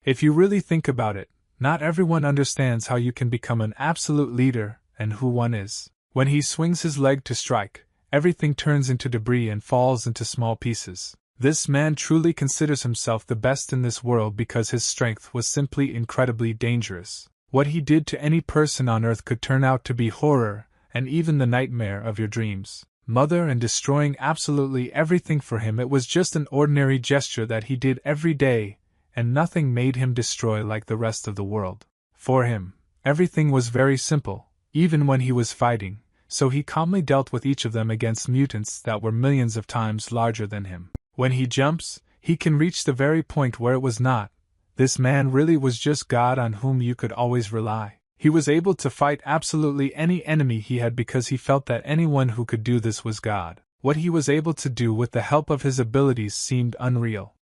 If you really think about it, not everyone understands how you can become an absolute leader and who one is. When he swings his leg to strike, everything turns into debris and falls into small pieces. This man truly considers himself the best in this world because his strength was simply incredibly dangerous. What he did to any person on Earth could turn out to be horror, and even the nightmare of your dreams. Mother and destroying absolutely everything for him, it was just an ordinary gesture that he did every day, and nothing made him destroy like the rest of the world. For him, everything was very simple, even when he was fighting, so he calmly dealt with each of them against mutants that were millions of times larger than him. When he jumps, he can reach the very point where it was not. This man really was just God on whom you could always rely. He was able to fight absolutely any enemy he had because he felt that anyone who could do this was God. What he was able to do with the help of his abilities seemed unreal.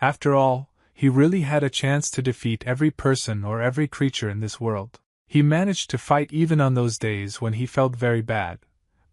After all, he really had a chance to defeat every person or every creature in this world. He managed to fight even on those days when he felt very bad,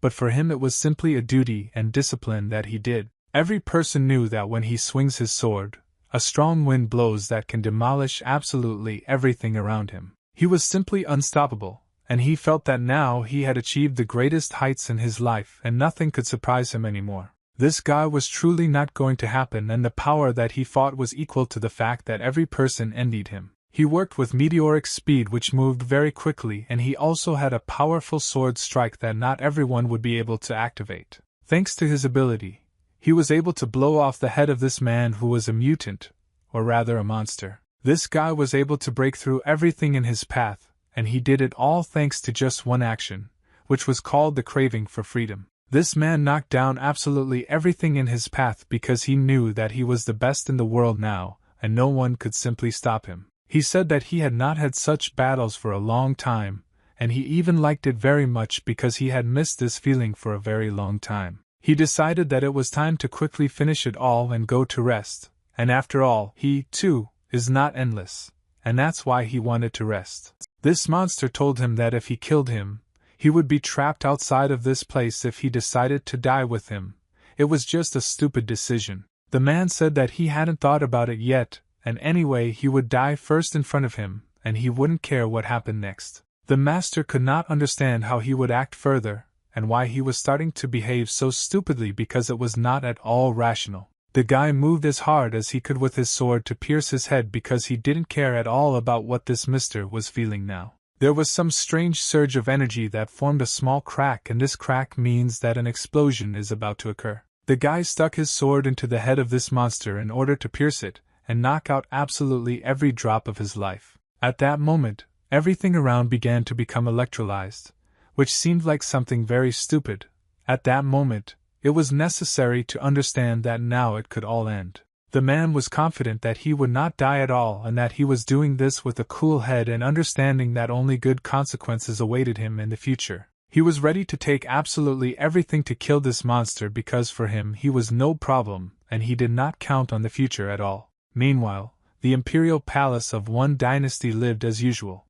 but for him it was simply a duty and discipline that he did. Every person knew that when he swings his sword, a strong wind blows that can demolish absolutely everything around him. He was simply unstoppable, and he felt that now he had achieved the greatest heights in his life and nothing could surprise him anymore. This guy was truly not going to happen, and the power that he fought was equal to the fact that every person envied him. He worked with meteoric speed which moved very quickly, and he also had a powerful sword strike that not everyone would be able to activate. Thanks to his ability, he was able to blow off the head of this man who was a mutant, or rather a monster. This guy was able to break through everything in his path, and he did it all thanks to just one action, which was called the craving for freedom. This man knocked down absolutely everything in his path because he knew that he was the best in the world now, and no one could simply stop him. He said that he had not had such battles for a long time, and he even liked it very much because he had missed this feeling for a very long time. He decided that it was time to quickly finish it all and go to rest, and after all, he, too, is not endless, and that's why he wanted to rest. This monster told him that if he killed him, he would be trapped outside of this place if he decided to die with him. It was just a stupid decision. The man said that he hadn't thought about it yet, and anyway he would die first in front of him, and he wouldn't care what happened next. The master could not understand how he would act further, and why he was starting to behave so stupidly because it was not at all rational. The guy moved as hard as he could with his sword to pierce his head because he didn't care at all about what this mister was feeling now. There was some strange surge of energy that formed a small crack, and this crack means that an explosion is about to occur. The guy stuck his sword into the head of this monster in order to pierce it and knock out absolutely every drop of his life. At that moment, everything around began to become electrolyzed, which seemed like something very stupid. At that moment, it was necessary to understand that now it could all end. The man was confident that he would not die at all and that he was doing this with a cool head and understanding that only good consequences awaited him in the future. He was ready to take absolutely everything to kill this monster because for him he was no problem and he did not count on the future at all. Meanwhile, the imperial palace of one dynasty lived as usual.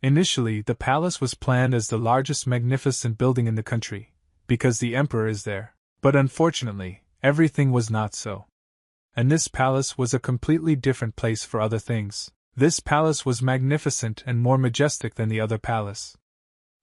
Initially, the palace was planned as the largest magnificent building in the country, because the emperor is there. But unfortunately, everything was not so. And this palace was a completely different place for other things. This palace was magnificent and more majestic than the other palace.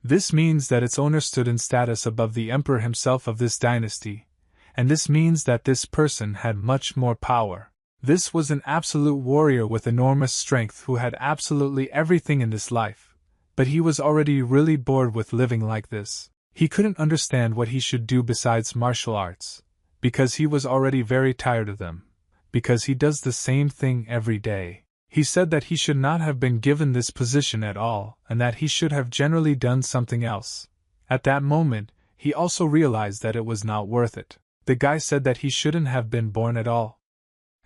This means that its owner stood in status above the emperor himself of this dynasty, and this means that this person had much more power. This was an absolute warrior with enormous strength who had absolutely everything in this life, but he was already really bored with living like this. He couldn't understand what he should do besides martial arts, because he was already very tired of them, because he does the same thing every day. He said that he should not have been given this position at all, and that he should have generally done something else. At that moment, he also realized that it was not worth it. The guy said that he shouldn't have been born at all.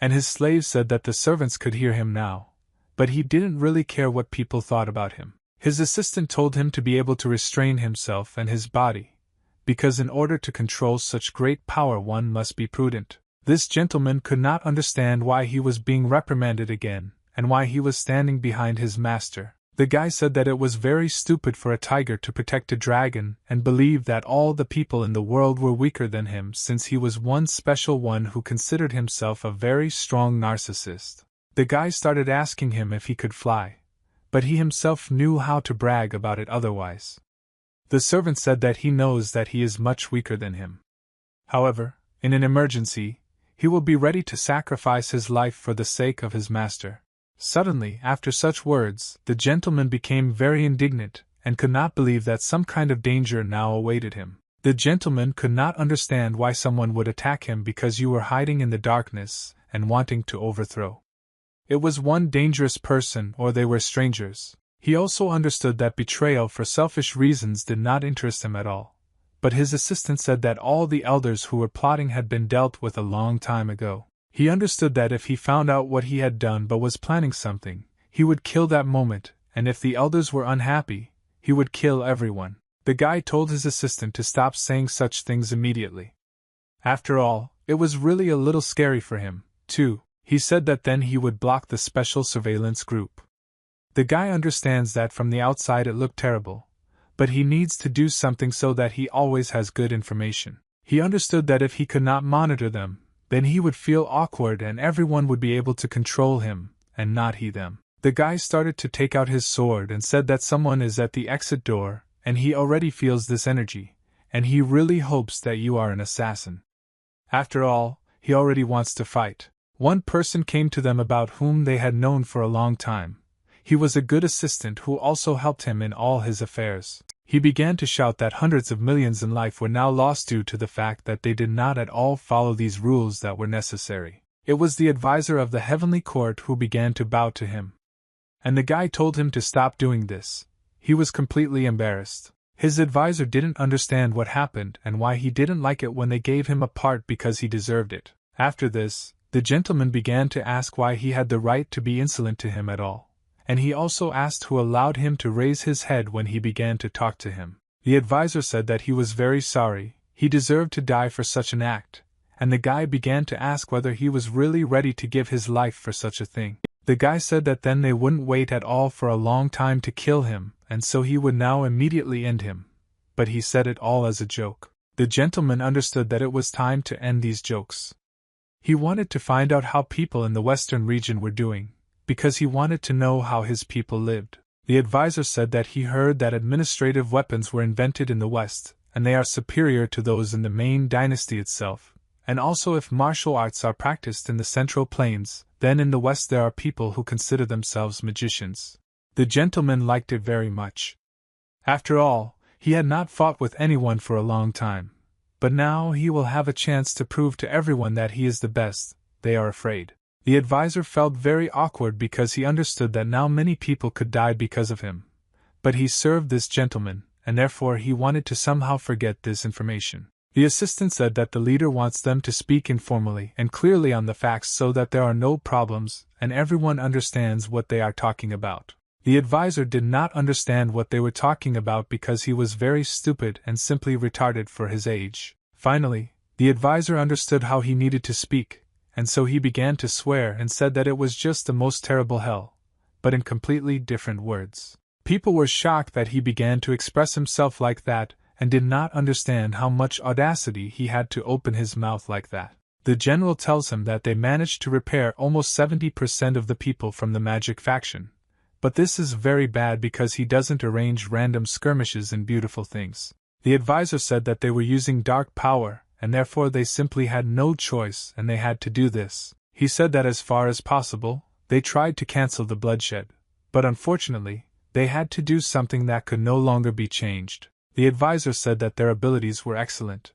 And his slaves said that the servants could hear him now, but he didn't really care what people thought about him. His assistant told him to be able to restrain himself and his body, because in order to control such great power one must be prudent. This gentleman could not understand why he was being reprimanded again, and why he was standing behind his master. The guy said that it was very stupid for a tiger to protect a dragon and believed that all the people in the world were weaker than him since he was one special one who considered himself a very strong narcissist. The guy started asking him if he could fly, but he himself knew how to brag about it otherwise. The servant said that he knows that he is much weaker than him. However, in an emergency, he will be ready to sacrifice his life for the sake of his master. Suddenly, after such words, the gentleman became very indignant and could not believe that some kind of danger now awaited him. The gentleman could not understand why someone would attack him because you were hiding in the darkness and wanting to overthrow. It was one dangerous person or they were strangers. He also understood that betrayal for selfish reasons did not interest him at all. But his assistant said that all the elders who were plotting had been dealt with a long time ago. He understood that if he found out what he had done but was planning something, he would kill that moment, and if the elders were unhappy, he would kill everyone. The guy told his assistant to stop saying such things immediately. After all, it was really a little scary for him, too. He said that then he would block the special surveillance group. The guy understands that from the outside it looked terrible, but he needs to do something so that he always has good information. He understood that if he could not monitor them, then he would feel awkward and everyone would be able to control him, and not he them. The guy started to take out his sword and said that someone is at the exit door, and he already feels this energy, and he really hopes that you are an assassin. After all, he already wants to fight. One person came to them about whom they had known for a long time. He was a good assistant who also helped him in all his affairs. He began to shout that hundreds of millions in life were now lost due to the fact that they did not at all follow these rules that were necessary. It was the advisor of the heavenly court who began to bow to him. And the guy told him to stop doing this. He was completely embarrassed. His advisor didn't understand what happened and why he didn't like it when they gave him a part because he deserved it. After this, the gentleman began to ask why he had the right to be insolent to him at all. And he also asked who allowed him to raise his head when he began to talk to him. The advisor said that he was very sorry, he deserved to die for such an act, and the guy began to ask whether he was really ready to give his life for such a thing. The guy said that then they wouldn't wait at all for a long time to kill him, and so he would now immediately end him. But he said it all as a joke. The gentleman understood that it was time to end these jokes. He wanted to find out how people in the western region were doing, because he wanted to know how his people lived. The advisor said that he heard that administrative weapons were invented in the West, and they are superior to those in the main dynasty itself, and also if martial arts are practiced in the Central Plains, then in the West there are people who consider themselves magicians. The gentleman liked it very much. After all, he had not fought with anyone for a long time, but now he will have a chance to prove to everyone that he is the best. They are afraid. The advisor felt very awkward because he understood that now many people could die because of him. But he served this gentleman, and therefore he wanted to somehow forget this information. The assistant said that the leader wants them to speak informally and clearly on the facts so that there are no problems and everyone understands what they are talking about. The advisor did not understand what they were talking about because he was very stupid and simply retarded for his age. Finally, the advisor understood how he needed to speak, and so he began to swear and said that it was just the most terrible hell, but in completely different words. People were shocked that he began to express himself like that and did not understand how much audacity he had to open his mouth like that. The general tells him that they managed to repair almost 70% of the people from the magic faction, but this is very bad because he doesn't arrange random skirmishes and beautiful things. The advisor said that they were using dark power, and therefore they simply had no choice and they had to do this. He said that as far as possible, they tried to cancel the bloodshed, but unfortunately, they had to do something that could no longer be changed. The advisor said that their abilities were excellent.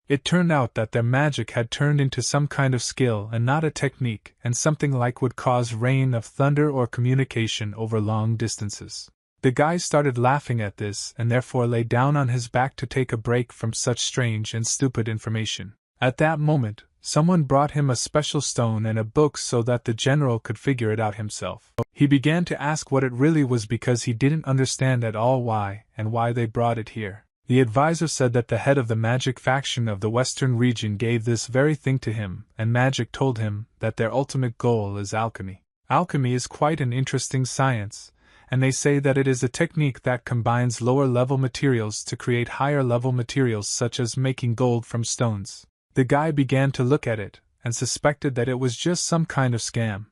It turned out that their magic had turned into some kind of skill and not a technique, and something like would cause rain of thunder or communication over long distances. The guy started laughing at this and therefore lay down on his back to take a break from such strange and stupid information. At that moment, someone brought him a special stone and a book so that the general could figure it out himself. He began to ask what it really was because he didn't understand at all why and why they brought it here. The advisor said that the head of the magic faction of the western region gave this very thing to him, and magic told him that their ultimate goal is alchemy. Alchemy is quite an interesting science, and they say that it is a technique that combines lower-level materials to create higher-level materials such as making gold from stones. The guy began to look at it, and suspected that it was just some kind of scam.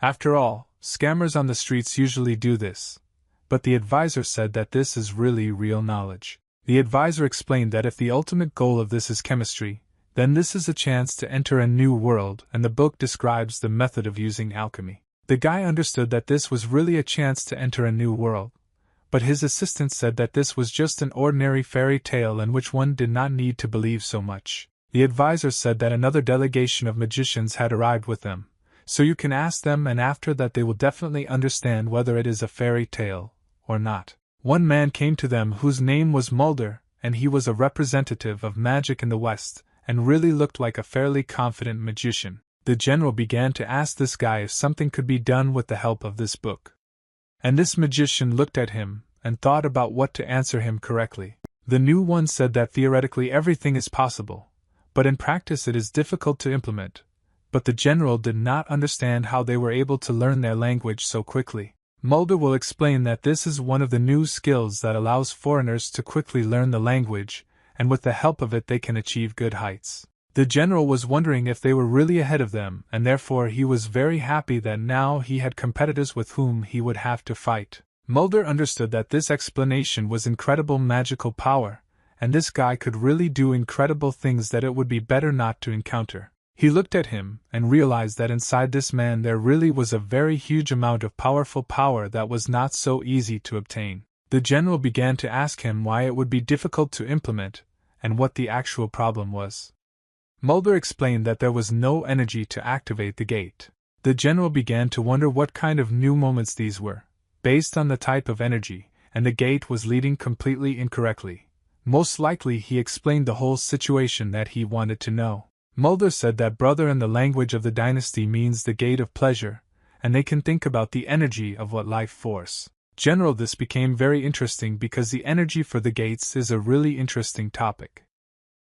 After all, scammers on the streets usually do this. But the advisor said that this is really real knowledge. The advisor explained that if the ultimate goal of this is chemistry, then this is a chance to enter a new world, and the book describes the method of using alchemy. The guy understood that this was really a chance to enter a new world, but his assistant said that this was just an ordinary fairy tale in which one did not need to believe so much. The advisor said that another delegation of magicians had arrived with them, so you can ask them, and after that they will definitely understand whether it is a fairy tale or not. One man came to them whose name was Mulder, and he was a representative of magic in the West, and really looked like a fairly confident magician. The general began to ask this guy if something could be done with the help of this book. And this magician looked at him and thought about what to answer him correctly. The new one said that theoretically everything is possible, but in practice it is difficult to implement. But the general did not understand how they were able to learn their language so quickly. Mulder will explain that this is one of the new skills that allows foreigners to quickly learn the language, and with the help of it they can achieve good heights. The general was wondering if they were really ahead of them, and therefore he was very happy that now he had competitors with whom he would have to fight. Mulder understood that this explanation was incredible magical power, and this guy could really do incredible things that it would be better not to encounter. He looked at him and realized that inside this man there really was a very huge amount of powerful power that was not so easy to obtain. The general began to ask him why it would be difficult to implement, and what the actual problem was. Mulder explained that there was no energy to activate the gate. The general began to wonder what kind of new moments these were, based on the type of energy, and the gate was leading completely incorrectly. Most likely he explained the whole situation that he wanted to know. Mulder said that brother in the language of the dynasty means the gate of pleasure, and they can think about the energy of what life force. General, this became very interesting because the energy for the gates is a really interesting topic.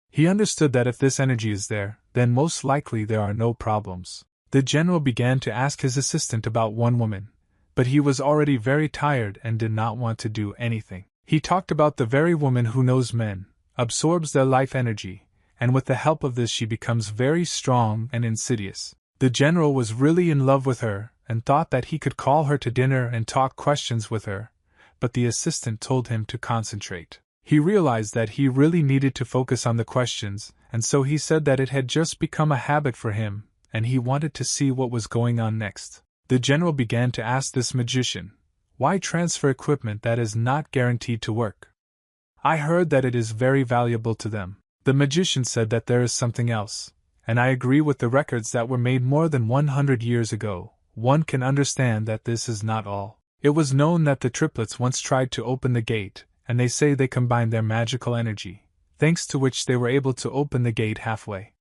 He understood that if this energy is there, then most likely there are no problems. The general began to ask his assistant about one woman, but he was already very tired and did not want to do anything. He talked about the very woman who knows men, absorbs their life energy, and with the help of this she becomes very strong and insidious. The general was really in love with her, and thought that he could call her to dinner and talk questions with her, but the assistant told him to concentrate. He realized that he really needed to focus on the questions, and so he said that it had just become a habit for him, and he wanted to see what was going on next. The general began to ask this magician, why transfer equipment that is not guaranteed to work? I heard that it is very valuable to them. The magician said that there is something else, and I agree with the records that were made more than 100 years ago. One can understand that this is not all. It was known that the triplets once tried to open the gate, and they say they combined their magical energy, thanks to which they were able to open the gate halfway.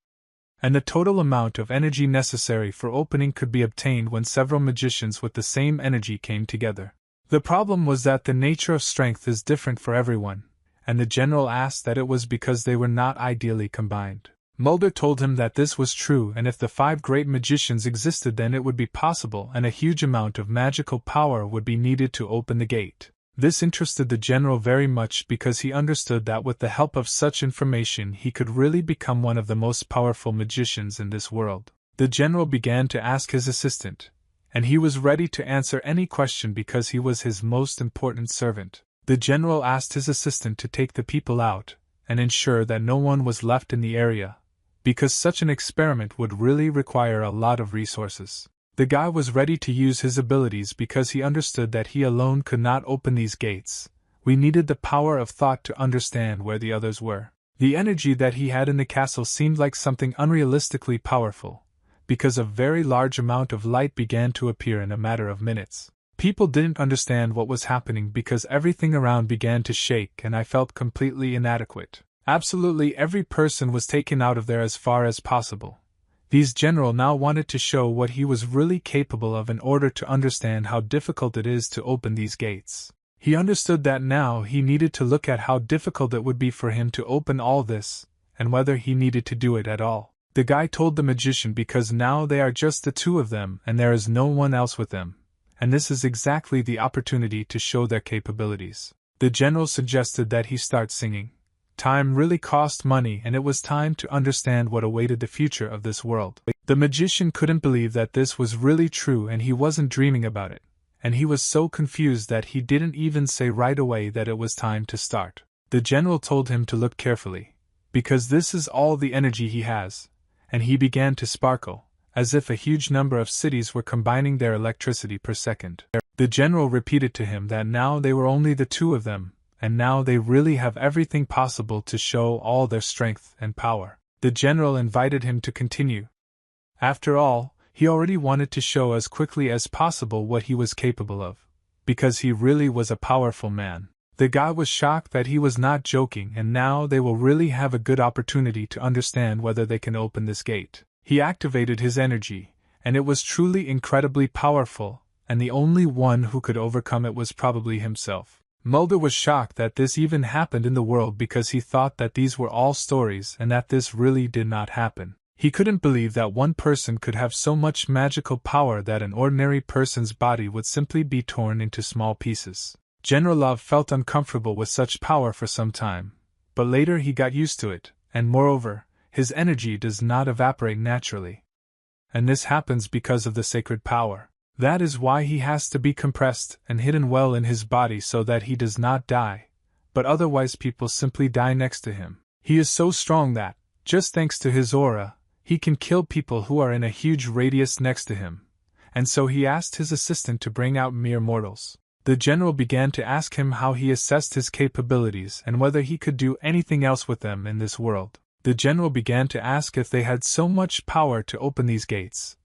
And the total amount of energy necessary for opening could be obtained when several magicians with the same energy came together. The problem was that the nature of strength is different for everyone, and the general asked that it was because they were not ideally combined. Mulder told him that this was true, and if the 5 great magicians existed then it would be possible, and a huge amount of magical power would be needed to open the gate. This interested the general very much because he understood that with the help of such information he could really become one of the most powerful magicians in this world. The general began to ask his assistant, and he was ready to answer any question because he was his most important servant. The general asked his assistant to take the people out and ensure that no one was left in the area, because such an experiment would really require a lot of resources. The guy was ready to use his abilities because he understood that he alone could not open these gates. We needed the power of thought to understand where the others were. The energy that he had in the castle seemed like something unrealistically powerful, because a very large amount of light began to appear in a matter of minutes. People didn't understand what was happening because everything around began to shake, and I felt completely inadequate. Absolutely every person was taken out of there as far as possible. These general now wanted to show what he was really capable of in order to understand how difficult it is to open these gates. He understood that now he needed to look at how difficult it would be for him to open all this, and whether he needed to do it at all. The guy told the magician because now they are just the 2 of them and there is no one else with them, and this is exactly the opportunity to show their capabilities. The general suggested that he start singing. Time really cost money, and it was time to understand what awaited the future of this world. The magician couldn't believe that this was really true and he wasn't dreaming about it, and he was so confused that he didn't even say right away that it was time to start. The general told him to look carefully, because this is all the energy he has, and he began to sparkle, as if a huge number of cities were combining their electricity per second. The general repeated to him that now they were only the two of them, and now they really have everything possible to show all their strength and power. The general invited him to continue. After all, he already wanted to show as quickly as possible what he was capable of, because he really was a powerful man. The guy was shocked that he was not joking, and now they will really have a good opportunity to understand whether they can open this gate. He activated his energy, and it was truly incredibly powerful, and the only one who could overcome it was probably himself. Mulder was shocked that this even happened in the world because he thought that these were all stories and that this really did not happen. He couldn't believe that one person could have so much magical power that an ordinary person's body would simply be torn into small pieces. General Love felt uncomfortable with such power for some time, but later he got used to it, and moreover, his energy does not evaporate naturally. And this happens because of the sacred power. That is why he has to be compressed and hidden well in his body so that he does not die, but otherwise people simply die next to him. He is so strong that, just thanks to his aura, he can kill people who are in a huge radius next to him, and so he asked his assistant to bring out mere mortals. The general began to ask him how he assessed his capabilities and whether he could do anything else with them in this world. The general began to ask if they had so much power to open these gates,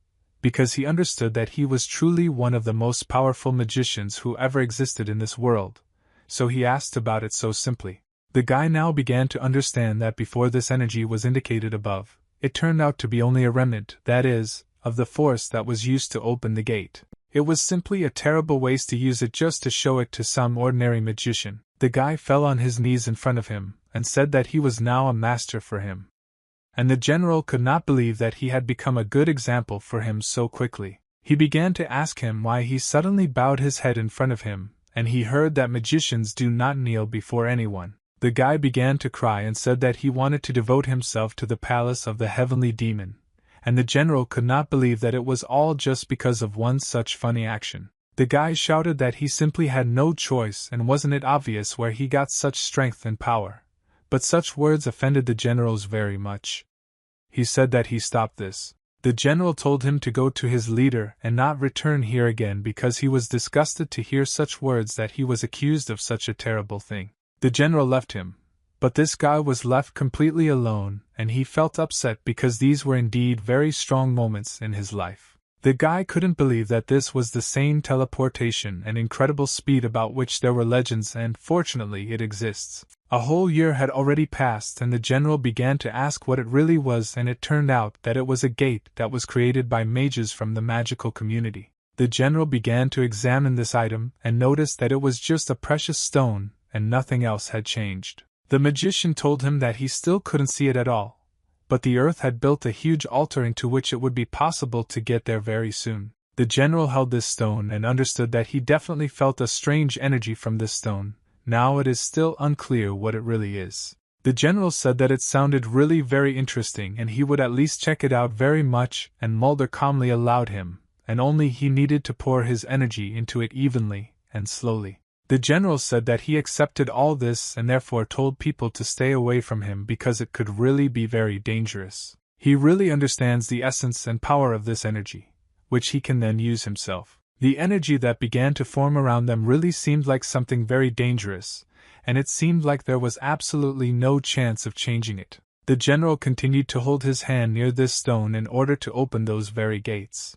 because he understood that he was truly one of the most powerful magicians who ever existed in this world, so he asked about it so simply. The guy now began to understand that before this energy was indicated above, it turned out to be only a remnant, that is, of the force that was used to open the gate. It was simply a terrible waste to use it just to show it to some ordinary magician. The guy fell on his knees in front of him, and said that he was now a master for him. And the general could not believe that he had become a good example for him so quickly. He began to ask him why he suddenly bowed his head in front of him, and he heard that magicians do not kneel before anyone. The guy began to cry and said that he wanted to devote himself to the palace of the heavenly demon, and the general could not believe that it was all just because of one such funny action. The guy shouted that he simply had no choice, and wasn't it obvious where he got such strength and power? But such words offended the generals very much. He said that he stopped this. The general told him to go to his leader and not return here again because he was disgusted to hear such words that he was accused of such a terrible thing. The general left him, but this guy was left completely alone, and he felt upset because these were indeed very strong moments in his life. The guy couldn't believe that this was the same teleportation and incredible speed about which there were legends, and fortunately it exists. A whole year had already passed and the general began to ask what it really was, and it turned out that it was a gate that was created by mages from the magical community. The general began to examine this item and noticed that it was just a precious stone, and nothing else had changed. The magician told him that he still couldn't see it at all, but the earth had built a huge altar into which it would be possible to get there very soon. The general held this stone and understood that he definitely felt a strange energy from this stone. Now it is still unclear what it really is. The general said that it sounded really very interesting and he would at least check it out very much, and Mulder calmly allowed him, and only he needed to pour his energy into it evenly and slowly. The general said that he accepted all this and therefore told people to stay away from him because it could really be very dangerous. He really understands the essence and power of this energy, which he can then use himself. The energy that began to form around them really seemed like something very dangerous, and it seemed like there was absolutely no chance of changing it. The general continued to hold his hand near this stone in order to open those very gates.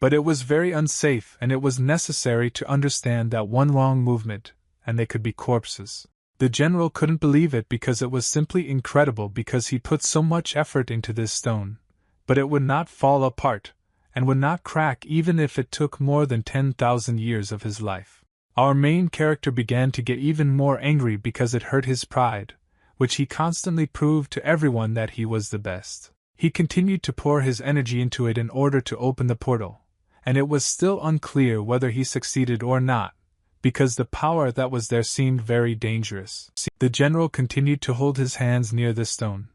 But it was very unsafe, and it was necessary to understand that one wrong movement, and they could be corpses. The general couldn't believe it because it was simply incredible, because he put so much effort into this stone, but it would not fall apart, and would not crack even if it took more than 10,000 years of his life. Our main character began to get even more angry because it hurt his pride, which he constantly proved to everyone that he was the best. He continued to pour his energy into it in order to open the portal, and it was still unclear whether he succeeded or not, because the power that was there seemed very dangerous. The general continued to hold his hands near the stone,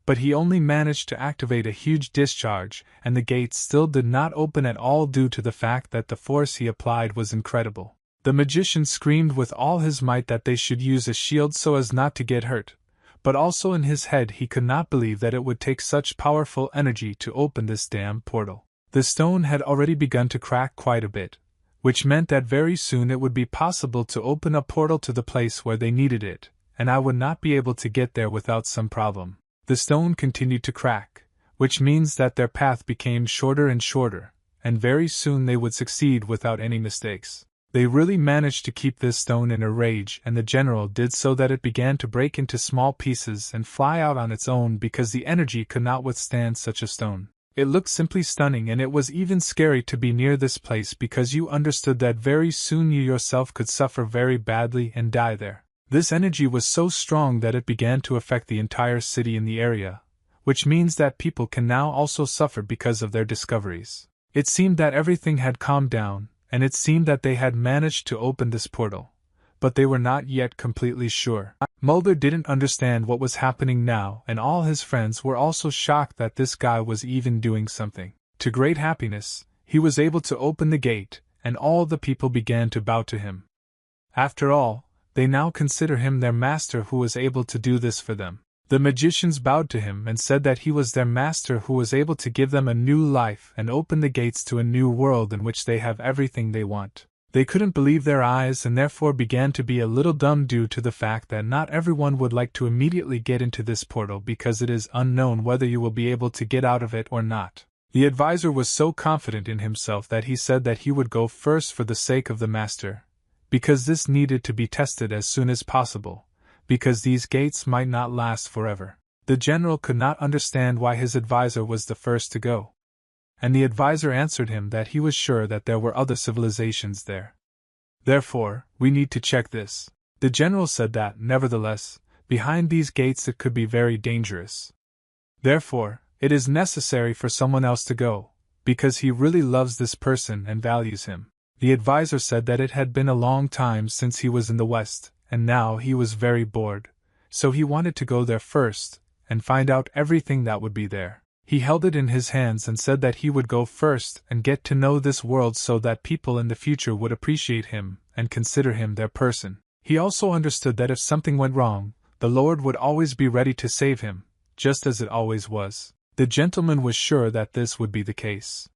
but he only managed to activate a huge discharge, and the gates still did not open at all due to the fact that the force he applied was incredible. The magician screamed with all his might that they should use a shield so as not to get hurt, but also in his head he could not believe that it would take such powerful energy to open this damn portal. The stone had already begun to crack quite a bit, which meant that very soon it would be possible to open a portal to the place where they needed it, and I would not be able to get there without some problem. The stone continued to crack, which means that their path became shorter and shorter, and very soon they would succeed without any mistakes. They really managed to keep this stone in a rage, and the general did so that it began to break into small pieces and fly out on its own because the energy could not withstand such a stone. It looked simply stunning, and it was even scary to be near this place because you understood that very soon you yourself could suffer very badly and die there. This energy was so strong that it began to affect the entire city in the area, which means that people can now also suffer because of their discoveries. It seemed that everything had calmed down, and it seemed that they had managed to open this portal, but they were not yet completely sure. Mulder didn't understand what was happening now, and all his friends were also shocked that this guy was even doing something. To great happiness, he was able to open the gate, and all the people began to bow to him. After all, they now consider him their master who was able to do this for them. The magicians bowed to him and said that he was their master who was able to give them a new life and open the gates to a new world in which they have everything they want. They couldn't believe their eyes and therefore began to be a little dumb due to the fact that not everyone would like to immediately get into this portal because it is unknown whether you will be able to get out of it or not. The advisor was so confident in himself that he said that he would go first for the sake of the master, because this needed to be tested as soon as possible, because these gates might not last forever. The general could not understand why his advisor was the first to go, and the advisor answered him that he was sure that there were other civilizations there. Therefore, we need to check this. The general said that, nevertheless, behind these gates it could be very dangerous. Therefore, it is necessary for someone else to go, because he really loves this person and values him. The advisor said that it had been a long time since he was in the West, and now he was very bored, so he wanted to go there first, and find out everything that would be there. He held it in his hands and said that he would go first and get to know this world so that people in the future would appreciate him and consider him their person. He also understood that if something went wrong, the Lord would always be ready to save him, just as it always was. The gentleman was sure that this would be the case.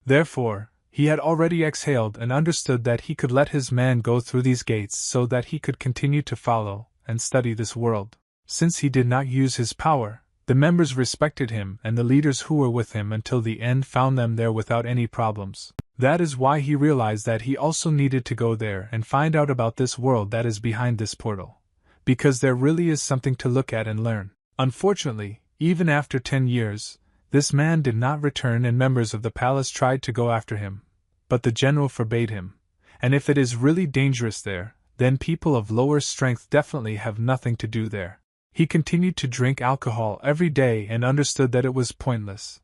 Therefore, he had already exhaled and understood that he could let his man go through these gates so that he could continue to follow and study this world. Since he did not use his power, the members respected him and the leaders who were with him until the end found them there without any problems. That is why he realized that he also needed to go there and find out about this world that is behind this portal, because there really is something to look at and learn. Unfortunately, even after 10 years, this man did not return and members of the palace tried to go after him, but the general forbade him, and if it is really dangerous there, then people of lower strength definitely have nothing to do there. He continued to drink alcohol every day and understood that it was pointless,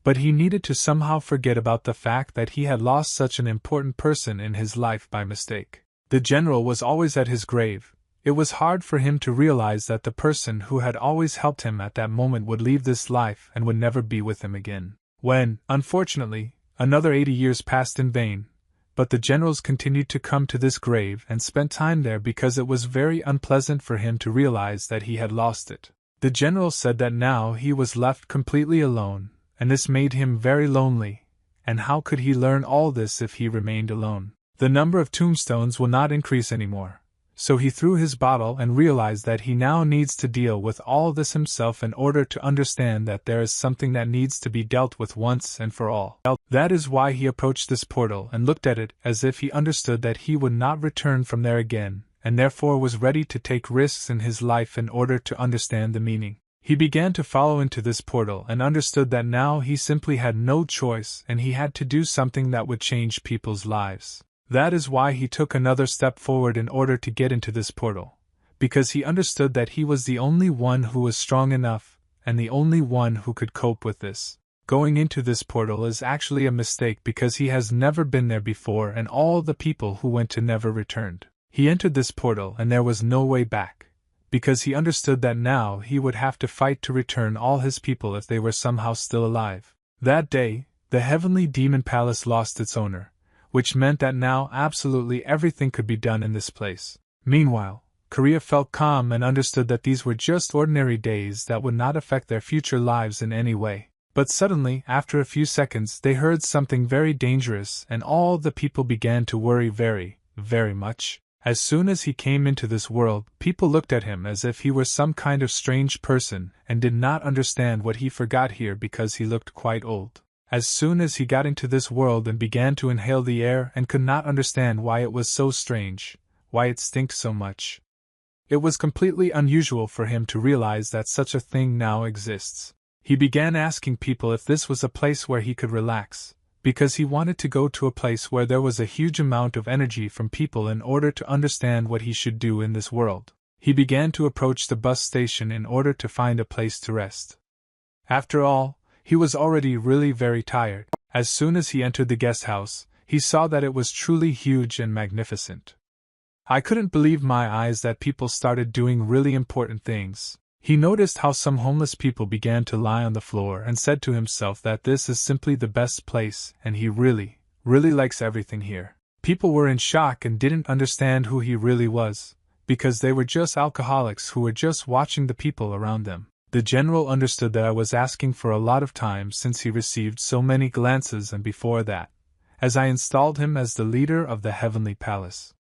but he needed to somehow forget about the fact that he had lost such an important person in his life by mistake. The general was always at his grave. It was hard for him to realize that the person who had always helped him at that moment would leave this life and would never be with him again. When, unfortunately, another 80 years passed in vain, but the generals continued to come to this grave and spent time there because it was very unpleasant for him to realize that he had lost it. The general said that now he was left completely alone, and this made him very lonely, and how could he learn all this if he remained alone? The number of tombstones will not increase anymore. So he threw his bottle and realized that he now needs to deal with all this himself in order to understand that there is something that needs to be dealt with once and for all. That is why he approached this portal and looked at it as if he understood that he would not return from there again, and therefore was ready to take risks in his life in order to understand the meaning. He began to follow into this portal and understood that now he simply had no choice and he had to do something that would change people's lives. That is why he took another step forward in order to get into this portal, because he understood that he was the only one who was strong enough, and the only one who could cope with this. Going into this portal is actually a mistake because he has never been there before and all the people who went to never returned. He entered this portal and there was no way back, because he understood that now he would have to fight to return all his people if they were somehow still alive. That day, the heavenly demon palace lost its owner, which meant that now absolutely everything could be done in this place. Meanwhile, Korea felt calm and understood that these were just ordinary days that would not affect their future lives in any way. But suddenly, after a few seconds, they heard something very dangerous, and all the people began to worry very, very much. As soon as he came into this world, people looked at him as if he were some kind of strange person and did not understand what he forgot here because he looked quite old. As soon as he got into this world and began to inhale the air and could not understand why it was so strange, why it stinks so much. It was completely unusual for him to realize that such a thing now exists. He began asking people if this was a place where he could relax, because he wanted to go to a place where there was a huge amount of energy from people in order to understand what he should do in this world. He began to approach the bus station in order to find a place to rest. After all, he was already really very tired. As soon as he entered the guest house, he saw that it was truly huge and magnificent. I couldn't believe my eyes that people started doing really important things. He noticed how some homeless people began to lie on the floor and said to himself that this is simply the best place and he really, really likes everything here. People were in shock and didn't understand who he really was, because they were just alcoholics who were just watching the people around them. The general understood that I was asking for a lot of time since he received so many glances and before that, as I installed him as the leader of the heavenly palace.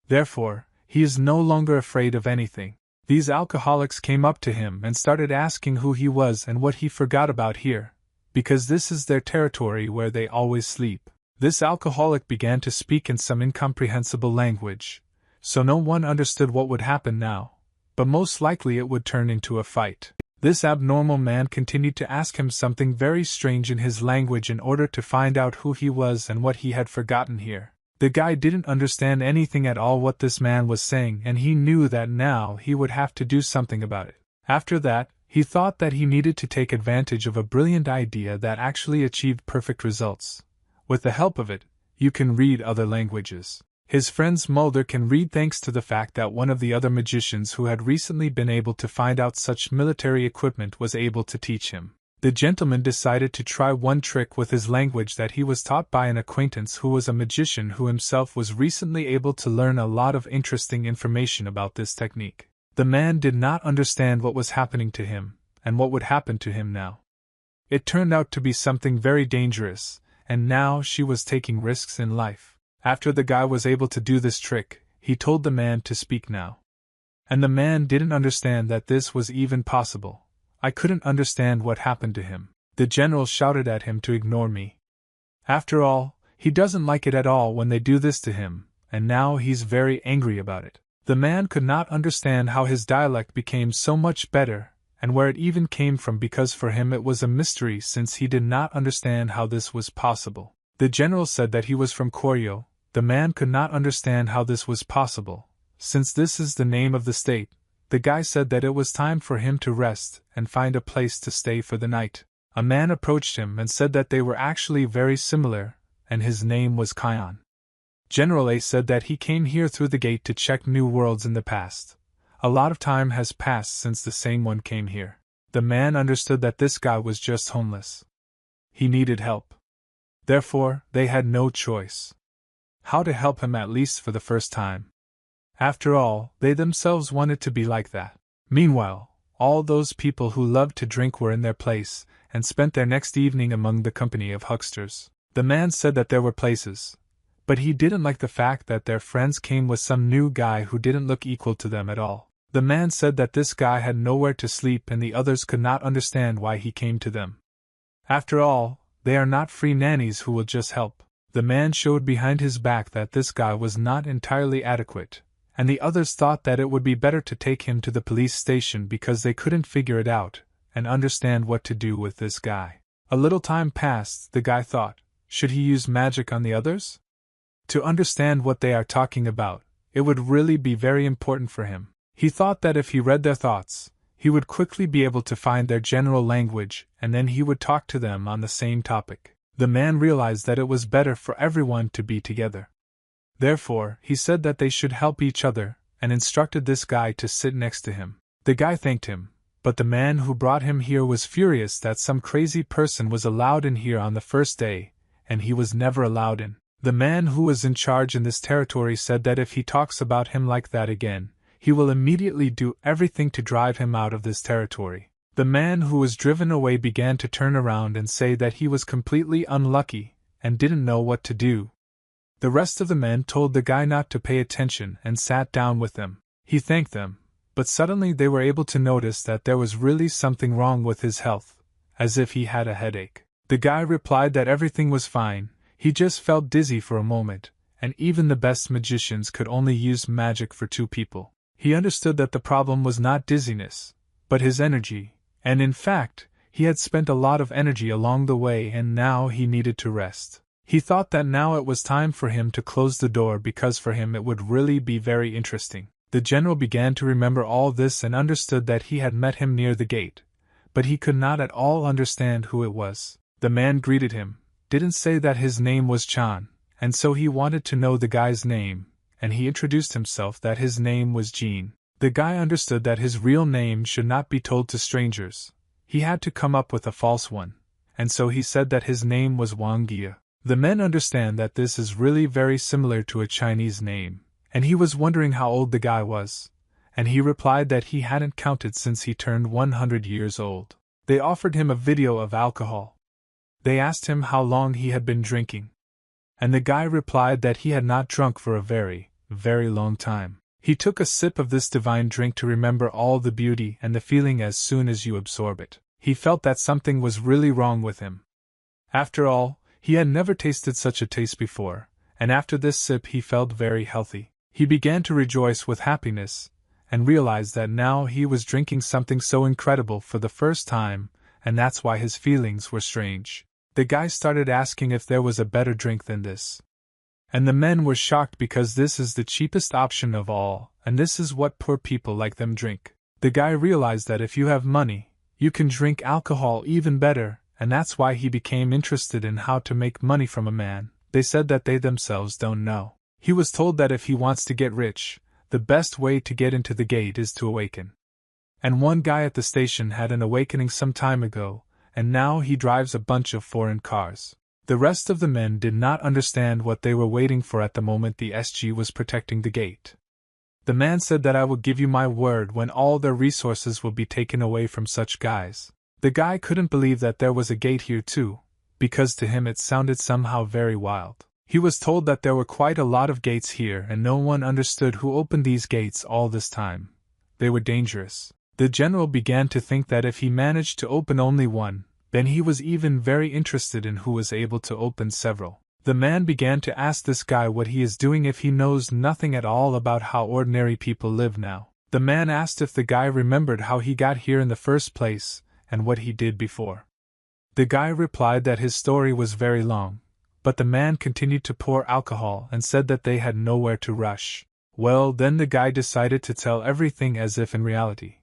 Therefore, he is no longer afraid of anything. These alcoholics came up to him and started asking who he was and what he forgot about here, because this is their territory where they always sleep. This alcoholic began to speak in some incomprehensible language, so no one understood what would happen now, but most likely it would turn into a fight. This abnormal man continued to ask him something very strange in his language in order to find out who he was and what he had forgotten here. The guy didn't understand anything at all what this man was saying, and he knew that now he would have to do something about it. After that, he thought that he needed to take advantage of a brilliant idea that actually achieved perfect results. With the help of it, you can read other languages. His friend Mulder can read thanks to the fact that one of the other magicians who had recently been able to find out such military equipment was able to teach him. The gentleman decided to try one trick with his language that he was taught by an acquaintance who was a magician who himself was recently able to learn a lot of interesting information about this technique. The man did not understand what was happening to him, and what would happen to him now. It turned out to be something very dangerous, and now she was taking risks in life. After the guy was able to do this trick, he told the man to speak now. And the man didn't understand that this was even possible. I couldn't understand what happened to him. The general shouted at him to ignore me. After all, he doesn't like it at all when they do this to him, and now he's very angry about it. The man could not understand how his dialect became so much better, and where it even came from, because for him it was a mystery since he did not understand how this was possible. The general said that he was from Koryo. The man could not understand how this was possible, since this is the name of the state. The guy said that it was time for him to rest and find a place to stay for the night. A man approached him and said that they were actually very similar, and his name was Kion. General A said that he came here through the gate to check new worlds in the past. A lot of time has passed since the same one came here. The man understood that this guy was just homeless. He needed help. Therefore, they had no choice. How to help him, at least for the first time. After all, they themselves wanted to be like that. Meanwhile, all those people who loved to drink were in their place, and spent their next evening among the company of hucksters. The man said that there were places, but he didn't like the fact that their friends came with some new guy who didn't look equal to them at all. The man said that this guy had nowhere to sleep and the others could not understand why he came to them. After all, they are not free nannies who will just help. The man showed behind his back that this guy was not entirely adequate, and the others thought that it would be better to take him to the police station because they couldn't figure it out and understand what to do with this guy. A little time passed. The guy thought, should he use magic on the others? To understand what they are talking about, it would really be very important for him. He thought that if he read their thoughts, he would quickly be able to find their general language, and then he would talk to them on the same topic. The man realized that it was better for everyone to be together. Therefore, he said that they should help each other, and instructed this guy to sit next to him. The guy thanked him, but the man who brought him here was furious that some crazy person was allowed in here on the first day, and he was never allowed in. The man who was in charge in this territory said that if he talks about him like that again, he will immediately do everything to drive him out of this territory. The man who was driven away began to turn around and say that he was completely unlucky and didn't know what to do. The rest of the men told the guy not to pay attention and sat down with them. He thanked them, but suddenly they were able to notice that there was really something wrong with his health, as if he had a headache. The guy replied that everything was fine, he just felt dizzy for a moment, and even the best magicians could only use magic for 2 people. He understood that the problem was not dizziness, but his energy, and in fact, he had spent a lot of energy along the way and now he needed to rest. He thought that now it was time for him to close the door because for him it would really be very interesting. The general began to remember all this and understood that he had met him near the gate, but he could not at all understand who it was. The man greeted him, didn't say that his name was Chan, and so he wanted to know the guy's name, and he introduced himself that his name was Jean. The guy understood that his real name should not be told to strangers. He had to come up with a false one, and so he said that his name was Wang Gia. The men understand that this is really very similar to a Chinese name, and he was wondering how old the guy was, and he replied that he hadn't counted since he turned 100 years old. They offered him a video of alcohol. They asked him how long he had been drinking, and the guy replied that he had not drunk for a very, very long time. He took a sip of this divine drink to remember all the beauty and the feeling as soon as you absorb it. He felt that something was really wrong with him. After all, he had never tasted such a taste before, and after this sip he felt very healthy. He began to rejoice with happiness, and realized that now he was drinking something so incredible for the first time, and that's why his feelings were strange. The guy started asking if there was a better drink than this. And the men were shocked because this is the cheapest option of all, and this is what poor people like them drink. The guy realized that if you have money, you can drink alcohol even better, and that's why he became interested in how to make money from a man. They said that they themselves don't know. He was told that if he wants to get rich, the best way to get into the gate is to awaken. And one guy at the station had an awakening some time ago, and now he drives a bunch of foreign cars. The rest of the men did not understand what they were waiting for at the moment the SG was protecting the gate. The man said that I will give you my word when all their resources will be taken away from such guys. The guy couldn't believe that there was a gate here too, because to him it sounded somehow very wild. He was told that there were quite a lot of gates here and no one understood who opened these gates all this time. They were dangerous. The general began to think that if he managed to open only one, then he was even very interested in who was able to open several. The man began to ask this guy what he is doing if he knows nothing at all about how ordinary people live now. The man asked if the guy remembered how he got here in the first place, and what he did before. The guy replied that his story was very long, but the man continued to pour alcohol and said that they had nowhere to rush. Well, then the guy decided to tell everything as if in reality,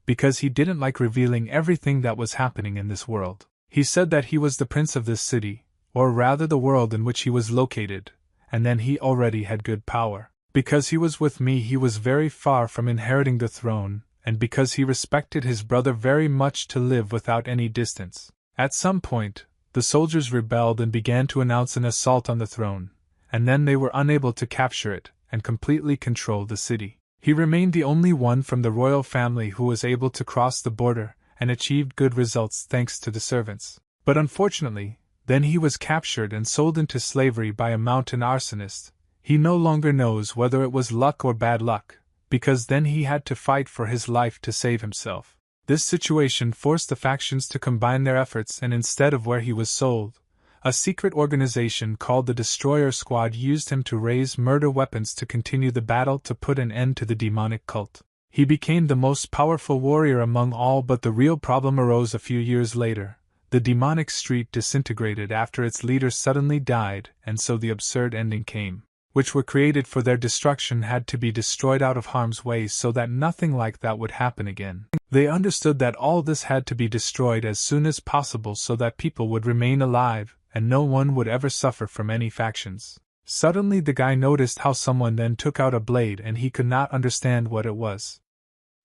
because he didn't like revealing everything that was happening in this world. He said that he was the prince of this city, or rather the world in which he was located, and then he already had good power. Because he was with me he was very far from inheriting the throne, and because he respected his brother very much to live without any distance. At some point, the soldiers rebelled and began to announce an assault on the throne, and then they were unable to capture it and completely control the city. He remained the only one from the royal family who was able to cross the border and achieved good results thanks to the servants. But unfortunately, then he was captured and sold into slavery by a mountain arsonist. He no longer knows whether it was luck or bad luck, because then he had to fight for his life to save himself. This situation forced the factions to combine their efforts, and instead of where he was sold, a secret organization called the Destroyer Squad used him to raise murder weapons to continue the battle to put an end to the demonic cult. He became the most powerful warrior among all, but the real problem arose a few years later. The demonic street disintegrated after its leader suddenly died, and so the absurd ending came. Which were created for their destruction had to be destroyed out of harm's way so that nothing like that would happen again. They understood that all this had to be destroyed as soon as possible so that people would remain alive, and no one would ever suffer from any factions. Suddenly the guy noticed how someone then took out a blade and he could not understand what it was.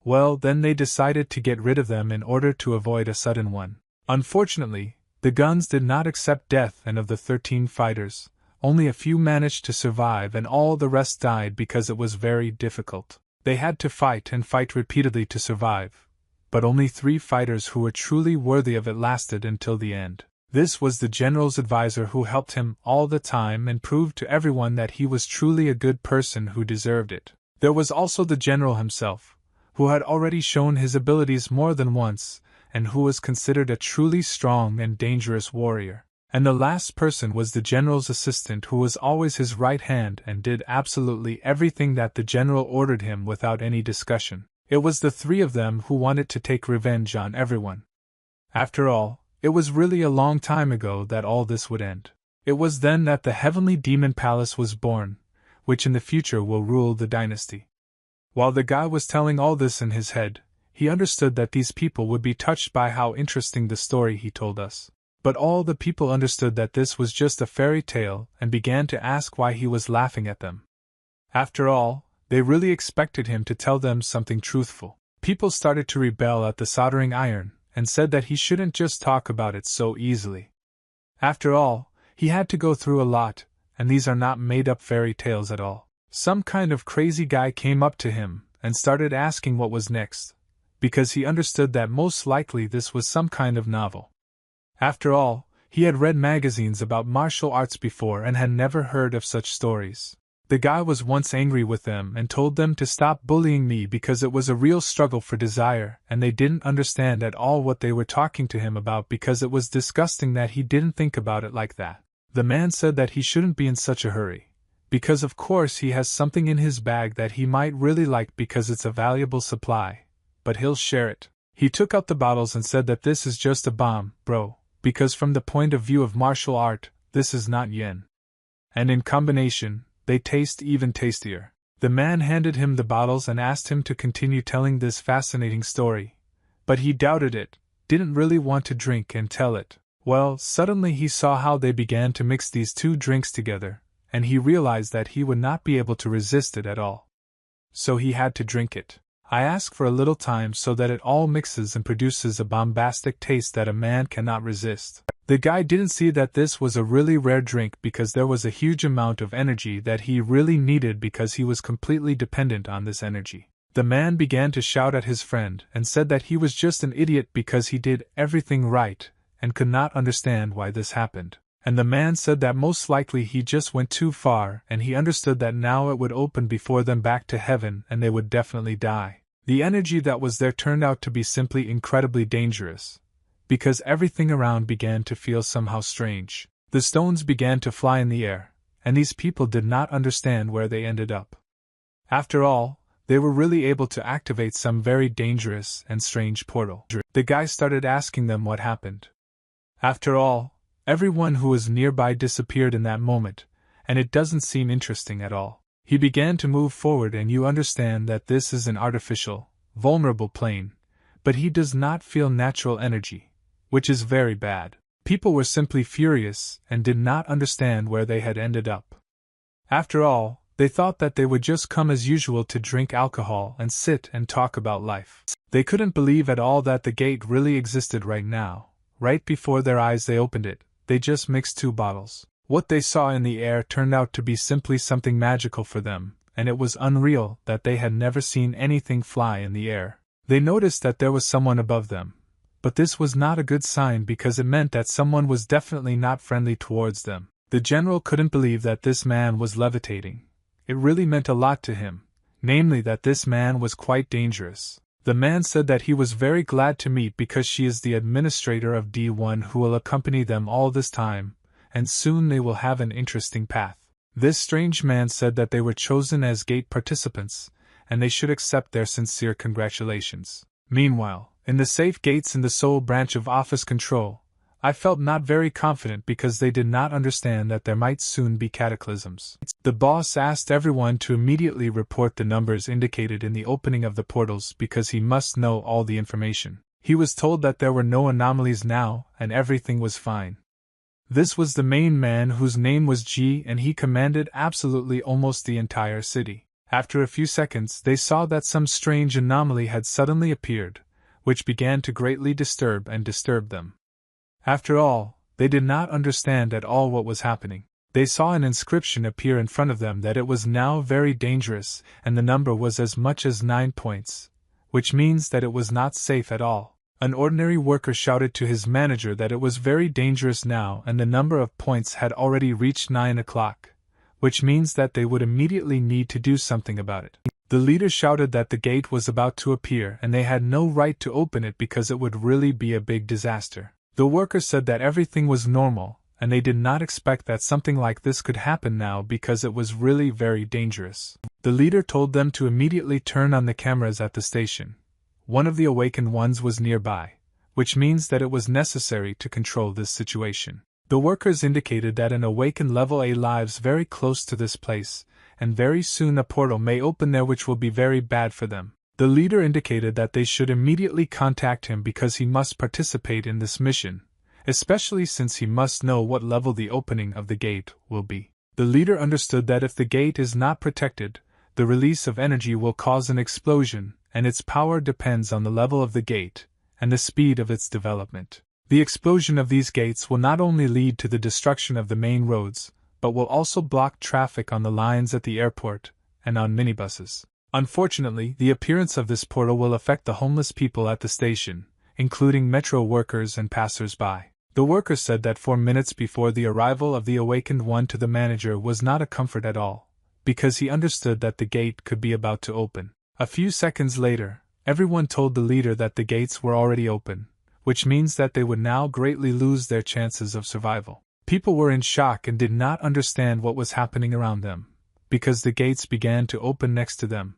Well, then they decided to get rid of them in order to avoid a sudden one. Unfortunately, the guns did not accept death, and of the 13 fighters, only a few managed to survive and all the rest died because it was very difficult. They had to fight and fight repeatedly to survive, but only 3 fighters who were truly worthy of it lasted until the end. This was the general's advisor who helped him all the time and proved to everyone that he was truly a good person who deserved it. There was also the general himself, who had already shown his abilities more than once, and who was considered a truly strong and dangerous warrior. And the last person was the general's assistant, who was always his right hand and did absolutely everything that the general ordered him without any discussion. It was the 3 of them who wanted to take revenge on everyone. After all, it was really a long time ago that all this would end. It was then that the heavenly demon palace was born, which in the future will rule the dynasty. While the guy was telling all this in his head, he understood that these people would be touched by how interesting the story he told us. But all the people understood that this was just a fairy tale and began to ask why he was laughing at them. After all, they really expected him to tell them something truthful. People started to rebel at the soldering iron and said that he shouldn't just talk about it so easily. After all, he had to go through a lot, and these are not made-up fairy tales at all. Some kind of crazy guy came up to him and started asking what was next, because he understood that most likely this was some kind of novel. After all, he had read magazines about martial arts before and had never heard of such stories. The guy was once angry with them and told them to stop bullying me because it was a real struggle for desire, and they didn't understand at all what they were talking to him about because it was disgusting that he didn't think about it like that. The man said that he shouldn't be in such a hurry, because of course he has something in his bag that he might really like because it's a valuable supply, but he'll share it. He took out the bottles and said that this is just a bomb, bro, because from the point of view of martial art, this is not yen. And in combination, they taste even tastier. The man handed him the bottles and asked him to continue telling this fascinating story, but he doubted it, didn't really want to drink and tell it. Well, suddenly he saw how they began to mix these 2 drinks together, and he realized that he would not be able to resist it at all. So he had to drink it. I ask for a little time so that it all mixes and produces a bombastic taste that a man cannot resist. The guy didn't see that this was a really rare drink because there was a huge amount of energy that he really needed because he was completely dependent on this energy. The man began to shout at his friend and said that he was just an idiot because he did everything right and could not understand why this happened. And the man said that most likely he just went too far and he understood that now it would open before them back to heaven and they would definitely die. The energy that was there turned out to be simply incredibly dangerous, because everything around began to feel somehow strange. The stones began to fly in the air, and these people did not understand where they ended up. After all, they were really able to activate some very dangerous and strange portal. The guy started asking them what happened. After all, everyone who was nearby disappeared in that moment, and it doesn't seem interesting at all. He began to move forward, and you understand that this is an artificial, vulnerable plane, but he does not feel natural energy, which is very bad. People were simply furious and did not understand where they had ended up. After all, they thought that they would just come as usual to drink alcohol and sit and talk about life. They couldn't believe at all that the gate really existed right now. Right before their eyes they opened it, they just mixed 2 bottles. What they saw in the air turned out to be simply something magical for them, and it was unreal that they had never seen anything fly in the air. They noticed that there was someone above them, but this was not a good sign because it meant that someone was definitely not friendly towards them. The general couldn't believe that this man was levitating. It really meant a lot to him, namely that this man was quite dangerous. The man said that he was very glad to meet because she is the administrator of D1 who will accompany them all this time, and soon they will have an interesting path. This strange man said that they were chosen as gate participants, and they should accept their sincere congratulations. Meanwhile, in the safe gates in the Seoul branch of office control, I felt not very confident because they did not understand that there might soon be cataclysms. The boss asked everyone to immediately report the numbers indicated in the opening of the portals because he must know all the information. He was told that there were no anomalies now and everything was fine. This was the main man whose name was G, and he commanded absolutely almost the entire city. After a few seconds, they saw that some strange anomaly had suddenly appeared, which began to greatly disturb them. After all, they did not understand at all what was happening. They saw an inscription appear in front of them that it was now very dangerous, and the number was as much as 9 points, which means that it was not safe at all. An ordinary worker shouted to his manager that it was very dangerous now, and the number of points had already reached 9 o'clock, which means that they would immediately need to do something about it. The leader shouted that the gate was about to appear and they had no right to open it because it would really be a big disaster. The workers said that everything was normal, and they did not expect that something like this could happen now because it was really very dangerous. The leader told them to immediately turn on the cameras at the station. One of the awakened ones was nearby, which means that it was necessary to control this situation. The workers indicated that an awakened level A lives very close to this place, and very soon a portal may open there which will be very bad for them. The leader indicated that they should immediately contact him because he must participate in this mission, especially since he must know what level the opening of the gate will be. The leader understood that if the gate is not protected, the release of energy will cause an explosion, and its power depends on the level of the gate and the speed of its development. The explosion of these gates will not only lead to the destruction of the main roads, but will also block traffic on the lines at the airport and on minibuses. Unfortunately, the appearance of this portal will affect the homeless people at the station, including metro workers and passers-by. The worker said that 4 minutes before the arrival of the awakened one to the manager was not a comfort at all, because he understood that the gate could be about to open. A few seconds later, everyone told the leader that the gates were already open, which means that they would now greatly lose their chances of survival. People were in shock and did not understand what was happening around them, because the gates began to open next to them.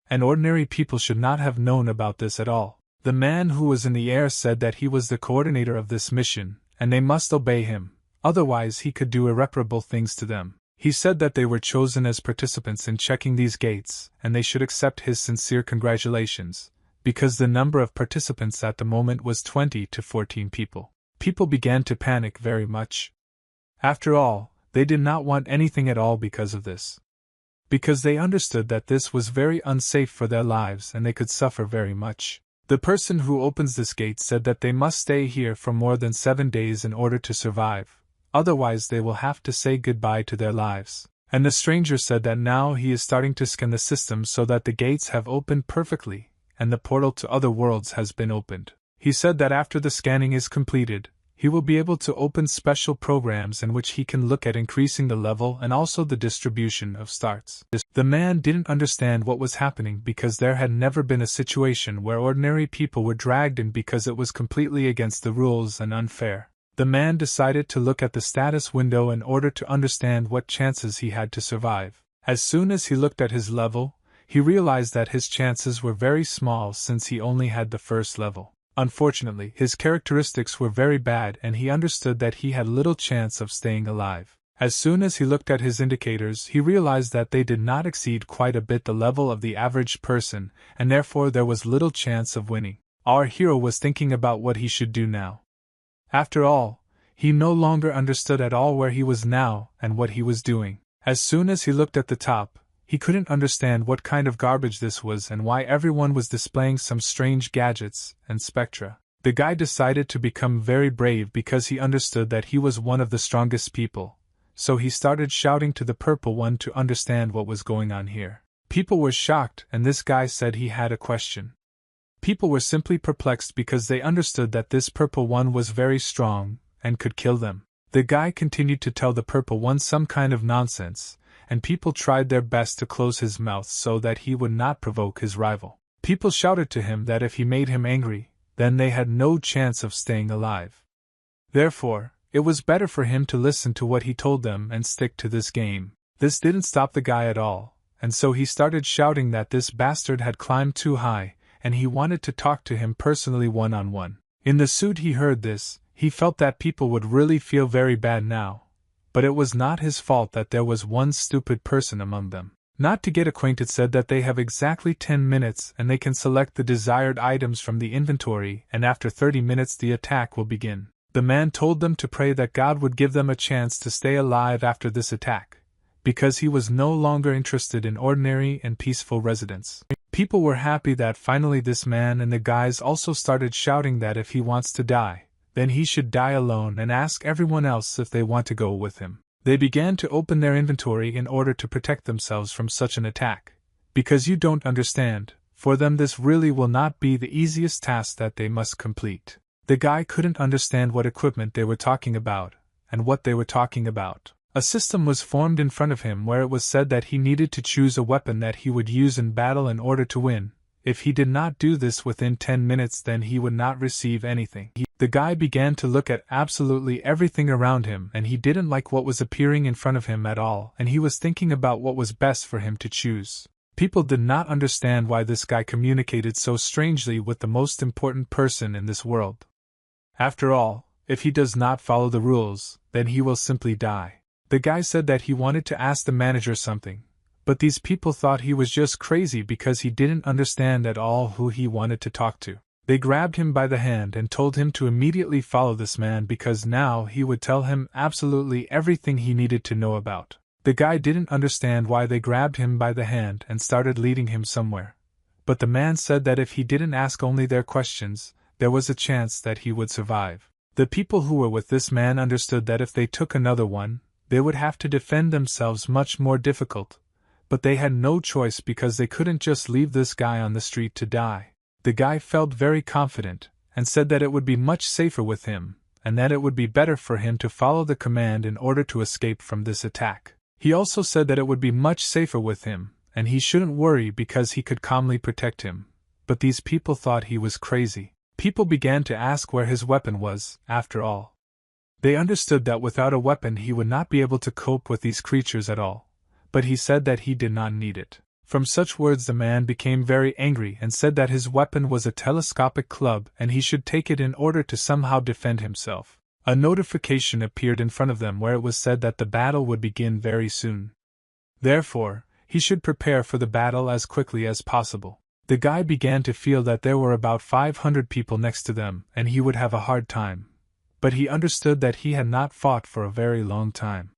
And ordinary people should not have known about this at all. The man who was in the air said that he was the coordinator of this mission, and they must obey him, otherwise he could do irreparable things to them. He said that they were chosen as participants in checking these gates, and they should accept his sincere congratulations, because the number of participants at the moment was 20 to 14 people. People began to panic very much. After all, they did not want anything at all because of this. Because they understood that this was very unsafe for their lives and they could suffer very much. The person who opens this gate said that they must stay here for more than 7 days in order to survive, otherwise they will have to say goodbye to their lives. And the stranger said that now he is starting to scan the system so that the gates have opened perfectly, and the portal to other worlds has been opened. He said that after the scanning is completed, he will be able to open special programs in which he can look at increasing the level and also the distribution of starts. The man didn't understand what was happening because there had never been a situation where ordinary people were dragged in because it was completely against the rules and unfair. The man decided to look at the status window in order to understand what chances he had to survive. As soon as he looked at his level, he realized that his chances were very small since he only had the first level. Unfortunately, his characteristics were very bad and he understood that he had little chance of staying alive. As soon as he looked at his indicators, he realized that they did not exceed quite a bit the level of the average person, and therefore there was little chance of winning. Our hero was thinking about what he should do now. After all, he no longer understood at all where he was now and what he was doing. As soon as he looked at the top, he couldn't understand what kind of garbage this was and why everyone was displaying some strange gadgets and spectra. The guy decided to become very brave because he understood that he was one of the strongest people, so he started shouting to the purple one to understand what was going on here. People were shocked and this guy said he had a question. People were simply perplexed because they understood that this purple one was very strong and could kill them. The guy continued to tell the purple one some kind of nonsense, and people tried their best to close his mouth so that he would not provoke his rival. People shouted to him that if he made him angry, then they had no chance of staying alive. Therefore, it was better for him to listen to what he told them and stick to this game. This didn't stop the guy at all, and so he started shouting that this bastard had climbed too high, and he wanted to talk to him personally one-on-one. In the suit he heard this, he felt that people would really feel very bad now. But it was not his fault that there was one stupid person among them. Not to get acquainted said that they have exactly 10 minutes and they can select the desired items from the inventory and after 30 minutes the attack will begin. The man told them to pray that God would give them a chance to stay alive after this attack, because he was no longer interested in ordinary and peaceful residents. People were happy that finally this man and the guys also started shouting that if he wants to die, then he should die alone and ask everyone else if they want to go with him. They began to open their inventory in order to protect themselves from such an attack. Because you don't understand, for them this really will not be the easiest task that they must complete. The guy couldn't understand what equipment they were talking about, and what they were talking about. A system was formed in front of him where it was said that he needed to choose a weapon that he would use in battle in order to win. If he did not do this within 10 minutes, then he would not receive anything. The guy began to look at absolutely everything around him, and he didn't like what was appearing in front of him at all, and he was thinking about what was best for him to choose. People did not understand why this guy communicated so strangely with the most important person in this world. After all, if he does not follow the rules, then he will simply die. The guy said that he wanted to ask the manager something, but these people thought he was just crazy because he didn't understand at all who he wanted to talk to. They grabbed him by the hand and told him to immediately follow this man because now he would tell him absolutely everything he needed to know about. The guy didn't understand why they grabbed him by the hand and started leading him somewhere. But the man said that if he didn't ask only their questions, there was a chance that he would survive. The people who were with this man understood that if they took another one, they would have to defend themselves much more difficult, but they had no choice because they couldn't just leave this guy on the street to die. The guy felt very confident, and said that it would be much safer with him, and that it would be better for him to follow the command in order to escape from this attack. He also said that it would be much safer with him, and he shouldn't worry because he could calmly protect him. But these people thought he was crazy. People began to ask where his weapon was, after all. They understood that without a weapon he would not be able to cope with these creatures at all, but he said that he did not need it. From such words the man became very angry and said that his weapon was a telescopic club and he should take it in order to somehow defend himself. A notification appeared in front of them where it was said that the battle would begin very soon. Therefore, he should prepare for the battle as quickly as possible. The guy began to feel that there were about 500 people next to them and he would have a hard time. But he understood that he had not fought for a very long time.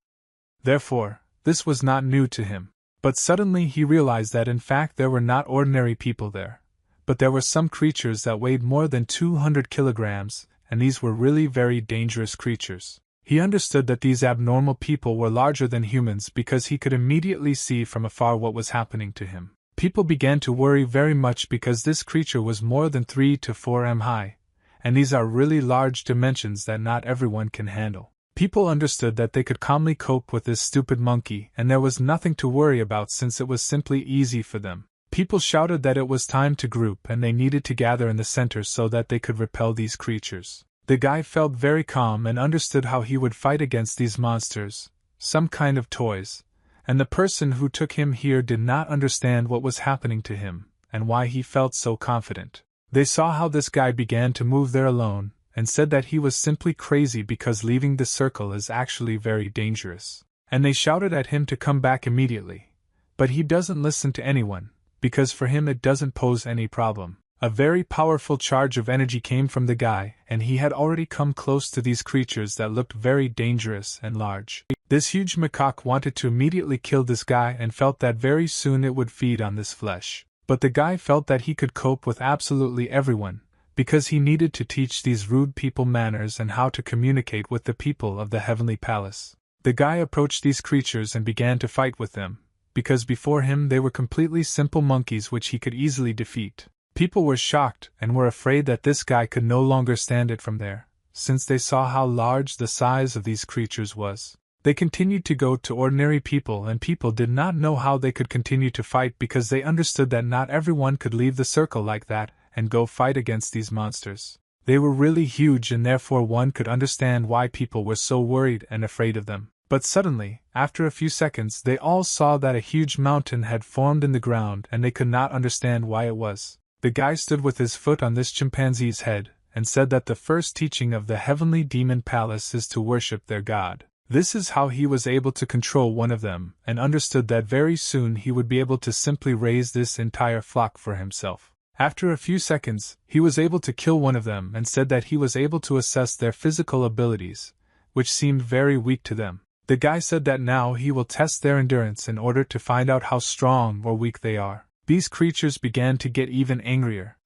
Therefore, this was not new to him. But suddenly he realized that in fact there were not ordinary people there, but there were some creatures that weighed more than 200 kilograms, and these were really very dangerous creatures. He understood that these abnormal people were larger than humans because he could immediately see from afar what was happening to him. People began to worry very much because this creature was more than 3 to 4 m high, and these are really large dimensions that not everyone can handle. People understood that they could calmly cope with this stupid monkey and there was nothing to worry about since it was simply easy for them. People shouted that it was time to group and they needed to gather in the center so that they could repel these creatures. The guy felt very calm and understood how he would fight against these monsters, some kind of toys, and the person who took him here did not understand what was happening to him and why he felt so confident. They saw how this guy began to move there alone, and said that he was simply crazy because leaving the circle is actually very dangerous. And they shouted at him to come back immediately. But he doesn't listen to anyone, because for him it doesn't pose any problem. A very powerful charge of energy came from the guy, and he had already come close to these creatures that looked very dangerous and large. This huge macaque wanted to immediately kill this guy and felt that very soon it would feed on this flesh. But the guy felt that he could cope with absolutely everyone, because he needed to teach these rude people manners and how to communicate with the people of the heavenly palace. The guy approached these creatures and began to fight with them, because before him they were completely simple monkeys which he could easily defeat. People were shocked and were afraid that this guy could no longer stand it from there, since they saw how large the size of these creatures was. They continued to go to ordinary people and people did not know how they could continue to fight because they understood that not everyone could leave the circle like that and go fight against these monsters. They were really huge and therefore one could understand why people were so worried and afraid of them. But suddenly, after a few seconds, they all saw that a huge mountain had formed in the ground and they could not understand why it was. The guy stood with his foot on this chimpanzee's head and said that the first teaching of the heavenly demon palace is to worship their god. This is how he was able to control one of them and understood that very soon he would be able to simply raise this entire flock for himself. After a few seconds, he was able to kill one of them and said that he was able to assess their physical abilities, which seemed very weak to them. The guy said that now he will test their endurance in order to find out how strong or weak they are. These creatures began to get even angrier.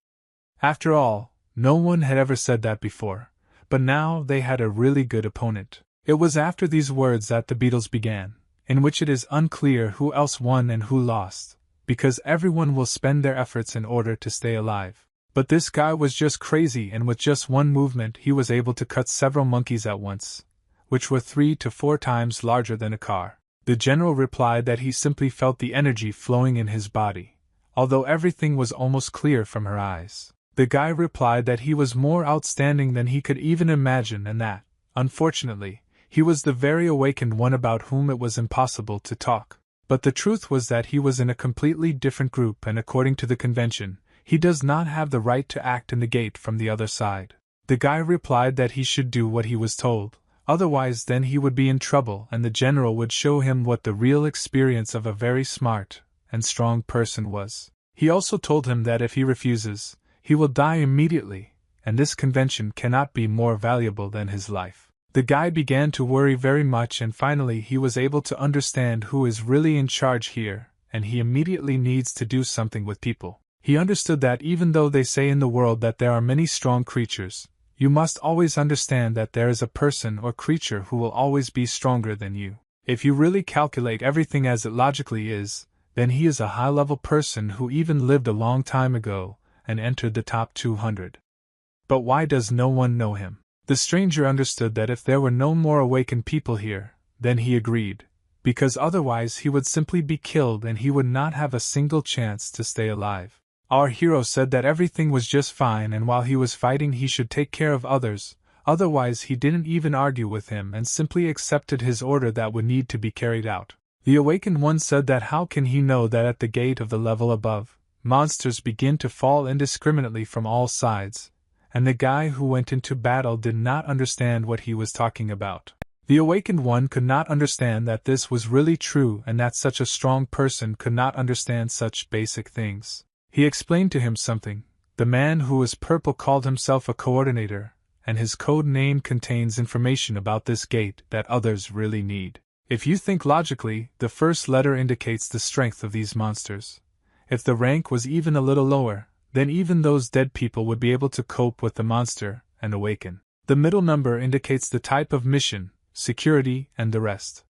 After all, no one had ever said that before, but now they had a really good opponent. It was after these words that the beetles began, in which it is unclear who else won and who lost, because everyone will spend their efforts in order to stay alive. But this guy was just crazy, and with just one movement he was able to cut several monkeys at once, which were 3 to 4 times larger than a car. The general replied that he simply felt the energy flowing in his body, although everything was almost clear from her eyes. The guy replied that he was more outstanding than he could even imagine and that, unfortunately, he was the very awakened one about whom it was impossible to talk. But the truth was that he was in a completely different group, and according to the convention, he does not have the right to act in the gate from the other side. The guy replied that he should do what he was told, otherwise then he would be in trouble and the general would show him what the real experience of a very smart and strong person was. He also told him that if he refuses, he will die immediately, and this convention cannot be more valuable than his life. The guy began to worry very much, and finally he was able to understand who is really in charge here, and he immediately needs to do something with people. He understood that even though they say in the world that there are many strong creatures, you must always understand that there is a person or creature who will always be stronger than you. If you really calculate everything as it logically is, then he is a high-level person who even lived a long time ago and entered the top 200. But why does no one know him? The stranger understood that if there were no more awakened people here, then he agreed, because otherwise he would simply be killed and he would not have a single chance to stay alive. Our hero said that everything was just fine, and while he was fighting he should take care of others, otherwise he didn't even argue with him and simply accepted his order that would need to be carried out. The awakened one said that how can he know that at the gate of the level above, monsters begin to fall indiscriminately from all sides, and the guy who went into battle did not understand what he was talking about. The awakened one could not understand that this was really true and that such a strong person could not understand such basic things. He explained to him something. The man who was purple called himself a coordinator, and his code name contains information about this gate that others really need. If you think logically, the first letter indicates the strength of these monsters. If the rank was even a little lower, then even those dead people would be able to cope with the monster and awaken. The middle number indicates the type of mission, security, and the rest.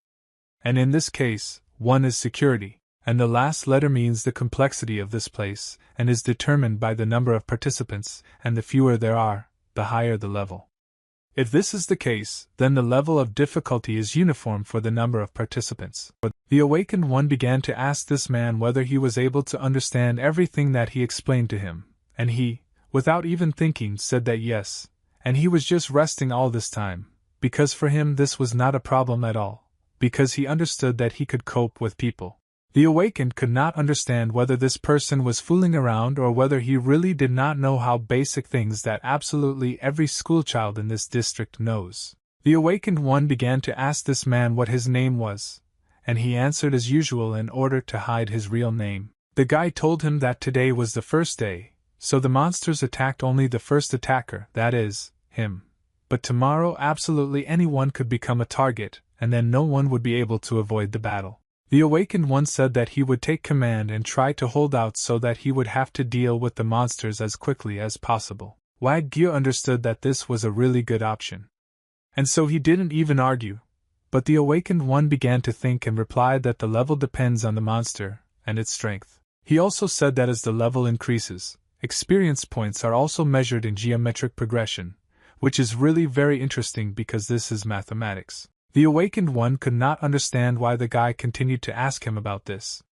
And in this case, 1 is security. And the last letter means the complexity of this place, and is determined by the number of participants, and the fewer there are, the higher the level. If this is the case, then the level of difficulty is uniform for the number of participants. The awakened one began to ask this man whether he was able to understand everything that he explained to him, and he, without even thinking, said that yes, and he was just resting all this time, because for him this was not a problem at all, because he understood that he could cope with people. The awakened could not understand whether this person was fooling around or whether he really did not know how basic things that absolutely every schoolchild in this district knows. The awakened one began to ask this man what his name was, and he answered as usual in order to hide his real name. The guy told him that today was the first day, so the monsters attacked only the first attacker, that is, him. But tomorrow absolutely anyone could become a target, and then no one would be able to avoid the battle. The awakened one said that he would take command and try to hold out so that he would have to deal with the monsters as quickly as possible. Wagyu understood that this was a really good option, and so he didn't even argue. But the awakened one began to think and replied that the level depends on the monster and its strength. He also said that as the level increases, experience points are also measured in geometric progression, which is really very interesting because this is mathematics. The awakened one could not understand why the guy continued to ask him about this.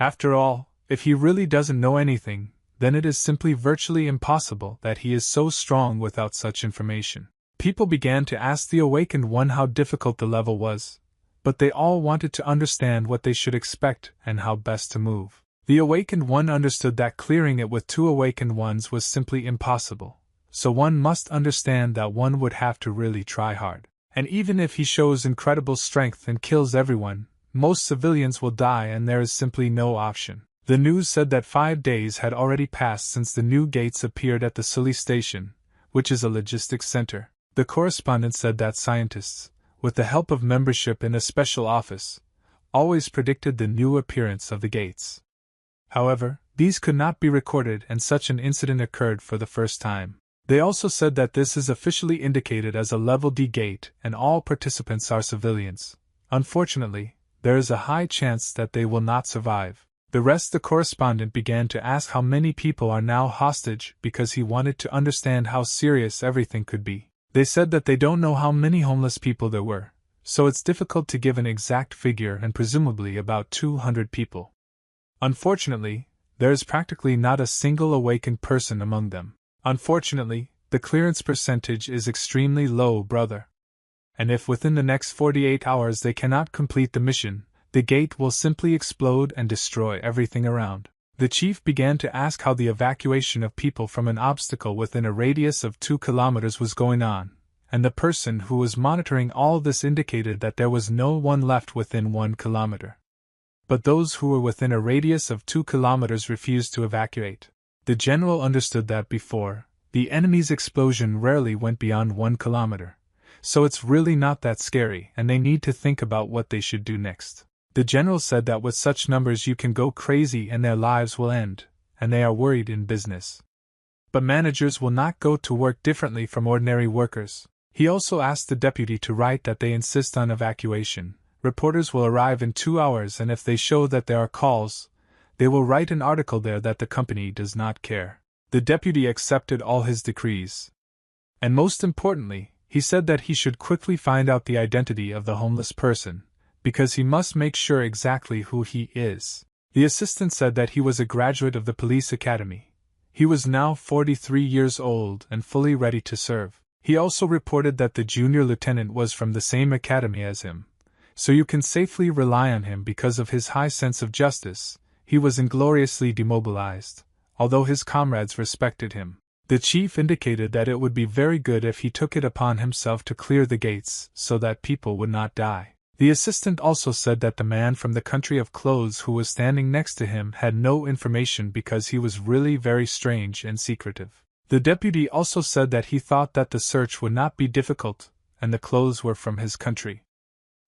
After all, if he really doesn't know anything, then it is simply virtually impossible that he is so strong without such information. People began to ask the awakened one how difficult the level was, but they all wanted to understand what they should expect and how best to move. The awakened one understood that clearing it with 2 awakened ones was simply impossible, so one must understand that one would have to really try hard. And even if he shows incredible strength and kills everyone, most civilians will die and there is simply no option. The news said that 5 days had already passed since the new gates appeared at the Sully station, which is a logistics center. The correspondent said that scientists, with the help of membership in a special office, always predicted the new appearance of the gates. However, these could not be recorded and such an incident occurred for the first time. They also said that this is officially indicated as a level D gate and all participants are civilians. Unfortunately, there is a high chance that they will not survive. The rest the correspondent began to ask how many people are now hostage because he wanted to understand how serious everything could be. They said that they don't know how many homeless people there were, so it's difficult to give an exact figure and presumably about 200 people. Unfortunately, there is practically not a single awakened person among them. Unfortunately, the clearance percentage is extremely low, brother. And if within the next 48 hours they cannot complete the mission, the gate will simply explode and destroy everything around. The chief began to ask how the evacuation of people from an obstacle within a radius of 2 kilometers was going on, and the person who was monitoring all this indicated that there was no one left within 1 kilometer. But those who were within a radius of 2 kilometers refused to evacuate. The general understood that before, the enemy's explosion rarely went beyond 1 kilometer, so it's really not that scary and they need to think about what they should do next. The general said that with such numbers you can go crazy and their lives will end, and they are worried in business. But managers will not go to work differently from ordinary workers. He also asked the deputy to write that they insist on evacuation. Reporters will arrive in 2 hours and if they show that there are calls, they will write an article there that the company does not care. The deputy accepted all his decrees. And most importantly, he said that he should quickly find out the identity of the homeless person, because he must make sure exactly who he is. The assistant said that he was a graduate of the police academy. He was now 43 years old and fully ready to serve. He also reported that the junior lieutenant was from the same academy as him, so you can safely rely on him because of his high sense of justice. He was ingloriously demobilized, although his comrades respected him. The chief indicated that it would be very good if he took it upon himself to clear the gates so that people would not die. The assistant also said that the man from the country of clothes who was standing next to him had no information because he was really very strange and secretive. The deputy also said that he thought that the search would not be difficult, and the clothes were from his country.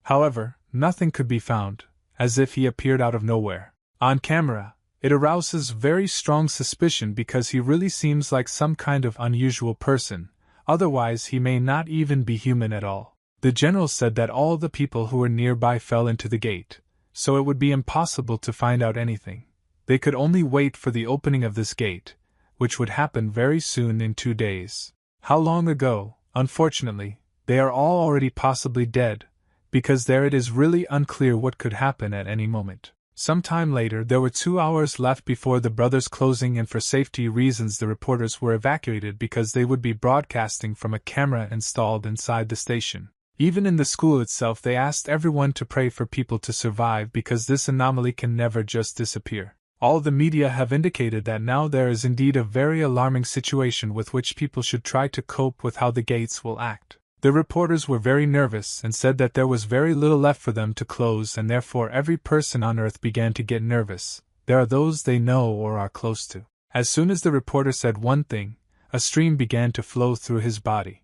However, nothing could be found, as if he appeared out of nowhere. On camera, it arouses very strong suspicion because he really seems like some kind of unusual person, otherwise he may not even be human at all. The general said that all the people who were nearby fell into the gate, so it would be impossible to find out anything. They could only wait for the opening of this gate, which would happen very soon in 2 days. How long ago, unfortunately, they are all already possibly dead, because there it is really unclear what could happen at any moment. Some time later there were 2 hours left before the brothers' closing and for safety reasons the reporters were evacuated because they would be broadcasting from a camera installed inside the station. Even in the school itself they asked everyone to pray for people to survive because this anomaly can never just disappear. All the media have indicated that now there is indeed a very alarming situation with which people should try to cope with how the gates will act. The reporters were very nervous and said that there was very little left for them to close and therefore every person on Earth began to get nervous. There are those they know or are close to. As soon as the reporter said one thing, a stream began to flow through his body.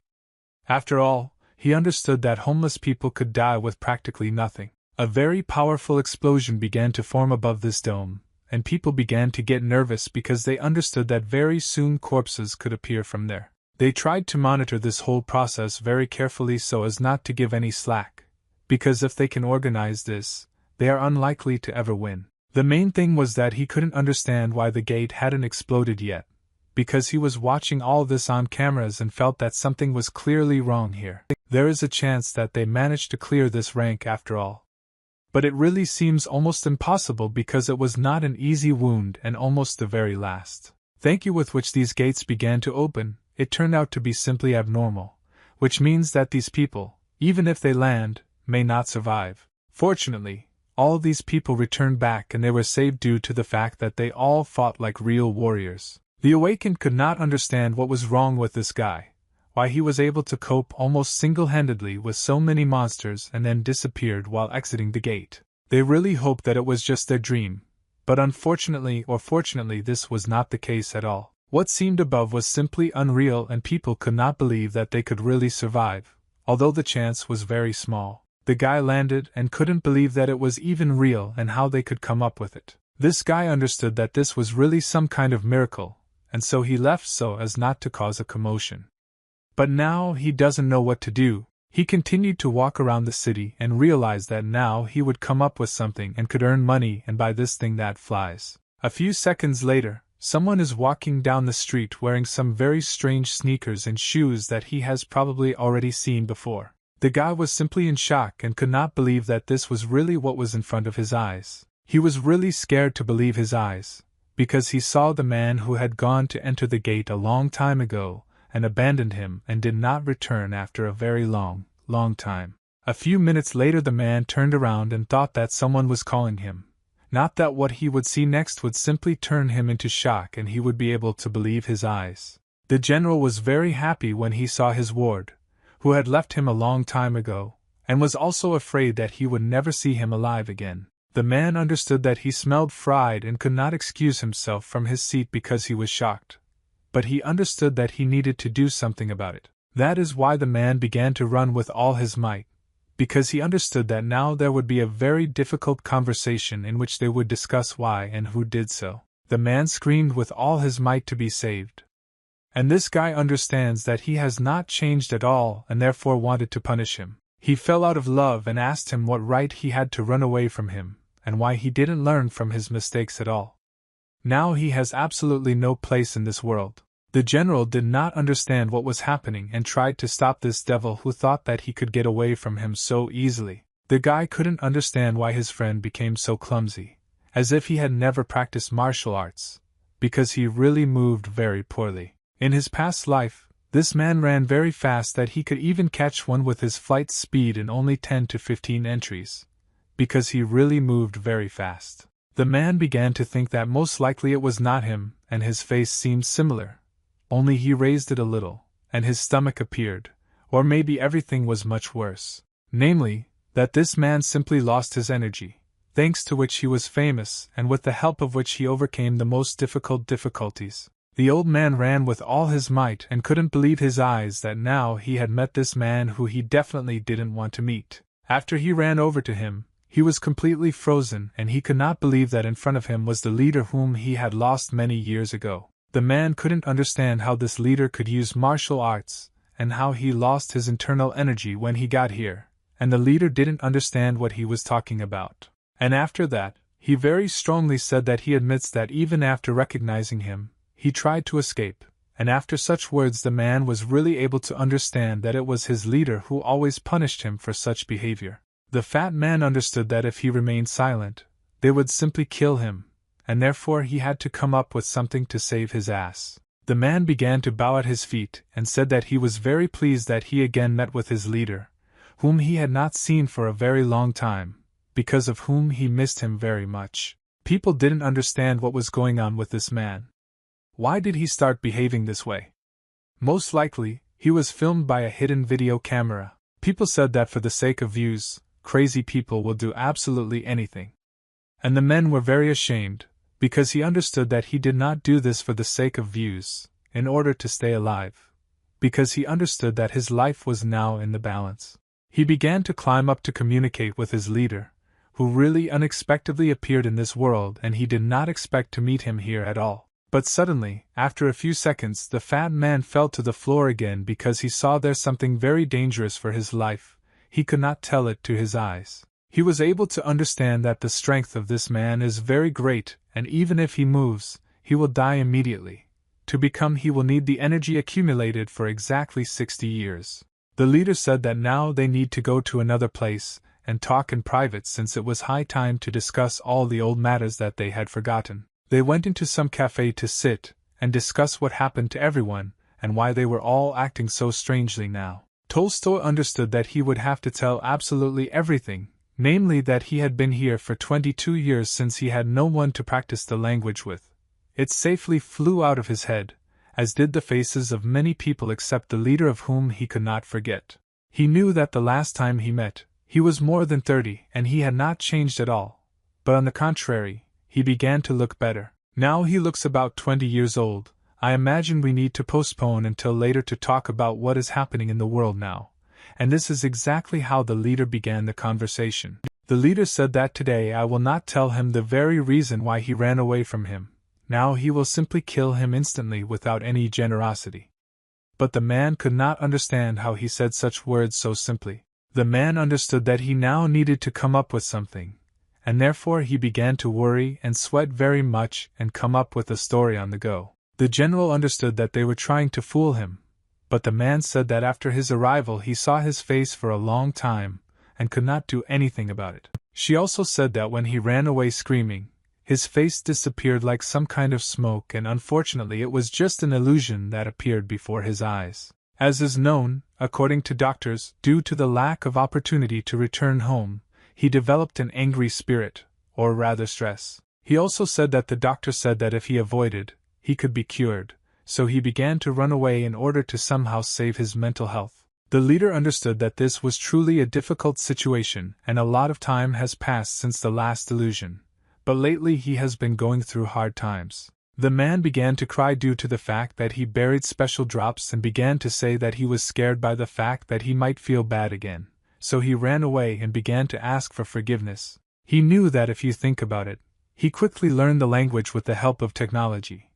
After all, he understood that homeless people could die with practically nothing. A very powerful explosion began to form above this dome, and people began to get nervous because they understood that very soon corpses could appear from there. They tried to monitor this whole process very carefully so as not to give any slack, because if they can organize this, they are unlikely to ever win. The main thing was that he couldn't understand why the gate hadn't exploded yet, because he was watching all this on cameras and felt that something was clearly wrong here. There is a chance that they managed to clear this rank after all. But it really seems almost impossible because it was not an easy wound and almost the very last. Thank you with which these gates began to open, it turned out to be simply abnormal, which means that these people, even if they land, may not survive. Fortunately, all these people returned back and they were saved due to the fact that they all fought like real warriors. The awakened could not understand what was wrong with this guy, why he was able to cope almost single-handedly with so many monsters and then disappeared while exiting the gate. They really hoped that it was just their dream, But unfortunately or fortunately this was not the case at all. What seemed above was simply unreal and people could not believe that they could really survive, although the chance was very small. The guy landed and couldn't believe that it was even real and how they could come up with it. This guy understood that this was really some kind of miracle, and so he left so as not to cause a commotion. But now he doesn't know what to do. He continued to walk around the city and realized that now he would come up with something and could earn money and buy this thing that flies. A few seconds later, someone is walking down the street wearing some very strange sneakers and shoes that he has probably already seen before. The guy was simply in shock and could not believe that this was really what was in front of his eyes. He was really scared to believe his eyes, because he saw the man who had gone to enter the gate a long time ago, and abandoned him and did not return after a very long time. A few minutes later the man turned around and thought that someone was calling him. Not that what he would see next would simply turn him into shock and he would be able to believe his eyes. The general was very happy when he saw his ward, who had left him a long time ago, and was also afraid that he would never see him alive again. The man understood that he smelled fried and could not excuse himself from his seat because he was shocked. But he understood that he needed to do something about it. That is why the man began to run with all his might, because he understood that now there would be a very difficult conversation in which they would discuss why and who did so. The man screamed with all his might to be saved. And this guy understands that he has not changed at all and therefore wanted to punish him. He fell out of love and asked him what right he had to run away from him, and why he didn't learn from his mistakes at all. Now he has absolutely no place in this world. The general did not understand what was happening and tried to stop this devil who thought that he could get away from him so easily. The guy couldn't understand why his friend became so clumsy, as if he had never practiced martial arts, because he really moved very poorly. In his past life, this man ran very fast that he could even catch one with his flight speed in only 10 to 15 entries, because he really moved very fast. The man began to think that most likely it was not him, and his face seemed similar. Only he raised it a little, and his stomach appeared, or maybe everything was much worse. Namely, that this man simply lost his energy, thanks to which he was famous and with the help of which he overcame the most difficult difficulties. The old man ran with all his might and couldn't believe his eyes that now he had met this man who he definitely didn't want to meet. After he ran over to him, he was completely frozen and he could not believe that in front of him was the leader whom he had lost many years ago. The man couldn't understand how this leader could use martial arts, and how he lost his internal energy when he got here, and the leader didn't understand what he was talking about. And after that, he very strongly said that he admits that even after recognizing him, he tried to escape, and after such words the man was really able to understand that it was his leader who always punished him for such behavior. The fat man understood that if he remained silent, they would simply kill him, and therefore he had to come up with something to save his ass. The man began to bow at his feet and said that he was very pleased that he again met with his leader, whom he had not seen for a very long time, because of whom he missed him very much. People didn't understand what was going on with this man. Why did he start behaving this way? Most likely, he was filmed by a hidden video camera. People said that for the sake of views, crazy people will do absolutely anything. And the men were very ashamed, because he understood that he did not do this for the sake of views, in order to stay alive, because he understood that his life was now in the balance. He began to climb up to communicate with his leader, who really unexpectedly appeared in this world and he did not expect to meet him here at all. But suddenly, after a few seconds, the fat man fell to the floor again because he saw there something very dangerous for his life. He could not tell it to his eyes. He was able to understand that the strength of this man is very great, and even if he moves, he will die immediately. To become he will need the energy accumulated for exactly 60 years. The leader said that now they need to go to another place and talk in private since it was high time to discuss all the old matters that they had forgotten. They went into some cafe to sit and discuss what happened to everyone and why they were all acting so strangely now. Tolstoy understood that he would have to tell absolutely everything, namely that he had been here for 22 years since he had no one to practice the language with. It safely flew out of his head, as did the faces of many people except the leader of whom he could not forget. He knew that the last time he met, he was more than 30 and he had not changed at all, but on the contrary, he began to look better. Now he looks about 20 years old. I imagine we need to postpone until later to talk about what is happening in the world now. And this is exactly how the leader began the conversation. The leader said that today I will not tell him the very reason why he ran away from him. Now he will simply kill him instantly without any generosity. But the man could not understand how he said such words so simply. The man understood that he now needed to come up with something, and therefore he began to worry and sweat very much and come up with a story on the go. The general understood that they were trying to fool him, but the man said that after his arrival he saw his face for a long time, and could not do anything about it. She also said that when he ran away screaming, his face disappeared like some kind of smoke, and unfortunately it was just an illusion that appeared before his eyes. As is known, according to doctors, due to the lack of opportunity to return home, he developed an angry spirit, or rather stress. He also said that the doctor said that if he avoided, he could be cured, so he began to run away in order to somehow save his mental health. The leader understood that this was truly a difficult situation, and a lot of time has passed since the last illusion, but lately he has been going through hard times. The man began to cry due to the fact that he buried special drops and began to say that he was scared by the fact that he might feel bad again, so he ran away and began to ask for forgiveness. He knew that if you think about it, he quickly learned the language with the help of technology,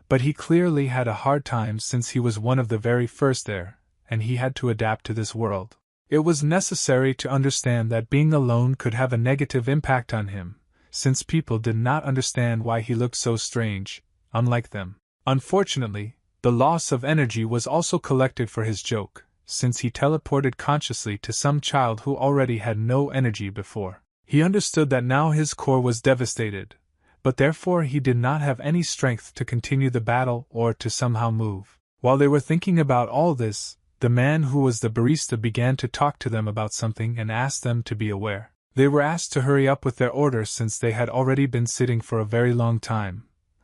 but he clearly had a hard time since he was one of the very first there, and he had to adapt to this world. It was necessary to understand that being alone could have a negative impact on him, since people did not understand why he looked so strange, unlike them. Unfortunately, the loss of energy was also collected for his joke, since he teleported consciously to some child who already had no energy before. He understood that now his core was devastated, but therefore he did not have any strength to continue the battle or to somehow move. While they were thinking about all this, the man who was the barista began to talk to them about something and asked them to be aware. They were asked to hurry up with their order since they had already been sitting for a very long time,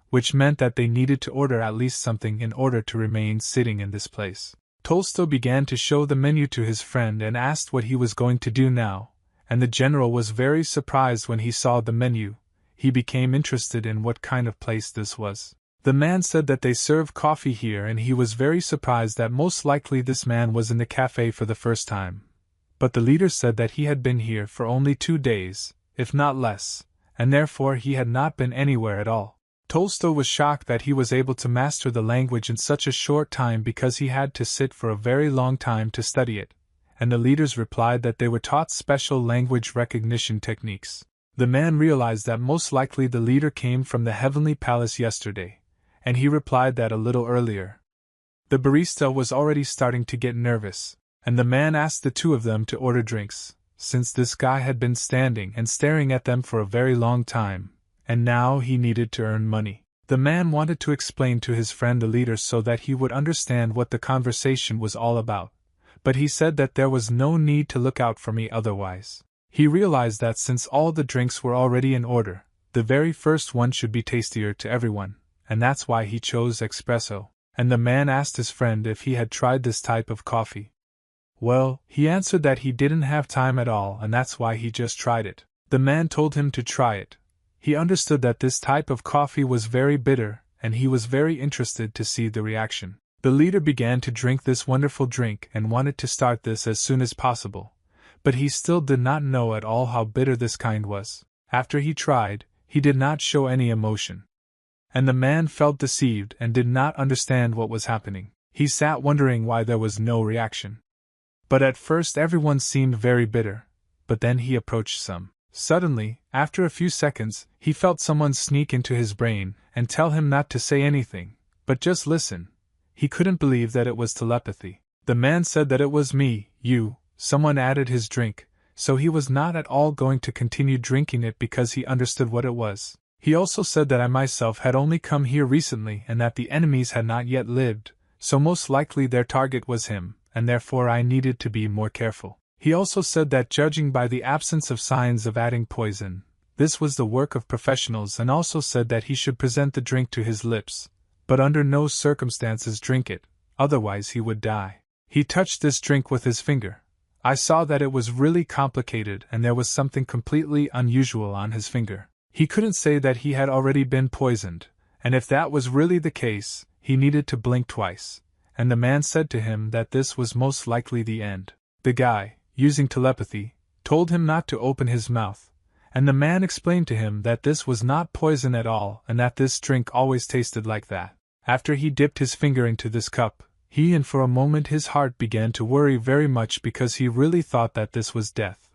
which meant that they needed to order at least something in order to remain sitting in this place. Tolstoy began to show the menu to his friend and asked what he was going to do now, and the general was very surprised when he saw the menu. He became interested in what kind of place this was. The man said that they serve coffee here, and he was very surprised that most likely this man was in the cafe for the first time. But the leader said that he had been here for only 2 days, if not less, and therefore he had not been anywhere at all. Tolstoy was shocked that he was able to master the language in such a short time because he had to sit for a very long time to study it, and the leaders replied that they were taught special language recognition techniques. The man realized that most likely the leader came from the heavenly palace yesterday, and he replied that a little earlier. The barista was already starting to get nervous, and the man asked the two of them to order drinks, since this guy had been standing and staring at them for a very long time, and now he needed to earn money. The man wanted to explain to his friend the leader so that he would understand what the conversation was all about, but he said that there was no need to look out for me otherwise. He realized that since all the drinks were already in order, the very first one should be tastier to everyone, and that's why he chose espresso. And the man asked his friend if he had tried this type of coffee. Well, he answered that he didn't have time at all, and that's why he just tried it. The man told him to try it. He understood that this type of coffee was very bitter, and he was very interested to see the reaction. The leader began to drink this wonderful drink and wanted to start this as soon as possible, but he still did not know at all how bitter this kind was. After he tried, he did not show any emotion, and the man felt deceived and did not understand what was happening. He sat wondering why there was no reaction. But at first everyone seemed very bitter, but then he approached some. Suddenly, after a few seconds, he felt someone sneak into his brain and tell him not to say anything, but just listen. He couldn't believe that it was telepathy. The man said that it was me, you. Someone added his drink, so he was not at all going to continue drinking it because he understood what it was. He also said that I myself had only come here recently and that the enemies had not yet lived, so most likely their target was him, and therefore I needed to be more careful. He also said that judging by the absence of signs of adding poison, this was the work of professionals, and also said that he should present the drink to his lips, but under no circumstances drink it, otherwise he would die. He touched this drink with his finger. I saw that it was really complicated and there was something completely unusual on his finger. He couldn't say that he had already been poisoned, and if that was really the case, he needed to blink twice, and the man said to him that this was most likely the end. The guy, using telepathy, told him not to open his mouth, and the man explained to him that this was not poison at all and that this drink always tasted like that. After he dipped his finger into this cup, and for a moment his heart began to worry very much because he really thought that this was death.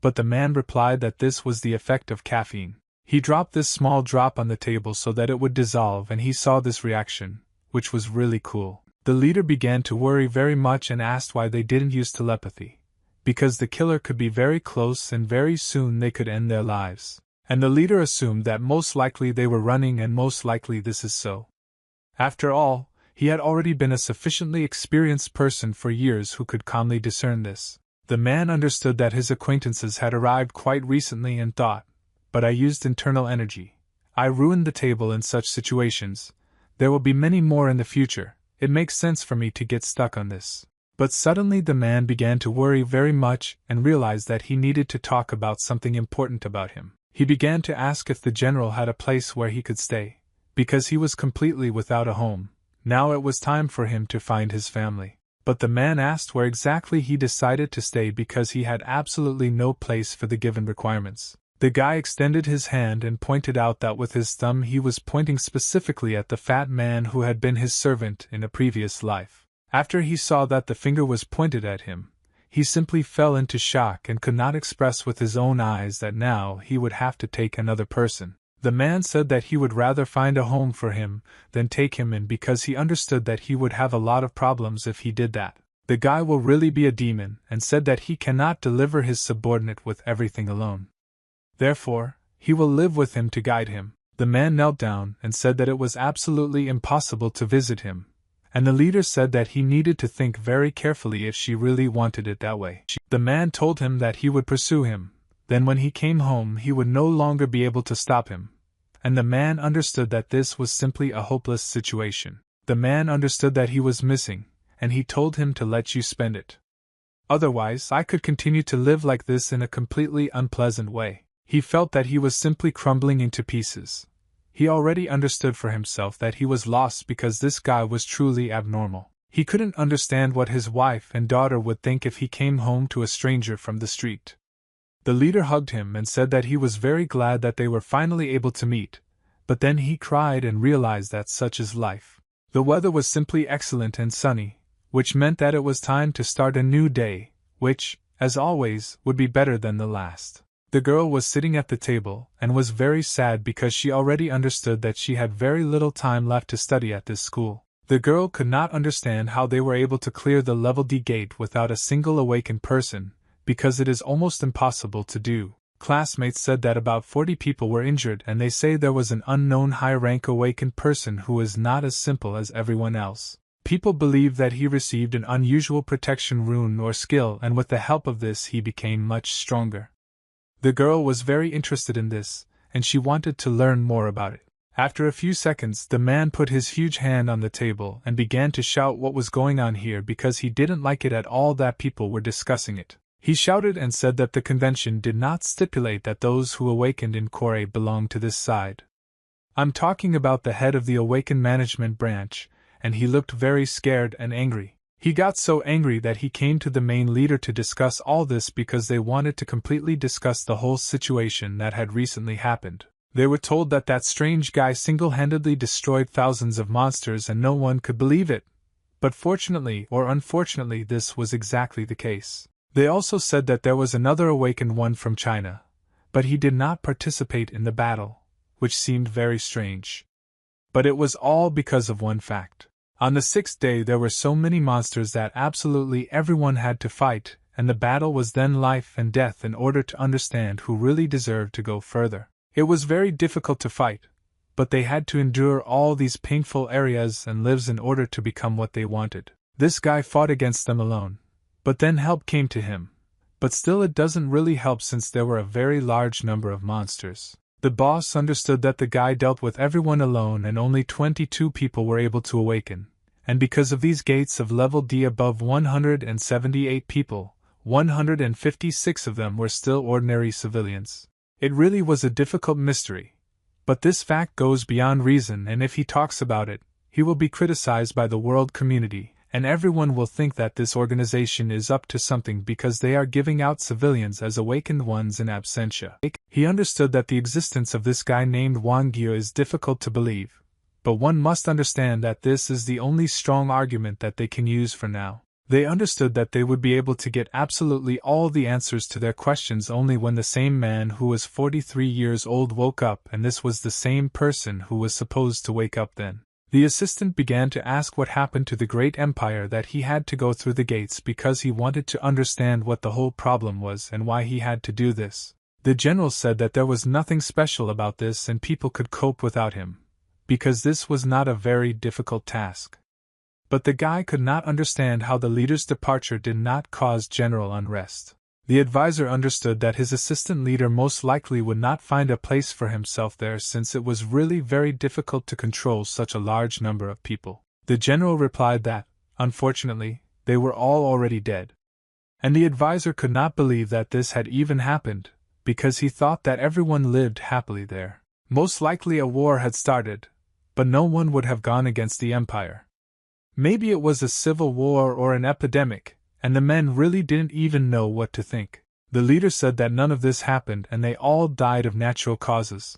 But the man replied that this was the effect of caffeine. He dropped this small drop on the table so that it would dissolve, and he saw this reaction, which was really cool. The leader began to worry very much and asked why they didn't use telepathy. Because the killer could be very close and very soon they could end their lives. And the leader assumed that most likely they were running, and most likely this is so. After all, he had already been a sufficiently experienced person for years who could calmly discern this. The man understood that his acquaintances had arrived quite recently and thought, but I used internal energy. I ruined the table in such situations. There will be many more in the future. It makes sense for me to get stuck on this. But suddenly the man began to worry very much and realized that he needed to talk about something important about him. He began to ask if the general had a place where he could stay, because he was completely without a home. Now it was time for him to find his family. But the man asked where exactly he decided to stay because he had absolutely no place for the given requirements. The guy extended his hand and pointed out that with his thumb he was pointing specifically at the fat man who had been his servant in a previous life. After he saw that the finger was pointed at him, he simply fell into shock and could not express with his own eyes that now he would have to take another person. The man said that he would rather find a home for him than take him in because he understood that he would have a lot of problems if he did that. The guy will really be a demon and said that he cannot deliver his subordinate with everything alone. Therefore, he will live with him to guide him. The man knelt down and said that it was absolutely impossible to visit him, and the leader said that he needed to think very carefully if she really wanted it that way. The man told him that he would pursue him. Then when he came home he would no longer be able to stop him, and the man understood that this was simply a hopeless situation. The man understood that he was missing, and he told him to let you spend it. Otherwise I could continue to live like this in a completely unpleasant way. He felt that he was simply crumbling into pieces. He already understood for himself that he was lost because this guy was truly abnormal. He couldn't understand what his wife and daughter would think if he came home to a stranger from the street. The leader hugged him and said that he was very glad that they were finally able to meet, but then he cried and realized that such is life. The weather was simply excellent and sunny, which meant that it was time to start a new day, which, as always, would be better than the last. The girl was sitting at the table and was very sad because she already understood that she had very little time left to study at this school. The girl could not understand how they were able to clear the level D gate without a single awakened person, because it is almost impossible to do. Classmates said that about 40 people were injured, and they say there was an unknown high-rank awakened person who is not as simple as everyone else. People believe that he received an unusual protection rune or skill, and with the help of this he became much stronger. The girl was very interested in this, and she wanted to learn more about it. After a few seconds, the man put his huge hand on the table and began to shout what was going on here because he didn't like it at all that people were discussing it. He shouted and said that the convention did not stipulate that those who awakened in Korea belonged to this side. I'm talking about the head of the Awakened Management Branch, and he looked very scared and angry. He got so angry that he came to the main leader to discuss all this because they wanted to completely discuss the whole situation that had recently happened. They were told that that strange guy single-handedly destroyed thousands of monsters and no one could believe it. But fortunately or unfortunately this was exactly the case. They also said that there was another awakened one from China, but he did not participate in the battle, which seemed very strange. But it was all because of one fact. On the 6th day there were so many monsters that absolutely everyone had to fight, and the battle was then life and death in order to understand who really deserved to go further. It was very difficult to fight, but they had to endure all these painful areas and lives in order to become what they wanted. This guy fought against them alone, but then help came to him. But still it doesn't really help since there were a very large number of monsters. The boss understood that the guy dealt with everyone alone and only 22 people were able to awaken, and because of these gates of level D above 178 people, 156 of them were still ordinary civilians. It really was a difficult mystery. But this fact goes beyond reason, and if he talks about it, he will be criticized by the world community, and everyone will think that this organization is up to something because they are giving out civilians as awakened ones in absentia. He understood that the existence of this guy named Wang Gyu is difficult to believe, but one must understand that this is the only strong argument that they can use for now. They understood that they would be able to get absolutely all the answers to their questions only when the same man who was 43 years old woke up, and this was the same person who was supposed to wake up then. The assistant began to ask what happened to the great empire that he had to go through the gates because he wanted to understand what the whole problem was and why he had to do this. The general said that there was nothing special about this and people could cope without him, because this was not a very difficult task. But the guy could not understand how the leader's departure did not cause general unrest. The advisor understood that his assistant leader most likely would not find a place for himself there since it was really very difficult to control such a large number of people. The general replied that, unfortunately, they were all already dead. And the advisor could not believe that this had even happened, because he thought that everyone lived happily there. Most likely a war had started, but no one would have gone against the empire. Maybe it was a civil war or an epidemic, and the men really didn't even know what to think. The leader said that none of this happened and they all died of natural causes,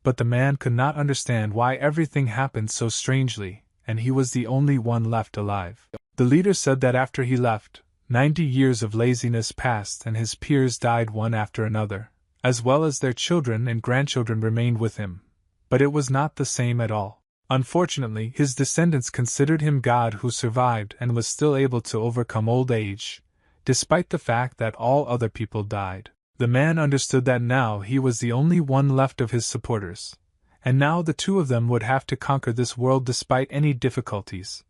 but the man could not understand why everything happened so strangely, and he was the only one left alive. The leader said that after he left, 90 years of laziness passed and his peers died one after another, as well as their children and grandchildren remained with him, but it was not the same at all. Unfortunately, his descendants considered him God who survived and was still able to overcome old age, despite the fact that all other people died. The man understood that now he was the only one left of his supporters, and now the two of them would have to conquer this world despite any difficulties,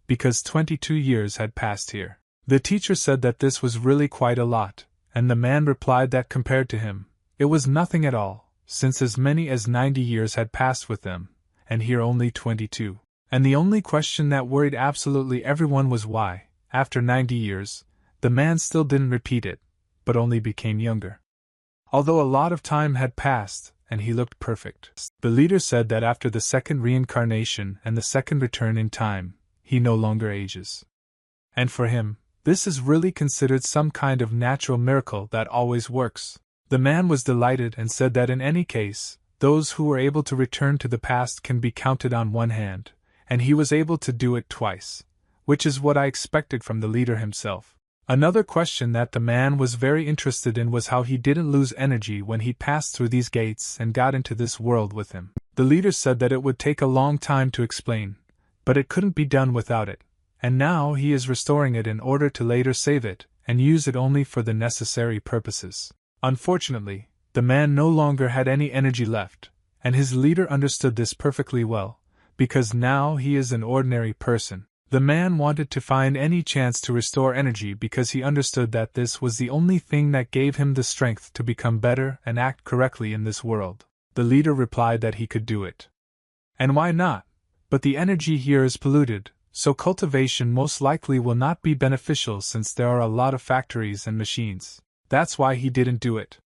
because 22 years had passed here. The teacher said that this was really quite a lot, and the man replied that compared to him, it was nothing at all, since as many as 90 years had passed with them, and here only 22. And the only question that worried absolutely everyone was why, after 90 years, the man still didn't repeat it, but only became younger. Although a lot of time had passed, and he looked perfect. The leader said that after the second reincarnation and the second return in time, he no longer ages. And for him, this is really considered some kind of natural miracle that always works. The man was delighted and said that in any case, those who were able to return to the past can be counted on one hand, and he was able to do it twice, which is what I expected from the leader himself. Another question that the man was very interested in was how he didn't lose energy when he passed through these gates and got into this world with him. The leader said that it would take a long time to explain, but it couldn't be done without it, and now he is restoring it in order to later save it and use it only for the necessary purposes. Unfortunately, the man no longer had any energy left, and his leader understood this perfectly well, because now he is an ordinary person. The man wanted to find any chance to restore energy because he understood that this was the only thing that gave him the strength to become better and act correctly in this world. The leader replied that he could do it. And why not? But the energy here is polluted, so cultivation most likely will not be beneficial since there are a lot of factories and machines. That's why he didn't do it.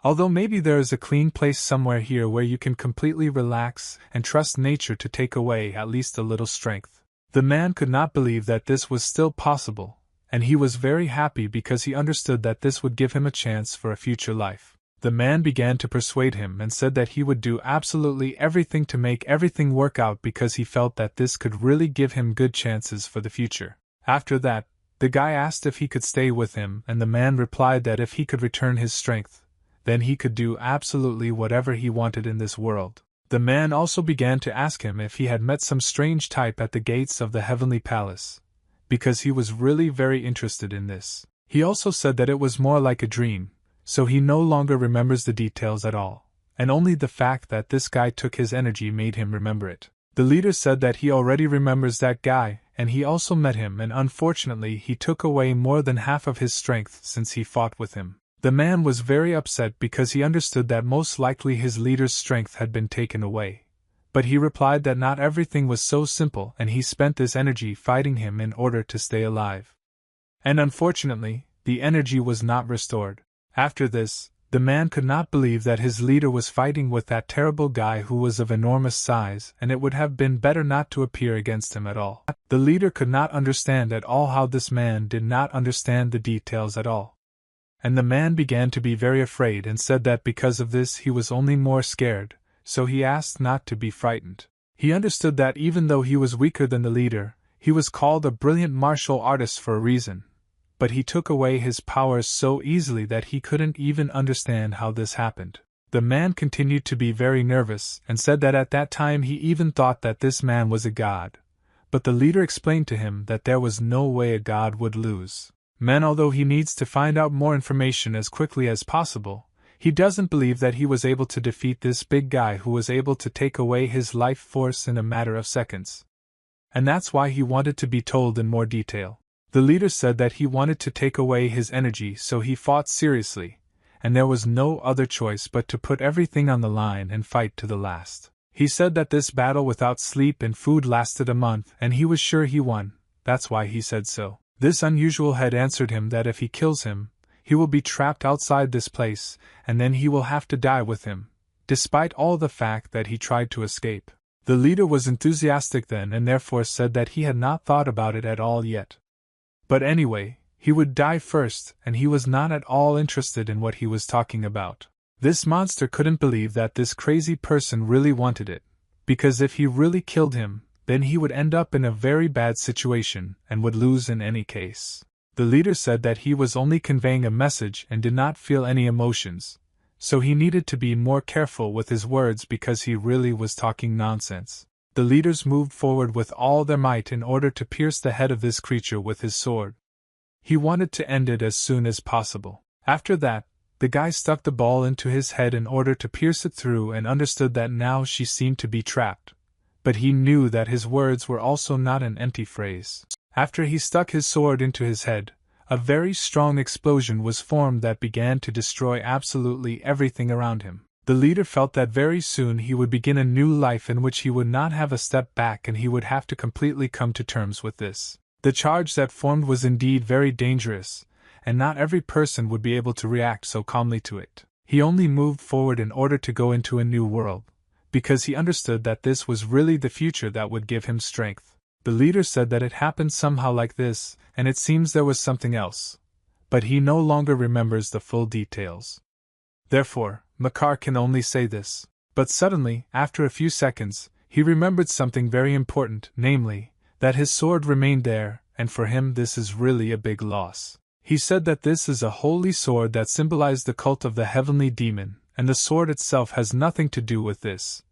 Although maybe there is a clean place somewhere here where you can completely relax and trust nature to take away at least a little strength. The man could not believe that this was still possible, and he was very happy because he understood that this would give him a chance for a future life. The man began to persuade him and said that he would do absolutely everything to make everything work out because he felt that this could really give him good chances for the future. After that, the guy asked if he could stay with him, and the man replied that if he could return his strength, then he could do absolutely whatever he wanted in this world. The man also began to ask him if he had met some strange type at the gates of the heavenly palace, because he was really very interested in this. He also said that it was more like a dream, so he no longer remembers the details at all, and only the fact that this guy took his energy made him remember it. The leader said that he already remembers that guy, and he also met him, and unfortunately he took away more than half of his strength since he fought with him. The man was very upset because he understood that most likely his leader's strength had been taken away, but he replied that not everything was so simple and he spent this energy fighting him in order to stay alive. And unfortunately, the energy was not restored. After this, The man could not believe that his leader was fighting with that terrible guy who was of enormous size, and it would have been better not to appear against him at all. The leader could not understand at all how this man did not understand the details at all. And the man began to be very afraid and said that because of this he was only more scared, so he asked not to be frightened. He understood that even though he was weaker than the leader, he was called a brilliant martial artist for a reason. But he took away his powers so easily that he couldn't even understand how this happened. The man continued to be very nervous and said that at that time he even thought that this man was a god. But the leader explained to him that there was no way a god would lose. Man, although he needs to find out more information as quickly as possible, he doesn't believe that he was able to defeat this big guy who was able to take away his life force in a matter of seconds. And that's why he wanted to be told in more detail. The leader said that he wanted to take away his energy, so he fought seriously, and there was no other choice but to put everything on the line and fight to the last. He said that this battle without sleep and food lasted a month, and he was sure he won. That's why he said so. This unusual head answered him that if he kills him, he will be trapped outside this place, and then he will have to die with him, despite all the fact that he tried to escape. The leader was enthusiastic then and therefore said that he had not thought about it at all yet. But anyway, he would die first, and he was not at all interested in what he was talking about. This monster couldn't believe that this crazy person really wanted it, because if he really killed him, then he would end up in a very bad situation and would lose in any case. The leader said that he was only conveying a message and did not feel any emotions, so he needed to be more careful with his words because he really was talking nonsense. The leaders moved forward with all their might in order to pierce the head of this creature with his sword. He wanted to end it as soon as possible. After that, the guy stuck the ball into his head in order to pierce it through and understood that now she seemed to be trapped. But he knew that his words were also not an empty phrase. After he stuck his sword into his head, a very strong explosion was formed that began to destroy absolutely everything around him. The leader felt that very soon he would begin a new life in which he would not have a step back, and he would have to completely come to terms with this. The charge that formed was indeed very dangerous, and not every person would be able to react so calmly to it. He only moved forward in order to go into a new world, because he understood that this was really the future that would give him strength. The leader said that it happened somehow like this, and it seems there was something else, but he no longer remembers the full details. Therefore, Makar can only say this. But suddenly, after a few seconds, he remembered something very important, namely, that his sword remained there, and for him this is really a big loss. He said that this is a holy sword that symbolized the cult of the heavenly demon, and the sword itself has nothing to do with this.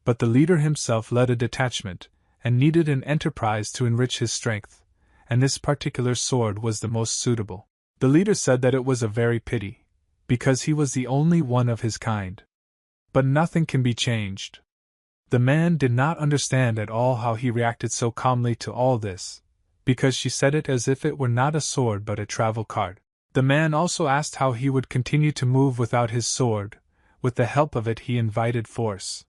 But the leader himself led a detachment, and needed an enterprise to enrich his strength, and this particular sword was the most suitable. The leader said that it was a very pity, because he was the only one of his kind. But nothing can be changed. The man did not understand at all how he reacted so calmly to all this, because she said it as if it were not a sword but a travel card. The man also asked how he would continue to move without his sword. With the help of it he invited force.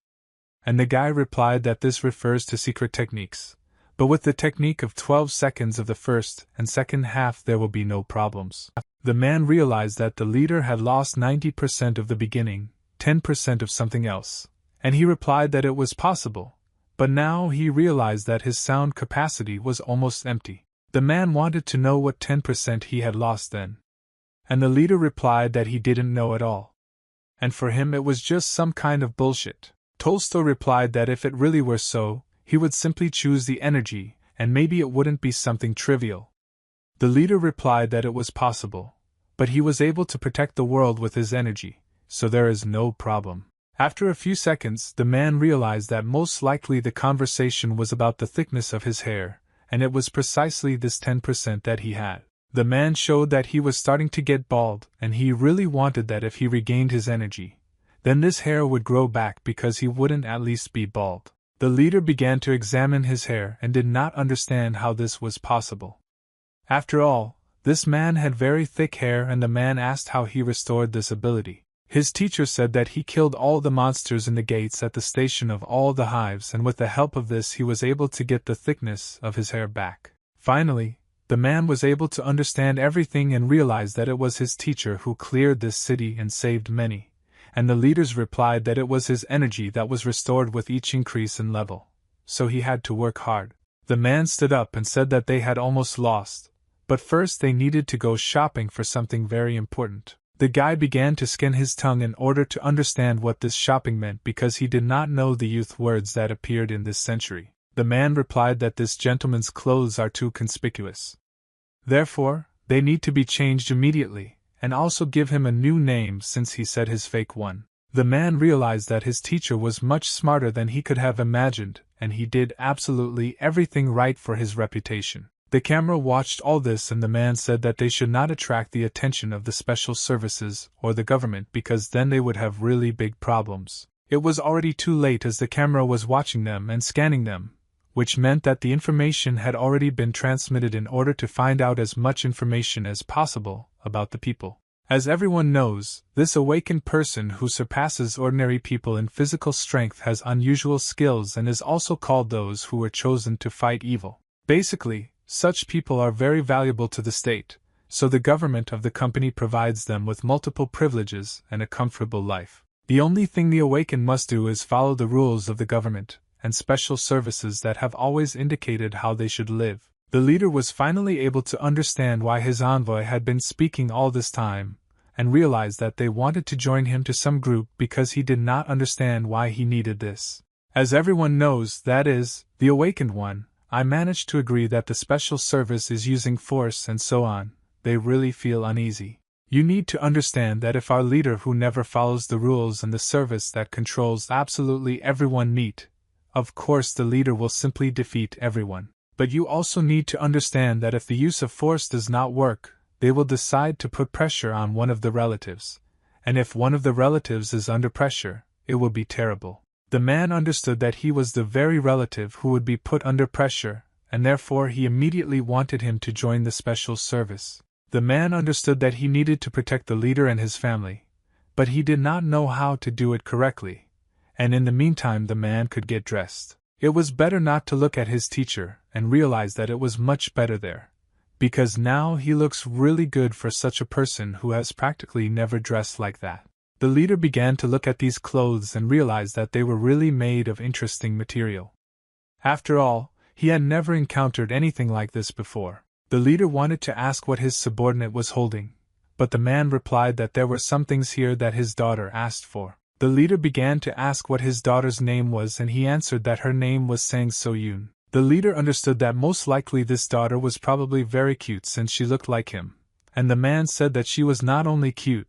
And the guy replied that this refers to secret techniques, but with the technique of 12 seconds of the first and second half there will be no problems. The man realized that the leader had lost 90% of the beginning, 10% of something else, and he replied that it was possible, but now he realized that his sound capacity was almost empty. The man wanted to know what 10% he had lost then. And the leader replied that he didn't know at all. And for him it was just some kind of bullshit. Tolstoy replied that if it really were so, he would simply choose the energy, and maybe it wouldn't be something trivial. The leader replied that it was possible, but he was able to protect the world with his energy, so there is no problem. After a few seconds, the man realized that most likely the conversation was about the thickness of his hair, and it was precisely this 10% that he had. The man showed that he was starting to get bald, and he really wanted that if he regained his energy, then this hair would grow back because he wouldn't at least be bald. The leader began to examine his hair and did not understand how this was possible. After all, this man had very thick hair, and the man asked how he restored this ability. His teacher said that he killed all the monsters in the gates at the station of all the hives, and with the help of this he was able to get the thickness of his hair back. Finally, The man was able to understand everything and realized that it was his teacher who cleared this city and saved many, and the leaders replied that it was his energy that was restored with each increase in level, so he had to work hard. The man stood up and said that they had almost lost, but first they needed to go shopping for something very important. The guy began to skin his tongue in order to understand what this shopping meant because he did not know the youth words that appeared in this century. The man replied that this gentleman's clothes are too conspicuous. Therefore, they need to be changed immediately, and also give him a new name since he said his fake one. The man realized that his teacher was much smarter than he could have imagined, and he did absolutely everything right for his reputation. The camera watched all this and the man said that they should not attract the attention of the special services or the government because then they would have really big problems. It was already too late as the camera was watching them and scanning them, which meant that the information had already been transmitted in order to find out as much information as possible about the people. As everyone knows, this awakened person who surpasses ordinary people in physical strength has unusual skills and is also called those who were chosen to fight evil. Basically, such people are very valuable to the state, so the government of the company provides them with multiple privileges and a comfortable life. The only thing the awakened must do is follow the rules of the government and special services that have always indicated how they should live. The leader was finally able to understand why his envoy had been speaking all this time, and realized that they wanted to join him to some group because he did not understand why he needed this. As everyone knows, that is, the awakened one, I managed to agree that the special service is using force and so on. They really feel uneasy. You need to understand that if our leader who never follows the rules and the service that controls absolutely everyone meet, of course the leader will simply defeat everyone. But you also need to understand that if the use of force does not work, they will decide to put pressure on one of the relatives. And if one of the relatives is under pressure, it will be terrible. The man understood that he was the very relative who would be put under pressure, and therefore he immediately wanted him to join the special service. The man understood that he needed to protect the leader and his family, but he did not know how to do it correctly. And in the meantime the man could get dressed. It was better not to look at his teacher and realize that it was much better there, because now he looks really good for such a person who has practically never dressed like that. The leader began to look at these clothes and realized that they were really made of interesting material. After all, he had never encountered anything like this before. The leader wanted to ask what his subordinate was holding, but the man replied that there were some things here that his daughter asked for. The leader began to ask what his daughter's name was and he answered that her name was Sang So-yoon. The leader understood that most likely this daughter was probably very cute since she looked like him, and the man said that she was not only cute,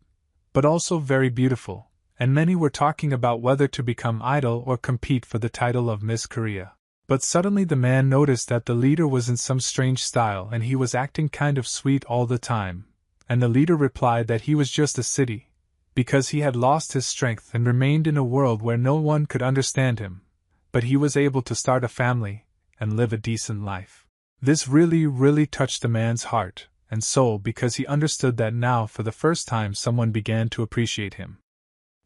but also very beautiful, and many were talking about whether to become idol or compete for the title of Miss Korea. But suddenly the man noticed that the leader was in some strange style and he was acting kind of sweet all the time, and the leader replied that he was just a city, because he had lost his strength and remained in a world where no one could understand him, but he was able to start a family and live a decent life. This really touched the man's heart and soul because he understood that now for the first time someone began to appreciate him.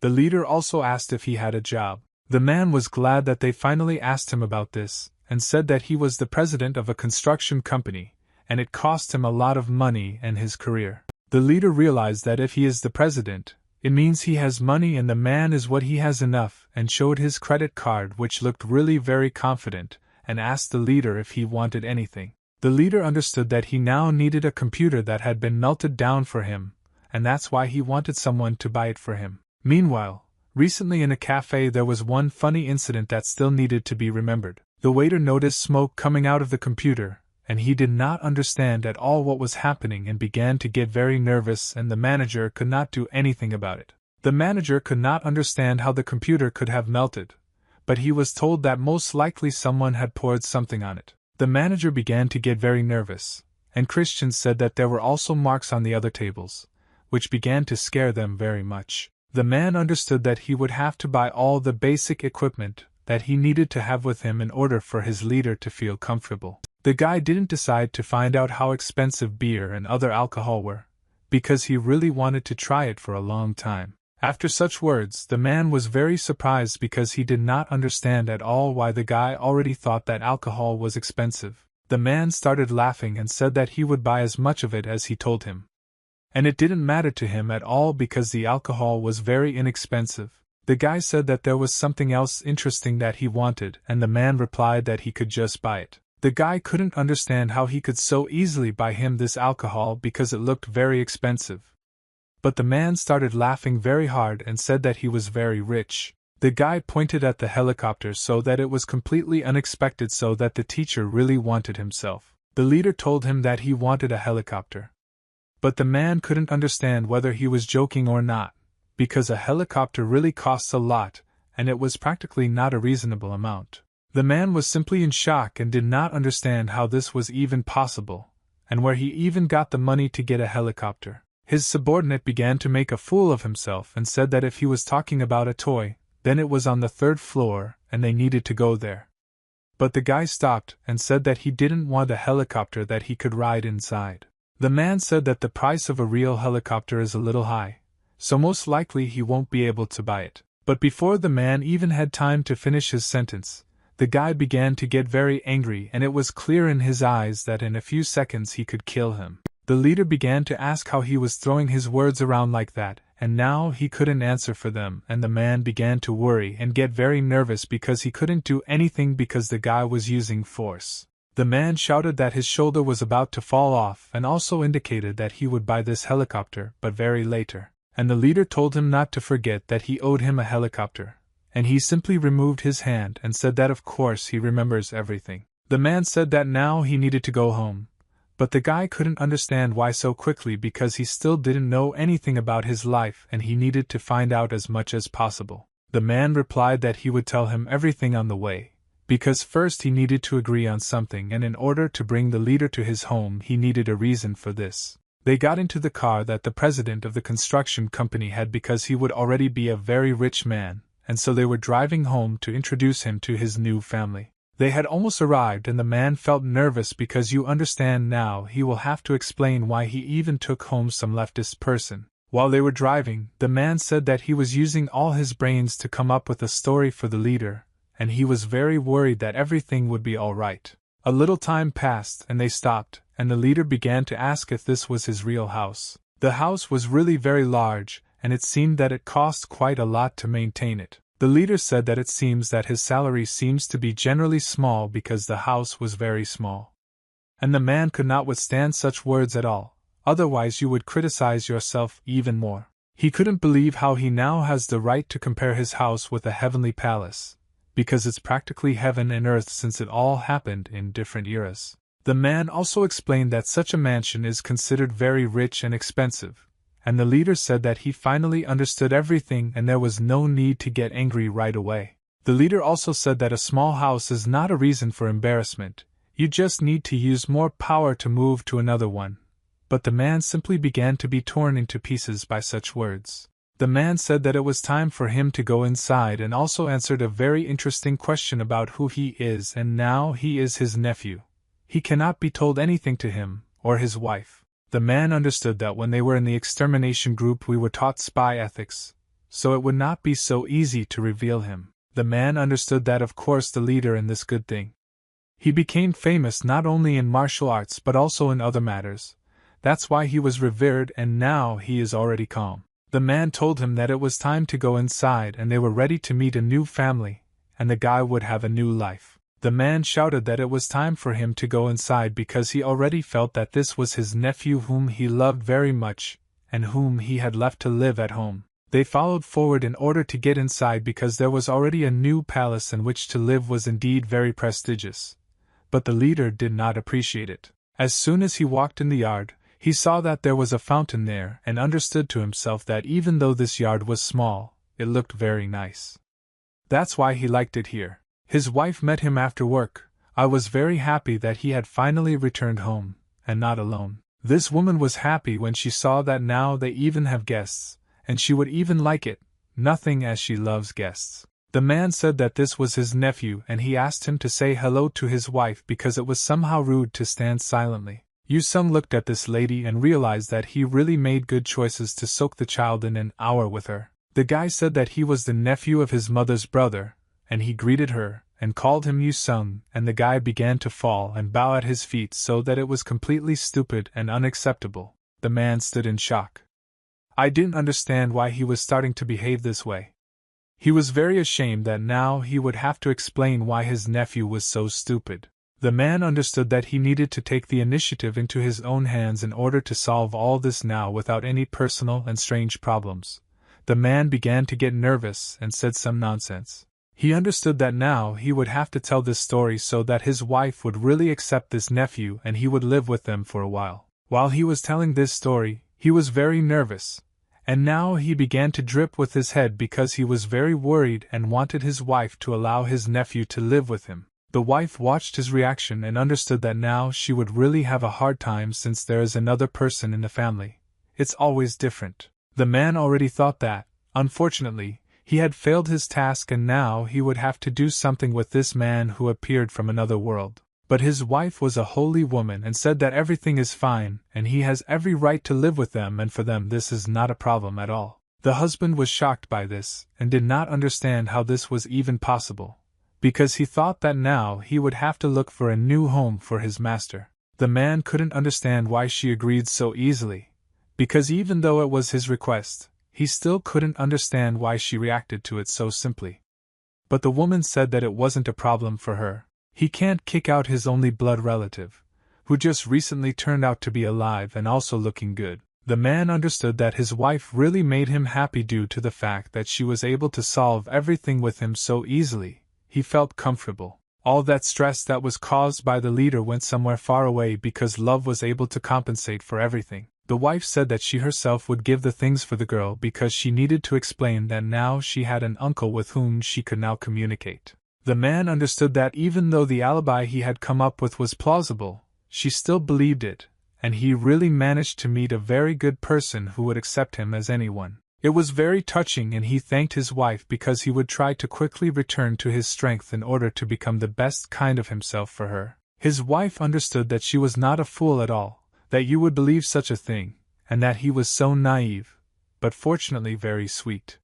The leader also asked if he had a job. The man was glad that they finally asked him about this, and said that he was the president of a construction company, and it cost him a lot of money and his career. The leader realized that if he is the president, it means he has money and the man is what he has enough, and showed his credit card which looked really very confident, and asked the leader if he wanted anything. The leader understood that he now needed a computer that had been melted down for him, and that's why he wanted someone to buy it for him. Meanwhile, recently in a cafe there was one funny incident that still needed to be remembered. The waiter noticed smoke coming out of the computer, and he did not understand at all what was happening and began to get very nervous, and the manager could not do anything about it. The manager could not understand how the computer could have melted, but he was told that most likely someone had poured something on it. The manager began to get very nervous, and Christian said that there were also marks on the other tables, which began to scare them very much. The man understood that he would have to buy all the basic equipment that he needed to have with him in order for his leader to feel comfortable. The guy didn't decide to find out how expensive beer and other alcohol were, because he really wanted to try it for a long time. After such words, the man was very surprised because he did not understand at all why the guy already thought that alcohol was expensive. The man started laughing and said that he would buy as much of it as he told him. And it didn't matter to him at all because the alcohol was very inexpensive. The guy said that there was something else interesting that he wanted, and the man replied that he could just buy it. The guy couldn't understand how he could so easily buy him this alcohol because it looked very expensive. But the man started laughing very hard and said that he was very rich. The guy pointed at the helicopter so that it was completely unexpected, so that the teacher really wanted himself. The leader told him that he wanted a helicopter. But the man couldn't understand whether he was joking or not, because a helicopter really costs a lot, and it was practically not a reasonable amount. The man was simply in shock and did not understand how this was even possible, and where he even got the money to get a helicopter. His subordinate began to make a fool of himself and said that if he was talking about a toy, then it was on the 3rd floor and they needed to go there. But the guy stopped and said that he didn't want a helicopter that he could ride inside. The man said that the price of a real helicopter is a little high, so most likely he won't be able to buy it. But before the man even had time to finish his sentence, the guy began to get very angry, and it was clear in his eyes that in a few seconds he could kill him. The leader began to ask how he was throwing his words around like that, and now he couldn't answer for them, and the man began to worry and get very nervous because he couldn't do anything because the guy was using force. The man shouted that his shoulder was about to fall off and also indicated that he would buy this helicopter, but very later. And the leader told him not to forget that he owed him a helicopter, and he simply removed his hand and said that of course he remembers everything. The man said that now he needed to go home, but the guy couldn't understand why so quickly because he still didn't know anything about his life and he needed to find out as much as possible. The man replied that he would tell him everything on the way, because first he needed to agree on something, and in order to bring the leader to his home he needed a reason for this. They got into the car that the president of the construction company had because he would already be a very rich man, and so they were driving home to introduce him to his new family. They had almost arrived and the man felt nervous because you understand now he will have to explain why he even took home some leftist person. While they were driving, the man said that he was using all his brains to come up with a story for the leader, and he was very worried that everything would be all right. A little time passed and they stopped, and the leader began to ask if this was his real house. The house was really very large, and it seemed that it cost quite a lot to maintain it. The leader said that it seems that his salary seems to be generally small because the house was very small. And the man could not withstand such words at all, otherwise you would criticize yourself even more. He couldn't believe how he now has the right to compare his house with a heavenly palace, because it's practically heaven and earth since it all happened in different eras. The man also explained that such a mansion is considered very rich and expensive, and the leader said that he finally understood everything and there was no need to get angry right away. The leader also said that a small house is not a reason for embarrassment, you just need to use more power to move to another one. But the man simply began to be torn into pieces by such words. The man said that it was time for him to go inside and also answered a very interesting question about who he is, and now he is his nephew. He cannot be told anything to him, or his wife. The man understood that when they were in the extermination group we were taught spy ethics, so it would not be so easy to reveal him. The man understood that of course the leader in this good thing. He became famous not only in martial arts but also in other matters. That's why he was revered, and now he is already calm. The man told him that it was time to go inside and they were ready to meet a new family, and the guy would have a new life. The man shouted that it was time for him to go inside because he already felt that this was his nephew whom he loved very much, and whom he had left to live at home. They followed forward in order to get inside because there was already a new palace in which to live was indeed very prestigious. But the leader did not appreciate it. As soon as he walked in the yard, he saw that there was a fountain there and understood to himself that even though this yard was small, it looked very nice. That's why he liked it here. His wife met him after work. I was very happy that he had finally returned home, and not alone. This woman was happy when she saw that now they even have guests, and she would even like it, nothing as she loves guests. The man said that this was his nephew and he asked him to say hello to his wife because it was somehow rude to stand silently. Yusung looked at this lady and realized that he really made good choices to soak the child in an hour with her. The guy said that he was the nephew of his mother's brother, and he greeted her, and called him Yu Sung, and the guy began to fall and bow at his feet so that it was completely stupid and unacceptable. The man stood in shock. I didn't understand why he was starting to behave this way. He was very ashamed that now he would have to explain why his nephew was so stupid. The man understood that he needed to take the initiative into his own hands in order to solve all this now without any personal and strange problems. The man began to get nervous and said some nonsense. He understood that now he would have to tell this story so that his wife would really accept this nephew and he would live with them for a while. While he was telling this story, he was very nervous, and now he began to drip with his head because he was very worried and wanted his wife to allow his nephew to live with him. The wife watched his reaction and understood that now she would really have a hard time since there is another person in the family. It's always different. The man already thought that, unfortunately, he had failed his task and now he would have to do something with this man who appeared from another world. But his wife was a holy woman and said that everything is fine and he has every right to live with them, and for them this is not a problem at all. The husband was shocked by this and did not understand how this was even possible, because he thought that now he would have to look for a new home for his master. The man couldn't understand why she agreed so easily, because even though it was his request, he still couldn't understand why she reacted to it so simply. But the woman said that it wasn't a problem for her. He can't kick out his only blood relative, who just recently turned out to be alive and also looking good. The man understood that his wife really made him happy due to the fact that she was able to solve everything with him so easily. He felt comfortable. All that stress that was caused by the leader went somewhere far away because love was able to compensate for everything. The wife said that she herself would give the things for the girl because she needed to explain that now she had an uncle with whom she could now communicate. The man understood that even though the alibi he had come up with was plausible, she still believed it, and he really managed to meet a very good person who would accept him as anyone. It was very touching, and he thanked his wife because he would try to quickly return to his strength in order to become the best kind of himself for her. His wife understood that she was not a fool at all, that you would believe such a thing, and that he was so naive, but fortunately very sweet.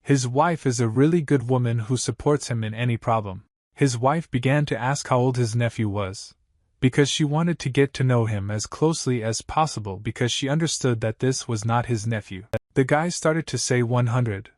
His wife is a really good woman who supports him in any problem. His wife began to ask how old his nephew was, because she wanted to get to know him as closely as possible because she understood that this was not his nephew. The guy started to say 100,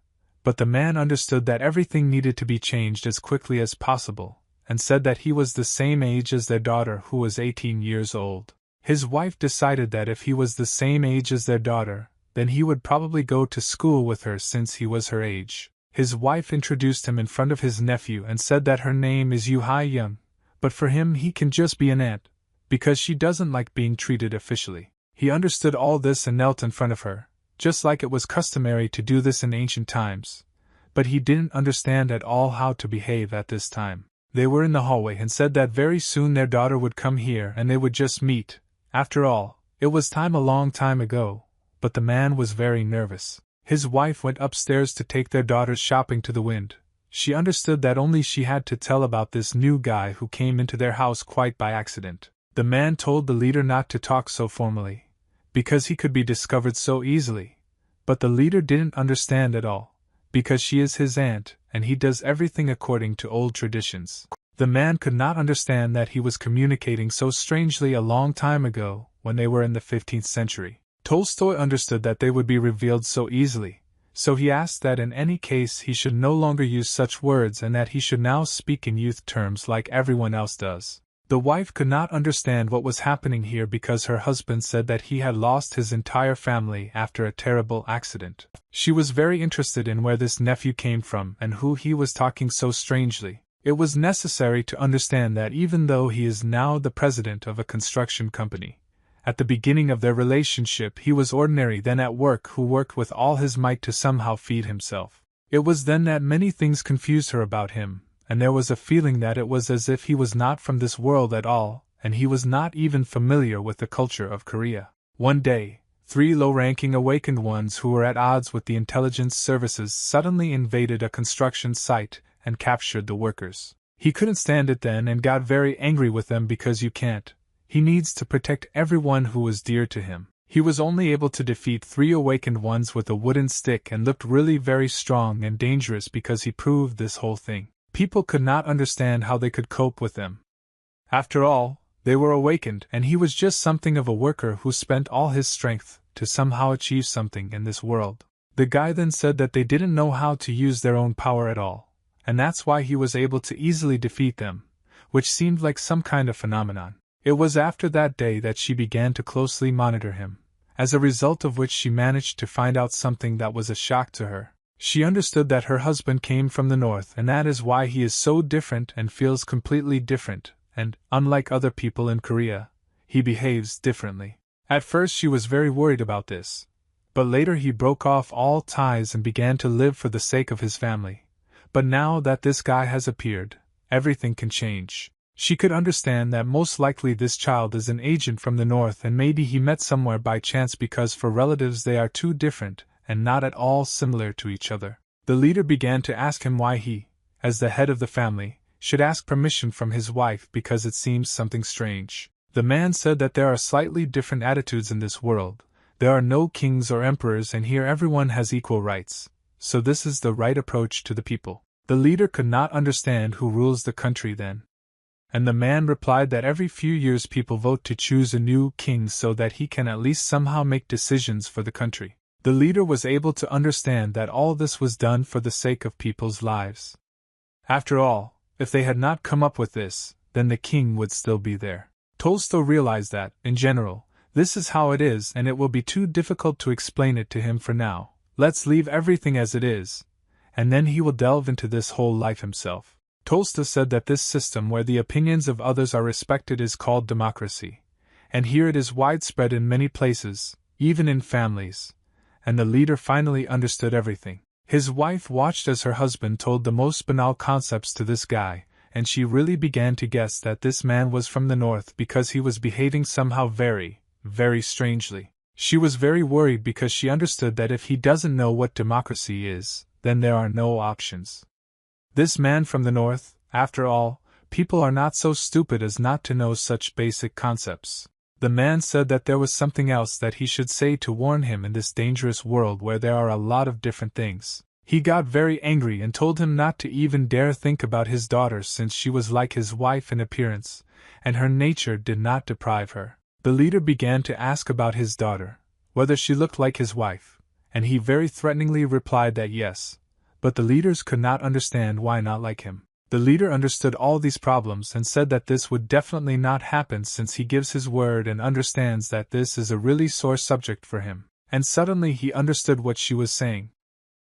but the man understood that everything needed to be changed as quickly as possible, and said that he was the same age as their daughter, who was 18 years old. His wife decided that if he was the same age as their daughter, then he would probably go to school with her since he was her age. His wife introduced him in front of his nephew and said that her name is Yu Hai Young, but for him he can just be an aunt, because she doesn't like being treated officially. He understood all this and knelt in front of her, just like it was customary to do this in ancient times, but he didn't understand at all how to behave at this time. They were in the hallway and said that very soon their daughter would come here and they would just meet. After all, it was time a long time ago, but the man was very nervous. His wife went upstairs to take their daughters shopping to the wind. She understood that only she had to tell about this new guy who came into their house quite by accident. The man told the leader not to talk so formally, because he could be discovered so easily, but the leader didn't understand at all, because she is his aunt and he does everything according to old traditions. The man could not understand that he was communicating so strangely a long time ago, when they were in the 15th century. Tolstoy understood that they would be revealed so easily, so he asked that in any case he should no longer use such words and that he should now speak in youth terms like everyone else does. The wife could not understand what was happening here because her husband said that he had lost his entire family after a terrible accident. She was very interested in where this nephew came from and who he was talking so strangely. It was necessary to understand that even though he is now the president of a construction company, at the beginning of their relationship he was ordinary then at work who worked with all his might to somehow feed himself. It was then that many things confused her about him, and there was a feeling that it was as if he was not from this world at all, and he was not even familiar with the culture of Korea. One day, 3 low-ranking awakened ones who were at odds with the intelligence services suddenly invaded a construction site and captured the workers. He couldn't stand it then and got very angry with them because you can't. He needs to protect everyone who was dear to him. He was only able to defeat 3 awakened ones with a wooden stick and looked really very strong and dangerous because he proved this whole thing. People could not understand how they could cope with them. After all, they were awakened, and he was just something of a worker who spent all his strength to somehow achieve something in this world. The guy then said that they didn't know how to use their own power at all, and that's why he was able to easily defeat them, which seemed like some kind of phenomenon. It was after that day that she began to closely monitor him, as a result of which she managed to find out something that was a shock to her. She understood that her husband came from the north, and that is why he is so different and feels completely different, and, unlike other people in Korea, he behaves differently. At first she was very worried about this, but later he broke off all ties and began to live for the sake of his family. But now that this guy has appeared, everything can change. She could understand that most likely this child is an agent from the north, and maybe he met somewhere by chance, because for relatives they are too different and not at all similar to each other. The leader began to ask him why he, as the head of the family, should ask permission from his wife because it seems something strange. The man said that there are slightly different attitudes in this world. There are no kings or emperors, and here everyone has equal rights, so this is the right approach to the people. The leader could not understand who rules the country then. And the man replied that every few years people vote to choose a new king so that he can at least somehow make decisions for the country. The leader was able to understand that all this was done for the sake of people's lives. After all, if they had not come up with this, then the king would still be there. Tolstoy realized that, in general, this is how it is, and it will be too difficult to explain it to him for now. Let's leave everything as it is, and then he will delve into this whole life himself. Tolstoy said that this system where the opinions of others are respected is called democracy, and here it is widespread in many places, even in families, and the leader finally understood everything. His wife watched as her husband told the most banal concepts to this guy, and she really began to guess that this man was from the north because he was behaving somehow very, very strangely. She was very worried because she understood that if he doesn't know what democracy is, then there are no options. This man from the north, after all, people are not so stupid as not to know such basic concepts. The man said that there was something else that he should say to warn him in this dangerous world where there are a lot of different things. He got very angry and told him not to even dare think about his daughter since she was like his wife in appearance, and her nature did not deprive her. The leader began to ask about his daughter, whether she looked like his wife, and he very threateningly replied that yes, but the leaders could not understand why not like him. The leader understood all these problems and said that this would definitely not happen since he gives his word and understands that this is a really sore subject for him. And suddenly he understood what she was saying.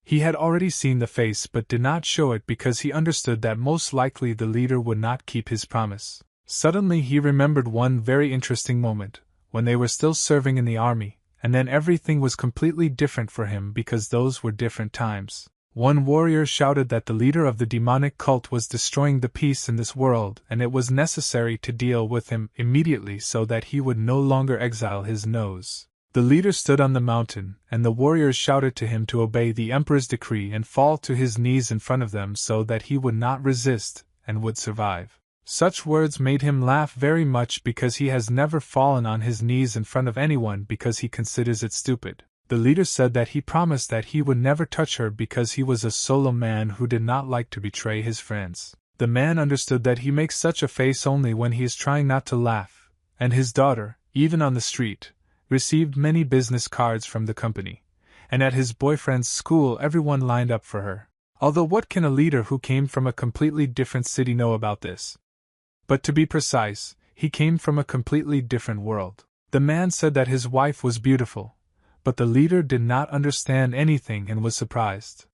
He had already seen the face but did not show it because he understood that most likely the leader would not keep his promise. Suddenly he remembered one very interesting moment, when they were still serving in the army, and then everything was completely different for him because those were different times. One warrior shouted that the leader of the demonic cult was destroying the peace in this world and it was necessary to deal with him immediately so that he would no longer exile his nose. The leader stood on the mountain, and the warriors shouted to him to obey the emperor's decree and fall to his knees in front of them so that he would not resist and would survive. Such words made him laugh very much because he has never fallen on his knees in front of anyone because he considers it stupid. The leader said that he promised that he would never touch her because he was a solo man who did not like to betray his friends. The man understood that he makes such a face only when he is trying not to laugh, and his daughter, even on the street, received many business cards from the company, and at his boyfriend's school everyone lined up for her. Although what can a leader who came from a completely different city know about this? But to be precise, he came from a completely different world. The man said that his wife was beautiful, but the leader did not understand anything and was surprised.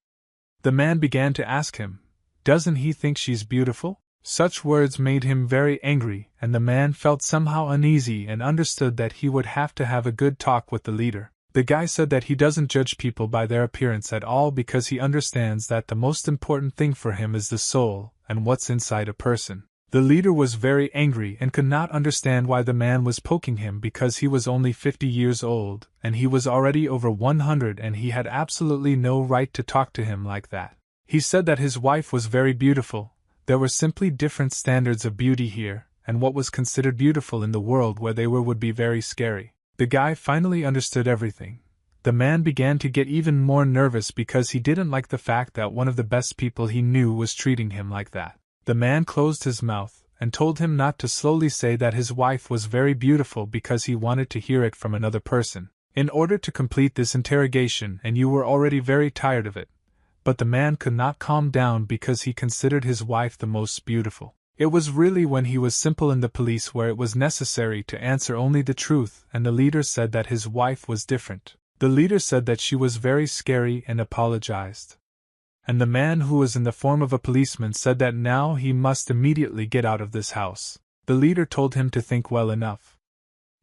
The man began to ask him, "Doesn't he think she's beautiful?" Such words made him very angry, and the man felt somehow uneasy and understood that he would have to have a good talk with the leader. The guy said that he doesn't judge people by their appearance at all because he understands that the most important thing for him is the soul and what's inside a person. The leader was very angry and could not understand why the man was poking him because he was only 50 years old, and he was already over 100 and he had absolutely no right to talk to him like that. He said that his wife was very beautiful. There were simply different standards of beauty here, and what was considered beautiful in the world where they were would be very scary. The guy finally understood everything, The man began to get even more nervous because he didn't like the fact that one of the best people he knew was treating him like that. The man closed his mouth and told him not to slowly say that his wife was very beautiful because he wanted to hear it from another person, in order to complete this interrogation, and you were already very tired of it. But the man could not calm down because he considered his wife the most beautiful. It was really when he was simple in the police where it was necessary to answer only the truth, and the leader said that his wife was different. The leader said that she was very scary and apologized. And the man who was in the form of a policeman said that now he must immediately get out of this house. The leader told him to think well enough.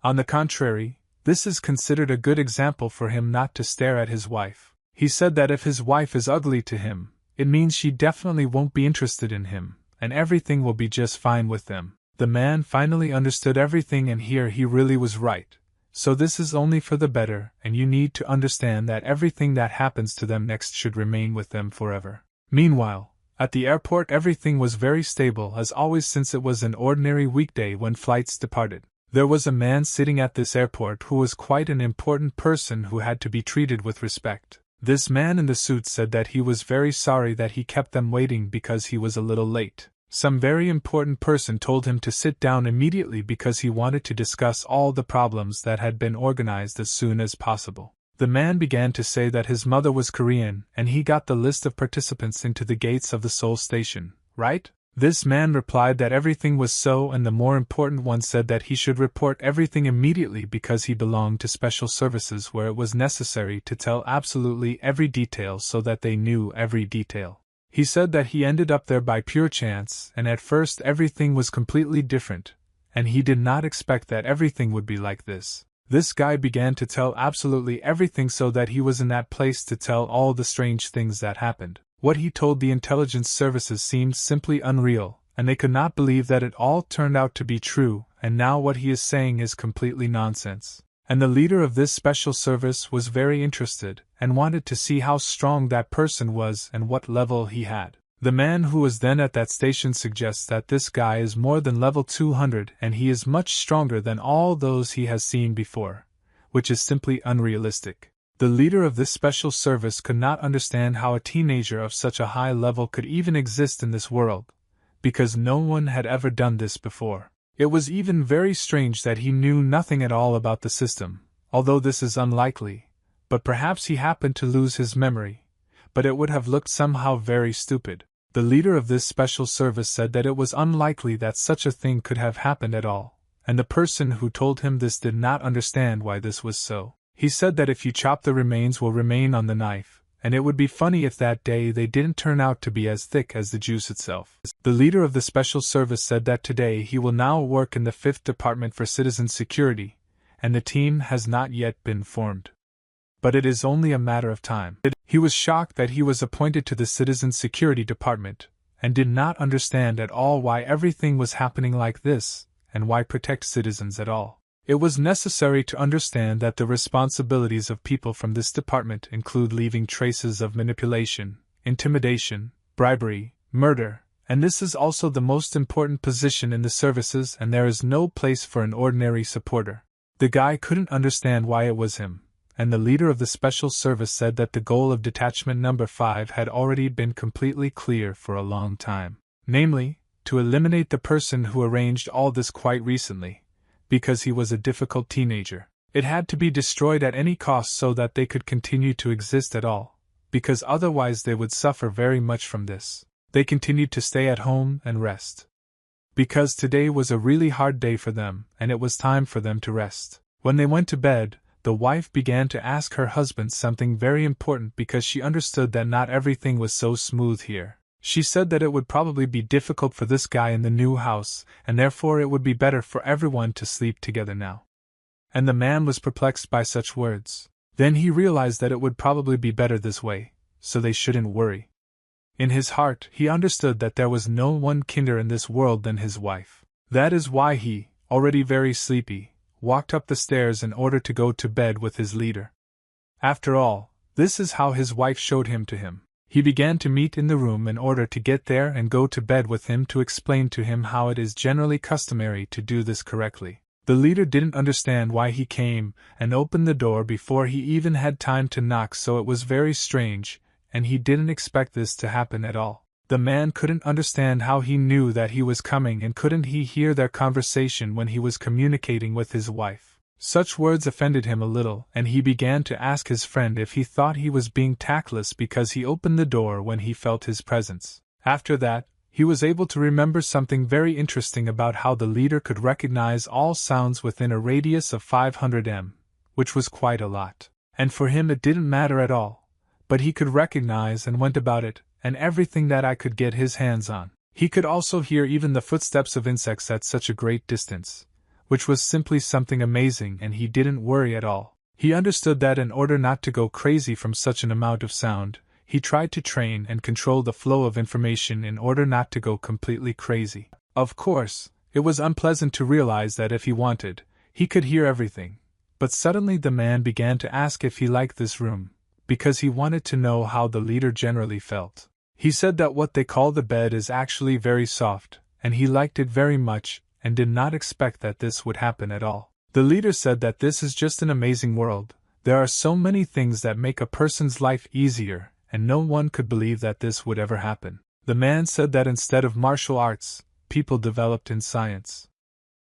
On the contrary, this is considered a good example for him not to stare at his wife. He said that if his wife is ugly to him, it means she definitely won't be interested in him, and everything will be just fine with them. The man finally understood everything, and here he really was right. So this is only for the better, and you need to understand that everything that happens to them next should remain with them forever. Meanwhile, at the airport everything was very stable as always since it was an ordinary weekday when flights departed. There was a man sitting at this airport who was quite an important person who had to be treated with respect. This man in the suit said that he was very sorry that he kept them waiting because he was a little late. Some very important person told him to sit down immediately because he wanted to discuss all the problems that had been organized as soon as possible. The man began to say that his mother was Korean and he got the list of participants into the gates of the Seoul station, right? This man replied that everything was so, and the more important one said that he should report everything immediately because he belonged to special services where it was necessary to tell absolutely every detail so that they knew every detail. He said that he ended up there by pure chance, and at first everything was completely different, and he did not expect that everything would be like this. This guy began to tell absolutely everything so that he was in that place to tell all the strange things that happened. What he told the intelligence services seemed simply unreal, and they could not believe that it all turned out to be true, and now what he is saying is completely nonsense. And the leader of this special service was very interested, and wanted to see how strong that person was and what level he had. The man who was then at that station suggests that this guy is more than level 200 and he is much stronger than all those he has seen before, which is simply unrealistic. The leader of this special service could not understand how a teenager of such a high level could even exist in this world, because no one had ever done this before. It was even very strange that he knew nothing at all about the system, although this is unlikely, but perhaps he happened to lose his memory, but it would have looked somehow very stupid. The leader of this special service said that it was unlikely that such a thing could have happened at all, and the person who told him this did not understand why this was so. He said that if you chop the remains will remain on the knife, and it would be funny if that day they didn't turn out to be as thick as the juice itself. The leader of the special service said that today he will now work in the 5th Department for Citizen Security, and the team has not yet been formed. But it is only a matter of time. He was shocked that he was appointed to the Citizen Security Department, and did not understand at all why everything was happening like this, and why protect citizens at all. It was necessary to understand that the responsibilities of people from this department include leaving traces of manipulation, intimidation, bribery, murder, and this is also the most important position in the services, and there is no place for an ordinary supporter. The guy couldn't understand why it was him, and the leader of the special service said that the goal of detachment number 5 had already been completely clear for a long time, namely, to eliminate the person who arranged all this quite recently. Because he was a difficult teenager. It had to be destroyed at any cost so that they could continue to exist at all, because otherwise they would suffer very much from this. They continued to stay at home and rest. Because today was a really hard day for them, and it was time for them to rest. When they went to bed, the wife began to ask her husband something very important because she understood that not everything was so smooth here. She said that it would probably be difficult for this guy in the new house, and therefore it would be better for everyone to sleep together now. And the man was perplexed by such words. Then he realized that it would probably be better this way, so they shouldn't worry. In his heart, he understood that there was no one kinder in this world than his wife. That is why he, already very sleepy, walked up the stairs in order to go to bed with his leader. After all, this is how his wife showed him to him. He began to meet in the room in order to get there and go to bed with him to explain to him how it is generally customary to do this correctly. The leader didn't understand why he came and opened the door before he even had time to knock, so it was very strange, and he didn't expect this to happen at all. The man couldn't understand how he knew that he was coming, and couldn't he hear their conversation when he was communicating with his wife. Such words offended him a little, and he began to ask his friend if he thought he was being tactless because he opened the door when he felt his presence. After that, he was able to remember something very interesting about how the leader could recognize all sounds within a radius of 500 m, which was quite a lot. And for him it didn't matter at all, but he could recognize and went about it, and everything that I could get his hands on. He could also hear even the footsteps of insects at such a great distance, which was simply something amazing, and he didn't worry at all. He understood that in order not to go crazy from such an amount of sound, he tried to train and control the flow of information in order not to go completely crazy. Of course, it was unpleasant to realize that if he wanted, he could hear everything. But suddenly the man began to ask if he liked this room, because he wanted to know how the leader generally felt. He said that what they call the bed is actually very soft, and he liked it very much, and did not expect that this would happen at all. The leader said that this is just an amazing world. There are so many things that make a person's life easier, and no one could believe that this would ever happen. The man said that instead of martial arts, people developed in science.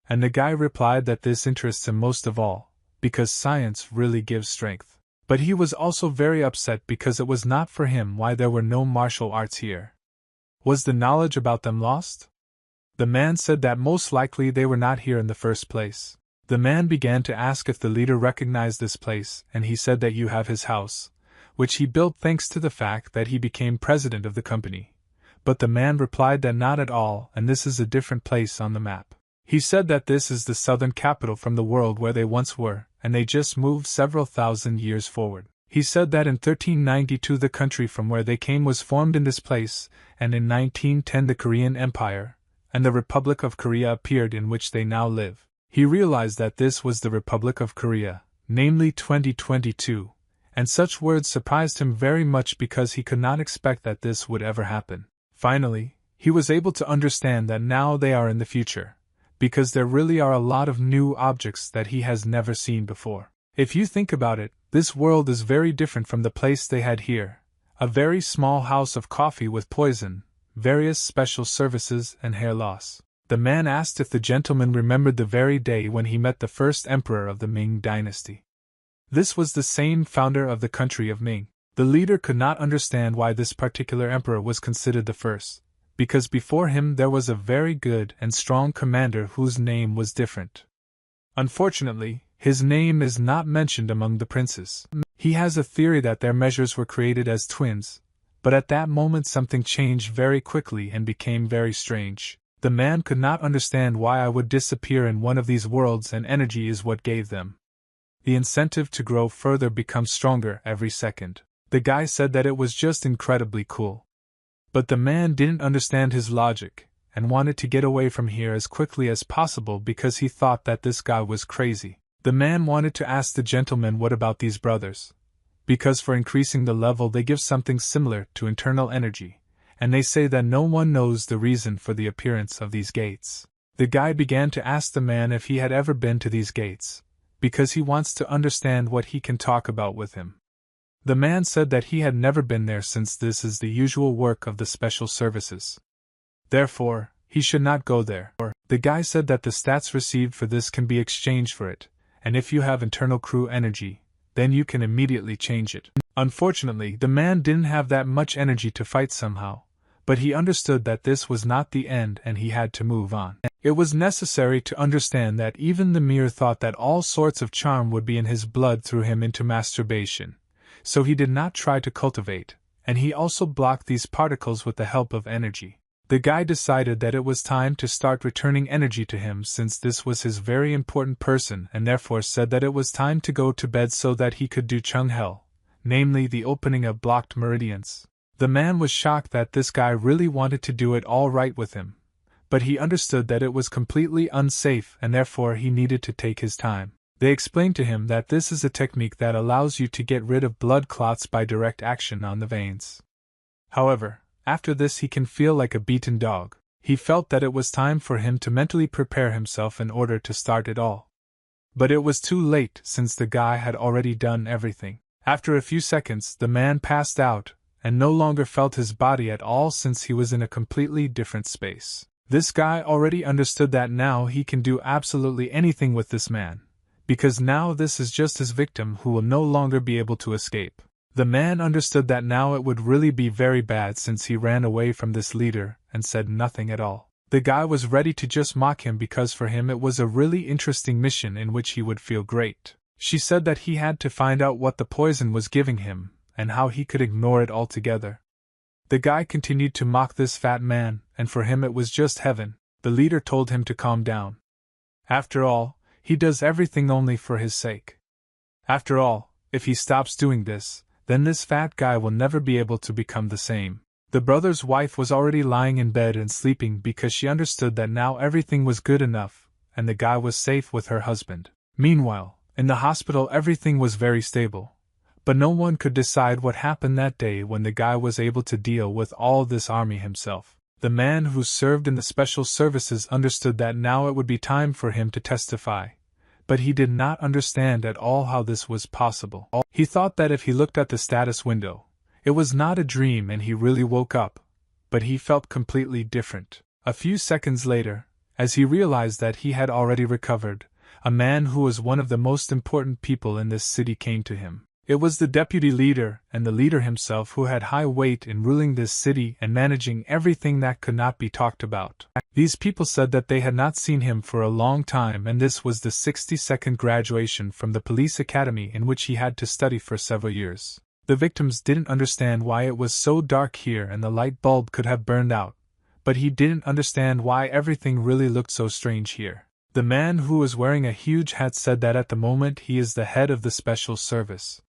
And the guy replied that this interests him most of all, because science really gives strength. But he was also very upset because it was not for him why there were no martial arts here. Was the knowledge about them lost? The man said that most likely they were not here in the first place. The man began to ask if the leader recognized this place, and he said that you have his house, which he built thanks to the fact that he became president of the company. But the man replied that not at all, and this is a different place on the map. He said that this is the southern capital from the world where they once were, and they just moved several thousand years forward. He said that in 1392 the country from where they came was formed in this place, and in 1910 the Korean Empire, and the Republic of Korea appeared, in which they now live. He realized that this was the Republic of Korea, namely 2022, and such words surprised him very much because he could not expect that this would ever happen. Finally, he was able to understand that now they are in the future, because there really are a lot of new objects that he has never seen before. If you think about it, this world is very different from the place they had here. A very small house of coffee with poison, various special services, and hair loss. The man asked if the gentleman remembered the very day when he met the first emperor of the Ming dynasty. This was the same founder of the country of Ming. The leader could not understand why this particular emperor was considered the first, because before him there was a very good and strong commander whose name was different. Unfortunately, his name is not mentioned among the princes. He has a theory that their measures were created as twins, but at that moment something changed very quickly and became very strange. The man could not understand why I would disappear in one of these worlds, and energy is what gave them the incentive to grow further, become stronger every second. The guy said that it was just incredibly cool. But the man didn't understand his logic, and wanted to get away from here as quickly as possible because he thought that this guy was crazy. The man wanted to ask the gentleman what about these brothers, because for increasing the level they give something similar to internal energy, and they say that no one knows the reason for the appearance of these gates. The guy began to ask the man if he had ever been to these gates, because he wants to understand what he can talk about with him. The man said that he had never been there since this is the usual work of the special services. Therefore, he should not go there. The guy said that the stats received for this can be exchanged for it, and if you have internal crew energy, then you can immediately change it. Unfortunately, the man didn't have that much energy to fight somehow, but he understood that this was not the end and he had to move on. It was necessary to understand that even the mere thought that all sorts of charm would be in his blood threw him into masturbation, so he did not try to cultivate, and he also blocked these particles with the help of energy. The guy decided that it was time to start returning energy to him since this was his very important person, and therefore said that it was time to go to bed so that he could do Chung Hell, namely the opening of blocked meridians. The man was shocked that this guy really wanted to do it all right with him, but he understood that it was completely unsafe and therefore he needed to take his time. They explained to him that this is a technique that allows you to get rid of blood clots by direct action on the veins. However, after this he can feel like a beaten dog. He felt that it was time for him to mentally prepare himself in order to start it all. But it was too late since the guy had already done everything. After a few seconds, the man passed out, and no longer felt his body at all since he was in a completely different space. This guy already understood that now he can do absolutely anything with this man, because now this is just his victim who will no longer be able to escape. The man understood that now it would really be very bad since he ran away from this leader and said nothing at all. The guy was ready to just mock him because for him it was a really interesting mission in which he would feel great. She said that he had to find out what the poison was giving him and how he could ignore it altogether. The guy continued to mock this fat man, and for him it was just heaven. The leader told him to calm down. After all, he does everything only for his sake. After all, if he stops doing this, then this fat guy will never be able to become the same. The brother's wife was already lying in bed and sleeping because she understood that now everything was good enough, and the guy was safe with her husband. Meanwhile, in the hospital everything was very stable. But no one could decide what happened that day when the guy was able to deal with all this army himself. The man who served in the special services understood that now it would be time for him to testify. But he did not understand at all how this was possible. He thought that if he looked at the status window, it was not a dream and he really woke up, but he felt completely different. A few seconds later, as he realized that he had already recovered, a man who was one of the most important people in this city came to him. It was the deputy leader and the leader himself who had high weight in ruling this city and managing everything that could not be talked about. These people said that they had not seen him for a long time, and this was the 62nd graduation from the police academy in which he had to study for several years. The victims didn't understand why it was so dark here and the light bulb could have burned out, but he didn't understand why everything really looked so strange here. The man who was wearing a huge hat said that at the moment he is the head of the special service.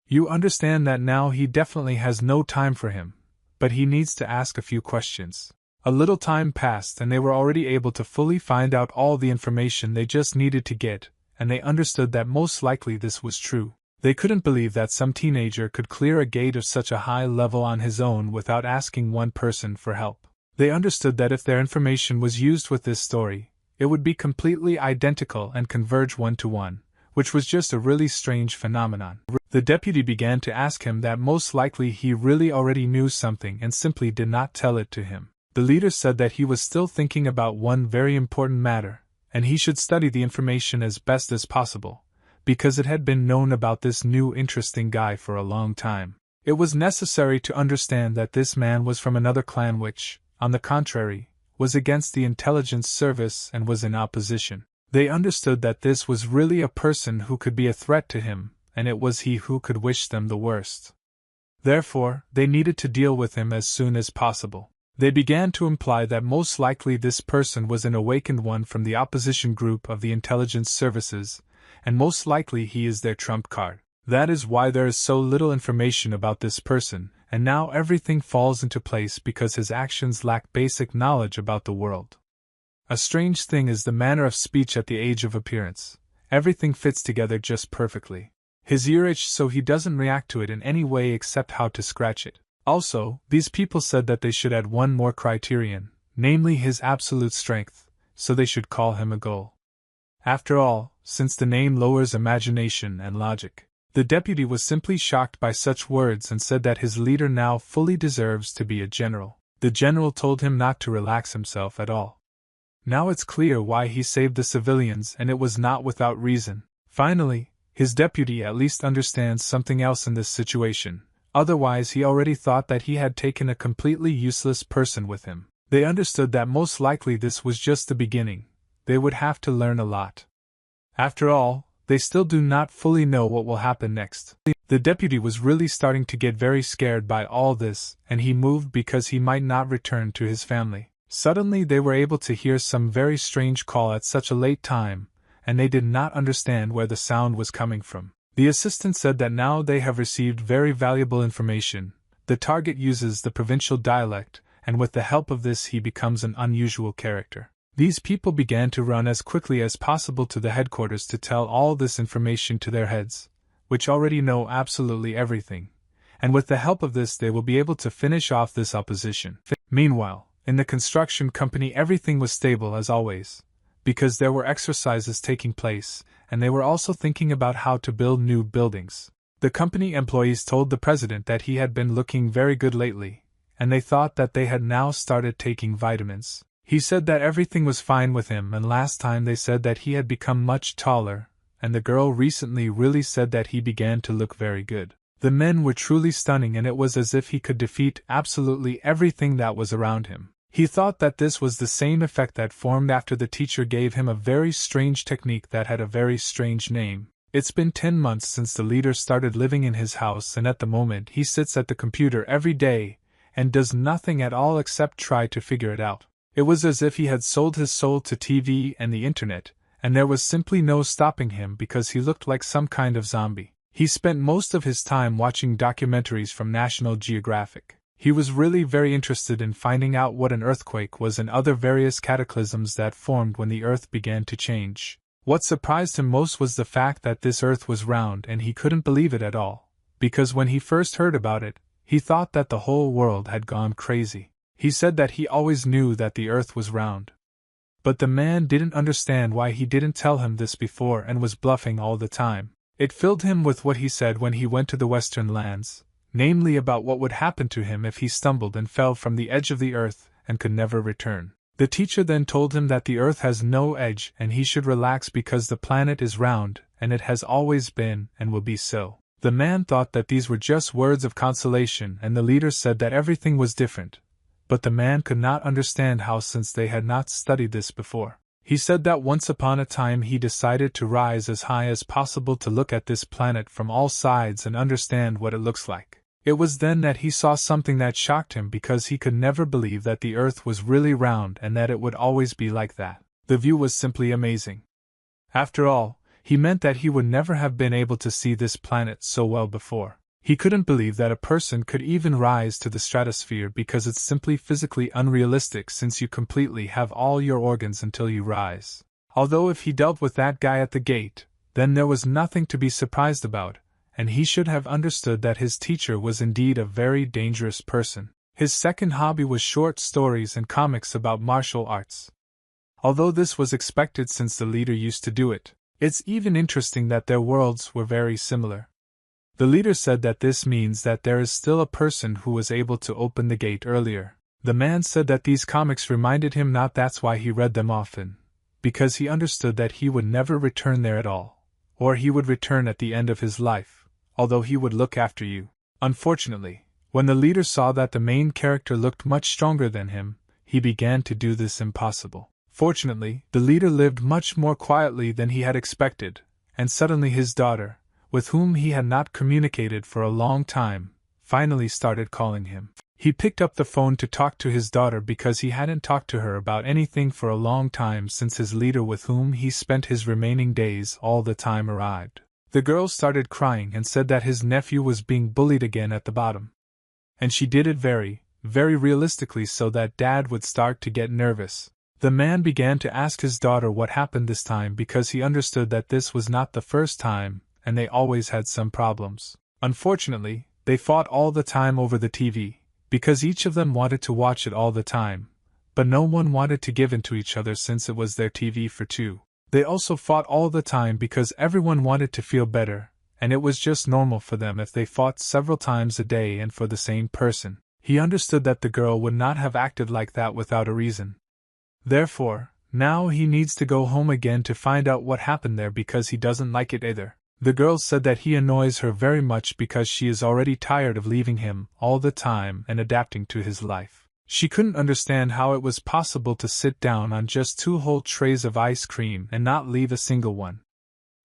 You understand that now he definitely has no time for him, but he needs to ask a few questions. A little time passed and they were already able to fully find out all the information they just needed to get, and they understood that most likely this was true. They couldn't believe that some teenager could clear a gate of such a high level on his own without asking one person for help. They understood that if their information was used with this story, it would be completely identical and converge one-to-one, which was just a really strange phenomenon. The deputy began to ask him that most likely he really already knew something and simply did not tell it to him. The leader said that he was still thinking about one very important matter, and he should study the information as best as possible, because it had been known about this new interesting guy for a long time. It was necessary to understand that this man was from another clan which, on the contrary, was against the intelligence service and was in opposition. They understood that this was really a person who could be a threat to him, and it was he who could wish them the worst. Therefore, they needed to deal with him as soon as possible. They began to imply that most likely this person was an awakened one from the opposition group of the intelligence services, and most likely he is their trump card. That is why there is so little information about this person, and now everything falls into place because his actions lack basic knowledge about the world. A strange thing is the manner of speech at the age of appearance. Everything fits together just perfectly. His ear itched so he doesn't react to it in any way except how to scratch it. Also, these people said that they should add one more criterion, namely his absolute strength, so they should call him a ghoul. After all, since the name lowers imagination and logic. The deputy was simply shocked by such words and said that his leader now fully deserves to be a general. The general told him not to relax himself at all. Now it's clear why he saved the civilians, and it was not without reason. Finally, his deputy at least understands something else in this situation, otherwise he already thought that he had taken a completely useless person with him. They understood that most likely this was just the beginning. They would have to learn a lot. After all, they still do not fully know what will happen next. The deputy was really starting to get very scared by all this, and he moved because he might not return to his family. Suddenly they were able to hear some very strange call at such a late time, and they did not understand where the sound was coming from. The assistant said that now they have received very valuable information. The target uses the provincial dialect, and with the help of this he becomes an unusual character. These people began to run as quickly as possible to the headquarters to tell all this information to their heads, which already know absolutely everything, and with the help of this they will be able to finish off this opposition. Meanwhile, In the construction company everything was stable as always, because there were exercises taking place, and they were also thinking about how to build new buildings. The company employees told the president that he had been looking very good lately, and they thought that they had now started taking vitamins. He said that everything was fine with him, and last time they said that he had become much taller, and the girl recently really said that he began to look very good. The men were truly stunning, and it was as if he could defeat absolutely everything that was around him. He thought that this was the same effect that formed after the teacher gave him a very strange technique that had a very strange name. It's been 10 months since the leader started living in his house, and at the moment he sits at the computer every day and does nothing at all except try to figure it out. It was as if he had sold his soul to TV and the internet, and there was simply no stopping him because he looked like some kind of zombie. He spent most of his time watching documentaries from National Geographic. He was really very interested in finding out what an earthquake was and other various cataclysms that formed when the earth began to change. What surprised him most was the fact that this earth was round, and he couldn't believe it at all, because when he first heard about it, he thought that the whole world had gone crazy. He said that he always knew that the earth was round. But the man didn't understand why he didn't tell him this before and was bluffing all the time. It filled him with what he said when he went to the Western lands, namely about what would happen to him if he stumbled and fell from the edge of the earth and could never return. The teacher then told him that the earth has no edge and he should relax because the planet is round, and it has always been and will be so. The man thought that these were just words of consolation, and the leader said that everything was different. But the man could not understand how, since they had not studied this before. He said that once upon a time he decided to rise as high as possible to look at this planet from all sides and understand what it looks like. It was then that he saw something that shocked him, because he could never believe that the earth was really round and that it would always be like that. The view was simply amazing. After all, he meant that he would never have been able to see this planet so well before. He couldn't believe that a person could even rise to the stratosphere, because it's simply physically unrealistic since you completely have all your organs until you rise. Although if he dealt with that guy at the gate, then there was nothing to be surprised about, and he should have understood that his teacher was indeed a very dangerous person. His second hobby was short stories and comics about martial arts. Although this was expected since the leader used to do it, it's even interesting that their worlds were very similar. The leader said that this means that there is still a person who was able to open the gate earlier. The man said that these comics reminded him not, that's why he read them often, because he understood that he would never return there at all, or he would return at the end of his life, although he would look after you. Unfortunately, when the leader saw that the main character looked much stronger than him, he began to do this impossible. Fortunately, the leader lived much more quietly than he had expected, and suddenly his daughter, with whom he had not communicated for a long time, finally started calling him. He picked up the phone to talk to his daughter because he hadn't talked to her about anything for a long time since his leader, with whom he spent his remaining days all the time, arrived. The girl started crying and said that his nephew was being bullied again at the bottom. And she did it very, very realistically, so that Dad would start to get nervous. The man began to ask his daughter what happened this time, because he understood that this was not the first time, and they always had some problems. Unfortunately, they fought all the time over the TV, because each of them wanted to watch it all the time, but no one wanted to give in to each other since it was their TV for two. They also fought all the time because everyone wanted to feel better, and it was just normal for them if they fought several times a day and for the same person. He understood that the girl would not have acted like that without a reason. Therefore, now he needs to go home again to find out what happened there, because he doesn't like it either. The girl said that he annoys her very much because she is already tired of leaving him all the time and adapting to his life. She couldn't understand how it was possible to sit down on just 2 whole trays of ice cream and not leave a single one.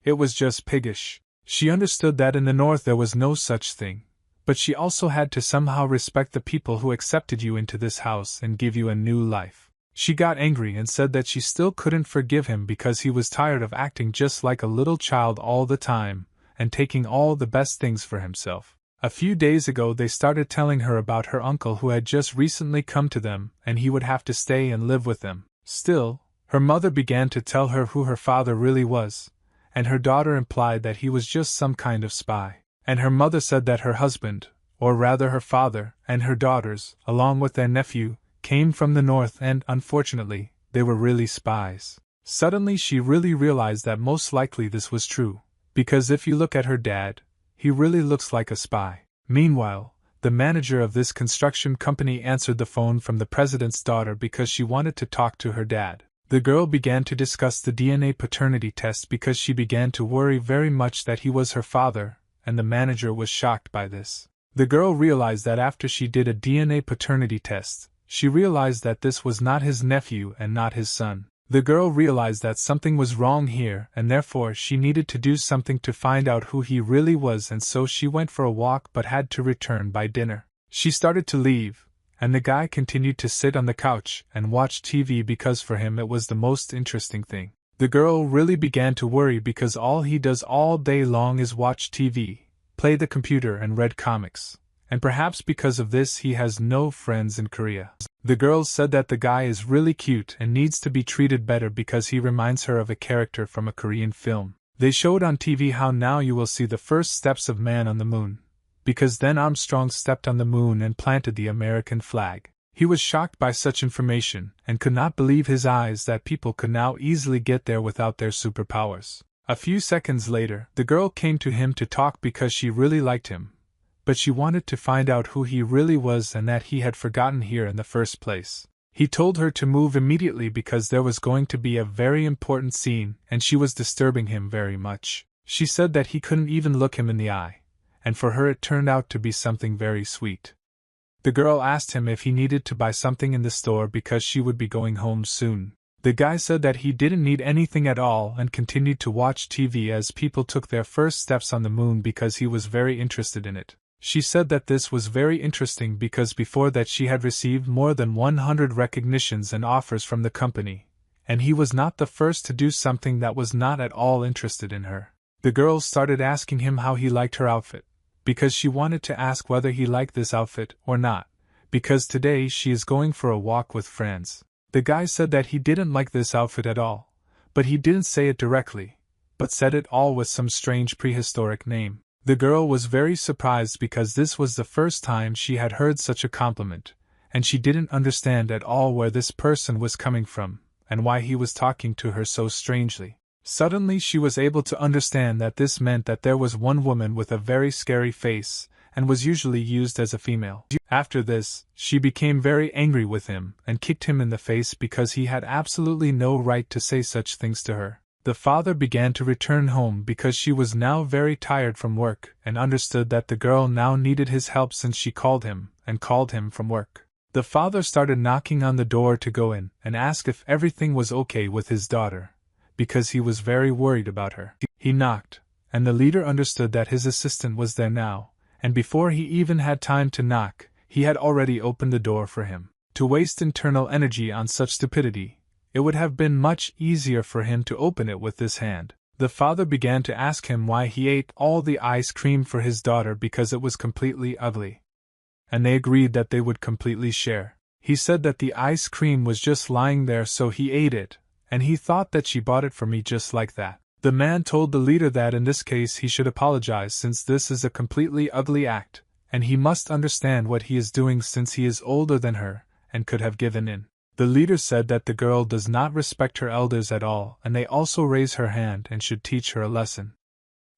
It was just piggish. She understood that in the north there was no such thing, but she also had to somehow respect the people who accepted you into this house and give you a new life. She got angry and said that she still couldn't forgive him because he was tired of acting just like a little child all the time and taking all the best things for himself. A few days ago they started telling her about her uncle who had just recently come to them, and he would have to stay and live with them. Still, her mother began to tell her who her father really was, and her daughter implied that he was just some kind of spy. And her mother said that her husband, or rather her father, and her daughters, along with their nephew, came from the north and, unfortunately, they were really spies. Suddenly she really realized that most likely this was true, because if you look at her dad, he really looks like a spy. Meanwhile, the manager of this construction company answered the phone from the president's daughter because she wanted to talk to her dad. The girl began to discuss the DNA paternity test because she began to worry very much that he was her father, and the manager was shocked by this. The girl realized that after she did a DNA paternity test, she realized that this was not his nephew and not his son. The girl realized that something was wrong here and therefore she needed to do something to find out who he really was, and so she went for a walk but had to return by dinner. She started to leave, and the guy continued to sit on the couch and watch TV because for him it was the most interesting thing. The girl really began to worry because all he does all day long is watch TV, play the computer and read comics, and perhaps because of this he has no friends in Korea. The girl said that the guy is really cute and needs to be treated better because he reminds her of a character from a Korean film. They showed on TV how now you will see the first steps of man on the moon, because then Armstrong stepped on the moon and planted the American flag. He was shocked by such information and could not believe his eyes that people could now easily get there without their superpowers. A few seconds later, the girl came to him to talk because she really liked him, but she wanted to find out who he really was and that he had forgotten here in the first place. He told her to move immediately because there was going to be a very important scene and she was disturbing him very much. She said that he couldn't even look him in the eye, and for her it turned out to be something very sweet. The girl asked him if he needed to buy something in the store because she would be going home soon. The guy said that he didn't need anything at all and continued to watch TV as people took their first steps on the moon because he was very interested in it. She said that this was very interesting because before that she had received more than 100 recognitions and offers from the company, and he was not the first to do something that was not at all interested in her. The girl started asking him how he liked her outfit, because she wanted to ask whether he liked this outfit or not, because today she is going for a walk with friends. The guy said that he didn't like this outfit at all, but he didn't say it directly, but said it all with some strange prehistoric name. The girl was very surprised because this was the first time she had heard such a compliment, and she didn't understand at all where this person was coming from, and why he was talking to her so strangely. Suddenly she was able to understand that this meant that there was one woman with a very scary face, and was usually used as a female. After this, she became very angry with him, and kicked him in the face because he had absolutely no right to say such things to her. The father began to return home because she was now very tired from work and understood that the girl now needed his help since she called him from work. The father started knocking on the door to go in and ask if everything was okay with his daughter, because he was very worried about her. He knocked, and the leader understood that his assistant was there now, and before he even had time to knock, he had already opened the door for him. To waste internal energy on such stupidity, it would have been much easier for him to open it with this hand. The father began to ask him why he ate all the ice cream for his daughter because it was completely ugly. And they agreed that they would completely share. He said that the ice cream was just lying there so he ate it, and he thought that she bought it for me just like that. The man told the leader that in this case he should apologize since this is a completely ugly act, and he must understand what he is doing since he is older than her, and could have given in. The leader said that the girl does not respect her elders at all and they also raise her hand and should teach her a lesson.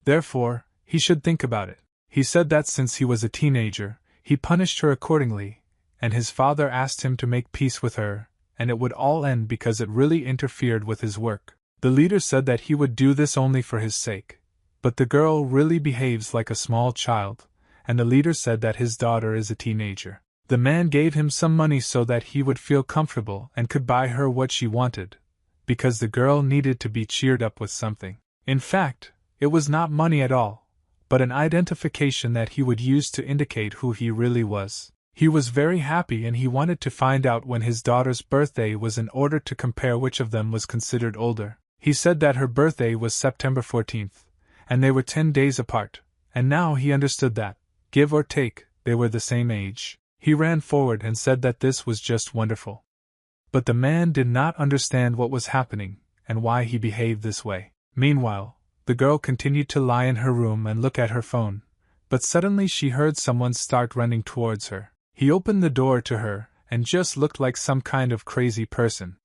Therefore, he should think about it. He said that since he was a teenager, he punished her accordingly, and his father asked him to make peace with her, and it would all end because it really interfered with his work. The leader said that he would do this only for his sake, but the girl really behaves like a small child, and the leader said that his daughter is a teenager. The man gave him some money so that he would feel comfortable and could buy her what she wanted, because the girl needed to be cheered up with something. In fact, it was not money at all, but an identification that he would use to indicate who he really was. He was very happy and he wanted to find out when his daughter's birthday was in order to compare which of them was considered older. He said that her birthday was September 14th, and they were 10 days apart, and now he understood that, give or take, they were the same age. He ran forward and said that this was just wonderful. But the man did not understand what was happening and why he behaved this way. Meanwhile, the girl continued to lie in her room and look at her phone, but suddenly she heard someone start running towards her. He opened the door to her, and just looked like some kind of crazy person.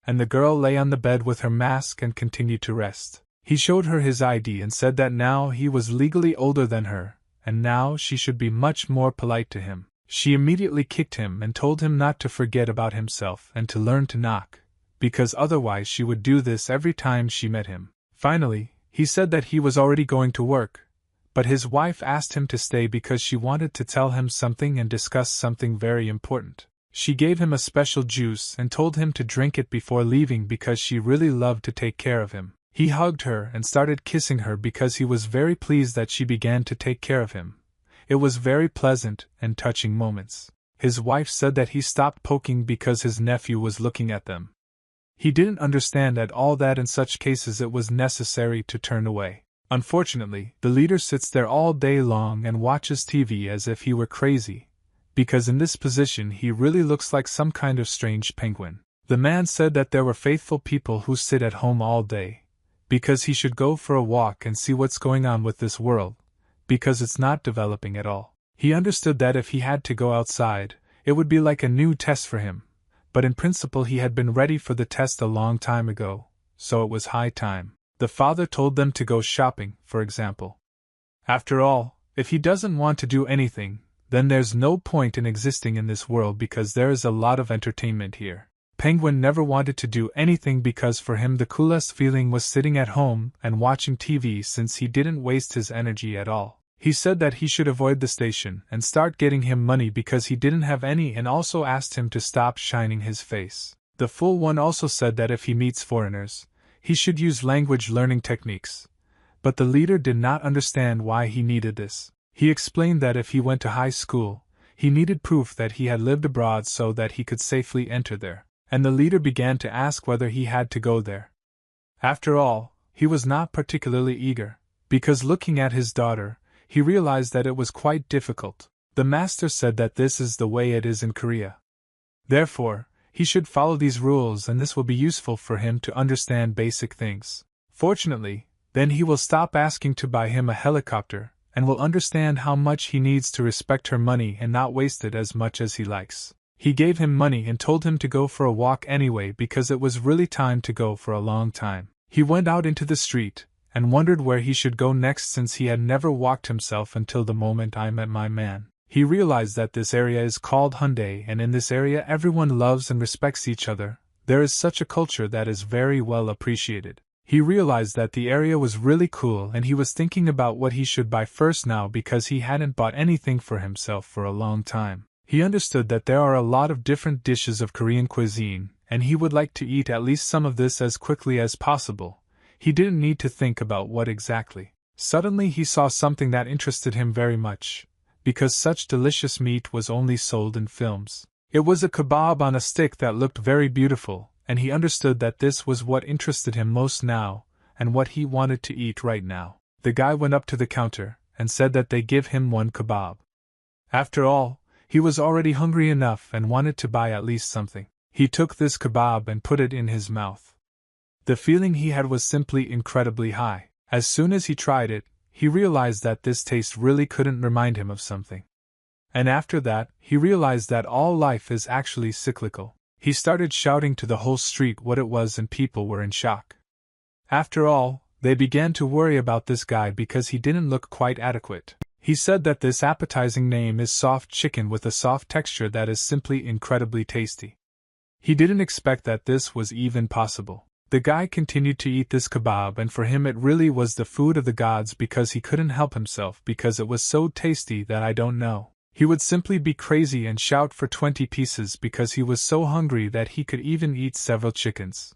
And the girl lay on the bed with her mask and continued to rest. He showed her his ID and said that now he was legally older than her, and now she should be much more polite to him. She immediately kicked him and told him not to forget about himself and to learn to knock, because otherwise she would do this every time she met him. Finally, he said that he was already going to work, but his wife asked him to stay because she wanted to tell him something and discuss something very important. She gave him a special juice and told him to drink it before leaving because she really loved to take care of him. He hugged her and started kissing her because he was very pleased that she began to take care of him. It was very pleasant and touching moments. His wife said that he stopped poking because his nephew was looking at them. He didn't understand at all that in such cases it was necessary to turn away. Unfortunately, the leader sits there all day long and watches TV as if he were crazy, because in this position he really looks like some kind of strange penguin. The man said that there were faithful people who sit at home all day, because he should go for a walk and see what's going on with this world, because it's not developing at all. He understood that if he had to go outside, it would be like a new test for him, but in principle he had been ready for the test a long time ago, so it was high time. The father told them to go shopping, for example. After all, if he doesn't want to do anything, then there's no point in existing in this world because there is a lot of entertainment here. Penguin never wanted to do anything because for him the coolest feeling was sitting at home and watching TV since he didn't waste his energy at all. He said that he should avoid the station and start getting him money because he didn't have any and also asked him to stop shining his face. The Fool One also said that if he meets foreigners, he should use language learning techniques. But the leader did not understand why he needed this. He explained that if he went to high school, he needed proof that he had lived abroad so that he could safely enter there. And the leader began to ask whether he had to go there. After all, he was not particularly eager, because looking at his daughter, he realized that it was quite difficult. The master said that this is the way it is in Korea. Therefore, he should follow these rules and this will be useful for him to understand basic things. Fortunately, then he will stop asking to buy him a helicopter, and will understand how much he needs to respect her money and not waste it as much as he likes. He gave him money and told him to go for a walk anyway because it was really time to go for a long time. He went out into the street, and wondered where he should go next since he had never walked himself until the moment I met my man. He realized that this area is called Hyundai and in this area everyone loves and respects each other. There is such a culture that is very well appreciated. He realized that the area was really cool and he was thinking about what he should buy first now because he hadn't bought anything for himself for a long time. He understood that there are a lot of different dishes of Korean cuisine, and he would like to eat at least some of this as quickly as possible. He didn't need to think about what exactly. Suddenly he saw something that interested him very much, because such delicious meat was only sold in films. It was a kebab on a stick that looked very beautiful, and he understood that this was what interested him most now, and what he wanted to eat right now. The guy went up to the counter, and said that they give him one kebab. After all, he was already hungry enough and wanted to buy at least something. He took this kebab and put it in his mouth. The feeling he had was simply incredibly high. As soon as he tried it, he realized that this taste really couldn't remind him of something. And after that, he realized that all life is actually cyclical. He started shouting to the whole street what it was and people were in shock. After all, they began to worry about this guy because he didn't look quite adequate. He said that this appetizing name is soft chicken with a soft texture that is simply incredibly tasty. He didn't expect that this was even possible. The guy continued to eat this kebab and for him it really was the food of the gods because he couldn't help himself because it was so tasty that I don't know. He would simply be crazy and shout for 20 pieces because he was so hungry that he could even eat several chickens.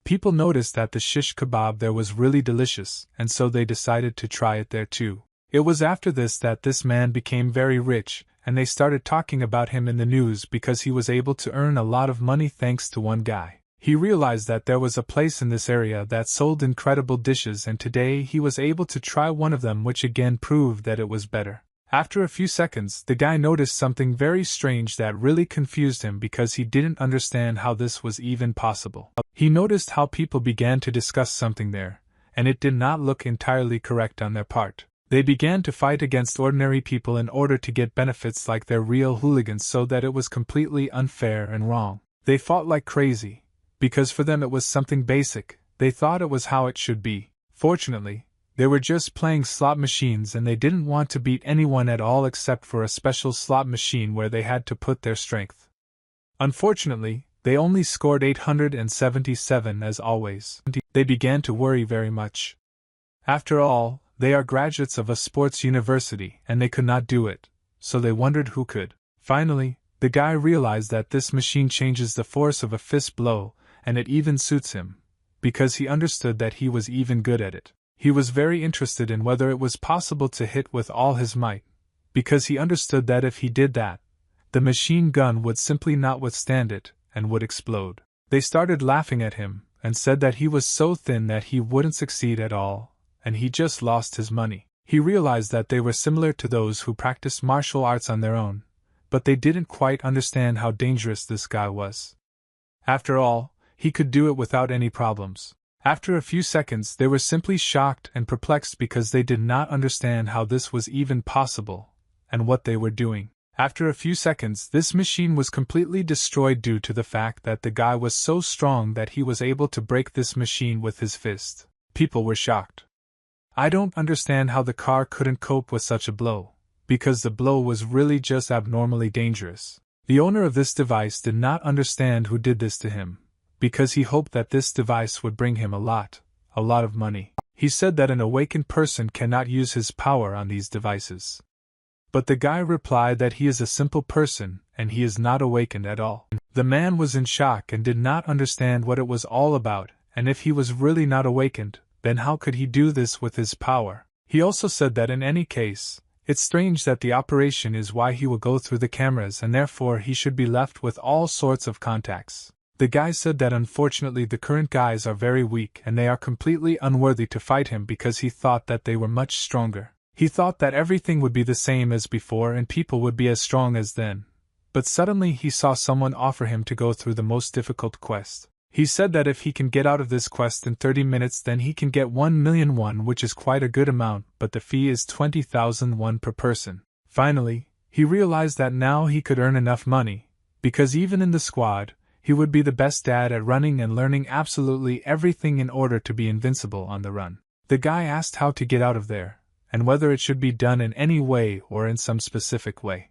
People noticed that the shish kebab there was really delicious and so they decided to try it there too. It was after this that this man became very rich, and they started talking about him in the news because he was able to earn a lot of money thanks to one guy. He realized that there was a place in this area that sold incredible dishes and today he was able to try one of them which again proved that it was better. After a few seconds, the guy noticed something very strange that really confused him because he didn't understand how this was even possible. He noticed how people began to discuss something there, and it did not look entirely correct on their part. They began to fight against ordinary people in order to get benefits like their real hooligans, so that it was completely unfair and wrong. They fought like crazy, because for them it was something basic, they thought it was how it should be. Fortunately, they were just playing slot machines and they didn't want to beat anyone at all except for a special slot machine where they had to put their strength. Unfortunately, they only scored 877 as always. They began to worry very much. After all, they are graduates of a sports university and they could not do it, so they wondered who could. Finally, the guy realized that this machine changes the force of a fist blow, and it even suits him, because he understood that he was even good at it. He was very interested in whether it was possible to hit with all his might, because he understood that if he did that, the machine gun would simply not withstand it, and would explode. They started laughing at him, and said that he was so thin that he wouldn't succeed at all, and he just lost his money. He realized that they were similar to those who practiced martial arts on their own, but they didn't quite understand how dangerous this guy was. After all, he could do it without any problems. After a few seconds, they were simply shocked and perplexed because they did not understand how this was even possible, and what they were doing. After a few seconds, this machine was completely destroyed due to the fact that the guy was so strong that he was able to break this machine with his fist. People were shocked. I don't understand how the car couldn't cope with such a blow, because the blow was really just abnormally dangerous. The owner of this device did not understand who did this to him, because he hoped that this device would bring him a lot of money. He said that an awakened person cannot use his power on these devices. But the guy replied that he is a simple person and he is not awakened at all. The man was in shock and did not understand what it was all about, and if he was really not awakened, then how could he do this with his power? He also said that in any case, it's strange that the operation is why he will go through the cameras and therefore he should be left with all sorts of contacts. The guy said that unfortunately the current guys are very weak and they are completely unworthy to fight him because he thought that they were much stronger. He thought that everything would be the same as before and people would be as strong as then. But suddenly he saw someone offer him to go through the most difficult quest. He said that if he can get out of this quest in 30 minutes then he can get 1,000,000 won, which is quite a good amount, but the fee is 20,000 won per person. Finally, he realized that now he could earn enough money, because even in the squad, he would be the best dad at running and learning absolutely everything in order to be invincible on the run. The guy asked how to get out of there, and whether it should be done in any way or in some specific way.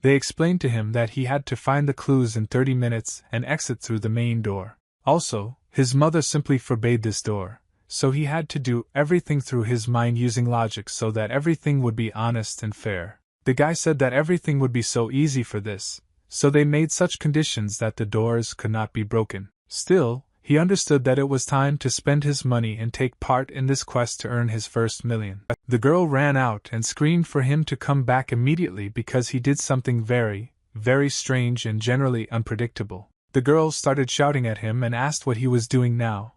They explained to him that he had to find the clues in 30 minutes and exit through the main door. Also, his mother simply forbade this door, so he had to do everything through his mind using logic so that everything would be honest and fair. The guy said that everything would be so easy for this, so they made such conditions that the doors could not be broken. Still, he understood that it was time to spend his money and take part in this quest to earn his first million. The girl ran out and screamed for him to come back immediately because he did something very, very strange and generally unpredictable. The girl started shouting at him and asked what he was doing now,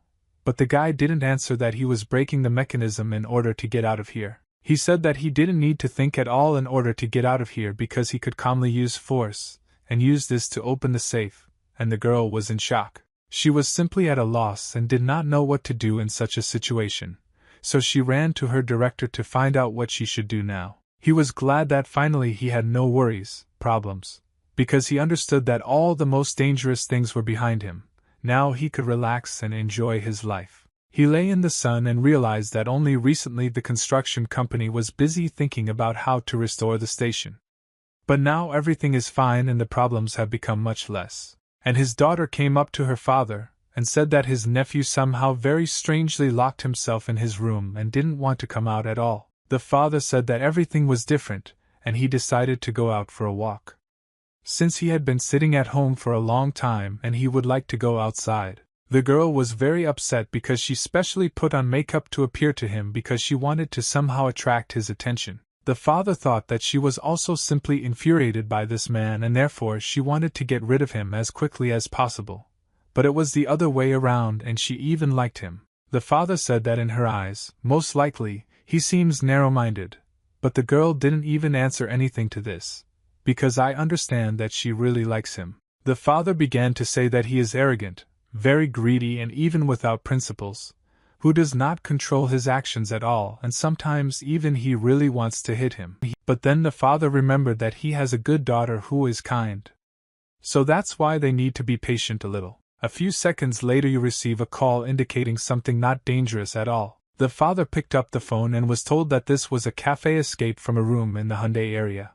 but the guy didn't answer that he was breaking the mechanism in order to get out of here. He said that he didn't need to think at all in order to get out of here because he could calmly use force, and use this to open the safe, and the girl was in shock. She was simply at a loss and did not know what to do in such a situation, so she ran to her director to find out what she should do now. He was glad that finally he had no worries, problems, because he understood that all the most dangerous things were behind him. Now he could relax and enjoy his life. He lay in the sun and realized that only recently the construction company was busy thinking about how to restore the station. But now everything is fine and the problems have become much less. And his daughter came up to her father and said that his nephew somehow very strangely locked himself in his room and didn't want to come out at all. The father said that everything was different, and he decided to go out for a walk. Since he had been sitting at home for a long time and he would like to go outside. The girl was very upset because she specially put on makeup to appear to him because she wanted to somehow attract his attention. The father thought that she was also simply infuriated by this man and therefore she wanted to get rid of him as quickly as possible. But it was the other way around and she even liked him. The father said that in her eyes, most likely, he seems narrow-minded. But the girl didn't even answer anything to this, because I understand that she really likes him. The father began to say that he is arrogant, very greedy and even without principles, who does not control his actions at all, and sometimes even he really wants to hit him. But then the father remembered that he has a good daughter who is kind. So that's why they need to be patient a little. A few seconds later you receive a call indicating something not dangerous at all. The father picked up the phone and was told that this was a cafe escape from a room in the Hyundai area.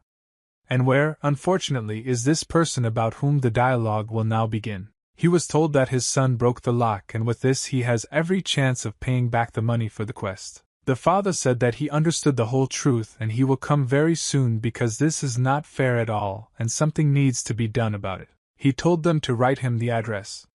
And where, unfortunately, is this person about whom the dialogue will now begin. He was told that his son broke the lock, and with this he has every chance of paying back the money for the quest. The father said that he understood the whole truth and he will come very soon because this is not fair at all and something needs to be done about it. He told them to write him the address.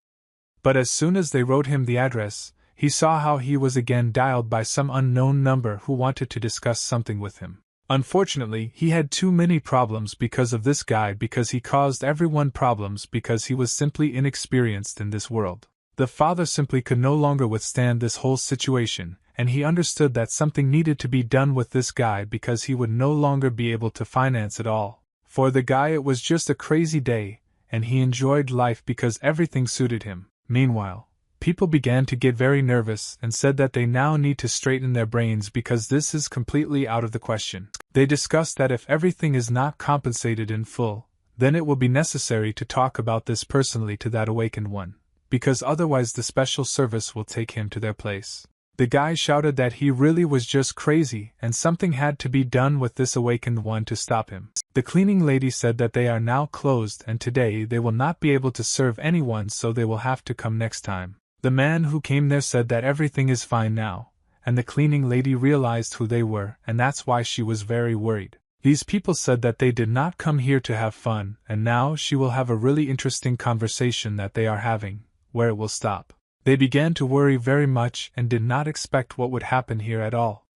But as soon as they wrote him the address, he saw how he was again dialed by some unknown number who wanted to discuss something with him. Unfortunately, he had too many problems because of this guy, because he caused everyone problems because he was simply inexperienced in this world. The father simply could no longer withstand this whole situation, and he understood that something needed to be done with this guy because he would no longer be able to finance it all. For the guy it was just a crazy day, and he enjoyed life because everything suited him. Meanwhile, people began to get very nervous and said that they now need to straighten their brains because this is completely out of the question. They discussed that if everything is not compensated in full, then it will be necessary to talk about this personally to that awakened one, because otherwise the special service will take him to their place. The guy shouted that he really was just crazy and something had to be done with this awakened one to stop him. The cleaning lady said that they are now closed and today they will not be able to serve anyone, so they will have to come next time. The man who came there said that everything is fine now, and the cleaning lady realized who they were, and that's why she was very worried. These people said that they did not come here to have fun, and now she will have a really interesting conversation that they are having, where it will stop. They began to worry very much and did not expect what would happen here at all.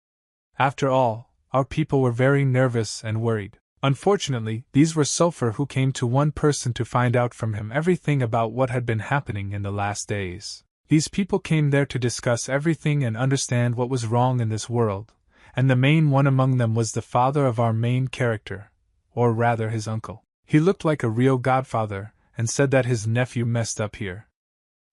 After all, our people were very nervous and worried. Unfortunately, these were Sulfur who came to one person to find out from him everything about what had been happening in the last days. These people came there to discuss everything and understand what was wrong in this world, and the main one among them was the father of our main character, or rather his uncle. He looked like a real godfather, and said that his nephew messed up here.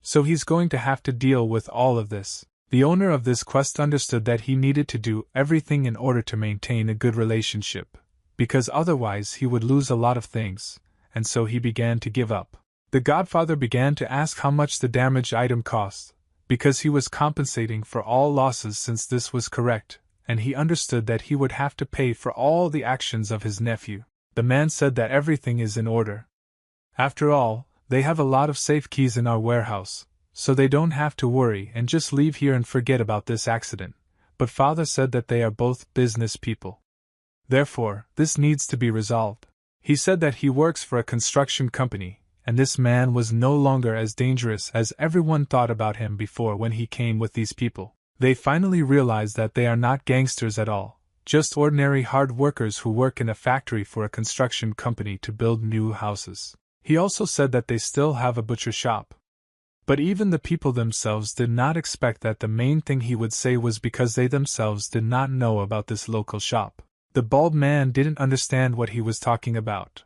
So he's going to have to deal with all of this. The owner of this quest understood that he needed to do everything in order to maintain a good relationship, because otherwise he would lose a lot of things, and so he began to give up. The godfather began to ask how much the damaged item cost, because he was compensating for all losses since this was correct, and he understood that he would have to pay for all the actions of his nephew. The man said that everything is in order. After all, they have a lot of safe keys in our warehouse, so they don't have to worry and just leave here and forget about this accident. But father said that they are both business people. Therefore, this needs to be resolved. He said that he works for a construction company, and this man was no longer as dangerous as everyone thought about him before when he came with these people. They finally realized that they are not gangsters at all, just ordinary hard workers who work in a factory for a construction company to build new houses. He also said that they still have a butcher shop. But even the people themselves did not expect that. The main thing he would say was because they themselves did not know about this local shop. The bald man didn't understand what he was talking about.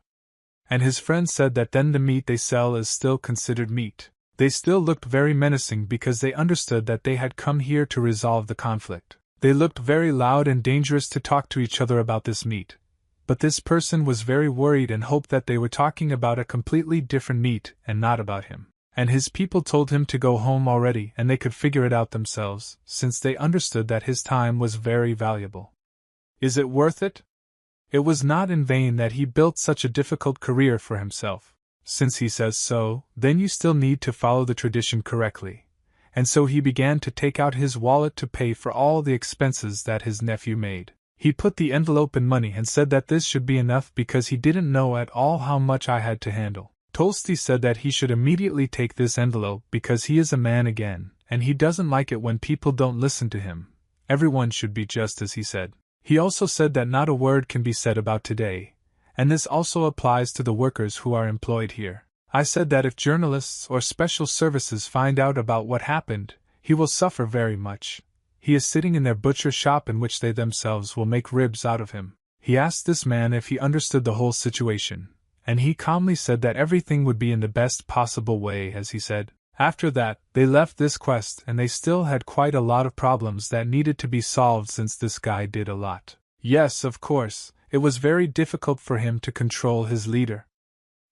And his friend said that then the meat they sell is still considered meat. They still looked very menacing because they understood that they had come here to resolve the conflict. They looked very loud and dangerous to talk to each other about this meat. But this person was very worried and hoped that they were talking about a completely different meat and not about him. And his people told him to go home already and they could figure it out themselves, since they understood that his time was very valuable. Is it worth it? It was not in vain that he built such a difficult career for himself. Since he says so, then you still need to follow the tradition correctly. And so he began to take out his wallet to pay for all the expenses that his nephew made. He put the envelope in money and said that this should be enough because he didn't know at all how much I had to handle. Tolstoy said that he should immediately take this envelope because he is a man again, and he doesn't like it when people don't listen to him. Everyone should be just as he said. He also said that not a word can be said about today, and this also applies to the workers who are employed here. I said that if journalists or special services find out about what happened, he will suffer very much. He is sitting in their butcher shop in which they themselves will make ribs out of him. He asked this man if he understood the whole situation, and he calmly said that everything would be in the best possible way, as he said. After that, they left this quest and they still had quite a lot of problems that needed to be solved since this guy did a lot. Yes, of course, it was very difficult for him to control his leader.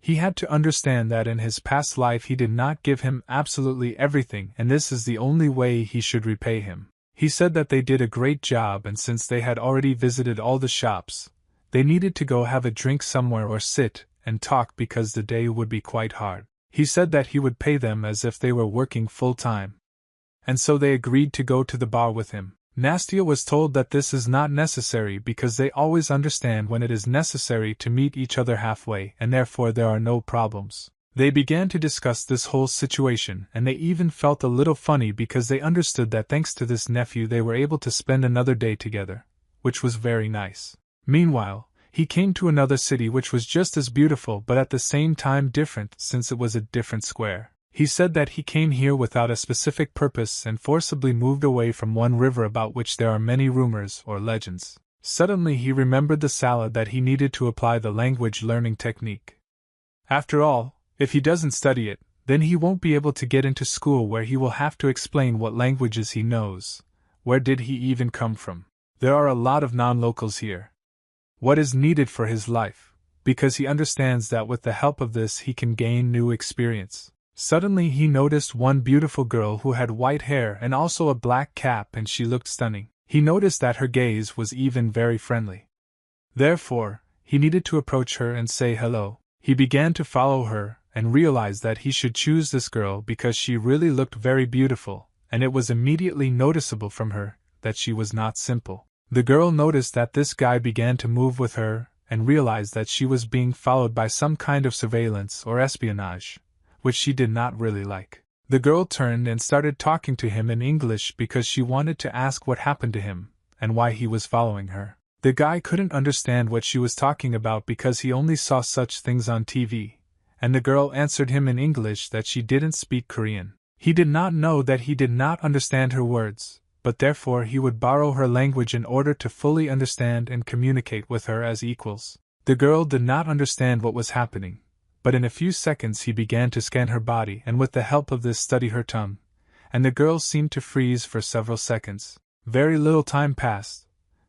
He had to understand that in his past life he did not give him absolutely everything, and this is the only way he should repay him. He said that they did a great job, and since they had already visited all the shops, they needed to go have a drink somewhere or sit and talk because the day would be quite hard. He said that he would pay them as if they were working full-time. And so they agreed to go to the bar with him. Nastya was told that this is not necessary because they always understand when it is necessary to meet each other halfway, and therefore there are no problems. They began to discuss this whole situation, and they even felt a little funny because they understood that thanks to this nephew they were able to spend another day together, which was very nice. Meanwhile, he came to another city which was just as beautiful but at the same time different since it was a different square. He said that he came here without a specific purpose and forcibly moved away from one river about which there are many rumors or legends. Suddenly he remembered the salad that he needed to apply the language learning technique. After all, if he doesn't study it, then he won't be able to get into school where he will have to explain what languages he knows. Where did he even come from? There are a lot of non-locals here. What is needed for his life? Because he understands that with the help of this he can gain new experience. Suddenly he noticed one beautiful girl who had white hair and also a black cap, and she looked stunning. He noticed that her gaze was even very friendly. Therefore, he needed to approach her and say hello. He began to follow her and realized that he should choose this girl because she really looked very beautiful, and it was immediately noticeable from her that she was not simple. The girl noticed that this guy began to move with her and realized that she was being followed by some kind of surveillance or espionage, which she did not really like. The girl turned and started talking to him in English because she wanted to ask what happened to him and why he was following her. The guy couldn't understand what she was talking about because he only saw such things on TV, and the girl answered him in English that she didn't speak Korean. He did not know that he did not understand her words, but therefore he would borrow her language in order to fully understand and communicate with her as equals. The girl did not understand what was happening, but in a few seconds he began to scan her body and with the help of this study her tongue, and the girl seemed to freeze for several seconds. Very little time passed,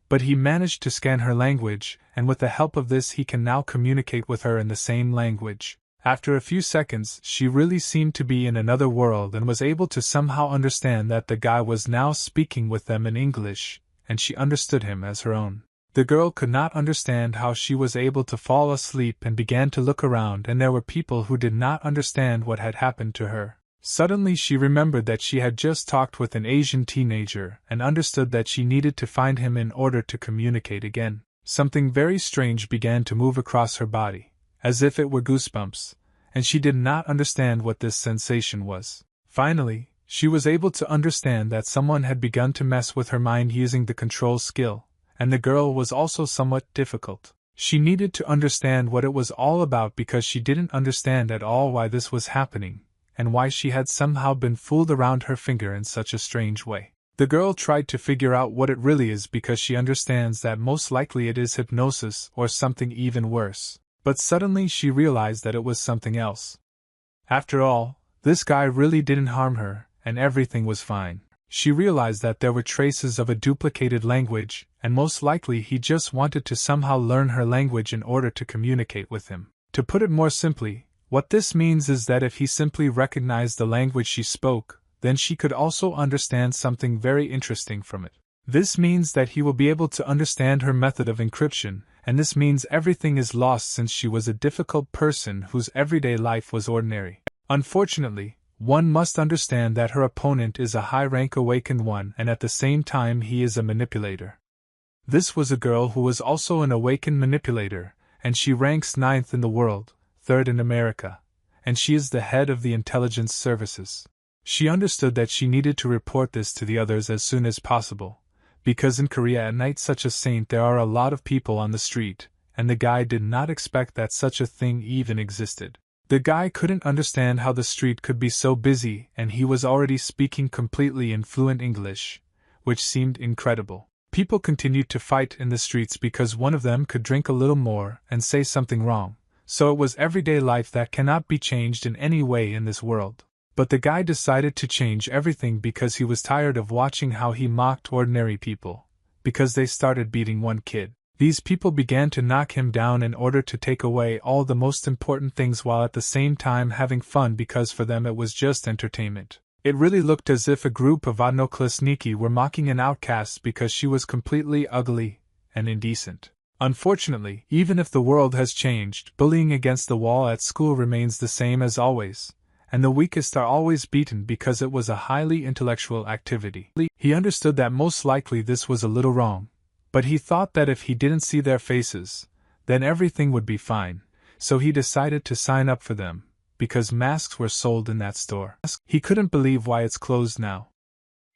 but he managed to scan her language, and with the help of this he can now communicate with her in the same language. After a few seconds, she really seemed to be in another world and was able to somehow understand that the guy was now speaking with them in English, and she understood him as her own. The girl could not understand how she was able to fall asleep and began to look around, and there were people who did not understand what had happened to her. Suddenly she remembered that she had just talked with an Asian teenager and understood that she needed to find him in order to communicate again. Something very strange began to move across her body, as if it were goosebumps, and she did not understand what this sensation was. Finally, she was able to understand that someone had begun to mess with her mind using the control skill, and the girl was also somewhat difficult. She needed to understand what it was all about because she didn't understand at all why this was happening, and why she had somehow been fooled around her finger in such a strange way. The girl tried to figure out what it really is because she understands that most likely it is hypnosis or something even worse. But suddenly she realized that it was something else. After all, this guy really didn't harm her, and everything was fine. She realized that there were traces of a duplicated language, and most likely he just wanted to somehow learn her language in order to communicate with him. To put it more simply, what this means is that if he simply recognized the language she spoke, then she could also understand something very interesting from it. This means that he will be able to understand her method of encryption, and this means everything is lost since she was a difficult person whose everyday life was ordinary. Unfortunately, one must understand that her opponent is a high-rank awakened one and at the same time he is a manipulator. This was a girl who was also an awakened manipulator, and she ranks 9th in the world, 3rd in America, and she is the head of the intelligence services. She understood that she needed to report this to the others as soon as possible, because in Korea at night such a saint there are a lot of people on the street, and the guy did not expect that such a thing even existed. The guy couldn't understand how the street could be so busy, and he was already speaking completely in fluent English, which seemed incredible. People continued to fight in the streets because one of them could drink a little more and say something wrong, so it was everyday life that cannot be changed in any way in this world. But the guy decided to change everything because he was tired of watching how he mocked ordinary people, because they started beating one kid. These people began to knock him down in order to take away all the most important things while at the same time having fun because for them it was just entertainment. It really looked as if a group of Odnoklasniki were mocking an outcast because she was completely ugly and indecent. Unfortunately, even if the world has changed, bullying against the wall at school remains the same as always, and the weakest are always beaten because it was a highly intellectual activity. He understood that most likely this was a little wrong, but he thought that if he didn't see their faces, then everything would be fine, so he decided to sign up for them, because masks were sold in that store. He couldn't believe why it's closed now.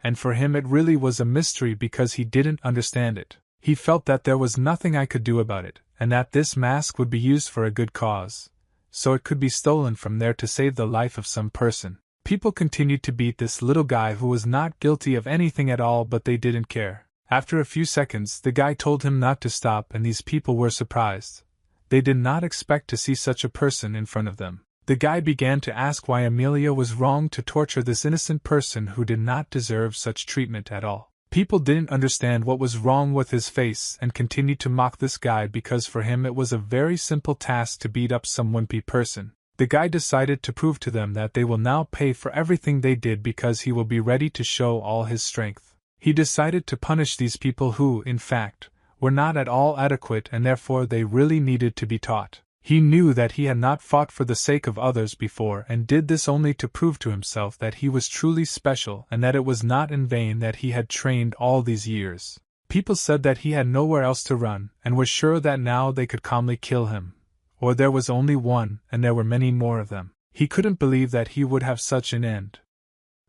And for him it really was a mystery because he didn't understand it. He felt that there was nothing I could do about it, and that this mask would be used for a good cause, so it could be stolen from there to save the life of some person. People continued to beat this little guy who was not guilty of anything at all, but they didn't care. After a few seconds, the guy told him not to stop, and these people were surprised. They did not expect to see such a person in front of them. The guy began to ask why Amelia was wrong to torture this innocent person who did not deserve such treatment at all. People didn't understand what was wrong with his face and continued to mock this guy because for him it was a very simple task to beat up some wimpy person. The guy decided to prove to them that they will now pay for everything they did because he will be ready to show all his strength. He decided to punish these people who, in fact, were not at all adequate and therefore they really needed to be taught. He knew that he had not fought for the sake of others before and did this only to prove to himself that he was truly special and that it was not in vain that he had trained all these years. People said that he had nowhere else to run and were sure that now they could calmly kill him. Or there was only one and there were many more of them. He couldn't believe that he would have such an end.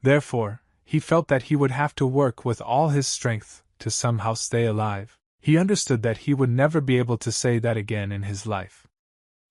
Therefore, he felt that he would have to work with all his strength to somehow stay alive. He understood that he would never be able to say that again in his life.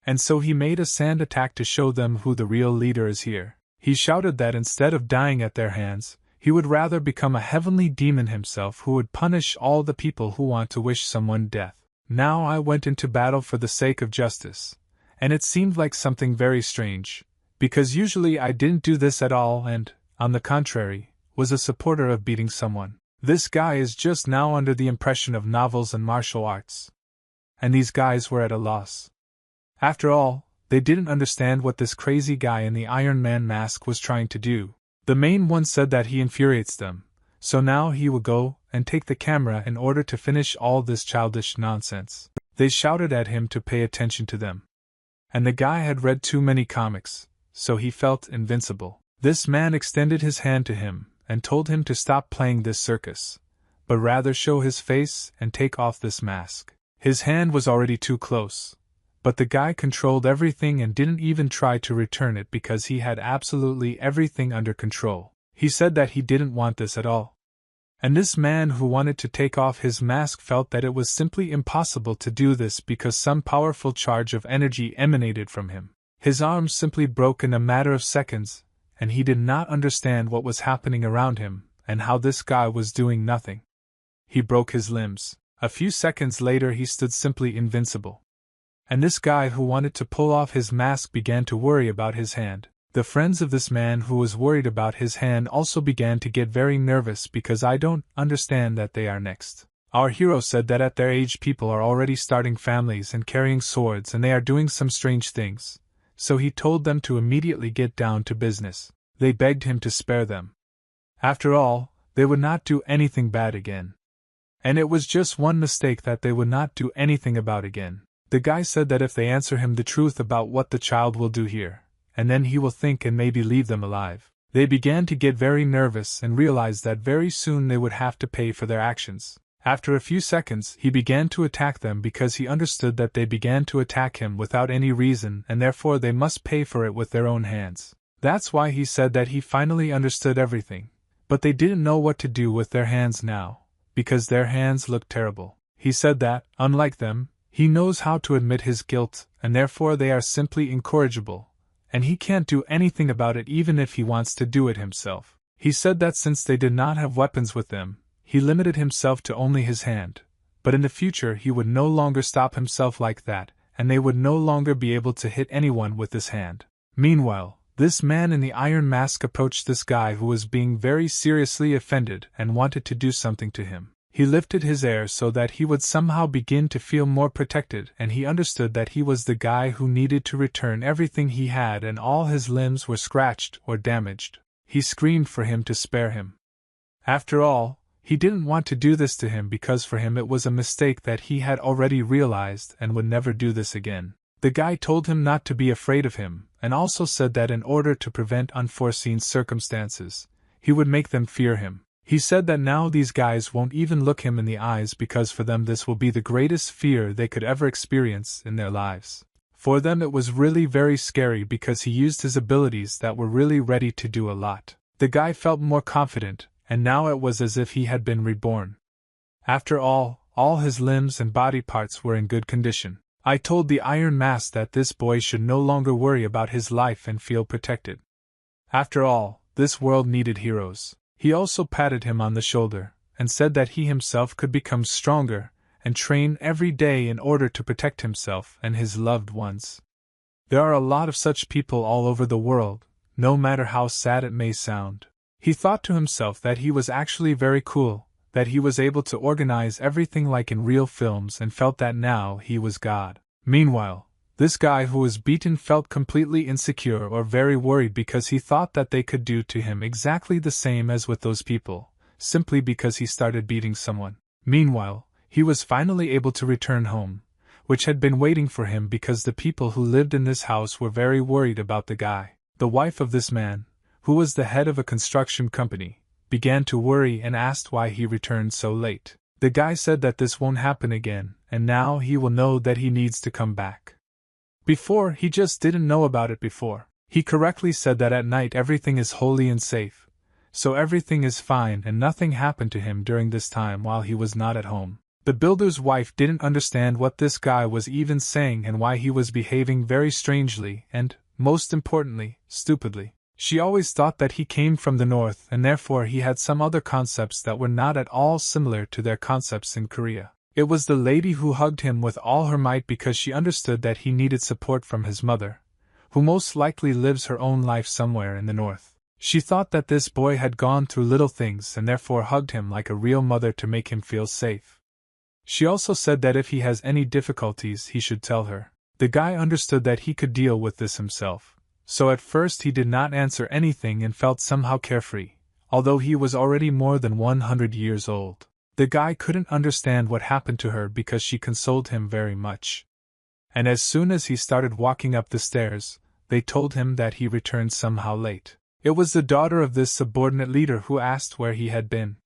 And so he made a sand attack to show them who the real leader is here. He shouted that instead of dying at their hands, he would rather become a heavenly demon himself who would punish all the people who want to wish someone death. Now I went into battle for the sake of justice, and it seemed like something very strange, because usually I didn't do this at all and, on the contrary, was a supporter of beating someone. This guy is just now under the impression of novels and martial arts. And these guys were at a loss. After all, they didn't understand what this crazy guy in the Iron Man mask was trying to do. The main one said that he infuriates them, so now he will go and take the camera in order to finish all this childish nonsense. They shouted at him to pay attention to them. And the guy had read too many comics, so he felt invincible. This man extended his hand to him and told him to stop playing this circus, but rather show his face and take off this mask. His hand was already too close. But the guy controlled everything and didn't even try to return it because he had absolutely everything under control. He said that he didn't want this at all. And this man who wanted to take off his mask felt that it was simply impossible to do this because some powerful charge of energy emanated from him. His arms simply broke in a matter of seconds, and he did not understand what was happening around him and how this guy was doing nothing. He broke his limbs. A few seconds later he stood simply invincible. And this guy who wanted to pull off his mask began to worry about his hand. The friends of this man who was worried about his hand also began to get very nervous because I don't understand that they are next. Our hero said that at their age people are already starting families and carrying swords and they are doing some strange things, so he told them to immediately get down to business. They begged him to spare them. After all, they would not do anything bad again. And it was just one mistake that they would not do anything about again. The guy said that if they answer him the truth about what the child will do here, and then he will think and maybe leave them alive. They began to get very nervous and realized that very soon they would have to pay for their actions. After a few seconds, he began to attack them because he understood that they began to attack him without any reason and therefore they must pay for it with their own hands. That's why he said that he finally understood everything, but they didn't know what to do with their hands now, because their hands looked terrible. He said that, unlike them, he knows how to admit his guilt, and therefore they are simply incorrigible, and he can't do anything about it even if he wants to do it himself. He said that since they did not have weapons with them, he limited himself to only his hand, but in the future he would no longer stop himself like that, and they would no longer be able to hit anyone with this hand. Meanwhile, This man in the iron mask approached this guy who was being very seriously offended and wanted to do something to him. He lifted his air so that he would somehow begin to feel more protected, and he understood that he was the guy who needed to return everything he had, and all his limbs were scratched or damaged. He screamed for him to spare him. After all, he didn't want to do this to him because for him it was a mistake that he had already realized and would never do this again. The guy told him not to be afraid of him, and also said that in order to prevent unforeseen circumstances, he would make them fear him. He said that now these guys won't even look him in the eyes because for them this will be the greatest fear they could ever experience in their lives. For them it was really very scary because he used his abilities that were really ready to do a lot. The guy felt more confident, and now it was as if he had been reborn. After all his limbs and body parts were in good condition. I told the Iron Mask that this boy should no longer worry about his life and feel protected. After all, this world needed heroes. He also patted him on the shoulder, and said that he himself could become stronger, and train every day in order to protect himself and his loved ones. There are a lot of such people all over the world, no matter how sad it may sound. He thought to himself that he was actually very cool, that he was able to organize everything like in real films and felt that now he was God. Meanwhile, this guy who was beaten felt completely insecure or very worried because he thought that they could do to him exactly the same as with those people, simply because he started beating someone. Meanwhile, he was finally able to return home, which had been waiting for him because the people who lived in this house were very worried about the guy. The wife of this man, who was the head of a construction company, began to worry and asked why he returned so late. The guy said that this won't happen again, and now he will know that he needs to come back. Before, he just didn't know about it before. He correctly said that at night everything is holy and safe, so everything is fine and nothing happened to him during this time while he was not at home. The builder's wife didn't understand what this guy was even saying and why he was behaving very strangely and, most importantly, stupidly. She always thought that he came from the north and therefore he had some other concepts that were not at all similar to their concepts in Korea. It was the lady who hugged him with all her might because she understood that he needed support from his mother, who most likely lives her own life somewhere in the north. She thought that this boy had gone through little things and therefore hugged him like a real mother to make him feel safe. She also said that if he has any difficulties he should tell her. The guy understood that he could deal with this himself, so at first he did not answer anything and felt somehow carefree, although he was already more than 100 years old. The guy couldn't understand what happened to her because she consoled him very much. And as soon as he started walking up the stairs, they told him that he returned somehow late. It was the daughter of this subordinate leader who asked where he had been.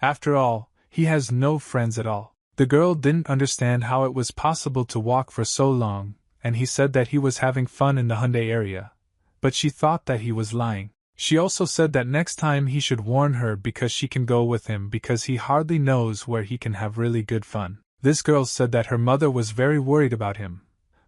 After all, he has no friends at all. The girl didn't understand how it was possible to walk for so long, and he said that he was having fun in the Hyundai area, but she thought that he was lying. She also said that next time he should warn her because she can go with him because he hardly knows where he can have really good fun. This girl said that her mother was very worried about him,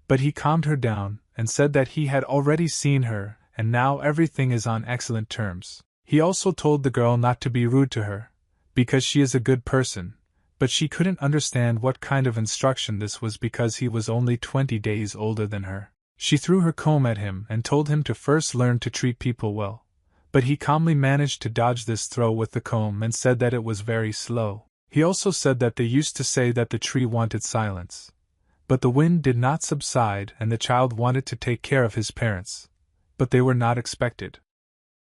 but he calmed her down and said that he had already seen her and now everything is on excellent terms. He also told the girl not to be rude to her, because she is a good person, but she couldn't understand what kind of instruction this was because he was only 20 days older than her. She threw her comb at him and told him to first learn to treat people well. But he calmly managed to dodge this throw with the comb and said that it was very slow. He also said that they used to say that the tree wanted silence. But the wind did not subside and the child wanted to take care of his parents. But they were not expected.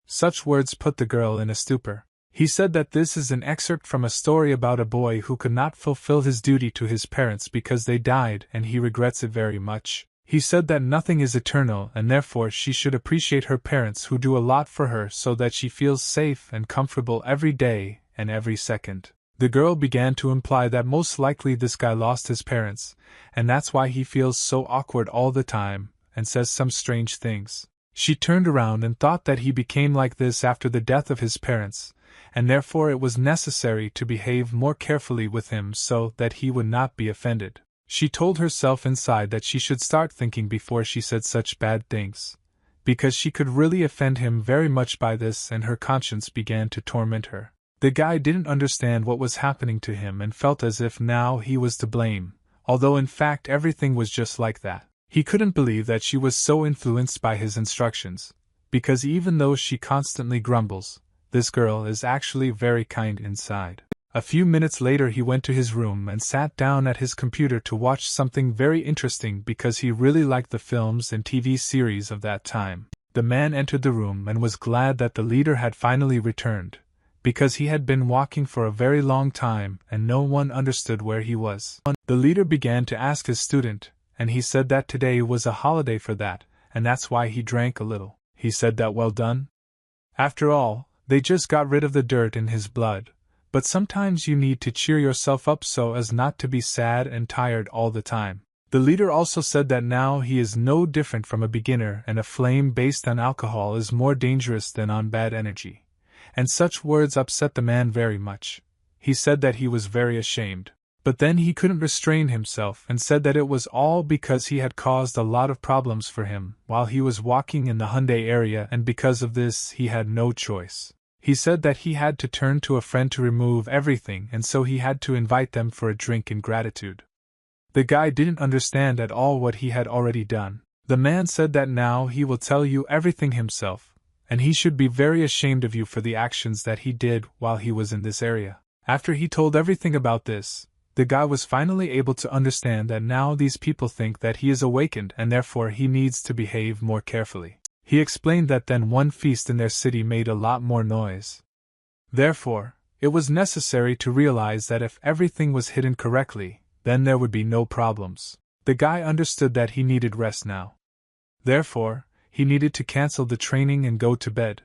Such words put the girl in a stupor. He said that this is an excerpt from a story about a boy who could not fulfill his duty to his parents because they died and he regrets it very much. He said that nothing is eternal and therefore she should appreciate her parents who do a lot for her so that she feels safe and comfortable every day and every second. The girl began to imply that most likely this guy lost his parents, and that's why he feels so awkward all the time, and says some strange things. She turned around and thought that he became like this after the death of his parents, and therefore it was necessary to behave more carefully with him so that he would not be offended. She told herself inside that she should start thinking before she said such bad things, because she could really offend him very much by this and her conscience began to torment her. The guy didn't understand what was happening to him and felt as if now he was to blame, although in fact everything was just like that. He couldn't believe that she was so influenced by his instructions, because even though she constantly grumbles, this girl is actually very kind inside. A few minutes later he went to his room and sat down at his computer to watch something very interesting because he really liked the films and TV series of that time. The man entered the room and was glad that the leader had finally returned, because he had been walking for a very long time and no one understood where he was. The leader began to ask his student, and he said that today was a holiday for that, and that's why he drank a little. He said that well done. After all, they just got rid of the dirt in his blood. But sometimes you need to cheer yourself up so as not to be sad and tired all the time. The leader also said that now he is no different from a beginner and a flame based on alcohol is more dangerous than on bad energy. And such words upset the man very much. He said that he was very ashamed. But then he couldn't restrain himself and said that it was all because he had caused a lot of problems for him while he was walking in the Hyundai area, and because of this he had no choice. He said that he had to turn to a friend to remove everything, and so he had to invite them for a drink in gratitude. The guy didn't understand at all what he had already done. The man said that now he will tell you everything himself, and he should be very ashamed of you for the actions that he did while he was in this area. After he told everything about this, the guy was finally able to understand that now these people think that he is awakened and therefore he needs to behave more carefully. He explained that then one feast in their city made a lot more noise. Therefore, it was necessary to realize that if everything was hidden correctly, then there would be no problems. The guy understood that he needed rest now. Therefore, he needed to cancel the training and go to bed.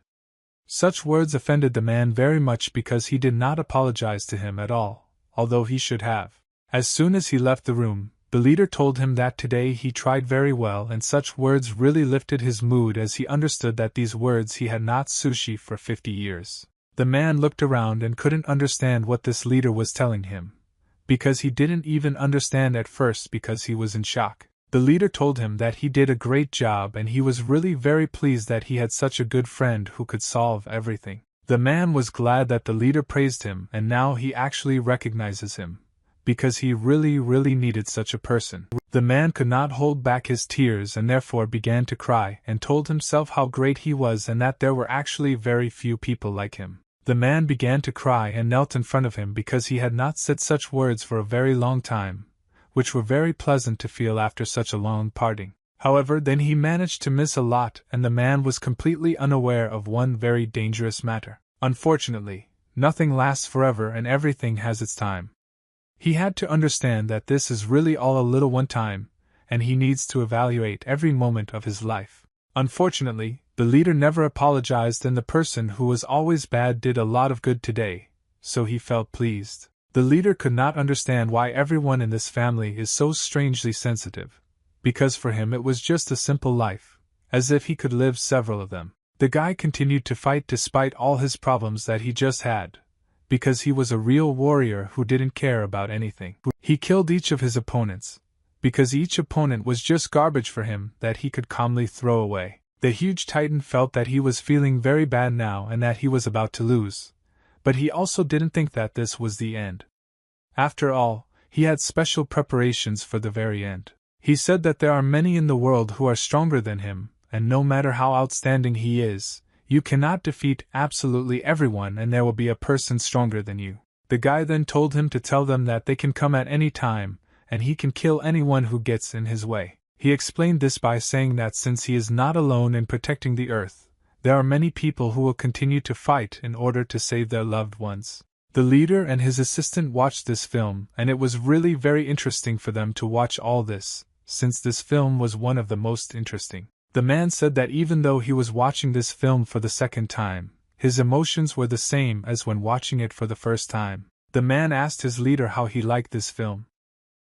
Such words offended the man very much because he did not apologize to him at all, although he should have. As soon as he left the room, the leader told him that today he tried very well, and such words really lifted his mood as he understood that these words he had not sushi for 50 years. The man looked around and couldn't understand what this leader was telling him, because he didn't even understand at first because he was in shock. The leader told him that he did a great job and he was really very pleased that he had such a good friend who could solve everything. The man was glad that the leader praised him, and now he actually recognizes him, because he really needed such a person. The man could not hold back his tears and therefore began to cry and told himself how great he was and that there were actually very few people like him. The man began to cry and knelt in front of him because he had not said such words for a very long time, which were very pleasant to feel after such a long parting. However, then he managed to miss a lot, and the man was completely unaware of one very dangerous matter. Unfortunately, nothing lasts forever and everything has its time. He had to understand that this is really all a little one time, and he needs to evaluate every moment of his life. Unfortunately, the leader never apologized, and the person who was always bad did a lot of good today, so he felt pleased. The leader could not understand why everyone in this family is so strangely sensitive, because for him it was just a simple life, as if he could live several of them. The guy continued to fight despite all his problems that he just had, because he was a real warrior who didn't care about anything. He killed each of his opponents, because each opponent was just garbage for him that he could calmly throw away. The huge titan felt that he was feeling very bad now and that he was about to lose, but he also didn't think that this was the end. After all, he had special preparations for the very end. He said that there are many in the world who are stronger than him, and no matter how outstanding he is, you cannot defeat absolutely everyone and there will be a person stronger than you. The guy then told him to tell them that they can come at any time, and he can kill anyone who gets in his way. He explained this by saying that since he is not alone in protecting the earth, there are many people who will continue to fight in order to save their loved ones. The leader and his assistant watched this film, and it was really very interesting for them to watch all this, since this film was one of the most interesting. The man said that even though he was watching this film for the second time, his emotions were the same as when watching it for the first time. The man asked his leader how he liked this film.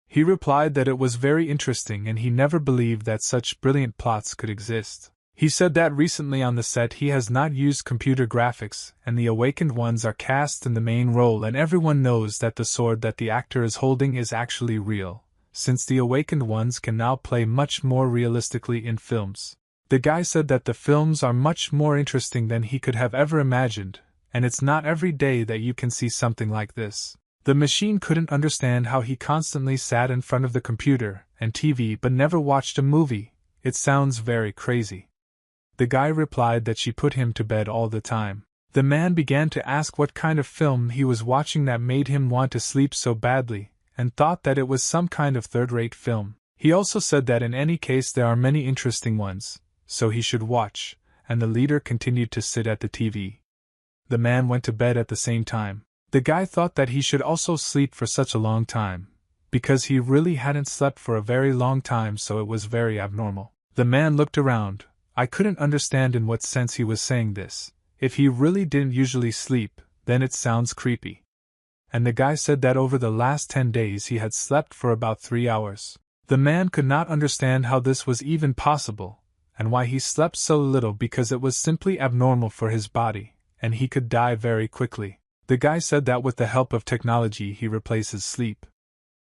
He replied that it was very interesting and he never believed that such brilliant plots could exist. He said that recently on the set he has not used computer graphics and the awakened ones are cast in the main role, and everyone knows that the sword that the actor is holding is actually real, since the awakened ones can now play much more realistically in films. The guy said that the films are much more interesting than he could have ever imagined, and it's not every day that you can see something like this. The machine couldn't understand how he constantly sat in front of the computer and TV but never watched a movie. It sounds very crazy. The guy replied that she put him to bed all the time. The man began to ask what kind of film he was watching that made him want to sleep so badly, and thought that it was some kind of third-rate film. He also said that in any case there are many interesting ones, so he should watch, and the leader continued to sit at the TV. The man went to bed at the same time. The guy thought that he should also sleep for such a long time, because he really hadn't slept for a very long time, so it was very abnormal. The man looked around. I couldn't understand in what sense he was saying this. If he really didn't usually sleep, then it sounds creepy. And the guy said that over the last 10 days he had slept for about 3 hours. The man could not understand how this was even possible, and why he slept so little, because it was simply abnormal for his body, and he could die very quickly. The guy said that with the help of technology he replaces sleep.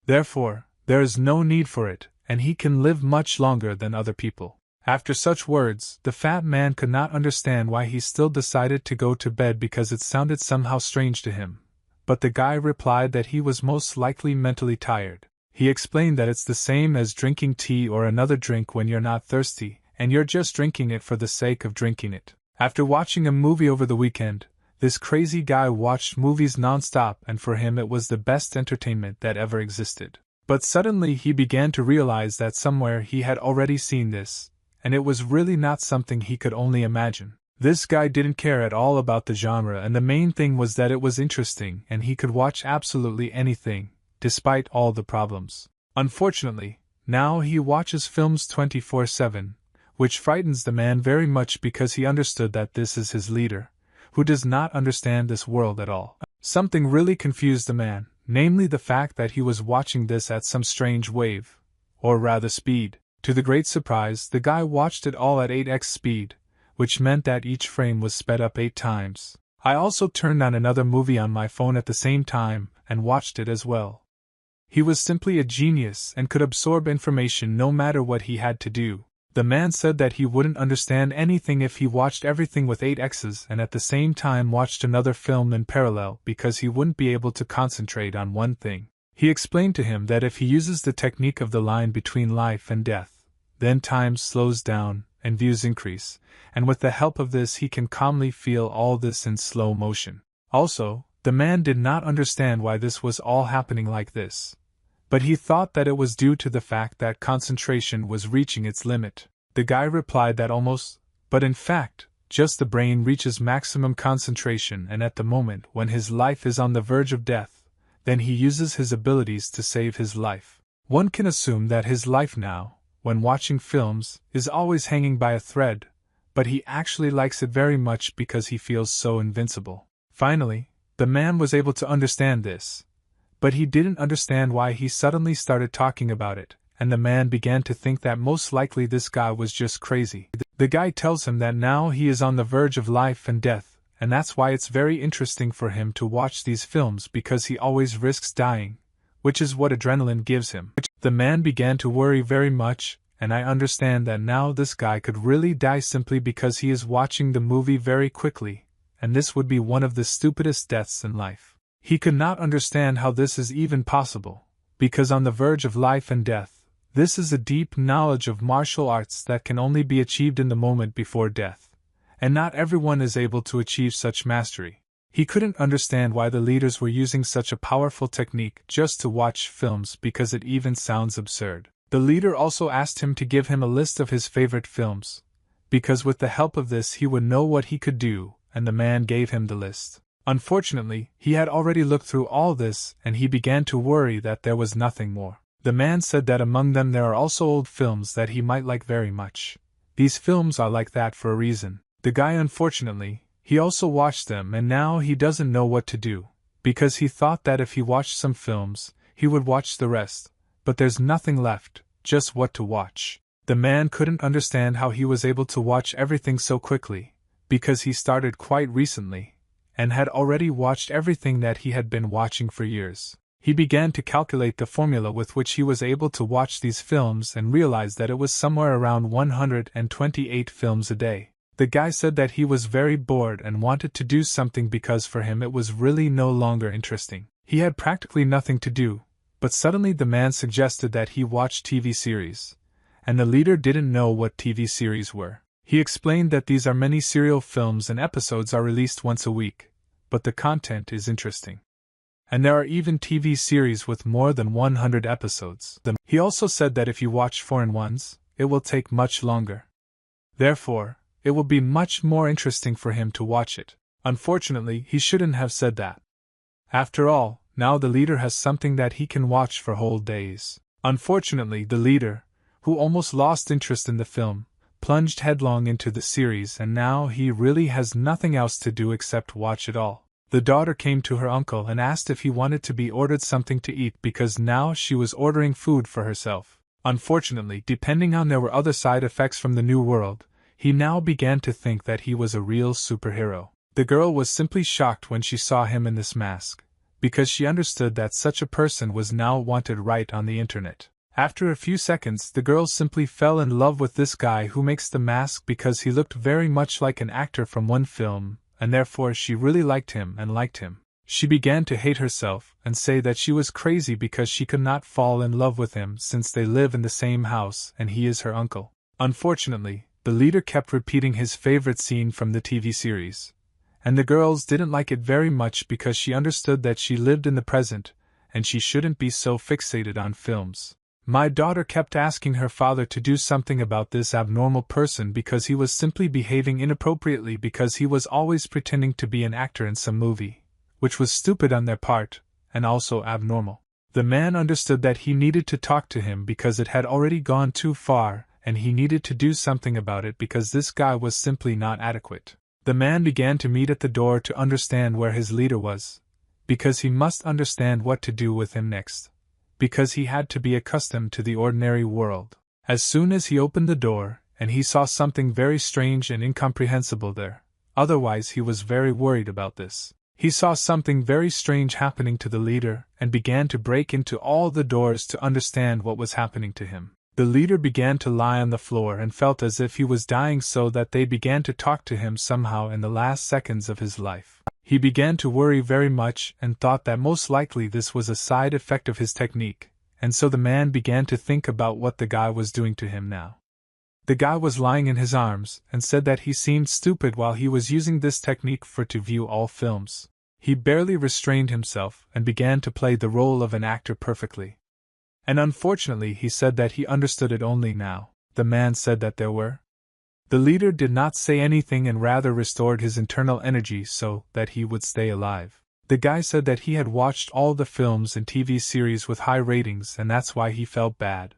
Therefore, there is no need for it, and he can live much longer than other people. After such words, the fat man could not understand why he still decided to go to bed, because it sounded somehow strange to him. But the guy replied that he was most likely mentally tired. He explained that it's the same as drinking tea or another drink when you're not thirsty, and you're just drinking it for the sake of drinking it. After watching a movie over the weekend, this crazy guy watched movies non-stop, and for him it was the best entertainment that ever existed. But suddenly he began to realize that somewhere he had already seen this, and it was really not something he could only imagine. This guy didn't care at all about the genre, and the main thing was that it was interesting and he could watch absolutely anything, despite all the problems. Unfortunately, now he watches films 24/7, which frightens the man very much, because he understood that this is his leader, who does not understand this world at all. Something really confused the man, namely the fact that he was watching this at some strange wave, or rather speed. To the great surprise, the guy watched it all at 8x speed, which meant that each frame was sped up 8 times. I also turned on another movie on my phone at the same time, and watched it as well. He was simply a genius and could absorb information no matter what he had to do. The man said that he wouldn't understand anything if he watched everything with 8x's and at the same time watched another film in parallel, because he wouldn't be able to concentrate on one thing. He explained to him that if he uses the technique of the line between life and death, then time slows down and views increase, and with the help of this he can calmly feel all this in slow motion. Also, the man did not understand why this was all happening like this, but he thought that it was due to the fact that concentration was reaching its limit. The guy replied that almost, but in fact, just the brain reaches maximum concentration, and at the moment when his life is on the verge of death, then he uses his abilities to save his life. One can assume that his life now, when watching films, is always hanging by a thread, but he actually likes it very much because he feels so invincible. Finally, the man was able to understand this, but he didn't understand why he suddenly started talking about it, and the man began to think that most likely this guy was just crazy. The guy tells him that now he is on the verge of life and death, and that's why it's very interesting for him to watch these films, because he always risks dying, which is what adrenaline gives him. The man began to worry very much, and I understand that now this guy could really die simply because he is watching the movie very quickly, and this would be one of the stupidest deaths in life. He could not understand how this is even possible, because on the verge of life and death, this is a deep knowledge of martial arts that can only be achieved in the moment before death, and not everyone is able to achieve such mastery. He couldn't understand why the leaders were using such a powerful technique just to watch films, because it even sounds absurd. The leader also asked him to give him a list of his favorite films, because with the help of this he would know what he could do, and the man gave him the list. Unfortunately, he had already looked through all this, and he began to worry that there was nothing more. The man said that among them there are also old films that he might like very much. These films are like that for a reason. The guy, unfortunately, he also watched them, and now he doesn't know what to do, because he thought that if he watched some films, he would watch the rest, but there's nothing left, just what to watch. The man couldn't understand how he was able to watch everything so quickly, because he started quite recently, and had already watched everything that he had been watching for years. He began to calculate the formula with which he was able to watch these films and realized that it was somewhere around 128 films a day. The guy said that he was very bored and wanted to do something, because for him it was really no longer interesting. He had practically nothing to do, but suddenly the man suggested that he watch TV series, and the leader didn't know what TV series were. He explained that these are many serial films and episodes are released once a week, but the content is interesting. And there are even TV series with more than 100 episodes. He also said that if you watch foreign ones, it will take much longer. Therefore, it will be much more interesting for him to watch it. Unfortunately, he shouldn't have said that. After all, now the leader has something that he can watch for whole days. Unfortunately, the leader, who almost lost interest in the film, plunged headlong into the series, and now he really has nothing else to do except watch it all. The daughter came to her uncle and asked if he wanted to be ordered something to eat because now she was ordering food for herself. Unfortunately, depending on there were other side effects from the new world, he now began to think that he was a real superhero. The girl was simply shocked when she saw him in this mask, because she understood that such a person was now wanted right on the internet. After a few seconds, the girl simply fell in love with this guy who makes the mask because he looked very much like an actor from one film, and therefore she really liked him and liked him. She began to hate herself and say that she was crazy because she could not fall in love with him since they live in the same house and he is her uncle. Unfortunately, the leader kept repeating his favorite scene from the TV series, and the girls didn't like it very much because she understood that she lived in the present and she shouldn't be so fixated on films. My daughter kept asking her father to do something about this abnormal person because he was simply behaving inappropriately because he was always pretending to be an actor in some movie, which was stupid on their part, and also abnormal. The man understood that he needed to talk to him because it had already gone too far, and he needed to do something about it because this guy was simply not adequate. The man began to meet at the door to understand where his leader was, because he must understand what to do with him next, because he had to be accustomed to the ordinary world. As soon as he opened the door, and he saw something very strange and incomprehensible there, otherwise he was very worried about this. He saw something very strange happening to the leader and began to break into all the doors to understand what was happening to him. The leader began to lie on the floor and felt as if he was dying, so that they began to talk to him somehow in the last seconds of his life. He began to worry very much and thought that most likely this was a side effect of his technique, and so the man began to think about what the guy was doing to him now. The guy was lying in his arms and said that he seemed stupid while he was using this technique to view all films. He barely restrained himself and began to play the role of an actor perfectly. And unfortunately he said that he understood it only now. The man said that there were. The leader did not say anything and rather restored his internal energy so that he would stay alive. The guy said that he had watched all the films and TV series with high ratings and that's why he felt bad.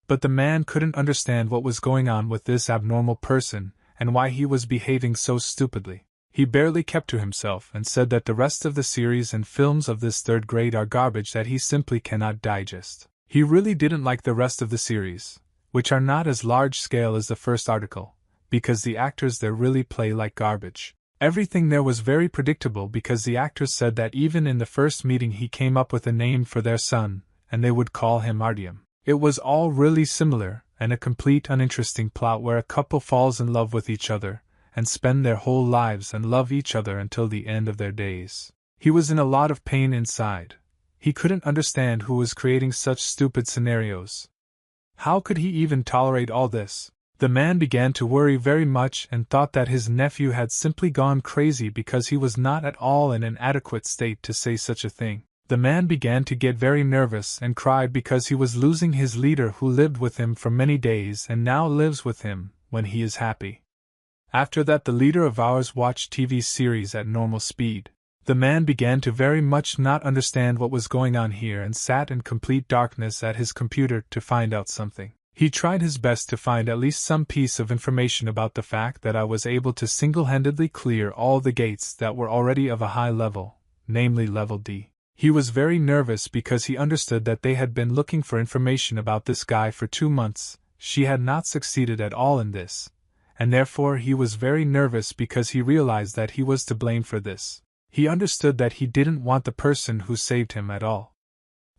But the man couldn't understand what was going on with this abnormal person and why he was behaving so stupidly. He barely kept to himself and said that the rest of the series and films of this third grade are garbage that he simply cannot digest. He really didn't like the rest of the series, which are not as large scale as the first article, because the actors there really play like garbage. Everything there was very predictable because the actors said that even in the first meeting he came up with a name for their son, and they would call him Artyom. It was all really similar, and a complete uninteresting plot where a couple falls in love with each other, and spend their whole lives and love each other until the end of their days. He was in a lot of pain inside. He couldn't understand who was creating such stupid scenarios. How could he even tolerate all this? The man began to worry very much and thought that his nephew had simply gone crazy because he was not at all in an adequate state to say such a thing. The man began to get very nervous and cried because he was losing his leader who lived with him for many days and now lives with him when he is happy. After that, the leader of ours watched TV series at normal speed. The man began to very much not understand what was going on here and sat in complete darkness at his computer to find out something. He tried his best to find at least some piece of information about the fact that I was able to single-handedly clear all the gates that were already of a high level, namely level D. He was very nervous because he understood that they had been looking for information about this guy for 2 months. She had not succeeded at all in this, and therefore he was very nervous because he realized that he was to blame for this. He understood that he didn't want the person who saved him at all.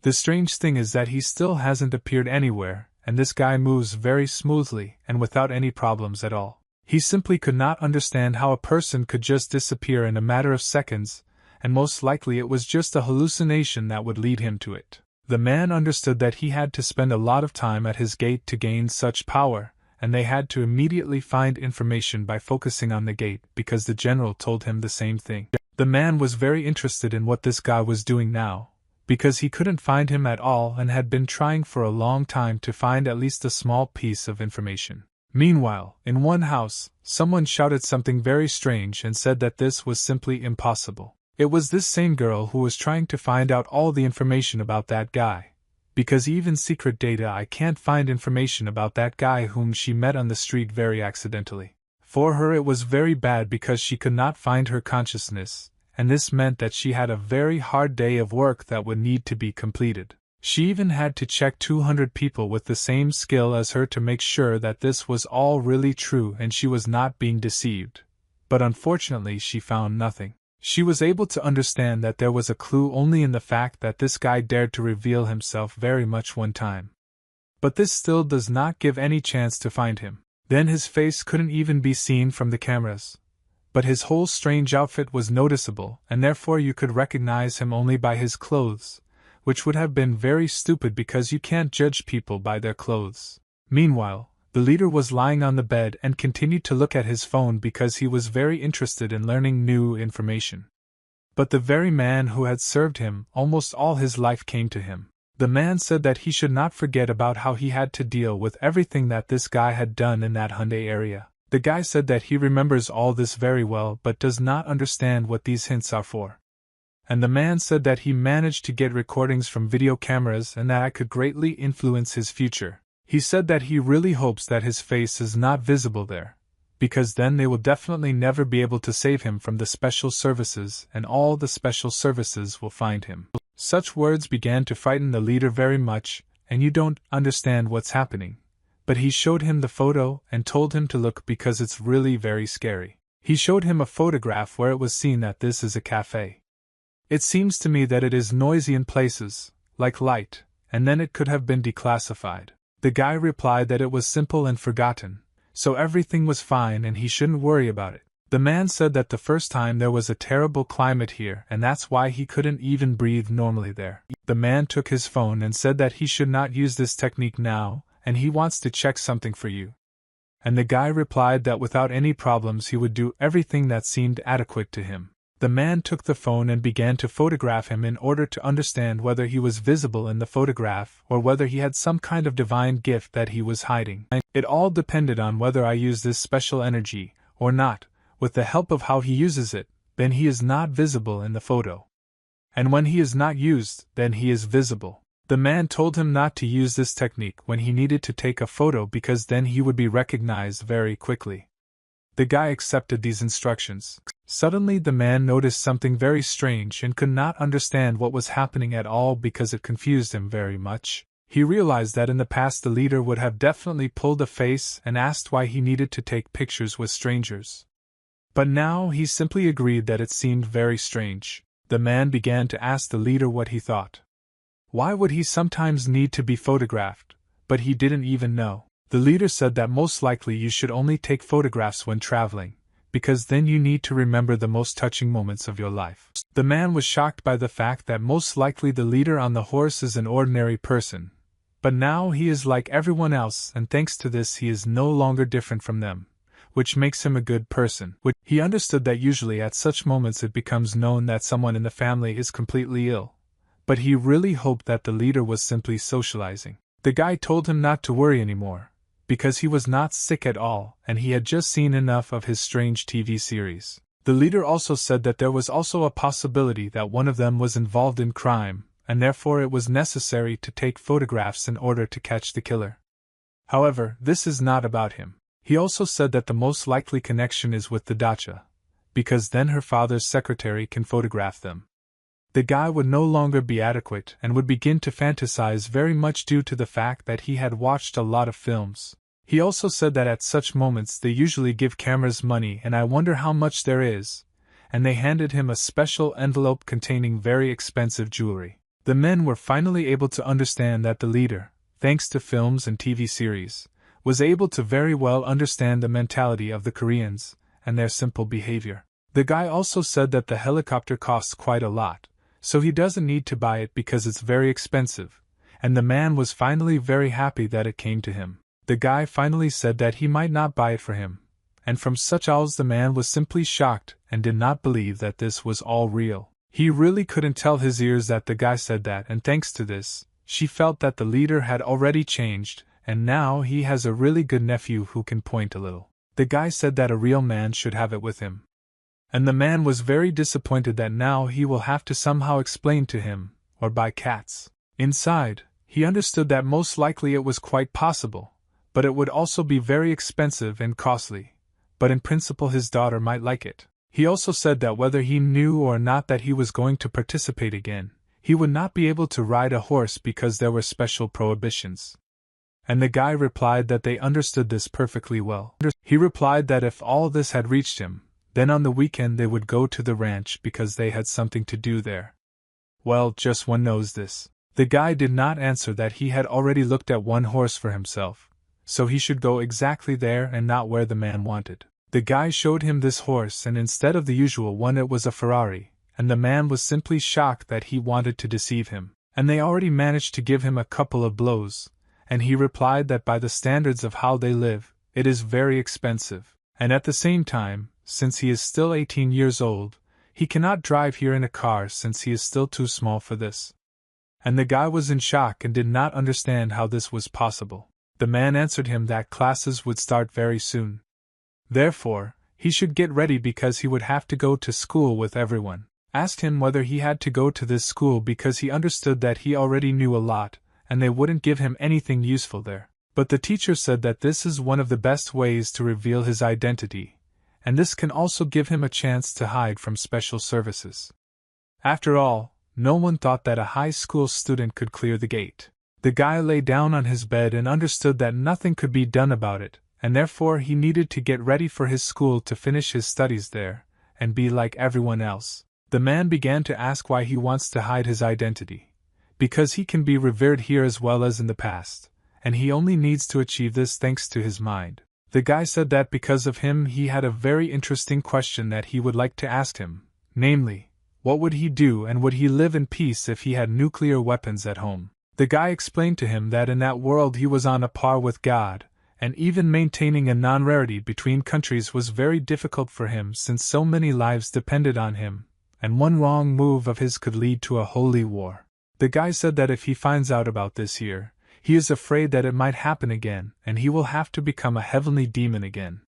The strange thing is that he still hasn't appeared anywhere, and this guy moves very smoothly and without any problems at all. He simply could not understand how a person could just disappear in a matter of seconds, and most likely it was just a hallucination that would lead him to it. The man understood that he had to spend a lot of time at his gate to gain such power, and they had to immediately find information by focusing on the gate because the general told him the same thing. The man was very interested in what this guy was doing now, because he couldn't find him at all and had been trying for a long time to find at least a small piece of information. Meanwhile, in one house, someone shouted something very strange and said that this was simply impossible. It was this same girl who was trying to find out all the information about that guy, because even secret data I can't find information about that guy whom she met on the street very accidentally. For her it was very bad because she could not find her consciousness, and this meant that she had a very hard day of work that would need to be completed. She even had to check 200 people with the same skill as her to make sure that this was all really true and she was not being deceived. But unfortunately she found nothing. She was able to understand that there was a clue only in the fact that this guy dared to reveal himself very much one time. But this still does not give any chance to find him. Then his face couldn't even be seen from the cameras. But his whole strange outfit was noticeable, and therefore you could recognize him only by his clothes, which would have been very stupid because you can't judge people by their clothes. Meanwhile, the leader was lying on the bed and continued to look at his phone because he was very interested in learning new information. But the very man who had served him almost all his life came to him. The man said that he should not forget about how he had to deal with everything that this guy had done in that Hyundai area. The guy said that he remembers all this very well but does not understand what these hints are for. And the man said that he managed to get recordings from video cameras and that I could greatly influence his future. He said that he really hopes that his face is not visible there, because then they will definitely never be able to save him from the special services and all the special services will find him. Such words began to frighten the leader very much, and you don't understand what's happening. But he showed him the photo and told him to look because it's really very scary. He showed him a photograph where it was seen that this is a cafe. It seems to me that it is noisy in places, like light, and then it could have been declassified. The guy replied that it was simple and forgotten, so everything was fine and he shouldn't worry about it. The man said that the first time there was a terrible climate here and that's why he couldn't even breathe normally there. The man took his phone and said that he should not use this technique now, and he wants to check something for you. And the guy replied that without any problems he would do everything that seemed adequate to him. The man took the phone and began to photograph him in order to understand whether he was visible in the photograph or whether he had some kind of divine gift that he was hiding. It all depended on whether I use this special energy or not. With the help of how he uses it, then he is not visible in the photo. And when he is not used, then he is visible. The man told him not to use this technique when he needed to take a photo because then he would be recognized very quickly. The guy accepted these instructions. Suddenly the man noticed something very strange and could not understand what was happening at all because it confused him very much. He realized that in the past the leader would have definitely pulled a face and asked why he needed to take pictures with strangers. But now he simply agreed that it seemed very strange. The man began to ask the leader what he thought. Why would he sometimes need to be photographed, but he didn't even know. The leader said that most likely you should only take photographs when traveling, because then you need to remember the most touching moments of your life. The man was shocked by the fact that most likely the leader on the horse is an ordinary person, but now he is like everyone else and thanks to this he is no longer different from them, which makes him a good person. He understood that usually at such moments it becomes known that someone in the family is completely ill, but he really hoped that the leader was simply socializing. The guy told him not to worry anymore, because he was not sick at all and he had just seen enough of his strange TV series. The leader also said that there was also a possibility that one of them was involved in crime, and therefore it was necessary to take photographs in order to catch the killer. However, this is not about him. He also said that the most likely connection is with the dacha, because then her father's secretary can photograph them. The guy would no longer be adequate and would begin to fantasize very much due to the fact that he had watched a lot of films. He also said that at such moments they usually give cameras money and I wonder how much there is, and they handed him a special envelope containing very expensive jewelry. The men were finally able to understand that the leader, thanks to films and TV series, was able to very well understand the mentality of the Koreans and their simple behavior. The guy also said that the helicopter costs quite a lot, so he doesn't need to buy it because it's very expensive, and the man was finally very happy that it came to him. The guy finally said that he might not buy it for him, and from such owls the man was simply shocked and did not believe that this was all real. He really couldn't tell his ears that the guy said that, and thanks to this, she felt that the leader had already changed, and now he has a really good nephew who can point a little. The guy said that a real man should have it with him. And the man was very disappointed that now he will have to somehow explain to him, or buy cats. Inside, he understood that most likely it was quite possible, but it would also be very expensive and costly, but in principle his daughter might like it. He also said that whether he knew or not that he was going to participate again, he would not be able to ride a horse because there were special prohibitions. And the guy replied that they understood this perfectly well. He replied that if all this had reached him, then on the weekend they would go to the ranch because they had something to do there. Well, just one knows this. The guy did not answer that he had already looked at one horse for himself, so he should go exactly there and not where the man wanted. The guy showed him this horse, and instead of the usual one it was a Ferrari, and the man was simply shocked that he wanted to deceive him, and they already managed to give him a couple of blows, and he replied that by the standards of how they live, it is very expensive, and at the same time, since he is still 18 years old, he cannot drive here in a car since he is still too small for this. And the guy was in shock and did not understand how this was possible. The man answered him that classes would start very soon. Therefore, he should get ready because he would have to go to school with everyone. Asked him whether he had to go to this school because he understood that he already knew a lot, and they wouldn't give him anything useful there. But the teacher said that this is one of the best ways to reveal his identity, and this can also give him a chance to hide from special services. After all, no one thought that a high school student could clear the gate. The guy lay down on his bed and understood that nothing could be done about it, and therefore he needed to get ready for his school to finish his studies there, and be like everyone else. The man began to ask why he wants to hide his identity. Because he can be revered here as well as in the past, and he only needs to achieve this thanks to his mind. The guy said that because of him he had a very interesting question that he would like to ask him, namely, what would he do and would he live in peace if he had nuclear weapons at home? The guy explained to him that in that world he was on a par with God, and even maintaining a non-rarity between countries was very difficult for him since so many lives depended on him, and one wrong move of his could lead to a holy war. The guy said that if he finds out about this here, he is afraid that it might happen again and he will have to become a heavenly demon again.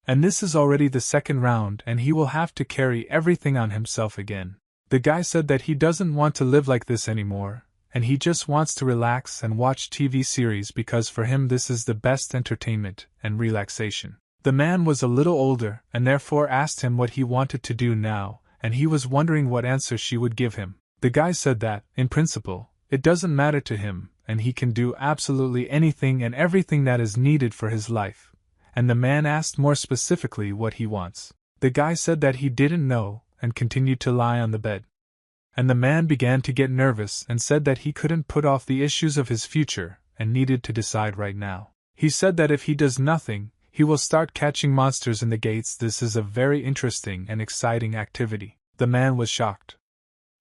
And this is already the second round and he will have to carry everything on himself again. The guy said that he doesn't want to live like this anymore, and he just wants to relax and watch TV series because for him this is the best entertainment and relaxation. The man was a little older and therefore asked him what he wanted to do now, and he was wondering what answer she would give him. The guy said that, in principle, it doesn't matter to him, and he can do absolutely anything and everything that is needed for his life. And the man asked more specifically what he wants. The guy said that he didn't know, and continued to lie on the bed. And the man began to get nervous and said that he couldn't put off the issues of his future, and needed to decide right now. He said that if he does nothing, he will start catching monsters in the gates. This is a very interesting and exciting activity. The man was shocked.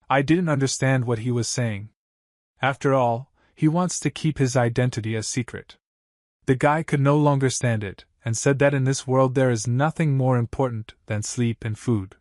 I didn't understand what he was saying. After all, he wants to keep his identity a secret. The guy could no longer stand it, and said that in this world there is nothing more important than sleep and food.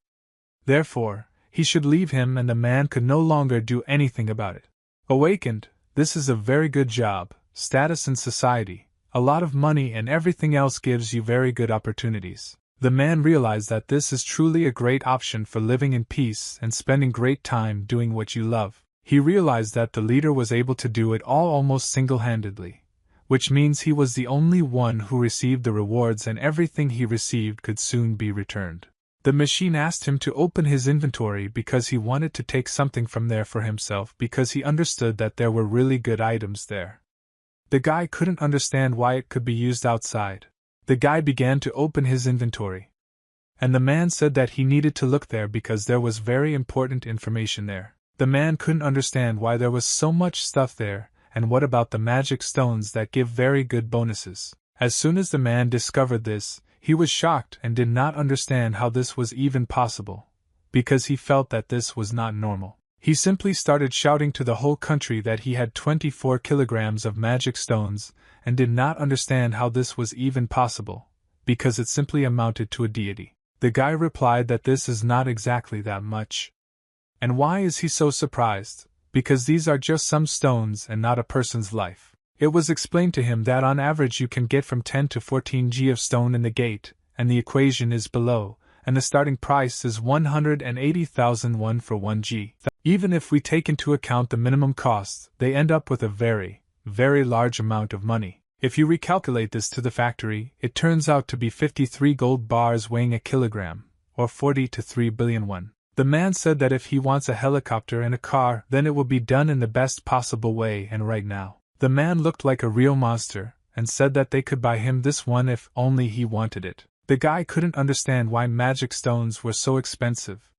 Therefore, he should leave him and the man could no longer do anything about it. Awakened, this is a very good job, status in society, a lot of money and everything else gives you very good opportunities. The man realized that this is truly a great option for living in peace and spending great time doing what you love. He realized that the leader was able to do it all almost single-handedly, which means he was the only one who received the rewards and everything he received could soon be returned. The machine asked him to open his inventory because he wanted to take something from there for himself because he understood that there were really good items there. The guy couldn't understand why it could be used outside. The guy began to open his inventory. And the man said that he needed to look there because there was very important information there. The man couldn't understand why there was so much stuff there, and what about the magic stones that give very good bonuses. As soon as the man discovered this, he was shocked and did not understand how this was even possible, because he felt that this was not normal. He simply started shouting to the whole country that he had 24 kilograms of magic stones, and did not understand how this was even possible, because it simply amounted to a deity. The guy replied that this is not exactly that much. And why is he so surprised? Because these are just some stones and not a person's life. It was explained to him that on average you can get from 10 to 14 g of stone in the gate, and the equation is below, and the starting price is 180,000 won for 1 g. Even if we take into account the minimum cost, they end up with a very, very large amount of money. If you recalculate this to the factory, it turns out to be 53 gold bars weighing a kilogram, or 40 to 3 billion won. The man said that if he wants a helicopter and a car, then it will be done in the best possible way and right now. The man looked like a real monster, and said that they could buy him this one if only he wanted it. The guy couldn't understand why magic stones were so expensive.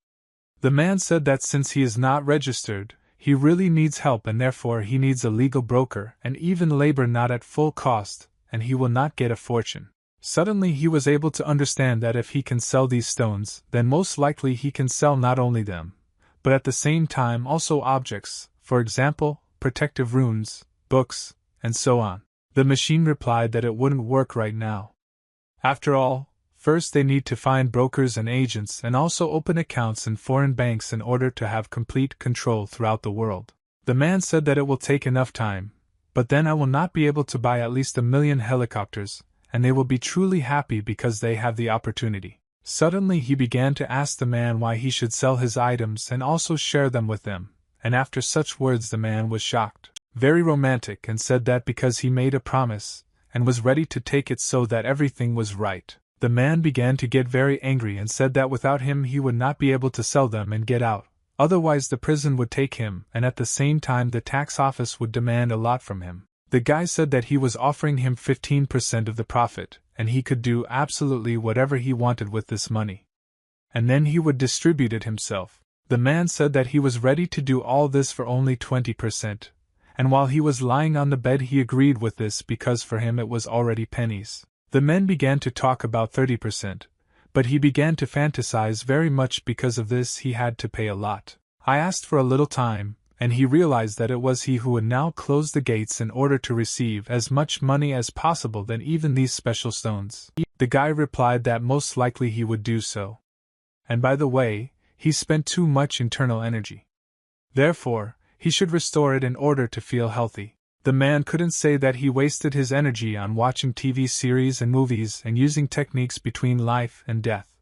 The man said that since he is not registered, he really needs help and therefore he needs a legal broker and even labor not at full cost, and he will not get a fortune. Suddenly he was able to understand that if he can sell these stones, then most likely he can sell not only them, but at the same time also objects, for example, protective runes, books, and so on. The machine replied that it wouldn't work right now. After all, first they need to find brokers and agents and also open accounts in foreign banks in order to have complete control throughout the world. The man said that it will take enough time, but then I will not be able to buy at least 1 million helicopters, and they will be truly happy because they have the opportunity. Suddenly he began to ask the man why he should sell his items and also share them with them, and after such words the man was shocked, very romantic, and said that because he made a promise, and was ready to take it so that everything was right. The man began to get very angry and said that without him he would not be able to sell them and get out, otherwise the prison would take him and at the same time the tax office would demand a lot from him. The guy said that he was offering him 15% of the profit, and he could do absolutely whatever he wanted with this money. And then he would distribute it himself. The man said that he was ready to do all this for only 20%, and while he was lying on the bed he agreed with this because for him it was already pennies. The men began to talk about 30%, but he began to fantasize very much because of this he had to pay a lot. I asked for a little time, and he realized that it was he who would now close the gates in order to receive as much money as possible than even these special stones. The guy replied that most likely he would do so. And by the way, he spent too much internal energy. Therefore, he should restore it in order to feel healthy. The man couldn't say that he wasted his energy on watching TV series and movies and using techniques between life and death.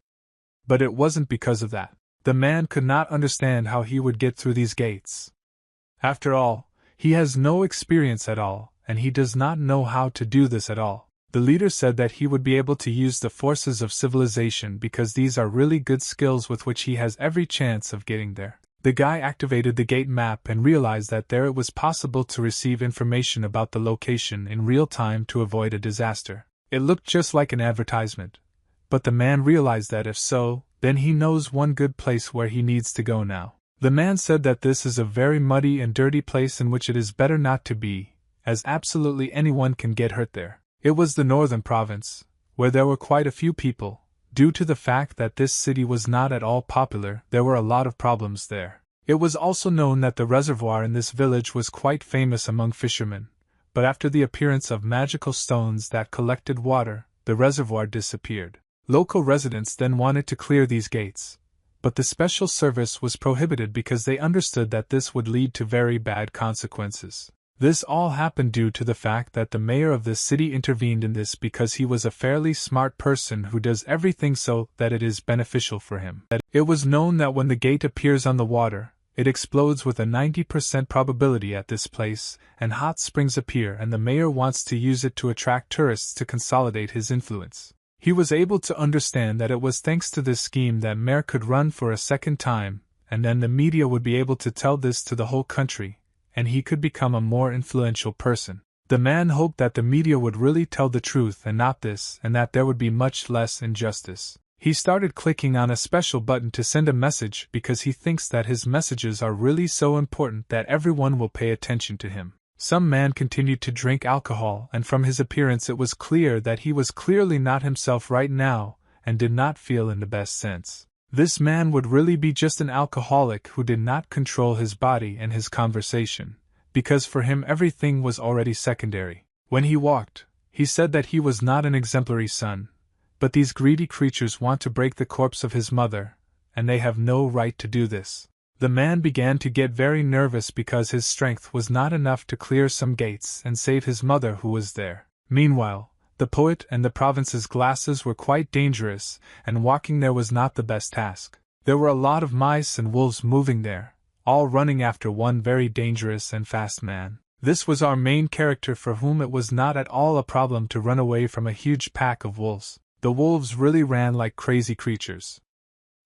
But it wasn't because of that. The man could not understand how he would get through these gates. After all, he has no experience at all, and he does not know how to do this at all. The leader said that he would be able to use the forces of civilization because these are really good skills with which he has every chance of getting there. The guy activated the gate map and realized that there it was possible to receive information about the location in real time to avoid a disaster. It looked just like an advertisement, but the man realized that if so, then he knows one good place where he needs to go now. The man said that this is a very muddy and dirty place in which it is better not to be, as absolutely anyone can get hurt there. It was the northern province, where there were quite a few people. Due to the fact that this city was not at all popular, there were a lot of problems there. It was also known that the reservoir in this village was quite famous among fishermen, but after the appearance of magical stones that collected water, the reservoir disappeared. Local residents then wanted to clear these gates, but the special service was prohibited because they understood that this would lead to very bad consequences. This all happened due to the fact that the mayor of this city intervened in this because he was a fairly smart person who does everything so that it is beneficial for him. It was known that when the gate appears on the water, it explodes with a 90% probability at this place, and hot springs appear, and the mayor wants to use it to attract tourists to consolidate his influence. He was able to understand that it was thanks to this scheme that mayor could run for a second time, and then the media would be able to tell this to the whole country, and he could become a more influential person. The man hoped that the media would really tell the truth and not this, and that there would be much less injustice. He started clicking on a special button to send a message because he thinks that his messages are really so important that everyone will pay attention to him. Some man continued to drink alcohol, and from his appearance it was clear that he was clearly not himself right now, and did not feel in the best sense. This man would really be just an alcoholic who did not control his body and his conversation, because for him everything was already secondary. When he walked, he said that he was not an exemplary son, but these greedy creatures want to break the corpse of his mother, and they have no right to do this. The man began to get very nervous because his strength was not enough to clear some gates and save his mother who was there. Meanwhile, the poet and the province's glasses were quite dangerous, and walking there was not the best task. There were a lot of mice and wolves moving there, all running after one very dangerous and fast man. This was our main character, for whom it was not at all a problem to run away from a huge pack of wolves. The wolves really ran like crazy creatures.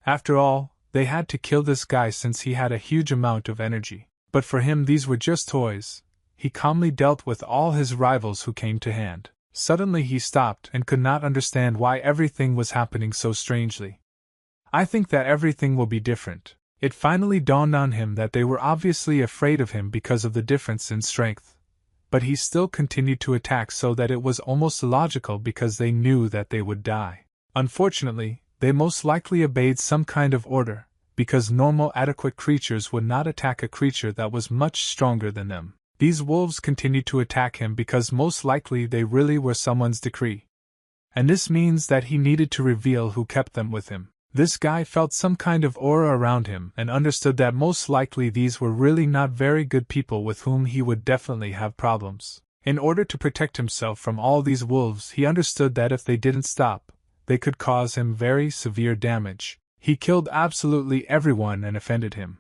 After all, they had to kill this guy since he had a huge amount of energy. But for him these were just toys. He calmly dealt with all his rivals who came to hand. Suddenly he stopped and could not understand why everything was happening so strangely. I think that everything will be different. It finally dawned on him that they were obviously afraid of him because of the difference in strength. But he still continued to attack, so that it was almost illogical because they knew that they would die. Unfortunately, they most likely obeyed some kind of order, because normal adequate creatures would not attack a creature that was much stronger than them. These wolves continued to attack him because most likely they really were someone's decree. And this means that he needed to reveal who kept them with him. This guy felt some kind of aura around him and understood that most likely these were really not very good people with whom he would definitely have problems. In order to protect himself from all these wolves, he understood that if they didn't stop, they could cause him very severe damage. He killed absolutely everyone and offended him.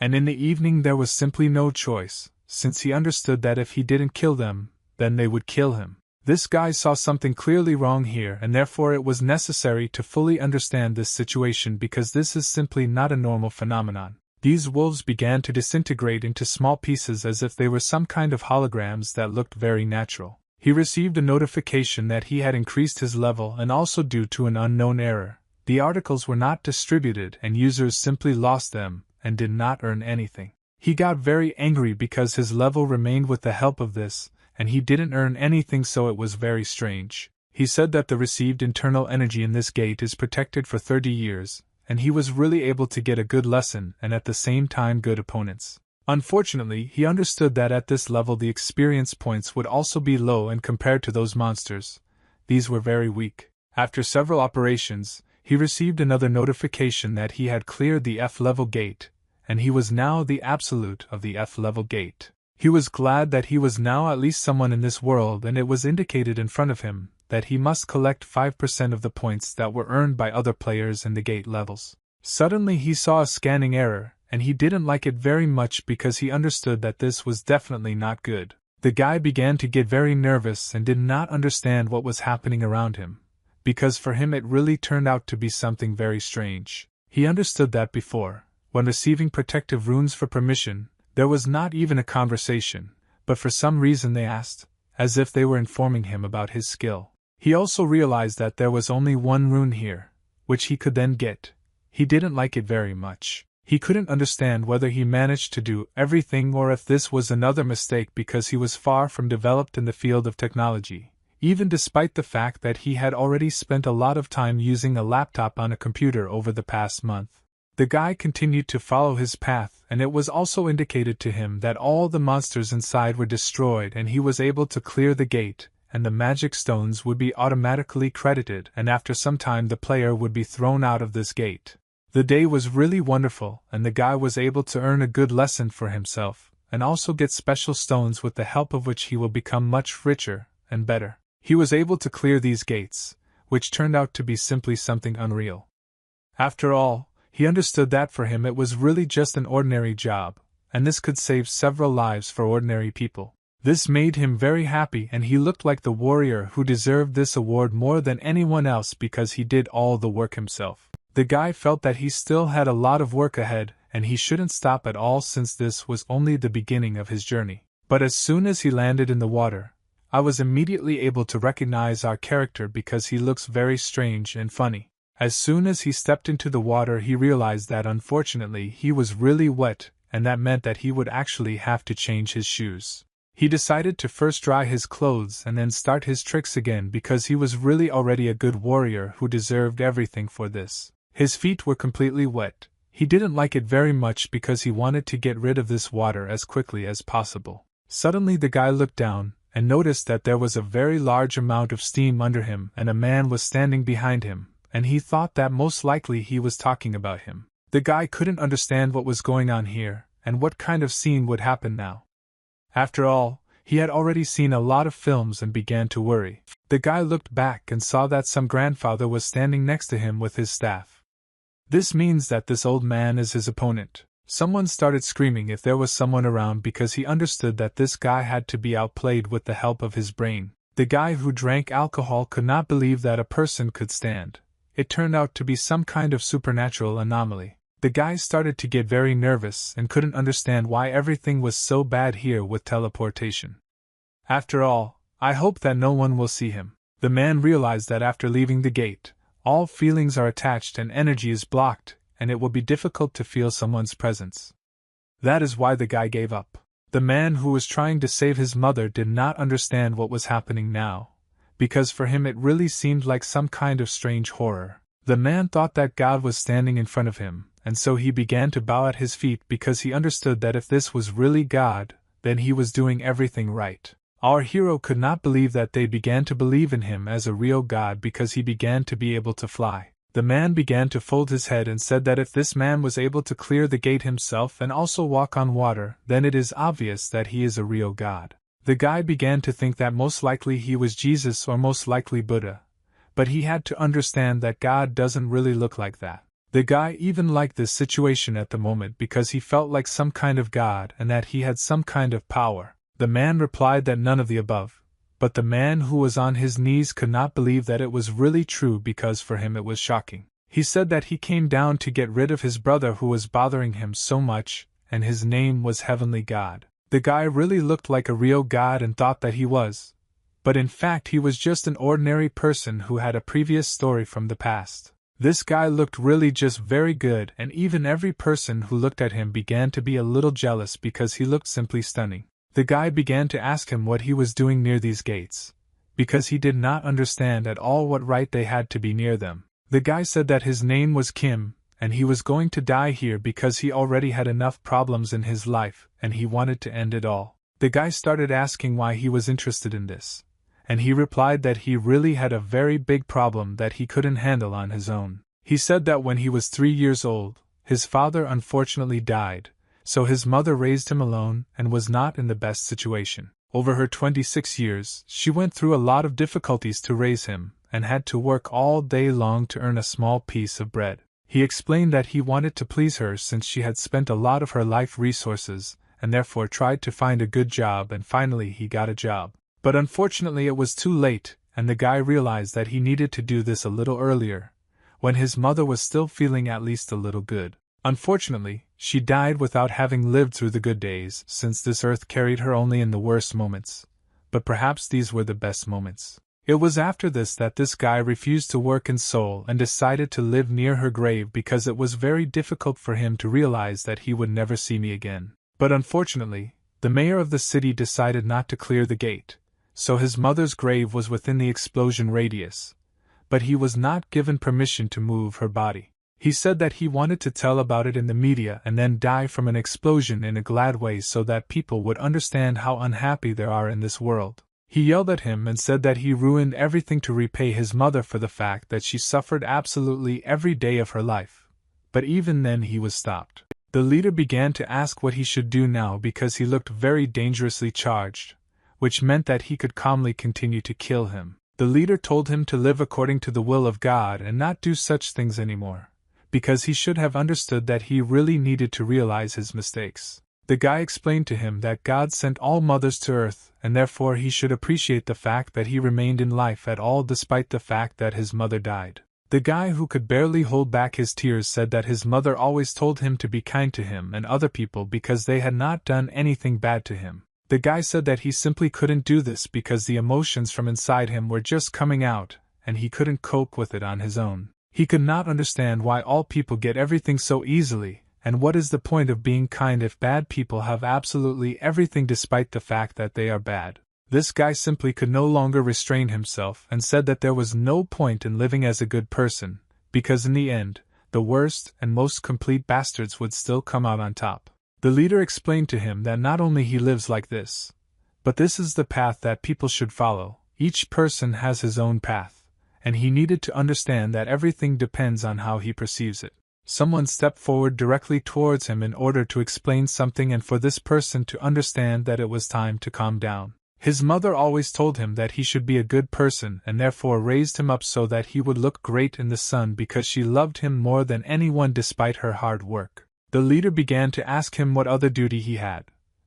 And in the evening there was simply no choice, since he understood that if he didn't kill them, then they would kill him. This guy saw something clearly wrong here, and therefore it was necessary to fully understand this situation, because this is simply not a normal phenomenon. These wolves began to disintegrate into small pieces as if they were some kind of holograms that looked very natural. He received a notification that he had increased his level, and also due to an unknown error, the articles were not distributed and users simply lost them and did not earn anything. He got very angry because his level remained with the help of this, and he didn't earn anything, so it was very strange. He said that the received internal energy in this gate is protected for 30 years, and he was really able to get a good lesson and at the same time good opponents. Unfortunately, he understood that at this level the experience points would also be low, and compared to those monsters, these were very weak. After several operations, he received another notification that he had cleared the F-level gate, and he was now the absolute of the F-level gate. He was glad that he was now at least someone in this world, and it was indicated in front of him that he must collect 5% of the points that were earned by other players in the gate levels. Suddenly he saw a scanning error, and he didn't like it very much because he understood that this was definitely not good. The guy began to get very nervous and did not understand what was happening around him, because for him it really turned out to be something very strange. He understood that before, when receiving protective runes for permission, there was not even a conversation, but for some reason they asked, as if they were informing him about his skill. He also realized that there was only one rune here, which he could then get. He didn't like it very much. He couldn't understand whether he managed to do everything or if this was another mistake, because he was far from developed in the field of technology, even despite the fact that he had already spent a lot of time using a laptop on a computer over the past month. The guy continued to follow his path, and it was also indicated to him that all the monsters inside were destroyed, and he was able to clear the gate, and the magic stones would be automatically credited, and after some time the player would be thrown out of this gate. The day was really wonderful, and the guy was able to earn a good lesson for himself, and also get special stones with the help of which he will become much richer and better. He was able to clear these gates, which turned out to be simply something unreal. After all, he understood that for him it was really just an ordinary job, and this could save several lives for ordinary people. This made him very happy, and he looked like the warrior who deserved this award more than anyone else because he did all the work himself. The guy felt that he still had a lot of work ahead, and he shouldn't stop at all since this was only the beginning of his journey. But as soon as he landed in the water, I was immediately able to recognize our character because he looks very strange and funny. As soon as he stepped into the water, he realized that unfortunately he was really wet, and that meant that he would actually have to change his shoes. He decided to first dry his clothes and then start his tricks again because he was really already a good warrior who deserved everything for this. His feet were completely wet. He didn't like it very much because he wanted to get rid of this water as quickly as possible. Suddenly the guy looked down and noticed that there was a very large amount of steam under him and a man was standing behind him, and he thought that most likely he was talking about him. The guy couldn't understand what was going on here, and what kind of scene would happen now. After all, he had already seen a lot of films and began to worry. The guy looked back and saw that some grandfather was standing next to him with his staff. This means that this old man is his opponent. Someone started screaming if there was someone around because he understood that this guy had to be outplayed with the help of his brain. The guy who drank alcohol could not believe that a person could stand. It turned out to be some kind of supernatural anomaly. The guy started to get very nervous and couldn't understand why everything was so bad here with teleportation. After all, I hope that no one will see him. The man realized that after leaving the gate, all feelings are attached and energy is blocked, and it will be difficult to feel someone's presence. That is why the guy gave up. The man who was trying to save his mother did not understand what was happening now, because for him it really seemed like some kind of strange horror. The man thought that God was standing in front of him, and so he began to bow at his feet because he understood that if this was really God, then he was doing everything right. Our hero could not believe that they began to believe in him as a real God because he began to be able to fly. The man began to fold his head and said that if this man was able to clear the gate himself and also walk on water, then it is obvious that he is a real God. The guy began to think that most likely he was Jesus or most likely Buddha, but he had to understand that God doesn't really look like that. The guy even liked this situation at the moment because he felt like some kind of God and that he had some kind of power. The man replied that none of the above, but the man who was on his knees could not believe that it was really true because for him it was shocking. He said that he came down to get rid of his brother who was bothering him so much, and his name was Heavenly God. The guy really looked like a real God and thought that he was, but in fact he was just an ordinary person who had a previous story from the past. This guy looked really just very good, and even every person who looked at him began to be a little jealous because he looked simply stunning. The guy began to ask him what he was doing near these gates, because he did not understand at all what right they had to be near them. The guy said that his name was Kim, and he was going to die here because he already had enough problems in his life, and he wanted to end it all. The guy started asking why he was interested in this, and he replied that he really had a very big problem that he couldn't handle on his own. He said that when he was 3 years old, his father unfortunately died, so his mother raised him alone and was not in the best situation. Over her 26 years, she went through a lot of difficulties to raise him, and had to work all day long to earn a small piece of bread. He explained that he wanted to please her since she had spent a lot of her life resources, and therefore tried to find a good job, and finally he got a job. But unfortunately it was too late, and the guy realized that he needed to do this a little earlier, when his mother was still feeling at least a little good. Unfortunately, she died without having lived through the good days, since this earth carried her only in the worst moments. But perhaps these were the best moments. It was after this that this guy refused to work in Seoul and decided to live near her grave because it was very difficult for him to realize that he would never see me again. But unfortunately, the mayor of the city decided not to clear the gate, so his mother's grave was within the explosion radius, but he was not given permission to move her body. He said that he wanted to tell about it in the media and then die from an explosion in a glad way so that people would understand how unhappy there are in this world. He yelled at him and said that he ruined everything to repay his mother for the fact that she suffered absolutely every day of her life. But even then he was stopped. The leader began to ask what he should do now because he looked very dangerously charged, which meant that he could calmly continue to kill him. The leader told him to live according to the will of God and not do such things anymore, because he should have understood that he really needed to realize his mistakes. The guy explained to him that God sent all mothers to earth, and therefore he should appreciate the fact that he remained in life at all despite the fact that his mother died. The guy who could barely hold back his tears said that his mother always told him to be kind to him and other people because they had not done anything bad to him. The guy said that he simply couldn't do this because the emotions from inside him were just coming out, and he couldn't cope with it on his own. He could not understand why all people get everything so easily, and what is the point of being kind if bad people have absolutely everything despite the fact that they are bad. This guy simply could no longer restrain himself and said that there was no point in living as a good person, because in the end, the worst and most complete bastards would still come out on top. The leader explained to him that not only he lives like this, but this is the path that people should follow. Each person has his own path, and he needed to understand that everything depends on how he perceives it. Someone stepped forward directly towards him in order to explain something and for this person to understand that it was time to calm down. His mother always told him that he should be a good person and therefore raised him up so that he would look great in the sun because she loved him more than anyone despite her hard work. The leader began to ask him what other duty he had,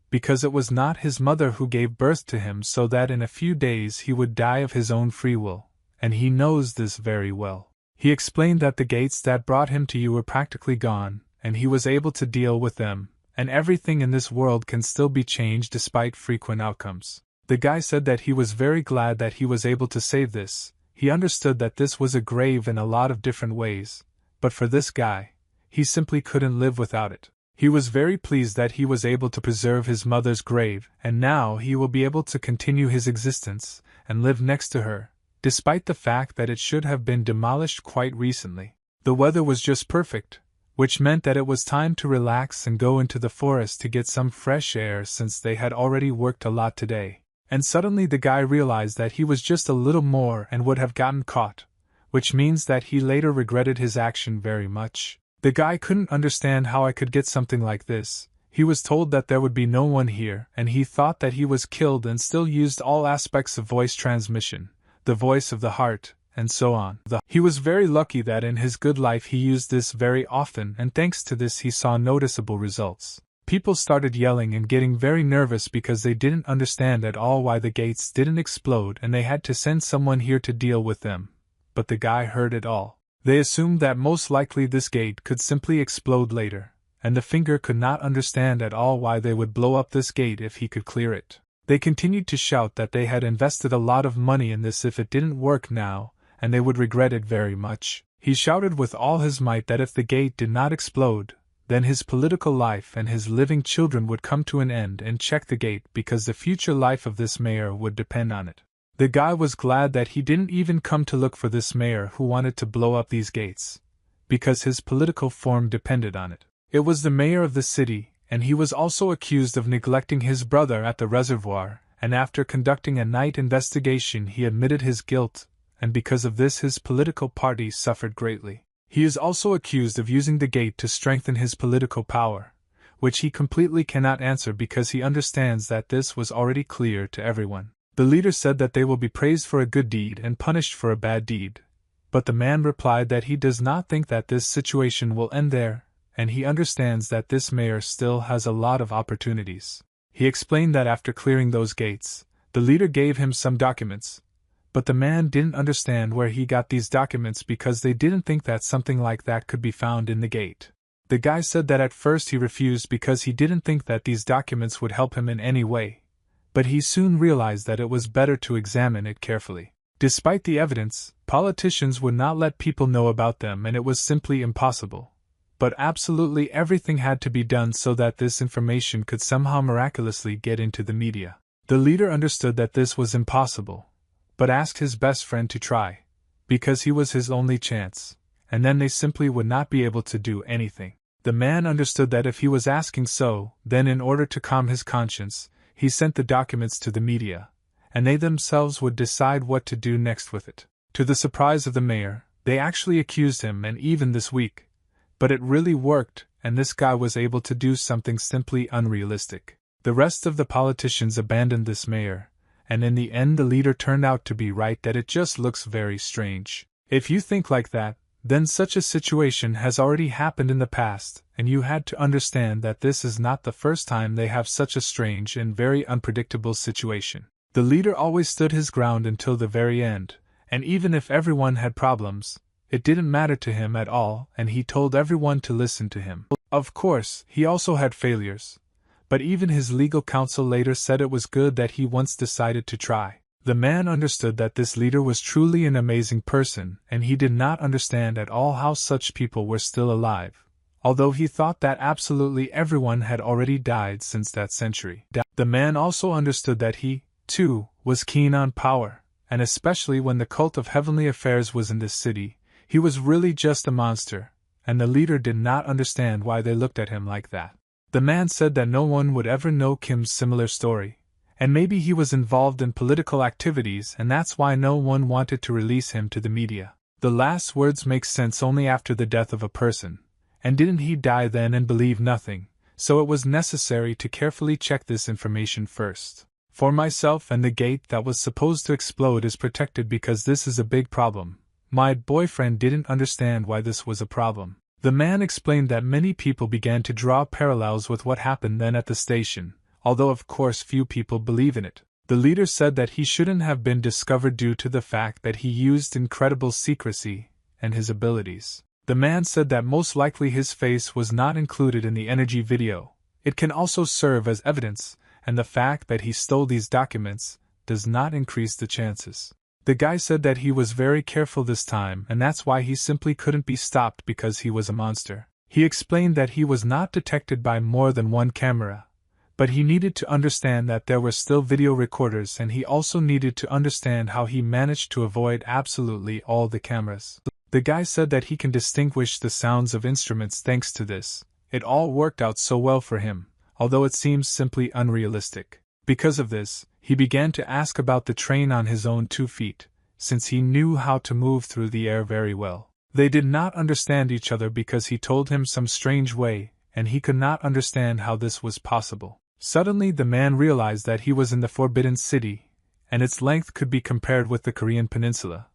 because it was not his mother who gave birth to him so that in a few days he would die of his own free will, and he knows this very well. He explained that the gates that brought him to you were practically gone, and he was able to deal with them, and everything in this world can still be changed despite frequent outcomes. The guy said that he was very glad that he was able to save this. He understood that this was a grave in a lot of different ways, but for this guy, he simply couldn't live without it. He was very pleased that he was able to preserve his mother's grave, and now he will be able to continue his existence and live next to her, despite the fact that it should have been demolished quite recently. The weather was just perfect, which meant that it was time to relax and go into the forest to get some fresh air since they had already worked a lot today. And suddenly the guy realized that he was just a little more and would have gotten caught, which means that he later regretted his action very much. The guy couldn't understand how I could get something like this. He was told that there would be no one here, and he thought that he was killed and still used all aspects of voice transmission, the voice of the heart, and so on. He was very lucky that in his good life he used this very often, and thanks to this he saw noticeable results. People started yelling and getting very nervous because they didn't understand at all why the gates didn't explode and they had to send someone here to deal with them. But the guy heard it all. They assumed that most likely this gate could simply explode later, and the finger could not understand at all why they would blow up this gate if he could clear it. They continued to shout that they had invested a lot of money in this if it didn't work now, and they would regret it very much. He shouted with all his might that if the gate did not explode, then his political life and his living children would come to an end, and check the gate because the future life of this mayor would depend on it. The guy was glad that he didn't even come to look for this mayor who wanted to blow up these gates, because his political form depended on it. It was the mayor of the city, and he was also accused of neglecting his brother at the reservoir, and after conducting a night investigation he admitted his guilt, and because of this his political party suffered greatly. He is also accused of using the gate to strengthen his political power, which he completely cannot answer because he understands that this was already clear to everyone. The leader said that they will be praised for a good deed and punished for a bad deed, but the man replied that he does not think that this situation will end there, and he understands that this mayor still has a lot of opportunities. He explained that after clearing those gates, the leader gave him some documents, but the man didn't understand where he got these documents because they didn't think that something like that could be found in the gate. The guy said that at first he refused because he didn't think that these documents would help him in any way, but he soon realized that it was better to examine it carefully. Despite the evidence, politicians would not let people know about them and it was simply impossible. But absolutely everything had to be done so that this information could somehow miraculously get into the media. The leader understood that this was impossible, but asked his best friend to try, because he was his only chance, and then they simply would not be able to do anything. The man understood that if he was asking so, then in order to calm his conscience, he sent the documents to the media, and they themselves would decide what to do next with it. To the surprise of the mayor, they actually accused him, and even this week. But it really worked, and this guy was able to do something simply unrealistic. The rest of the politicians abandoned this mayor, and in the end the leader turned out to be right that it just looks very strange. If you think like that, then such a situation has already happened in the past, and you had to understand that this is not the first time they have such a strange and very unpredictable situation. The leader always stood his ground until the very end, and even if everyone had problems, it didn't matter to him at all, and he told everyone to listen to him. Of course, he also had failures, but even his legal counsel later said it was good that he once decided to try. The man understood that this leader was truly an amazing person, and he did not understand at all how such people were still alive, although he thought that absolutely everyone had already died since that century. The man also understood that he, too, was keen on power, and especially when the cult of heavenly affairs was in this city, he was really just a monster, and the leader did not understand why they looked at him like that. The man said that no one would ever know Kim's similar story, and maybe he was involved in political activities and that's why no one wanted to release him to the media. The last words make sense only after the death of a person, and didn't he die then and believe nothing, so it was necessary to carefully check this information first. For myself, and the gate that was supposed to explode is protected because this is a big problem. My boyfriend didn't understand why this was a problem. The man explained that many people began to draw parallels with what happened then at the station, although of course few people believe in it. The leader said that he shouldn't have been discovered due to the fact that he used incredible secrecy and his abilities. The man said that most likely his face was not included in the energy video. It can also serve as evidence, and the fact that he stole these documents does not increase the chances. The guy said that he was very careful this time and that's why he simply couldn't be stopped because he was a monster. He explained that he was not detected by more than one camera, but he needed to understand that there were still video recorders and he also needed to understand how he managed to avoid absolutely all the cameras. The guy said that he can distinguish the sounds of instruments thanks to this. It all worked out so well for him, although it seems simply unrealistic. Because of this, he began to ask about the train on his own 2 feet, since he knew how to move through the air very well. They did not understand each other because he told him some strange way, and he could not understand how this was possible. Suddenly the man realized that he was in the Forbidden City, and its length could be compared with the Korean peninsula.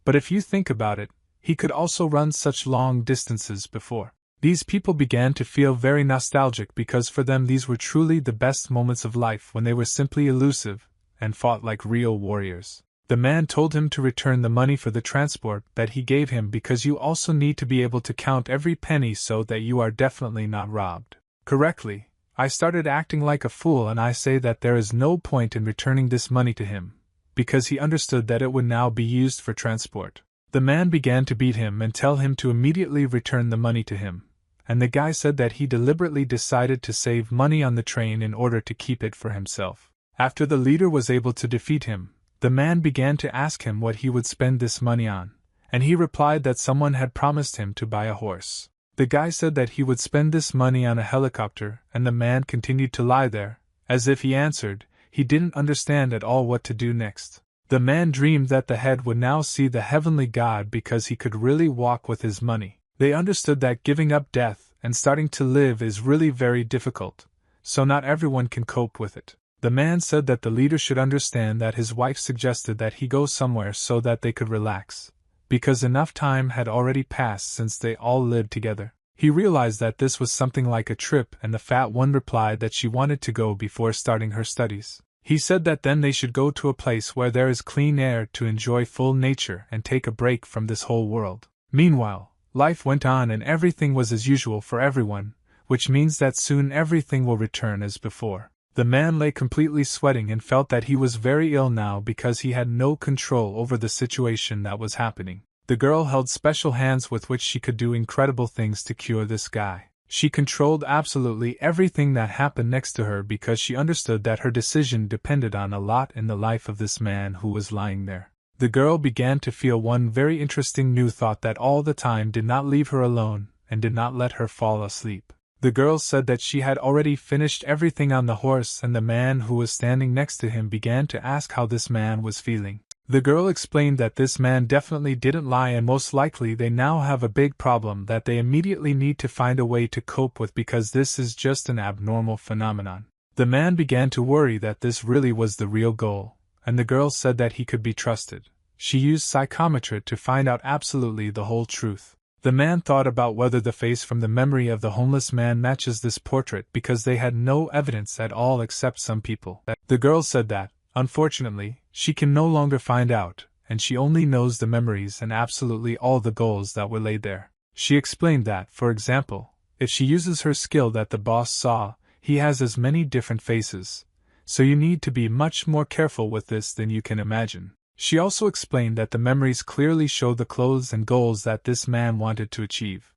But if you think about it, he could also run such long distances before. These people began to feel very nostalgic because for them these were truly the best moments of life when they were simply elusive and fought like real warriors. The man told him to return the money for the transport that he gave him because you also need to be able to count every penny so that you are definitely not robbed. Correctly, I started acting like a fool and I say that there is no point in returning this money to him, because he understood that it would now be used for transport. The man began to beat him and tell him to immediately return the money to him. And the guy said that he deliberately decided to save money on the train in order to keep it for himself. After the leader was able to defeat him, the man began to ask him what he would spend this money on, and he replied that someone had promised him to buy a horse. The guy said that he would spend this money on a helicopter, and the man continued to lie there, as if he answered, he didn't understand at all what to do next. The man dreamed that the head would now see the heavenly God because he could really walk with his money. They understood that giving up death and starting to live is really very difficult, so not everyone can cope with it. The man said that the leader should understand that his wife suggested that he go somewhere so that they could relax, because enough time had already passed since they all lived together. He realized that this was something like a trip and the fat one replied that she wanted to go before starting her studies. He said that then they should go to a place where there is clean air to enjoy full nature and take a break from this whole world. Meanwhile, life went on and everything was as usual for everyone, which means that soon everything will return as before. The man lay completely sweating and felt that he was very ill now because he had no control over the situation that was happening. The girl held special hands with which she could do incredible things to cure this guy. She controlled absolutely everything that happened next to her because she understood that her decision depended on a lot in the life of this man who was lying there. The girl began to feel one very interesting new thought that all the time did not leave her alone and did not let her fall asleep. The girl said that she had already finished everything on the horse and the man who was standing next to him began to ask how this man was feeling. The girl explained that this man definitely didn't lie and most likely they now have a big problem that they immediately need to find a way to cope with because this is just an abnormal phenomenon. The man began to worry that this really was the real goal, and the girl said that he could be trusted. She used psychometry to find out absolutely the whole truth. The man thought about whether the face from the memory of the homeless man matches this portrait because they had no evidence at all except some people. The girl said that, unfortunately, she can no longer find out, and she only knows the memories and absolutely all the goals that were laid there. She explained that, for example, if she uses her skill that the boss saw, he has as many different faces, so you need to be much more careful with this than you can imagine. She also explained that the memories clearly show the clothes and goals that this man wanted to achieve.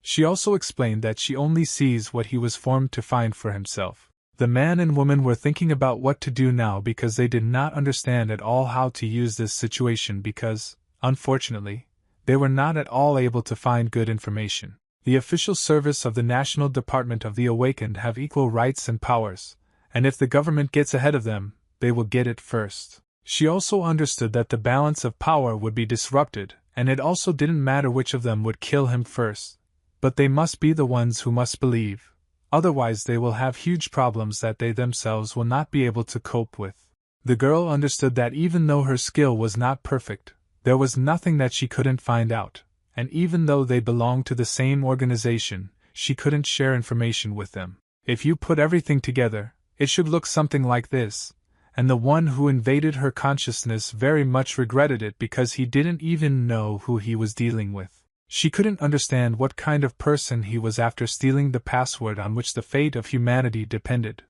She also explained that she only sees what he was formed to find for himself. The man and woman were thinking about what to do now because they did not understand at all how to use this situation because, unfortunately, they were not at all able to find good information. The official service of the National Department of the Awakened have equal rights and powers, and if the government gets ahead of them, they will get it first. She also understood that the balance of power would be disrupted, and it also didn't matter which of them would kill him first, but they must be the ones who must believe, otherwise they will have huge problems that they themselves will not be able to cope with. The girl understood that even though her skill was not perfect, there was nothing that she couldn't find out, and even though they belonged to the same organization, she couldn't share information with them. If you put everything together, it should look something like this, and the one who invaded her consciousness very much regretted it because he didn't even know who he was dealing with. She couldn't understand what kind of person he was after stealing the password on which the fate of humanity depended.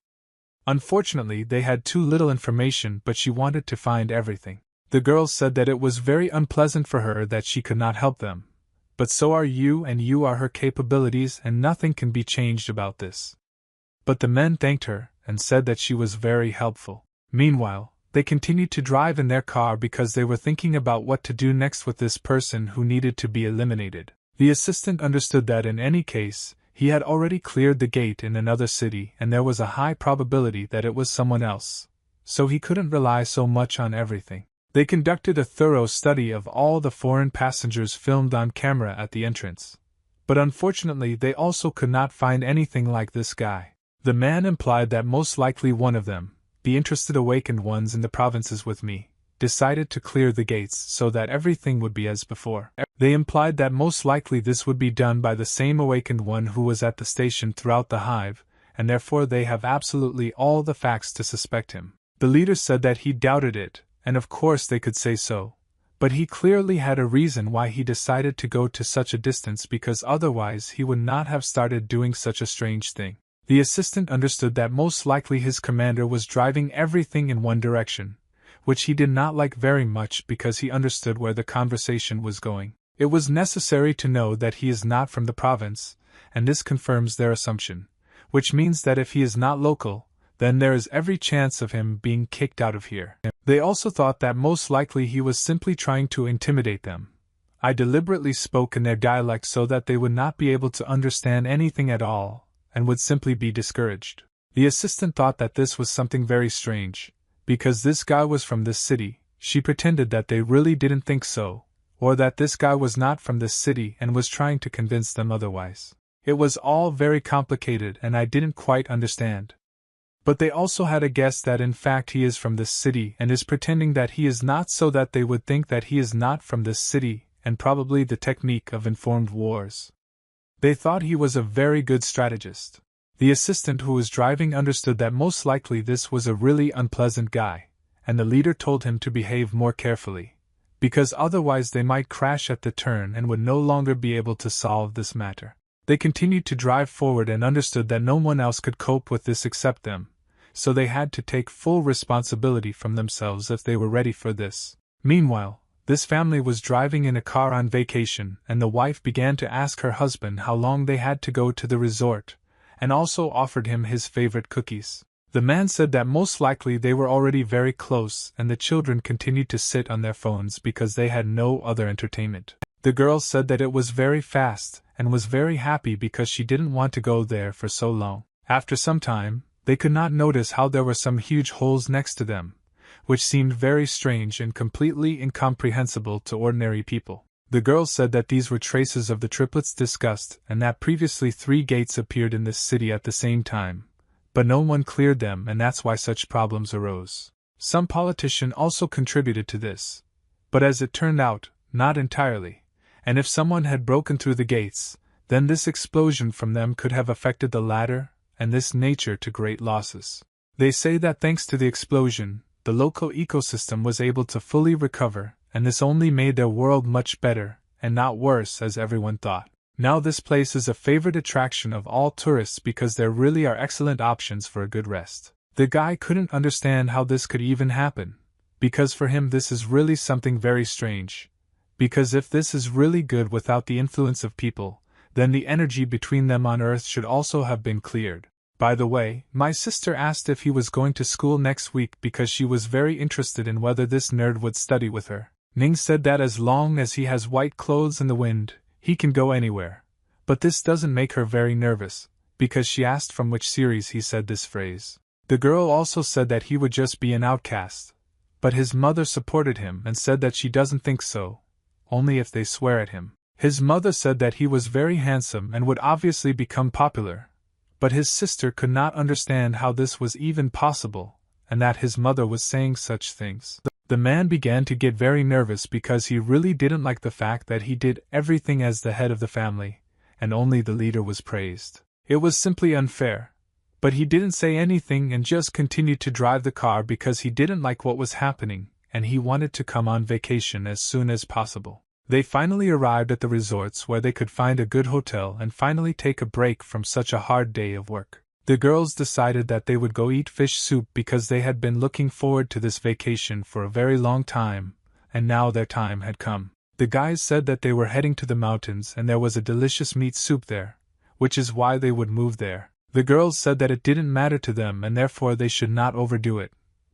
Unfortunately, they had too little information, but she wanted to find everything. The girl said that it was very unpleasant for her that she could not help them. But so are you, and you are her capabilities, and nothing can be changed about this. But the men thanked her, and said that she was very helpful. Meanwhile, they continued to drive in their car because they were thinking about what to do next with this person who needed to be eliminated. The assistant understood that in any case, he had already cleared the gate in another city and there was a high probability that it was someone else, so he couldn't rely so much on everything. They conducted a thorough study of all the foreign passengers filmed on camera at the entrance. But unfortunately they also could not find anything like this guy. The man implied that most likely one of them, the interested awakened ones in the provinces with me, decided to clear the gates so that everything would be as before. They implied that most likely this would be done by the same awakened one who was at the station throughout the hive, and therefore they have absolutely all the facts to suspect him. The leader said that he doubted it, and of course they could say so, but he clearly had a reason why he decided to go to such a distance because otherwise he would not have started doing such a strange thing. The assistant understood that most likely his commander was driving everything in one direction, which he did not like very much because he understood where the conversation was going. It was necessary to know that he is not from the province, and this confirms their assumption, which means that if he is not local, then there is every chance of him being kicked out of here. They also thought that most likely he was simply trying to intimidate them. I deliberately spoke in their dialect so that they would not be able to understand anything at all, and would simply be discouraged. The assistant thought that this was something very strange. Because this guy was from this city, she pretended that they really didn't think so, or that this guy was not from this city and was trying to convince them otherwise. It was all very complicated and I didn't quite understand. But they also had a guess that in fact he is from this city and is pretending that he is not so that they would think that he is not from this city, and probably the technique of informed wars. They thought he was a very good strategist. The assistant who was driving understood that most likely this was a really unpleasant guy, and the leader told him to behave more carefully, because otherwise they might crash at the turn and would no longer be able to solve this matter. They continued to drive forward and understood that no one else could cope with this except them, so they had to take full responsibility from themselves if they were ready for this. Meanwhile, this family was driving in a car on vacation, and the wife began to ask her husband how long they had to go to the resort, and also offered him his favorite cookies. The man said that most likely they were already very close, and the children continued to sit on their phones because they had no other entertainment. The girl said that it was very fast, and was very happy because she didn't want to go there for so long. After some time, they could not notice how there were some huge holes next to them, which seemed very strange and completely incomprehensible to ordinary people. The girl said that these were traces of the triplets discussed and that previously 3 gates appeared in this city at the same time, but no one cleared them and that's why such problems arose. Some politician also contributed to this, but as it turned out, not entirely, and if someone had broken through the gates, then this explosion from them could have affected the latter, and this nature to great losses. They say that thanks to the explosion, the local ecosystem was able to fully recover, and this only made their world much better, and not worse as everyone thought. Now this place is a favorite attraction of all tourists because there really are excellent options for a good rest. The guy couldn't understand how this could even happen, because for him this is really something very strange. Because if this is really good without the influence of people, then the energy between them on Earth should also have been cleared. By the way, my sister asked if he was going to school next week because she was very interested in whether this nerd would study with her. Ning said that as long as he has white clothes in the wind, he can go anywhere, But this doesn't make her very nervous, because she asked from which series he said this phrase. The girl also said that he would just be an outcast, but his mother supported him and said that she doesn't think so, only if they swear at him. His mother said that he was very handsome and would obviously become popular, but his sister could not understand how this was even possible, and that his mother was saying such things. The man began to get very nervous because he really didn't like the fact that he did everything as the head of the family, and only the leader was praised. It was simply unfair. But he didn't say anything and just continued to drive the car because he didn't like what was happening, and he wanted to come on vacation as soon as possible. They finally arrived at the resorts where they could find a good hotel and finally take a break from such a hard day of work. The girls decided that they would go eat fish soup because they had been looking forward to this vacation for a very long time, and now their time had come. The guys said that they were heading to the mountains and there was a delicious meat soup there, which is why they would move there. The girls said that it didn't matter to them and therefore they should not overdo it,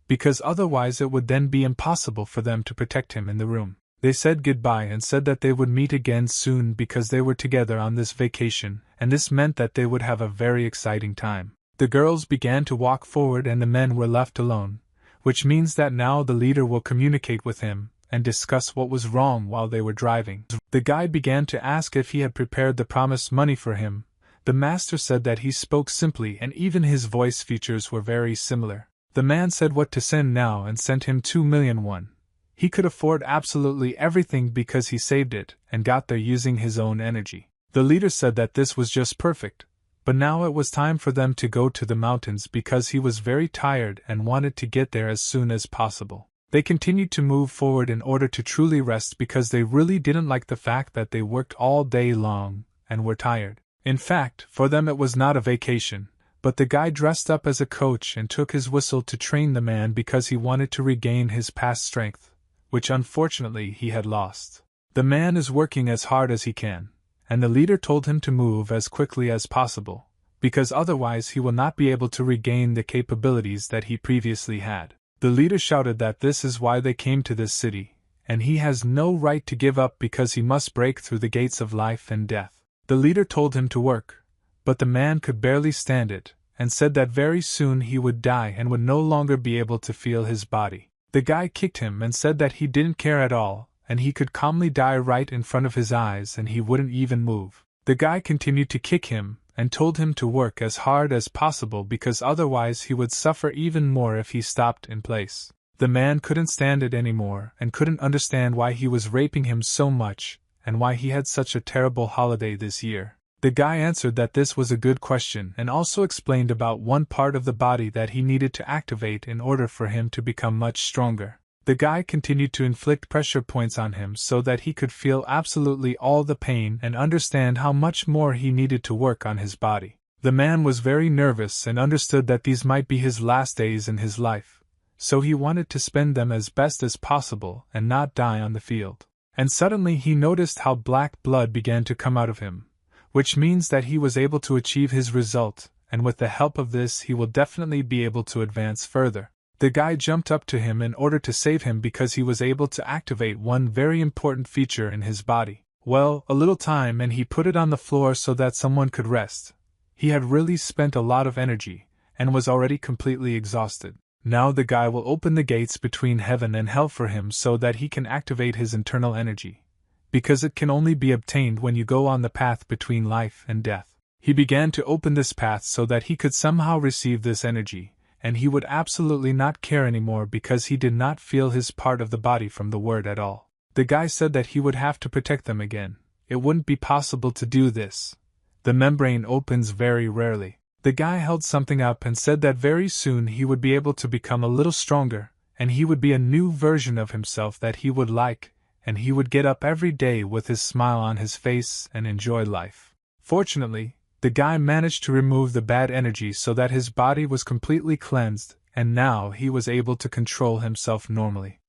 because otherwise it would then be impossible for them to protect him in the room. They said goodbye and said that they would meet again soon because they were together on this vacation, and this meant that they would have a very exciting time. The girls began to walk forward and the men were left alone, which means that now the leader will communicate with him and discuss what was wrong while they were driving. The guy began to ask if he had prepared the promised money for him. The master said that he spoke simply and even his voice features were very similar. The man said what to send now and sent him 2,000,000 won. He could afford absolutely everything because he saved it and got there using his own energy. The leader said that this was just perfect, but now it was time for them to go to the mountains because he was very tired and wanted to get there as soon as possible. They continued to move forward in order to truly rest because they really didn't like the fact that they worked all day long and were tired. In fact, for them it was not a vacation, but the guy dressed up as a coach and took his whistle to train the man because he wanted to regain his past strength, which unfortunately he had lost. The man is working as hard as he can, and the leader told him to move as quickly as possible, because otherwise he will not be able to regain the capabilities that he previously had. The leader shouted that this is why they came to this city, and he has no right to give up because he must break through the gates of life and death. The leader told him to work, but the man could barely stand it, and said that very soon he would die and would no longer be able to feel his body. The guy kicked him and said that he didn't care at all, and he could calmly die right in front of his eyes and he wouldn't even move. The guy continued to kick him, and told him to work as hard as possible because otherwise he would suffer even more if he stopped in place. The man couldn't stand it anymore and couldn't understand why he was raping him so much, and why he had such a terrible holiday this year. The guy answered that this was a good question and also explained about one part of the body that he needed to activate in order for him to become much stronger. The guy continued to inflict pressure points on him so that he could feel absolutely all the pain and understand how much more he needed to work on his body. The man was very nervous and understood that these might be his last days in his life, so he wanted to spend them as best as possible and not die on the field. And suddenly he noticed how black blood began to come out of him, which means that he was able to achieve his result, and with the help of this he will definitely be able to advance further. The guy jumped up to him in order to save him because he was able to activate one very important feature in his body. Well, a little time and he put it on the floor so that someone could rest. He had really spent a lot of energy, and was already completely exhausted. Now the guy will open the gates between heaven and hell for him so that he can activate his internal energy, because it can only be obtained when you go on the path between life and death. He began to open this path so that he could somehow receive this energy, and he would absolutely not care anymore because he did not feel his part of the body from the word at all. The guy said that he would have to protect them again. It wouldn't be possible to do this. The membrane opens very rarely. The guy held something up and said that very soon he would be able to become a little stronger, and he would be a new version of himself that he would like, and he would get up every day with his smile on his face and enjoy life. Fortunately, the guy managed to remove the bad energy so that his body was completely cleansed, and now he was able to control himself normally.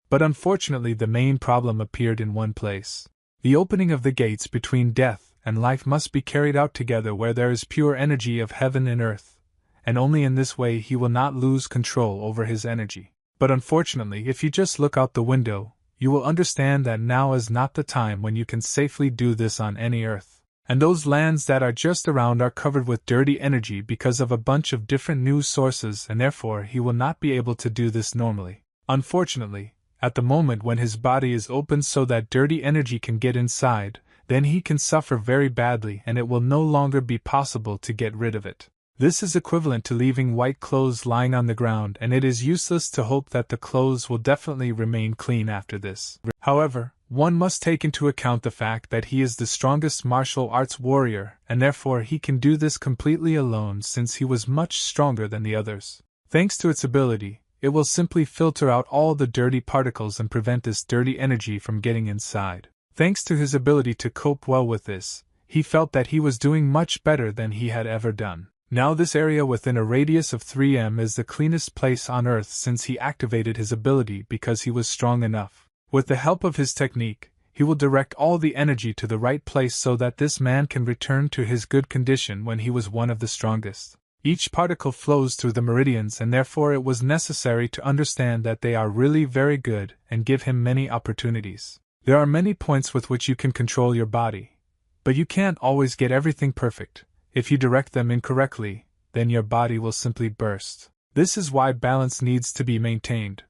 But unfortunately the main problem appeared in one place. The opening of the gates between death and life must be carried out together where there is pure energy of heaven and earth, and only in this way he will not lose control over his energy. But unfortunately, if you just look out the window, you will understand that now is not the time when you can safely do this on any earth. And those lands that are just around are covered with dirty energy because of a bunch of different news sources, and therefore he will not be able to do this normally. Unfortunately, at the moment when his body is open so that dirty energy can get inside, then he can suffer very badly and it will no longer be possible to get rid of it. This is equivalent to leaving white clothes lying on the ground, and it is useless to hope that the clothes will definitely remain clean after this. However, one must take into account the fact that he is the strongest martial arts warrior, and therefore he can do this completely alone since he was much stronger than the others. Thanks to its ability, it will simply filter out all the dirty particles and prevent this dirty energy from getting inside. Thanks to his ability to cope well with this, he felt that he was doing much better than he had ever done. Now this area within a radius of 3 m is the cleanest place on Earth since he activated his ability because he was strong enough. With the help of his technique, he will direct all the energy to the right place so that this man can return to his good condition when he was one of the strongest. Each particle flows through the meridians, and therefore it was necessary to understand that they are really very good and give him many opportunities. There are many points with which you can control your body, but you can't always get everything perfect. If you direct them incorrectly, then your body will simply burst. This is why balance needs to be maintained.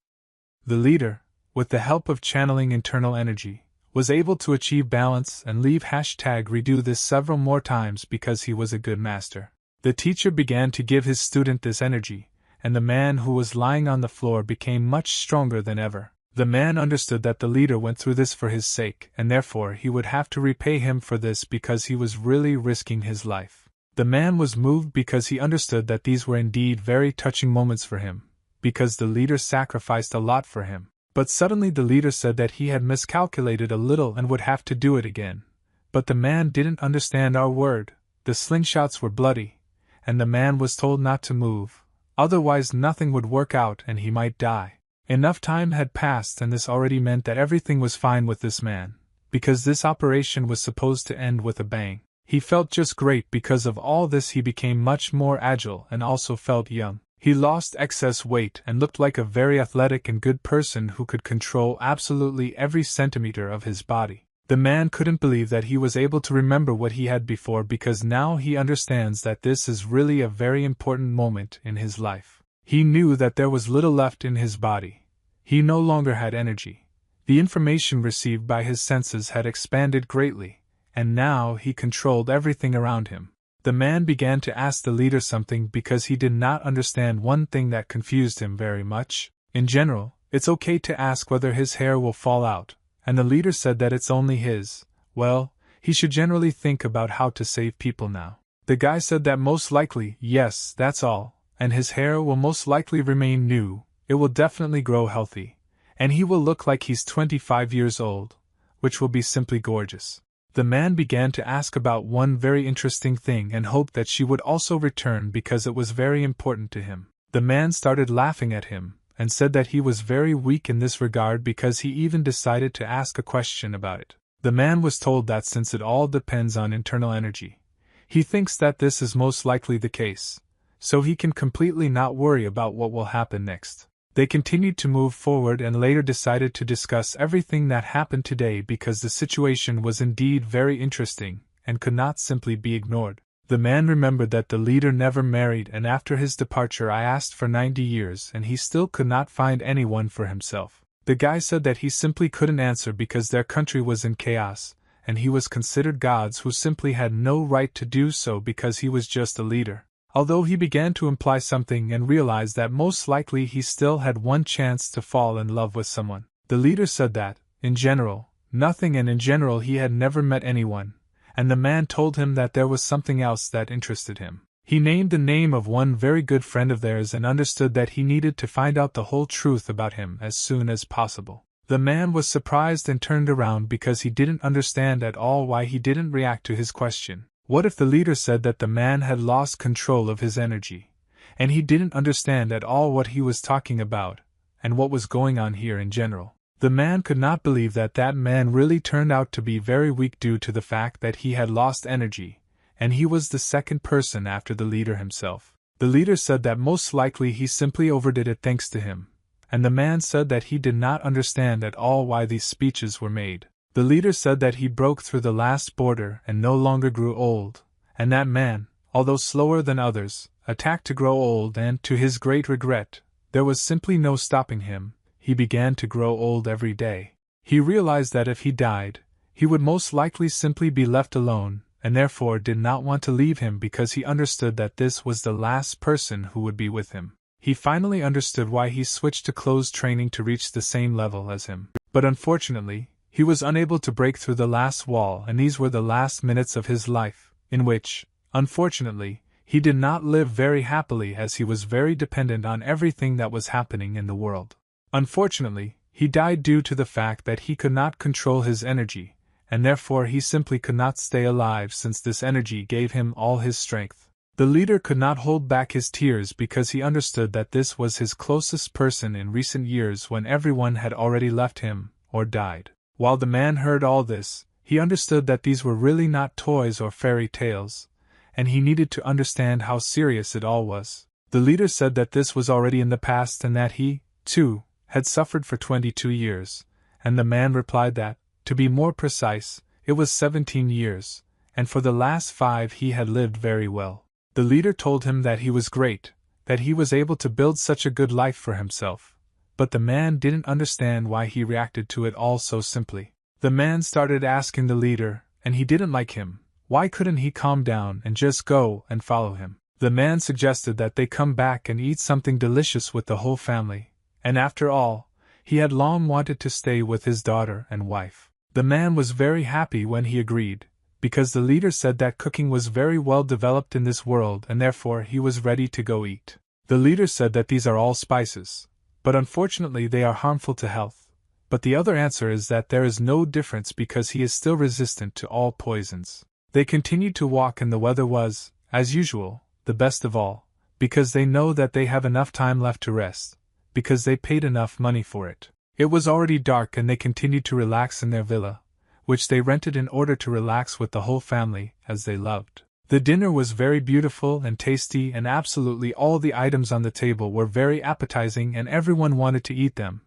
The leader, with the help of channeling internal energy, was able to achieve balance and leave #redo this several more times because he was a good master. The teacher began to give his student this energy, and the man who was lying on the floor became much stronger than ever. The man understood that the leader went through this for his sake, and therefore he would have to repay him for this because he was really risking his life. The man was moved because he understood that these were indeed very touching moments for him, because the leader sacrificed a lot for him. But suddenly the leader said that he had miscalculated a little and would have to do it again. But the man didn't understand our word. The slingshots were bloody, and the man was told not to move, otherwise nothing would work out and he might die. Enough time had passed, and this already meant that everything was fine with this man, because this operation was supposed to end with a bang. He felt just great because of all this. He became much more agile and also felt young. He lost excess weight and looked like a very athletic and good person who could control absolutely every centimeter of his body. The man couldn't believe that he was able to remember what he had before, because now he understands that this is really a very important moment in his life. He knew that there was little left in his body. He no longer had energy. The information received by his senses had expanded greatly, and now he controlled everything around him. The man began to ask the leader something because he did not understand one thing that confused him very much. In general, it's okay to ask whether his hair will fall out, and the leader said that it's only his. Well, he should generally think about how to save people now. The guy said that most likely, yes, that's all, and his hair will most likely remain new, it will definitely grow healthy, and he will look like he's 25 years old, which will be simply gorgeous. The man began to ask about one very interesting thing and hoped that she would also return because it was very important to him. The man started laughing at him and said that he was very weak in this regard because he even decided to ask a question about it. The man was told that since it all depends on internal energy, he thinks that this is most likely the case, so he can completely not worry about what will happen next. They continued to move forward and later decided to discuss everything that happened today because the situation was indeed very interesting and could not simply be ignored. The man remembered that the leader never married, and after his departure I asked for 90 years and he still could not find anyone for himself. The guy said that he simply couldn't answer because their country was in chaos, and he was considered gods who simply had no right to do so because he was just a leader. Although he began to imply something and realized that most likely he still had one chance to fall in love with someone. The leader said that, in general, nothing, and in general he had never met anyone, and the man told him that there was something else that interested him. He named the name of one very good friend of theirs and understood that he needed to find out the whole truth about him as soon as possible. The man was surprised and turned around because he didn't understand at all why he didn't react to his question. What if the leader said that the man had lost control of his energy, and he didn't understand at all what he was talking about, and what was going on here in general? The man could not believe that that man really turned out to be very weak due to the fact that he had lost energy, and he was the second person after the leader himself. The leader said that most likely he simply overdid it thanks to him, and the man said that he did not understand at all why these speeches were made. The leader said that he broke through the last border and no longer grew old, and that man, although slower than others, attacked to grow old, and, to his great regret, there was simply no stopping him. He began to grow old every day. He realized that if he died, he would most likely simply be left alone, and therefore did not want to leave him because he understood that this was the last person who would be with him. He finally understood why he switched to closed training to reach the same level as him. But unfortunately, he was unable to break through the last wall, and these were the last minutes of his life, in which, unfortunately, he did not live very happily as he was very dependent on everything that was happening in the world. Unfortunately, he died due to the fact that he could not control his energy, and therefore he simply could not stay alive since this energy gave him all his strength. The leader could not hold back his tears because he understood that this was his closest person in recent years when everyone had already left him, or died. While the man heard all this, he understood that these were really not toys or fairy tales, and he needed to understand how serious it all was. The leader said that this was already in the past and that he, too, had suffered for 22 years, and the man replied that, to be more precise, it was 17 years, and for the last 5 he had lived very well. The leader told him that he was great, that he was able to build such a good life for himself, but the man didn't understand why he reacted to it all so simply. The man started asking the leader, and he didn't like him, why couldn't he calm down and just go and follow him? The man suggested that they come back and eat something delicious with the whole family, and after all, he had long wanted to stay with his daughter and wife. The man was very happy when he agreed, because the leader said that cooking was very well developed in this world and therefore he was ready to go eat. The leader said that these are all spices, but unfortunately they are harmful to health. But the other answer is that there is no difference because he is still resistant to all poisons. They continued to walk and the weather was, as usual, the best of all, because they know that they have enough time left to rest, because they paid enough money for it. It was already dark and they continued to relax in their villa, which they rented in order to relax with the whole family, as they loved. The dinner was very beautiful and tasty and absolutely all the items on the table were very appetizing and everyone wanted to eat them,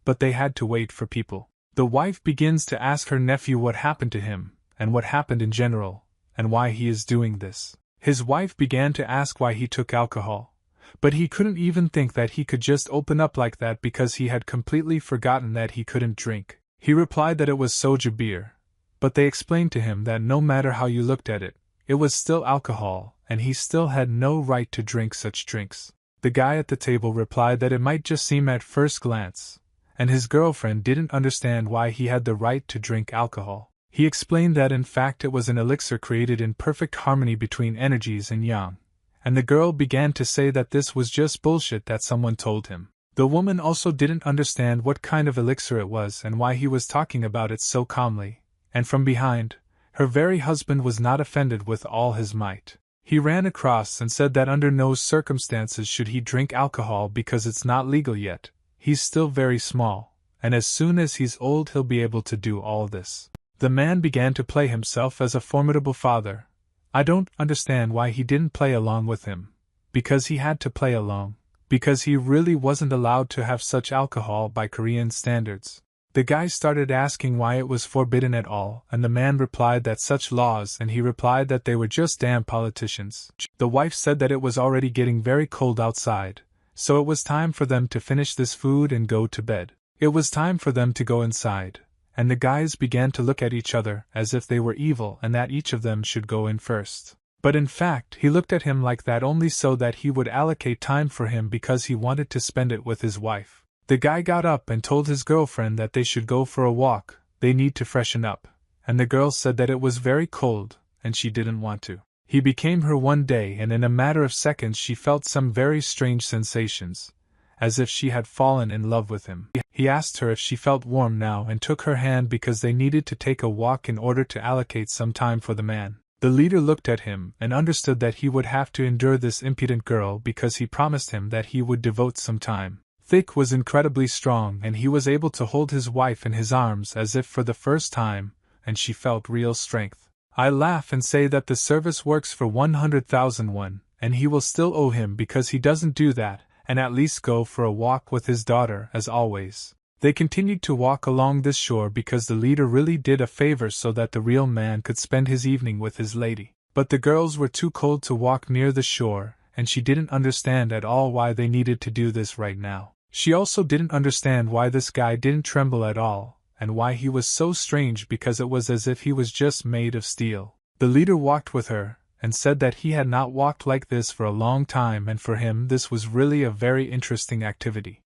but they had to wait for people. The wife begins to ask her nephew what happened to him, and what happened in general, and why he is doing this. His wife began to ask why he took alcohol, but he couldn't even think that he could just open up like that because he had completely forgotten that he couldn't drink. He replied that it was soju beer, but they explained to him that no matter how you looked at it, it was still alcohol, and he still had no right to drink such drinks. The guy at the table replied that it might just seem at first glance, and his girlfriend didn't understand why he had the right to drink alcohol. He explained that in fact it was an elixir created in perfect harmony between energies and yang, and the girl began to say that this was just bullshit that someone told him. The woman also didn't understand what kind of elixir it was and why he was talking about it so calmly, and from behind, her very husband was not offended with all his might. He ran across and said that under no circumstances should he drink alcohol because it's not legal yet, he's still very small, and as soon as he's old he'll be able to do all this. The man began to play himself as a formidable father. I don't understand why he didn't play along with him, because he had to play along. Because he really wasn't allowed to have such alcohol by Korean standards. The guy started asking why it was forbidden at all, and the man replied that such laws, and he replied that they were just damn politicians. The wife said that it was already getting very cold outside, so it was time for them to finish this food and go to bed. It was time for them to go inside, and the guys began to look at each other as if they were evil and that each of them should go in first. But in fact, he looked at him like that only so that he would allocate time for him because he wanted to spend it with his wife. The guy got up and told his girlfriend that they should go for a walk, they need to freshen up, and the girl said that it was very cold, and she didn't want to. He became her one day and in a matter of seconds she felt some very strange sensations, as if she had fallen in love with him. He asked her if she felt warm now and took her hand because they needed to take a walk in order to allocate some time for the man. The leader looked at him and understood that he would have to endure this impudent girl because he promised him that he would devote some time. Thick was incredibly strong and he was able to hold his wife in his arms as if for the first time, and she felt real strength. I laugh and say that the service works for 100,000 won, and he will still owe him because he doesn't do that, and at least go for a walk with his daughter as always. They continued to walk along this shore because the leader really did a favor so that the real man could spend his evening with his lady. But the girls were too cold to walk near the shore, and she didn't understand at all why they needed to do this right now. She also didn't understand why this guy didn't tremble at all, and why he was so strange because it was as if he was just made of steel. The leader walked with her, and said that he had not walked like this for a long time, and for him this was really a very interesting activity.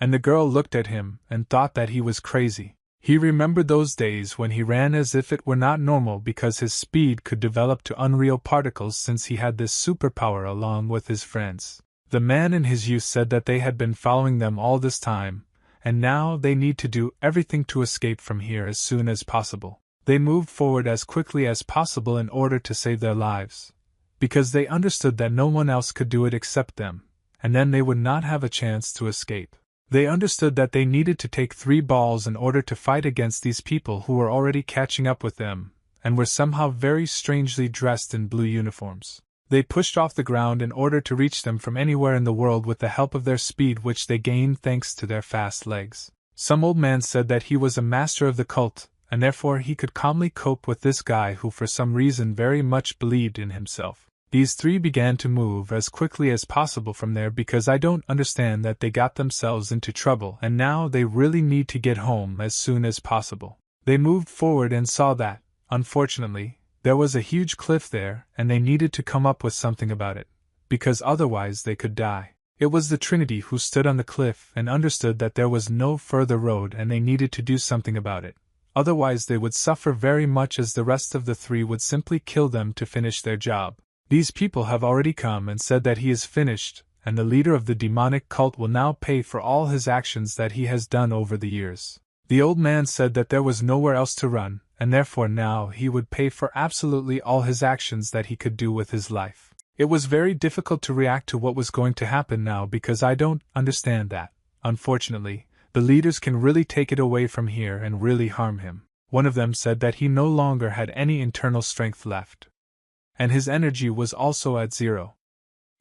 And the girl looked at him and thought that he was crazy. He remembered those days when he ran as if it were not normal because his speed could develop to unreal particles since he had this superpower along with his friends. The man in his youth said that they had been following them all this time, and now they need to do everything to escape from here as soon as possible. They moved forward as quickly as possible in order to save their lives, because they understood that no one else could do it except them, and then they would not have a chance to escape. They understood that they needed to take 3 balls in order to fight against these people who were already catching up with them, and were somehow very strangely dressed in blue uniforms. They pushed off the ground in order to reach them from anywhere in the world with the help of their speed, which they gained thanks to their fast legs. Some old man said that he was a master of the cult, and therefore he could calmly cope with this guy who for some reason very much believed in himself. These 3 began to move as quickly as possible from there because I don't understand that they got themselves into trouble and now they really need to get home as soon as possible. They moved forward and saw that, unfortunately, there was a huge cliff there and they needed to come up with something about it, because otherwise they could die. It was the Trinity who stood on the cliff and understood that there was no further road and they needed to do something about it. Otherwise they would suffer very much as the rest of the 3 would simply kill them to finish their job. These people have already come and said that he is finished, and the leader of the demonic cult will now pay for all his actions that he has done over the years. The old man said that there was nowhere else to run, and therefore now he would pay for absolutely all his actions that he could do with his life. It was very difficult to react to what was going to happen now because I don't understand that. Unfortunately, the leaders can really take it away from here and really harm him. One of them said that he no longer had any internal strength left, and his energy was also at 0.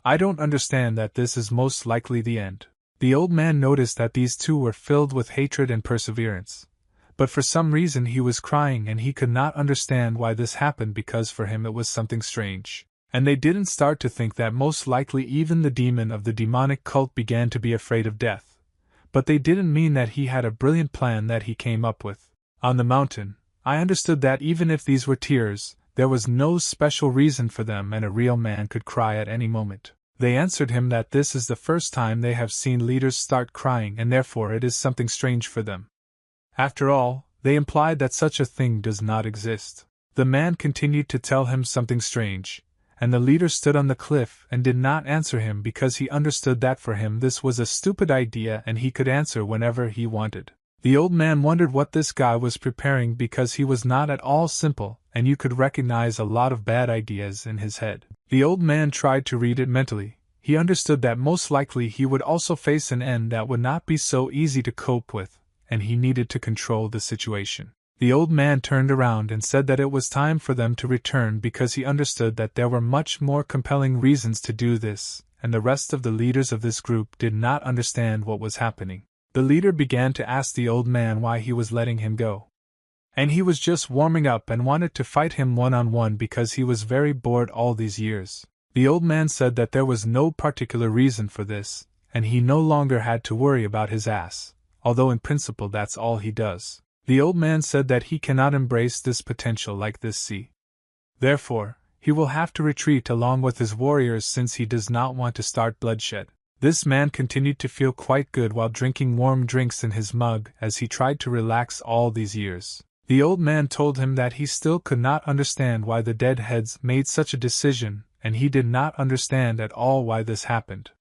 I don't understand that. This is most likely the end. The old man noticed that these 2 were filled with hatred and perseverance, but for some reason he was crying and he could not understand why this happened because for him it was something strange. And they didn't start to think that most likely even the demon of the demonic cult began to be afraid of death. But they didn't mean that he had a brilliant plan that he came up with. On the mountain, I understood that even if these were tears, there was no special reason for them and a real man could cry at any moment. They answered him that this is the first time they have seen leaders start crying and therefore it is something strange for them. After all, they implied that such a thing does not exist. The man continued to tell him something strange, and the leader stood on the cliff and did not answer him because he understood that for him this was a stupid idea and he could answer whenever he wanted. The old man wondered what this guy was preparing because he was not at all simple, and you could recognize a lot of bad ideas in his head. The old man tried to read it mentally. He understood that most likely he would also face an end that would not be so easy to cope with, and he needed to control the situation. The old man turned around and said that it was time for them to return because he understood that there were much more compelling reasons to do this, and the rest of the leaders of this group did not understand what was happening. The leader began to ask the old man why he was letting him go. And he was just warming up and wanted to fight him one-on-one because he was very bored all these years. The old man said that there was no particular reason for this, and he no longer had to worry about his ass, although in principle that's all he does. The old man said that he cannot embrace this potential like this sea. Therefore, he will have to retreat along with his warriors since he does not want to start bloodshed. This man continued to feel quite good while drinking warm drinks in his mug as he tried to relax all these years. The old man told him that he still could not understand why the deadheads made such a decision, and he did not understand at all why this happened.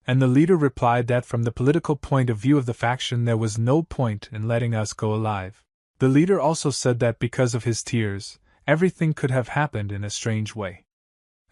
And the leader replied that from the political point of view of the faction there was no point in letting us go alive. The leader also said that because of his tears, everything could have happened in a strange way.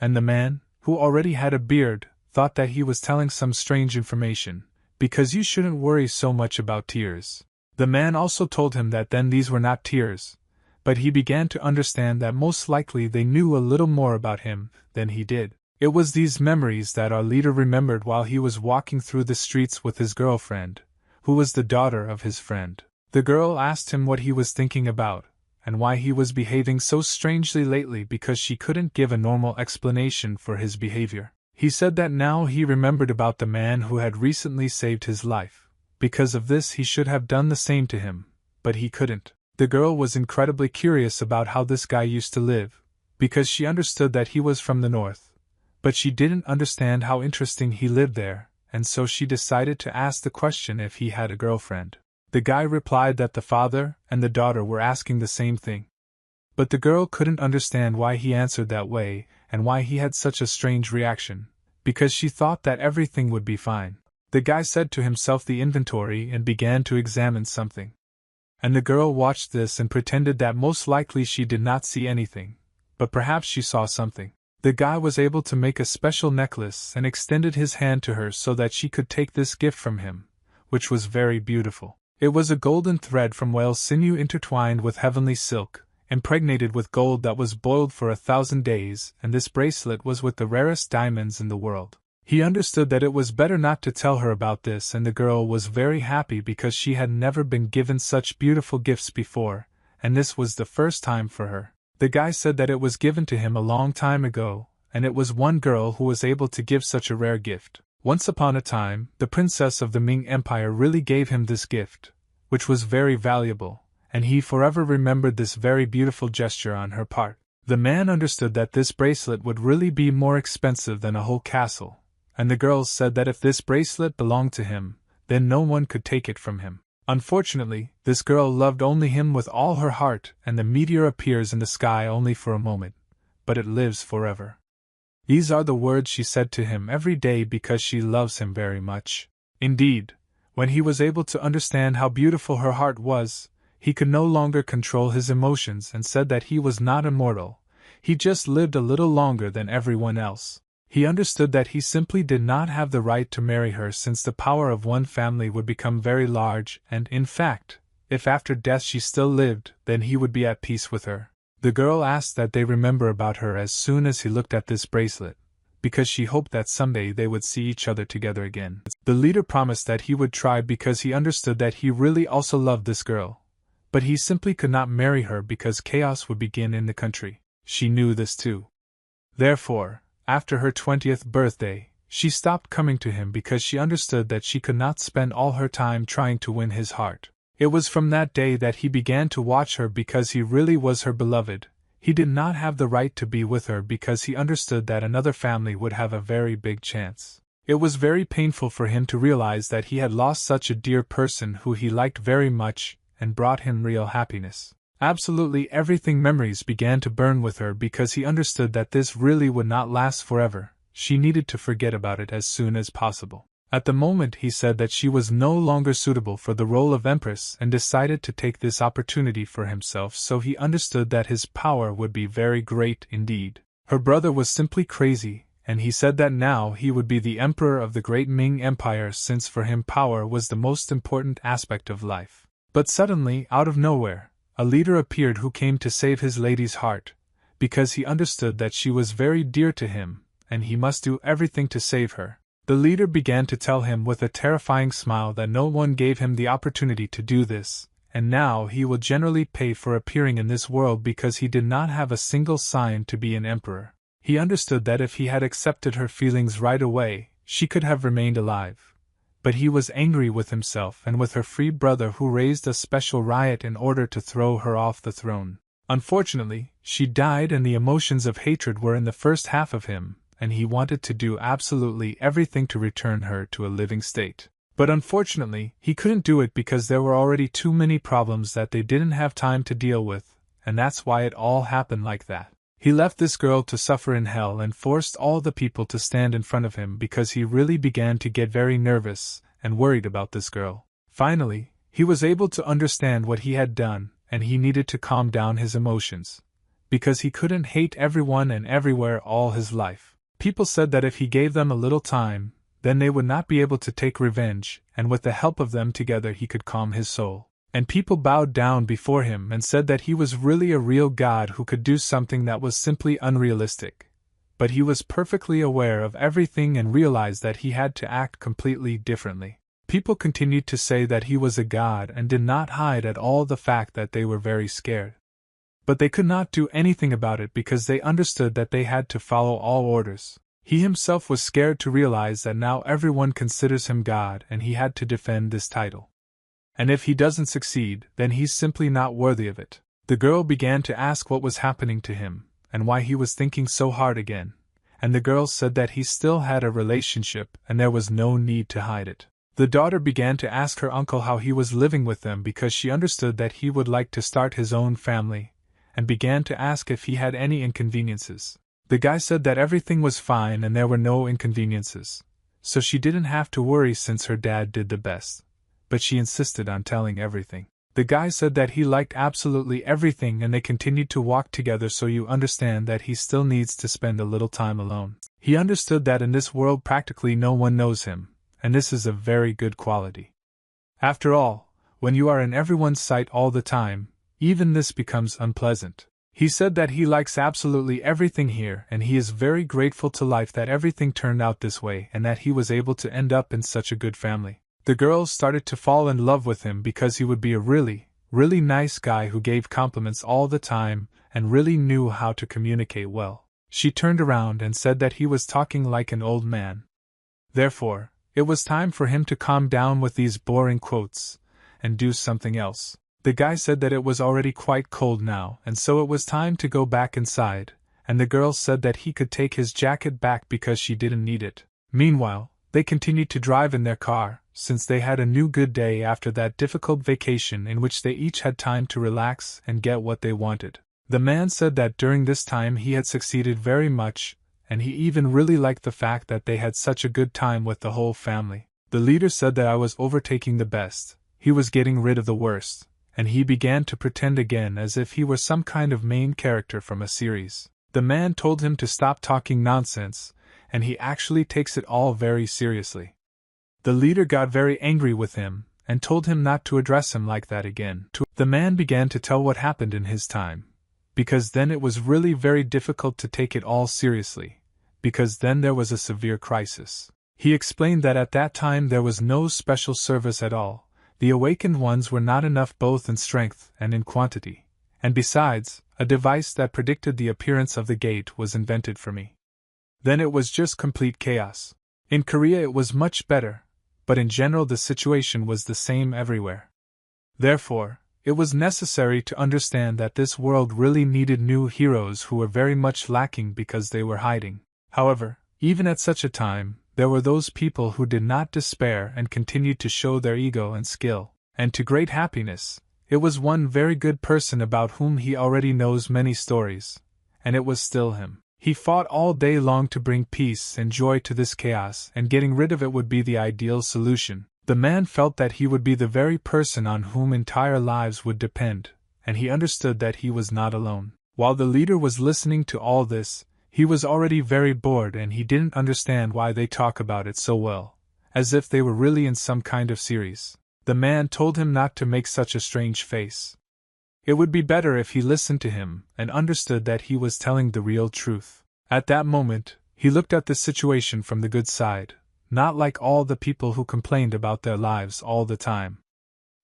And the man, who already had a beard, thought that he was telling some strange information, because you shouldn't worry so much about tears. The man also told him that then these were not tears, but he began to understand that most likely they knew a little more about him than he did. It was these memories that our leader remembered while he was walking through the streets with his girlfriend, who was the daughter of his friend. The girl asked him what he was thinking about, and why he was behaving so strangely lately because she couldn't give a normal explanation for his behavior. He said that now he remembered about the man who had recently saved his life. Because of this he should have done the same to him, but he couldn't. The girl was incredibly curious about how this guy used to live, because she understood that he was from the north. But she didn't understand how interesting he lived there, and so she decided to ask the question if he had a girlfriend. The guy replied that the father and the daughter were asking the same thing. But the girl couldn't understand why he answered that way, and why he had such a strange reaction, because she thought that everything would be fine. The guy said to himself the inventory and began to examine something. And the girl watched this and pretended that most likely she did not see anything, but perhaps she saw something. The guy was able to make a special necklace and extended his hand to her so that she could take this gift from him, which was very beautiful. It was a golden thread from whale sinew intertwined with heavenly silk, impregnated with gold that was boiled for 1,000 days, and this bracelet was with the rarest diamonds in the world. He understood that it was better not to tell her about this, and the girl was very happy because she had never been given such beautiful gifts before, and this was the first time for her. The guy said that it was given to him a long time ago, and it was one girl who was able to give such a rare gift. Once upon a time, the princess of the Ming Empire really gave him this gift, which was very valuable, and he forever remembered this very beautiful gesture on her part. The man understood that this bracelet would really be more expensive than a whole castle, and the girls said that if this bracelet belonged to him, then no one could take it from him. Unfortunately, this girl loved only him with all her heart, and the meteor appears in the sky only for a moment, but it lives forever. These are the words she said to him every day because she loves him very much. Indeed, when he was able to understand how beautiful her heart was, he could no longer control his emotions and said that he was not immortal, he just lived a little longer than everyone else. He understood that he simply did not have the right to marry her since the power of one family would become very large and, in fact, if after death she still lived, then he would be at peace with her. The girl asked that they remember about her as soon as he looked at this bracelet, because she hoped that someday they would see each other together again. The leader promised that he would try because he understood that he really also loved this girl, but he simply could not marry her because chaos would begin in the country. She knew this too. Therefore, after her 20th birthday, she stopped coming to him because she understood that she could not spend all her time trying to win his heart. It was from that day that he began to watch her because he really was her beloved. He did not have the right to be with her because he understood that another family would have a very big chance. It was very painful for him to realize that he had lost such a dear person who he liked very much and brought him real happiness. Absolutely everything memories began to burn with her because he understood that this really would not last forever. She needed to forget about it as soon as possible. At the moment he said that she was no longer suitable for the role of empress and decided to take this opportunity for himself, so he understood that his power would be very great indeed. Her brother was simply crazy, and he said that now he would be the emperor of the great Ming Empire since for him power was the most important aspect of life. But suddenly, out of nowhere, a leader appeared who came to save his lady's heart, because he understood that she was very dear to him, and he must do everything to save her. The leader began to tell him with a terrifying smile that no one gave him the opportunity to do this, and now he will generally pay for appearing in this world because he did not have a single sign to be an emperor. He understood that if he had accepted her feelings right away, she could have remained alive. But he was angry with himself and with her free brother who raised a special riot in order to throw her off the throne. Unfortunately, she died and the emotions of hatred were in the first half of him, and he wanted to do absolutely everything to return her to a living state. But unfortunately, he couldn't do it because there were already too many problems that they didn't have time to deal with, and that's why it all happened like that. He left this girl to suffer in hell and forced all the people to stand in front of him because he really began to get very nervous and worried about this girl. Finally, he was able to understand what he had done, and he needed to calm down his emotions, because he couldn't hate everyone and everywhere all his life. People said that if he gave them a little time, then they would not be able to take revenge, and with the help of them together he could calm his soul. And people bowed down before him and said that he was really a real god who could do something that was simply unrealistic. But he was perfectly aware of everything and realized that he had to act completely differently. People continued to say that he was a god and did not hide at all the fact that they were very scared. But they could not do anything about it because they understood that they had to follow all orders. He himself was scared to realize that now everyone considers him God and he had to defend this title. And if he doesn't succeed, then he's simply not worthy of it. The girl began to ask what was happening to him, and why he was thinking so hard again, and the girl said that he still had a relationship and there was no need to hide it. The daughter began to ask her uncle how he was living with them because she understood that he would like to start his own family, and began to ask if he had any inconveniences. The guy said that everything was fine and there were no inconveniences, so she didn't have to worry since her dad did the best, but she insisted on telling everything. The guy said that he liked absolutely everything and they continued to walk together, so you understand that he still needs to spend a little time alone. He understood that in this world practically no one knows him, and this is a very good quality. After all, when you are in everyone's sight all the time, even this becomes unpleasant. He said that he likes absolutely everything here and he is very grateful to life that everything turned out this way and that he was able to end up in such a good family. The girls started to fall in love with him because he would be a really nice guy who gave compliments all the time and really knew how to communicate well. She turned around and said that he was talking like an old man. Therefore, it was time for him to calm down with these boring quotes and do something else. The guy said that it was already quite cold now and so it was time to go back inside, and the girl said that he could take his jacket back because she didn't need it. Meanwhile, they continued to drive in their car, since they had a new good day after that difficult vacation in which they each had time to relax and get what they wanted. The man said that during this time he had succeeded very much, and he even really liked the fact that they had such a good time with the whole family. The leader said that I was overtaking the best, he was getting rid of the worst, and he began to pretend again as if he were some kind of main character from a series. The man told him to stop talking nonsense, and he actually takes it all very seriously. The leader got very angry with him, and told him not to address him like that again. The man began to tell what happened in his time, because then it was really very difficult to take it all seriously, because then there was a severe crisis. He explained that at that time there was no special service at all, the awakened ones were not enough both in strength and in quantity, and besides, a device that predicted the appearance of the gate was invented for me. Then it was just complete chaos. In Korea it was much better, but in general the situation was the same everywhere. Therefore, it was necessary to understand that this world really needed new heroes who were very much lacking because they were hiding. However, even at such a time, there were those people who did not despair and continued to show their ego and skill, and to great happiness, it was one very good person about whom he already knows many stories, and it was still him. He fought all day long to bring peace and joy to this chaos, and getting rid of it would be the ideal solution. The man felt that he would be the very person on whom entire lives would depend, and he understood that he was not alone. While the leader was listening to all this, he was already very bored and he didn't understand why they talk about it so well, as if they were really in some kind of series. The man told him not to make such a strange face. It would be better if he listened to him and understood that he was telling the real truth. At that moment, he looked at the situation from the good side, not like all the people who complained about their lives all the time.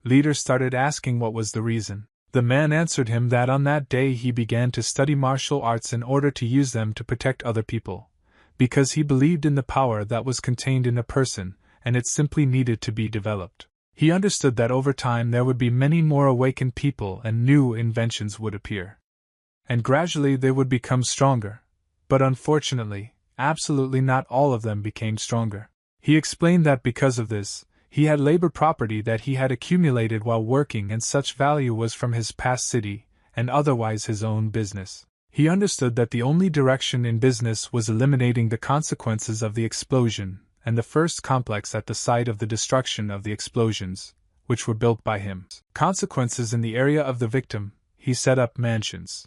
Leader started asking what was the reason. The man answered him that on that day he began to study martial arts in order to use them to protect other people, because he believed in the power that was contained in a person, and it simply needed to be developed. He understood that over time there would be many more awakened people and new inventions would appear. And gradually they would become stronger. But unfortunately, absolutely not all of them became stronger. He explained that because of this, he had labor property that he had accumulated while working, and such value was from his past city, and otherwise his own business. He understood that the only direction in business was eliminating the consequences of the explosion, and the first complex at the site of the destruction of the explosions, which were built by him. Consequences in the area of the victim, he set up mansions.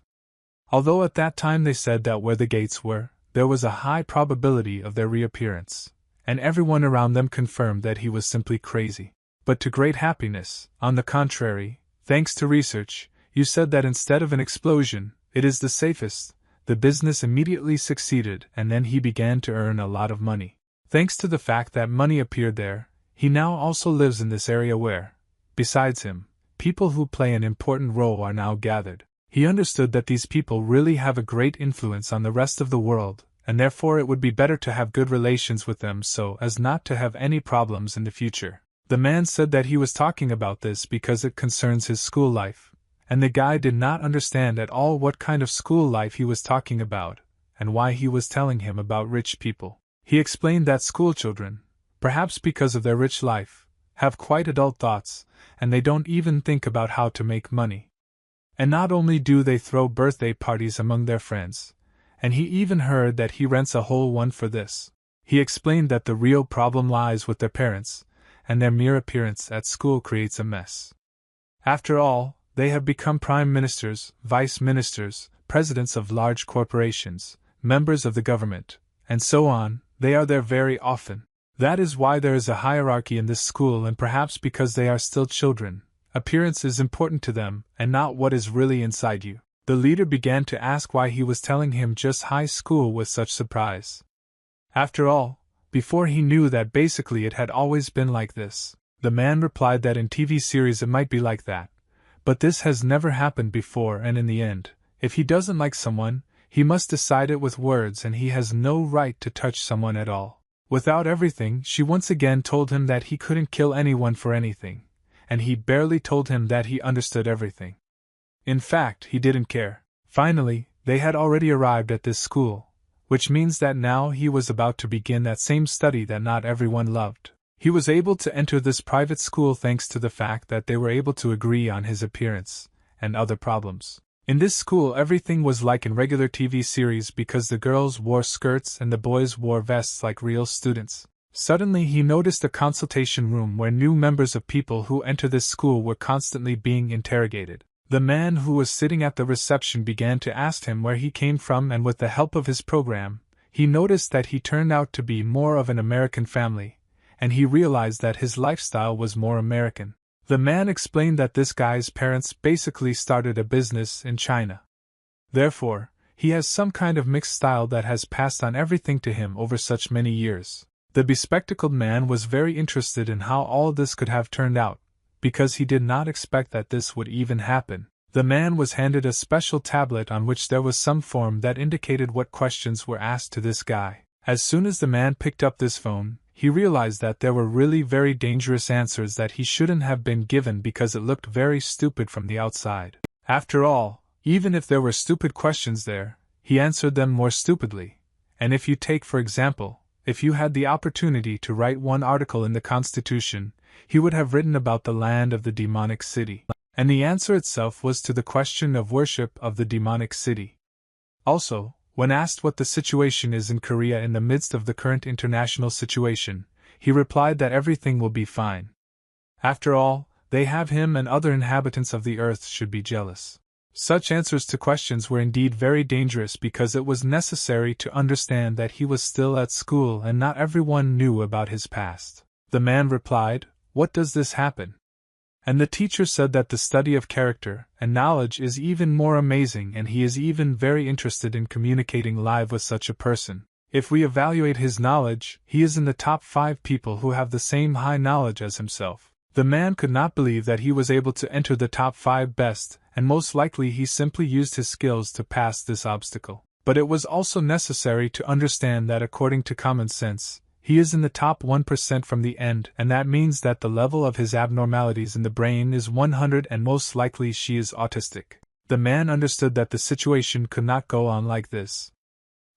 Although at that time they said that where the gates were, there was a high probability of their reappearance, and everyone around them confirmed that he was simply crazy. But to great happiness, on the contrary, thanks to research, you said that instead of an explosion, it is the safest. The business immediately succeeded, and then he began to earn a lot of money. Thanks to the fact that money appeared there, He now also lives in this area where, besides him, people who play an important role are now gathered. He understood that these people really have a great influence on the rest of the world, and therefore it would be better to have good relations with them so as not to have any problems in the future. The man said that he was talking about this because it concerns his school life, and the guy did not understand at all what kind of school life he was talking about, and why he was telling him about rich people. He explained that schoolchildren, perhaps because of their rich life, have quite adult thoughts, and they don't even think about how to make money. And not only do they throw birthday parties among their friends, and he even heard that he rents a whole one for this. He explained that the real problem lies with their parents, and their mere appearance at school creates a mess. After all, they have become prime ministers, vice ministers, presidents of large corporations, members of the government, and so on. They are there very often. That is why there is a hierarchy in this school, and perhaps because they are still children, appearance is important to them, and not what is really inside you. The leader began to ask why he was telling him just high school with such surprise. After all, before he knew that basically it had always been like this. The man replied that in TV series it might be like that, but this has never happened before, and in the end, if he doesn't like someone, he must decide it with words, and he has no right to touch someone at all. Without everything, she once again told him that he couldn't kill anyone for anything, and he barely told him that he understood everything. In fact, he didn't care. Finally, they had already arrived at this school, which means that now he was about to begin that same study that not everyone loved. He was able to enter this private school thanks to the fact that they were able to agree on his appearance and other problems. In this school, everything was like in regular TV series because the girls wore skirts and the boys wore vests like real students. Suddenly he noticed a consultation room where new members of people who enter this school were constantly being interrogated. The man who was sitting at the reception began to ask him where he came from, and with the help of his program, he noticed that he turned out to be more of an American family, and he realized that his lifestyle was more American. The man explained that this guy's parents basically started a business in China. Therefore, he has some kind of mixed style that has passed on everything to him over such many years. The bespectacled man was very interested in how all this could have turned out, because he did not expect that this would even happen. The man was handed a special tablet on which there was some form that indicated what questions were asked to this guy. As soon as the man picked up this phone, he realized that there were really very dangerous answers that he shouldn't have been given because it looked very stupid from the outside. After all, even if there were stupid questions there, he answered them more stupidly. And if you take, for example, if you had the opportunity to write one article in the Constitution, he would have written about the land of the demonic city. And the answer itself was to the question of worship of the demonic city. Also, when asked what the situation is in Korea in the midst of the current international situation, he replied that everything will be fine. After all, they have him, and other inhabitants of the earth should be jealous. Such answers to questions were indeed very dangerous because it was necessary to understand that he was still at school and not everyone knew about his past. The man replied, "What does this happen?" And the teacher said that the study of character and knowledge is even more amazing, and he is even very interested in communicating live with such a person. If we evaluate his knowledge, he is in the top 5 people who have the same high knowledge as himself. The man could not believe that he was able to enter the top 5 best, and most likely he simply used his skills to pass this obstacle. But it was also necessary to understand that according to common sense, he is in the top 1% from the end, and that means that the level of his abnormalities in the brain is 100 and most likely she is autistic. The man understood that the situation could not go on like this.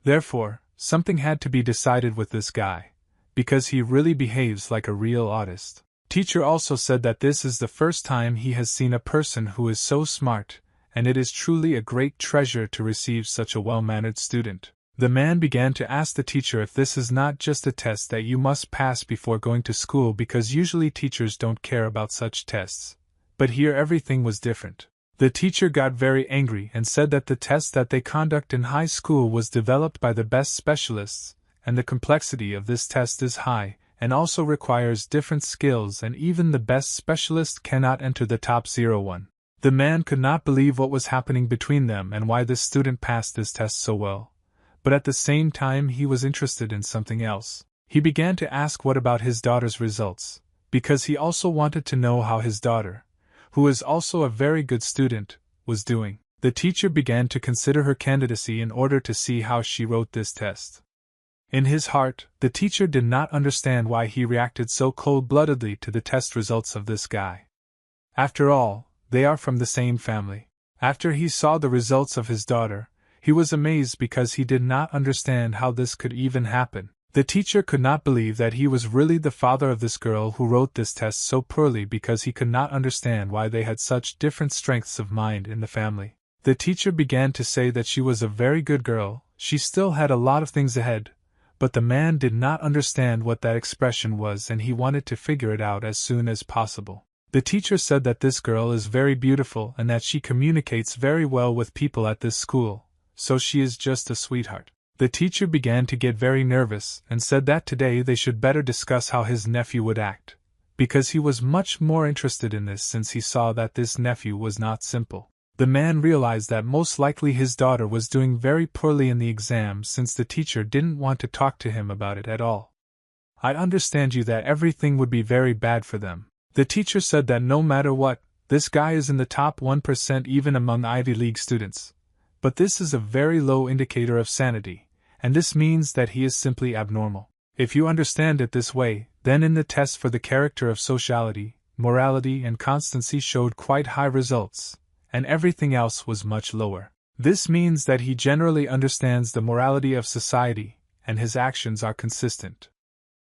Therefore, something had to be decided with this guy, because he really behaves like a real autist. Teacher also said that this is the first time he has seen a person who is so smart, and it is truly a great treasure to receive such a well-mannered student. The man began to ask the teacher if this is not just a test that you must pass before going to school, because usually teachers don't care about such tests. But here everything was different. The teacher got very angry and said that the test that they conduct in high school was developed by the best specialists, and the complexity of this test is high, and also requires different skills, and even the best specialist cannot enter the top 01. The man could not believe what was happening between them and why this student passed this test so well. But at the same time he was interested in something else. He began to ask what about his daughter's results, because he also wanted to know how his daughter, who is also a very good student, was doing. The teacher began to consider her candidacy in order to see how she wrote this test. In his heart, the teacher did not understand why he reacted so cold-bloodedly to the test results of this guy. After all, they are from the same family. After he saw the results of his daughter, he was amazed because he did not understand how this could even happen. The teacher could not believe that he was really the father of this girl who wrote this test so poorly because he could not understand why they had such different strengths of mind in the family. The teacher began to say that she was a very good girl, she still had a lot of things ahead, but the man did not understand what that expression was and he wanted to figure it out as soon as possible. The teacher said that this girl is very beautiful and that she communicates very well with people at this school, so she is just a sweetheart. The teacher began to get very nervous and said that today they should better discuss how his nephew would act, because he was much more interested in this since he saw that this nephew was not simple. The man realized that most likely his daughter was doing very poorly in the exam since the teacher didn't want to talk to him about it at all. I understand you that everything would be very bad for them. The teacher said that no matter what, this guy is in the top 1% even among Ivy League students. But this is a very low indicator of sanity, and this means that he is simply abnormal. If you understand it this way, then in the test for the character of sociality, morality and constancy showed quite high results, and everything else was much lower. This means that he generally understands the morality of society, and his actions are consistent.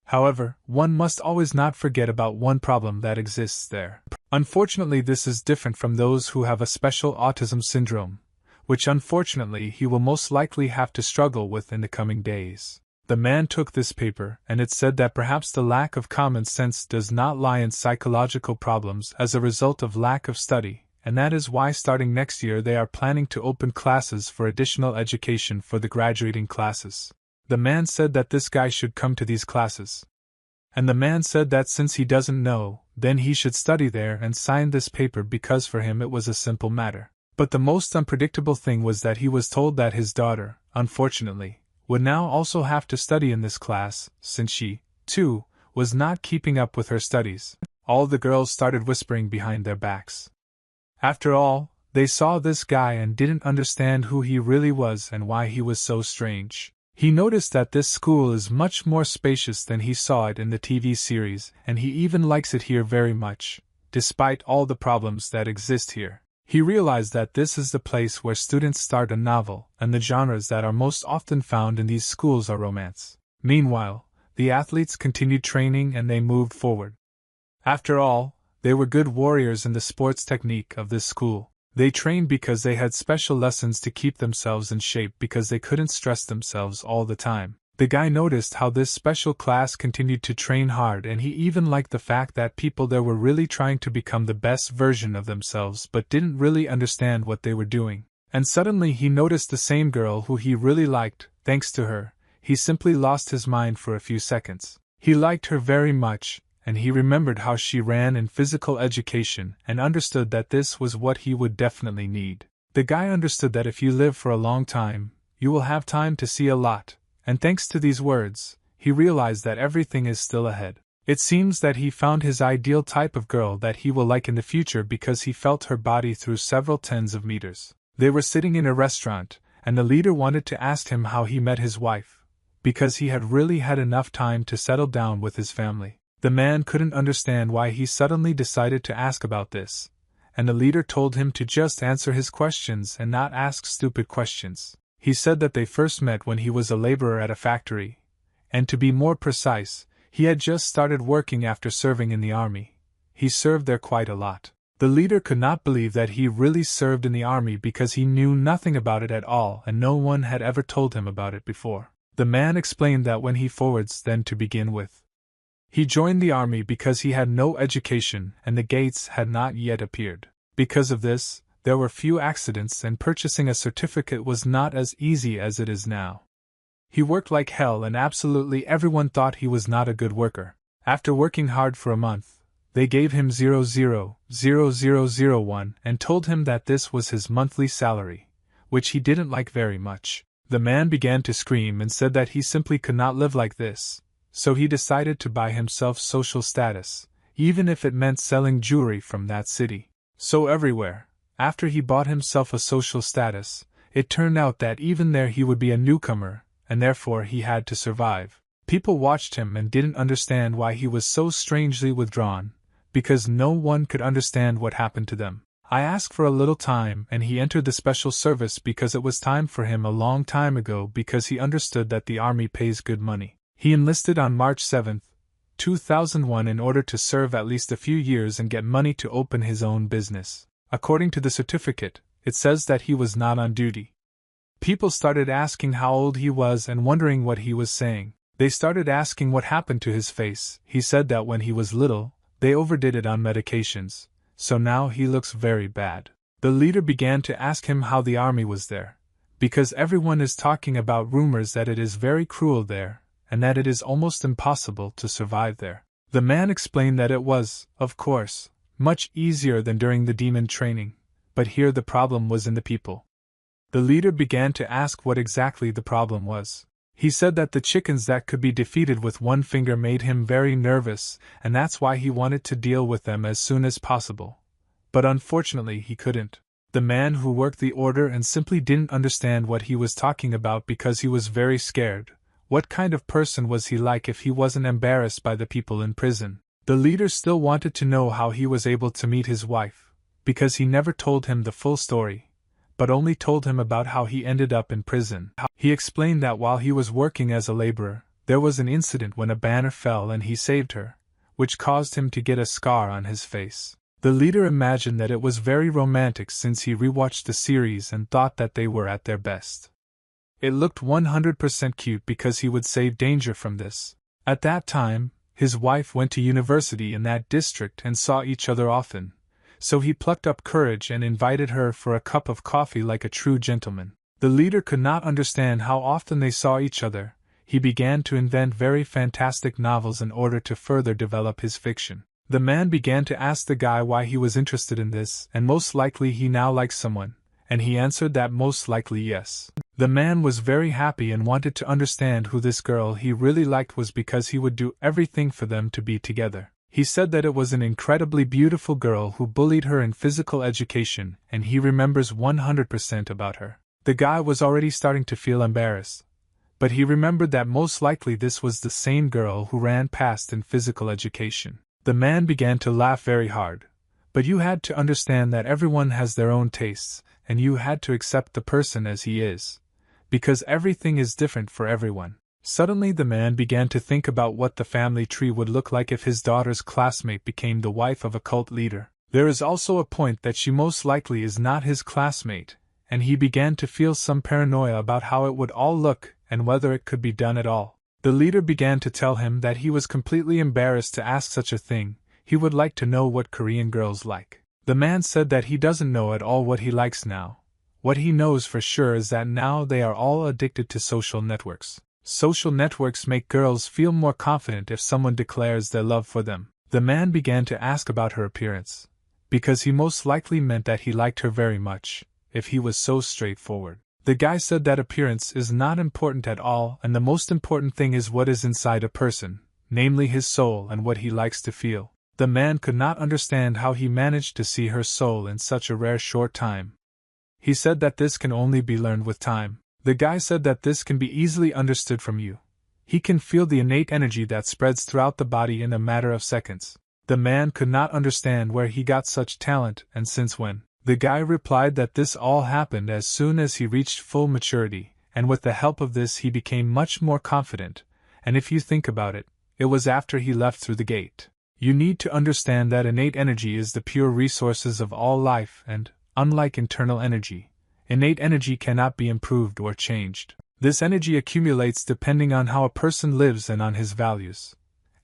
However, one must always not forget about one problem that exists there. Unfortunately, this is different from those who have a special autism syndrome, which unfortunately he will most likely have to struggle with in the coming days. The man took this paper, and it said that perhaps the lack of common sense does not lie in psychological problems as a result of lack of study, and that is why starting next year they are planning to open classes for additional education for the graduating classes. The man said that this guy should come to these classes. And the man said that since he doesn't know, then he should study there and sign this paper because for him it was a simple matter. But the most unpredictable thing was that he was told that his daughter, unfortunately, would now also have to study in this class, since she, too, was not keeping up with her studies. All the girls started whispering behind their backs. After all, they saw this guy and didn't understand who he really was and why he was so strange. He noticed that this school is much more spacious than he saw it in the TV series, and he even likes it here very much, despite all the problems that exist here. He realized that this is the place where students start a novel, and the genres that are most often found in these schools are romance. Meanwhile, the athletes continued training and they moved forward. After all, they were good warriors in the sports technique of this school. They trained because they had special lessons to keep themselves in shape because they couldn't stress themselves all the time. The guy noticed how this special class continued to train hard, and he even liked the fact that people there were really trying to become the best version of themselves but didn't really understand what they were doing. And suddenly he noticed the same girl who he really liked. Thanks to her, he simply lost his mind for a few seconds. He liked her very much, and he remembered how she ran in physical education and understood that this was what he would definitely need. The guy understood that if you live for a long time, you will have time to see a lot, and thanks to these words, he realized that everything is still ahead. It seems that he found his ideal type of girl that he will like in the future because he felt her body through several tens of meters. They were sitting in a restaurant, and the leader wanted to ask him how he met his wife, because he had really had enough time to settle down with his family. The man couldn't understand why he suddenly decided to ask about this, and the leader told him to just answer his questions and not ask stupid questions. He said that they first met when he was a laborer at a factory, and to be more precise, he had just started working after serving in the army. He served there quite a lot. The leader could not believe that he really served in the army because he knew nothing about it at all and no one had ever told him about it before. The man explained that when he forwards then to begin with. He joined the army because he had no education and the gates had not yet appeared. Because of this, there were few accidents and purchasing a certificate was not as easy as it is now. He worked like hell and absolutely everyone thought he was not a good worker. After working hard for a month, they gave him 000001 and told him that this was his monthly salary, which he didn't like very much. The man began to scream and said that he simply could not live like this. So he decided to buy himself social status, even if it meant selling jewelry from that city. So everywhere, after he bought himself a social status, it turned out that even there he would be a newcomer, and therefore he had to survive. People watched him and didn't understand why he was so strangely withdrawn, because no one could understand what happened to them. I asked for a little time and he entered the special service because it was time for him a long time ago, because he understood that the army pays good money. He enlisted on March 7, 2001 in order to serve at least a few years and get money to open his own business. According to the certificate, it says that he was not on duty. People started asking how old he was and wondering what he was saying. They started asking what happened to his face. He said that when he was little, they overdid it on medications, so now he looks very bad. The leader began to ask him how the army was there, because everyone is talking about rumors that it is very cruel there, and that it is almost impossible to survive there. The man explained that it was, of course, much easier than during the demon training, but here the problem was in the people. The leader began to ask what exactly the problem was. He said that the chickens that could be defeated with one finger made him very nervous, and that's why he wanted to deal with them as soon as possible. But unfortunately he couldn't. The man who worked the order and simply didn't understand what he was talking about because he was very scared. What kind of person was he like if he wasn't embarrassed by the people in prison? The leader still wanted to know how he was able to meet his wife, because he never told him the full story, but only told him about how he ended up in prison. He explained that while he was working as a laborer, there was an incident when a banner fell and he saved her, which caused him to get a scar on his face. The leader imagined that it was very romantic since he rewatched the series and thought that they were at their best. It looked 100% cute because he would save danger from this. At that time, his wife went to university in that district and saw each other often, so he plucked up courage and invited her for a cup of coffee like a true gentleman. The leader could not understand how often they saw each other. He began to invent very fantastic novels in order to further develop his fiction. The man began to ask the guy why he was interested in this, and most likely he now likes someone, and he answered that most likely yes. The man was very happy and wanted to understand who this girl he really liked was because he would do everything for them to be together. He said that it was an incredibly beautiful girl who bullied her in physical education, and he remembers 100% about her. The guy was already starting to feel embarrassed, but he remembered that most likely this was the same girl who ran past in physical education. The man began to laugh very hard, but you had to understand that everyone has their own tastes, and you had to accept the person as he is, because everything is different for everyone. Suddenly the man began to think about what the family tree would look like if his daughter's classmate became the wife of a cult leader. There is also a point that she most likely is not his classmate, and he began to feel some paranoia about how it would all look and whether it could be done at all. The leader began to tell him that he was completely embarrassed to ask such a thing. He would like to know what Korean girls like. The man said that he doesn't know at all what he likes now. What he knows for sure is that now they are all addicted to social networks. Social networks make girls feel more confident if someone declares their love for them. The man began to ask about her appearance, because he most likely meant that he liked her very much, if he was so straightforward. The guy said that appearance is not important at all, and the most important thing is what is inside a person, namely his soul and what he likes to feel. The man could not understand how he managed to see her soul in such a rare short time. He said that this can only be learned with time. The guy said that this can be easily understood from you. He can feel the innate energy that spreads throughout the body in a matter of seconds. The man could not understand where he got such talent and since when. The guy replied that this all happened as soon as he reached full maturity, and with the help of this he became much more confident, and if you think about it, it was after he left through the gate. You need to understand that innate energy is the pure resources of all life and, unlike internal energy, innate energy cannot be improved or changed. This energy accumulates depending on how a person lives and on his values.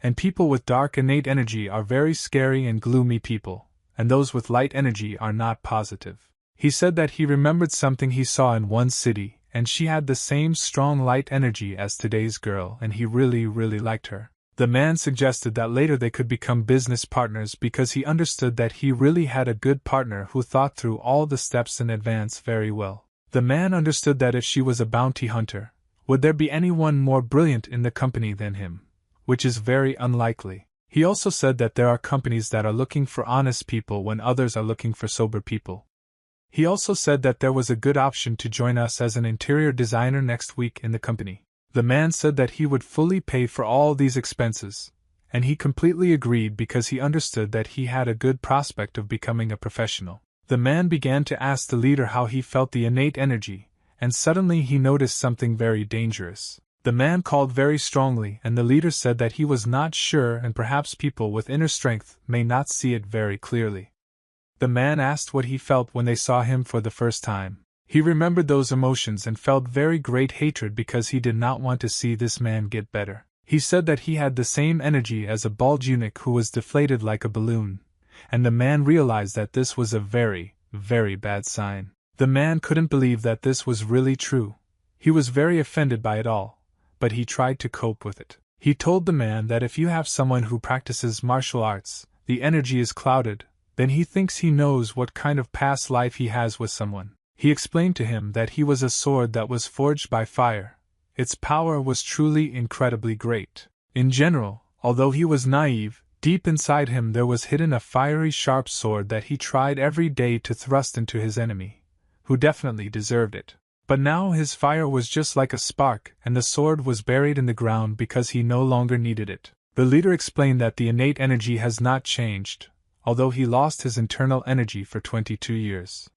And people with dark innate energy are very scary and gloomy people, and those with light energy are not positive. He said that he remembered something he saw in one city, and she had the same strong light energy as today's girl, and he really liked her. The man suggested that later they could become business partners because he understood that he really had a good partner who thought through all the steps in advance very well. The man understood that if she was a bounty hunter, would there be anyone more brilliant in the company than him? Which is very unlikely. He also said that there are companies that are looking for honest people when others are looking for sober people. He also said that there was a good option to join us as an interior designer next week in the company. The man said that he would fully pay for all these expenses, and he completely agreed because he understood that he had a good prospect of becoming a professional. The man began to ask the leader how he felt the innate energy, and suddenly he noticed something very dangerous. The man called very strongly, and the leader said that he was not sure, and perhaps people with inner strength may not see it very clearly. The man asked what he felt when they saw him for the first time. He remembered those emotions and felt very great hatred because he did not want to see this man get better. He said that he had the same energy as a bald eunuch who was deflated like a balloon, and the man realized that this was a very, very bad sign. The man couldn't believe that this was really true. He was very offended by it all, but he tried to cope with it. He told the man that if you have someone who practices martial arts, the energy is clouded, then he thinks he knows what kind of past life he has with someone. He explained to him that he was a sword that was forged by fire. Its power was truly incredibly great. In general, although he was naive, deep inside him there was hidden a fiery sharp sword that he tried every day to thrust into his enemy, who definitely deserved it. But now his fire was just like a spark, and the sword was buried in the ground because he no longer needed it. The leader explained that the innate energy has not changed, although he lost his internal energy for 22 years.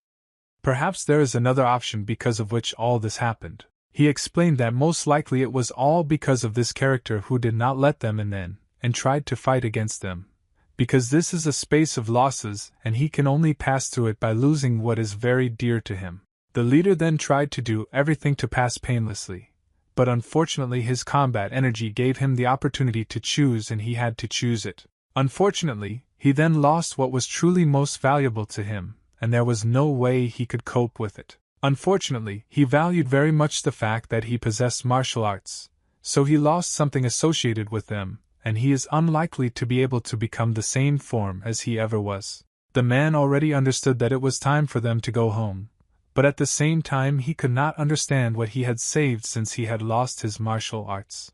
Perhaps there is another option because of which all this happened. He explained that most likely it was all because of this character who did not let them in then, and tried to fight against them, because this is a space of losses and he can only pass through it by losing what is very dear to him. The leader then tried to do everything to pass painlessly, but unfortunately his combat energy gave him the opportunity to choose and he had to choose it. Unfortunately, he then lost what was truly most valuable to him, and there was no way he could cope with it. Unfortunately, he valued very much the fact that he possessed martial arts, so he lost something associated with them, and he is unlikely to be able to become the same form as he ever was. The man already understood that it was time for them to go home, but at the same time he could not understand what he had saved since he had lost his martial arts.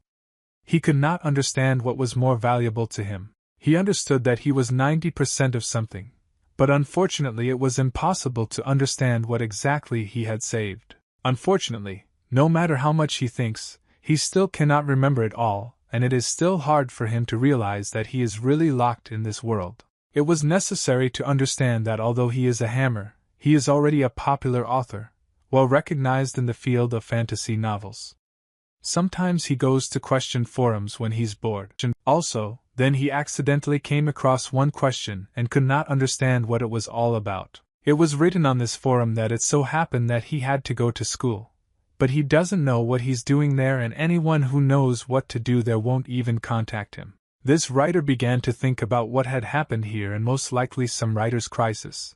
He could not understand what was more valuable to him. He understood that he was 90% of something, but unfortunately it was impossible to understand what exactly he had saved. Unfortunately, no matter how much he thinks, he still cannot remember it all, and it is still hard for him to realize that he is really locked in this world. It was necessary to understand that although he is a hammer, he is already a popular author, well recognized in the field of fantasy novels. Sometimes he goes to question forums when he's bored. Also, then he accidentally came across one question and could not understand what it was all about. It was written on this forum that it so happened that he had to go to school, but he doesn't know what he's doing there, and anyone who knows what to do there won't even contact him. This writer began to think about what had happened here and most likely some writer's crisis,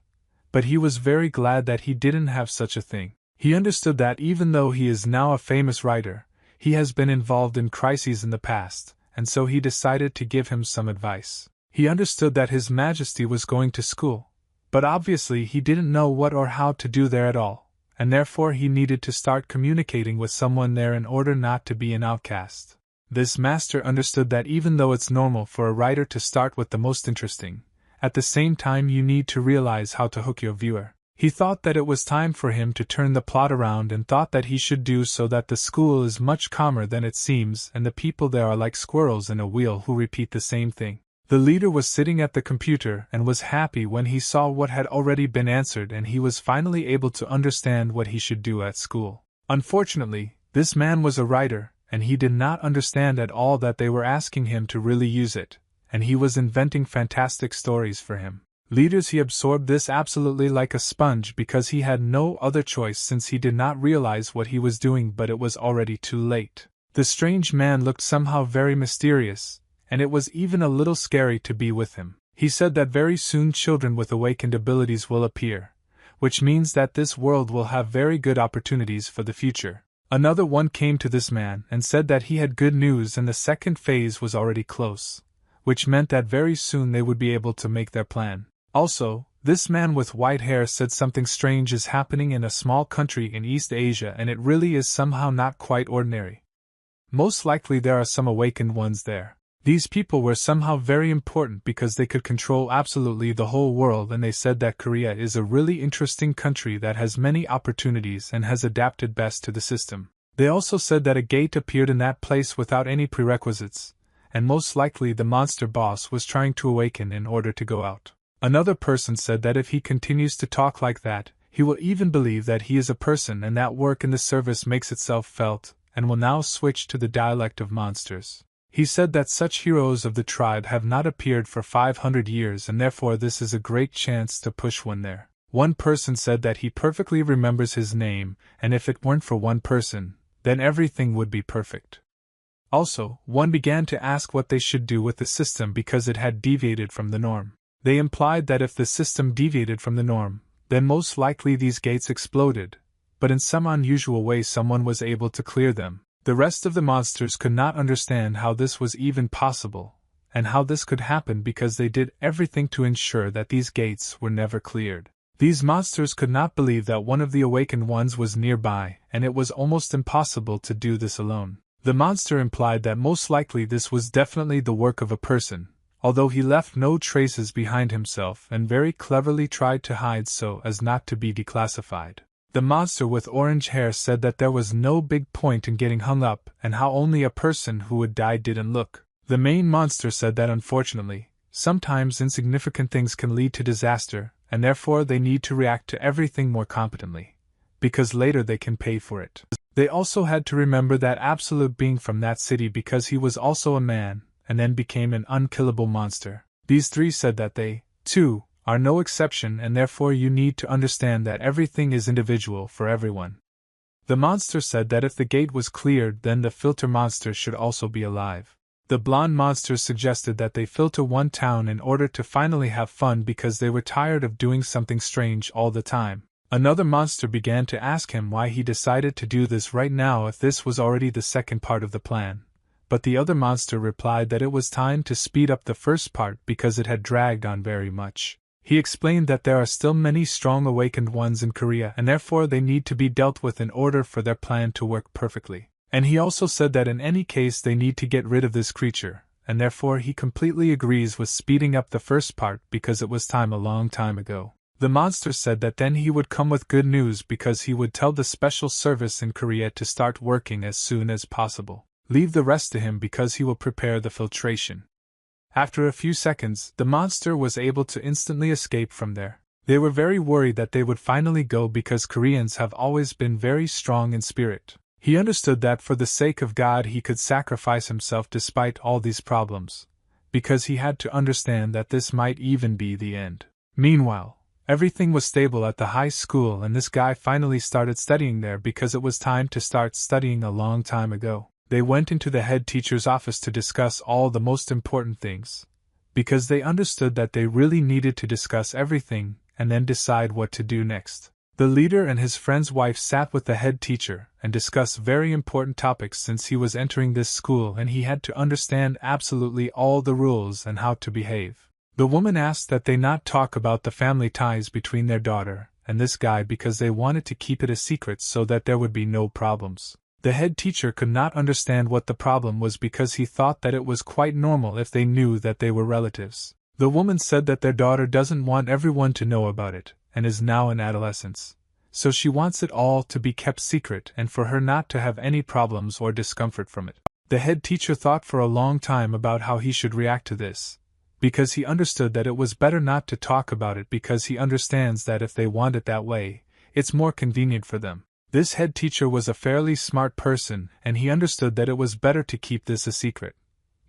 but he was very glad that he didn't have such a thing. He understood that even though he is now a famous writer, he has been involved in crises in the past, and so he decided to give him some advice. He understood that His Majesty was going to school, but obviously he didn't know what or how to do there at all, and therefore he needed to start communicating with someone there in order not to be an outcast. This master understood that even though it's normal for a writer to start with the most interesting, at the same time you need to realize how to hook your viewer. He thought that it was time for him to turn the plot around and thought that he should do so that the school is much calmer than it seems and the people there are like squirrels in a wheel who repeat the same thing. The leader was sitting at the computer and was happy when he saw what had already been answered, and he was finally able to understand what he should do at school. Unfortunately, this man was a writer, and he did not understand at all that they were asking him to really use it, and he was inventing fantastic stories for him. Leaders, he absorbed this absolutely like a sponge because he had no other choice since he did not realize what he was doing, but it was already too late. The strange man looked somehow very mysterious, and it was even a little scary to be with him. He said that very soon children with awakened abilities will appear, which means that this world will have very good opportunities for the future. Another one came to this man and said that he had good news and the second phase was already close, which meant that very soon they would be able to make their plan. Also, this man with white hair said something strange is happening in a small country in East Asia, and it really is somehow not quite ordinary. Most likely there are some awakened ones there. These people were somehow very important because they could control absolutely the whole world, and they said that Korea is a really interesting country that has many opportunities and has adapted best to the system. They also said that a gate appeared in that place without any prerequisites, and most likely the monster boss was trying to awaken in order to go out. Another person said that if he continues to talk like that, he will even believe that he is a person and that work in the service makes itself felt, and will now switch to the dialect of monsters. He said that such heroes of the tribe have not appeared for 500 years and therefore this is a great chance to push one there. One person said that he perfectly remembers his name, and if it weren't for one person, then everything would be perfect. Also, one began to ask what they should do with the system because it had deviated from the norm. They implied that if the system deviated from the norm, then most likely these gates exploded, but in some unusual way someone was able to clear them. The rest of the monsters could not understand how this was even possible, and how this could happen because they did everything to ensure that these gates were never cleared. These monsters could not believe that one of the awakened ones was nearby, and it was almost impossible to do this alone. The monster implied that most likely this was definitely the work of a person, although he left no traces behind himself and very cleverly tried to hide so as not to be declassified. The monster with orange hair said that there was no big point in getting hung up and how only a person who would die didn't look. The main monster said that unfortunately, sometimes insignificant things can lead to disaster, and therefore they need to react to everything more competently, because later they can pay for it. They also had to remember that absolute being from that city because he was also a man, and then became an unkillable monster. These three said that they, too, are no exception and therefore you need to understand that everything is individual for everyone. The monster said that if the gate was cleared then the filter monster should also be alive. The blonde monsters suggested that they filter one town in order to finally have fun because they were tired of doing something strange all the time. Another monster began to ask him why he decided to do this right now if this was already the second part of the plan. But the other monster replied that it was time to speed up the first part because it had dragged on very much. He explained that there are still many strong awakened ones in Korea and therefore they need to be dealt with in order for their plan to work perfectly. And he also said that in any case they need to get rid of this creature, and therefore he completely agrees with speeding up the first part because it was time a long time ago. The monster said that then he would come with good news because he would tell the special service in Korea to start working as soon as possible. Leave the rest to him because he will prepare the filtration. After a few seconds, the monster was able to instantly escape from there. They were very worried that they would finally go because Koreans have always been very strong in spirit. He understood that for the sake of God he could sacrifice himself despite all these problems, because he had to understand that this might even be the end. Meanwhile, everything was stable at the high school and this guy finally started studying there because it was time to start studying a long time ago. They went into the head teacher's office to discuss all the most important things, because they understood that they really needed to discuss everything and then decide what to do next. The leader and his friend's wife sat with the head teacher and discussed very important topics since he was entering this school and he had to understand absolutely all the rules and how to behave. The woman asked that they not talk about the family ties between their daughter and this guy because they wanted to keep it a secret so that there would be no problems. The head teacher could not understand what the problem was because he thought that it was quite normal if they knew that they were relatives. The woman said that their daughter doesn't want everyone to know about it, and is now in adolescence. So she wants it all to be kept secret and for her not to have any problems or discomfort from it. The head teacher thought for a long time about how he should react to this, because he understood that it was better not to talk about it because he understands that if they want it that way, it's more convenient for them. This head teacher was a fairly smart person and he understood that it was better to keep this a secret,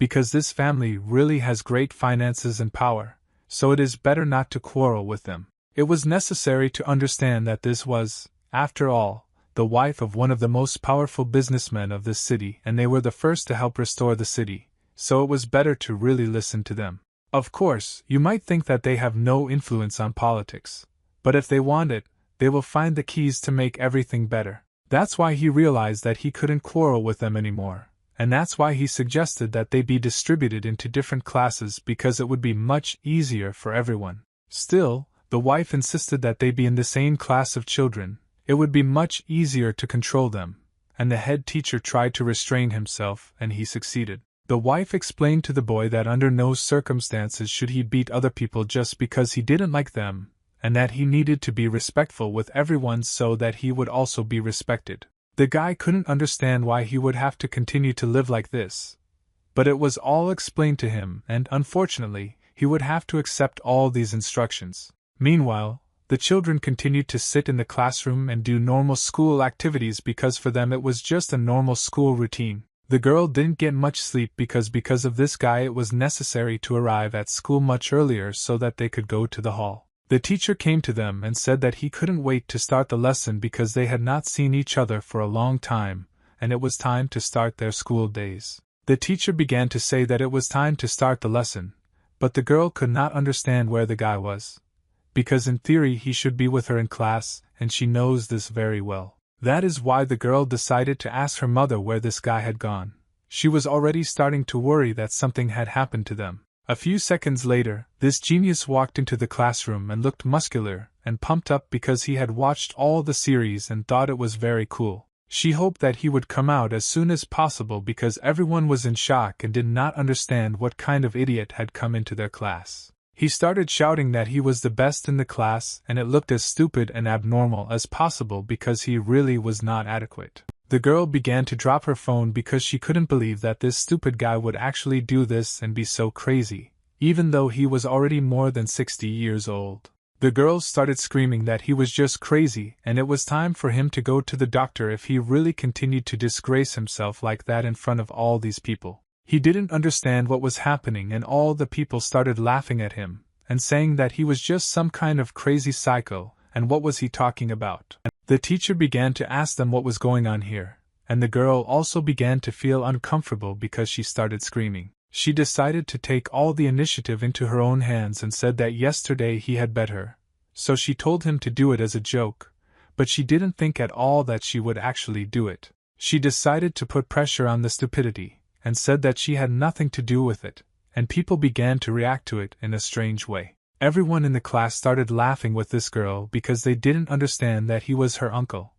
because this family really has great finances and power, so it is better not to quarrel with them. It was necessary to understand that this was, after all, the wife of one of the most powerful businessmen of this city and they were the first to help restore the city, so it was better to really listen to them. Of course, you might think that they have no influence on politics, but if they want it, they will find the keys to make everything better. That's why he realized that he couldn't quarrel with them anymore, and that's why he suggested that they be distributed into different classes because it would be much easier for everyone. Still, the wife insisted that they be in the same class of children, it would be much easier to control them, and the head teacher tried to restrain himself and he succeeded. The wife explained to the boy that under no circumstances should he beat other people just because he didn't like them, and that he needed to be respectful with everyone so that he would also be respected. The guy couldn't understand why he would have to continue to live like this, but it was all explained to him, and unfortunately, he would have to accept all these instructions. Meanwhile, the children continued to sit in the classroom and do normal school activities because for them it was just a normal school routine. The girl didn't get much sleep because of this guy it was necessary to arrive at school much earlier so that they could go to the hall. The teacher came to them and said that he couldn't wait to start the lesson because they had not seen each other for a long time, and it was time to start their school days. The teacher began to say that it was time to start the lesson, but the girl could not understand where the guy was, because in theory he should be with her in class, and she knows this very well. That is why the girl decided to ask her mother where this guy had gone. She was already starting to worry that something had happened to them. A few seconds later, this genius walked into the classroom and looked muscular and pumped up because he had watched all the series and thought it was very cool. She hoped that he would come out as soon as possible because everyone was in shock and did not understand what kind of idiot had come into their class. He started shouting that he was the best in the class and it looked as stupid and abnormal as possible because he really was not adequate. The girl began to drop her phone because she couldn't believe that this stupid guy would actually do this and be so crazy, even though he was already more than 60 years old. The girls started screaming that he was just crazy and it was time for him to go to the doctor if he really continued to disgrace himself like that in front of all these people. He didn't understand what was happening and all the people started laughing at him and saying that he was just some kind of crazy psycho, and what was he talking about? The teacher began to ask them what was going on here, and the girl also began to feel uncomfortable because she started screaming. She decided to take all the initiative into her own hands and said that yesterday he had bet her, so she told him to do it as a joke, but she didn't think at all that she would actually do it. She decided to put pressure on the stupidity, and said that she had nothing to do with it, and people began to react to it in a strange way. Everyone in the class started laughing with this girl because they didn't understand that he was her uncle,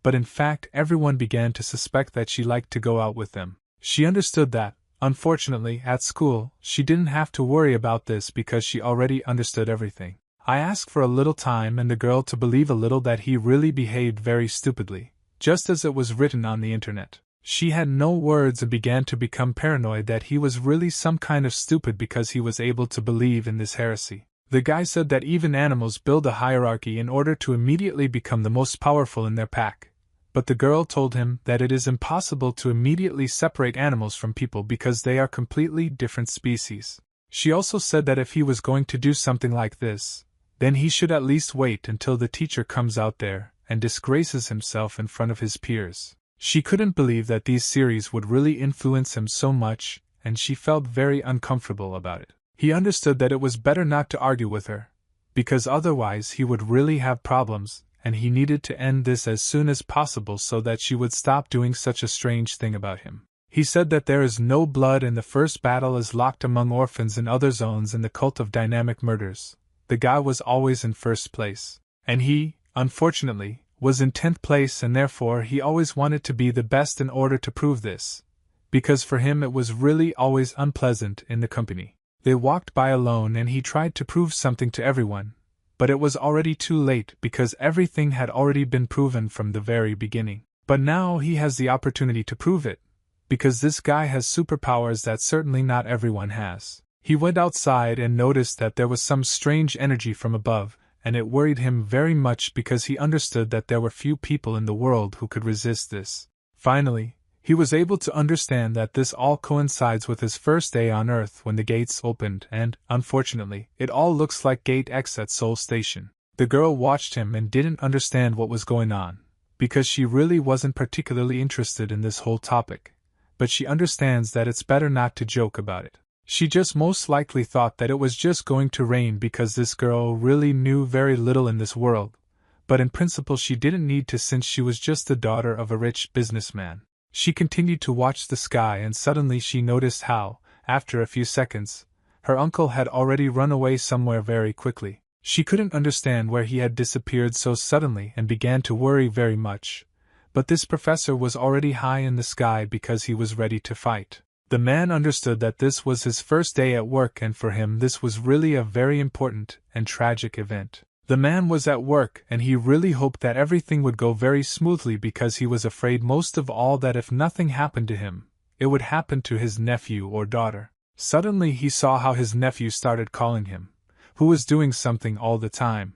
but in fact everyone began to suspect that she liked to go out with them. She understood that, unfortunately, at school, she didn't have to worry about this because she already understood everything. I asked for a little time and the girl to believe a little that he really behaved very stupidly, just as it was written on the internet. She had no words and began to become paranoid that he was really some kind of stupid because he was able to believe in this heresy. The guy said that even animals build a hierarchy in order to immediately become the most powerful in their pack, but the girl told him that it is impossible to immediately separate animals from people because they are completely different species. She also said that if he was going to do something like this, then he should at least wait until the teacher comes out there and disgraces himself in front of his peers. She couldn't believe that these series would really influence him so much, and she felt very uncomfortable about it. He understood that it was better not to argue with her, because otherwise he would really have problems, and he needed to end this as soon as possible so that she would stop doing such a strange thing about him. He said that there is no blood and the first battle is locked among orphans in other zones in the cult of dynamic murders. The guy was always in first place, and he, unfortunately, was in 10th place, and therefore he always wanted to be the best in order to prove this, because for him it was really always unpleasant in the company. They walked by alone and he tried to prove something to everyone, but it was already too late because everything had already been proven from the very beginning. But now he has the opportunity to prove it, because this guy has superpowers that certainly not everyone has. He went outside and noticed that there was some strange energy from above, and it worried him very much because he understood that there were few people in the world who could resist this. Finally, he was able to understand that this all coincides with his first day on Earth when the gates opened and, unfortunately, it all looks like Gate X at Seoul Station. The girl watched him and didn't understand what was going on, because she really wasn't particularly interested in this whole topic, but she understands that it's better not to joke about it. She just most likely thought that it was just going to rain because this girl really knew very little in this world, but in principle she didn't need to since she was just the daughter of a rich businessman. She continued to watch the sky and suddenly she noticed how, after a few seconds, her uncle had already run away somewhere very quickly. She couldn't understand where he had disappeared so suddenly and began to worry very much, but this professor was already high in the sky because he was ready to fight. The man understood that this was his first day at work, and for him this was really a very important and tragic event. The man was at work, and he really hoped that everything would go very smoothly because he was afraid most of all that if nothing happened to him, it would happen to his nephew or daughter. Suddenly he saw how his nephew started calling him, who was doing something all the time.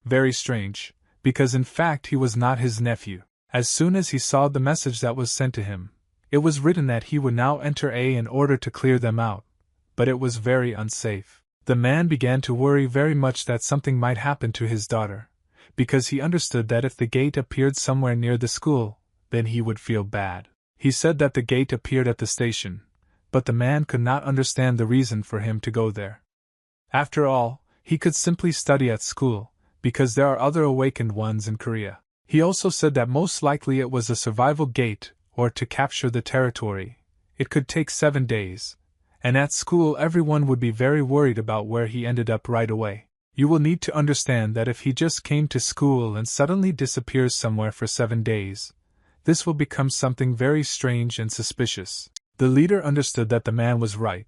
Very strange, because in fact he was not his nephew. As soon as he saw the message that was sent to him, it was written that he would now enter A in order to clear them out, but it was very unsafe. The man began to worry very much that something might happen to his daughter, because he understood that if the gate appeared somewhere near the school, then he would feel bad. He said that the gate appeared at the station, but the man could not understand the reason for him to go there. After all, he could simply study at school, because there are other awakened ones in Korea. He also said that most likely it was a survival gate, or to capture the territory. It could take 7 days. And at school everyone would be very worried about where he ended up right away. You will need to understand that if he just came to school and suddenly disappears somewhere for 7 days, this will become something very strange and suspicious. The leader understood that the man was right,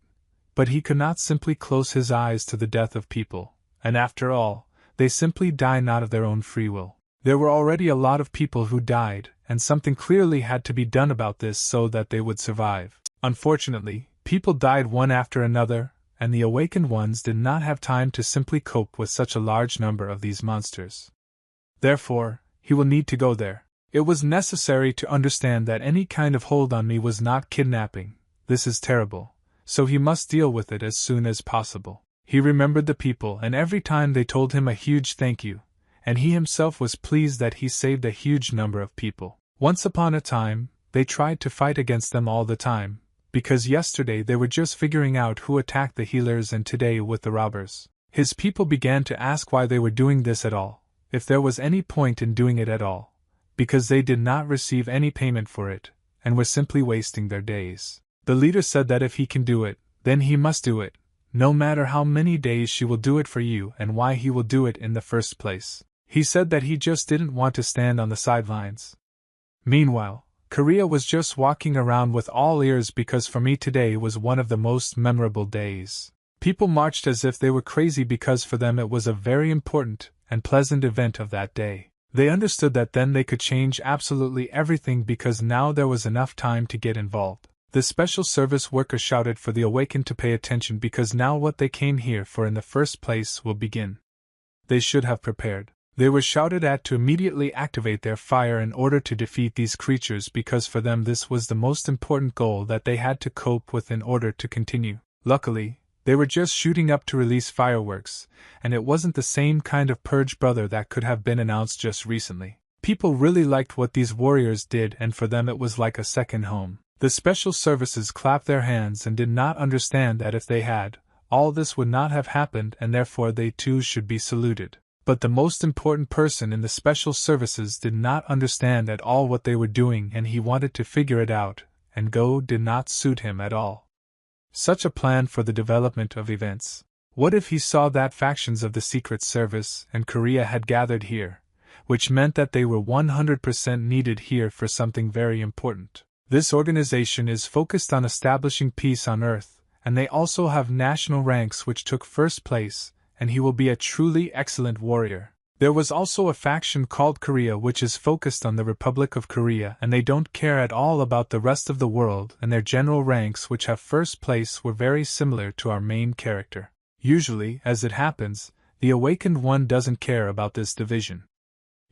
but he could not simply close his eyes to the death of people, and after all, they simply die not of their own free will. There were already a lot of people who died, and something clearly had to be done about this so that they would survive. Unfortunately, people died one after another, and the awakened ones did not have time to simply cope with such a large number of these monsters. Therefore, he will need to go there. It was necessary to understand that any kind of hold on me was not kidnapping. This is terrible, so he must deal with it as soon as possible. He remembered the people, and every time they told him a huge thank you, and he himself was pleased that he saved a huge number of people. Once upon a time, they tried to fight against them all the time, because yesterday they were just figuring out who attacked the healers and today with the robbers. His people began to ask why they were doing this at all, if there was any point in doing it at all, because they did not receive any payment for it, and were simply wasting their days. The leader said that if he can do it, then he must do it, no matter how many days she will do it for you and why he will do it in the first place. He said that he just didn't want to stand on the sidelines. Meanwhile, Korea was just walking around with all ears because for me today was one of the most memorable days. People marched as if they were crazy because for them it was a very important and pleasant event of that day. They understood that then they could change absolutely everything because now there was enough time to get involved. The special service workers shouted for the awakened to pay attention because now what they came here for in the first place will begin. They should have prepared. They were shouted at to immediately activate their fire in order to defeat these creatures because for them this was the most important goal that they had to cope with in order to continue. Luckily, they were just shooting up to release fireworks, and it wasn't the same kind of purge brother that could have been announced just recently. People really liked what these warriors did and for them it was like a second home. The special services clapped their hands and did not understand that if they had, all this would not have happened and therefore they too should be saluted. But the most important person in the special services did not understand at all what they were doing and he wanted to figure it out, and go did not suit him at all. Such a plan for the development of events. What if he saw that factions of the Secret Service and Korea had gathered here, which meant that they were 100% needed here for something very important. This organization is focused on establishing peace on Earth, and they also have national ranks which took first place, and he will be a truly excellent warrior. There was also a faction called Korea which is focused on the Republic of Korea and they don't care at all about the rest of the world and their general ranks which have first place were very similar to our main character. Usually, as it happens, the awakened one doesn't care about this division.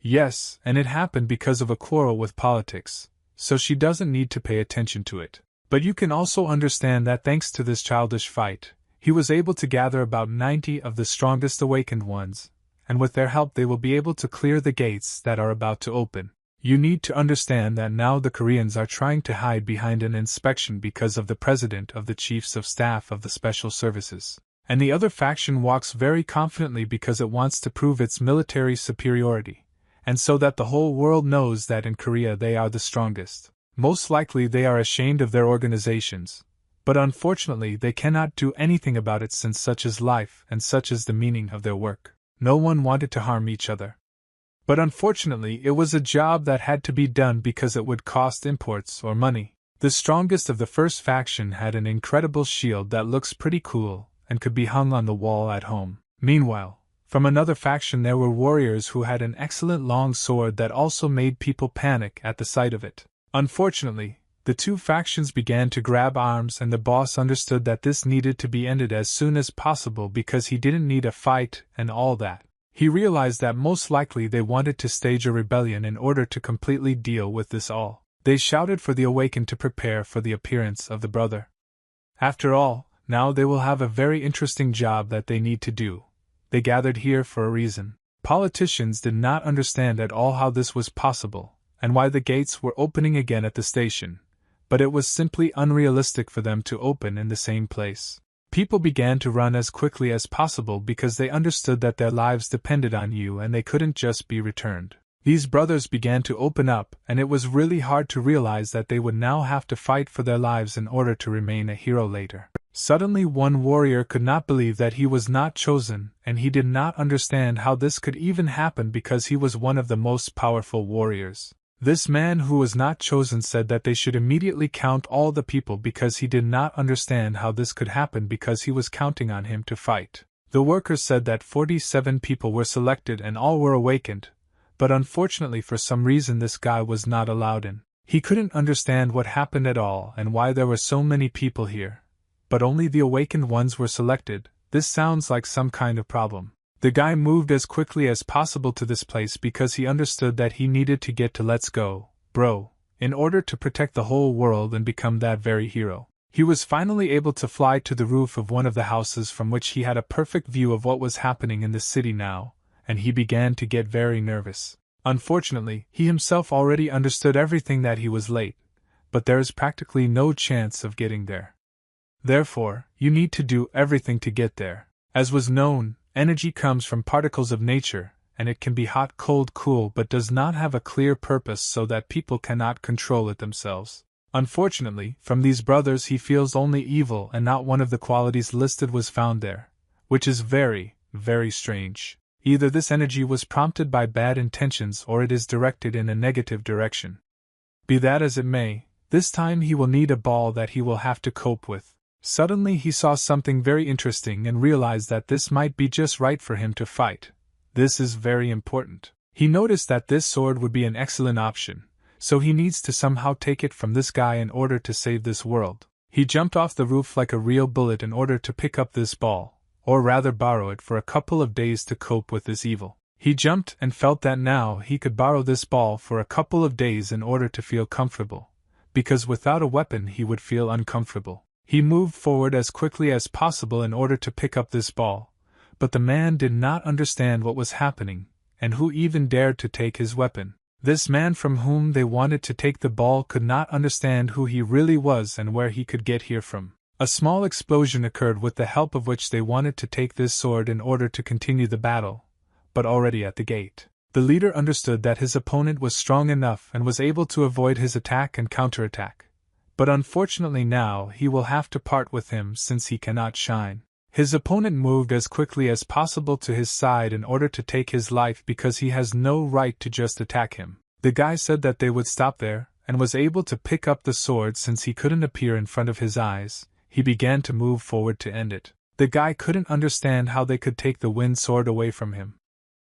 Yes, and it happened because of a quarrel with politics, so she doesn't need to pay attention to it. But you can also understand that thanks to this childish fight, he was able to gather about 90 of the strongest awakened ones, and with their help they will be able to clear the gates that are about to open. You need to understand that now the Koreans are trying to hide behind an inspection because of the president of the chiefs of staff of the special services. And the other faction walks very confidently because it wants to prove its military superiority, and so that the whole world knows that in Korea they are the strongest. Most likely they are ashamed of their organizations, but unfortunately they cannot do anything about it since such is life and such is the meaning of their work. No one wanted to harm each other. But unfortunately it was a job that had to be done because it would cost imports or money. The strongest of the first faction had an incredible shield that looks pretty cool and could be hung on the wall at home. Meanwhile, from another faction there were warriors who had an excellent long sword that also made people panic at the sight of it. Unfortunately, the two factions began to grab arms and the boss understood that this needed to be ended as soon as possible because he didn't need a fight and all that. He realized that most likely they wanted to stage a rebellion in order to completely deal with this all. They shouted for the awakened to prepare for the appearance of the brother. After all, now they will have a very interesting job that they need to do. They gathered here for a reason. Politicians did not understand at all how this was possible, and why the gates were opening again at the station, but it was simply unrealistic for them to open in the same place. People began to run as quickly as possible because they understood that their lives depended on you and they couldn't just be returned. These brothers began to open up, and it was really hard to realize that they would now have to fight for their lives in order to remain a hero later. Suddenly one warrior could not believe that he was not chosen, and he did not understand how this could even happen because he was one of the most powerful warriors. This man who was not chosen said that they should immediately count all the people because he did not understand how this could happen because he was counting on him to fight. The workers said that 47 people were selected and all were awakened, but unfortunately for some reason this guy was not allowed in. He couldn't understand what happened at all and why there were so many people here. But only the awakened ones were selected. This sounds like some kind of problem. The guy moved as quickly as possible to this place because he understood that he needed to get to Let's Go, Bro, in order to protect the whole world and become that very hero. He was finally able to fly to the roof of one of the houses from which he had a perfect view of what was happening in the city now, and he began to get very nervous. Unfortunately, he himself already understood everything that he was late, but there is practically no chance of getting there. Therefore, you need to do everything to get there. As was known, energy comes from particles of nature, and it can be hot, cold, cool, but does not have a clear purpose so that people cannot control it themselves. Unfortunately, from these brothers he feels only evil and not one of the qualities listed was found there, which is very, very strange. Either this energy was prompted by bad intentions or it is directed in a negative direction. Be that as it may, this time he will need a ball that he will have to cope with. Suddenly he saw something very interesting and realized that this might be just right for him to fight. This is very important. He noticed that this sword would be an excellent option, so he needs to somehow take it from this guy in order to save this world. He jumped off the roof like a real bullet in order to pick up this ball, or rather borrow it for a couple of days to cope with this evil. He jumped and felt that now he could borrow this ball for a couple of days in order to feel comfortable, because without a weapon he would feel uncomfortable. He moved forward as quickly as possible in order to pick up this ball, but the man did not understand what was happening, and who even dared to take his weapon. This man from whom they wanted to take the ball could not understand who he really was and where he could get here from. A small explosion occurred with the help of which they wanted to take this sword in order to continue the battle, but already at the gate. The leader understood that his opponent was strong enough and was able to avoid his attack and counterattack. But unfortunately now he will have to part with him since he cannot shine. His opponent moved as quickly as possible to his side in order to take his life because he has no right to just attack him. The guy said that they would stop there, and was able to pick up the sword since he couldn't appear in front of his eyes. He began to move forward to end it. The guy couldn't understand how they could take the wind sword away from him.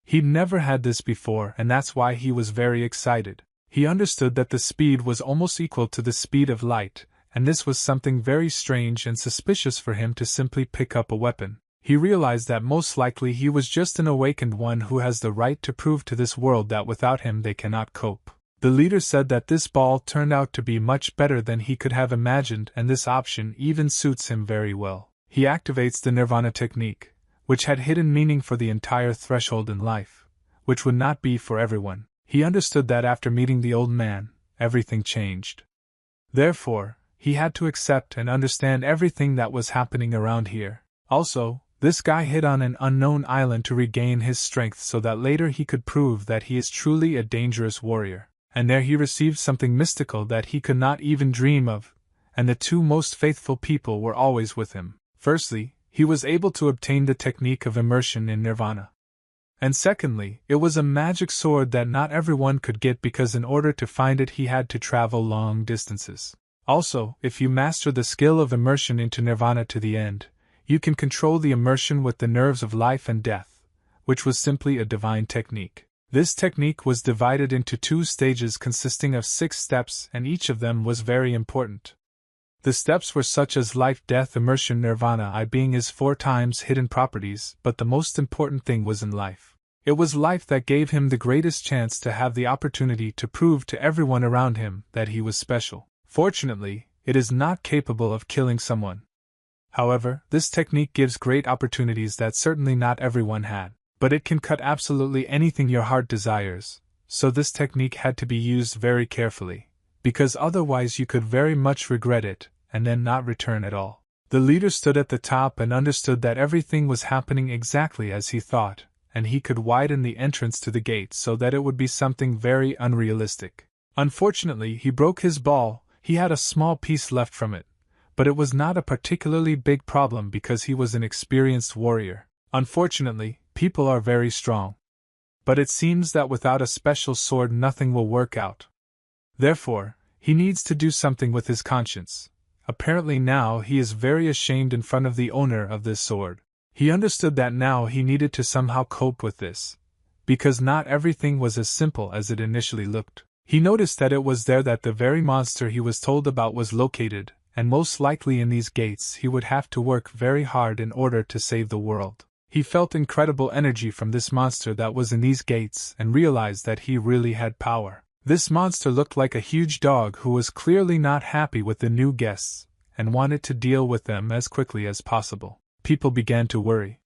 He'd never had this before, and that's why he was very excited. He understood that the speed was almost equal to the speed of light, and this was something very strange and suspicious for him to simply pick up a weapon. He realized that most likely he was just an awakened one who has the right to prove to this world that without him they cannot cope. The leader said that this ball turned out to be much better than he could have imagined, and this option even suits him very well. He activates the Nirvana technique, which had hidden meaning for the entire threshold in life, which would not be for everyone. He understood that after meeting the old man, everything changed. Therefore, he had to accept and understand everything that was happening around here. Also, this guy hid on an unknown island to regain his strength so that later he could prove that he is truly a dangerous warrior. And there he received something mystical that he could not even dream of, and the two most faithful people were always with him. Firstly, he was able to obtain the technique of immersion in nirvana. And secondly, it was a magic sword that not everyone could get because in order to find it he had to travel long distances. Also, if you master the skill of immersion into nirvana to the end, you can control the immersion with the nerves of life and death, which was simply a divine technique. This technique was divided into 2 stages consisting of 6 steps, and each of them was very important. The steps were such as life, death, immersion, nirvana, I being his 4 times hidden properties, but the most important thing was in life. It was life that gave him the greatest chance to have the opportunity to prove to everyone around him that he was special. Fortunately, it is not capable of killing someone. However, this technique gives great opportunities that certainly not everyone had, but it can cut absolutely anything your heart desires, so this technique had to be used very carefully, because otherwise you could very much regret it, and then not return at all. The leader stood at the top and understood that everything was happening exactly as he thought, and he could widen the entrance to the gate so that it would be something very unrealistic. Unfortunately, he broke his ball. He had a small piece left from it, but it was not a particularly big problem because he was an experienced warrior. Unfortunately, people are very strong. But it seems that without a special sword nothing will work out. Therefore, he needs to do something with his conscience. Apparently now he is very ashamed in front of the owner of this sword. He understood that now he needed to somehow cope with this, because not everything was as simple as it initially looked. He noticed that it was there that the very monster he was told about was located, and most likely in these gates he would have to work very hard in order to save the world. He felt incredible energy from this monster that was in these gates and realized that he really had power. This monster looked like a huge dog who was clearly not happy with the new guests and wanted to deal with them as quickly as possible. People began to worry.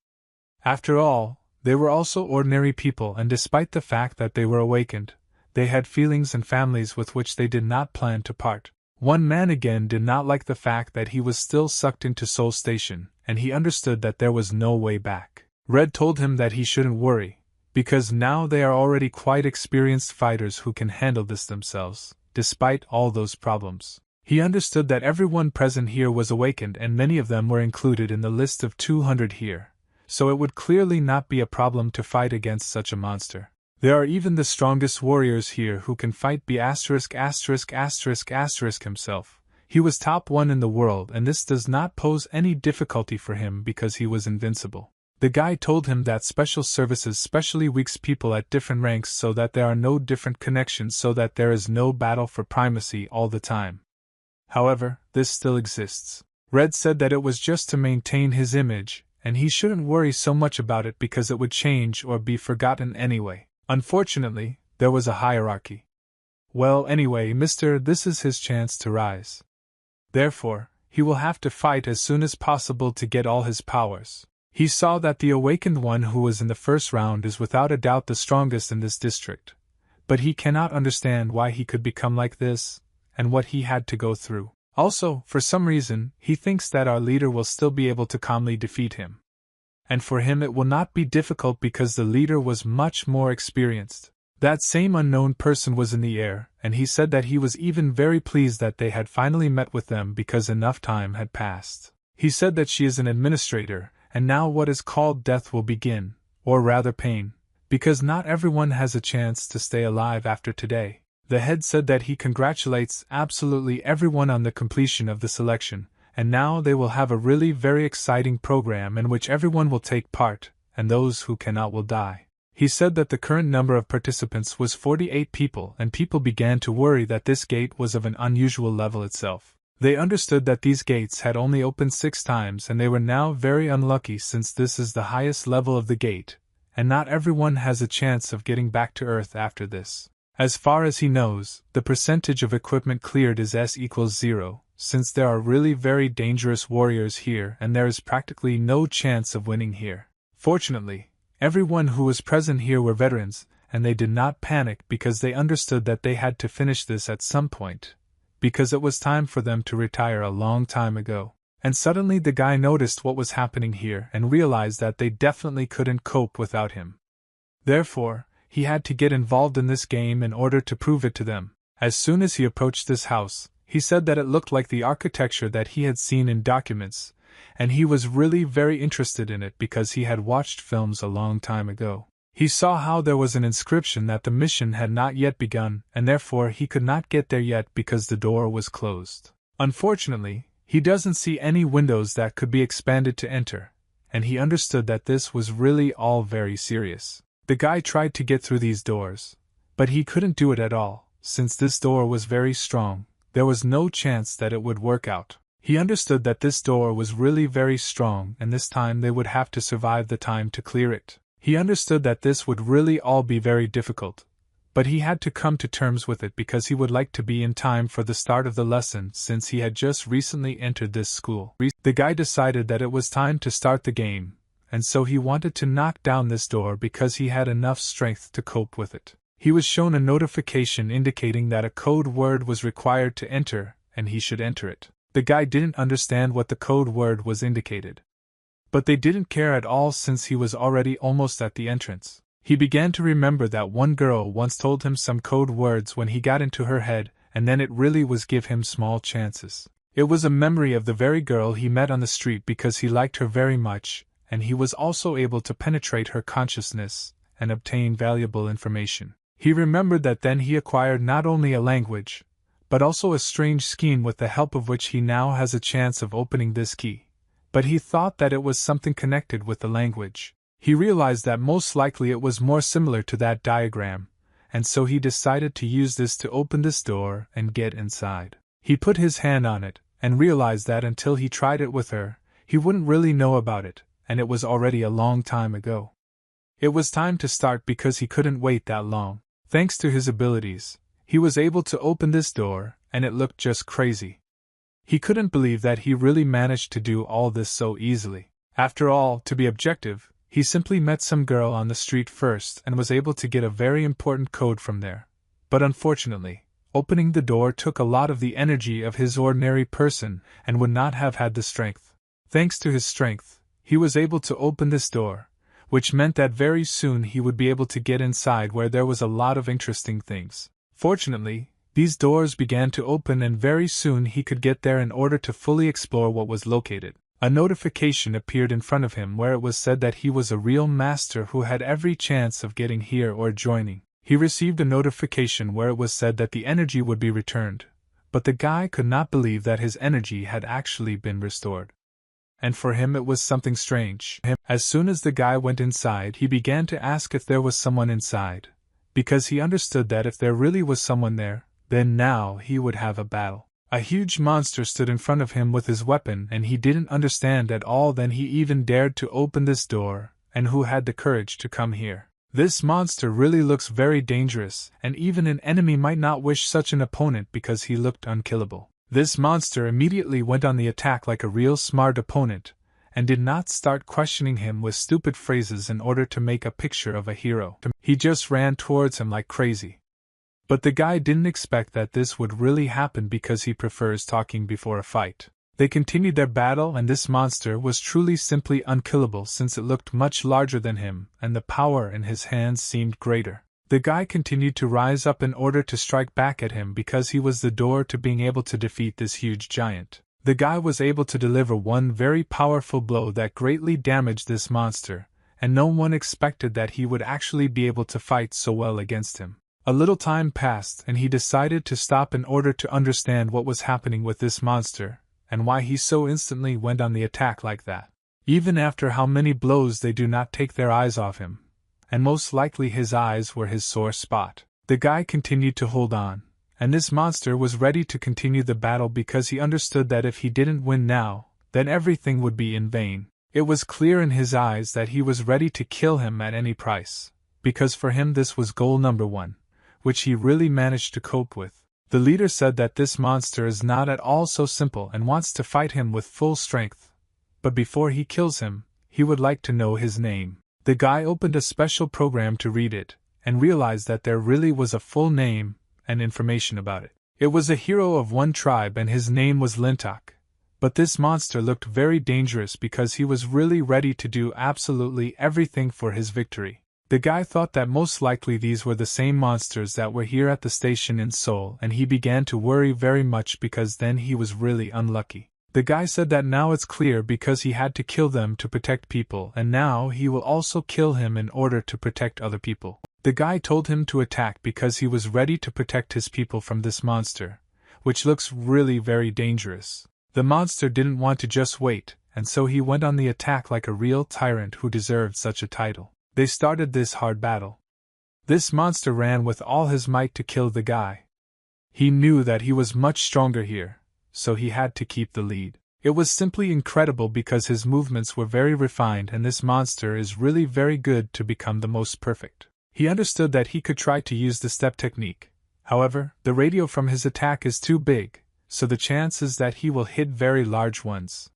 After all, they were also ordinary people, and despite the fact that they were awakened, they had feelings and families with which they did not plan to part. One man again did not like the fact that he was still sucked into Soul Station, and he understood that there was no way back. Red told him that he shouldn't worry, because now they are already quite experienced fighters who can handle this themselves, despite all those problems. He understood that everyone present here was awakened and many of them were included in the list of 200 here, so it would clearly not be a problem to fight against such a monster. There are even the strongest warriors here who can fight B****** himself. He was top 1 in the world and this does not pose any difficulty for him because he was invincible. The guy told him that special services specially weaks people at different ranks so that there are no different connections, so that there is no battle for primacy all the time. However, this still exists. Red said that it was just to maintain his image, and he shouldn't worry so much about it because it would change or be forgotten anyway. Unfortunately, there was a hierarchy. Well, anyway, this is his chance to rise. Therefore, he will have to fight as soon as possible to get all his powers. He saw that the awakened one who was in the first round is without a doubt the strongest in this district, but he cannot understand why he could become like this, and what he had to go through. Also, for some reason, he thinks that our leader will still be able to calmly defeat him. And for him it will not be difficult because the leader was much more experienced. That same unknown person was in the air, and he said that he was even very pleased that they had finally met with them because enough time had passed. He said that she is an administrator, and now what is called death will begin, or rather pain, because not everyone has a chance to stay alive after today. The head said that he congratulates absolutely everyone on the completion of the selection, and now they will have a really very exciting program in which everyone will take part, and those who cannot will die. He said that the current number of participants was 48 people, and people began to worry that this gate was of an unusual level itself. They understood that these gates had only opened 6 times and they were now very unlucky since this is the highest level of the gate, and not everyone has a chance of getting back to Earth after this. As far as he knows, the percentage of equipment cleared is S equals 0, since there are really very dangerous warriors here and there is practically no chance of winning here. Fortunately, everyone who was present here were veterans, and they did not panic because they understood that they had to finish this at some point, because it was time for them to retire a long time ago. And suddenly the guy noticed what was happening here and realized that they definitely couldn't cope without him. Therefore, he had to get involved in this game in order to prove it to them. As soon as he approached this house, he said that it looked like the architecture that he had seen in documents, and he was really very interested in it because he had watched films a long time ago. He saw how there was an inscription that the mission had not yet begun, and therefore he could not get there yet because the door was closed. Unfortunately, he doesn't see any windows that could be expanded to enter, and he understood that this was really all very serious. The guy tried to get through these doors, but he couldn't do it at all. Since this door was very strong, there was no chance that it would work out. He understood that this door was really very strong and this time they would have to survive the time to clear it. He understood that this would really all be very difficult, but he had to come to terms with it because he would like to be in time for the start of the lesson since he had just recently entered this school. The guy decided that it was time to start the game, and so he wanted to knock down this door because he had enough strength to cope with it. He was shown a notification indicating that a code word was required to enter, and he should enter it. The guy didn't understand what the code word was indicated. But they didn't care at all since he was already almost at the entrance. He began to remember that one girl once told him some code words when he got into her head, and then it really was give him small chances. It was a memory of the very girl he met on the street because he liked her very much, and he was also able to penetrate her consciousness and obtain valuable information. He remembered that then he acquired not only a language, but also a strange scheme with the help of which he now has a chance of opening this key. But he thought that it was something connected with the language. He realized that most likely it was more similar to that diagram, and so he decided to use this to open this door and get inside. He put his hand on it, and realized that until he tried it with her, he wouldn't really know about it, and it was already a long time ago. It was time to start because he couldn't wait that long. Thanks to his abilities, he was able to open this door, and it looked just crazy. He couldn't believe that he really managed to do all this so easily. After all, to be objective, he simply met some girl on the street first and was able to get a very important code from there. But unfortunately, opening the door took a lot of the energy of his ordinary person and would not have had the strength. Thanks to his strength, he was able to open this door, which meant that very soon he would be able to get inside where there was a lot of interesting things. Fortunately, these doors began to open and very soon he could get there in order to fully explore what was located. A notification appeared in front of him where it was said that he was a real master who had every chance of getting here or joining. He received a notification where it was said that the energy would be returned, but the guy could not believe that his energy had actually been restored. And for him it was something strange. As soon as the guy went inside, he began to ask if there was someone inside, because he understood that if there really was someone there, then now he would have a battle. A huge monster stood in front of him with his weapon and he didn't understand at all that he even dared to open this door, and who had the courage to come here. This monster really looks very dangerous, and even an enemy might not wish such an opponent because he looked unkillable. This monster immediately went on the attack like a real smart opponent, and did not start questioning him with stupid phrases in order to make a picture of a hero. He just ran towards him like crazy. But the guy didn't expect that this would really happen because he prefers talking before a fight. They continued their battle and this monster was truly simply unkillable since it looked much larger than him and the power in his hands seemed greater. The guy continued to rise up in order to strike back at him because he was the door to being able to defeat this huge giant. The guy was able to deliver one very powerful blow that greatly damaged this monster, and no one expected that he would actually be able to fight so well against him. A little time passed and he decided to stop in order to understand what was happening with this monster, and why he so instantly went on the attack like that. Even after how many blows they do not take their eyes off him, and most likely his eyes were his sore spot. The guy continued to hold on, and this monster was ready to continue the battle because he understood that if he didn't win now, then everything would be in vain. It was clear in his eyes that he was ready to kill him at any price, because for him this was goal number one, which he really managed to cope with. The leader said that this monster is not at all so simple and wants to fight him with full strength, but before he kills him, he would like to know his name. The guy opened a special program to read it, and realized that there really was a full name and information about it. It was a hero of one tribe and his name was Lintok, but this monster looked very dangerous because he was really ready to do absolutely everything for his victory. The guy thought that most likely these were the same monsters that were here at the station in Seoul, and he began to worry very much because then he was really unlucky. The guy said that now it's clear because he had to kill them to protect people, and now he will also kill him in order to protect other people. The guy told him to attack because he was ready to protect his people from this monster, which looks really very dangerous. The monster didn't want to just wait, and so he went on the attack like a real tyrant who deserved such a title. They started this hard battle. This monster ran with all his might to kill the guy. He knew that he was much stronger here, so he had to keep the lead. It was simply incredible because his movements were very refined, and this monster is really very good to become the most perfect. He understood that he could try to use the step technique. However, the radio from his attack is too big, so the chances that he will hit very large ones.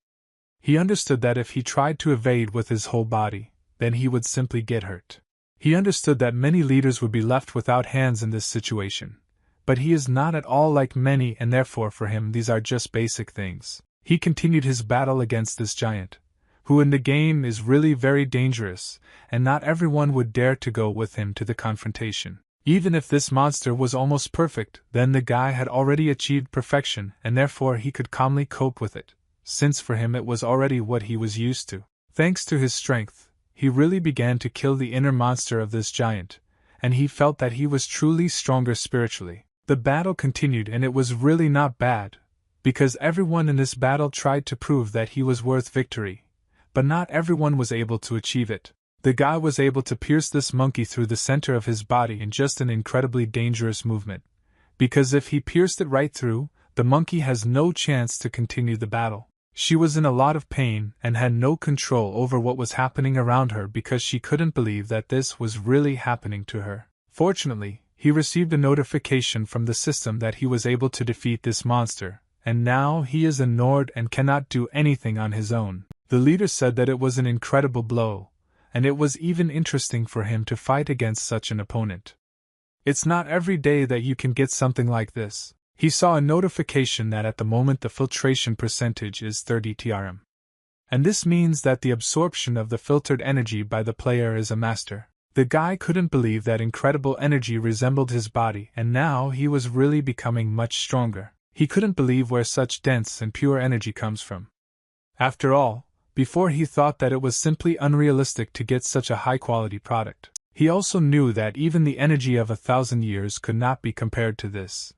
He understood that if he tried to evade with his whole body, then he would simply get hurt. He understood that many leaders would be left without hands in this situation. But he is not at all like many, and therefore for him these are just basic things. He continued his battle against this giant, who in the game is really very dangerous, and not everyone would dare to go with him to the confrontation. Even if this monster was almost perfect, then the guy had already achieved perfection, and therefore he could calmly cope with it, since for him it was already what he was used to. Thanks to his strength, he really began to kill the inner monster of this giant, and he felt that he was truly stronger spiritually. The battle continued, and it was really not bad, because everyone in this battle tried to prove that he was worth victory, but not everyone was able to achieve it. The guy was able to pierce this monkey through the center of his body in just an incredibly dangerous movement, because if he pierced it right through, the monkey has no chance to continue the battle. She was in a lot of pain and had no control over what was happening around her because she couldn't believe that this was really happening to her. Fortunately, he received a notification from the system that he was able to defeat this monster, and now he is ignored and cannot do anything on his own. The leader said that it was an incredible blow, and it was even interesting for him to fight against such an opponent. It's not every day that you can get something like this. He saw a notification that at the moment the filtration percentage is 30 trm. And this means that the absorption of the filtered energy by the player is a master. The guy couldn't believe that incredible energy resembled his body, and now he was really becoming much stronger. He couldn't believe where such dense and pure energy comes from. After all, before he thought that it was simply unrealistic to get such a high-quality product. He also knew that even the energy of 1,000 years could not be compared to this.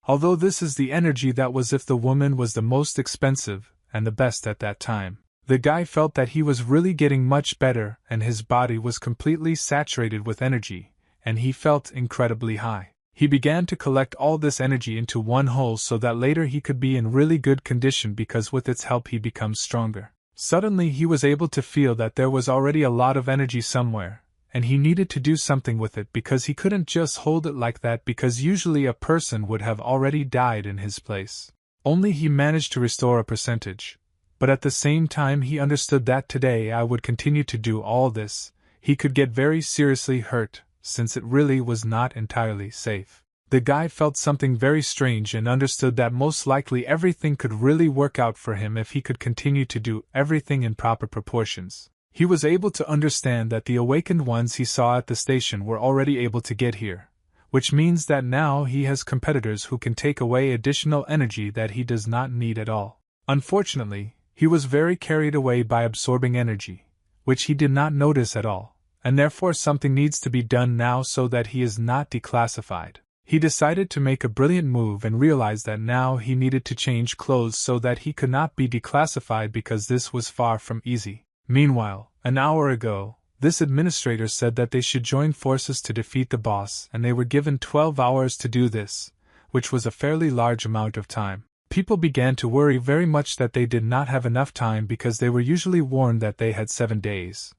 Although this is the energy that was if the woman was the most expensive and the best at that time. The guy felt that he was really getting much better, and his body was completely saturated with energy, and he felt incredibly high. He began to collect all this energy into one hole so that later he could be in really good condition, because with its help he becomes stronger. Suddenly he was able to feel that there was already a lot of energy somewhere, and he needed to do something with it because he couldn't just hold it like that, because usually a person would have already died in his place. Only he managed to restore a percentage. But at the same time he understood that today I would continue to do all this, he could get very seriously hurt, since it really was not entirely safe. The guy felt something very strange and understood that most likely everything could really work out for him if he could continue to do everything in proper proportions. He was able to understand that the awakened ones he saw at the station were already able to get here, which means that now he has competitors who can take away additional energy that he does not need at all. Unfortunately, he was very carried away by absorbing energy, which he did not notice at all, and therefore something needs to be done now so that he is not declassified. He decided to make a brilliant move and realized that now he needed to change clothes so that he could not be declassified, because this was far from easy. Meanwhile, an hour ago, this administrator said that they should join forces to defeat the boss, and they were given 12 hours to do this, which was a fairly large amount of time. People began to worry very much that they did not have enough time, because they were usually warned that they had 7 days.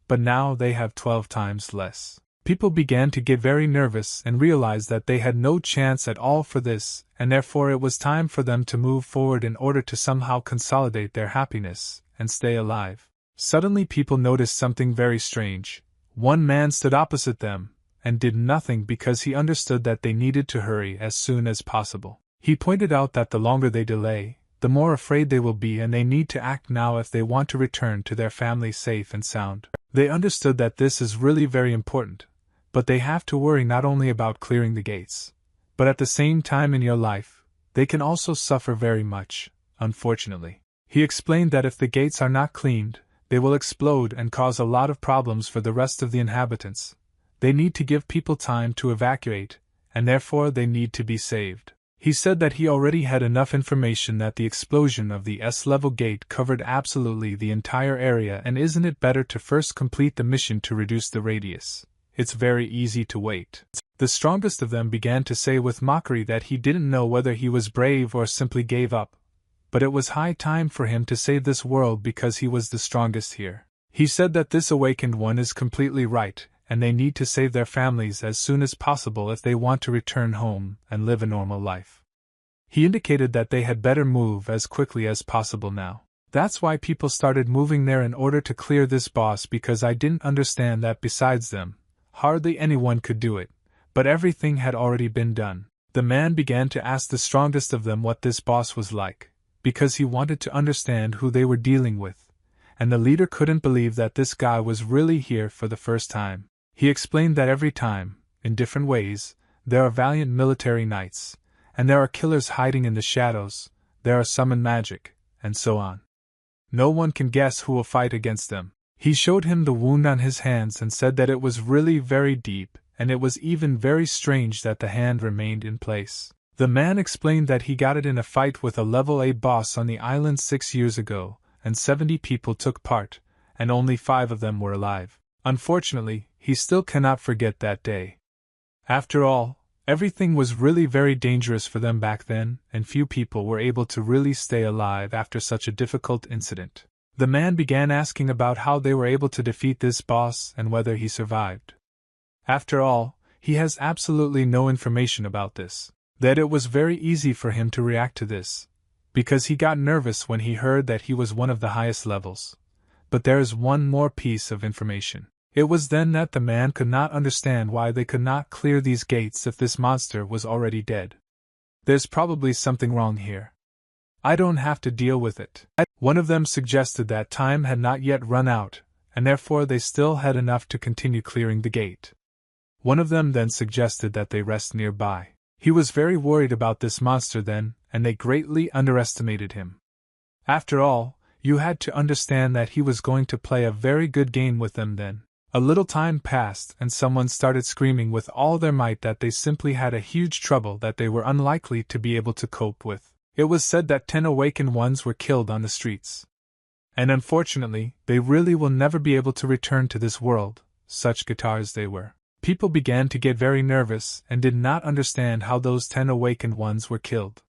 But now they have 12 times less. People began to get very nervous and realized that they had no chance at all for this, and therefore it was time for them to move forward in order to somehow consolidate their happiness and stay alive. Suddenly people noticed something very strange. One man stood opposite them and did nothing because he understood that they needed to hurry as soon as possible. He pointed out that the longer they delay, the more afraid they will be, and they need to act now if they want to return to their family safe and sound. They understood that this is really very important, but they have to worry not only about clearing the gates, but at the same time in your life, they can also suffer very much, unfortunately. He explained that if the gates are not cleaned, they will explode and cause a lot of problems for the rest of the inhabitants. They need to give people time to evacuate, and therefore they need to be saved. He said that he already had enough information that the explosion of the S-level gate covered absolutely the entire area, and isn't it better to first complete the mission to reduce the radius? It's very easy to wait. The strongest of them began to say with mockery that he didn't know whether he was brave or simply gave up, but it was high time for him to save this world because he was the strongest here. He said that this awakened one is completely right, and they need to save their families as soon as possible if they want to return home and live a normal life. He indicated that they had better move as quickly as possible now. That's why people started moving there in order to clear this boss, because I didn't understand that besides them, hardly anyone could do it, but everything had already been done. The man began to ask the strongest of them what this boss was like, because he wanted to understand who they were dealing with, and the leader couldn't believe that this guy was really here for the first time. He explained that every time, in different ways, there are valiant military knights, and there are killers hiding in the shadows, there are summon magic, and so on. No one can guess who will fight against them. He showed him the wound on his hands and said that it was really very deep, and it was even very strange that the hand remained in place. The man explained that he got it in a fight with a level A boss on the island 6 years ago, and 70 people took part, and only 5 of them were alive. Unfortunately, he still cannot forget that day. After all, everything was really very dangerous for them back then, and few people were able to really stay alive after such a difficult incident. The man began asking about how they were able to defeat this boss and whether he survived. After all, he has absolutely no information about this. That it was very easy for him to react to this, because he got nervous when he heard that he was one of the highest levels. But there is one more piece of information. It was then that the man could not understand why they could not clear these gates if this monster was already dead. There's probably something wrong here. I don't have to deal with it. One of them suggested that time had not yet run out, and therefore they still had enough to continue clearing the gate. One of them then suggested that they rest nearby. He was very worried about this monster then, and they greatly underestimated him. After all, you had to understand that he was going to play a very good game with them then. A little time passed and someone started screaming with all their might that they simply had a huge trouble that they were unlikely to be able to cope with. It was said that 10 awakened ones were killed on the streets. And unfortunately, they really will never be able to return to this world, such guitars they were. People began to get very nervous and did not understand how those 10 awakened ones were killed.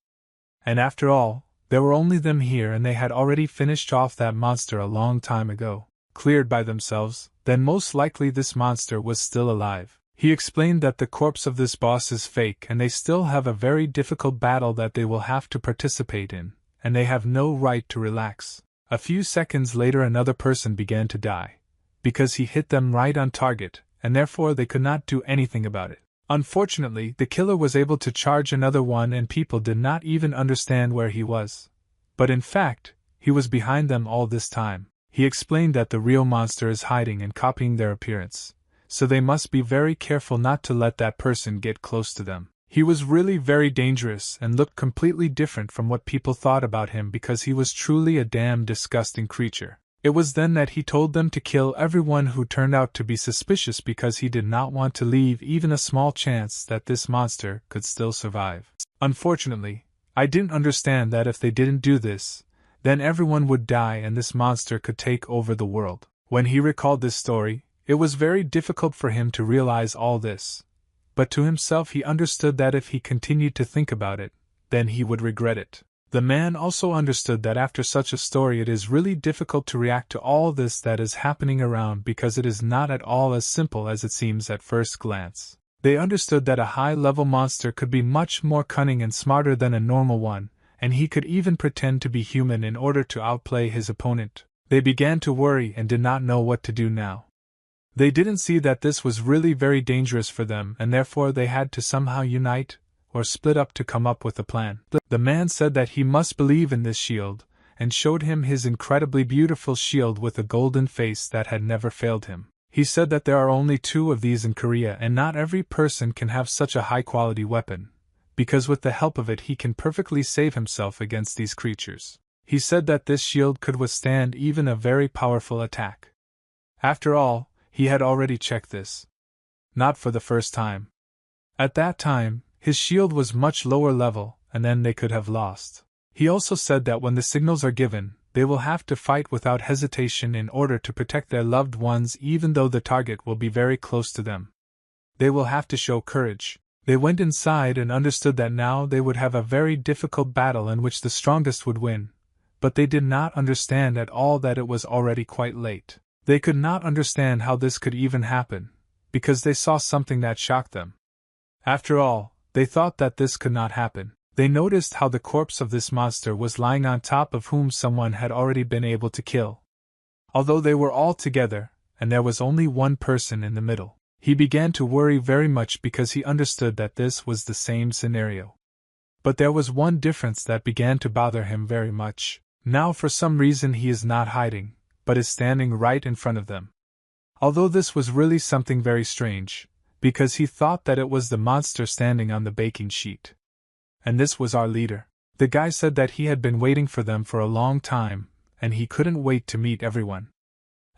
And after all, there were only them here, and they had already finished off that monster a long time ago. Cleared by themselves, then most likely this monster was still alive. He explained that the corpse of this boss is fake and they still have a very difficult battle that they will have to participate in, and they have no right to relax. A few seconds later another person began to die, because he hit them right on target, and therefore they could not do anything about it. Unfortunately, the killer was able to charge another one and people did not even understand where he was. But in fact, he was behind them all this time. He explained that the real monster is hiding and copying their appearance, so they must be very careful not to let that person get close to them. He was really very dangerous and looked completely different from what people thought about him because he was truly a damn disgusting creature. It was then that he told them to kill everyone who turned out to be suspicious because he did not want to leave even a small chance that this monster could still survive. Unfortunately, I didn't understand that if they didn't do this, then everyone would die and this monster could take over the world. When he recalled this story, it was very difficult for him to realize all this. But to himself he understood that if he continued to think about it, then he would regret it. The man also understood that after such a story it is really difficult to react to all this that is happening around because it is not at all as simple as it seems at first glance. They understood that a high-level monster could be much more cunning and smarter than a normal one, and he could even pretend to be human in order to outplay his opponent. They began to worry and did not know what to do now. They didn't see that this was really very dangerous for them and therefore they had to somehow unite or split up to come up with a plan. The man said that he must believe in this shield, and showed him his incredibly beautiful shield with a golden face that had never failed him. He said that there are only 2 of these in Korea and not every person can have such a high-quality weapon, because with the help of it he can perfectly save himself against these creatures. He said that this shield could withstand even a very powerful attack. After all, he had already checked this. Not for the first time. At that time, His shield was much lower level, and then they could have lost. He also said that when the signals are given, they will have to fight without hesitation in order to protect their loved ones even though the target will be very close to them. They will have to show courage. They went inside and understood that now they would have a very difficult battle in which the strongest would win, but they did not understand at all that it was already quite late. They could not understand how this could even happen, because they saw something that shocked them. After all, they thought that this could not happen. They noticed how the corpse of this monster was lying on top of whom someone had already been able to kill. Although they were all together, and there was only one person in the middle, he began to worry very much because he understood that this was the same scenario. But there was one difference that began to bother him very much. Now for some reason he is not hiding, but is standing right in front of them. Although this was really something very strange, because he thought that it was the monster standing on the baking sheet. And this was our leader. The guy said that he had been waiting for them for a long time, and he couldn't wait to meet everyone.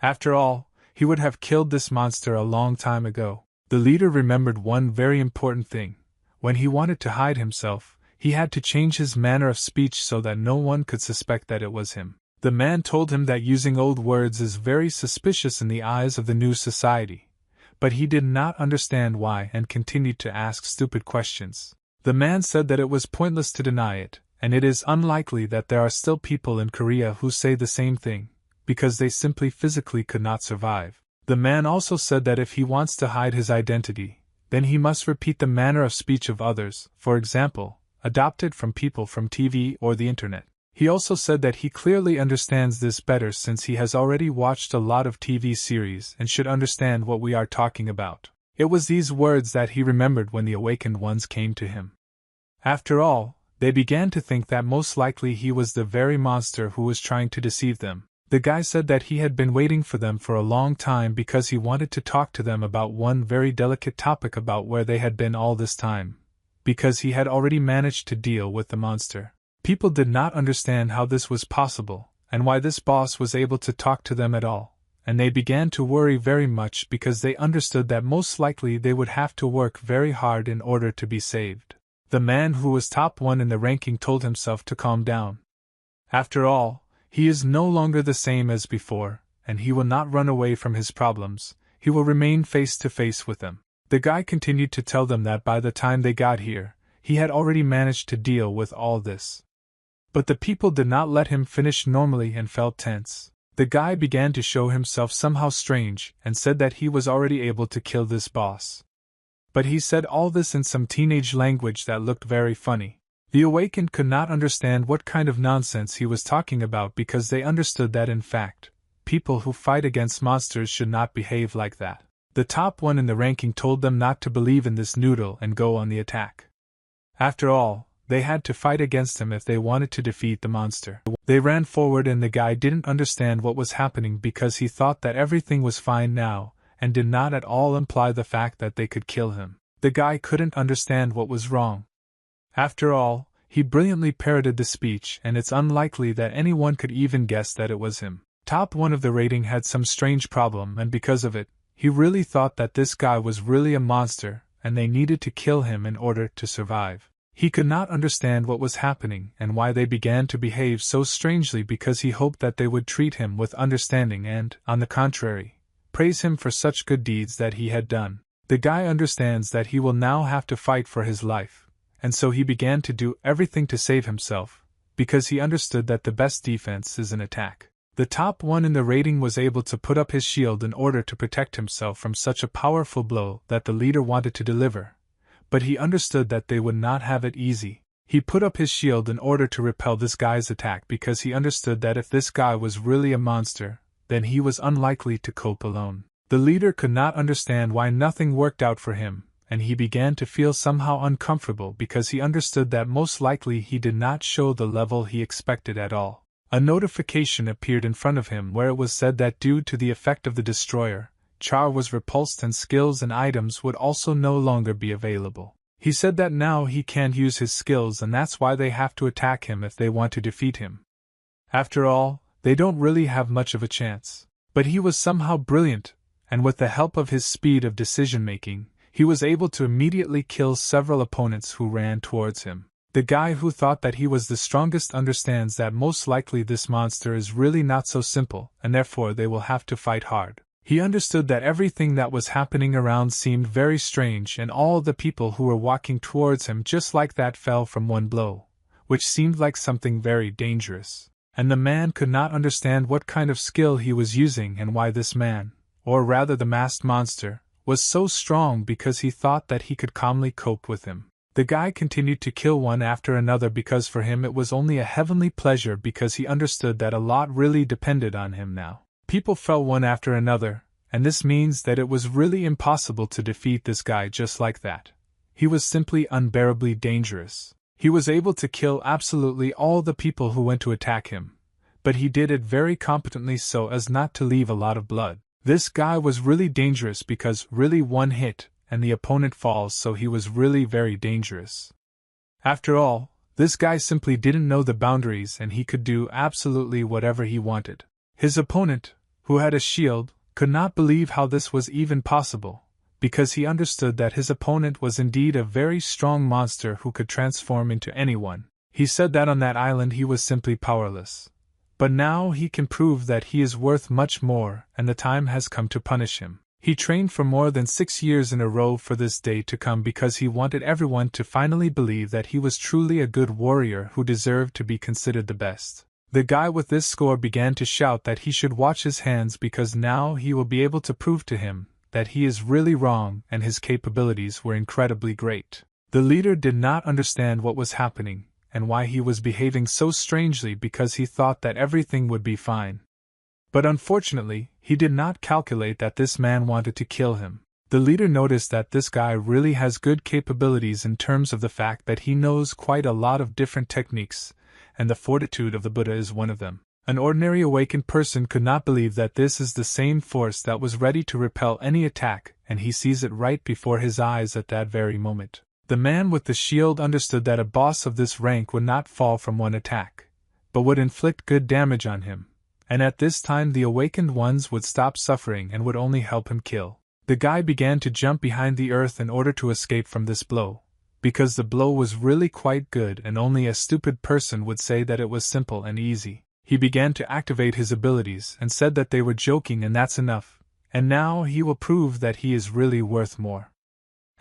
After all, he would have killed this monster a long time ago. The leader remembered one very important thing. When he wanted to hide himself, he had to change his manner of speech so that no one could suspect that it was him. The man told him that using old words is very suspicious in the eyes of the new society, but he did not understand why and continued to ask stupid questions. The man said that it was pointless to deny it, and it is unlikely that there are still people in Korea who say the same thing, because they simply physically could not survive. The man also said that if he wants to hide his identity, then he must repeat the manner of speech of others, for example, adopt it from people from TV or the internet. He also said that he clearly understands this better since he has already watched a lot of TV series and should understand what we are talking about. It was these words that he remembered when the awakened ones came to him. After all, they began to think that most likely he was the very monster who was trying to deceive them. The guy said that he had been waiting for them for a long time because he wanted to talk to them about one very delicate topic about where they had been all this time, because he had already managed to deal with the monster. People did not understand how this was possible, and why this boss was able to talk to them at all, and they began to worry very much because they understood that most likely they would have to work very hard in order to be saved. The man who was top one in the ranking told himself to calm down. After all, he is no longer the same as before, and he will not run away from his problems, he will remain face to face with them. The guy continued to tell them that by the time they got here, he had already managed to deal with all this. But the people did not let him finish normally and felt tense. The guy began to show himself somehow strange and said that he was already able to kill this boss. But he said all this in some teenage language that looked very funny. The awakened could not understand what kind of nonsense he was talking about because they understood that in fact, people who fight against monsters should not behave like that. The top one in the ranking told them not to believe in this noodle and go on the attack. After all, they had to fight against him if they wanted to defeat the monster. They ran forward and the guy didn't understand what was happening because he thought that everything was fine now, and did not at all imply the fact that they could kill him. The guy couldn't understand what was wrong. After all, he brilliantly parroted the speech and it's unlikely that anyone could even guess that it was him. Top one of the rating had some strange problem and because of it, he really thought that this guy was really a monster and they needed to kill him in order to survive. He could not understand what was happening and why they began to behave so strangely because he hoped that they would treat him with understanding and, on the contrary, praise him for such good deeds that he had done. The guy understands that he will now have to fight for his life, and so he began to do everything to save himself, because he understood that the best defense is an attack. The top one in the rating was able to put up his shield in order to protect himself from such a powerful blow that the leader wanted to deliver. But he understood that they would not have it easy. He put up his shield in order to repel this guy's attack because he understood that if this guy was really a monster, then he was unlikely to cope alone. The leader could not understand why nothing worked out for him, and he began to feel somehow uncomfortable because he understood that most likely he did not show the level he expected at all. A notification appeared in front of him where it was said that due to the effect of the destroyer, Char was repulsed and skills and items would also no longer be available. He said that now he can't use his skills and that's why they have to attack him if they want to defeat him. After all, they don't really have much of a chance. But he was somehow brilliant, and with the help of his speed of decision-making, he was able to immediately kill several opponents who ran towards him. The guy who thought that he was the strongest understands that most likely this monster is really not so simple, and therefore they will have to fight hard. He understood that everything that was happening around seemed very strange, and all the people who were walking towards him just like that fell from one blow, which seemed like something very dangerous. And the man could not understand what kind of skill he was using and why this man, or rather the masked monster, was so strong, because he thought that he could calmly cope with him. The guy continued to kill one after another because for him it was only a heavenly pleasure, because he understood that a lot really depended on him now. People fell one after another, and this means that it was really impossible to defeat this guy just like that. He was simply unbearably dangerous. He was able to kill absolutely all the people who went to attack him, but he did it very competently so as not to leave a lot of blood. This guy was really dangerous because really one hit, and the opponent falls, so he was really very dangerous. After all, this guy simply didn't know the boundaries and he could do absolutely whatever he wanted. His opponent, who had a shield, could not believe how this was even possible, because he understood that his opponent was indeed a very strong monster who could transform into anyone. He said that on that island he was simply powerless. But now he can prove that he is worth much more, and the time has come to punish him. He trained for more than 6 years in a row for this day to come because he wanted everyone to finally believe that he was truly a good warrior who deserved to be considered the best. The guy with this score began to shout that he should watch his hands, because now he will be able to prove to him that he is really wrong and his capabilities were incredibly great. The leader did not understand what was happening and why he was behaving so strangely, because he thought that everything would be fine. But unfortunately, he did not calculate that this man wanted to kill him. The leader noticed that this guy really has good capabilities in terms of the fact that he knows quite a lot of different techniques, and the fortitude of the Buddha is one of them. An ordinary awakened person could not believe that this is the same force that was ready to repel any attack, and he sees it right before his eyes at that very moment. The man with the shield understood that a boss of this rank would not fall from one attack, but would inflict good damage on him, and at this time the awakened ones would stop suffering and would only help him kill. The guy began to jump behind the earth in order to escape from this blow, because the blow was really quite good and only a stupid person would say that it was simple and easy. He began to activate his abilities and said that they were joking and that's enough, and now he will prove that he is really worth more.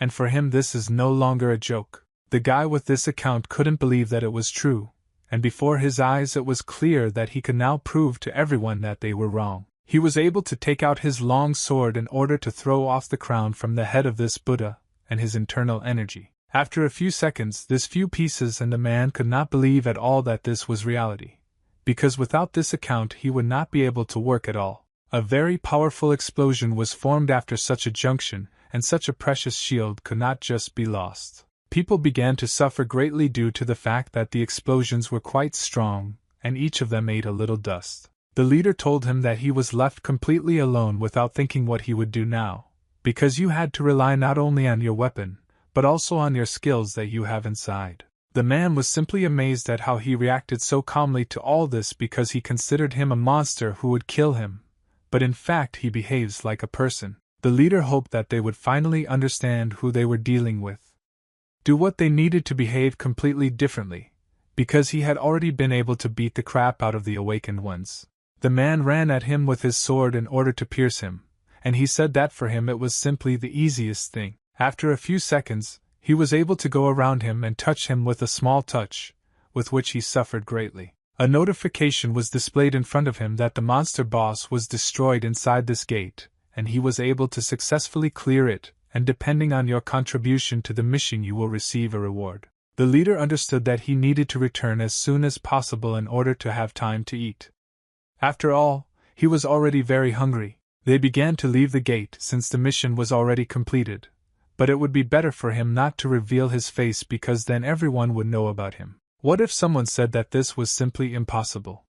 And for him this is no longer a joke. The guy with this account couldn't believe that it was true, and before his eyes it was clear that he could now prove to everyone that they were wrong. He was able to take out his long sword in order to throw off the crown from the head of this Buddha and his internal energy. After a few seconds, this few pieces, and the man could not believe at all that this was reality, because without this account he would not be able to work at all. A very powerful explosion was formed after such a junction, and such a precious shield could not just be lost. People began to suffer greatly due to the fact that the explosions were quite strong, and each of them ate a little dust. The leader told him that he was left completely alone without thinking what he would do now, because you had to rely not only on your weapon, but also on your skills that you have inside. The man was simply amazed at how he reacted so calmly to all this, because he considered him a monster who would kill him, but in fact he behaves like a person. The leader hoped that they would finally understand who they were dealing with, do what they needed to behave completely differently, because he had already been able to beat the crap out of the awakened ones. The man ran at him with his sword in order to pierce him, and he said that for him it was simply the easiest thing. After a few seconds, he was able to go around him and touch him with a small touch, with which he suffered greatly. A notification was displayed in front of him that the monster boss was destroyed inside this gate, and he was able to successfully clear it, and depending on your contribution to the mission you will receive a reward. The leader understood that he needed to return as soon as possible in order to have time to eat. After all, he was already very hungry. They began to leave the gate since the mission was already completed, but it would be better for him not to reveal his face, because then everyone would know about him. What if someone said that this was simply impossible?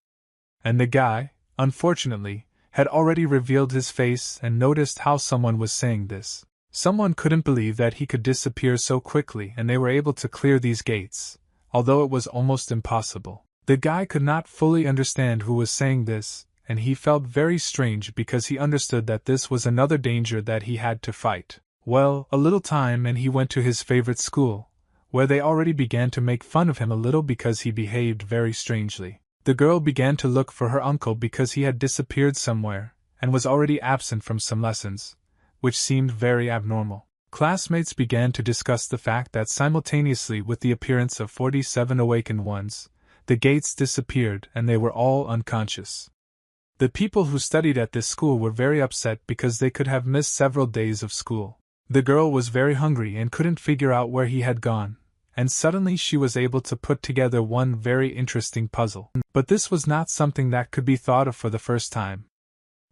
And the guy, unfortunately, had already revealed his face and noticed how someone was saying this. Someone couldn't believe that he could disappear so quickly and they were able to clear these gates, although it was almost impossible. The guy could not fully understand who was saying this, and he felt very strange because he understood that this was another danger that he had to fight. Well, a little time and he went to his favorite school, where they already began to make fun of him a little because he behaved very strangely. The girl began to look for her uncle because he had disappeared somewhere, and was already absent from some lessons, which seemed very abnormal. Classmates began to discuss the fact that simultaneously with the appearance of 47 awakened ones, the gates disappeared and they were all unconscious. The people who studied at this school were very upset because they could have missed several days of school. The girl was very hungry and couldn't figure out where he had gone, and suddenly she was able to put together one very interesting puzzle. But this was not something that could be thought of for the first time.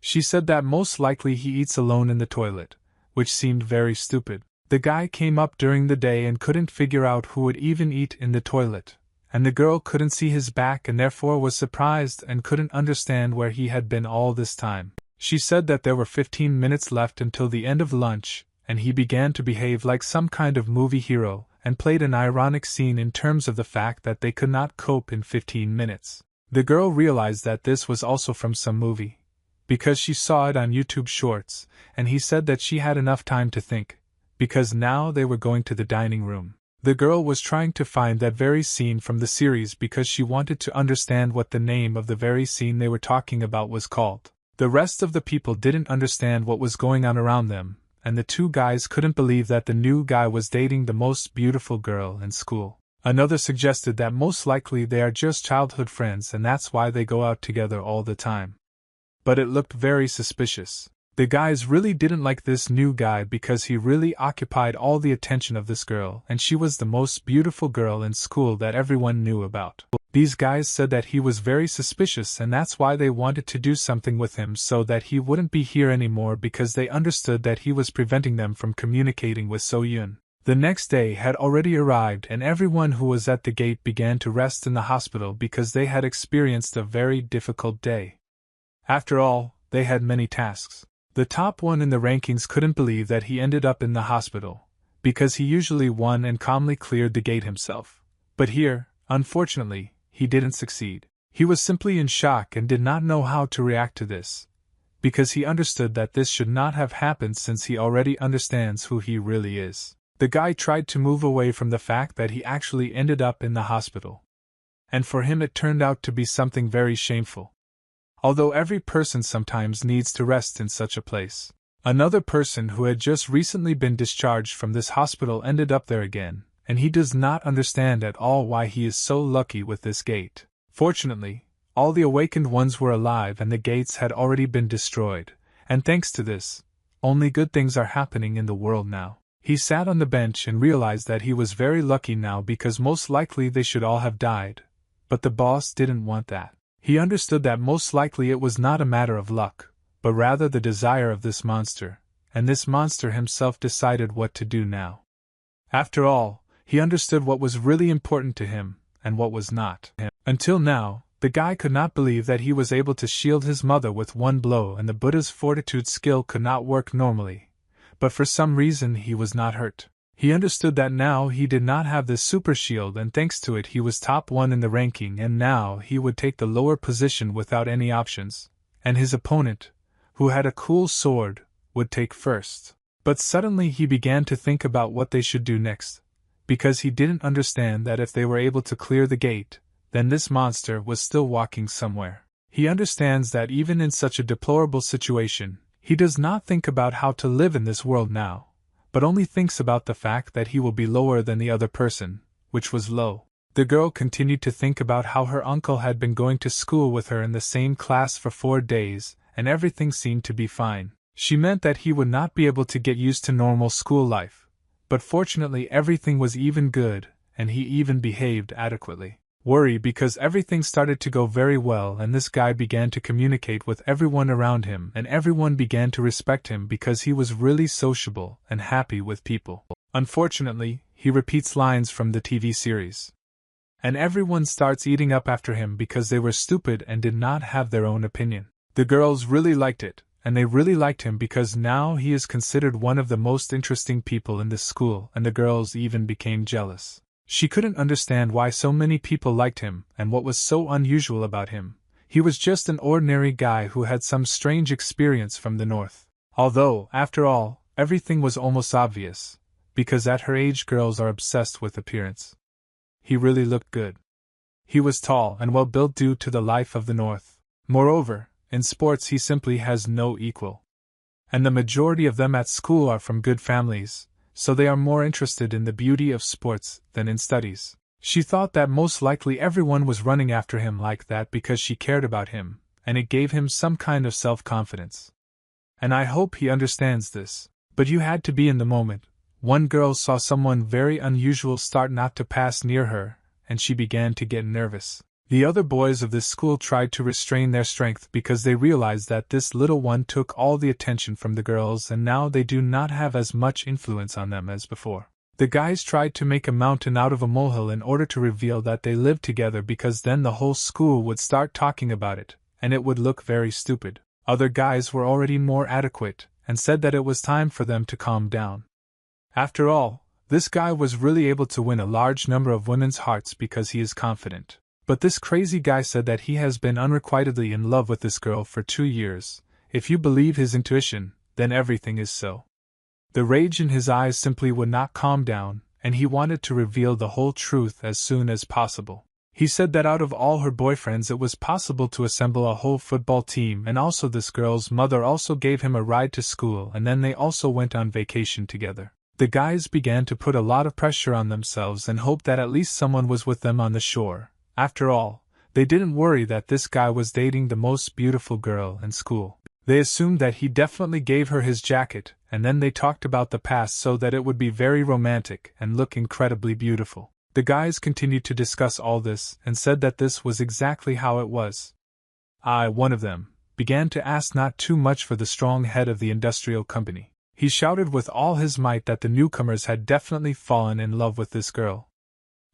She said that most likely he eats alone in the toilet, which seemed very stupid. The guy came up during the day and couldn't figure out who would even eat in the toilet, and the girl couldn't see his back and therefore was surprised and couldn't understand where he had been all this time. She said that there were 15 minutes left until the end of lunch, and he began to behave like some kind of movie hero, and played an ironic scene in terms of the fact that they could not cope in 15 minutes. The girl realized that this was also from some movie, because she saw it on YouTube Shorts, and he said that she had enough time to think, because now they were going to the dining room. The girl was trying to find that very scene from the series because she wanted to understand what the name of the very scene they were talking about was called. The rest of the people didn't understand what was going on around them, and the two guys couldn't believe that the new guy was dating the most beautiful girl in school. Another suggested that most likely they are just childhood friends and that's why they go out together all the time. But it looked very suspicious. The guys really didn't like this new guy because he really occupied all the attention of this girl and she was the most beautiful girl in school that everyone knew about. These guys said that he was very suspicious and that's why they wanted to do something with him so that he wouldn't be here anymore because they understood that he was preventing them from communicating with So-Yun. The next day had already arrived and everyone who was at the gate began to rest in the hospital because they had experienced a very difficult day. After all, they had many tasks. The top one in the rankings couldn't believe that he ended up in the hospital, because he usually won and calmly cleared the gate himself. But here, unfortunately, he didn't succeed. He was simply in shock and did not know how to react to this, because he understood that this should not have happened since he already understands who he really is. The guy tried to move away from the fact that he actually ended up in the hospital. And for him it turned out to be something very shameful. Although every person sometimes needs to rest in such a place. Another person who had just recently been discharged from this hospital ended up there again, and he does not understand at all why he is so lucky with this gate. Fortunately, all the awakened ones were alive and the gates had already been destroyed, and thanks to this, only good things are happening in the world now. He sat on the bench and realized that he was very lucky now because most likely they should all have died, but the boss didn't want that. He understood that most likely it was not a matter of luck, but rather the desire of this monster, and this monster himself decided what to do now. After all, he understood what was really important to him, and what was not. Until now, the guy could not believe that he was able to shield his mother with one blow and the Buddha's fortitude skill could not work normally, but for some reason he was not hurt. He understood that now he did not have this super shield and thanks to it he was top 1 in the ranking and now he would take the lower position without any options, and his opponent, who had a cool sword, would take first. But suddenly he began to think about what they should do next, because he didn't understand that if they were able to clear the gate, then this monster was still walking somewhere. He understands that even in such a deplorable situation, he does not think about how to live in this world now, but only thinks about the fact that he will be lower than the other person, which was low. The girl continued to think about how her uncle had been going to school with her in the same class for 4 days, and everything seemed to be fine. She meant that he would not be able to get used to normal school life, but fortunately everything was even good, and he even behaved adequately. Worry because everything started to go very well and this guy began to communicate with everyone around him and everyone began to respect him because he was really sociable and happy with people. Unfortunately, he repeats lines from the TV series. And everyone starts eating up after him because they were stupid and did not have their own opinion. The girls really liked it, and they really liked him because now he is considered one of the most interesting people in this school and the girls even became jealous. She couldn't understand why so many people liked him and what was so unusual about him. He was just an ordinary guy who had some strange experience from the north. Although, after all, Everything was almost obvious, because at her age girls are obsessed with appearance. He really looked good. He was tall and well built due to the life of the North. Moreover, in sports he simply has no equal. And the majority of them at school are from good families, so they are more interested in the beauty of sports than in studies. She thought that most likely everyone was running after him like that because she cared about him, and it gave him some kind of self-confidence. And I hope he understands this. But you had to be in the moment. One girl saw someone very unusual start not to pass near her, and she began to get nervous. The other boys of this school tried to restrain their strength because they realized that this little one took all the attention from the girls and now they do not have as much influence on them as before. The guys tried to make a mountain out of a molehill in order to reveal that they lived together because then the whole school would start talking about it, and it would look very stupid. Other guys were already more adequate, and said that it was time for them to calm down. After all, this guy was really able to win a large number of women's hearts because he is confident. But this crazy guy said that he has been unrequitedly in love with this girl for 2 years. If you believe his intuition, then everything is so. The rage in his eyes simply would not calm down, and he wanted to reveal the whole truth as soon as possible. He said that out of all her boyfriends it was possible to assemble a whole football team, and also this girl's mother also gave him a ride to school and then they also went on vacation together. The guys began to put a lot of pressure on themselves and hoped that at least someone was with them on the shore. After all, they didn't worry that this guy was dating the most beautiful girl in school. They assumed that he definitely gave her his jacket, and then they talked about the past so that it would be very romantic and look incredibly beautiful. The guys continued to discuss all this and said that this was exactly how it was. One of them, began to ask not too much for the strong head of the industrial company. He shouted with all his might that the newcomers had definitely fallen in love with this girl.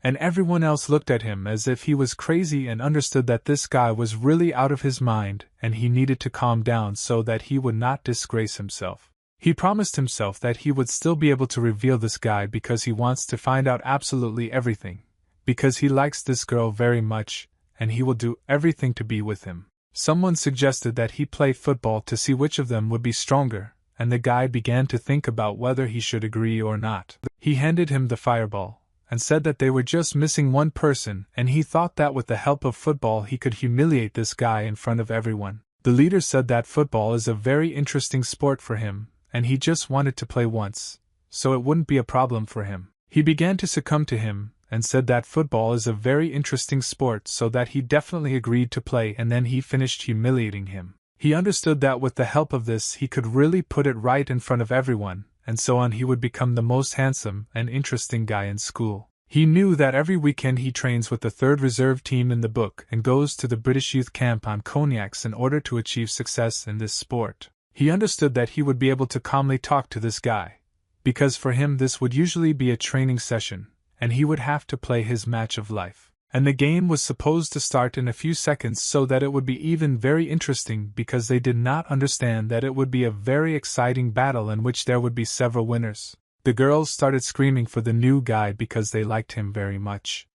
And everyone else looked at him as if he was crazy and understood that this guy was really out of his mind and he needed to calm down so that he would not disgrace himself. He promised himself that he would still be able to reveal this guy because he wants to find out absolutely everything, because he likes this girl very much, and he will do everything to be with him. Someone suggested that he play football to see which of them would be stronger, and the guy began to think about whether he should agree or not. He handed him the fireball, and said that they were just missing one person, and he thought that with the help of football he could humiliate this guy in front of everyone. The leader said that football is a very interesting sport for him, and he just wanted to play once, so it wouldn't be a problem for him. He began to succumb to him, and said that football is a very interesting sport so that he definitely agreed to play, and then he finished humiliating him. He understood that with the help of this he could really put it right in front of everyone, and so on he would become the most handsome and interesting guy in school. He knew that every weekend he trains with the 3rd reserve team in the book and goes to the British youth camp on cognacs in order to achieve success in this sport. He understood that he would be able to calmly talk to this guy, because for him this would usually be a training session, and he would have to play his match of life. And the game was supposed to start in a few seconds so that it would be even very interesting because they did not understand that it would be a very exciting battle in which there would be several winners. The girls started screaming for the new guy because they liked him very much.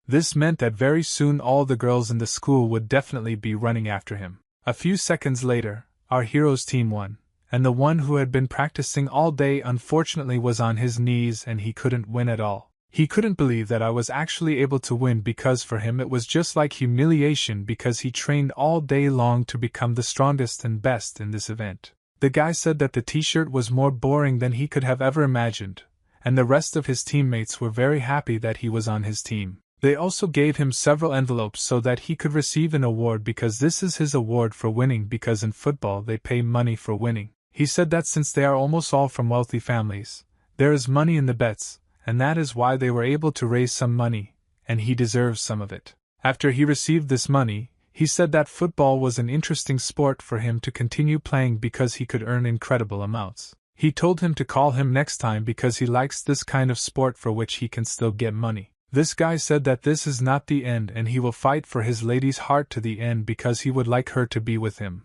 This meant that very soon all the girls in the school would definitely be running after him. A few seconds later, our hero's team won, and the one who had been practicing all day unfortunately was on his knees and he couldn't win at all. He couldn't believe that I was actually able to win because for him it was just like humiliation because he trained all day long to become the strongest and best in this event. The guy said that the t-shirt was more boring than he could have ever imagined, and the rest of his teammates were very happy that he was on his team. They also gave him several envelopes so that he could receive an award because this is his award for winning because in football they pay money for winning. He said that since they are almost all from wealthy families, there is money in the bets, and that is why they were able to raise some money, and he deserves some of it. After he received this money, he said that football was an interesting sport for him to continue playing because he could earn incredible amounts. He told him to call him next time because he likes this kind of sport for which he can still get money. This guy said that this is not the end and he will fight for his lady's heart to the end because he would like her to be with him.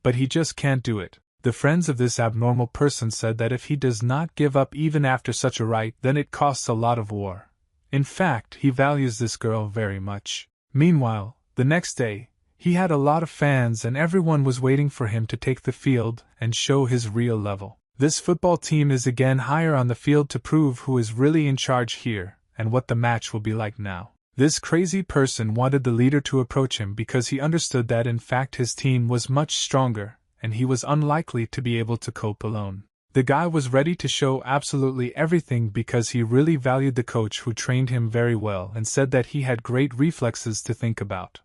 But he just can't do it. The friends of this abnormal person said that if he does not give up even after such a right, then it costs a lot of war. In fact, he values this girl very much. Meanwhile, the next day, he had a lot of fans and everyone was waiting for him to take the field and show his real level. This football team is again higher on the field to prove who is really in charge here, and what the match will be like now. This crazy person wanted the leader to approach him because he understood that in fact his team was much stronger, and he was unlikely to be able to cope alone. The guy was ready to show absolutely everything because he really valued the coach who trained him very well and said that he had great reflexes to think about.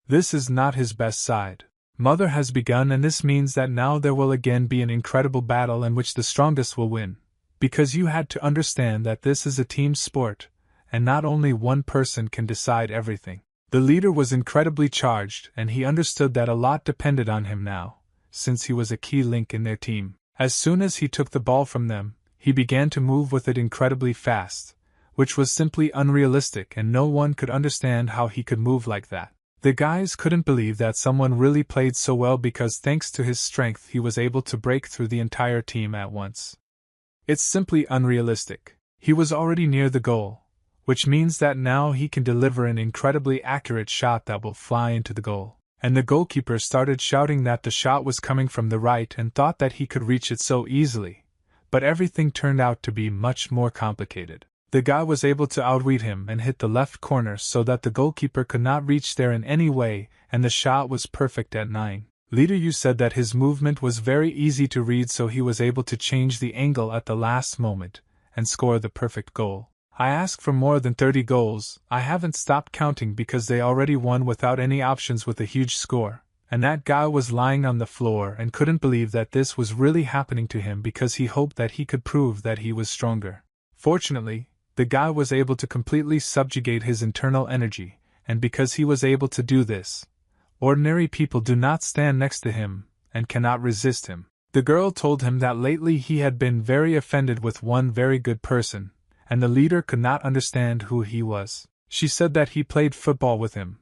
This is not his best side. Mother has begun, and this means that now there will again be an incredible battle in which the strongest will win, because you had to understand that this is a team sport, and not only one person can decide everything. The leader was incredibly charged, and he understood that a lot depended on him now, since he was a key link in their team. As soon as he took the ball from them, he began to move with it incredibly fast, which was simply unrealistic, and no one could understand how he could move like that. The guys couldn't believe that someone really played so well because thanks to his strength he was able to break through the entire team at once. It's simply unrealistic. He was already near the goal, which means that now he can deliver an incredibly accurate shot that will fly into the goal. And the goalkeeper started shouting that the shot was coming from the right and thought that he could reach it so easily, but everything turned out to be much more complicated. The guy was able to outweed him and hit the left corner so that the goalkeeper could not reach there in any way, and the shot was perfect at 9. Leader Yu said that his movement was very easy to read, so he was able to change the angle at the last moment and score the perfect goal. I asked for more than 30 goals. I haven't stopped counting because they already won without any options with a huge score, and that guy was lying on the floor and couldn't believe that this was really happening to him because he hoped that he could prove that he was stronger. Fortunately, the guy was able to completely subjugate his internal energy, and because he was able to do this, ordinary people do not stand next to him and cannot resist him. The girl told him that lately he had been very offended with one very good person, and the leader could not understand who he was. She said that he played football with him,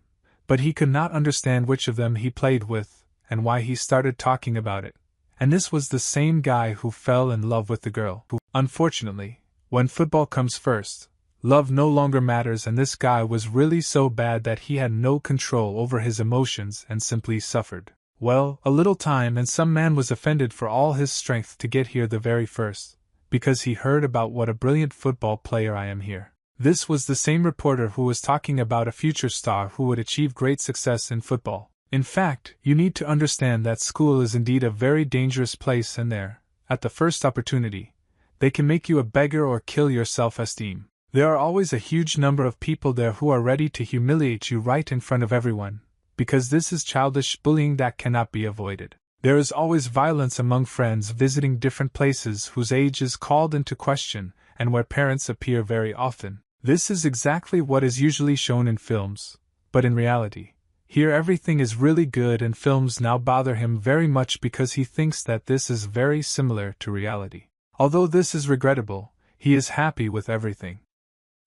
but he could not understand which of them he played with, and why he started talking about it. And this was the same guy who fell in love with the girl, who, unfortunately, when football comes first, love no longer matters, and this guy was really so bad that he had no control over his emotions and simply suffered. Well, a little time and some man was offended for all his strength to get here the very first, because he heard about what a brilliant football player I am here. This was the same reporter who was talking about a future star who would achieve great success in football. In fact, you need to understand that school is indeed a very dangerous place, and there, at the first opportunity, they can make you a beggar or kill your self-esteem. There are always a huge number of people there who are ready to humiliate you right in front of everyone, because this is childish bullying that cannot be avoided. There is always violence among friends visiting different places whose age is called into question, and where parents appear very often. This is exactly what is usually shown in films, but in reality, here everything is really good, and films now bother him very much because he thinks that this is very similar to reality. Although this is regrettable, he is happy with everything.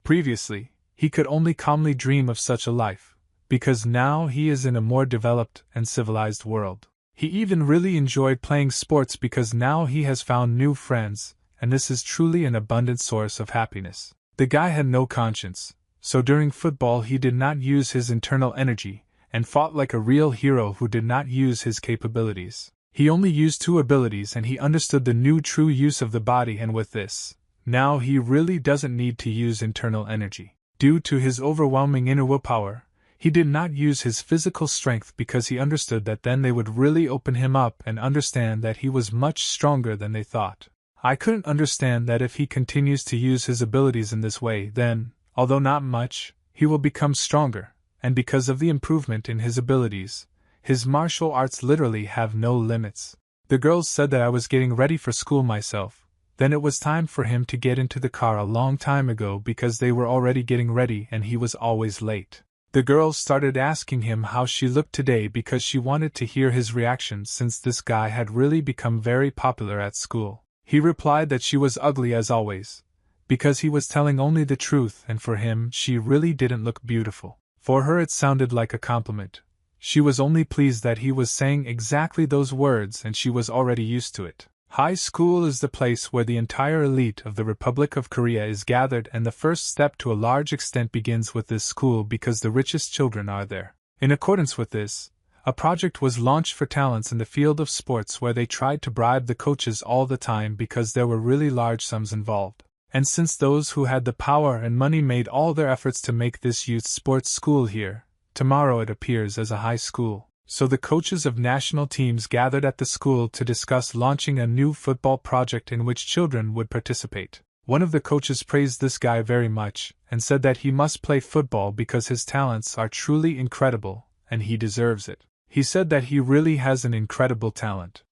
Previously, he could only calmly dream of such a life, because now he is in a more developed and civilized world. He even really enjoyed playing sports because now he has found new friends, and this is truly an abundant source of happiness. The guy had no conscience, so during football he did not use his internal energy, and fought like a real hero who did not use his capabilities. He only used 2 abilities, and he understood the new true use of the body, and with this, now he really doesn't need to use internal energy. Due to his overwhelming inner willpower, he did not use his physical strength because he understood that then they would really open him up and understand that he was much stronger than they thought. I couldn't understand that if he continues to use his abilities in this way, then, although not much, he will become stronger, and because of the improvement in his abilities, his martial arts literally have no limits. The girls said that I was getting ready for school myself. Then it was time for him to get into the car a long time ago because they were already getting ready and he was always late. The girls started asking him how she looked today because she wanted to hear his reaction since this guy had really become very popular at school. He replied that she was ugly as always, because he was telling only the truth, and for him she really didn't look beautiful. For her it sounded like a compliment. She was only pleased that he was saying exactly those words, and she was already used to it. High school is the place where the entire elite of the Republic of Korea is gathered, and the first step to a large extent begins with this school because the richest children are there. In accordance with this, A project was launched for talents in the field of sports where they tried to bribe the coaches all the time because there were really large sums involved. And since those who had the power and money made all their efforts to make this youth sports school here, tomorrow it appears as a high school. So the coaches of national teams gathered at the school to discuss launching a new football project in which children would participate. One of the coaches praised this guy very much, and said that he must play football because his talents are truly incredible, and he deserves it. He said that he really has an incredible talent.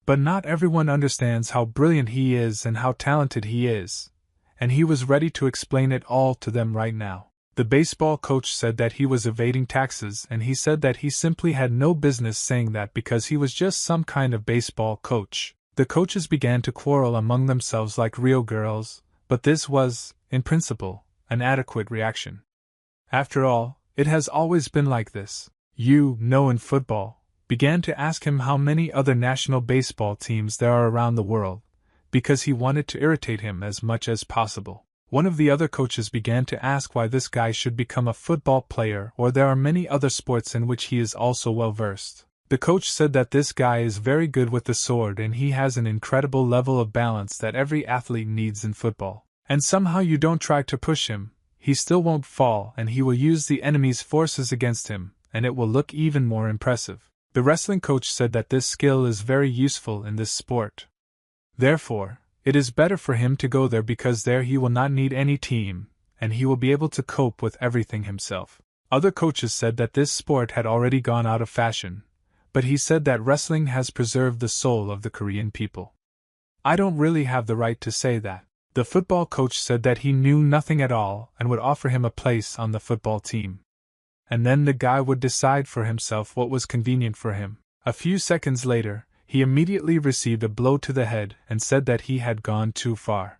But not everyone understands how brilliant he is and how talented he is, and he was ready to explain it all to them right now. The baseball coach said that he was evading taxes, and he said that he simply had no business saying that because he was just some kind of baseball coach. The coaches began to quarrel among themselves like real girls, but this was, in principle, an adequate reaction. After all, it has always been like this. In football, began to ask him how many other national baseball teams there are around the world, because he wanted to irritate him as much as possible. One of the other coaches began to ask why this guy should become a football player, or there are many other sports in which he is also well versed. The coach said that this guy is very good with the sword and he has an incredible level of balance that every athlete needs in football. And somehow you don't try to push him, he still won't fall and he will use the enemy's forces against him, and it will look even more impressive. The wrestling coach said that this skill is very useful in this sport. Therefore, it is better for him to go there because there he will not need any team, and he will be able to cope with everything himself. Other coaches said that this sport had already gone out of fashion, but he said that wrestling has preserved the soul of the Korean people. I don't really have the right to say that. The football coach said that he knew nothing at all and would offer him a place on the football team. And then the guy would decide for himself what was convenient for him. A few seconds later, he immediately received a blow to the head and said that he had gone too far.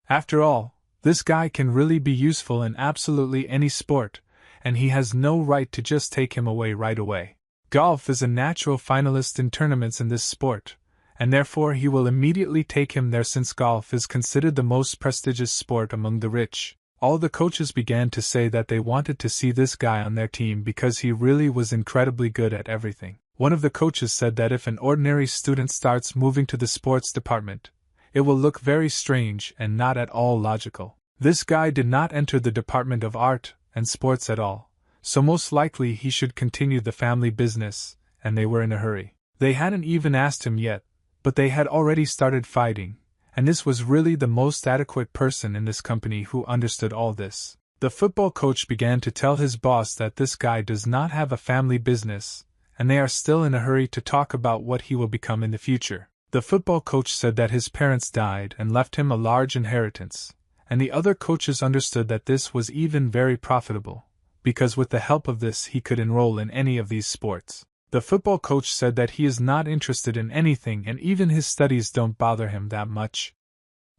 After all, this guy can really be useful in absolutely any sport, and he has no right to just take him away right away. Golf is a natural finalist in tournaments in this sport, and therefore he will immediately take him there since golf is considered the most prestigious sport among the rich. All the coaches began to say that they wanted to see this guy on their team because he really was incredibly good at everything. One of the coaches said that if an ordinary student starts moving to the sports department, it will look very strange and not at all logical. This guy did not enter the department of art and sports at all, so most likely he should continue the family business, and they were in a hurry. They hadn't even asked him yet, but they had already started fighting, and this was really the most adequate person in this company who understood all this. The football coach began to tell his boss that this guy does not have a family business, and they are still in a hurry to talk about what he will become in the future. The football coach said that his parents died and left him a large inheritance, and the other coaches understood that this was even very profitable, because with the help of this he could enroll in any of these sports. The football coach said that he is not interested in anything and even his studies don't bother him that much.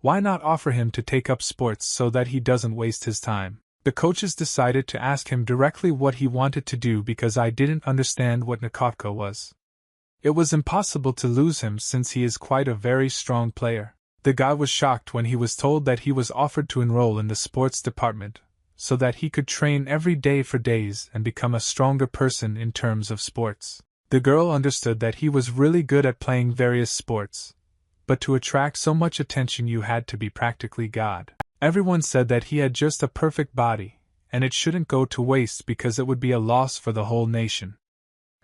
Why not offer him to take up sports so that he doesn't waste his time? The coaches decided to ask him directly what he wanted to do because I didn't understand what Nakotka was. It was impossible to lose him since he is quite a very strong player. The guy was shocked when he was told that he was offered to enroll in the sports department, so that he could train every day for days and become a stronger person in terms of sports. The girl understood that he was really good at playing various sports, but to attract so much attention you had to be practically God. Everyone said that he had just a perfect body, and it shouldn't go to waste because it would be a loss for the whole nation.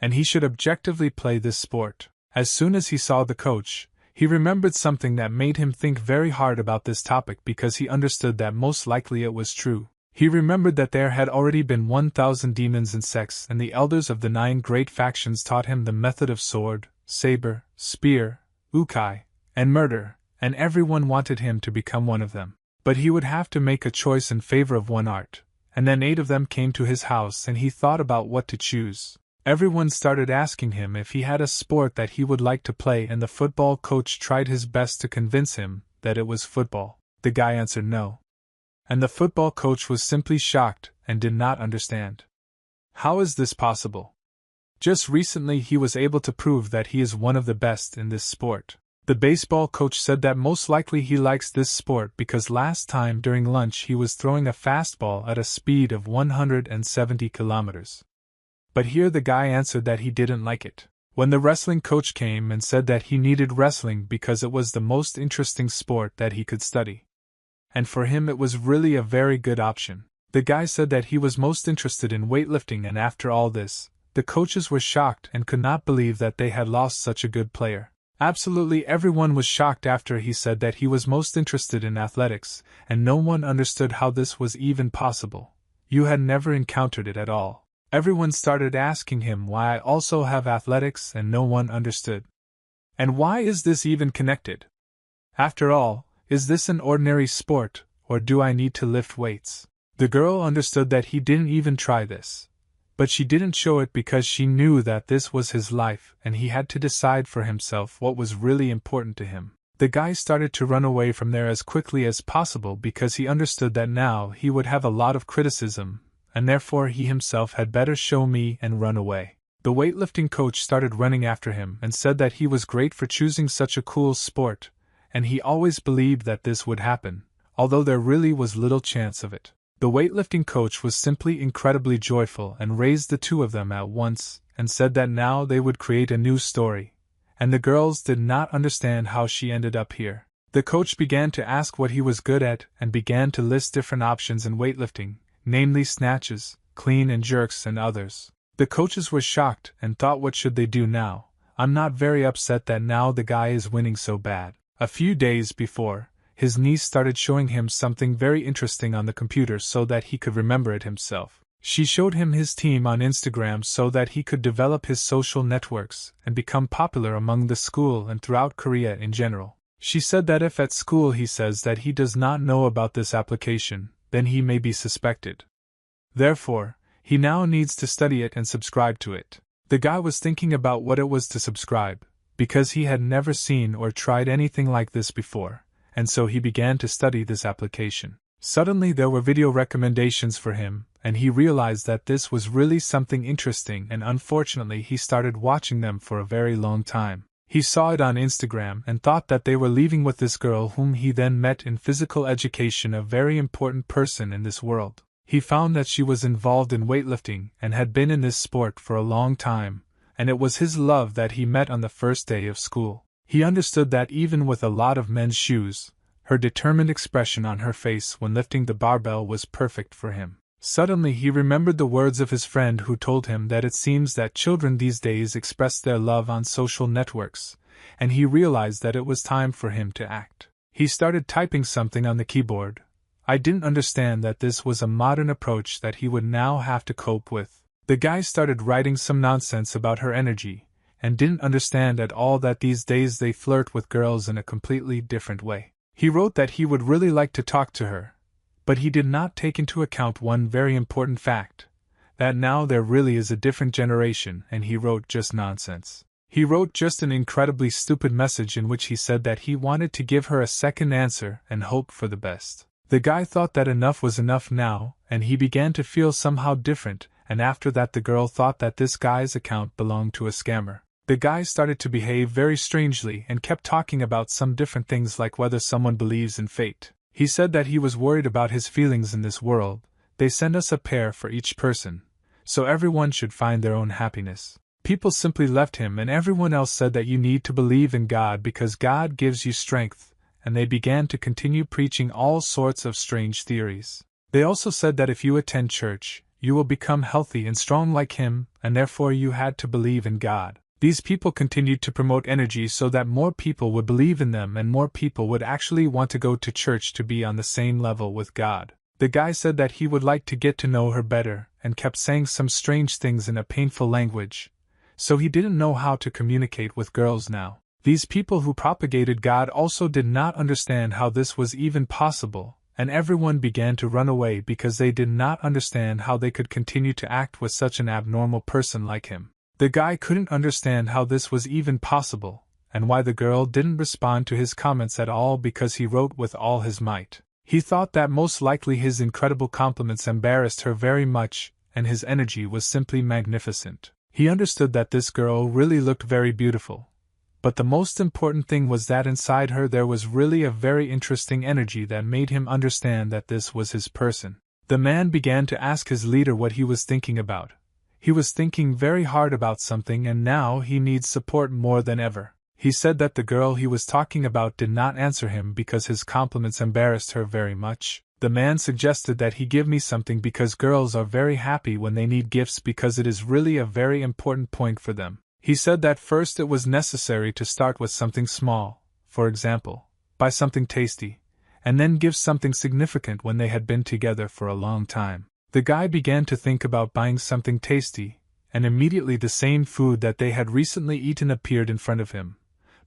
And he should objectively play this sport. As soon as he saw the coach, he remembered something that made him think very hard about this topic because he understood that most likely it was true. He remembered that there had already been 1,000 demons and sects, and the elders of the 9 great factions taught him the method of sword, saber, spear, ukai, and murder, and everyone wanted him to become one of them. But he would have to make a choice in favor of one art, and then 8 of them came to his house and he thought about what to choose. Everyone started asking him if he had a sport that he would like to play, and the football coach tried his best to convince him that it was football. The guy answered no. And the football coach was simply shocked and did not understand. How is this possible? Just recently he was able to prove that he is one of the best in this sport. The baseball coach said that most likely he likes this sport because last time during lunch he was throwing a fastball at a speed of 170 kilometers. But here the guy answered that he didn't like it. When the wrestling coach came and said that he needed wrestling because it was the most interesting sport that he could study. And for him it was really a very good option. The guy said that he was most interested in weightlifting, and after all this, the coaches were shocked and could not believe that they had lost such a good player. Absolutely everyone was shocked after he said that he was most interested in athletics, and no one understood how this was even possible. You had never encountered it at all. Everyone started asking him why I also have athletics, and no one understood. And why is this even connected? After all, is this an ordinary sport, or do I need to lift weights? The girl understood that he didn't even try this. But she didn't show it because she knew that this was his life and he had to decide for himself what was really important to him. The guy started to run away from there as quickly as possible because he understood that now he would have a lot of criticism, and therefore he himself had better show me and run away. The weightlifting coach started running after him and said that he was great for choosing such a cool sport, and he always believed that this would happen, although there really was little chance of it. The weightlifting coach was simply incredibly joyful and raised the two of them at once and said that now they would create a new story, and the girls did not understand how she ended up here. The coach began to ask what he was good at and began to list different options in weightlifting, namely snatches, clean and jerks and others. The coaches were shocked and thought, what should they do now? I'm not very upset that now the guy is winning so bad. A few days before, his niece started showing him something very interesting on the computer so that he could remember it himself. She showed him his team on Instagram so that he could develop his social networks and become popular among the school and throughout Korea in general. She said that if at school he says that he does not know about this application, then he may be suspected. Therefore, he now needs to study it and subscribe to it. The guy was thinking about what it was to subscribe, because he had never seen or tried anything like this before, and so he began to study this application. Suddenly there were video recommendations for him, and he realized that this was really something interesting, and unfortunately he started watching them for a very long time. He saw it on Instagram and thought that they were leaving with this girl whom he then met in physical education, a very important person in this world. He found that she was involved in weightlifting and had been in this sport for a long time, and it was his love that he met on the first day of school. He understood that even with a lot of men's shoes, her determined expression on her face when lifting the barbell was perfect for him. Suddenly he remembered the words of his friend who told him that it seems that children these days express their love on social networks, and he realized that it was time for him to act. He started typing something on the keyboard. I didn't understand that this was a modern approach that he would now have to cope with. The guy started writing some nonsense about her energy, and didn't understand at all that these days they flirt with girls in a completely different way. He wrote that he would really like to talk to her, but he did not take into account one very important fact, that now there really is a different generation, and he wrote just nonsense. He wrote just an incredibly stupid message in which he said that he wanted to give her a second answer and hope for the best. The guy thought that enough was enough now, and he began to feel somehow different, and after that the girl thought that this guy's account belonged to a scammer. The guy started to behave very strangely and kept talking about some different things like whether someone believes in fate. He said that he was worried about his feelings in this world. They send us a pair for each person, so everyone should find their own happiness. People simply left him, and everyone else said that you need to believe in God because God gives you strength, and they began to continue preaching all sorts of strange theories. They also said that if you attend church, you will become healthy and strong like him, and therefore you had to believe in God. These people continued to promote energy so that more people would believe in them and more people would actually want to go to church to be on the same level with God. The guy said that he would like to get to know her better and kept saying some strange things in a painful language, so he didn't know how to communicate with girls now. These people who propagated God also did not understand how this was even possible, and everyone began to run away because they did not understand how they could continue to act with such an abnormal person like him. The guy couldn't understand how this was even possible, and why the girl didn't respond to his comments at all because he wrote with all his might. He thought that most likely his incredible compliments embarrassed her very much, and his energy was simply magnificent. He understood that this girl really looked very beautiful, but the most important thing was that inside her there was really a very interesting energy that made him understand that this was his person. The man began to ask his leader what he was thinking about. He was thinking very hard about something and now he needs support more than ever. He said that the girl he was talking about did not answer him because his compliments embarrassed her very much. The man suggested that he give me something because girls are very happy when they need gifts because it is really a very important point for them. He said that first it was necessary to start with something small, for example, buy something tasty, and then give something significant when they had been together for a long time. The guy began to think about buying something tasty, and immediately the same food that they had recently eaten appeared in front of him.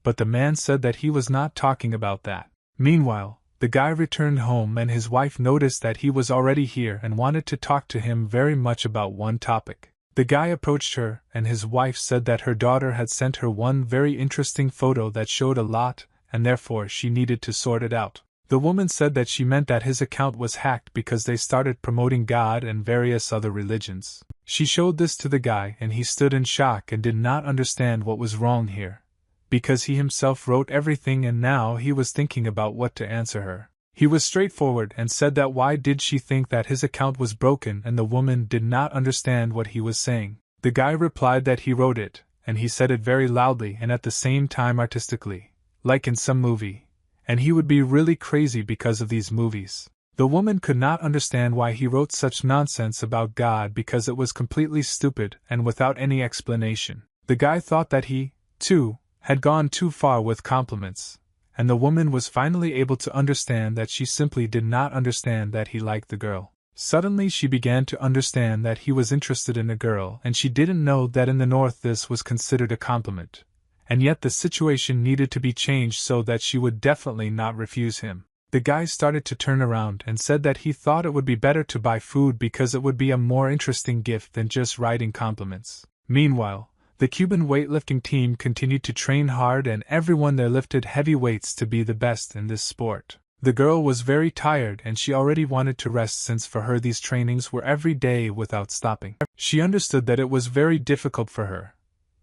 But the man said that he was not talking about that. Meanwhile, the guy returned home and his wife noticed that he was already here and wanted to talk to him very much about one topic. The guy approached her, and his wife said that her daughter had sent her one very interesting photo that showed a lot, and therefore she needed to sort it out. The woman said that she meant that his account was hacked because they started promoting God and various other religions. She showed this to the guy and he stood in shock and did not understand what was wrong here, because he himself wrote everything and now he was thinking about what to answer her. He was straightforward and said that why did she think that his account was broken, and the woman did not understand what he was saying. The guy replied that he wrote it, and he said it very loudly and at the same time artistically, like in some movie, and he would be really crazy because of these movies. The woman could not understand why he wrote such nonsense about God because it was completely stupid and without any explanation. The guy thought that he, too, had gone too far with compliments, and the woman was finally able to understand that she simply did not understand that he liked the girl. Suddenly she began to understand that he was interested in a girl, and she didn't know that in the north this was considered a compliment, and yet the situation needed to be changed so that she would definitely not refuse him. The guy started to turn around and said that he thought it would be better to buy food because it would be a more interesting gift than just writing compliments. Meanwhile, the Cuban weightlifting team continued to train hard and everyone there lifted heavy weights to be the best in this sport. The girl was very tired and she already wanted to rest since for her these trainings were every day without stopping. She understood that it was very difficult for her,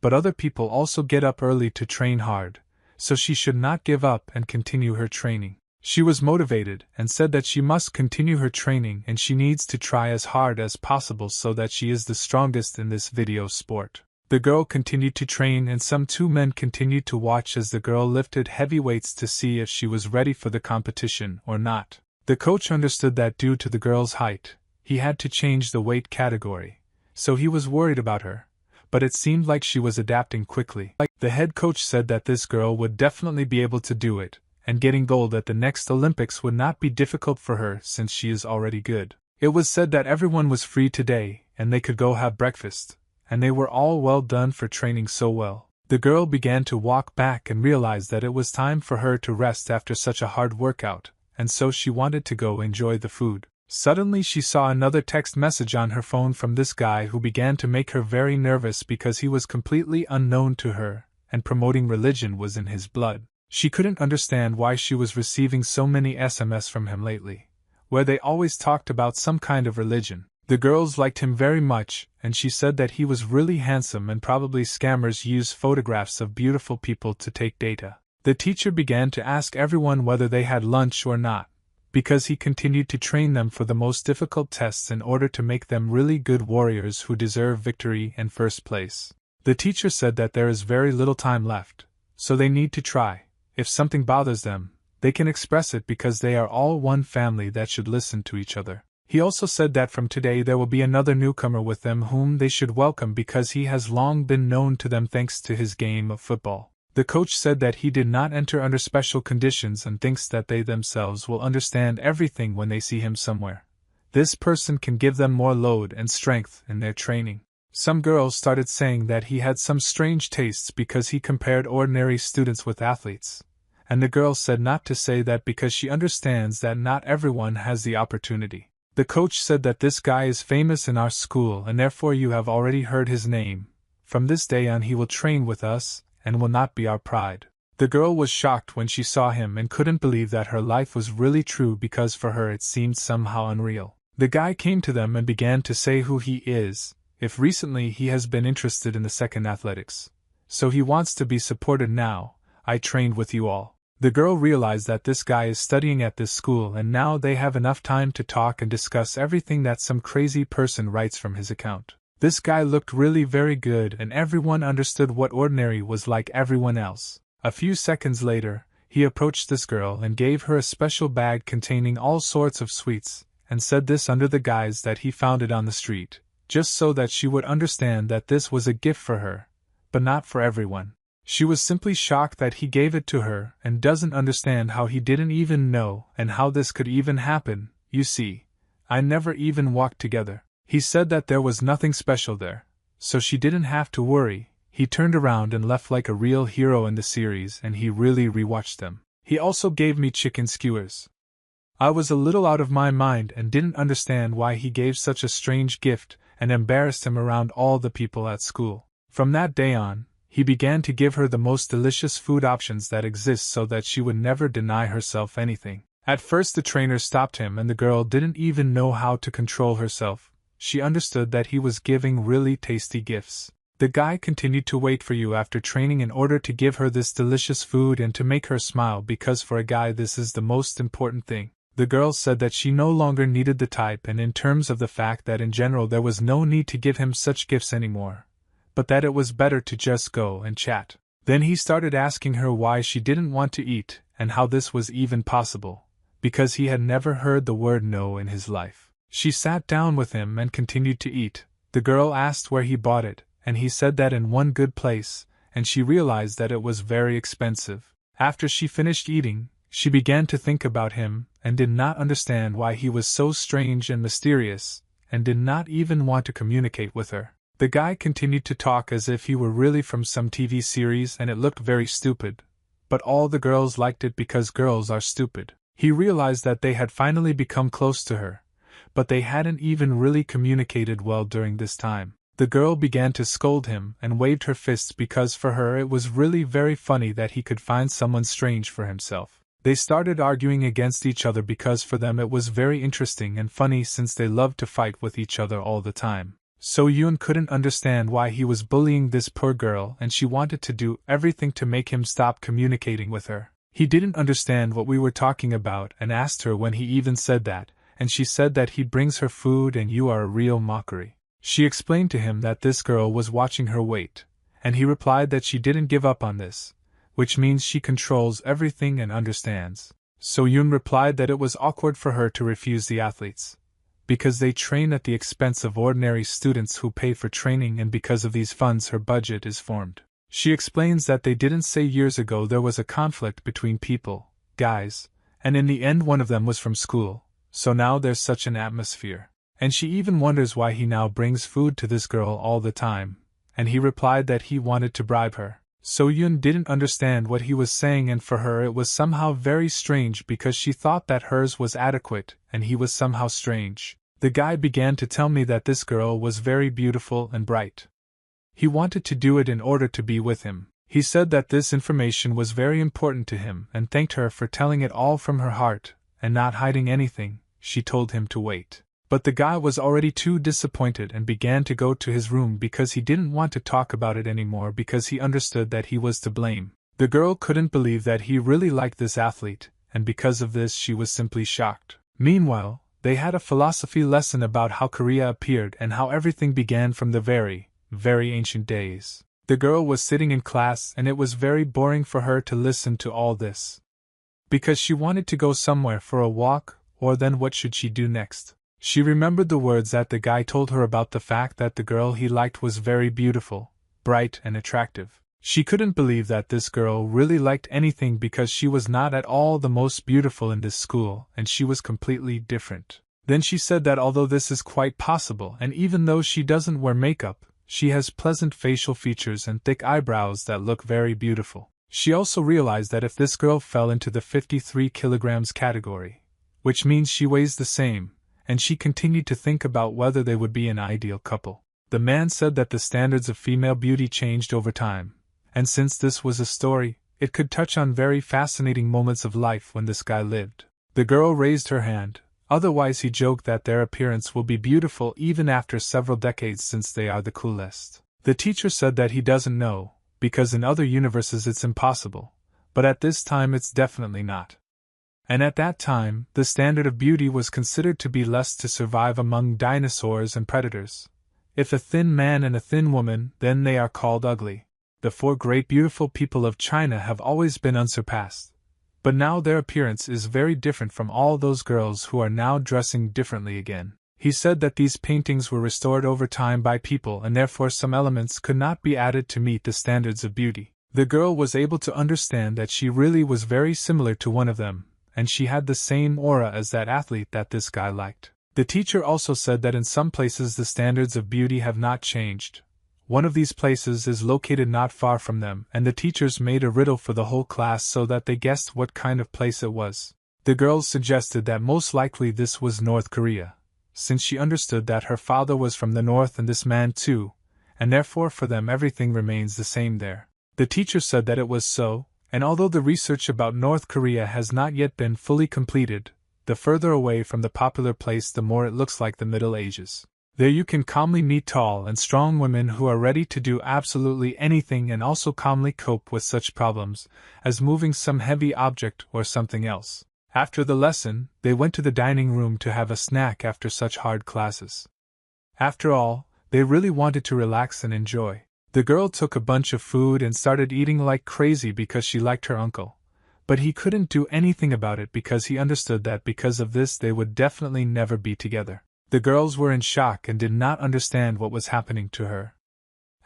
but other people also get up early to train hard, so she should not give up and continue her training. She was motivated and said that she must continue her training and she needs to try as hard as possible so that she is the strongest in this video sport. The girl continued to train and some two men continued to watch as the girl lifted heavy weights to see if she was ready for the competition or not. The coach understood that due to the girl's height, he had to change the weight category, so he was worried about her, but it seemed like she was adapting quickly. The head coach said that this girl would definitely be able to do it, and getting gold at the next Olympics would not be difficult for her since she is already good. It was said that everyone was free today and they could go have breakfast, and they were all well done for training so well. The girl began to walk back and realized that it was time for her to rest after such a hard workout, and so she wanted to go enjoy the food. Suddenly she saw another text message on her phone from this guy who began to make her very nervous because he was completely unknown to her, and promoting religion was in his blood. She couldn't understand why she was receiving so many SMS from him lately, where they always talked about some kind of religion. The girls liked him very much, and she said that he was really handsome and probably scammers use photographs of beautiful people to take data. The teacher began to ask everyone whether they had lunch or not, because he continued to train them for the most difficult tests in order to make them really good warriors who deserve victory and first place. The teacher said that there is very little time left, so they need to try. If something bothers them, they can express it because they are all one family that should listen to each other. He also said that from today there will be another newcomer with them whom they should welcome because he has long been known to them thanks to his game of football. The coach said that he did not enter under special conditions and thinks that they themselves will understand everything when they see him somewhere. This person can give them more load and strength in their training. Some girls started saying that he had some strange tastes because he compared ordinary students with athletes, and the girl said not to say that because she understands that not everyone has the opportunity. The coach said that this guy is famous in our school and therefore you have already heard his name. From this day on he will train with us, and will not be our pride. The girl was shocked when she saw him and couldn't believe that her life was really true because for her it seemed somehow unreal. The guy came to them and began to say who he is, if recently he has been interested in the second athletics. So he wants to be supported now. I trained with you all. The girl realized that this guy is studying at this school and now they have enough time to talk and discuss everything that some crazy person writes from his account. This guy looked really very good and everyone understood what ordinary was like everyone else. A few seconds later, he approached this girl and gave her a special bag containing all sorts of sweets, and said this under the guise that he found it on the street, just so that she would understand that this was a gift for her, but not for everyone. She was simply shocked that he gave it to her and doesn't understand how he didn't even know and how this could even happen. You see, I never even walked together. He said that there was nothing special there, so she didn't have to worry. He turned around and left like a real hero in the series, and he really rewatched them. He also gave me chicken skewers. I was a little out of my mind and didn't understand why he gave such a strange gift and embarrassed him around all the people at school. From that day on, he began to give her the most delicious food options that exist so that she would never deny herself anything. At first the trainer stopped him and the girl didn't even know how to control herself. She understood that he was giving really tasty gifts. The guy continued to wait for you after training in order to give her this delicious food and to make her smile, because for a guy this is the most important thing. The girl said that she no longer needed the type, and in terms of the fact that in general there was no need to give him such gifts anymore, but that it was better to just go and chat. Then he started asking her why she didn't want to eat, and how this was even possible, because he had never heard the word no in his life. She sat down with him and continued to eat. The girl asked where he bought it, and he said that in one good place, and she realized that it was very expensive. After she finished eating, she began to think about him, and did not understand why he was so strange and mysterious, and did not even want to communicate with her. The guy continued to talk as if he were really from some TV series, and it looked very stupid, but all the girls liked it because girls are stupid. He realized that they had finally become close to her, but they hadn't even really communicated well during this time. The girl began to scold him and waved her fists because for her it was really very funny that he could find someone strange for himself. They started arguing against each other because for them it was very interesting and funny since they loved to fight with each other all the time. So Yoon couldn't understand why he was bullying this poor girl, and she wanted to do everything to make him stop communicating with her. He didn't understand what we were talking about and asked her when he even said that, and she said that he brings her food and you are a real mockery. She explained to him that this girl was watching her weight, and he replied that she didn't give up on this, which means she controls everything and understands. So Yoon replied that it was awkward for her to refuse the athletes, because they train at the expense of ordinary students who pay for training, and because of these funds her budget is formed. She explains that they didn't say years ago there was a conflict between people, guys, and in the end one of them was from school, so now there's such an atmosphere. And she even wonders why he now brings food to this girl all the time, and he replied that he wanted to bribe her. So Yoon didn't understand what he was saying, and for her it was somehow very strange because she thought that hers was adequate and he was somehow strange. The guy began to tell me that this girl was very beautiful and bright. He wanted to do it in order to be with him. He said that this information was very important to him and thanked her for telling it all from her heart and not hiding anything. She told him to wait. But the guy was already too disappointed and began to go to his room because he didn't want to talk about it anymore because he understood that he was to blame. The girl couldn't believe that he really liked this athlete, and because of this she was simply shocked. Meanwhile, they had a philosophy lesson about how Korea appeared and how everything began from the very, very ancient days. The girl was sitting in class and it was very boring for her to listen to all this, because she wanted to go somewhere for a walk, or then what should she do next? She remembered the words that the guy told her about the fact that the girl he liked was very beautiful, bright and attractive. She couldn't believe that this girl really liked anything because she was not at all the most beautiful in this school and she was completely different. Then she said that although this is quite possible and even though she doesn't wear makeup, she has pleasant facial features and thick eyebrows that look very beautiful. She also realized that if this girl fell into the 53 kilograms category, which means she weighs the same, and she continued to think about whether they would be an ideal couple. The man said that the standards of female beauty changed over time, and since this was a story, it could touch on very fascinating moments of life when this guy lived. The girl raised her hand, otherwise he joked that their appearance will be beautiful even after several decades since they are the coolest. The teacher said that he doesn't know, because in other universes it's impossible, but at this time it's definitely not. And at that time, the standard of beauty was considered to be less to survive among dinosaurs and predators. If a thin man and a thin woman, then they are called ugly. The 4 great beautiful people of China have always been unsurpassed. But now their appearance is very different from all those girls who are now dressing differently again. He said that these paintings were restored over time by people and therefore some elements could not be added to meet the standards of beauty. The girl was able to understand that she really was very similar to one of them, and she had the same aura as that athlete that this guy liked. The teacher also said that in some places the standards of beauty have not changed. One of these places is located not far from them, and the teachers made a riddle for the whole class so that they guessed what kind of place it was. The girls suggested that most likely this was North Korea, since she understood that her father was from the north and this man too, and therefore for them everything remains the same there. The teacher said that it was so, and although the research about North Korea has not yet been fully completed, the further away from the popular place the more it looks like the Middle Ages. There you can calmly meet tall and strong women who are ready to do absolutely anything and also calmly cope with such problems as moving some heavy object or something else. After the lesson, they went to the dining room to have a snack after such hard classes. After all, they really wanted to relax and enjoy. The girl took a bunch of food and started eating like crazy because she liked her uncle. But he couldn't do anything about it because he understood that because of this they would definitely never be together. The girls were in shock and did not understand what was happening to her.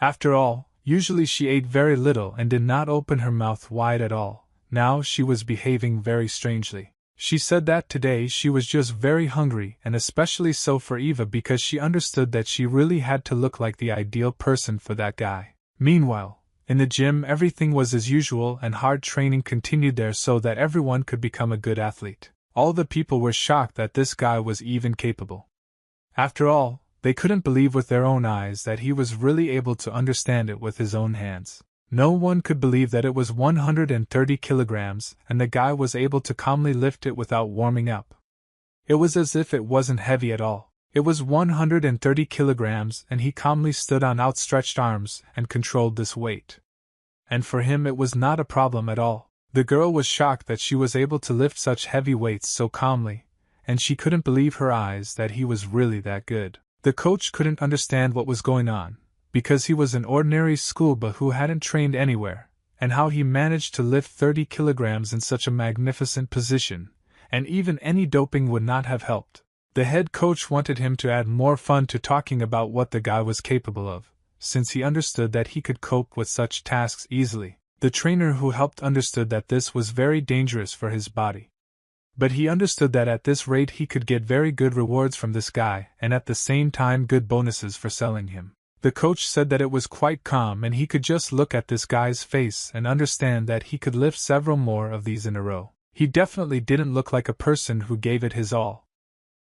After all, usually she ate very little and did not open her mouth wide at all. Now she was behaving very strangely. She said that today she was just very hungry, and especially so for Eva because she understood that she really had to look like the ideal person for that guy. Meanwhile, in the gym everything was as usual and hard training continued there so that everyone could become a good athlete. All the people were shocked that this guy was even capable. After all, they couldn't believe with their own eyes that he was really able to understand it with his own hands. No one could believe that it was 130 kilograms and the guy was able to calmly lift it without warming up. It was as if it wasn't heavy at all. It was 130 kilograms and he calmly stood on outstretched arms and controlled this weight. And for him it was not a problem at all. The girl was shocked that she was able to lift such heavy weights so calmly, and she couldn't believe her eyes that he was really that good. The coach couldn't understand what was going on, because he was an ordinary schoolboy who hadn't trained anywhere, and how he managed to lift 30 kilograms in such a magnificent position, and even any doping would not have helped. The head coach wanted him to add more fun to talking about what the guy was capable of, since he understood that he could cope with such tasks easily. The trainer who helped understood that this was very dangerous for his body. But he understood that at this rate he could get very good rewards from this guy and at the same time good bonuses for selling him. The coach said that it was quite calm and he could just look at this guy's face and understand that he could lift several more of these in a row. He definitely didn't look like a person who gave it his all.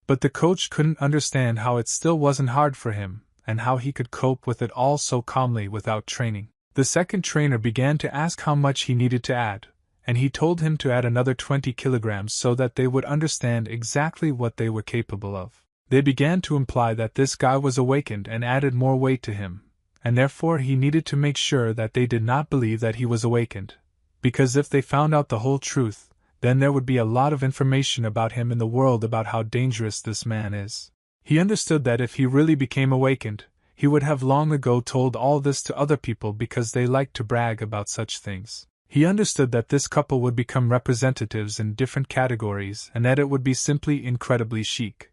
But the coach couldn't understand how it still wasn't hard for him, and how he could cope with it all so calmly without training. The second trainer began to ask how much he needed to add, and he told him to add another 20 kilograms so that they would understand exactly what they were capable of. They began to imply that this guy was awakened and added more weight to him, and therefore he needed to make sure that they did not believe that he was awakened, because if they found out the whole truth, then there would be a lot of information about him in the world about how dangerous this man is. He understood that if he really became awakened, he would have long ago told all this to other people because they liked to brag about such things. He understood that this couple would become representatives in different categories and that it would be simply incredibly chic.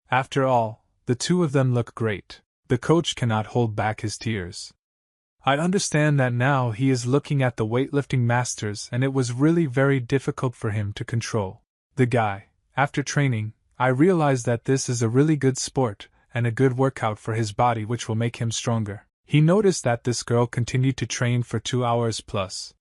After all, the two of them look great. The coach cannot hold back his tears. I understand that now he is looking at the weightlifting masters and it was really very difficult for him to control the guy. After training, I realized that this is a really good sport and a good workout for his body which will make him stronger. He noticed that this girl continued to train for 2 hours plus.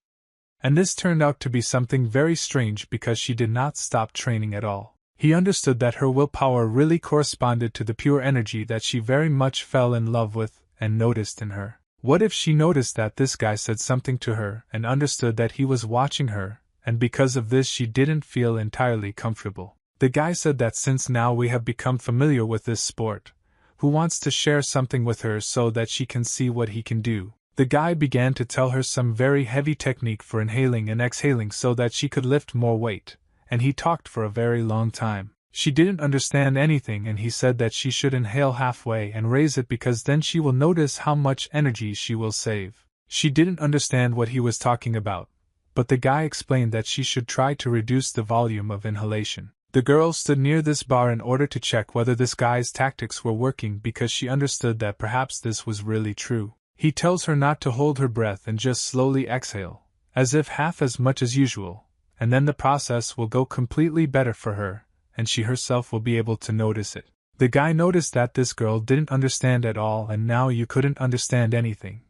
And this turned out to be something very strange because she did not stop training at all. He understood that her willpower really corresponded to the pure energy that she very much fell in love with and noticed in her. What if she noticed that this guy said something to her and understood that he was watching her, and because of this she didn't feel entirely comfortable? The guy said that since now we have become familiar with this sport, who wants to share something with her so that she can see what he can do. The guy began to tell her some very heavy technique for inhaling and exhaling so that she could lift more weight, and he talked for a very long time. She didn't understand anything, and he said that she should inhale halfway and raise it because then she will notice how much energy she will save. She didn't understand what he was talking about, but the guy explained that she should try to reduce the volume of inhalation. The girl stood near this bar in order to check whether this guy's tactics were working because she understood that perhaps this was really true. He tells her not to hold her breath and just slowly exhale, as if half as much as usual, and then the process will go completely better for her, and she herself will be able to notice it. The guy noticed that this girl didn't understand at all, and now you couldn't understand anything.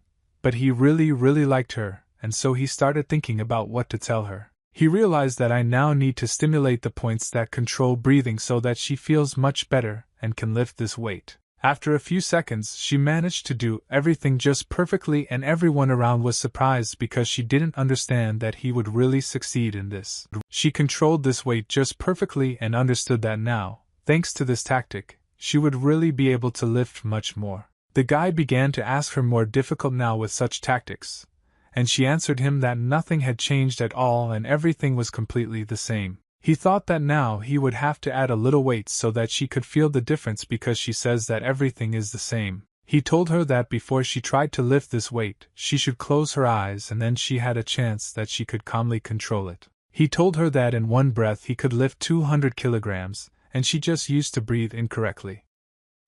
But he really liked her, and so he started thinking about what to tell her. He realized that I now need to stimulate the points that control breathing so that she feels much better and can lift this weight. After a few seconds, she managed to do everything just perfectly, and everyone around was surprised because she didn't understand that he would really succeed in this. She controlled this weight just perfectly and understood that now, thanks to this tactic, she would really be able to lift much more. The guy began to ask her more difficult now with such tactics, and she answered him that nothing had changed at all and everything was completely the same. He thought that now he would have to add a little weight so that she could feel the difference because she says that everything is the same. He told her that before she tried to lift this weight, she should close her eyes and then she had a chance that she could calmly control it. He told her that in one breath he could lift 200 kilograms, and she just used to breathe incorrectly.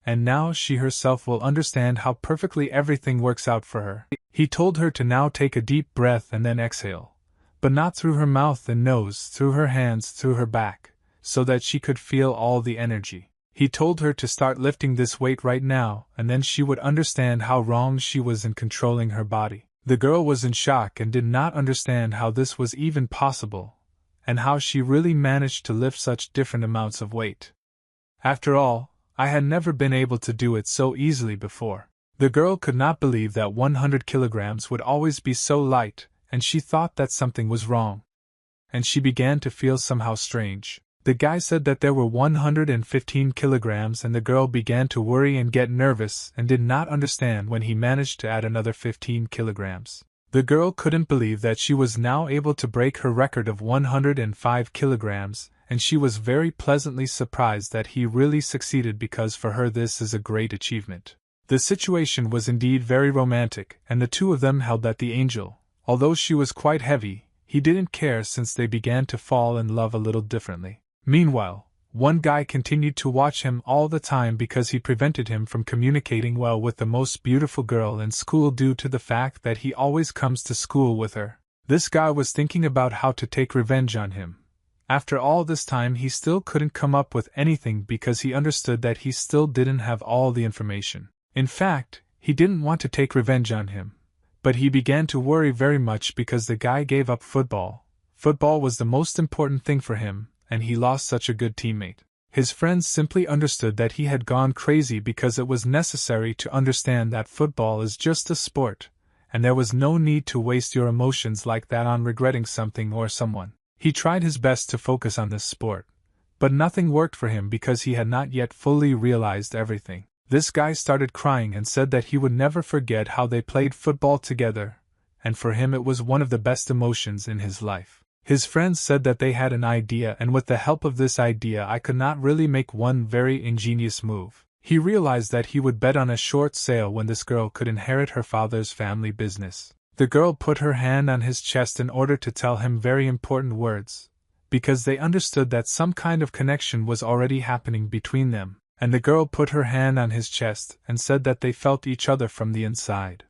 And now she herself will understand how perfectly everything works out for her. He told her to now take a deep breath and then exhale. But not through her mouth and nose, through her hands, through her back, so that she could feel all the energy. He told her to start lifting this weight right now, and then she would understand how wrong she was in controlling her body. The girl was in shock and did not understand how this was even possible, and how she really managed to lift such different amounts of weight. After all, I had never been able to do it so easily before. The girl could not believe that 100 kilograms would always be so light, and she thought that something was wrong. And she began to feel somehow strange. The guy said that there were 115 kilograms, and the girl began to worry and get nervous and did not understand when he managed to add another 15 kilograms. The girl couldn't believe that she was now able to break her record of 105 kilograms, and she was very pleasantly surprised that he really succeeded because for her this is a great achievement. The situation was indeed very romantic, and the two of them held that the angel, although she was quite heavy, he didn't care since they began to fall in love a little differently. Meanwhile, one guy continued to watch him all the time because he prevented him from communicating well with the most beautiful girl in school due to the fact that he always comes to school with her. This guy was thinking about how to take revenge on him. After all this time he still couldn't come up with anything because he understood that he still didn't have all the information. In fact, he didn't want to take revenge on him. But he began to worry very much because the guy gave up football. Football was the most important thing for him, and he lost such a good teammate. His friends simply understood that he had gone crazy because it was necessary to understand that football is just a sport, and there was no need to waste your emotions like that on regretting something or someone. He tried his best to focus on this sport, but nothing worked for him because he had not yet fully realized everything. This guy started crying and said that he would never forget how they played football together, and for him it was one of the best emotions in his life. His friends said that they had an idea, and with the help of this idea I could not really make one very ingenious move. He realized that he would bet on a short sale when this girl could inherit her father's family business. The girl put her hand on his chest in order to tell him very important words, because they understood that some kind of connection was already happening between them. And the girl put her hand on his chest and said that they felt each other from the inside.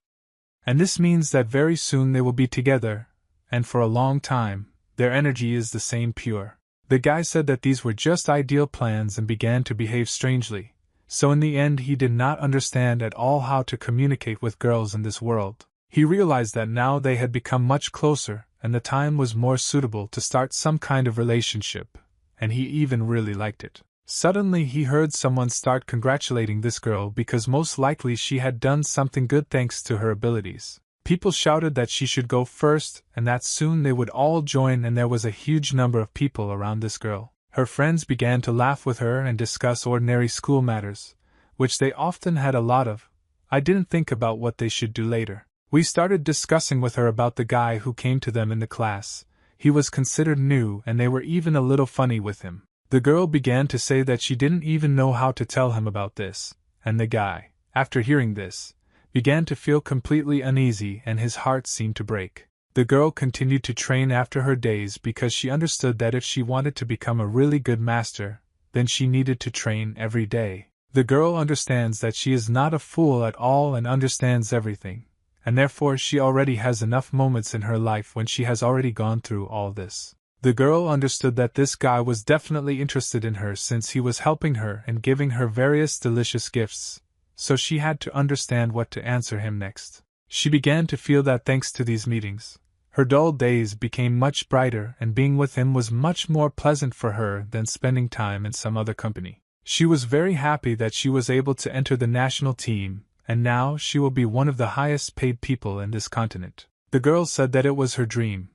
And this means that very soon they will be together, and for a long time, their energy is the same pure. The guy said that these were just ideal plans and began to behave strangely, so in the end he did not understand at all how to communicate with girls in this world. He realized that now they had become much closer, and the time was more suitable to start some kind of relationship, and he even really liked it. Suddenly he heard someone start congratulating this girl because most likely she had done something good thanks to her abilities. People shouted that she should go first and that soon they would all join, and there was a huge number of people around this girl. Her friends began to laugh with her and discuss ordinary school matters, which they often had a lot of. I didn't think about what they should do later. We started discussing with her about the guy who came to them in the class. He was considered new and they were even a little funny with him. The girl began to say that she didn't even know how to tell him about this, and the guy, after hearing this, began to feel completely uneasy and his heart seemed to break. The girl continued to train after her days because she understood that if she wanted to become a really good master, then she needed to train every day. The girl understands that she is not a fool at all and understands everything, and therefore she already has enough moments in her life when she has already gone through all this. The girl understood that this guy was definitely interested in her since he was helping her and giving her various delicious gifts, so she had to understand what to answer him next. She began to feel that thanks to these meetings, her dull days became much brighter and being with him was much more pleasant for her than spending time in some other company. She was very happy that she was able to enter the national team, and now she will be one of the highest paid people in this continent. The girl said that it was her dream,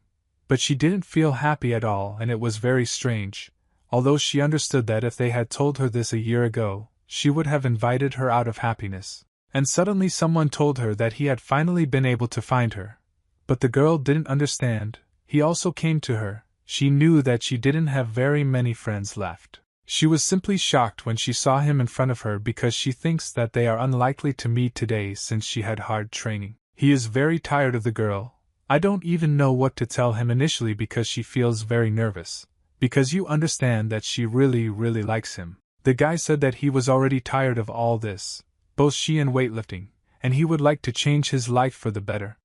but she didn't feel happy at all and it was very strange, although she understood that if they had told her this a year ago, she would have invited her out of happiness. And suddenly someone told her that he had finally been able to find her. But the girl didn't understand. He also came to her. She knew that she didn't have very many friends left. She was simply shocked when she saw him in front of her because she thinks that they are unlikely to meet today since she had hard training. He is very tired of the girl. I don't even know what to tell him initially because she feels very nervous. Because you understand that she really likes him. The guy said that he was already tired of all this, both she and weightlifting, and he would like to change his life for the better.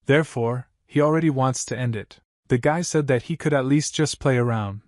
Therefore, he already wants to end it. The guy said that he could at least just play around,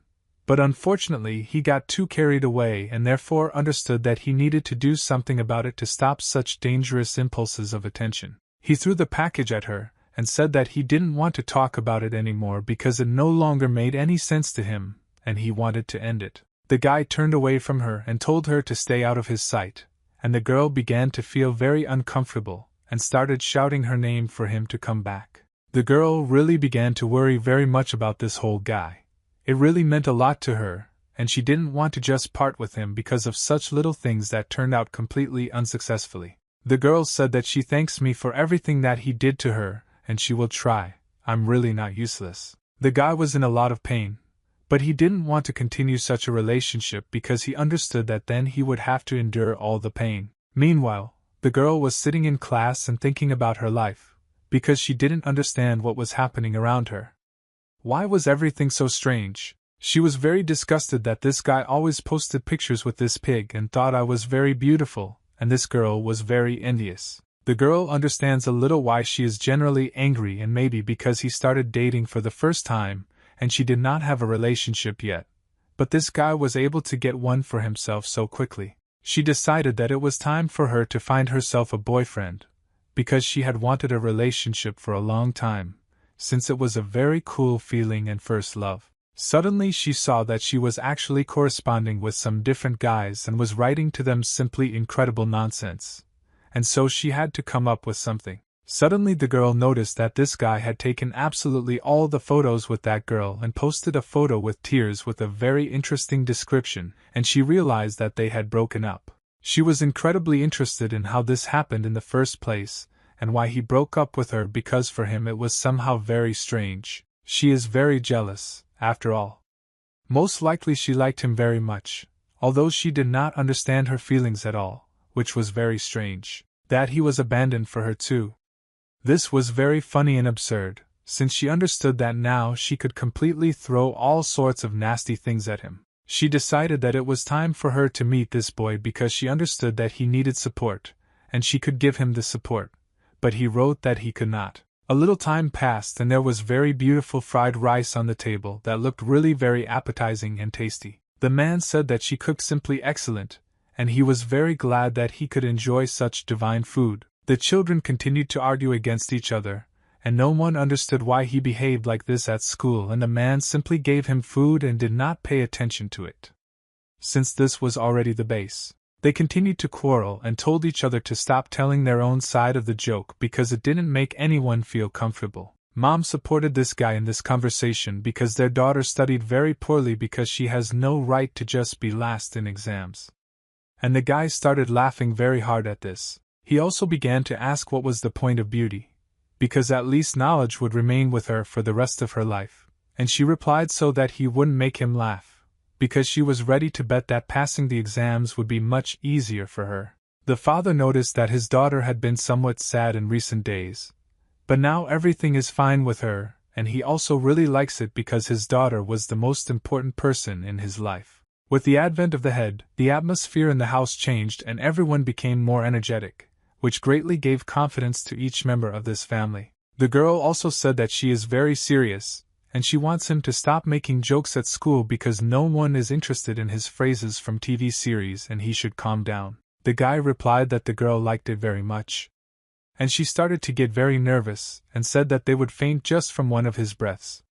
but unfortunately he got too carried away and therefore understood that he needed to do something about it to stop such dangerous impulses of attention. He threw the package at her and said that he didn't want to talk about it anymore because it no longer made any sense to him, and he wanted to end it. The guy turned away from her and told her to stay out of his sight, and the girl began to feel very uncomfortable and started shouting her name for him to come back. The girl really began to worry very much about this whole guy. It really meant a lot to her, and she didn't want to just part with him because of such little things that turned out completely unsuccessfully. The girl said that she thanks me for everything that he did to her, and she will try. I'm really not useless. The guy was in a lot of pain, but he didn't want to continue such a relationship because he understood that then he would have to endure all the pain. Meanwhile, the girl was sitting in class and thinking about her life, because she didn't understand what was happening around her. Why was everything so strange? She was very disgusted that this guy always posted pictures with this pig and thought I was very beautiful, and this girl was very envious. The girl understands a little why she is generally angry and maybe because he started dating for the first time, and she did not have a relationship yet. But this guy was able to get one for himself so quickly. She decided that it was time for her to find herself a boyfriend, because she had wanted a relationship for a long time, since it was a very cool feeling and first love. Suddenly she saw that she was actually corresponding with some different guys and was writing to them simply incredible nonsense. And so she had to come up with something. Suddenly the girl noticed that this guy had taken absolutely all the photos with that girl and posted a photo with tears with a very interesting description, and she realized that they had broken up. She was incredibly interested in how this happened in the first place, and why he broke up with her because for him it was somehow very strange. She is very jealous, after all. Most likely she liked him very much, although she did not understand her feelings at all, which was very strange. That he was abandoned for her too. This was very funny and absurd, since she understood that now she could completely throw all sorts of nasty things at him. She decided that it was time for her to meet this boy because she understood that he needed support, and she could give him the support, but he wrote that he could not. A little time passed and there was very beautiful fried rice on the table that looked really very appetizing and tasty. The man said that she cooked simply excellent, and he was very glad that he could enjoy such divine food. The children continued to argue against each other, and no one understood why he behaved like this at school, and the man simply gave him food and did not pay attention to it. Since this was already the base, they continued to quarrel and told each other to stop telling their own side of the joke because it didn't make anyone feel comfortable. Mom supported this guy in this conversation because their daughter studied very poorly because she has no right to just be last in exams. And the guy started laughing very hard at this. He also began to ask what was the point of beauty, because at least knowledge would remain with her for the rest of her life, and she replied so that he wouldn't make him laugh, because she was ready to bet that passing the exams would be much easier for her. The father noticed that his daughter had been somewhat sad in recent days, but now everything is fine with her, and he also really likes it because his daughter was the most important person in his life. With the advent of the head, the atmosphere in the house changed and everyone became more energetic, which greatly gave confidence to each member of this family. The girl also said that she is very serious, and she wants him to stop making jokes at school because no one is interested in his phrases from TV series and he should calm down. The guy replied that the girl liked it very much, and she started to get very nervous and said that they would faint just from one of his breaths.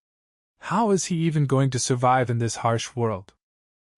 How is he even going to survive in this harsh world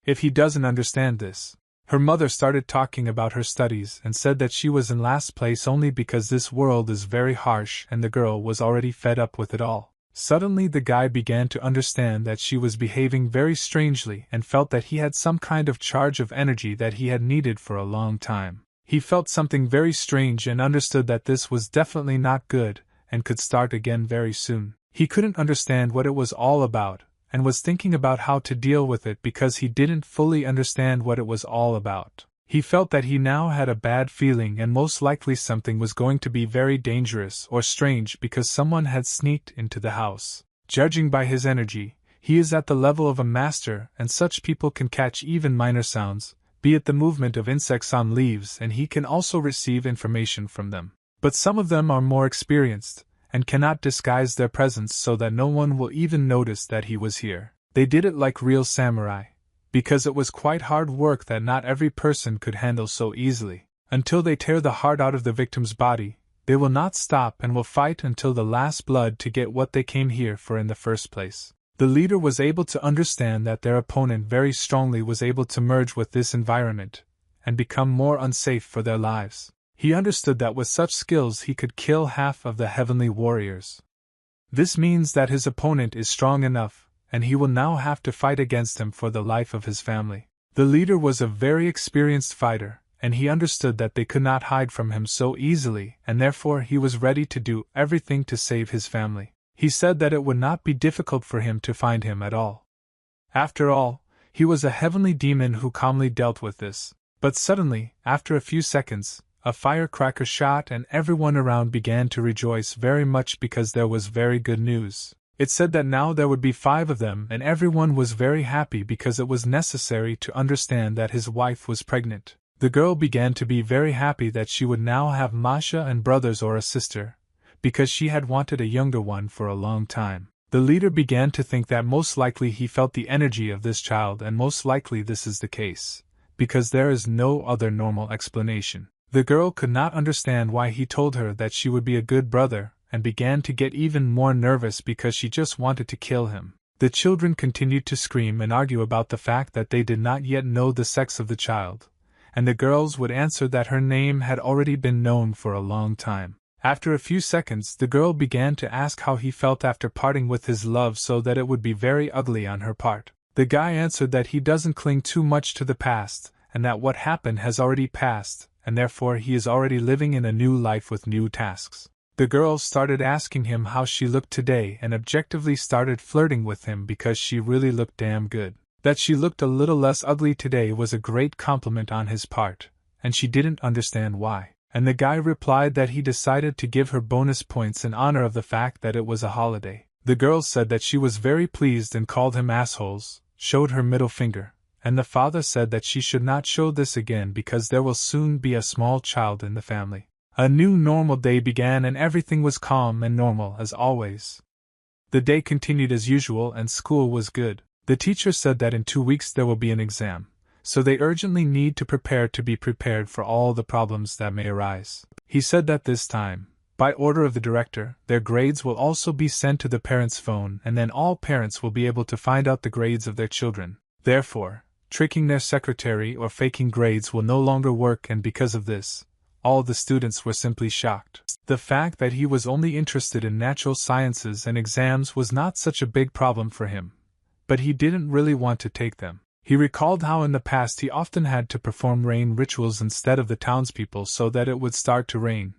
if he doesn't understand this? Her mother started talking about her studies and said that she was in last place only because this world is very harsh and the girl was already fed up with it all. Suddenly the guy began to understand that she was behaving very strangely and felt that he had some kind of charge of energy that he had needed for a long time. He felt something very strange and understood that this was definitely not good and could start again very soon. He couldn't understand what it was all about and was thinking about how to deal with it because he didn't fully understand what it was all about. He felt that he now had a bad feeling and most likely something was going to be very dangerous or strange because someone had sneaked into the house. Judging by his energy, he is at the level of a master and such people can catch even minor sounds, be it the movement of insects on leaves, and he can also receive information from them. But some of them are more experienced and cannot disguise their presence so that no one will even notice that he was here. They did it like real samurai, because it was quite hard work that not every person could handle so easily. Until they tear the heart out of the victim's body, they will not stop and will fight until the last blood to get what they came here for in the first place. The leader was able to understand that their opponent very strongly was able to merge with this environment and become more unsafe for their lives. He understood that with such skills he could kill half of the heavenly warriors. This means that his opponent is strong enough, and he will now have to fight against him for the life of his family. The leader was a very experienced fighter, and he understood that they could not hide from him so easily, and therefore he was ready to do everything to save his family. He said that it would not be difficult for him to find him at all. After all, he was a heavenly demon who calmly dealt with this. But suddenly, after a few seconds, a firecracker shot and everyone around began to rejoice very much because there was very good news. It said that now there would be 5 of them and everyone was very happy because it was necessary to understand that his wife was pregnant. The girl began to be very happy that she would now have Masha and brothers or a sister, because she had wanted a younger one for a long time. The leader began to think that most likely he felt the energy of this child and most likely this is the case, because there is no other normal explanation. The girl could not understand why he told her that she would be a good brother, and began to get even more nervous because she just wanted to kill him. The children continued to scream and argue about the fact that they did not yet know the sex of the child, and the girls would answer that her name had already been known for a long time. After a few seconds, the girl began to ask how he felt after parting with his love so that it would be very ugly on her part. The guy answered that he doesn't cling too much to the past, and that what happened has already passed, and therefore he is already living in a new life with new tasks. The girl started asking him how she looked today and objectively started flirting with him because she really looked damn good. That she looked a little less ugly today was a great compliment on his part, and she didn't understand why. And the guy replied that he decided to give her bonus points in honor of the fact that it was a holiday. The girl said that she was very pleased and called him assholes, showed her middle finger, and the father said that she should not show this again because there will soon be a small child in the family. A new normal day began and everything was calm and normal as always. The day continued as usual and school was good. The teacher said that in 2 weeks there will be an exam, so they urgently need to be prepared for all the problems that may arise. He said that this time, by order of the director, their grades will also be sent to the parents' phone and then all parents will be able to find out the grades of their children. Therefore, tricking their secretary or faking grades will no longer work, and because of this, all the students were simply shocked. The fact that he was only interested in natural sciences and exams was not such a big problem for him, but he didn't really want to take them. He recalled how in the past he often had to perform rain rituals instead of the townspeople so that it would start to rain,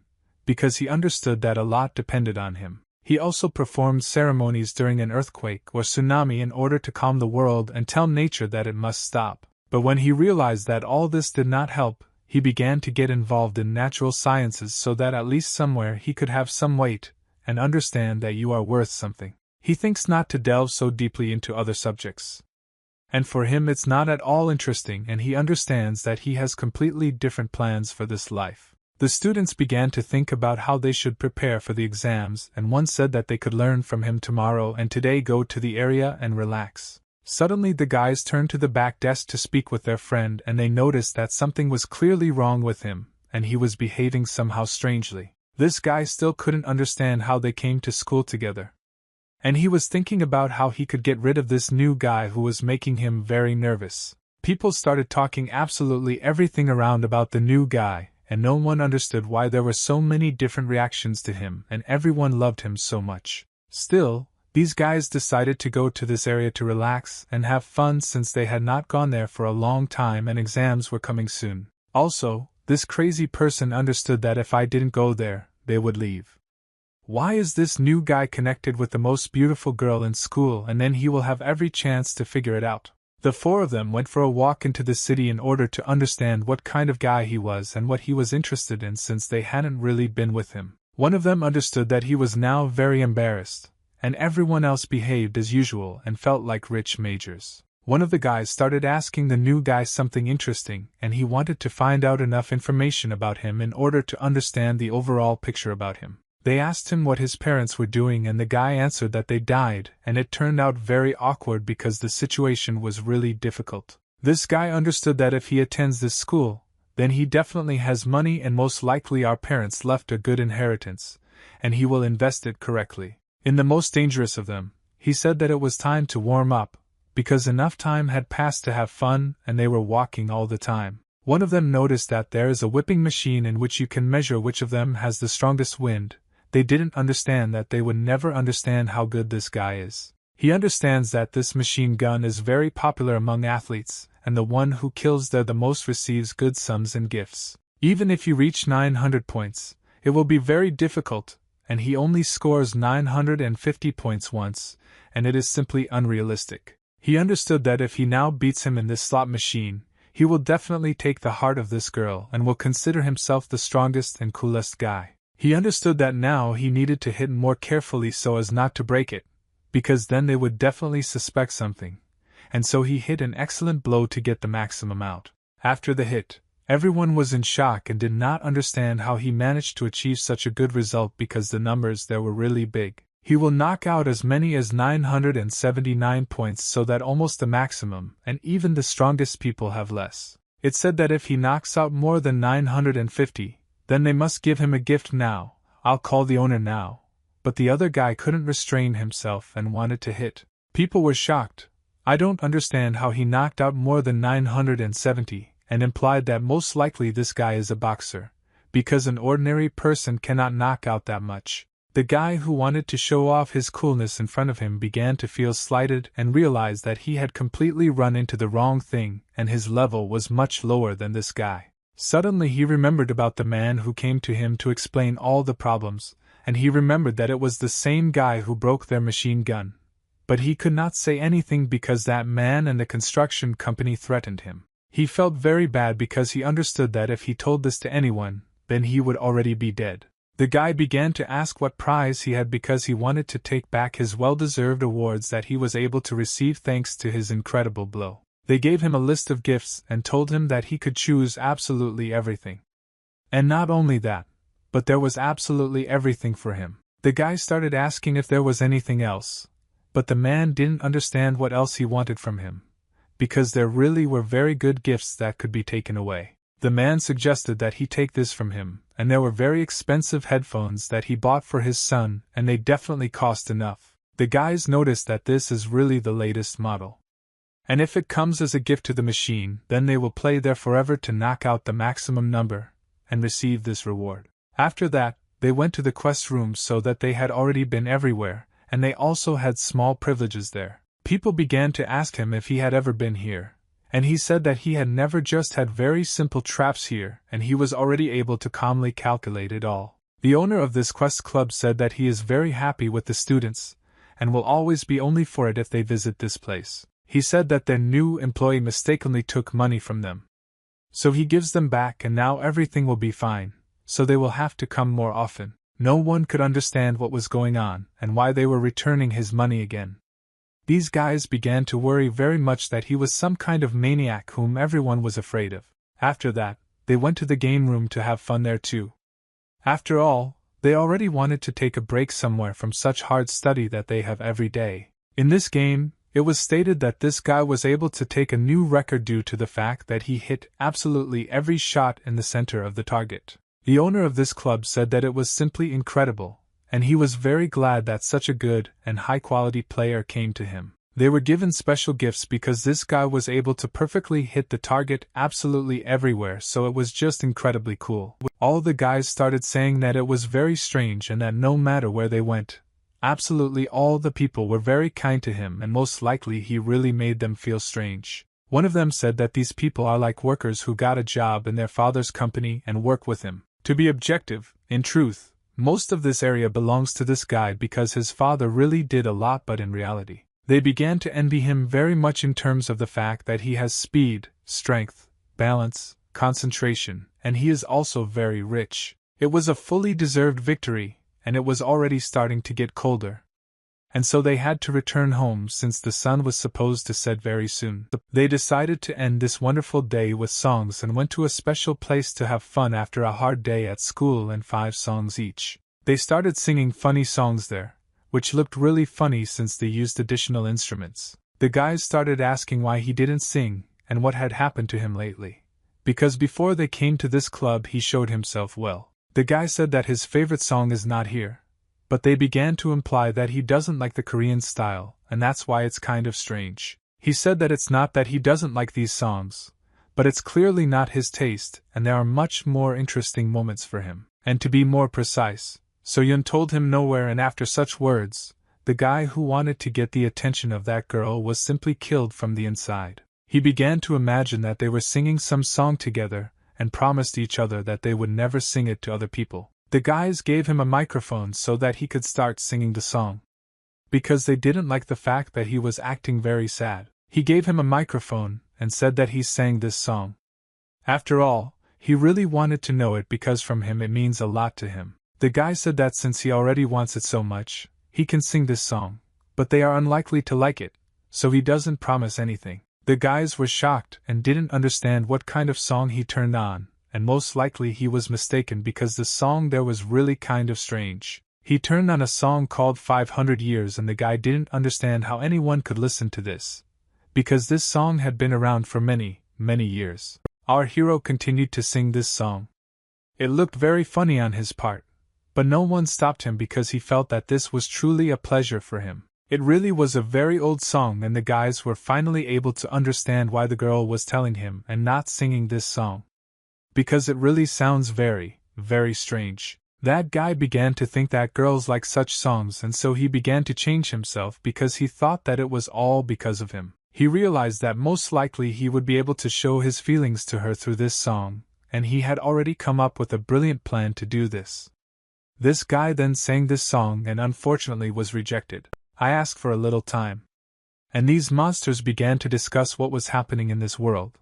because he understood that a lot depended on him. He also performed ceremonies during an earthquake or tsunami in order to calm the world and tell nature that it must stop. But when he realized that all this did not help, he began to get involved in natural sciences so that at least somewhere he could have some weight and understand that you are worth something. He thinks not to delve so deeply into other subjects. And for him it's not at all interesting, and he understands that he has completely different plans for this life. The students began to think about how they should prepare for the exams, and one said that they could learn from him tomorrow and today go to the area and relax. Suddenly the guys turned to the back desk to speak with their friend, and they noticed that something was clearly wrong with him, and he was behaving somehow strangely. This guy still couldn't understand how they came to school together. And he was thinking about how he could get rid of this new guy who was making him very nervous. People started talking absolutely everything around about the new guy, and no one understood why there were so many different reactions to him, and everyone loved him so much. Still, these guys decided to go to this area to relax and have fun since they had not gone there for a long time and exams were coming soon. Also, this crazy person understood that if I didn't go there, they would leave. Why is this new guy connected with the most beautiful girl in school, and then he will have every chance to figure it out? The four of them went for a walk into the city in order to understand what kind of guy he was and what he was interested in, since they hadn't really been with him. One of them understood that he was now very embarrassed, and everyone else behaved as usual and felt like rich majors. One of the guys started asking the new guy something interesting, and he wanted to find out enough information about him in order to understand the overall picture about him. They asked him what his parents were doing, and the guy answered that they died, and it turned out very awkward because the situation was really difficult. This guy understood that if he attends this school, then he definitely has money, and most likely our parents left a good inheritance, and he will invest it correctly. In the most dangerous of them, he said that it was time to warm up, because enough time had passed to have fun, and they were walking all the time. One of them noticed that there is a whipping machine in which you can measure which of them has the strongest wind. They didn't understand that they would never understand how good this guy is. He understands that this machine gun is very popular among athletes, and the one who kills there the most receives good sums and gifts. Even if you reach 900 points, it will be very difficult, and he only scores 950 points once, and it is simply unrealistic. He understood that if he now beats him in this slot machine, he will definitely take the heart of this girl and will consider himself the strongest and coolest guy. He understood that now he needed to hit more carefully so as not to break it, because then they would definitely suspect something, and so he hit an excellent blow to get the maximum out. After the hit, everyone was in shock and did not understand how he managed to achieve such a good result because the numbers there were really big. He will knock out as many as 979 points, so that almost the maximum, and even the strongest people have less. It said that if he knocks out more than 950, then they must give him a gift now. I'll call the owner now. But the other guy couldn't restrain himself and wanted to hit. People were shocked. I don't understand how he knocked out more than 970, and implied that most likely this guy is a boxer, because an ordinary person cannot knock out that much. The guy who wanted to show off his coolness in front of him began to feel slighted and realized that he had completely run into the wrong thing, and his level was much lower than this guy. Suddenly he remembered about the man who came to him to explain all the problems, and he remembered that it was the same guy who broke their machine gun. But he could not say anything because that man and the construction company threatened him. He felt very bad because he understood that if he told this to anyone, then he would already be dead. The guy began to ask what prize he had because he wanted to take back his well-deserved awards that he was able to receive thanks to his incredible blow. They gave him a list of gifts and told him that he could choose absolutely everything. And not only that, but there was absolutely everything for him. The guy started asking if there was anything else, but the man didn't understand what else he wanted from him, because there really were very good gifts that could be taken away. The man suggested that he take this from him, and there were very expensive headphones that he bought for his son, and they definitely cost enough. The guys noticed that this is really the latest model. And if it comes as a gift to the machine, then they will play there forever to knock out the maximum number, and receive this reward. After that, they went to the quest rooms so that they had already been everywhere, and they also had small privileges there. People began to ask him if he had ever been here, and he said that he had never, just had very simple traps here, and he was already able to calmly calculate it all. The owner of this quest club said that he is very happy with the students, and will always be only for it if they visit this place. He said that their new employee mistakenly took money from them. So he gives them back and now everything will be fine, so they will have to come more often. No one could understand what was going on and why they were returning his money again. These guys began to worry very much that he was some kind of maniac whom everyone was afraid of. After that, they went to the game room to have fun there too. After all, they already wanted to take a break somewhere from such hard study that they have every day. In this game, it was stated that this guy was able to take a new record due to the fact that he hit absolutely every shot in the center of the target. The owner of this club said that it was simply incredible, and he was very glad that such a good and high-quality player came to him. They were given special gifts because this guy was able to perfectly hit the target absolutely everywhere, so it was just incredibly cool. All the guys started saying that it was very strange and that no matter where they went, absolutely all the people were very kind to him and most likely he really made them feel strange. One of them said that these people are like workers who got a job in their father's company and work with him. To be objective, in truth, most of this area belongs to this guy because his father really did a lot, but in reality, they began to envy him very much in terms of the fact that he has speed, strength, balance, concentration, and he is also very rich. It was a fully deserved victory, and it was already starting to get colder. And so they had to return home since the sun was supposed to set very soon. They decided to end this wonderful day with songs and went to a special place to have fun after a hard day at school and 5 songs each. They started singing funny songs there, which looked really funny since they used additional instruments. The guys started asking why he didn't sing and what had happened to him lately. Because before they came to this club he showed himself well. The guy said that his favorite song is Not Here, but they began to imply that he doesn't like the Korean style, and that's why it's kind of strange. He said that it's not that he doesn't like these songs, but it's clearly not his taste, and there are much more interesting moments for him. And to be more precise, So-yun told him nowhere, and after such words, the guy who wanted to get the attention of that girl was simply killed from the inside. He began to imagine that they were singing some song together, and promised each other that they would never sing it to other people. The guys gave him a microphone so that he could start singing the song. Because they didn't like the fact that he was acting very sad, he gave him a microphone and said that he sang this song. After all, he really wanted to know it because from him it means a lot to him. The guy said that since he already wants it so much, he can sing this song, but they are unlikely to like it, so he doesn't promise anything. The guys were shocked and didn't understand what kind of song he turned on, and most likely he was mistaken because the song there was really kind of strange. He turned on a song called 500 Years and the guy didn't understand how anyone could listen to this, because this song had been around for many, many years. Our hero continued to sing this song. It looked very funny on his part, but no one stopped him because he felt that this was truly a pleasure for him. It really was a very old song and the guys were finally able to understand why the girl was telling him and not singing this song. Because it really sounds very, very strange. That guy began to think that girls like such songs and so he began to change himself because he thought that it was all because of him. He realized that most likely he would be able to show his feelings to her through this song, and he had already come up with a brilliant plan to do this. This guy then sang this song and unfortunately was rejected. I asked for a little time. And these monsters began to discuss what was happening in this world,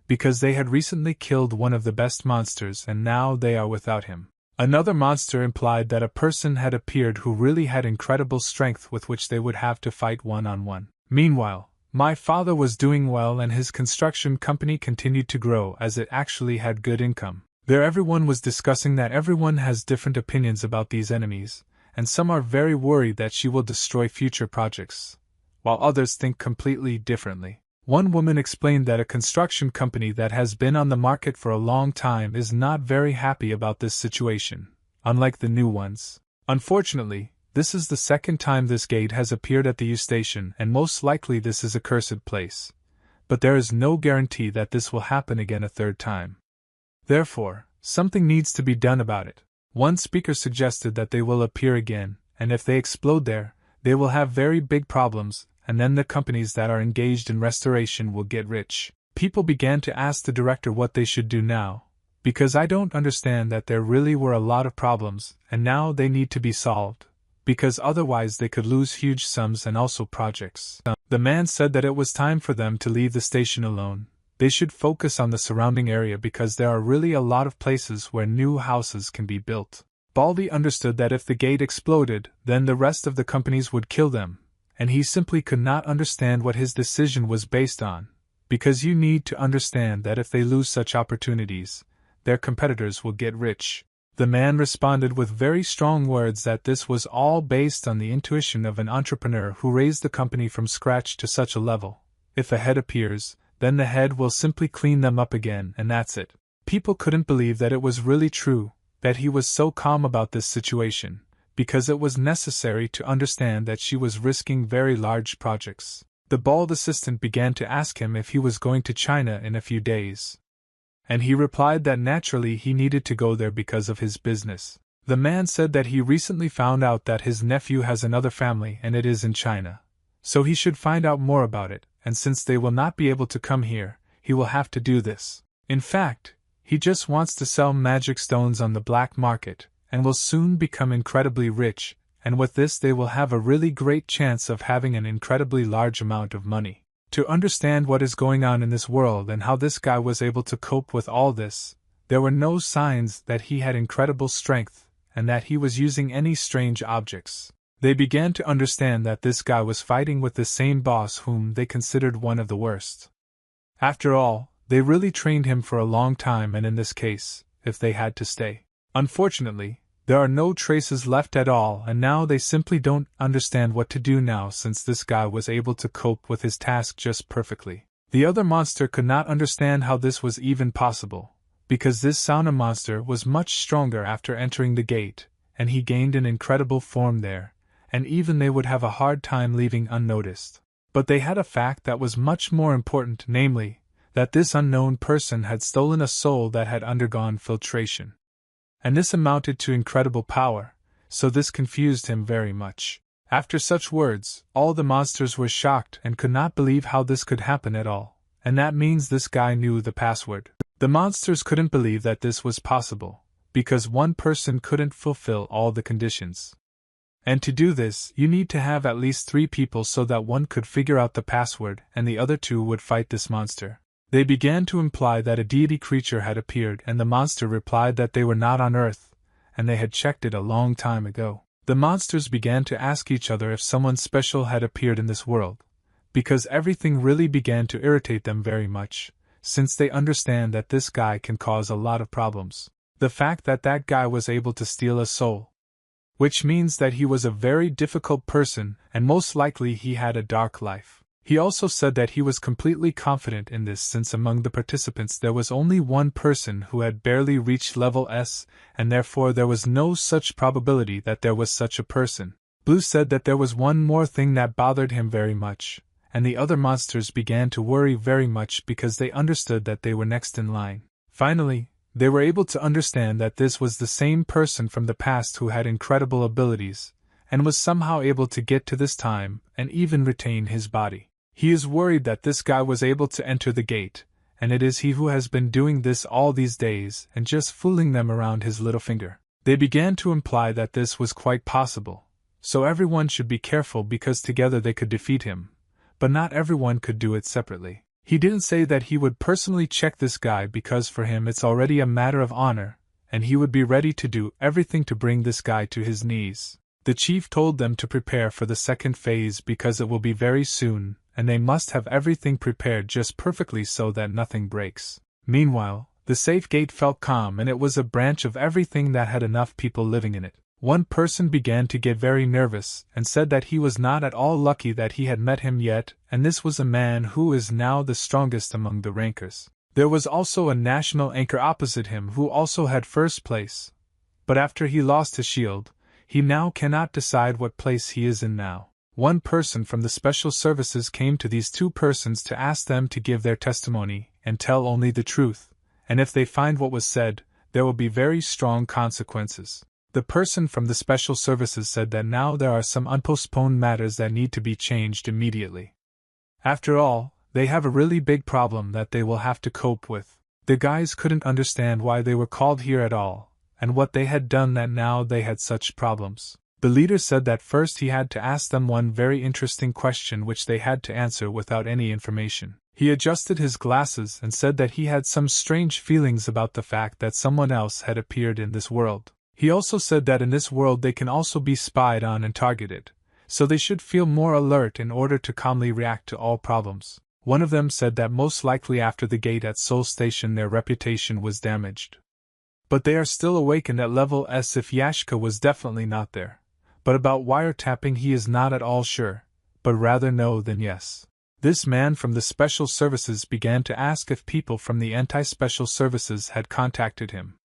because they had recently killed one of the best monsters and now they are without him. Another monster implied that a person had appeared who really had incredible strength with which they would have to fight one-on-one. Meanwhile, my father was doing well and his construction company continued to grow as it actually had good income. There everyone was discussing that everyone has different opinions about these enemies, and some are very worried that she will destroy future projects, while others think completely differently. One woman explained that a construction company that has been on the market for a long time is not very happy about this situation, unlike the new ones. Unfortunately, this is the second time this gate has appeared at the U station and most likely this is a cursed place. But there is no guarantee that this will happen again a third time. Therefore, something needs to be done about it. One speaker suggested that they will appear again, and if they explode there, they will have very big problems, and then the companies that are engaged in restoration will get rich. People began to ask the director what they should do now, because I don't understand that there really were a lot of problems, and now they need to be solved, because otherwise they could lose huge sums and also projects. The man said that it was time for them to leave the station alone. They should focus on the surrounding area because there are really a lot of places where new houses can be built. Baldy understood that if the gate exploded, then the rest of the companies would kill them, and he simply could not understand what his decision was based on, because you need to understand that if they lose such opportunities, their competitors will get rich. The man responded with very strong words that this was all based on the intuition of an entrepreneur who raised the company from scratch to such a level. If a head appears, then the head will simply clean them up again, and that's it. People couldn't believe that it was really true, that he was so calm about this situation, because it was necessary to understand that she was risking very large projects. The bald assistant began to ask him if he was going to China in a few days, and he replied that naturally he needed to go there because of his business. The man said that he recently found out that his nephew has another family and it is in China, so he should find out more about it, and since they will not be able to come here, he will have to do this. In fact, he just wants to sell magic stones on the black market, and will soon become incredibly rich, and with this they will have a really great chance of having an incredibly large amount of money. To understand what is going on in this world and how this guy was able to cope with all this, there were no signs that he had incredible strength, and that he was using any strange objects. They began to understand that this guy was fighting with the same boss whom they considered one of the worst. After all, they really trained him for a long time, and in this case, if they had to stay. Unfortunately, there are no traces left at all, and now they simply don't understand what to do now since this guy was able to cope with his task just perfectly. The other monster could not understand how this was even possible, because this sauna monster was much stronger after entering the gate, and he gained an incredible form there, and even they would have a hard time leaving unnoticed. But they had a fact that was much more important, namely, that this unknown person had stolen a soul that had undergone filtration. And this amounted to incredible power, so this confused him very much. After such words, all the monsters were shocked and could not believe how this could happen at all, and that means this guy knew the password. The monsters couldn't believe that this was possible, because one person couldn't fulfill all the conditions. And to do this, you need to have at least 3 people so that one could figure out the password and the other 2 would fight this monster. They began to imply that a deity creature had appeared, and the monster replied that they were not on Earth, and they had checked it a long time ago. The monsters began to ask each other if someone special had appeared in this world, because everything really began to irritate them very much, since they understand that this guy can cause a lot of problems. The fact that that guy was able to steal a soul, which means that he was a very difficult person, and most likely he had a dark life. He also said that he was completely confident in this since among the participants there was only one person who had barely reached level S, and therefore there was no such probability that there was such a person. Blue said that there was one more thing that bothered him very much, and the other monsters began to worry very much because they understood that they were next in line. Finally, they were able to understand that this was the same person from the past who had incredible abilities, and was somehow able to get to this time and even retain his body. He is worried that this guy was able to enter the gate, and it is he who has been doing this all these days and just fooling them around his little finger. They began to imply that this was quite possible, so everyone should be careful because together they could defeat him, but not everyone could do it separately. He didn't say that he would personally check this guy because for him it's already a matter of honor, and he would be ready to do everything to bring this guy to his knees. The chief told them to prepare for the second phase because it will be very soon, and they must have everything prepared just perfectly so that nothing breaks. Meanwhile, the safe gate felt calm and it was a branch of everything that had enough people living in it. One person began to get very nervous and said that he was not at all lucky that he had met him yet, and this was a man who is now the strongest among the rankers. There was also a national anchor opposite him who also had first place, but after he lost his shield, he now cannot decide what place he is in now. One person from the special services came to these 2 persons to ask them to give their testimony and tell only the truth, and if they find what was said, there will be very strong consequences. The person from the special services said that now there are some unpostponed matters that need to be changed immediately. After all, they have a really big problem that they will have to cope with. The guys couldn't understand why they were called here at all, and what they had done that now they had such problems. The leader said that first he had to ask them one very interesting question which they had to answer without any information. He adjusted his glasses and said that he had some strange feelings about the fact that someone else had appeared in this world. He also said that in this world they can also be spied on and targeted, so they should feel more alert in order to calmly react to all problems. One of them said that most likely after the gate at Seoul Station their reputation was damaged. But they are still awakened at level S if Yashka was definitely not there. But about wiretapping he is not at all sure, but rather no than yes. This man from the Special Services began to ask if people from the Anti-Special Services had contacted him,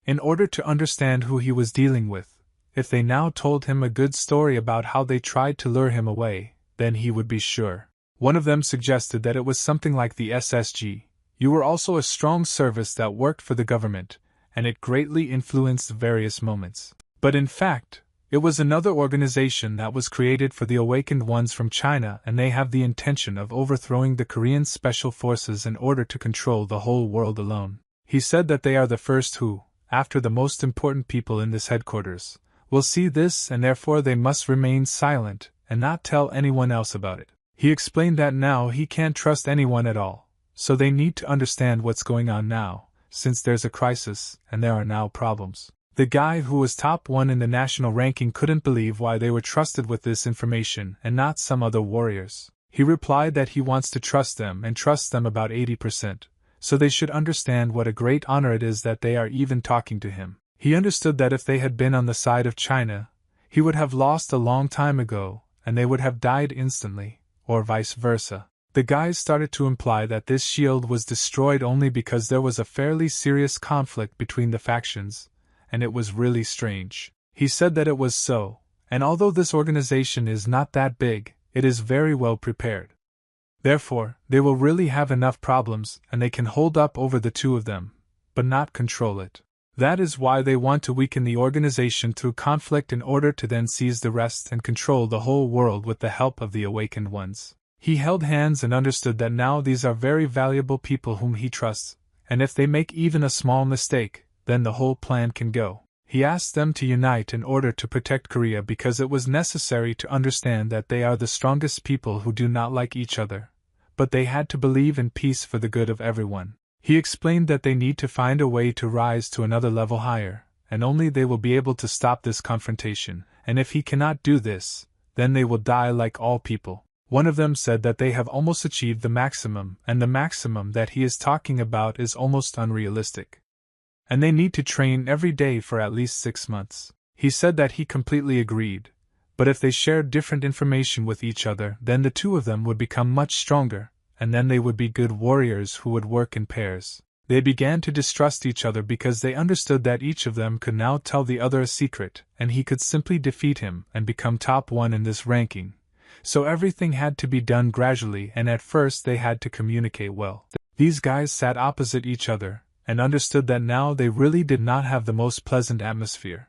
in order to understand who he was dealing with. If they now told him a good story about how they tried to lure him away, then he would be sure. One of them suggested that it was something like the SSG. You were also a strong service that worked for the government, and it greatly influenced various moments. But in fact, it was another organization that was created for the awakened ones from China, and they have the intention of overthrowing the Korean Special Forces in order to control the whole world alone. He said that they are the first who, after the most important people in this headquarters, will see this, and therefore they must remain silent and not tell anyone else about it. He explained that now he can't trust anyone at all, so they need to understand what's going on now, since there's a crisis and there are now problems. The guy who was top 1 in the national ranking couldn't believe why they were trusted with this information and not some other warriors. He replied that he wants to trust them and trusts them about 80%, so they should understand what a great honor it is that they are even talking to him. He understood that if they had been on the side of China, he would have lost a long time ago, and they would have died instantly, or vice versa. The guys started to imply that this shield was destroyed only because there was a fairly serious conflict between the factions, and it was really strange. He said that it was so, and although this organization is not that big, it is very well prepared. Therefore, they will really have enough problems, and they can hold up over the two of them, but not control it. That is why they want to weaken the organization through conflict in order to then seize the rest and control the whole world with the help of the awakened ones. He held hands and understood that now these are very valuable people whom he trusts, and if they make even a small mistake, then the whole plan can go. He asked them to unite in order to protect Korea because it was necessary to understand that they are the strongest people who do not like each other, but they had to believe in peace for the good of everyone. He explained that they need to find a way to rise to another level higher, and only they will be able to stop this confrontation, and if he cannot do this, then they will die like all people. One of them said that they have almost achieved the maximum, and the maximum that he is talking about is almost unrealistic. And they need to train every day for at least 6 months. He said that he completely agreed, but if they shared different information with each other, then the two of them would become much stronger, and then they would be good warriors who would work in pairs. They began to distrust each other because they understood that each of them could now tell the other a secret, and he could simply defeat him and become top 1 in this ranking. So everything had to be done gradually, and at first they had to communicate well. These guys sat opposite each other, and understood that now they really did not have the most pleasant atmosphere,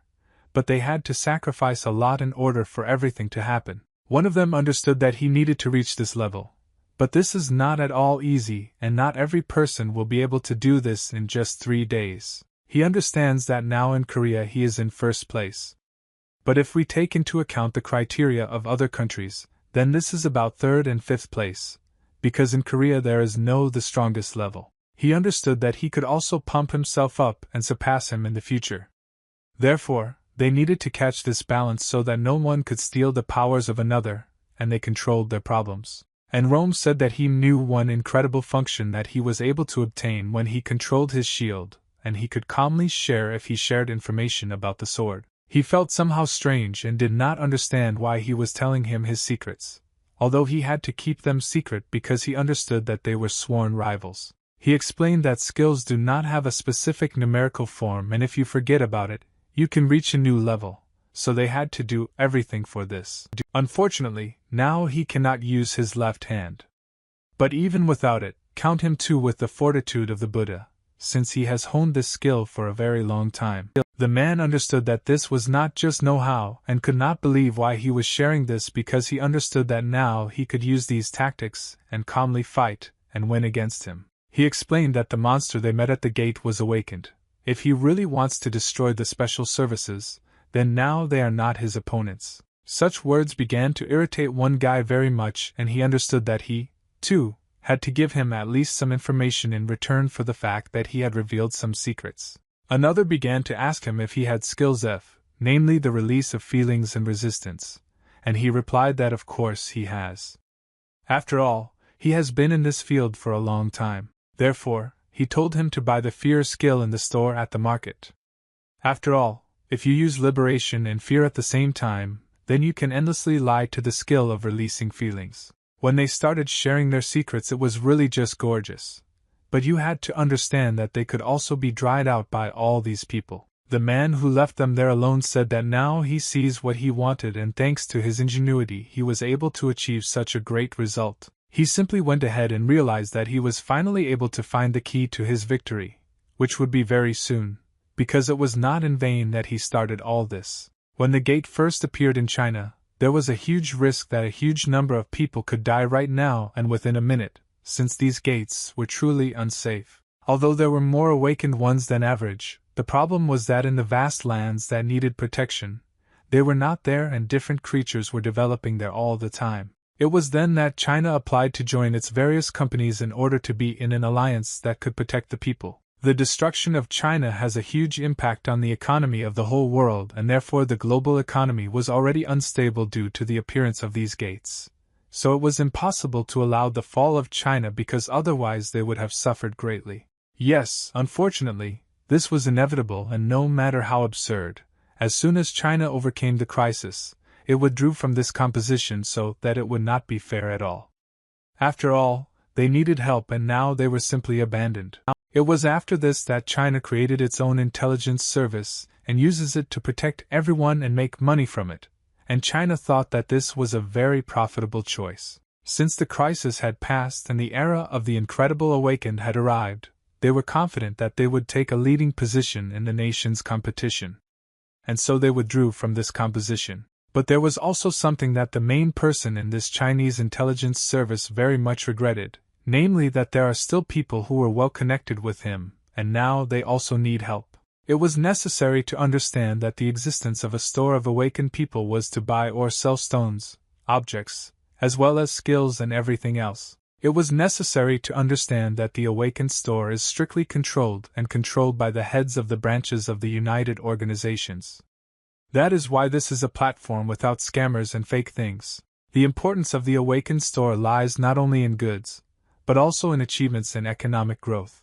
but they had to sacrifice a lot in order for everything to happen. One of them understood that he needed to reach this level, but this is not at all easy, and not every person will be able to do this in just 3 days. He understands that now in Korea he is in first place. But if we take into account the criteria of other countries, then this is about 3rd and 5th place, because in Korea there is no the strongest level. He understood that he could also pump himself up and surpass him in the future. Therefore, they needed to catch this balance so that no one could steal the powers of another, and they controlled their problems. And Rome said that he knew one incredible function that he was able to obtain when he controlled his shield, and he could calmly share if he shared information about the sword. He felt somehow strange and did not understand why he was telling him his secrets, although he had to keep them secret because he understood that they were sworn rivals. He explained that skills do not have a specific numerical form, and if you forget about it, you can reach a new level, so they had to do everything for this. Unfortunately, now he cannot use his left hand. But even without it, count him too with the fortitude of the Buddha, since he has honed this skill for a very long time. The man understood that this was not just know-how and could not believe why he was sharing this because he understood that now he could use these tactics and calmly fight and win against him. He explained that the monster they met at the gate was awakened. If he really wants to destroy the special services, then now they are not his opponents. Such words began to irritate one guy very much, and he understood that he, too, had to give him at least some information in return for the fact that he had revealed some secrets. Another began to ask him if he had skills F, namely the release of feelings and resistance, and he replied that of course he has. After all, he has been in this field for a long time. Therefore, he told him to buy the fear skill in the store at the market. After all, if you use liberation and fear at the same time, then you can endlessly lie to the skill of releasing feelings. When they started sharing their secrets, it was really just gorgeous. But you had to understand that they could also be dried out by all these people. The man who left them there alone said that now he sees what he wanted, and thanks to his ingenuity he was able to achieve such a great result. He simply went ahead and realized that he was finally able to find the key to his victory, which would be very soon, because it was not in vain that he started all this. When the gate first appeared in China, there was a huge risk that a huge number of people could die right now and within a minute, since these gates were truly unsafe. Although there were more awakened ones than average, the problem was that in the vast lands that needed protection, they were not there and different creatures were developing there all the time. It was then that China applied to join its various companies in order to be in an alliance that could protect the people. The destruction of China has a huge impact on the economy of the whole world, and therefore the global economy was already unstable due to the appearance of these gates. So it was impossible to allow the fall of China because otherwise they would have suffered greatly. Yes, unfortunately, this was inevitable, and no matter how absurd, as soon as China overcame the crisis, it withdrew from this composition so that it would not be fair at all. After all, they needed help and now they were simply abandoned. It was after this that China created its own intelligence service and uses it to protect everyone and make money from it, and China thought that this was a very profitable choice. Since the crisis had passed and the era of the incredible awakened had arrived, they were confident that they would take a leading position in the nation's competition. And so they withdrew from this composition. But there was also something that the main person in this Chinese intelligence service very much regretted, namely that there are still people who were well connected with him, and now they also need help. It was necessary to understand that the existence of a store of awakened people was to buy or sell stones, objects, as well as skills and everything else. It was necessary to understand that the awakened store is strictly controlled and controlled by the heads of the branches of the United organizations. That is why this is a platform without scammers and fake things. The importance of the awakened store lies not only in goods, but also in achievements and economic growth.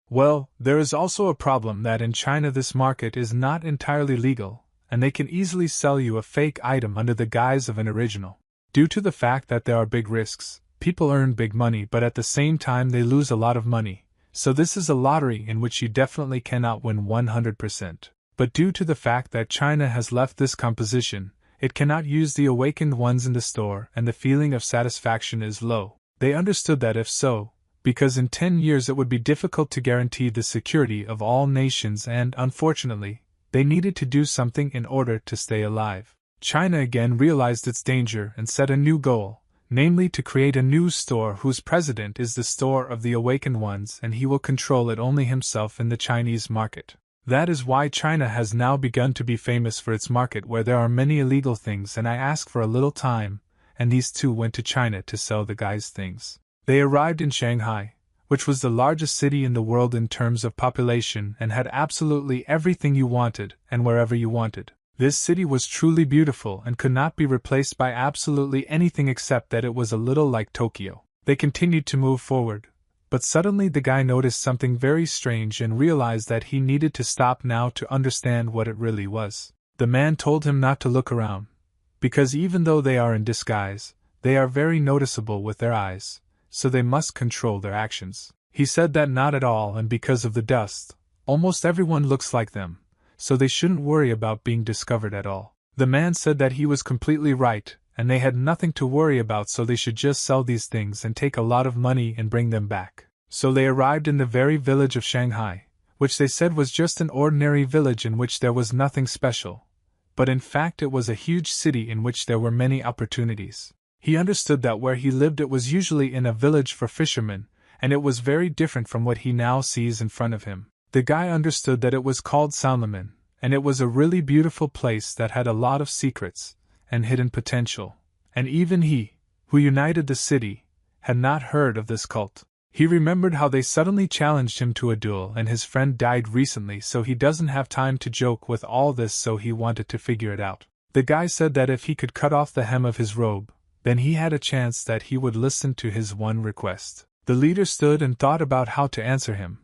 Well, there is also a problem that in China this market is not entirely legal, and they can easily sell you a fake item under the guise of an original. Due to the fact that there are big risks, people earn big money but at the same time they lose a lot of money, so this is a lottery in which you definitely cannot win 100%. But due to the fact that China has left this composition, it cannot use the awakened ones in the store and the feeling of satisfaction is low. They understood that if so, because in 10 years it would be difficult to guarantee the security of all nations and, unfortunately, they needed to do something in order to stay alive. China again realized its danger and set a new goal, namely to create a new store whose president is the store of the awakened ones and he will control it only himself in the Chinese market. That is why China has now begun to be famous for its market where there are many illegal things, and I asked for a little time, and these two went to China to sell the guy's things. They arrived in Shanghai, which was the largest city in the world in terms of population and had absolutely everything you wanted and wherever you wanted. This city was truly beautiful and could not be replaced by absolutely anything except that it was a little like Tokyo. They continued to move forward, but suddenly the guy noticed something very strange and realized that he needed to stop now to understand what it really was. The man told him not to look around, because even though they are in disguise, they are very noticeable with their eyes, so they must control their actions. He said that not at all, and because of the dust, almost everyone looks like them, so they shouldn't worry about being discovered at all. The man said that he was completely right, and they had nothing to worry about, so they should just sell these things and take a lot of money and bring them back. So they arrived in the very village of Shanghai, which they said was just an ordinary village in which there was nothing special, but in fact it was a huge city in which there were many opportunities. He understood that where he lived it was usually in a village for fishermen, and it was very different from what he now sees in front of him. The guy understood that it was called Salomon, and it was a really beautiful place that had a lot of secrets and hidden potential, and even he, who united the city, had not heard of this cult. He remembered how they suddenly challenged him to a duel and his friend died recently, so he doesn't have time to joke with all this, so he wanted to figure it out. The guy said that if he could cut off the hem of his robe, then he had a chance that he would listen to his one request. The leader stood and thought about how to answer him,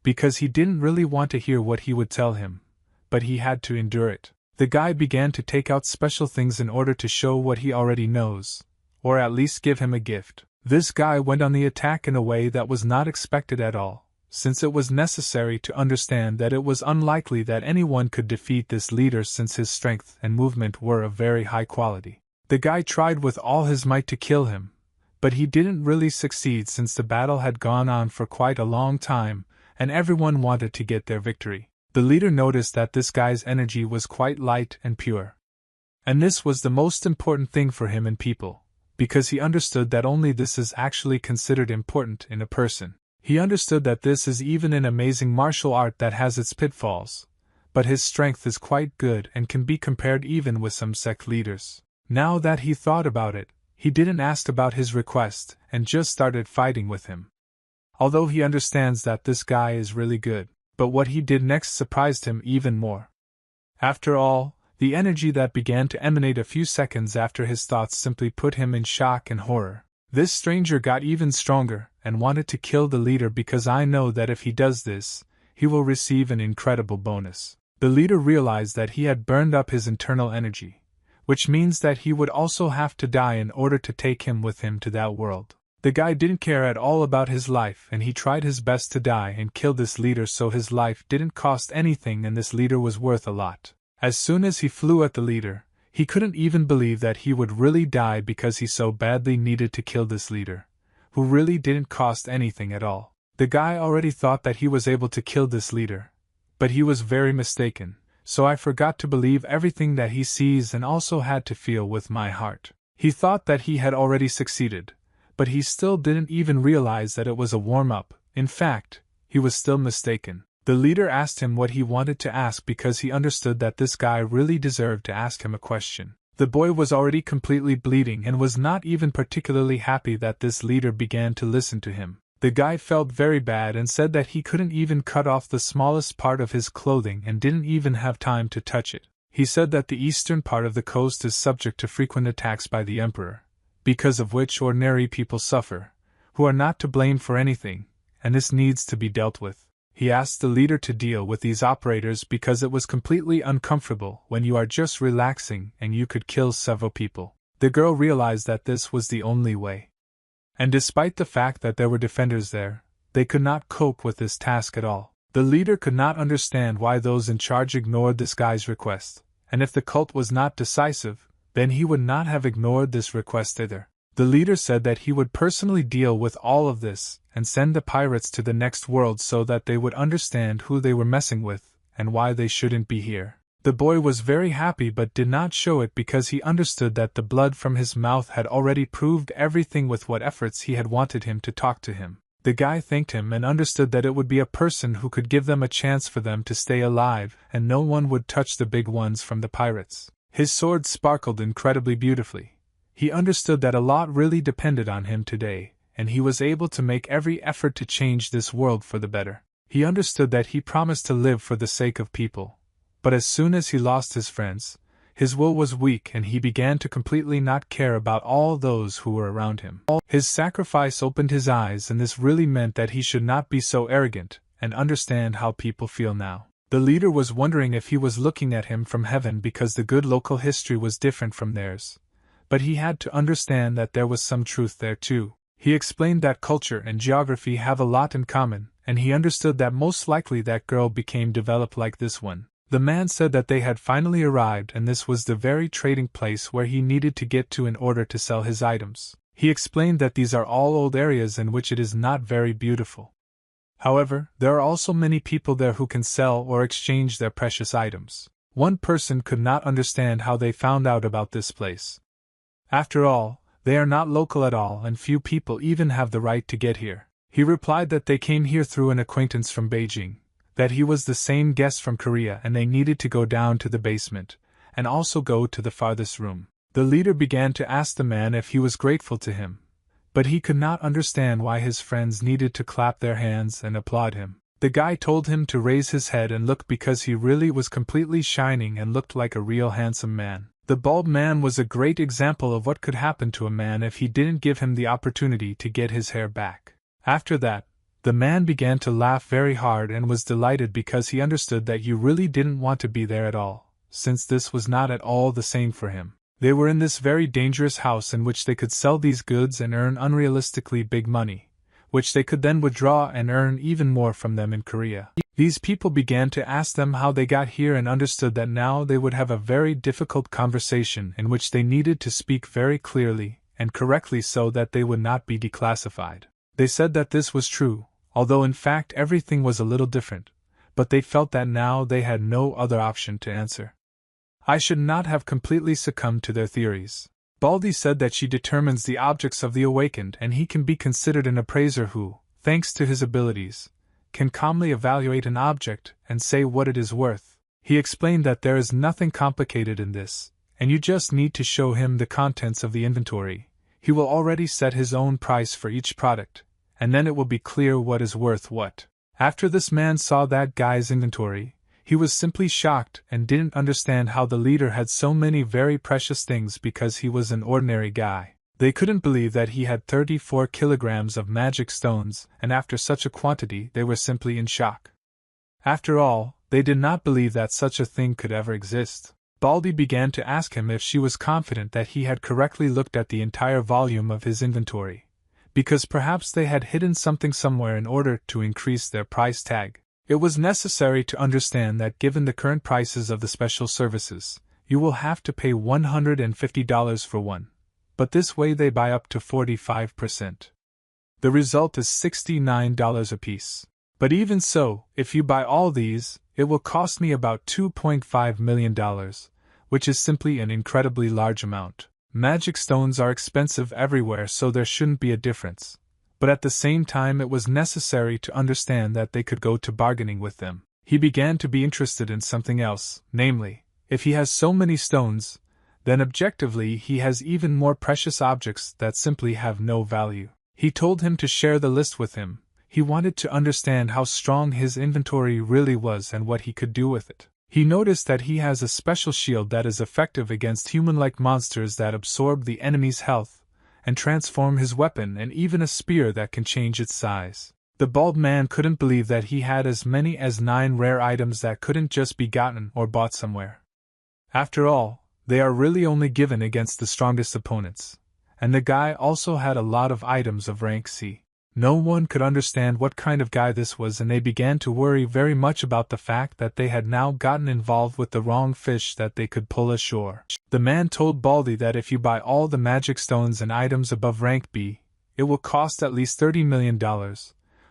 because he didn't really want to hear what he would tell him, but he had to endure it. The guy began to take out special things in order to show what he already knows, or at least give him a gift. This guy went on the attack in a way that was not expected at all, since it was necessary to understand that it was unlikely that anyone could defeat this leader since his strength and movement were of very high quality. The guy tried with all his might to kill him, but he didn't really succeed since the battle had gone on for quite a long time, and everyone wanted to get their victory. The leader noticed that this guy's energy was quite light and pure. And this was the most important thing for him in people, because he understood that only this is actually considered important in a person. He understood that this is even an amazing martial art that has its pitfalls, but his strength is quite good and can be compared even with some sect leaders. Now that he thought about it, he didn't ask about his request and just started fighting with him. Although he understands that this guy is really good, but what he did next surprised him even more. After all, the energy that began to emanate a few seconds after his thoughts simply put him in shock and horror. This stranger got even stronger and wanted to kill the leader because I know that if he does this, he will receive an incredible bonus. The leader realized that he had burned up his internal energy, which means that he would also have to die in order to take him with him to that world. The guy didn't care at all about his life and he tried his best to die and kill this leader, so his life didn't cost anything and this leader was worth a lot. As soon as he flew at the leader, he couldn't even believe that he would really die because he so badly needed to kill this leader, who really didn't cost anything at all. The guy already thought that he was able to kill this leader, but he was very mistaken, so I forgot to believe everything that he sees and also had to feel with my heart. He thought that he had already succeeded, but he still didn't even realize that it was a warm-up. In fact, he was still mistaken. The leader asked him what he wanted to ask because he understood that this guy really deserved to ask him a question. The boy was already completely bleeding and was not even particularly happy that this leader began to listen to him. The guy felt very bad and said that he couldn't even cut off the smallest part of his clothing and didn't even have time to touch it. He said that the eastern part of the coast is subject to frequent attacks by the emperor, because of which ordinary people suffer, who are not to blame for anything, and this needs to be dealt with. He asked the leader to deal with these operators because it was completely uncomfortable when you are just relaxing and you could kill several people. The girl realized that this was the only way. And despite the fact that there were defenders there, they could not cope with this task at all. The leader could not understand why those in charge ignored this guy's request, and if the cult was not decisive, then he would not have ignored this request either. The leader said that he would personally deal with all of this and send the pirates to the next world so that they would understand who they were messing with and why they shouldn't be here. The boy was very happy but did not show it because he understood that the blood from his mouth had already proved everything with what efforts he had wanted him to talk to him. The guy thanked him and understood that it would be a person who could give them a chance for them to stay alive and no one would touch the big ones from the pirates. His sword sparkled incredibly beautifully. He understood that a lot really depended on him today, and he was able to make every effort to change this world for the better. He understood that he promised to live for the sake of people, but as soon as he lost his friends, his will was weak and he began to completely not care about all those who were around him. His sacrifice opened his eyes, and this really meant that he should not be so arrogant and understand how people feel now. The leader was wondering if he was looking at him from heaven because the good local history was different from theirs. But he had to understand that there was some truth there too. He explained that culture and geography have a lot in common, and he understood that most likely that girl became developed like this one. The man said that they had finally arrived and this was the very trading place where he needed to get to in order to sell his items. He explained that these are all old areas in which it is not very beautiful. However, there are also many people there who can sell or exchange their precious items. One person could not understand how they found out about this place. After all, they are not local at all and few people even have the right to get here. He replied that they came here through an acquaintance from Beijing, that he was the same guest from Korea and they needed to go down to the basement, and also go to the farthest room. The leader began to ask the man if he was grateful to him, but he could not understand why his friends needed to clap their hands and applaud him. The guy told him to raise his head and look because he really was completely shining and looked like a real handsome man. The bald man was a great example of what could happen to a man if he didn't give him the opportunity to get his hair back. After that, the man began to laugh very hard and was delighted because he understood that you really didn't want to be there at all, since this was not at all the same for him. They were in this very dangerous house in which they could sell these goods and earn unrealistically big money, which they could then withdraw and earn even more from them in Korea. These people began to ask them how they got here and understood that now they would have a very difficult conversation in which they needed to speak very clearly and correctly so that they would not be declassified. They said that this was true, although in fact everything was a little different, but they felt that now they had no other option to answer. I should not have completely succumbed to their theories. Baldy said that she determines the objects of the awakened and he can be considered an appraiser who, thanks to his abilities, can calmly evaluate an object and say what it is worth. He explained that there is nothing complicated in this, and you just need to show him the contents of the inventory. He will already set his own price for each product, and then it will be clear what is worth what. After this man saw that guy's inventory, he was simply shocked and didn't understand how the leader had so many very precious things because he was an ordinary guy. They couldn't believe that he had 34 kilograms of magic stones, and after such a quantity they were simply in shock. After all, they did not believe that such a thing could ever exist. Baldy began to ask him if she was confident that he had correctly looked at the entire volume of his inventory, because perhaps they had hidden something somewhere in order to increase their price tag. It was necessary to understand that given the current prices of the special services, you will have to pay $150 for one, but this way they buy up to 45%. The result is $69 apiece. But even so, if you buy all these, it will cost me about $2.5 million, which is simply an incredibly large amount. Magic stones are expensive everywhere, so there shouldn't be a difference. But at the same time it was necessary to understand that they could go to bargaining with them. He began to be interested in something else, namely, if he has so many stones, then objectively he has even more precious objects that simply have no value. He told him to share the list with him. He wanted to understand how strong his inventory really was and what he could do with it. He noticed that he has a special shield that is effective against human-like monsters that absorb the enemy's health and transform his weapon, and even a spear that can change its size. The bald man couldn't believe that he had as many as 9 rare items that couldn't just be gotten or bought somewhere. After all, they are really only given against the strongest opponents, and the guy also had a lot of items of rank C. No one could understand what kind of guy this was, and they began to worry very much about the fact that they had now gotten involved with the wrong fish that they could pull ashore. The man told Baldy that if you buy all the magic stones and items above rank B, it will cost at least $30 million,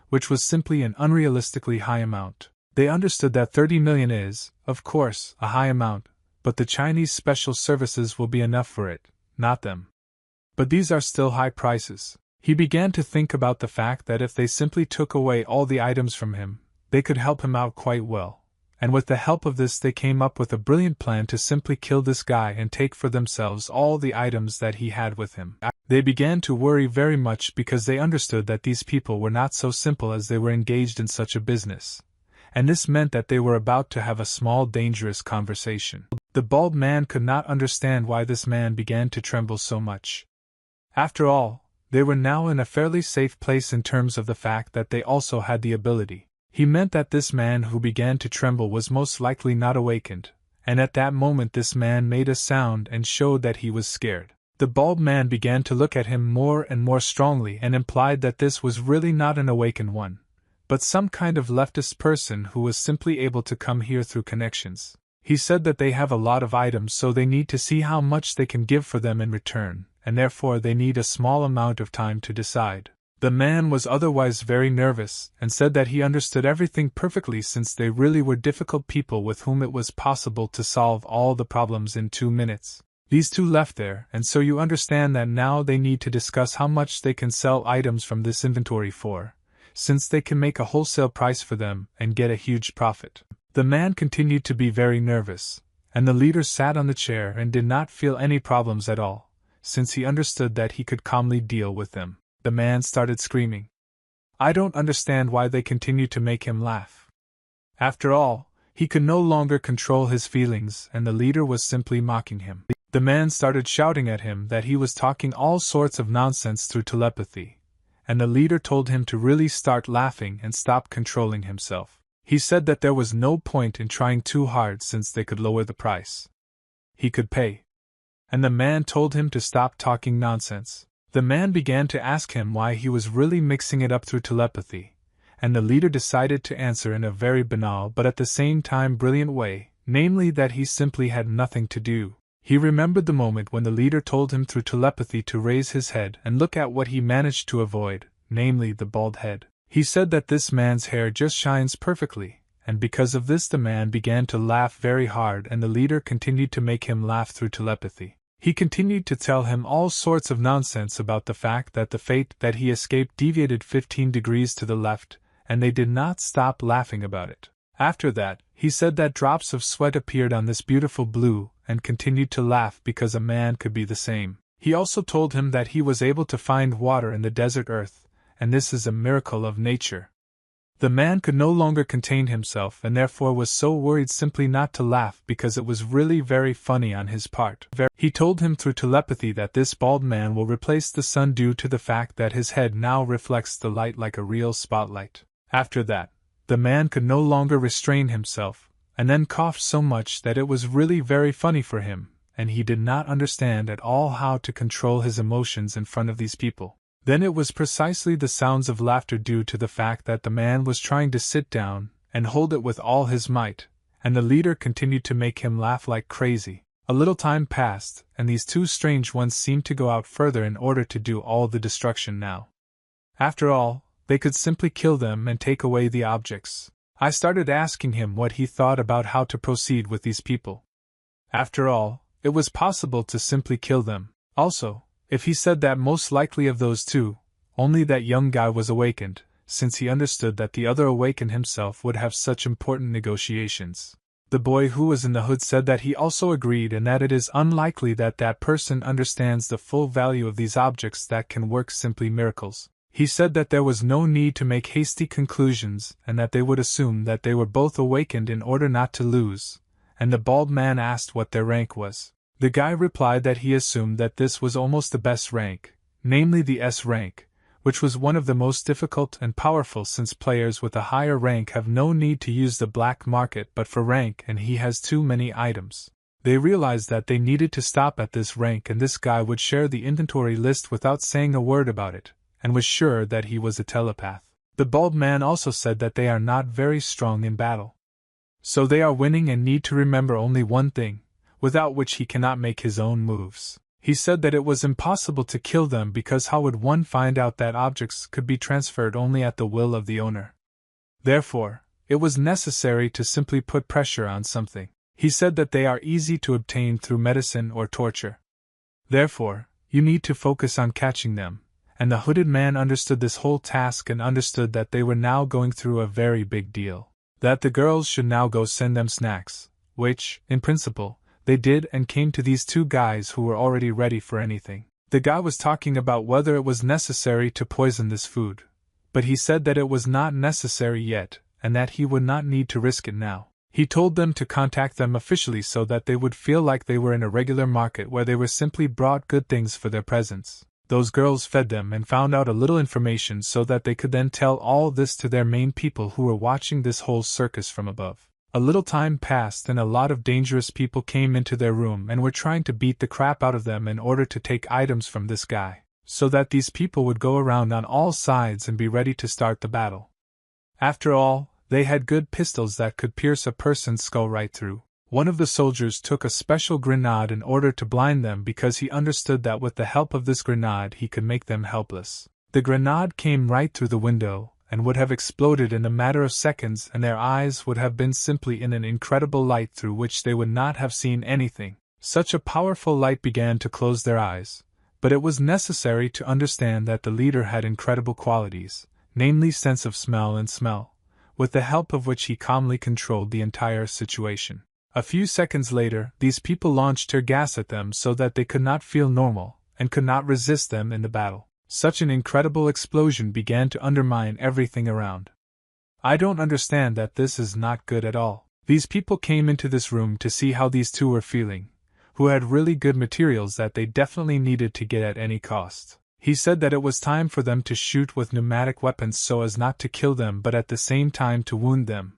which was simply an unrealistically high amount. They understood that 30 million is, of course, a high amount, but the Chinese special services will be enough for it, not them. But these are still high prices. He began to think about the fact that if they simply took away all the items from him, they could help him out quite well, and with the help of this they came up with a brilliant plan to simply kill this guy and take for themselves all the items that he had with him. They began to worry very much because they understood that these people were not so simple as they were engaged in such a business, and this meant that they were about to have a small dangerous conversation. The bald man could not understand why this man began to tremble so much. After all, they were now in a fairly safe place in terms of the fact that they also had the ability. He meant that this man who began to tremble was most likely not awakened, and at that moment this man made a sound and showed that he was scared. The bald man began to look at him more and more strongly and implied that this was really not an awakened one, but some kind of leftist person who was simply able to come here through connections. He said that they have a lot of items, so they need to see how much they can give for them in return, and therefore they need a small amount of time to decide. The man was otherwise very nervous, and said that he understood everything perfectly since they really were difficult people with whom it was possible to solve all the problems in 2 minutes. These two left there, and so you understand that now they need to discuss how much they can sell items from this inventory for, since they can make a wholesale price for them and get a huge profit. The man continued to be very nervous, and the leader sat on the chair and did not feel any problems at all, since he understood that he could calmly deal with them. The man started screaming. I don't understand why they continue to make him laugh. After all, he could no longer control his feelings and the leader was simply mocking him. The man started shouting at him that he was talking all sorts of nonsense through telepathy, and the leader told him to really start laughing and stop controlling himself. He said that there was no point in trying too hard since they could lower the price. He could pay. And the man told him to stop talking nonsense. The man began to ask him why he was really mixing it up through telepathy, and the leader decided to answer in a very banal but at the same time brilliant way, namely that he simply had nothing to do. He remembered the moment when the leader told him through telepathy to raise his head and look at what he managed to avoid, namely the bald head. He said that this man's hair just shines perfectly, and because of this the man began to laugh very hard and the leader continued to make him laugh through telepathy. He continued to tell him all sorts of nonsense about the fact that the fate that he escaped deviated 15 degrees to the left, and they did not stop laughing about it. After that, he said that drops of sweat appeared on this beautiful blue, and continued to laugh because a man could be the same. He also told him that he was able to find water in the desert earth, and this is a miracle of nature. The man could no longer contain himself and therefore was so worried simply not to laugh because it was really very funny on his part. He told him through telepathy that this bald man will replace the sun due to the fact that his head now reflects the light like a real spotlight. After that, the man could no longer restrain himself, and then coughed so much that it was really very funny for him, and he did not understand at all how to control his emotions in front of these people. Then it was precisely the sounds of laughter due to the fact that the man was trying to sit down and hold it with all his might, and the leader continued to make him laugh like crazy. A little time passed, and these two strange ones seemed to go out further in order to do all the destruction now. After all, they could simply kill them and take away the objects. I started asking him what he thought about how to proceed with these people. After all, it was possible to simply kill them. Also, if he said that most likely of those two, only that young guy was awakened, since he understood that the other awakened himself would have such important negotiations. The boy who was in the hood said that he also agreed and that it is unlikely that that person understands the full value of these objects that can work simply miracles. He said that there was no need to make hasty conclusions and that they would assume that they were both awakened in order not to lose, and the bald man asked what their rank was. The guy replied that he assumed that this was almost the best rank, namely the S rank, which was one of the most difficult and powerful since players with a higher rank have no need to use the black market but for rank and he has too many items. They realized that they needed to stop at this rank and this guy would share the inventory list without saying a word about it, and was sure that he was a telepath. The bald man also said that they are not very strong in battle. So they are winning and need to remember only one thing, without which he cannot make his own moves. He said that it was impossible to kill them because how would one find out that objects could be transferred only at the will of the owner? Therefore, it was necessary to simply put pressure on something. He said that they are easy to obtain through medicine or torture. Therefore, you need to focus on catching them, and the hooded man understood this whole task and understood that they were now going through a very big deal. That the girls should now go send them snacks, which, in principle, they did and came to these two guys who were already ready for anything. The guy was talking about whether it was necessary to poison this food, but he said that it was not necessary yet, and that he would not need to risk it now. He told them to contact them officially so that they would feel like they were in a regular market where they were simply brought good things for their presents. Those girls fed them and found out a little information so that they could then tell all this to their main people who were watching this whole circus from above. A little time passed and a lot of dangerous people came into their room and were trying to beat the crap out of them in order to take items from this guy, so that these people would go around on all sides and be ready to start the battle. After all, they had good pistols that could pierce a person's skull right through. One of the soldiers took a special grenade in order to blind them because he understood that with the help of this grenade he could make them helpless. The grenade came right through the window, and would have exploded in a matter of seconds and their eyes would have been simply in an incredible light through which they would not have seen anything. Such a powerful light began to close their eyes, but it was necessary to understand that the leader had incredible qualities, namely sense of smell and smell, with the help of which he calmly controlled the entire situation. A few seconds later, these people launched tear gas at them so that they could not feel normal, and could not resist them in the battle. Such an incredible explosion began to undermine everything around. I don't understand that. This is not good at all. These people came into this room to see how these two were feeling, who had really good materials that they definitely needed to get at any cost. He said that it was time for them to shoot with pneumatic weapons so as not to kill them but at the same time to wound them.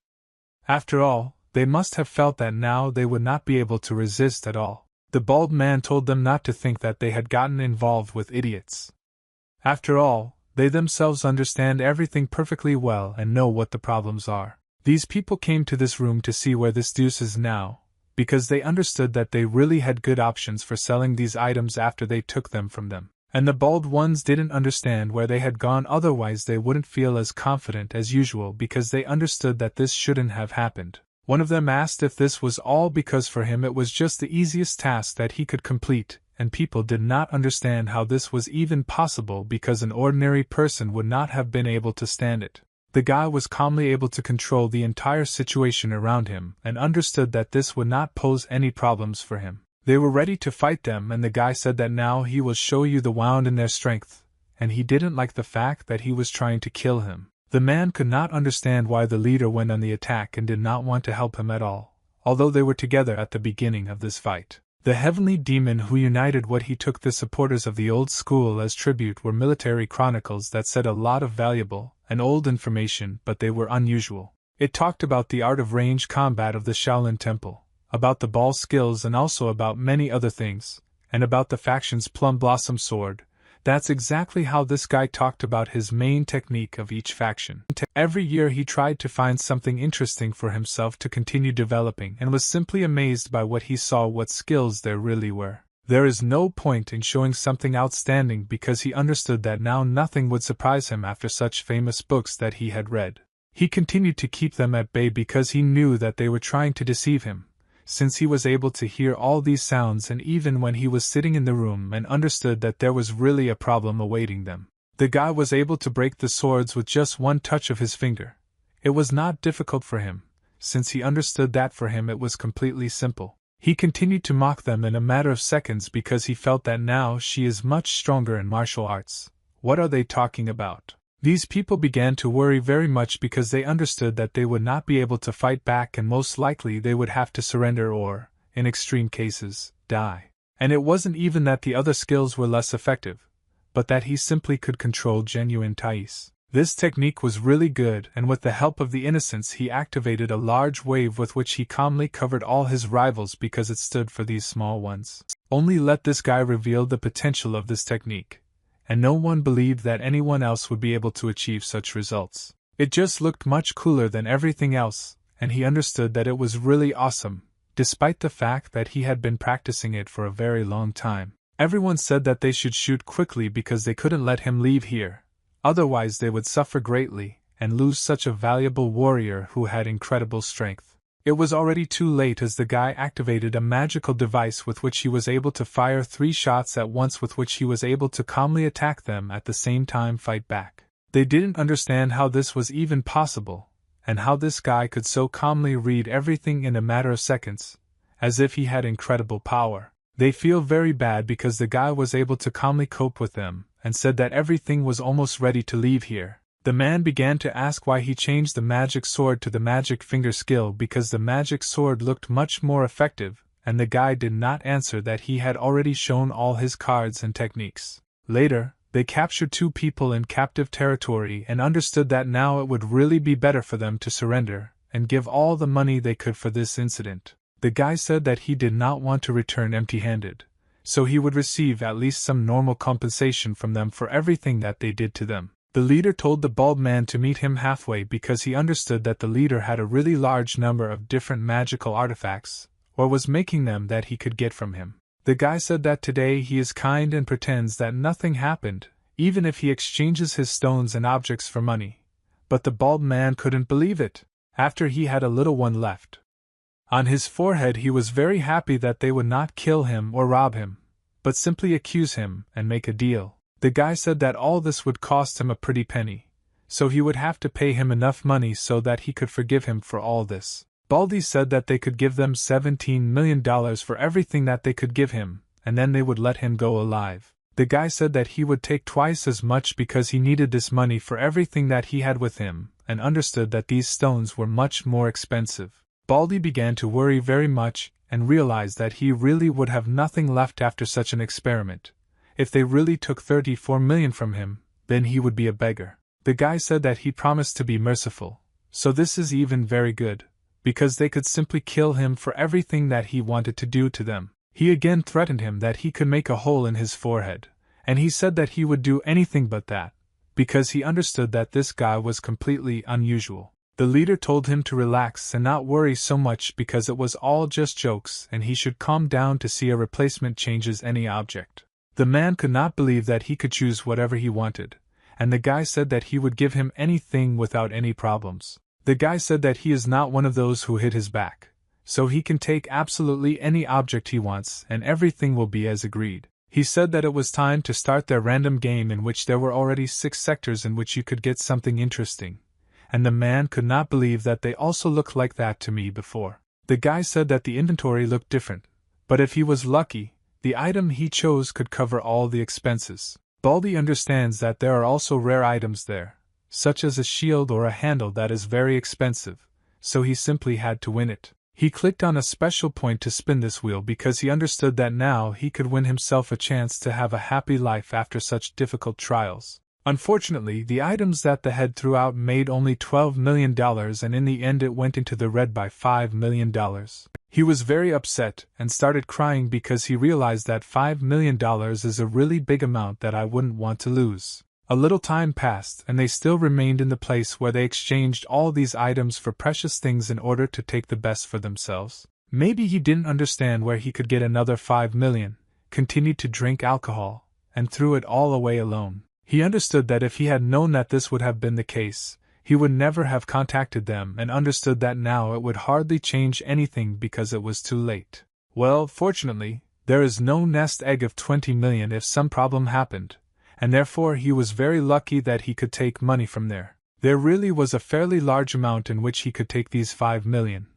After all, they must have felt that now they would not be able to resist at all. The bald man told them not to think that they had gotten involved with idiots. After all, they themselves understand everything perfectly well and know what the problems are. These people came to this room to see where this deuce is now, because they understood that they really had good options for selling these items after they took them from them. And the bald ones didn't understand where they had gone, otherwise they wouldn't feel as confident as usual because they understood that this shouldn't have happened. One of them asked if this was all because for him it was just the easiest task that he could complete, and people did not understand how this was even possible because an ordinary person would not have been able to stand it. The guy was calmly able to control the entire situation around him and understood that this would not pose any problems for him. They were ready to fight them, and the guy said that now he will show you the wound in their strength, and he didn't like the fact that he was trying to kill him. The man could not understand why the leader went on the attack and did not want to help him at all, although they were together at the beginning of this fight. The heavenly demon who united what he took the supporters of the old school as tribute were military chronicles that said a lot of valuable and old information, but they were unusual. It talked about the art of range combat of the Shaolin Temple, about the ball skills and also about many other things, and about the faction's Plum Blossom Sword. That's exactly how this guy talked about his main technique of each faction. Every year he tried to find something interesting for himself to continue developing and was simply amazed by what he saw, what skills there really were. There is no point in showing something outstanding because he understood that now nothing would surprise him after such famous books that he had read. He continued to keep them at bay because he knew that they were trying to deceive him, since he was able to hear all these sounds and even when he was sitting in the room and understood that there was really a problem awaiting them. The guy was able to break the swords with just one touch of his finger. It was not difficult for him, since he understood that for him it was completely simple. He continued to mock them in a matter of seconds because he felt that now she is much stronger in martial arts. What are they talking about? These people began to worry very much because they understood that they would not be able to fight back and most likely they would have to surrender or, in extreme cases, die. And it wasn't even that the other skills were less effective, but that he simply could control genuine Thais. This technique was really good, and with the help of the innocents he activated a large wave with which he calmly covered all his rivals because it stood for these small ones. Only let this guy reveal the potential of this technique, and no one believed that anyone else would be able to achieve such results. It just looked much cooler than everything else, and he understood that it was really awesome, despite the fact that he had been practicing it for a very long time. Everyone said that they should shoot quickly because they couldn't let him leave here, otherwise they would suffer greatly and lose such a valuable warrior who had incredible strength. It was already too late as the guy activated a magical device with which he was able to fire 3 shots at once, with which he was able to calmly attack them at the same time fight back. They didn't understand how this was even possible, and how this guy could so calmly read everything in a matter of seconds, as if he had incredible power. They feel very bad because the guy was able to calmly cope with them, and said that everything was almost ready to leave here. The man began to ask why he changed the magic sword to the magic finger skill because the magic sword looked much more effective, and the guy did not answer that he had already shown all his cards and techniques. Later, they captured 2 people in captive territory and understood that now it would really be better for them to surrender and give all the money they could for this incident. The guy said that he did not want to return empty-handed, so he would receive at least some normal compensation from them for everything that they did to them. The leader told the bald man to meet him halfway because he understood that the leader had a really large number of different magical artifacts, or was making them, that he could get from him. The guy said that today he is kind and pretends that nothing happened, even if he exchanges his stones and objects for money. But the bald man couldn't believe it. After he had a little one left on his forehead, he was very happy that they would not kill him or rob him, but simply accuse him and make a deal. The guy said that all this would cost him a pretty penny, so he would have to pay him enough money so that he could forgive him for all this. Baldy said that they could give them $17 million for everything that they could give him, and then they would let him go alive. The guy said that he would take twice as much because he needed this money for everything that he had with him, and understood that these stones were much more expensive. Baldy began to worry very much, and realized that he really would have nothing left after such an experiment. If they really took 34 million from him, then he would be a beggar. The guy said that he promised to be merciful, so this is even very good, because they could simply kill him for everything that he wanted to do to them. He again threatened him that he could make a hole in his forehead, and he said that he would do anything but that, because he understood that this guy was completely unusual. The leader told him to relax and not worry so much because it was all just jokes and he should calm down to see a replacement changes any object. The man could not believe that he could choose whatever he wanted, and the guy said that he would give him anything without any problems. The guy said that he is not one of those who hit his back, so he can take absolutely any object he wants and everything will be as agreed. He said that it was time to start their random game in which there were already 6 sectors in which you could get something interesting, and the man could not believe that they also looked like that to me before. The guy said that the inventory looked different, but if he was lucky, the item he chose could cover all the expenses. Baldy understands that there are also rare items there, such as a shield or a handle that is very expensive, so he simply had to win it. He clicked on a special point to spin this wheel because he understood that now he could win himself a chance to have a happy life after such difficult trials. Unfortunately, the items that the head threw out made only $12 million and in the end it went into the red by $5 million. He was very upset and started crying because he realized that $5 million is a really big amount that I wouldn't want to lose. A little time passed and they still remained in the place where they exchanged all these items for precious things in order to take the best for themselves. Maybe he didn't understand where he could get another 5 million, continued to drink alcohol, and threw it all away alone. He understood that if he had known that this would have been the case, he would never have contacted them and understood that now it would hardly change anything because it was too late. Well, fortunately, there is no nest egg of 20 million if some problem happened, and therefore he was very lucky that he could take money from there. There really was a fairly large amount in which he could take these 5 million,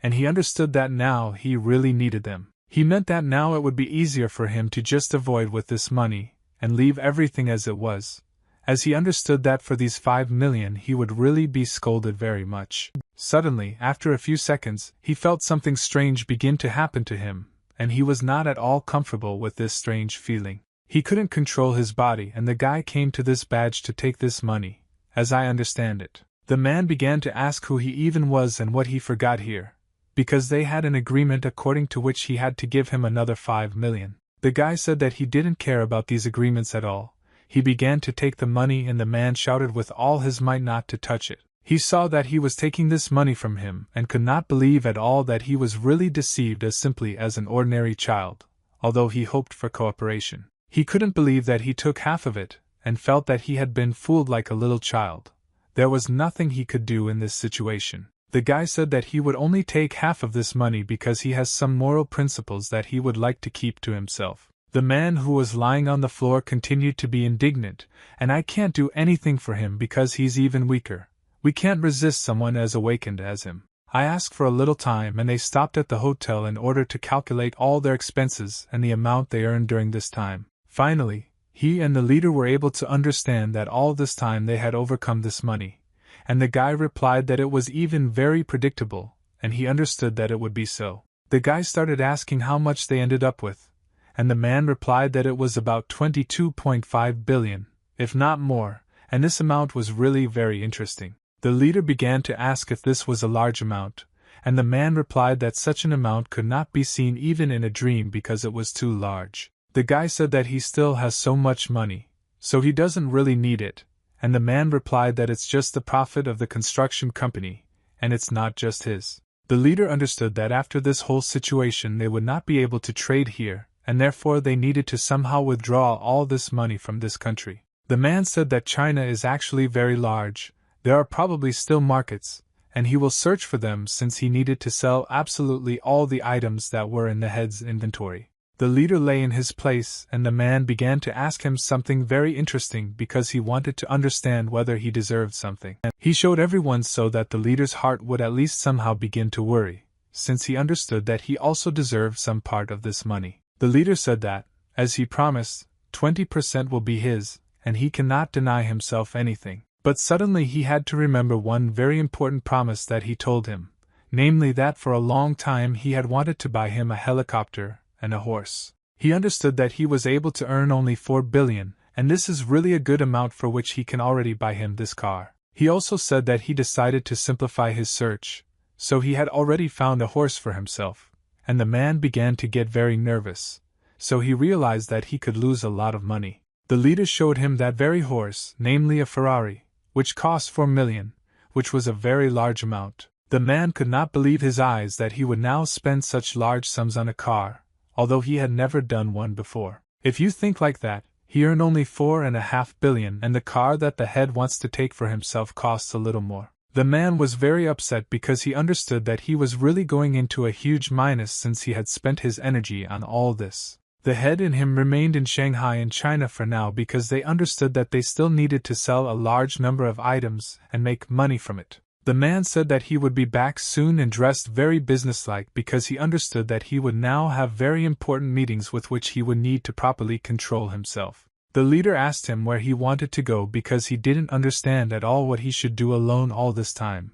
and he understood that now he really needed them. He meant that now it would be easier for him to just avoid with this money, and leave everything as it was, as he understood that for these 5 million he would really be scolded very much. Suddenly, after a few seconds, he felt something strange begin to happen to him, and he was not at all comfortable with this strange feeling. He couldn't control his body and the guy came to this badge to take this money, as I understand it. The man began to ask who he even was and what he forgot here, because they had an agreement according to which he had to give him another 5 million. The guy said that he didn't care about these agreements at all. He began to take the money and the man shouted with all his might not to touch it. He saw that he was taking this money from him and could not believe at all that he was really deceived as simply as an ordinary child, although he hoped for cooperation. He couldn't believe that he took half of it, and felt that he had been fooled like a little child. There was nothing he could do in this situation. The guy said that he would only take half of this money because he has some moral principles that he would like to keep to himself. The man who was lying on the floor continued to be indignant, and I can't do anything for him because he's even weaker. We can't resist someone as awakened as him. I asked for a little time and they stopped at the hotel in order to calculate all their expenses and the amount they earned during this time. Finally, he and the leader were able to understand that all this time they had overcome this money, and the guy replied that it was even very predictable, and he understood that it would be so. The guy started asking how much they ended up with, and the man replied that it was about 22.5 billion, if not more, and this amount was really very interesting. The leader began to ask if this was a large amount, and the man replied that such an amount could not be seen even in a dream because it was too large. The guy said that he still has so much money, so he doesn't really need it, and the man replied that it's just the profit of the construction company, and it's not just his. The leader understood that after this whole situation they would not be able to trade here, and therefore they needed to somehow withdraw all this money from this country. The man said that China is actually very large, there are probably still markets, and he will search for them since he needed to sell absolutely all the items that were in the head's inventory. The leader lay in his place, and the man began to ask him something very interesting because he wanted to understand whether he deserved something. He showed everyone so that the leader's heart would at least somehow begin to worry, since he understood that he also deserved some part of this money. The leader said that, as he promised, 20% will be his, and he cannot deny himself anything. But suddenly he had to remember one very important promise that he told him, namely that for a long time he had wanted to buy him a helicopter and a horse. He understood that he was able to earn only 4 billion, and this is really a good amount for which he can already buy him this car. He also said that he decided to simplify his search, so he had already found a horse for himself, and the man began to get very nervous, so he realized that he could lose a lot of money. The leader showed him that very horse, namely a Ferrari, which cost 4 million, which was a very large amount. The man could not believe his eyes that he would now spend such large sums on a car, although he had never done one before. If you think like that, he earned only 4.5 billion, and the car that the head wants to take for himself costs a little more. The man was very upset because he understood that he was really going into a huge minus since he had spent his energy on all this. The head and him remained in Shanghai and China for now because they understood that they still needed to sell a large number of items and make money from it. The man said that he would be back soon and dressed very businesslike because he understood that he would now have very important meetings with which he would need to properly control himself. The leader asked him where he wanted to go because he didn't understand at all what he should do alone all this time,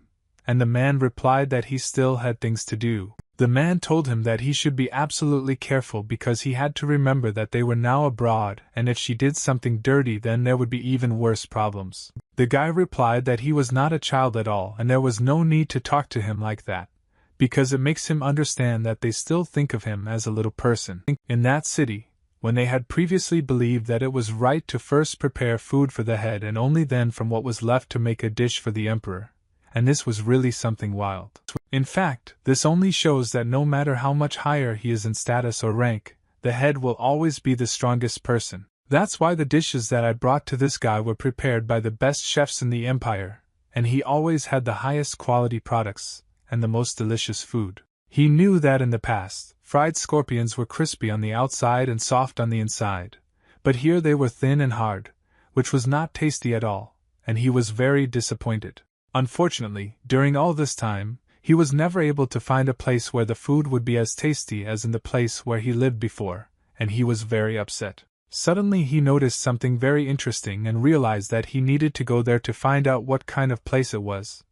and the man replied that he still had things to do. The man told him that he should be absolutely careful because he had to remember that they were now abroad, and if she did something dirty then there would be even worse problems. The guy replied that he was not a child at all and there was no need to talk to him like that, because it makes him understand that they still think of him as a little person. In that city, when they had previously believed that it was right to first prepare food for the head and only then from what was left to make a dish for the emperor, and this was really something wild. In fact, this only shows that no matter how much higher he is in status or rank, the head will always be the strongest person. That's why the dishes that I brought to this guy were prepared by the best chefs in the empire, and he always had the highest quality products, and the most delicious food. He knew that in the past, fried scorpions were crispy on the outside and soft on the inside, but here they were thin and hard, which was not tasty at all, and he was very disappointed. Unfortunately, during all this time, he was never able to find a place where the food would be as tasty as in the place where he lived before, and he was very upset. Suddenly he noticed something very interesting and realized that he needed to go there to find out what kind of place it was,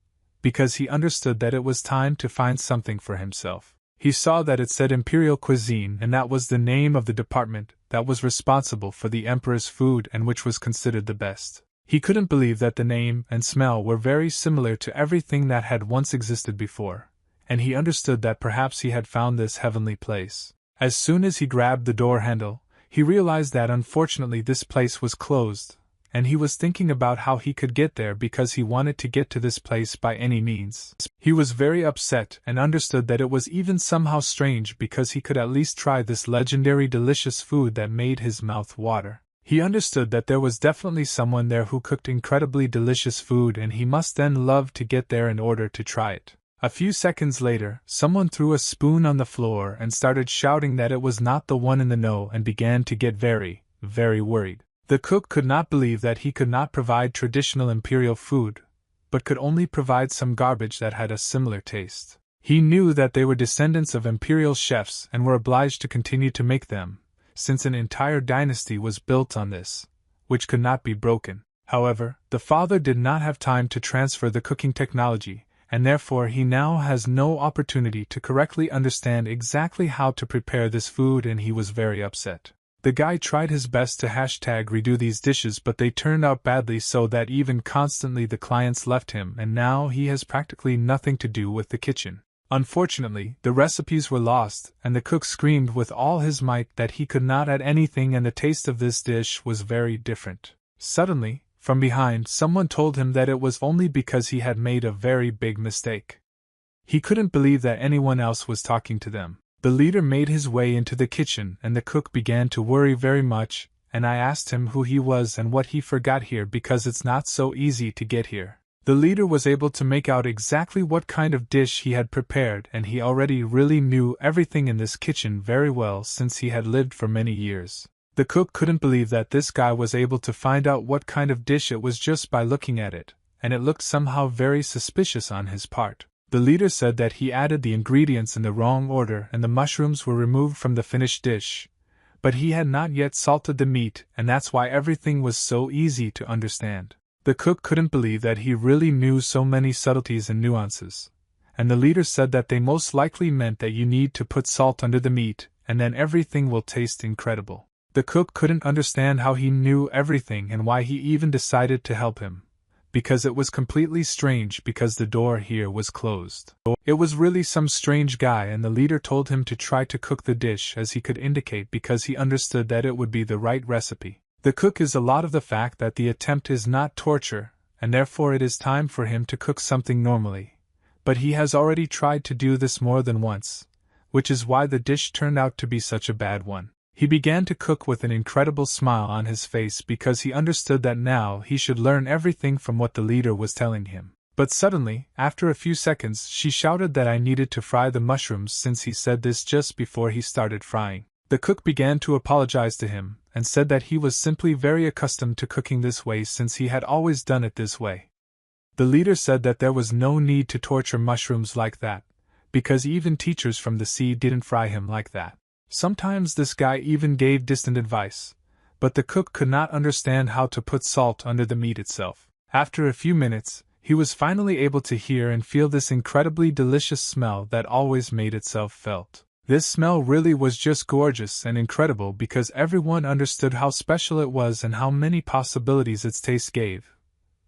because he understood that it was time to find something for himself. He saw that it said Imperial Cuisine, and that was the name of the department that was responsible for the emperor's food and which was considered the best. He couldn't believe that the name and smell were very similar to everything that had once existed before, and he understood that perhaps he had found this heavenly place. As soon as he grabbed the door handle, he realized that unfortunately this place was closed, and he was thinking about how he could get there because he wanted to get to this place by any means. He was very upset and understood that it was even somehow strange because he could at least try this legendary delicious food that made his mouth water. He understood that there was definitely someone there who cooked incredibly delicious food and he must then love to get there in order to try it. A few seconds later, someone threw a spoon on the floor and started shouting that it was not the one in the know and began to get very, very worried. The cook could not believe that he could not provide traditional imperial food, but could only provide some garbage that had a similar taste. He knew that they were descendants of imperial chefs and were obliged to continue to make them, since an entire dynasty was built on this, which could not be broken. However, the father did not have time to transfer the cooking technology, and therefore he now has no opportunity to correctly understand exactly how to prepare this food, and he was very upset. The guy tried his best to #redo these dishes, but they turned out badly so that even constantly the clients left him, and now he has practically nothing to do with the kitchen. Unfortunately, the recipes were lost, and the cook screamed with all his might that he could not add anything, and the taste of this dish was very different. Suddenly, from behind, someone told him that it was only because he had made a very big mistake. He couldn't believe that anyone else was talking to them. The leader made his way into the kitchen, and the cook began to worry very much, and I asked him who he was and what he forgot here because it's not so easy to get here. The leader was able to make out exactly what kind of dish he had prepared, and he already really knew everything in this kitchen very well since he had lived for many years. The cook couldn't believe that this guy was able to find out what kind of dish it was just by looking at it, and it looked somehow very suspicious on his part. The leader said that he added the ingredients in the wrong order and the mushrooms were removed from the finished dish, but he had not yet salted the meat, and that's why everything was so easy to understand. The cook couldn't believe that he really knew so many subtleties and nuances, and the leader said that they most likely meant that you need to put salt under the meat, and then everything will taste incredible. The cook couldn't understand how he knew everything and why he even decided to help him, because it was completely strange because the door here was closed. It was really some strange guy, and the leader told him to try to cook the dish as he could indicate because he understood that it would be the right recipe. The cook is a lot of the fact that the attempt is not torture, and therefore it is time for him to cook something normally. But he has already tried to do this more than once, which is why the dish turned out to be such a bad one. He began to cook with an incredible smile on his face because he understood that now he should learn everything from what the leader was telling him. But suddenly, after a few seconds, she shouted that I needed to fry the mushrooms since he said this just before he started frying. The cook began to apologize to him, and said that he was simply very accustomed to cooking this way since he had always done it this way. The leader said that there was no need to torture mushrooms like that, because even teachers from the sea didn't fry him like that. Sometimes this guy even gave distant advice, but the cook could not understand how to put salt under the meat itself. After a few minutes, he was finally able to hear and feel this incredibly delicious smell that always made itself felt. This smell really was just gorgeous and incredible because everyone understood how special it was and how many possibilities its taste gave.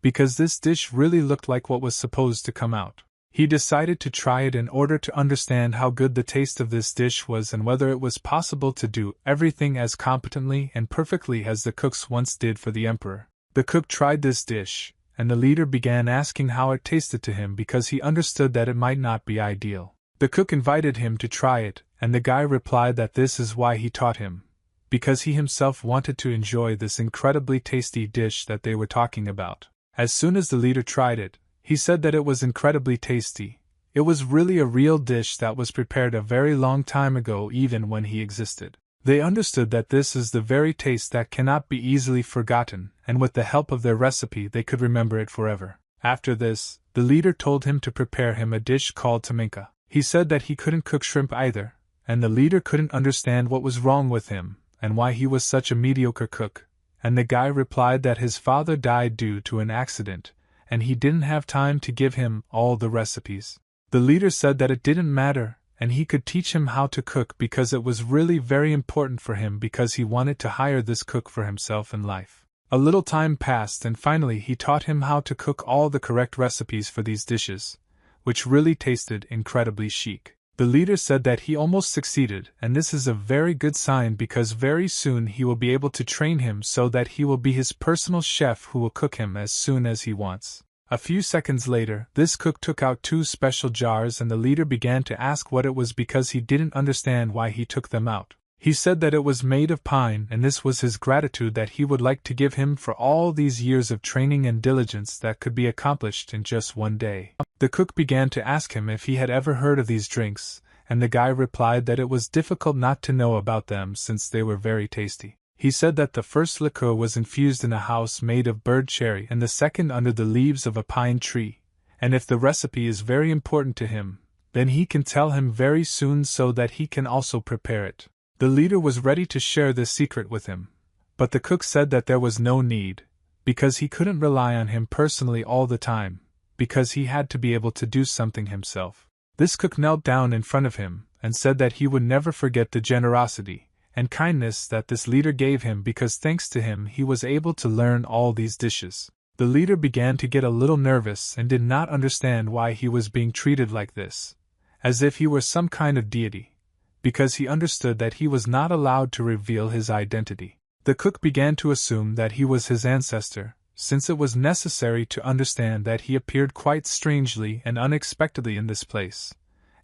Because this dish really looked like what was supposed to come out. He decided to try it in order to understand how good the taste of this dish was and whether it was possible to do everything as competently and perfectly as the cooks once did for the emperor. The cook tried this dish, and the leader began asking how it tasted to him because he understood that it might not be ideal. The cook invited him to try it, and the guy replied that this is why he taught him, because he himself wanted to enjoy this incredibly tasty dish that they were talking about. As soon as the leader tried it, he said that it was incredibly tasty. It was really a real dish that was prepared a very long time ago, even when he existed. They understood that this is the very taste that cannot be easily forgotten, and with the help of their recipe they could remember it forever. After this, the leader told him to prepare him a dish called taminka. He said that he couldn't cook shrimp either, and the leader couldn't understand what was wrong with him, and why he was such a mediocre cook, and the guy replied that his father died due to an accident, and he didn't have time to give him all the recipes. The leader said that it didn't matter, and he could teach him how to cook because it was really very important for him because he wanted to hire this cook for himself in life. A little time passed and finally he taught him how to cook all the correct recipes for these dishes, which really tasted incredibly chic. The leader said that he almost succeeded, and this is a very good sign because very soon he will be able to train him so that he will be his personal chef who will cook him as soon as he wants. A few seconds later, this cook took out 2 special jars and the leader began to ask what it was because he didn't understand why he took them out. He said that it was made of pine and this was his gratitude that he would like to give him for all these years of training and diligence that could be accomplished in just one day. The cook began to ask him if he had ever heard of these drinks, and the guy replied that it was difficult not to know about them since they were very tasty. He said that the first liqueur was infused in a house made of bird cherry and the second under the leaves of a pine tree, and if the recipe is very important to him, then he can tell him very soon so that he can also prepare it. The leader was ready to share this secret with him, but the cook said that there was no need, because he couldn't rely on him personally all the time, because he had to be able to do something himself. This cook knelt down in front of him and said that he would never forget the generosity and kindness that this leader gave him because thanks to him he was able to learn all these dishes. The leader began to get a little nervous and did not understand why he was being treated like this, as if he were some kind of deity, because he understood that he was not allowed to reveal his identity. The cook began to assume that he was his ancestor, since it was necessary to understand that he appeared quite strangely and unexpectedly in this place,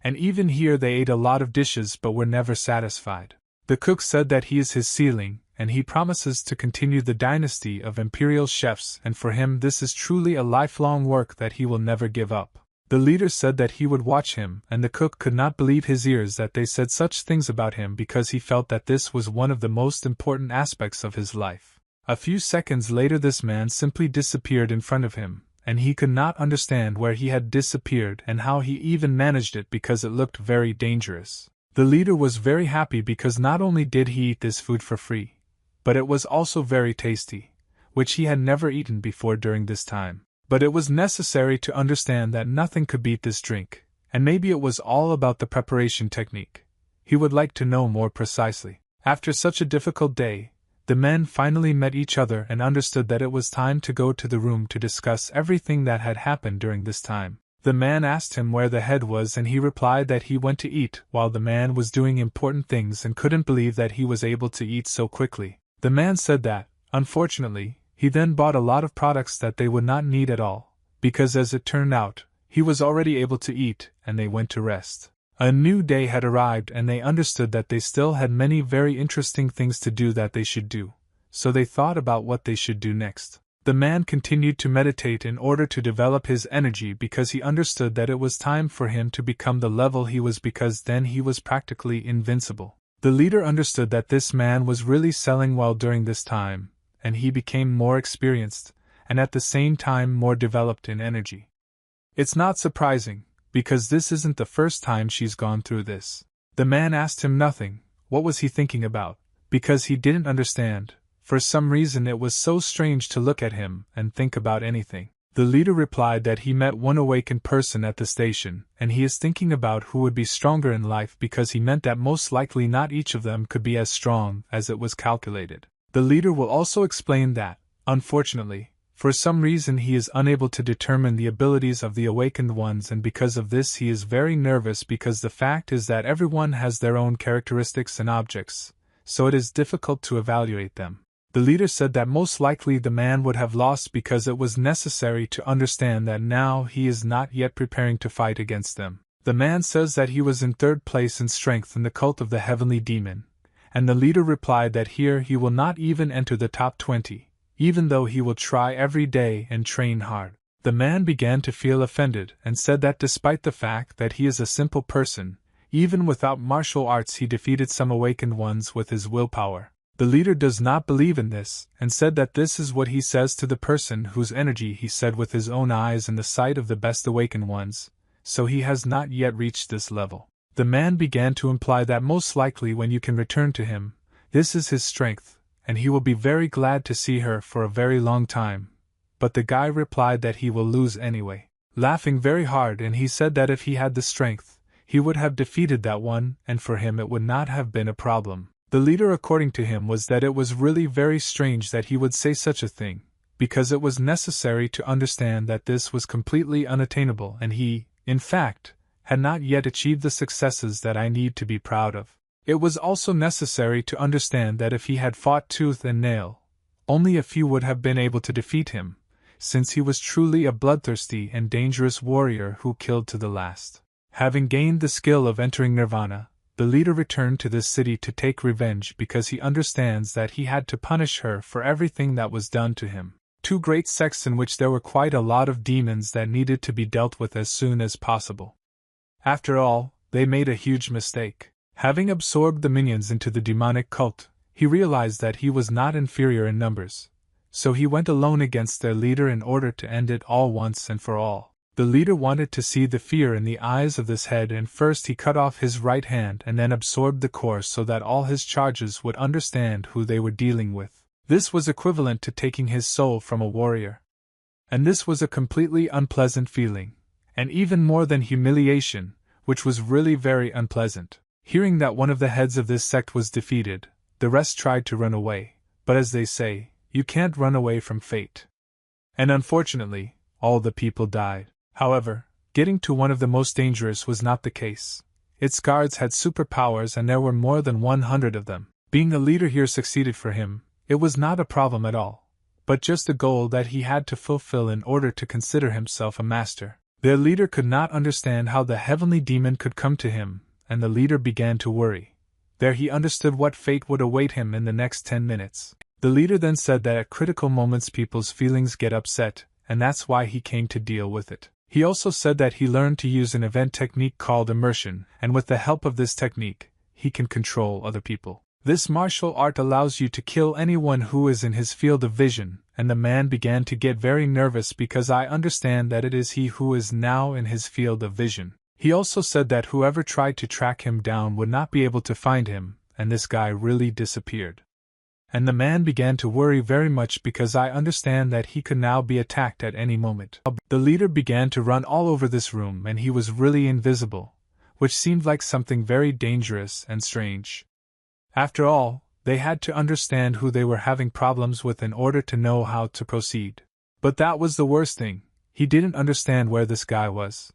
and even here they ate a lot of dishes but were never satisfied. The cook said that he is his sealing, and he promises to continue the dynasty of imperial chefs, and for him this is truly a lifelong work that he will never give up. The leader said that he would watch him, and the cook could not believe his ears that they said such things about him because he felt that this was one of the most important aspects of his life. A few seconds later this man simply disappeared in front of him, and he could not understand where he had disappeared and how he even managed it because it looked very dangerous. The leader was very happy because not only did he eat this food for free, but it was also very tasty, which he had never eaten before during this time. But it was necessary to understand that nothing could beat this drink, and maybe it was all about the preparation technique. He would like to know more precisely. After such a difficult day, the men finally met each other and understood that it was time to go to the room to discuss everything that had happened during this time. The man asked him where the head was, and he replied that he went to eat while the man was doing important things and couldn't believe that he was able to eat so quickly. The man said that, unfortunately, he then bought a lot of products that they would not need at all, because as it turned out, he was already able to eat, and they went to rest. A new day had arrived and they understood that they still had many very interesting things to do that they should do, so they thought about what they should do next. The man continued to meditate in order to develop his energy because he understood that it was time for him to become the level he was, because then he was practically invincible. The leader understood that this man was really selling well during this time, and he became more experienced, and at the same time more developed in energy. It's not surprising, because this isn't the first time she's gone through this. The man asked him nothing, what was he thinking about, because he didn't understand. For some reason it was so strange to look at him and think about anything. The leader replied that he met one awakened person at the station, and he is thinking about who would be stronger in life, because he meant that most likely not each of them could be as strong as it was calculated. The leader will also explain that, unfortunately, for some reason he is unable to determine the abilities of the awakened ones, and because of this he is very nervous, because the fact is that everyone has their own characteristics and objects, so it is difficult to evaluate them. The leader said that most likely the man would have lost because it was necessary to understand that now he is not yet preparing to fight against them. The man says that he was in third place in strength in the cult of the heavenly demon, and the leader replied that here he will not even enter the top 20, even though he will try every day and train hard. The man began to feel offended and said that despite the fact that he is a simple person, even without martial arts he defeated some awakened ones with his willpower. The leader does not believe in this, and said that this is what he says to the person whose energy he said with his own eyes in the sight of the best awakened ones, so he has not yet reached this level. The man began to imply that most likely when you can return to him, this is his strength, and he will be very glad to see her for a very long time, but the guy replied that he will lose anyway, laughing very hard, and he said that if he had the strength, he would have defeated that one, and for him it would not have been a problem. The leader, according to him, was that it was really very strange that he would say such a thing, because it was necessary to understand that this was completely unattainable, and he, in fact, had not yet achieved the successes that I need to be proud of. It was also necessary to understand that if he had fought tooth and nail, only a few would have been able to defeat him, since he was truly a bloodthirsty and dangerous warrior who killed to the last. Having gained the skill of entering nirvana, the leader returned to this city to take revenge because he understands that he had to punish her for everything that was done to him. Two great sects in which there were quite a lot of demons that needed to be dealt with as soon as possible. After all, they made a huge mistake. Having absorbed the minions into the demonic cult, he realized that he was not inferior in numbers, so he went alone against their leader in order to end it all once and for all. The leader wanted to see the fear in the eyes of this head, and first he cut off his right hand and then absorbed the core so that all his charges would understand who they were dealing with. This was equivalent to taking his soul from a warrior. And this was a completely unpleasant feeling, and even more than humiliation, which was really very unpleasant. Hearing that one of the heads of this sect was defeated, the rest tried to run away, but as they say, you can't run away from fate. And unfortunately, all the people died. However, getting to one of the most dangerous was not the case. Its guards had superpowers and there were more than 100 of them. Being the leader here succeeded for him, it was not a problem at all, but just a goal that he had to fulfill in order to consider himself a master. Their leader could not understand how the heavenly demon could come to him, and the leader began to worry, There he understood what fate would await him in the next 10 minutes. The leader then said that at critical moments people's feelings get upset, and that's why he came to deal with it. He also said that he learned to use an event technique called immersion, and with the help of this technique, he can control other people. This martial art allows you to kill anyone who is in his field of vision, and the man began to get very nervous because I understand that it is he who is now in his field of vision. He also said that whoever tried to track him down would not be able to find him, and this guy really disappeared. And the man began to worry very much because I understand that he could now be attacked at any moment. The leader began to run all over this room and he was really invisible, which seemed like something very dangerous and strange. After all, they had to understand who they were having problems with in order to know how to proceed. But that was the worst thing, he didn't understand where this guy was.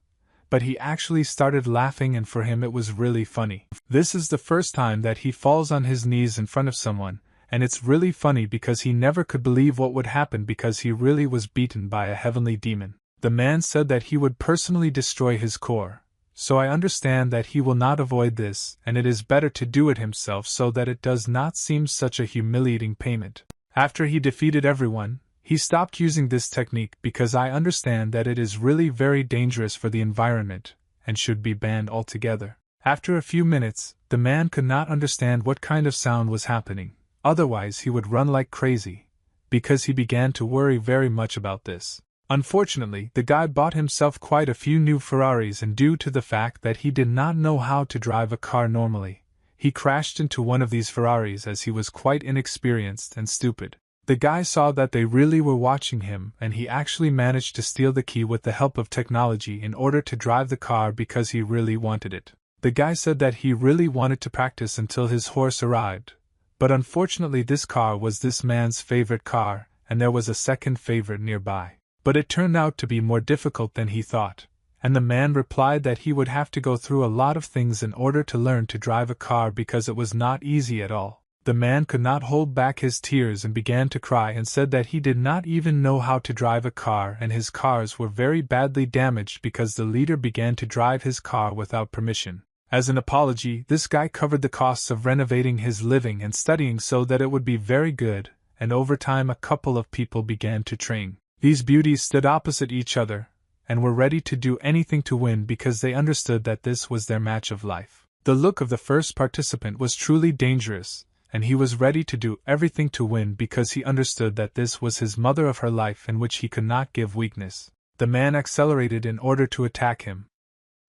But he actually started laughing and for him it was really funny. This is the first time that he falls on his knees in front of someone, and it's really funny because he never could believe what would happen because he really was beaten by a heavenly demon. The man said that he would personally destroy his core. So I understand that he will not avoid this, and it is better to do it himself so that it does not seem such a humiliating payment. After he defeated everyone, he stopped using this technique because I understand that it is really very dangerous for the environment, and should be banned altogether. After a few minutes, the man could not understand what kind of sound was happening, otherwise he would run like crazy, because he began to worry very much about this. Unfortunately, the guy bought himself quite a few new Ferraris and due to the fact that he did not know how to drive a car normally, he crashed into one of these Ferraris as he was quite inexperienced and stupid. The guy saw that they really were watching him and he actually managed to steal the key with the help of technology in order to drive the car because he really wanted it. The guy said that he really wanted to practice until his horse arrived, but unfortunately this car was this man's favorite car and there was a second favorite nearby. But it turned out to be more difficult than he thought, and the man replied that he would have to go through a lot of things in order to learn to drive a car because it was not easy at all. The man could not hold back his tears and began to cry and said that he did not even know how to drive a car and his cars were very badly damaged because the leader began to drive his car without permission. As an apology, this guy covered the costs of renovating his living and studying so that it would be very good, and over time a couple of people began to train. These beauties stood opposite each other, and were ready to do anything to win because they understood that this was their match of life. The look of the first participant was truly dangerous, and he was ready to do everything to win because he understood that this was his mother of her life in which he could not give weakness. The man accelerated in order to attack him.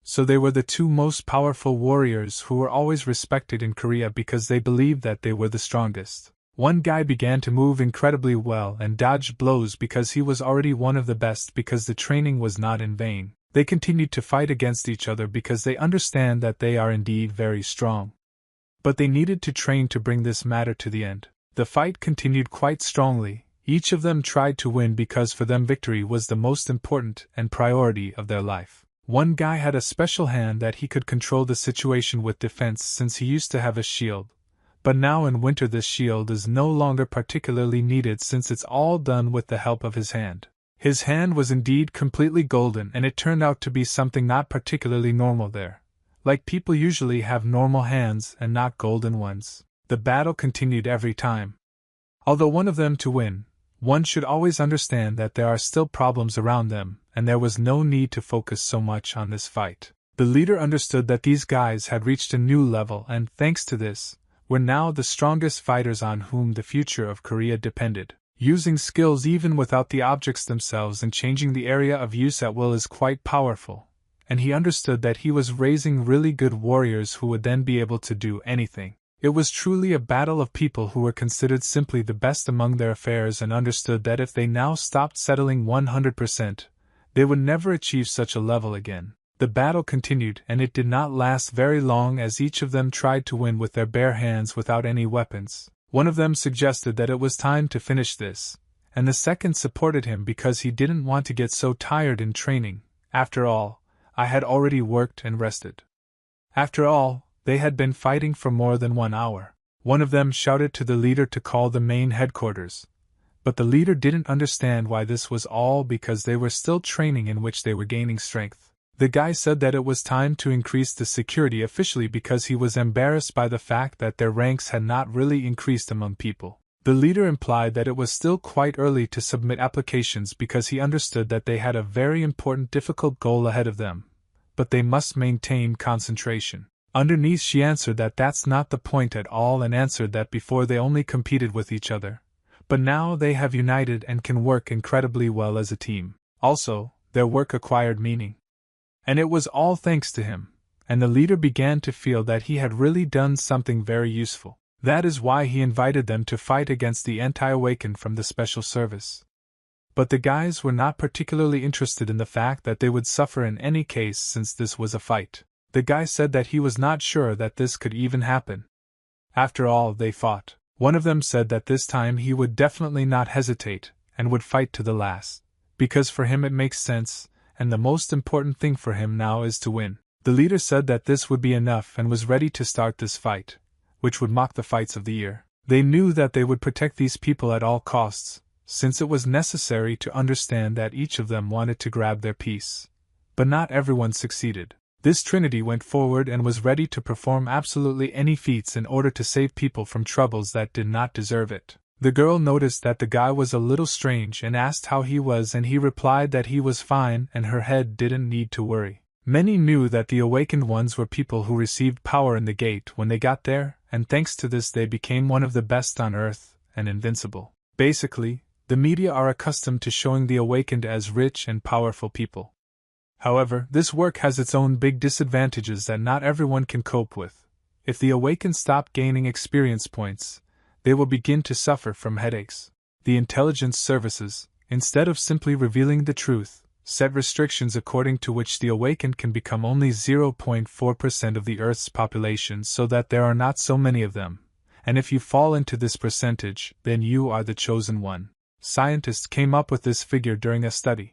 So they were the two most powerful warriors who were always respected in Korea because they believed that they were the strongest. One guy began to move incredibly well and dodged blows because he was already one of the best because the training was not in vain. They continued to fight against each other because they understand that they are indeed very strong. But they needed to train to bring this matter to the end. The fight continued quite strongly. Each of them tried to win because for them victory was the most important and priority of their life. One guy had a special hand that he could control the situation with defense since he used to have a shield. But now in winter this shield is no longer particularly needed since it's all done with the help of his hand. His hand was indeed completely golden and it turned out to be something not particularly normal there. Like people usually have normal hands and not golden ones. The battle continued every time. Although one of them to win, one should always understand that there are still problems around them and there was no need to focus so much on this fight. The leader understood that these guys had reached a new level and thanks to this, were now the strongest fighters on whom the future of Korea depended. Using skills even without the objects themselves and changing the area of use at will is quite powerful, and he understood that he was raising really good warriors who would then be able to do anything. It was truly a battle of people who were considered simply the best among their affairs and understood that if they now stopped settling 100%, they would never achieve such a level again. The battle continued and it did not last very long as each of them tried to win with their bare hands without any weapons. One of them suggested that it was time to finish this, and the second supported him because he didn't want to get so tired in training. After all, I had already worked and rested. After all, they had been fighting for more than 1 hour. One of them shouted to the leader to call the main headquarters, but the leader didn't understand why this was all because they were still training in which they were gaining strength. The guy said that it was time to increase the security officially because he was embarrassed by the fact that their ranks had not really increased among people. The leader implied that it was still quite early to submit applications because he understood that they had a very important difficult goal ahead of them, but they must maintain concentration. Underneath she answered that that's not the point at all and answered that before they only competed with each other, but now they have united and can work incredibly well as a team. Also, their work acquired meaning. And it was all thanks to him, and the leader began to feel that he had really done something very useful. That is why he invited them to fight against the anti-awakened from the special service. But the guys were not particularly interested in the fact that they would suffer in any case since this was a fight. The guy said that he was not sure that this could even happen. After all, they fought. One of them said that this time he would definitely not hesitate, and would fight to the last, because for him it makes sense, and the most important thing for him now is to win. The leader said that this would be enough and was ready to start this fight, which would mock the fights of the year. They knew that they would protect these people at all costs, since it was necessary to understand that each of them wanted to grab their piece. But not everyone succeeded. This trinity went forward and was ready to perform absolutely any feats in order to save people from troubles that did not deserve it. The girl noticed that the guy was a little strange and asked how he was, and he replied that he was fine and her head didn't need to worry. Many knew that the awakened ones were people who received power in the gate when they got there, and thanks to this they became one of the best on earth, and invincible. Basically, the media are accustomed to showing the awakened as rich and powerful people. However, this work has its own big disadvantages that not everyone can cope with. If the awakened stop gaining experience points, they will begin to suffer from headaches. The intelligence services, instead of simply revealing the truth, set restrictions according to which the awakened can become only 0.4% of the Earth's population so that there are not so many of them, and if you fall into this percentage, then you are the chosen one. Scientists came up with this figure during a study.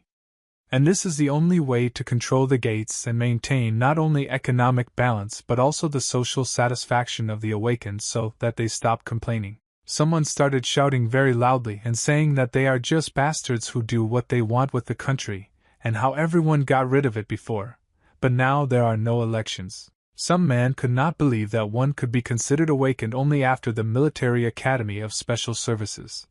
And this is the only way to control the gates and maintain not only economic balance but also the social satisfaction of the awakened so that they stop complaining. Someone started shouting very loudly and saying that they are just bastards who do what they want with the country, and how everyone got rid of it before, but now there are no elections. Some man could not believe that one could be considered awakened only after the military academy of special services.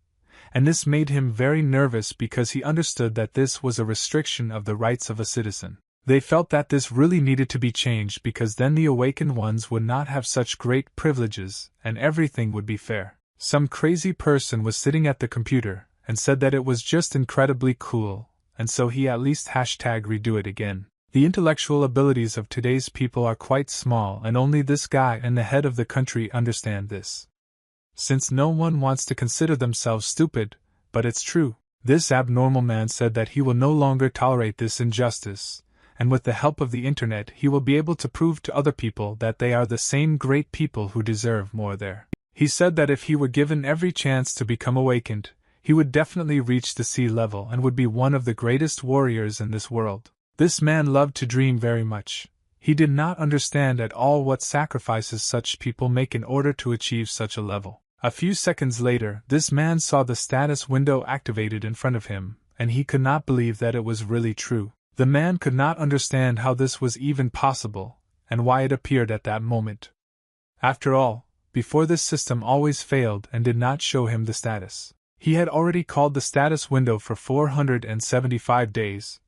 And this made him very nervous because he understood that this was a restriction of the rights of a citizen. They felt that this really needed to be changed because then the awakened ones would not have such great privileges and everything would be fair. Some crazy person was sitting at the computer and said that it was just incredibly cool, and so he at least #redo it again. The intellectual abilities of today's people are quite small and only this guy and the head of the country understand this. Since no one wants to consider themselves stupid, but it's true, this abnormal man said that he will no longer tolerate this injustice, and with the help of the internet he will be able to prove to other people that they are the same great people who deserve more there. He said that if he were given every chance to become awakened, he would definitely reach the sea level and would be one of the greatest warriors in this world. This man loved to dream very much. He did not understand at all what sacrifices such people make in order to achieve such a level. A few seconds later, this man saw the status window activated in front of him, and he could not believe that it was really true. The man could not understand how this was even possible, and why it appeared at that moment. After all, before this system always failed and did not show him the status. He had already called the status window for 475 days,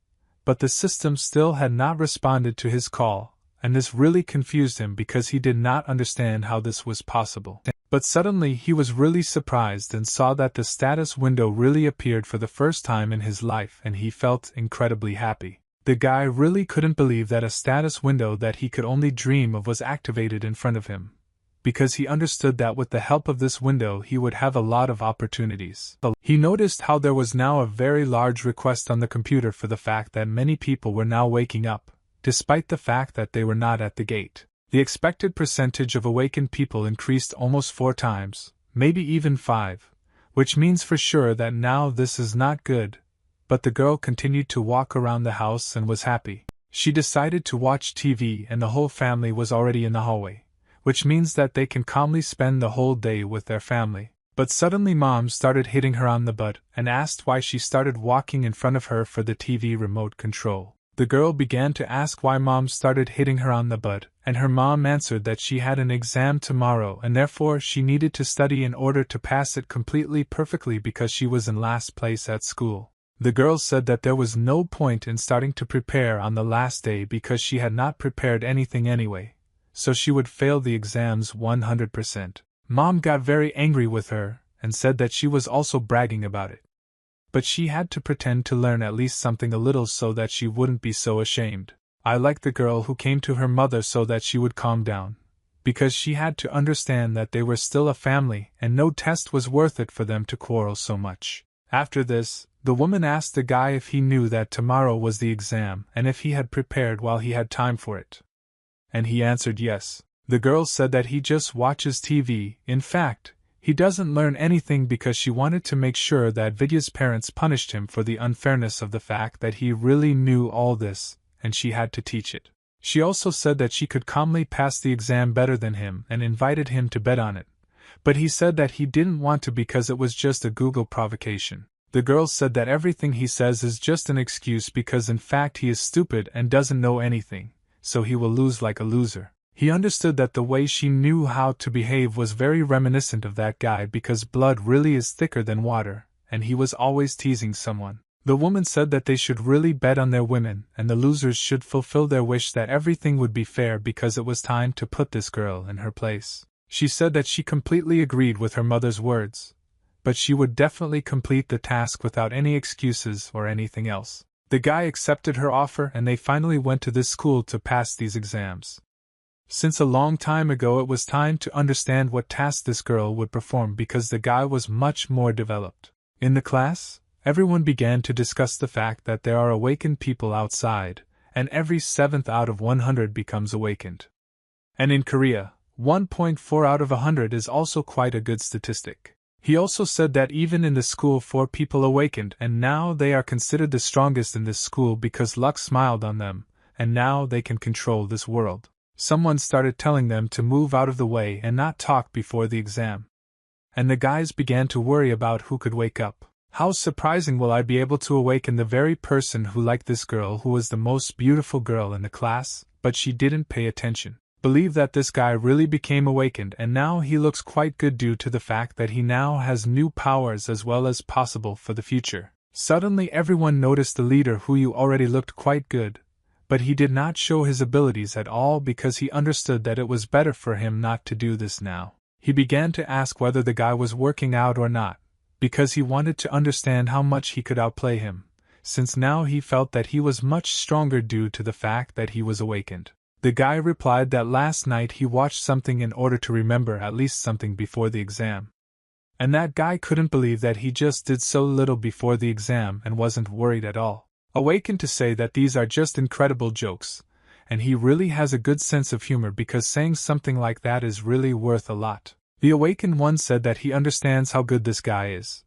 but the system still had not responded to his call, and this really confused him because he did not understand how this was possible. But suddenly he was really surprised and saw that the status window really appeared for the first time in his life, and he felt incredibly happy. The guy really couldn't believe that a status window that he could only dream of was activated in front of him, because he understood that with the help of this window he would have a lot of opportunities. He noticed how there was now a very large request on the computer for the fact that many people were now waking up, despite the fact that they were not at the gate. The expected percentage of awakened people increased almost 4 times, maybe even 5, which means for sure that now this is not good, but the girl continued to walk around the house and was happy. She decided to watch TV and the whole family was already in the hallway, which means that they can calmly spend the whole day with their family. But suddenly Mom started hitting her on the butt and asked why she started walking in front of her for the TV remote control. The girl began to ask why Mom started hitting her on the butt, and her mom answered that she had an exam tomorrow and therefore she needed to study in order to pass it completely perfectly because she was in last place at school. The girl said that there was no point in starting to prepare on the last day because she had not prepared anything anyway, so she would fail the exams 100%. Mom got very angry with her and said that she was also bragging about it. But she had to pretend to learn at least something a little so that she wouldn't be so ashamed. I liked the girl who came to her mother so that she would calm down, because she had to understand that they were still a family and no test was worth it for them to quarrel so much. After this, the woman asked the guy if he knew that tomorrow was the exam and if he had prepared while he had time for it. And he answered yes. The girl said that he just watches TV, in fact, he doesn't learn anything because she wanted to make sure that Vidya's parents punished him for the unfairness of the fact that he really knew all this, and she had to teach it. She also said that she could calmly pass the exam better than him and invited him to bet on it, but he said that he didn't want to because it was just a Google provocation. The girl said that everything he says is just an excuse because in fact he is stupid and doesn't know anything, so he will lose like a loser. He understood that the way she knew how to behave was very reminiscent of that guy because blood really is thicker than water, and he was always teasing someone. The woman said that they should really bet on their women and the losers should fulfill their wish that everything would be fair because it was time to put this girl in her place. She said that she completely agreed with her mother's words, but she would definitely complete the task without any excuses or anything else. The guy accepted her offer and they finally went to this school to pass these exams. Since a long time ago it was time to understand what task this girl would perform because the guy was much more developed. In the class, everyone began to discuss the fact that there are awakened people outside, and every 7th out of 100 becomes awakened. And in Korea, 1.4 out of 100 is also quite a good statistic. He also said that even in the school 4 people awakened and now they are considered the strongest in this school because luck smiled on them, and now they can control this world. Someone started telling them to move out of the way and not talk before the exam. And the guys began to worry about who could wake up. How surprising will I be able to awaken the very person who liked this girl who was the most beautiful girl in the class, but she didn't pay attention. Believe that this guy really became awakened and now he looks quite good due to the fact that he now has new powers as well as possible for the future. Suddenly everyone noticed the leader who you already looked quite good, but he did not show his abilities at all because he understood that it was better for him not to do this now. He began to ask whether the guy was working out or not, because he wanted to understand how much he could outplay him, since now he felt that he was much stronger due to the fact that he was awakened. The guy replied that last night he watched something in order to remember at least something before the exam. And that guy couldn't believe that he just did so little before the exam and wasn't worried at all. Awakened to say that these are just incredible jokes, and he really has a good sense of humor because saying something like that is really worth a lot. The awakened one said that he understands how good this guy is,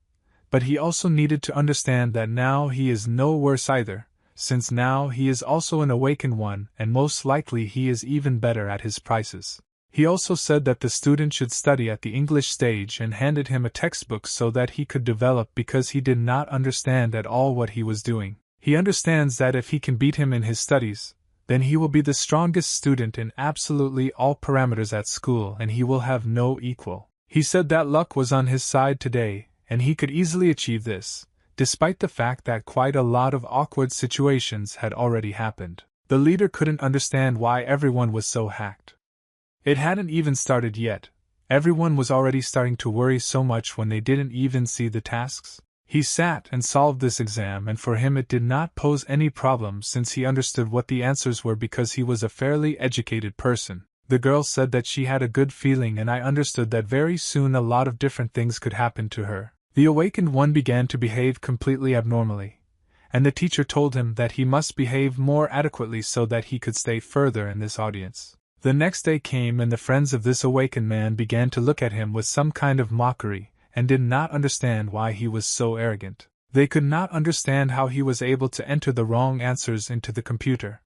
but he also needed to understand that now he is no worse either, since now he is also an awakened one and most likely he is even better at his prices. He also said that the student should study at the English stage and handed him a textbook so that he could develop because he did not understand at all what he was doing. He understands that if he can beat him in his studies, then he will be the strongest student in absolutely all parameters at school and he will have no equal. He said that luck was on his side today, and he could easily achieve this, despite the fact that quite a lot of awkward situations had already happened. The leader couldn't understand why everyone was so hacked. It hadn't even started yet. Everyone was already starting to worry so much when they didn't even see the tasks. He sat and solved this exam and for him it did not pose any problem since he understood what the answers were because he was a fairly educated person. The girl said that she had a good feeling and I understood that very soon a lot of different things could happen to her. The awakened one began to behave completely abnormally, and the teacher told him that he must behave more adequately so that he could stay further in this audience. The next day came and the friends of this awakened man began to look at him with some kind of mockery, and did not understand why he was so arrogant. They could not understand how he was able to enter the wrong answers into the computer.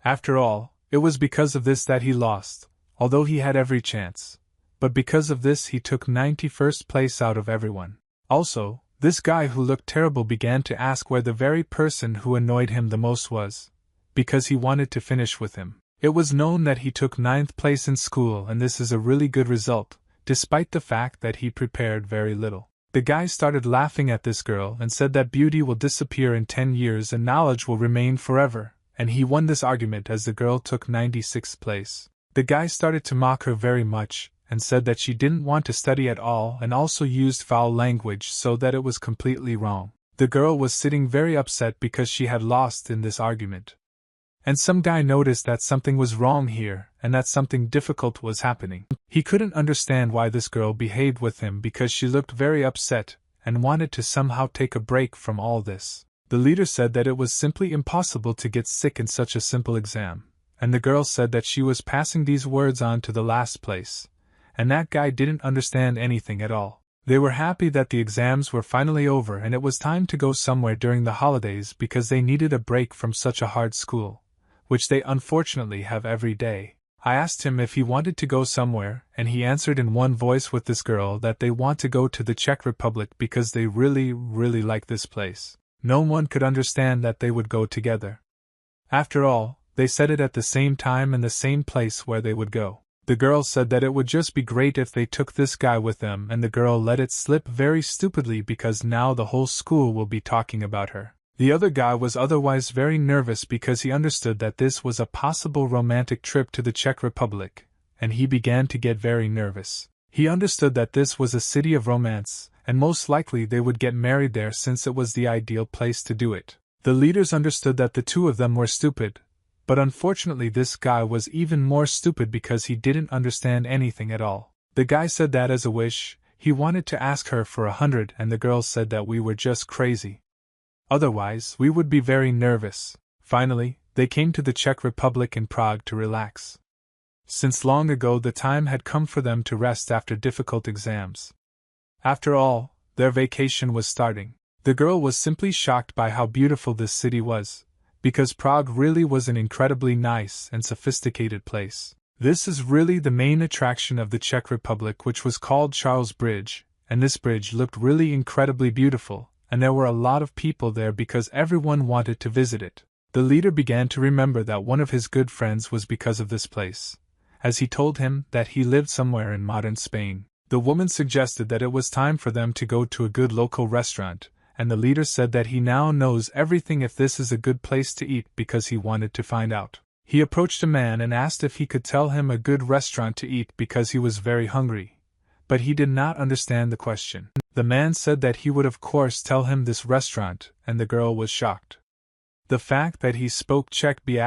After all, it was because of this that he lost, although he had every chance. But because of this he took 91st place out of everyone. Also, this guy who looked terrible began to ask where the very person who annoyed him the most was, because he wanted to finish with him. It was known that he took 9th place in school, and this is a really good result, despite the fact that he prepared very little. The guy started laughing at this girl and said that beauty will disappear in 10 years and knowledge will remain forever, and he won this argument as the girl took 96th place. The guy started to mock her very much, and said that she didn't want to study at all and also used foul language so that it was completely wrong. The girl was sitting very upset because she had lost in this argument. And some guy noticed that something was wrong here and that something difficult was happening. He couldn't understand why this girl behaved with him because she looked very upset and wanted to somehow take a break from all this. The leader said that it was simply impossible to get sick in such a simple exam, and the girl said that she was passing these words on to the last place, and that guy didn't understand anything at all. They were happy that the exams were finally over and it was time to go somewhere during the holidays because they needed a break from such a hard school, which they unfortunately have every day. I asked him if he wanted to go somewhere, and he answered in one voice with this girl that they want to go to the Czech Republic because they really like this place. No one could understand that they would go together. After all, they said it at the same time and the same place where they would go. The girl said that it would just be great if they took this guy with them, and the girl let it slip very stupidly because now the whole school will be talking about her. The other guy was otherwise very nervous because he understood that this was a possible romantic trip to the Czech Republic, and he began to get very nervous. He understood that this was a city of romance, and most likely they would get married there since it was the ideal place to do it. The leaders understood that the two of them were stupid, but unfortunately this guy was even more stupid because he didn't understand anything at all. The guy said that as a wish, he wanted to ask her for 100, and the girl said that we were just crazy. Otherwise, we would be very nervous. Finally, they came to the Czech Republic in Prague to relax. Since long ago the time had come for them to rest after difficult exams. After all, their vacation was starting. The girl was simply shocked by how beautiful this city was, because Prague really was an incredibly nice and sophisticated place. This is really the main attraction of the Czech Republic, which was called Charles Bridge, and this bridge looked really incredibly beautiful, and there were a lot of people there because everyone wanted to visit it. The leader began to remember that one of his good friends was because of this place, as he told him that he lived somewhere in modern Spain. The woman suggested that it was time for them to go to a good local restaurant, and the leader said that he now knows everything if this is a good place to eat because he wanted to find out. He approached a man and asked if he could tell him a good restaurant to eat because he was very hungry, but he did not understand the question. The man said that he would of course tell him this restaurant, and the girl was shocked. The fact that he spoke Czech it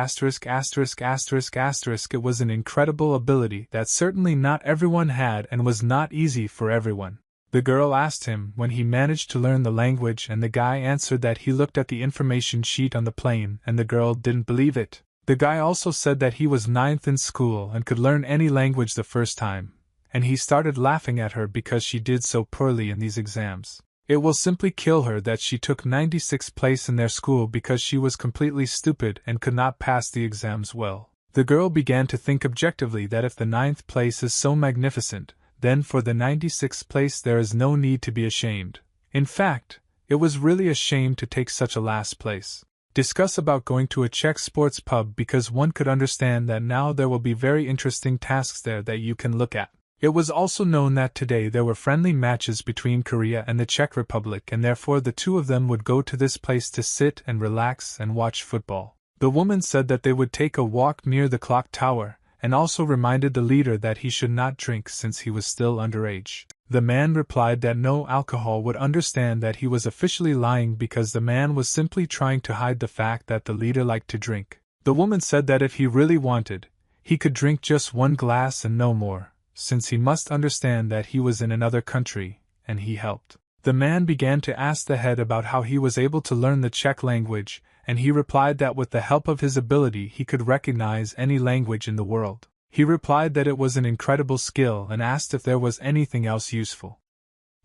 was an incredible ability that certainly not everyone had and was not easy for everyone. The girl asked him when he managed to learn the language, and the guy answered that he looked at the information sheet on the plane, and the girl didn't believe it. The guy also said that he was 9th in school and could learn any language the first time, and he started laughing at her because she did so poorly in these exams. It will simply kill her that she took 96th place in their school because she was completely stupid and could not pass the exams well. The girl began to think objectively that if the 9th place is so magnificent, then for the 96th place there is no need to be ashamed. In fact, it was really a shame to take such a last place. Discuss about going to a Czech sports pub because one could understand that now there will be very interesting tasks there that you can look at. It was also known that today there were friendly matches between Korea and the Czech Republic, and therefore the two of them would go to this place to sit and relax and watch football. The woman said that they would take a walk near the clock tower, and also reminded the leader that he should not drink since he was still underage. The man replied that no alcohol would understand that he was officially lying because the man was simply trying to hide the fact that the leader liked to drink. The woman said that if he really wanted, he could drink just 1 glass and no more, since he must understand that he was in another country, and he helped. The man began to ask the head about how he was able to learn the Czech language, and he replied that with the help of his ability he could recognize any language in the world. He replied that it was an incredible skill and asked if there was anything else useful.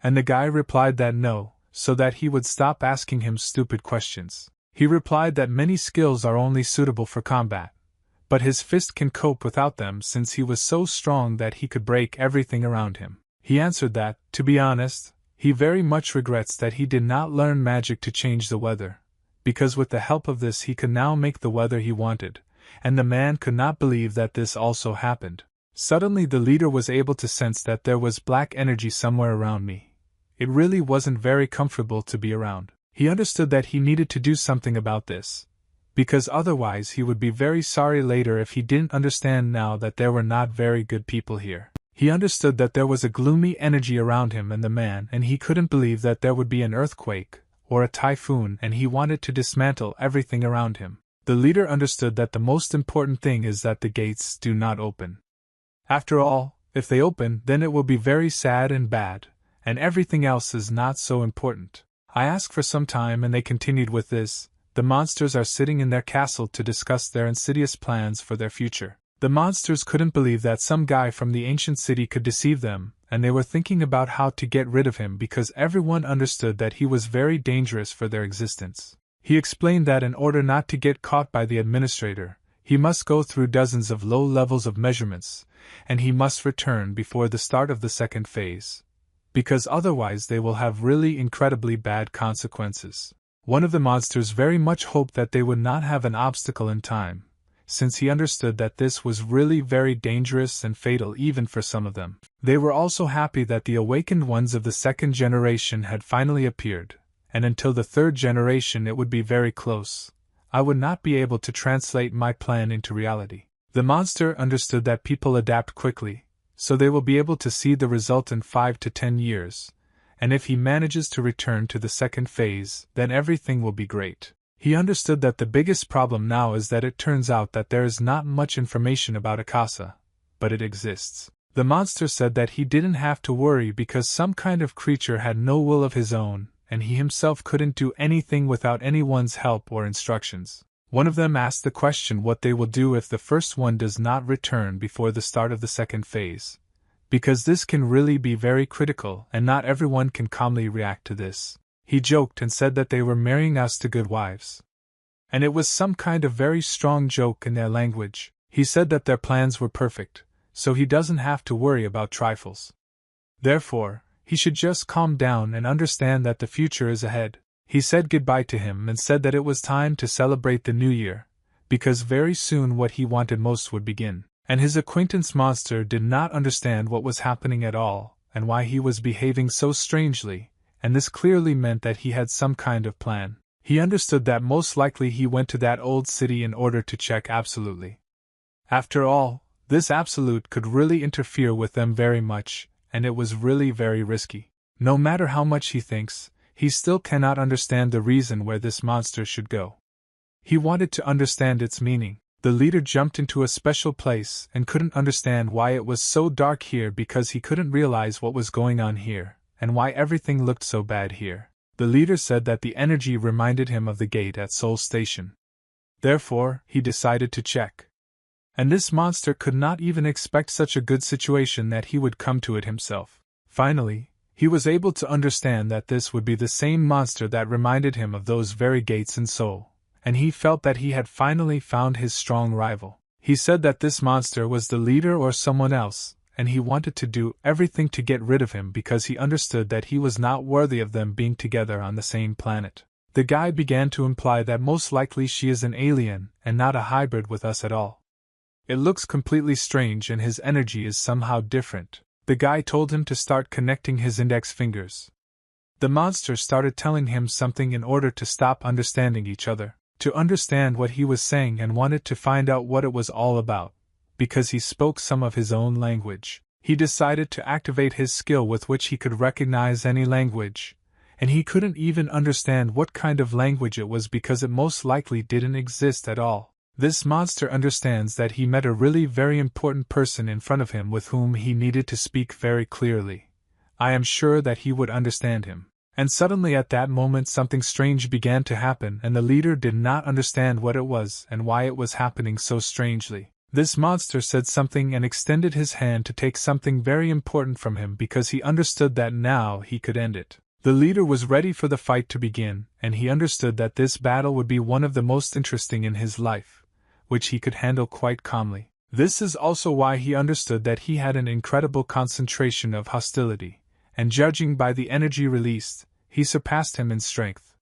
And the guy replied that no, so that he would stop asking him stupid questions. He replied that many skills are only suitable for combat, but his fist can cope without them since he was so strong that he could break everything around him. He answered that, to be honest, he very much regrets that he did not learn magic to change the weather, because with the help of this he could now make the weather he wanted, and the man could not believe that this also happened. Suddenly the leader was able to sense that there was black energy somewhere around me. It really wasn't very comfortable to be around. He understood that he needed to do something about this, because otherwise he would be very sorry later if he didn't understand now that there were not very good people here. He understood that there was a gloomy energy around him and the man, and he couldn't believe that there would be an earthquake or a typhoon, and he wanted to dismantle everything around him. The leader understood that the most important thing is that the gates do not open. After all, if they open, then it will be very sad and bad, and everything else is not so important. I asked for some time and they continued with this. The monsters are sitting in their castle to discuss their insidious plans for their future. The monsters couldn't believe that some guy from the ancient city could deceive them, and they were thinking about how to get rid of him because everyone understood that he was very dangerous for their existence. He explained that in order not to get caught by the administrator, he must go through dozens of low levels of measurements, and he must return before the start of the second phase, because otherwise they will have really incredibly bad consequences. One of the monsters very much hoped that they would not have an obstacle in time, since he understood that this was really very dangerous and fatal even for some of them. They were also happy that the awakened ones of the second generation had finally appeared, and until the third generation it would be very close. I would not be able to translate my plan into reality. The monster understood that people adapt quickly, so they will be able to see the result in 5 to 10 years, and if he manages to return to the second phase, then everything will be great. He understood that the biggest problem now is that it turns out that there is not much information about Akasa, but it exists. The monster said that he didn't have to worry because some kind of creature had no will of his own, and he himself couldn't do anything without anyone's help or instructions. One of them asked the question what they will do if the first one does not return before the start of the second phase, because this can really be very critical and not everyone can calmly react to this. He joked and said that they were marrying us to good wives. And it was some kind of very strong joke in their language. He said that their plans were perfect, so he doesn't have to worry about trifles. Therefore, he should just calm down and understand that the future is ahead. He said goodbye to him and said that it was time to celebrate the new year, because very soon what he wanted most would begin. And his acquaintance monster did not understand what was happening at all, and why he was behaving so strangely, and this clearly meant that he had some kind of plan. He understood that most likely he went to that old city in order to check absolutely. After all, this absolute could really interfere with them very much, and it was really very risky. No matter how much he thinks, he still cannot understand the reason where this monster should go. He wanted to understand its meaning. The leader jumped into a special place and couldn't understand why it was so dark here because he couldn't realize what was going on here, and why everything looked so bad here. The leader said that the energy reminded him of the gate at Seoul Station. Therefore, he decided to check. And this monster could not even expect such a good situation that he would come to it himself. Finally, he was able to understand that this would be the same monster that reminded him of those very gates in Seoul, and he felt that he had finally found his strong rival. He said that this monster was the leader or someone else, and he wanted to do everything to get rid of him because he understood that he was not worthy of them being together on the same planet. The guy began to imply that most likely she is an alien and not a hybrid with us at all. It looks completely strange and his energy is somehow different. The guy told him to start connecting his index fingers. The monster started telling him something in order to stop understanding each other, to understand what he was saying and wanted to find out what it was all about, because he spoke some of his own language. He decided to activate his skill with which he could recognize any language, and he couldn't even understand what kind of language it was because it most likely didn't exist at all. This monster understands that he met a really very important person in front of him with whom he needed to speak very clearly. I am sure that he would understand him. And suddenly at that moment something strange began to happen and the leader did not understand what it was and why it was happening so strangely. This monster said something and extended his hand to take something very important from him because he understood that now he could end it. The leader was ready for the fight to begin, and he understood that this battle would be one of the most interesting in his life, which he could handle quite calmly. This is also why he understood that he had an incredible concentration of hostility, and judging by the energy released, he surpassed him in strength.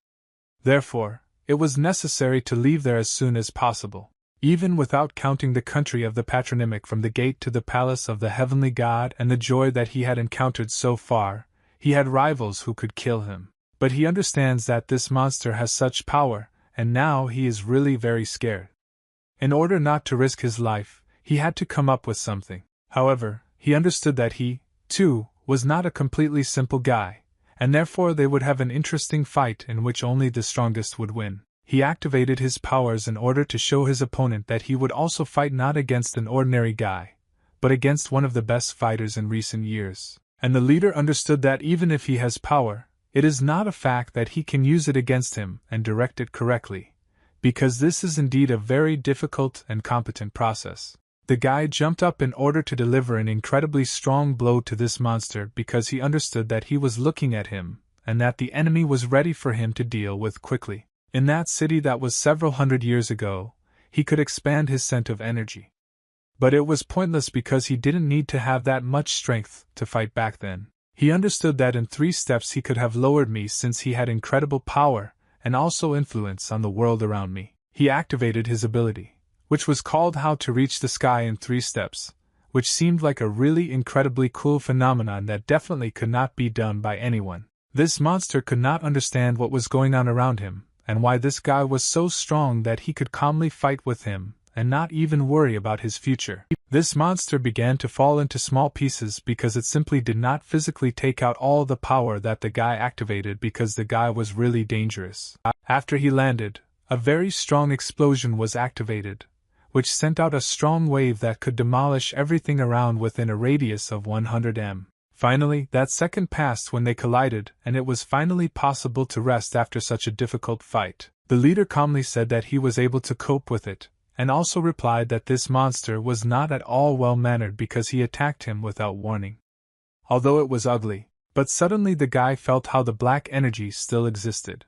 Therefore, it was necessary to leave there as soon as possible. Even without counting the country of the patronymic from the gate to the palace of the heavenly god and the joy that he had encountered so far, he had rivals who could kill him. But he understands that this monster has such power, and now he is really very scared. In order not to risk his life, he had to come up with something. However, he understood that he, too, was not a completely simple guy, and therefore they would have an interesting fight in which only the strongest would win. He activated his powers in order to show his opponent that he would also fight not against an ordinary guy, but against one of the best fighters in recent years. And the leader understood that even if he has power, it is not a fact that he can use it against him and direct it correctly, because this is indeed a very difficult and competent process. The guy jumped up in order to deliver an incredibly strong blow to this monster because he understood that he was looking at him, and that the enemy was ready for him to deal with quickly. In that city that was several hundred years ago, he could expand his scent of energy. But it was pointless because he didn't need to have that much strength to fight back then. He understood that in 3 steps he could have lowered me since he had incredible power and also influence on the world around me. He activated his ability, which was called How to Reach the Sky in 3 Steps, which seemed like a really incredibly cool phenomenon that definitely could not be done by anyone. This monster could not understand what was going on around him, and why this guy was so strong that he could calmly fight with him and not even worry about his future. This monster began to fall into small pieces because it simply did not physically take out all the power that the guy activated because the guy was really dangerous. After he landed, a very strong explosion was activated, which sent out a strong wave that could demolish everything around within a radius of 100 m. Finally, that second passed when they collided, and it was finally possible to rest after such a difficult fight. The leader calmly said that he was able to cope with it, and also replied that this monster was not at all well-mannered because he attacked him without warning. Although it was ugly, but suddenly the guy felt how the black energy still existed.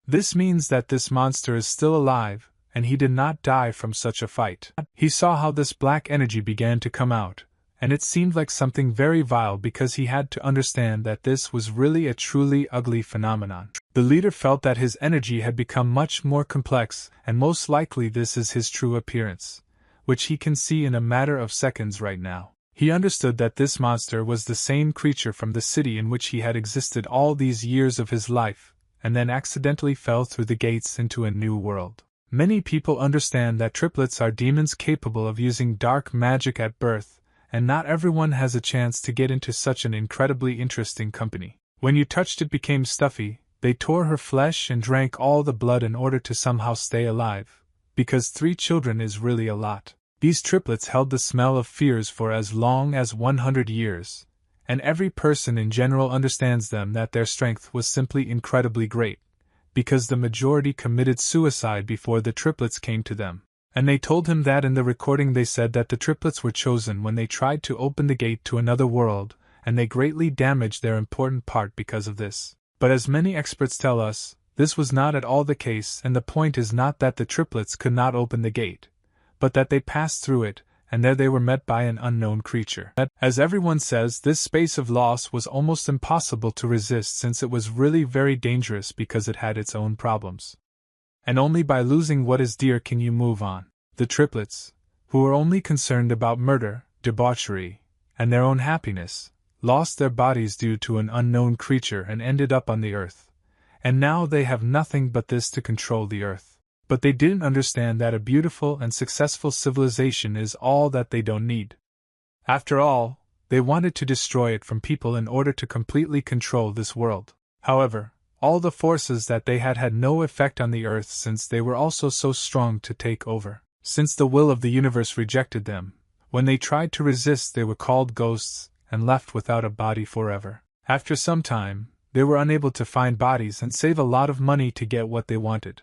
This means that this monster is still alive, and he did not die from such a fight. He saw how this black energy began to come out, and it seemed like something very vile because he had to understand that this was really a truly ugly phenomenon. The leader felt that his energy had become much more complex, and most likely this is his true appearance, which he can see in a matter of seconds right now. He understood that this monster was the same creature from the city in which he had existed all these years of his life, and then accidentally fell through the gates into a new world. Many people understand that triplets are demons capable of using dark magic at birth, and not everyone has a chance to get into such an incredibly interesting company. When you touched it became stuffy, they tore her flesh and drank all the blood in order to somehow stay alive, because 3 children is really a lot. These triplets held the smell of fears for as long as 100 years, and every person in general understands them that their strength was simply incredibly great, because the majority committed suicide before the triplets came to them. And they told him that in the recording they said that the triplets were chosen when they tried to open the gate to another world, and they greatly damaged their important part because of this. But as many experts tell us, this was not at all the case, and the point is not that the triplets could not open the gate, but that they passed through it, and there they were met by an unknown creature. As everyone says, this space of loss was almost impossible to resist since it was really very dangerous because it had its own problems. And only by losing what is dear can you move on. The triplets, who were only concerned about murder, debauchery, and their own happiness, lost their bodies due to an unknown creature and ended up on the earth. And now they have nothing but this to control the earth. But they didn't understand that a beautiful and successful civilization is all that they don't need. After all, they wanted to destroy it from people in order to completely control this world. However, all the forces that they had no effect on the earth since they were also so strong to take over. Since the will of the universe rejected them, when they tried to resist they were called ghosts and left without a body forever. After some time, they were unable to find bodies and save a lot of money to get what they wanted.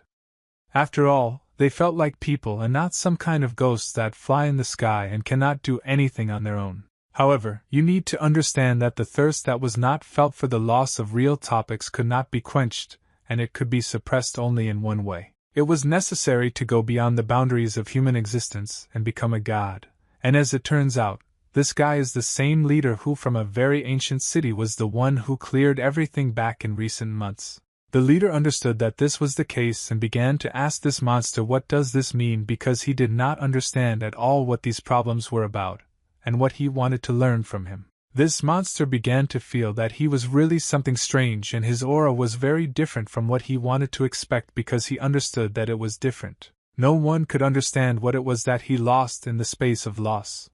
After all, they felt like people and not some kind of ghosts that fly in the sky and cannot do anything on their own. However, you need to understand that the thirst that was not felt for the loss of real topics could not be quenched, and it could be suppressed only in one way. It was necessary to go beyond the boundaries of human existence and become a god. And as it turns out, this guy is the same leader who from a very ancient city was the one who cleared everything back in recent months. The leader understood that this was the case and began to ask this monster what does this mean because he did not understand at all what these problems were about, and what he wanted to learn from him. This monster began to feel that he was really something strange and his aura was very different from what he wanted to expect because he understood that it was different. No one could understand what it was that he lost in the space of loss.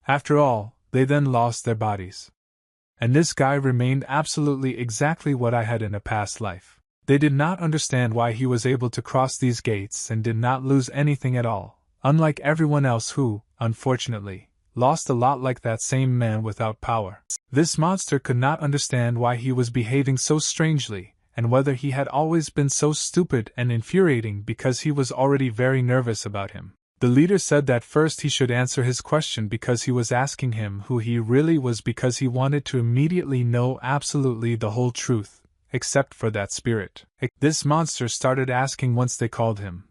After all, they then lost their bodies. And this guy remained absolutely exactly what I had in a past life. They did not understand why he was able to cross these gates and did not lose anything at all, unlike everyone else who, unfortunately, lost a lot like that same man without power. This monster could not understand why he was behaving so strangely, and whether he had always been so stupid and infuriating because he was already very nervous about him. The leader said that first he should answer his question because he was asking him who he really was because he wanted to immediately know absolutely the whole truth, except for that spirit. This monster started asking once they called him.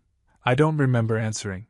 I don't remember answering.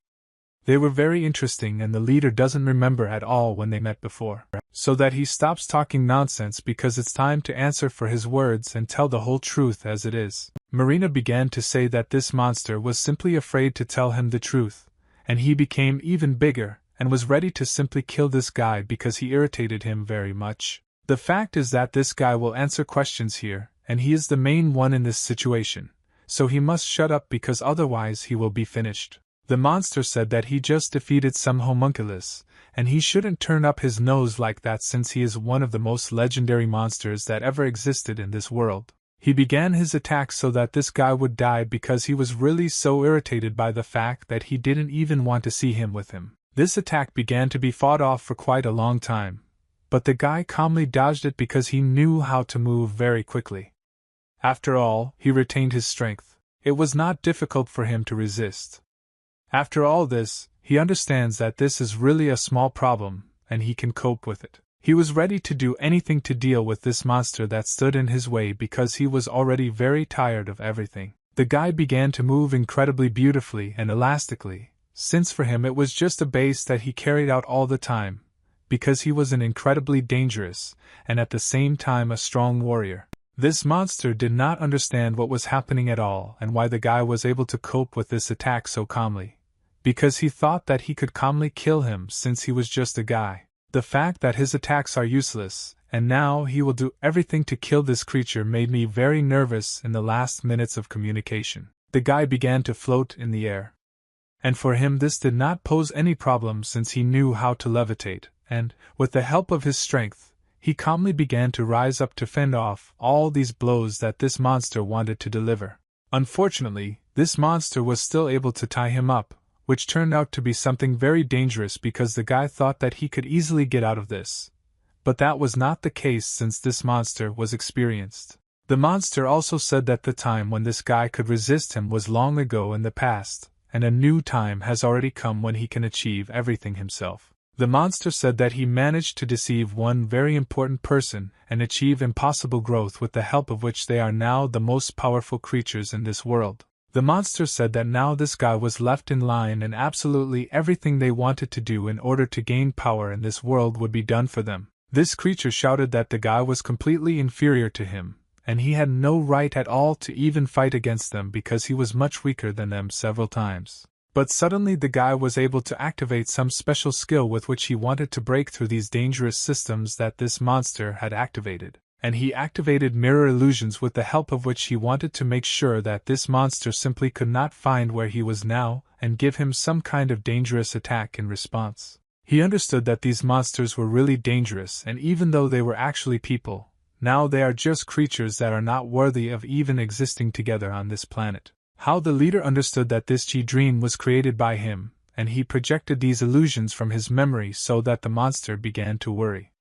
They were very interesting and the leader doesn't remember at all when they met before. So that he stops talking nonsense because it's time to answer for his words and tell the whole truth as it is. Marina began to say that this monster was simply afraid to tell him the truth, and he became even bigger and was ready to simply kill this guy because he irritated him very much. The fact is that this guy will answer questions here, and he is the main one in this situation, so he must shut up because otherwise he will be finished. The monster said that he just defeated some homunculus, and he shouldn't turn up his nose like that since he is one of the most legendary monsters that ever existed in this world. He began his attack so that this guy would die because he was really so irritated by the fact that he didn't even want to see him with him. This attack began to be fought off for quite a long time, but the guy calmly dodged it because he knew how to move very quickly. After all, he retained his strength. It was not difficult for him to resist. After all this, he understands that this is really a small problem, and he can cope with it. He was ready to do anything to deal with this monster that stood in his way because he was already very tired of everything. The guy began to move incredibly beautifully and elastically, since for him it was just a base that he carried out all the time, because he was an incredibly dangerous, and at the same time a strong warrior. This monster did not understand what was happening at all and why the guy was able to cope with this attack so calmly, because he thought that he could calmly kill him since he was just a guy. The fact that his attacks are useless, and now he will do everything to kill this creature made me very nervous in the last minutes of communication. The guy began to float in the air. And for him this did not pose any problem since he knew how to levitate, and, with the help of his strength, he calmly began to rise up to fend off all these blows that this monster wanted to deliver. Unfortunately, this monster was still able to tie him up, which turned out to be something very dangerous because the guy thought that he could easily get out of this. But that was not the case since this monster was experienced. The monster also said that the time when this guy could resist him was long ago in the past, and a new time has already come when he can achieve everything himself. The monster said that he managed to deceive one very important person and achieve impossible growth with the help of which they are now the most powerful creatures in this world. The monster said that now this guy was left in line and absolutely everything they wanted to do in order to gain power in this world would be done for them. This creature shouted that the guy was completely inferior to him, and he had no right at all to even fight against them because he was much weaker than them several times. But suddenly the guy was able to activate some special skill with which he wanted to break through these dangerous systems that this monster had activated. And he activated mirror illusions with the help of which he wanted to make sure that this monster simply could not find where he was now and give him some kind of dangerous attack in response. He understood that these monsters were really dangerous, and even though they were actually people, now they are just creatures that are not worthy of even existing together on this planet. How the leader understood that this G-dream was created by him, and he projected these illusions from his memory so that the monster began to worry.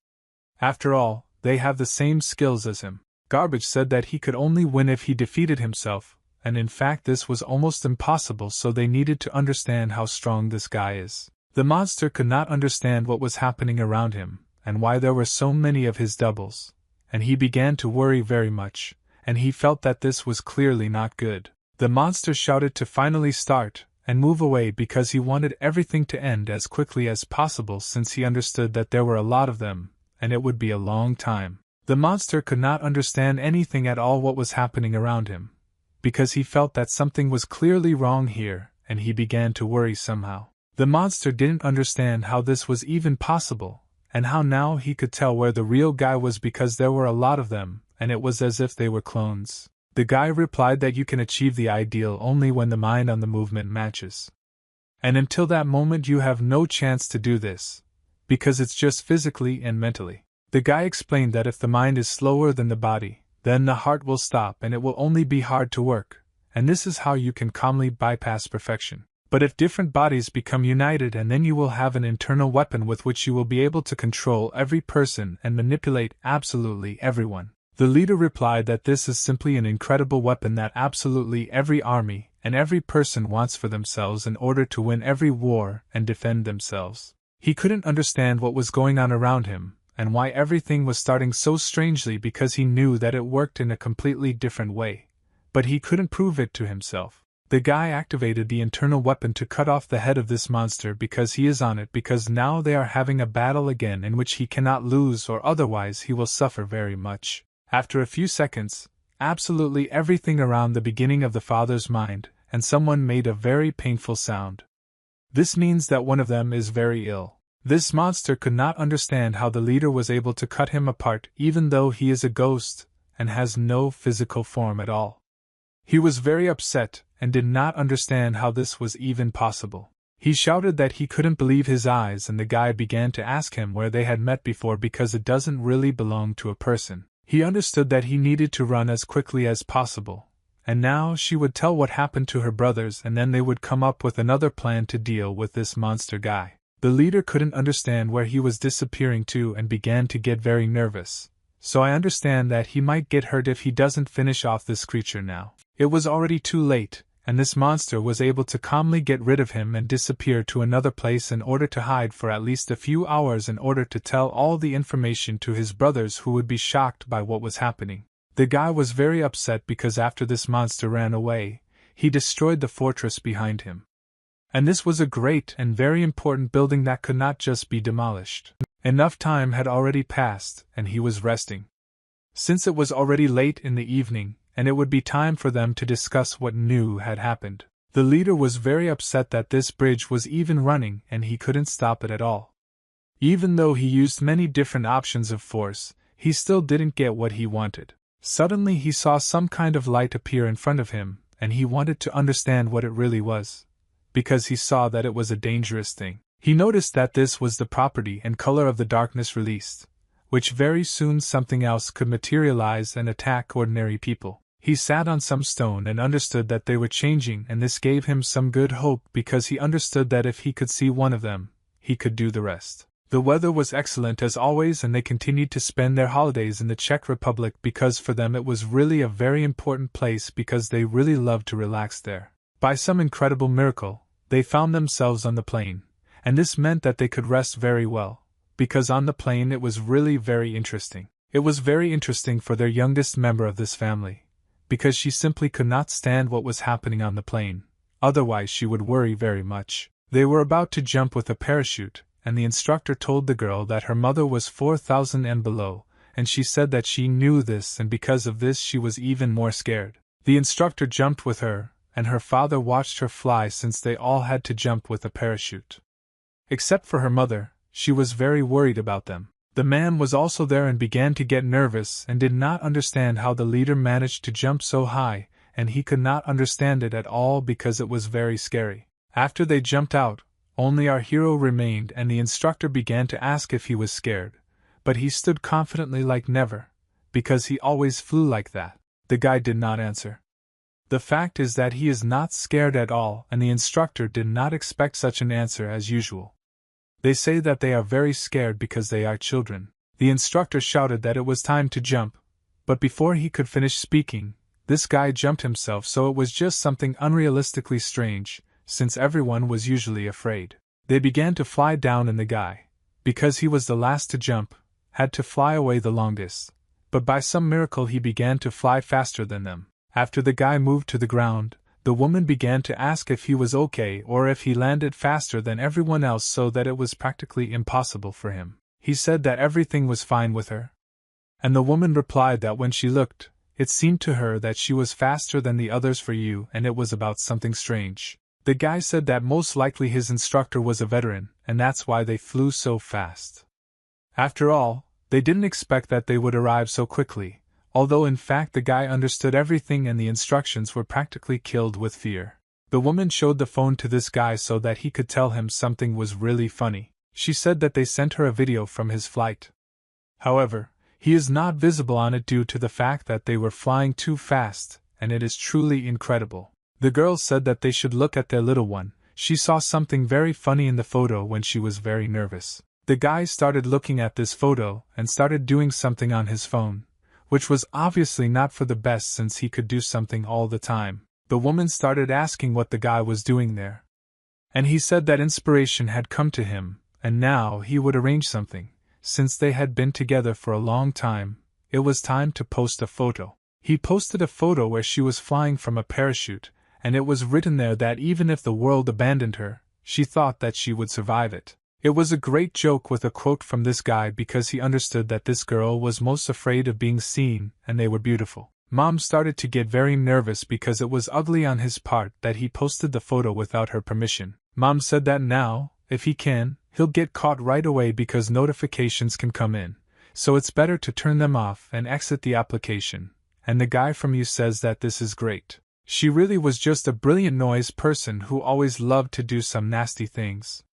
After all, they have the same skills as him. Garbage said that he could only win if he defeated himself, and in fact this was almost impossible, so they needed to understand how strong this guy is. The monster could not understand what was happening around him, and why there were so many of his doubles, and he began to worry very much, and he felt that this was clearly not good. The monster shouted to finally start and move away because he wanted everything to end as quickly as possible since he understood that there were a lot of them, and it would be a long time. The monster could not understand anything at all what was happening around him, because he felt that something was clearly wrong here, and he began to worry somehow. The monster didn't understand how this was even possible, and how now he could tell where the real guy was because there were a lot of them, and it was as if they were clones. The guy replied that you can achieve the ideal only when the mind on the movement matches. And until that moment you have no chance to do this, because it's just physically and mentally. The guy explained that if the mind is slower than the body, then the heart will stop and it will only be hard to work, and this is how you can calmly bypass perfection. But if different bodies become united, and then you will have an internal weapon with which you will be able to control every person and manipulate absolutely everyone. The leader replied that this is simply an incredible weapon that absolutely every army and every person wants for themselves in order to win every war and defend themselves. He couldn't understand what was going on around him, and why everything was starting so strangely, because he knew that it worked in a completely different way. But he couldn't prove it to himself. The guy activated the internal weapon to cut off the head of this monster because he is on it, because now they are having a battle again in which he cannot lose, or otherwise he will suffer very much. After a few seconds, absolutely everything around the beginning of the father's mind, and someone made a very painful sound. This means that one of them is very ill. This monster could not understand how the leader was able to cut him apart, even though he is a ghost and has no physical form at all. He was very upset and did not understand how this was even possible. He shouted that he couldn't believe his eyes, and the guy began to ask him where they had met before, because it doesn't really belong to a person. He understood that he needed to run as quickly as possible, and now she would tell what happened to her brothers, and then they would come up with another plan to deal with this monster guy. The leader couldn't understand where he was disappearing to and began to get very nervous. So I understand that he might get hurt if he doesn't finish off this creature now. It was already too late, and this monster was able to calmly get rid of him and disappear to another place in order to hide for at least a few hours, in order to tell all the information to his brothers, who would be shocked by what was happening. The guy was very upset because after this monster ran away, he destroyed the fortress behind him. And this was a great and very important building that could not just be demolished. Enough time had already passed, and he was resting. Since it was already late in the evening, and it would be time for them to discuss what new had happened. The leader was very upset that this bridge was even running and he couldn't stop it at all. Even though he used many different options of force, he still didn't get what he wanted. Suddenly he saw some kind of light appear in front of him, and he wanted to understand what it really was, because he saw that it was a dangerous thing. He noticed that this was the property and color of the darkness released, which very soon something else could materialize and attack ordinary people. He sat on some stone and understood that they were changing, and this gave him some good hope, because he understood that if he could see one of them, he could do the rest. The weather was excellent as always, and they continued to spend their holidays in the Czech Republic, because for them it was really a very important place, because they really loved to relax there. By some incredible miracle, they found themselves on the plain, and this meant that they could rest very well, because on the plain it was really very interesting. It was very interesting for their youngest member of this family, because she simply could not stand what was happening on the plain, otherwise she would worry very much. They were about to jump with a parachute, and the instructor told the girl that her mother was 4,000 and below, and she said that she knew this, and because of this she was even more scared. The instructor jumped with her, and her father watched her fly, since they all had to jump with a parachute. Except for her mother, she was very worried about them. The man was also there and began to get nervous and did not understand how the leader managed to jump so high, and he could not understand it at all because it was very scary. After they jumped out, only our hero remained, and the instructor began to ask if he was scared, but he stood confidently like never, because he always flew like that. The guy did not answer. The fact is that he is not scared at all, and the instructor did not expect such an answer as usual. They say that they are very scared because they are children. The instructor shouted that it was time to jump, but before he could finish speaking, this guy jumped himself, so it was just something unrealistically strange, since everyone was usually afraid. They began to fly down, and the guy, because he was the last to jump, had to fly away the longest, but by some miracle he began to fly faster than them. After the guy moved to the ground, the woman began to ask if he was okay or if he landed faster than everyone else, so that it was practically impossible for him. He said that everything was fine with her, And the woman replied that when she looked, it seemed to her that she was faster than the others for you and it was about something strange. The guy said that most likely his instructor was a veteran, and that's why they flew so fast. After all, they didn't expect that they would arrive so quickly, although in fact the guy understood everything and the instructions were practically killed with fear. The woman showed the phone to this guy so that he could tell him something was really funny. She said that they sent her a video from his flight. However, he is not visible on it due to the fact that they were flying too fast, and it is truly incredible. The girl said that they should look at their little one. She saw something very funny in the photo when she was very nervous. The guy started looking at this photo and started doing something on his phone, which was obviously not for the best since he could do something all the time. The woman started asking what the guy was doing there. And he said that inspiration had come to him, and now he would arrange something. Since they had been together for a long time, it was time to post a photo. He posted a photo where she was flying from a parachute, and it was written there that even if the world abandoned her, she thought that she would survive it. It was a great joke with a quote from this guy because he understood that this girl was most afraid of being seen, and they were beautiful. Mom started to get very nervous because it was ugly on his part that he posted the photo without her permission. Mom said that now, if he can, he'll get caught right away because notifications can come in, so it's better to turn them off and exit the application. And the guy from you says that this is great. She really was just a brilliant noise person who always loved to do some nasty things.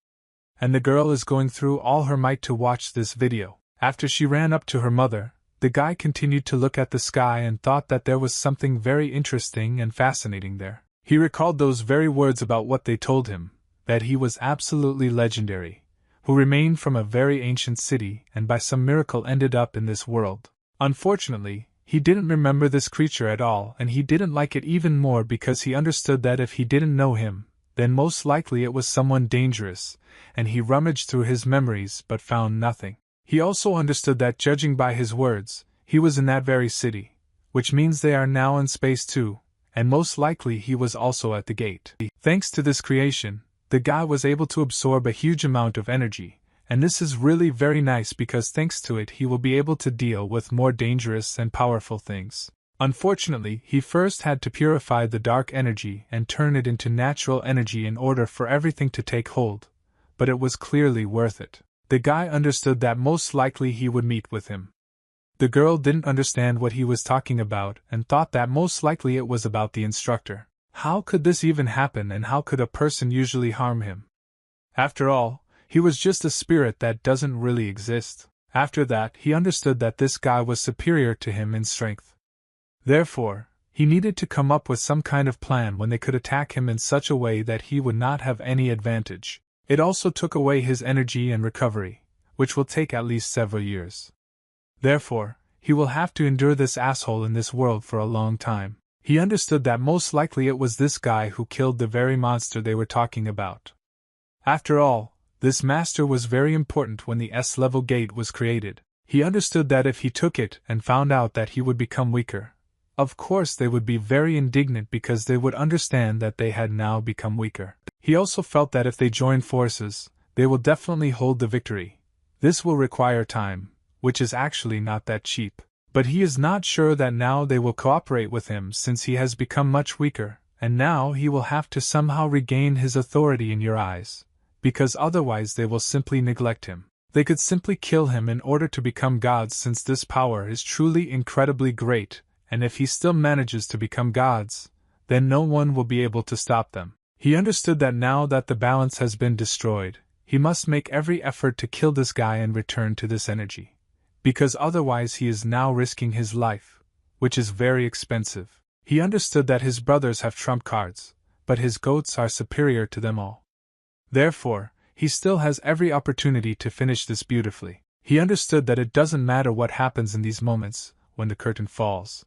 And the girl is going through all her might to watch this video. After she ran up to her mother, the guy continued to look at the sky and thought that there was something very interesting and fascinating there. He recalled those very words about what they told him, that he was absolutely legendary, who remained from a very ancient city and by some miracle ended up in this world. Unfortunately, he didn't remember this creature at all, and he didn't like it even more because he understood that if he didn't know him, then most likely it was someone dangerous, and he rummaged through his memories but found nothing. He also understood that judging by his words, he was in that very city, which means they are now in space too, and most likely he was also at the gate. Thanks to this creation, the guy was able to absorb a huge amount of energy, and this is really very nice because thanks to it he will be able to deal with more dangerous and powerful things. Unfortunately, he first had to purify the dark energy and turn it into natural energy in order for everything to take hold, but it was clearly worth it. The guy understood that most likely he would meet with him. The girl didn't understand what he was talking about and thought that most likely it was about the instructor. How could this even happen and how could a person usually harm him? After all, he was just a spirit that doesn't really exist. After that, he understood that this guy was superior to him in strength. Therefore, he needed to come up with some kind of plan when they could attack him in such a way that he would not have any advantage. It also took away his energy and recovery, which will take at least several years. Therefore, he will have to endure this asshole in this world for a long time. He understood that most likely it was this guy who killed the very monster they were talking about. After all, this master was very important when the S-level gate was created. He understood that if he took it and found out that he would become weaker, of course they would be very indignant because they would understand that they had now become weaker. He also felt that if they join forces, they will definitely hold the victory. This will require time, which is actually not that cheap. But he is not sure that now they will cooperate with him since he has become much weaker, and now he will have to somehow regain his authority in your eyes, because otherwise they will simply neglect him. They could simply kill him in order to become gods since this power is truly incredibly great, and if he still manages to become gods, then no one will be able to stop them. He understood that now that the balance has been destroyed, he must make every effort to kill this guy and return to this energy. Because otherwise he is now risking his life, which is very expensive. He understood that his brothers have trump cards, but his goats are superior to them all. Therefore, he still has every opportunity to finish this beautifully. He understood that it doesn't matter what happens in these moments, when the curtain falls.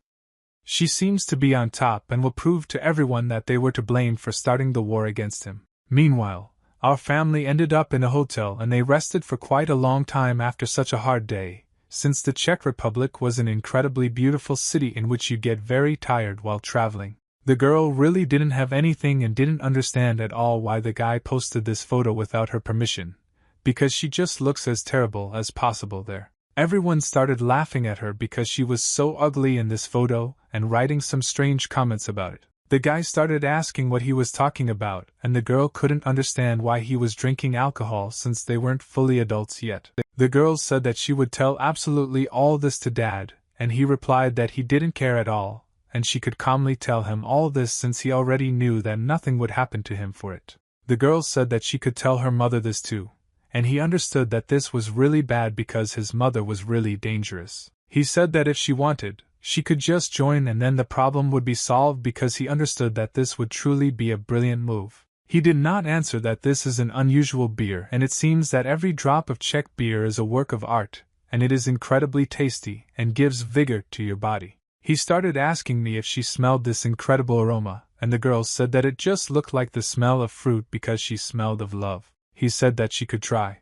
She seems to be on top and will prove to everyone that they were to blame for starting the war against him. Meanwhile, our family ended up in a hotel and they rested for quite a long time after such a hard day, since the Czech Republic was an incredibly beautiful city in which you get very tired while traveling. The girl really didn't have anything and didn't understand at all why the guy posted this photo without her permission, because she just looks as terrible as possible there. Everyone started laughing at her because she was so ugly in this photo and writing some strange comments about it. The guy started asking what he was talking about, and the girl couldn't understand why he was drinking alcohol since they weren't fully adults yet. The girl said that she would tell absolutely all this to Dad, and he replied that he didn't care at all, and she could calmly tell him all this since he already knew that nothing would happen to him for it. The girl said that she could tell her mother this too, and he understood that this was really bad because his mother was really dangerous. He said that if she wanted, she could just join and then the problem would be solved because he understood that this would truly be a brilliant move. He did not answer that this is an unusual beer and it seems that every drop of Czech beer is a work of art, and it is incredibly tasty and gives vigor to your body. He started asking me if she smelled this incredible aroma, and the girl said that it just looked like the smell of fruit because she smelled of love. He said that she could try.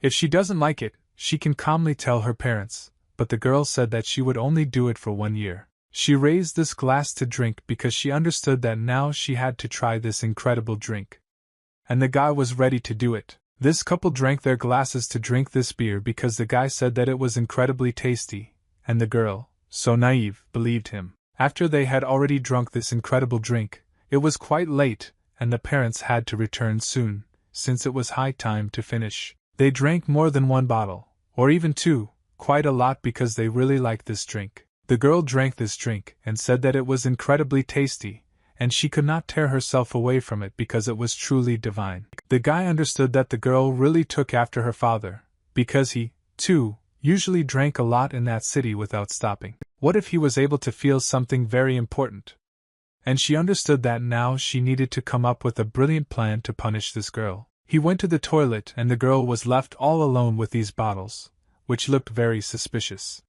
If she doesn't like it, she can calmly tell her parents, but the girl said that she would only do it for 1 year. She raised this glass to drink because she understood that now she had to try this incredible drink. And the guy was ready to do it. This couple drank their glasses to drink this beer because the guy said that it was incredibly tasty, and the girl, so naive, believed him. After they had already drunk this incredible drink, it was quite late, and the parents had to return soon, since it was high time to finish. They drank more than 1 bottle, or even 2, quite a lot because they really liked this drink. The girl drank this drink and said that it was incredibly tasty, and she could not tear herself away from it because it was truly divine. The guy understood that the girl really took after her father, because he, too, usually drank a lot in that city without stopping. What if he was able to feel something very important? And she understood that now she needed to come up with a brilliant plan to punish this girl. He went to the toilet and the girl was left all alone with these bottles, which looked very suspicious.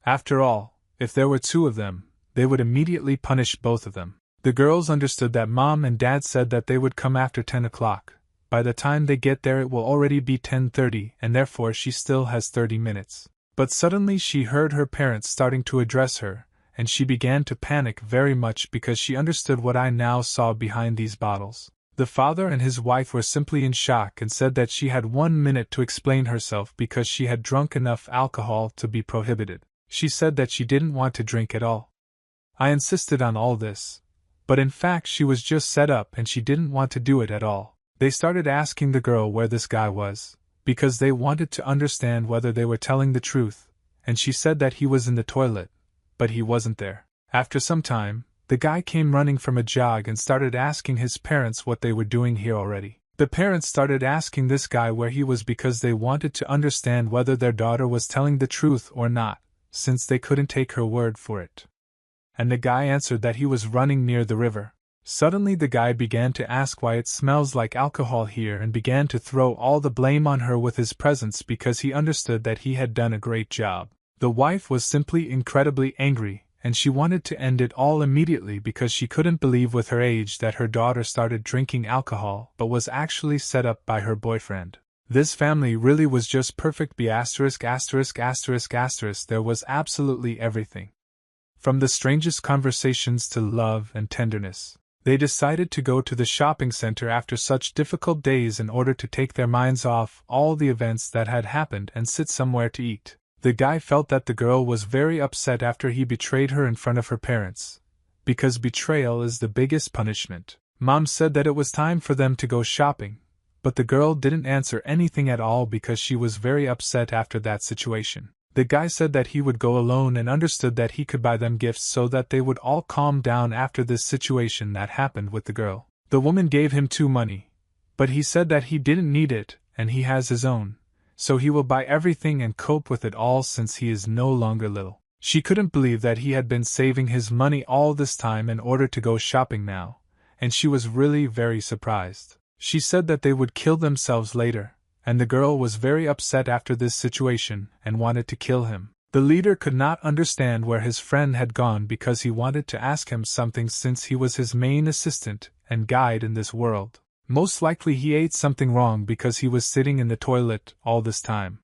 After all, if there were 2 of them, they would immediately punish both of them. The girls understood that Mom and Dad said that they would come after 10 o'clock. By the time they get there it will already be 10:30 and therefore she still has 30 minutes. But suddenly she heard her parents starting to address her, and she began to panic very much because she understood what I now saw behind these bottles. The father and his wife were simply in shock and said that she had 1 minute to explain herself because she had drunk enough alcohol to be prohibited. She said that she didn't want to drink at all. I insisted on all this, but in fact she was just set up and she didn't want to do it at all. They started asking the girl where this guy was, because they wanted to understand whether they were telling the truth, and she said that he was in the toilet, but he wasn't there. After some time, the guy came running from a jog and started asking his parents what they were doing here already. The parents started asking this guy where he was because they wanted to understand whether their daughter was telling the truth or not, since they couldn't take her word for it. And the guy answered that he was running near the river. Suddenly the guy began to ask why it smells like alcohol here and began to throw all the blame on her with his presence because he understood that he had done a great job. The wife was simply incredibly angry, and she wanted to end it all immediately because she couldn't believe with her age that her daughter started drinking alcohol but was actually set up by her boyfriend. This family really was just perfect. There was absolutely everything. From the strangest conversations to love and tenderness. They decided to go to the shopping center after such difficult days in order to take their minds off all the events that had happened and sit somewhere to eat. The guy felt that the girl was very upset after he betrayed her in front of her parents, because betrayal is the biggest punishment. Mom said that it was time for them to go shopping, but the girl didn't answer anything at all because she was very upset after that situation. The guy said that he would go alone and understood that he could buy them gifts so that they would all calm down after this situation that happened with the girl. The woman gave him 2 money, but he said that he didn't need it and he has his own, so he will buy everything and cope with it all since he is no longer little. She couldn't believe that he had been saving his money all this time in order to go shopping now, and she was really very surprised. She said that they would kill themselves later, and the girl was very upset after this situation and wanted to kill him. The leader could not understand where his friend had gone because he wanted to ask him something since he was his main assistant and guide in this world. Most likely he ate something wrong because he was sitting in the toilet all this time.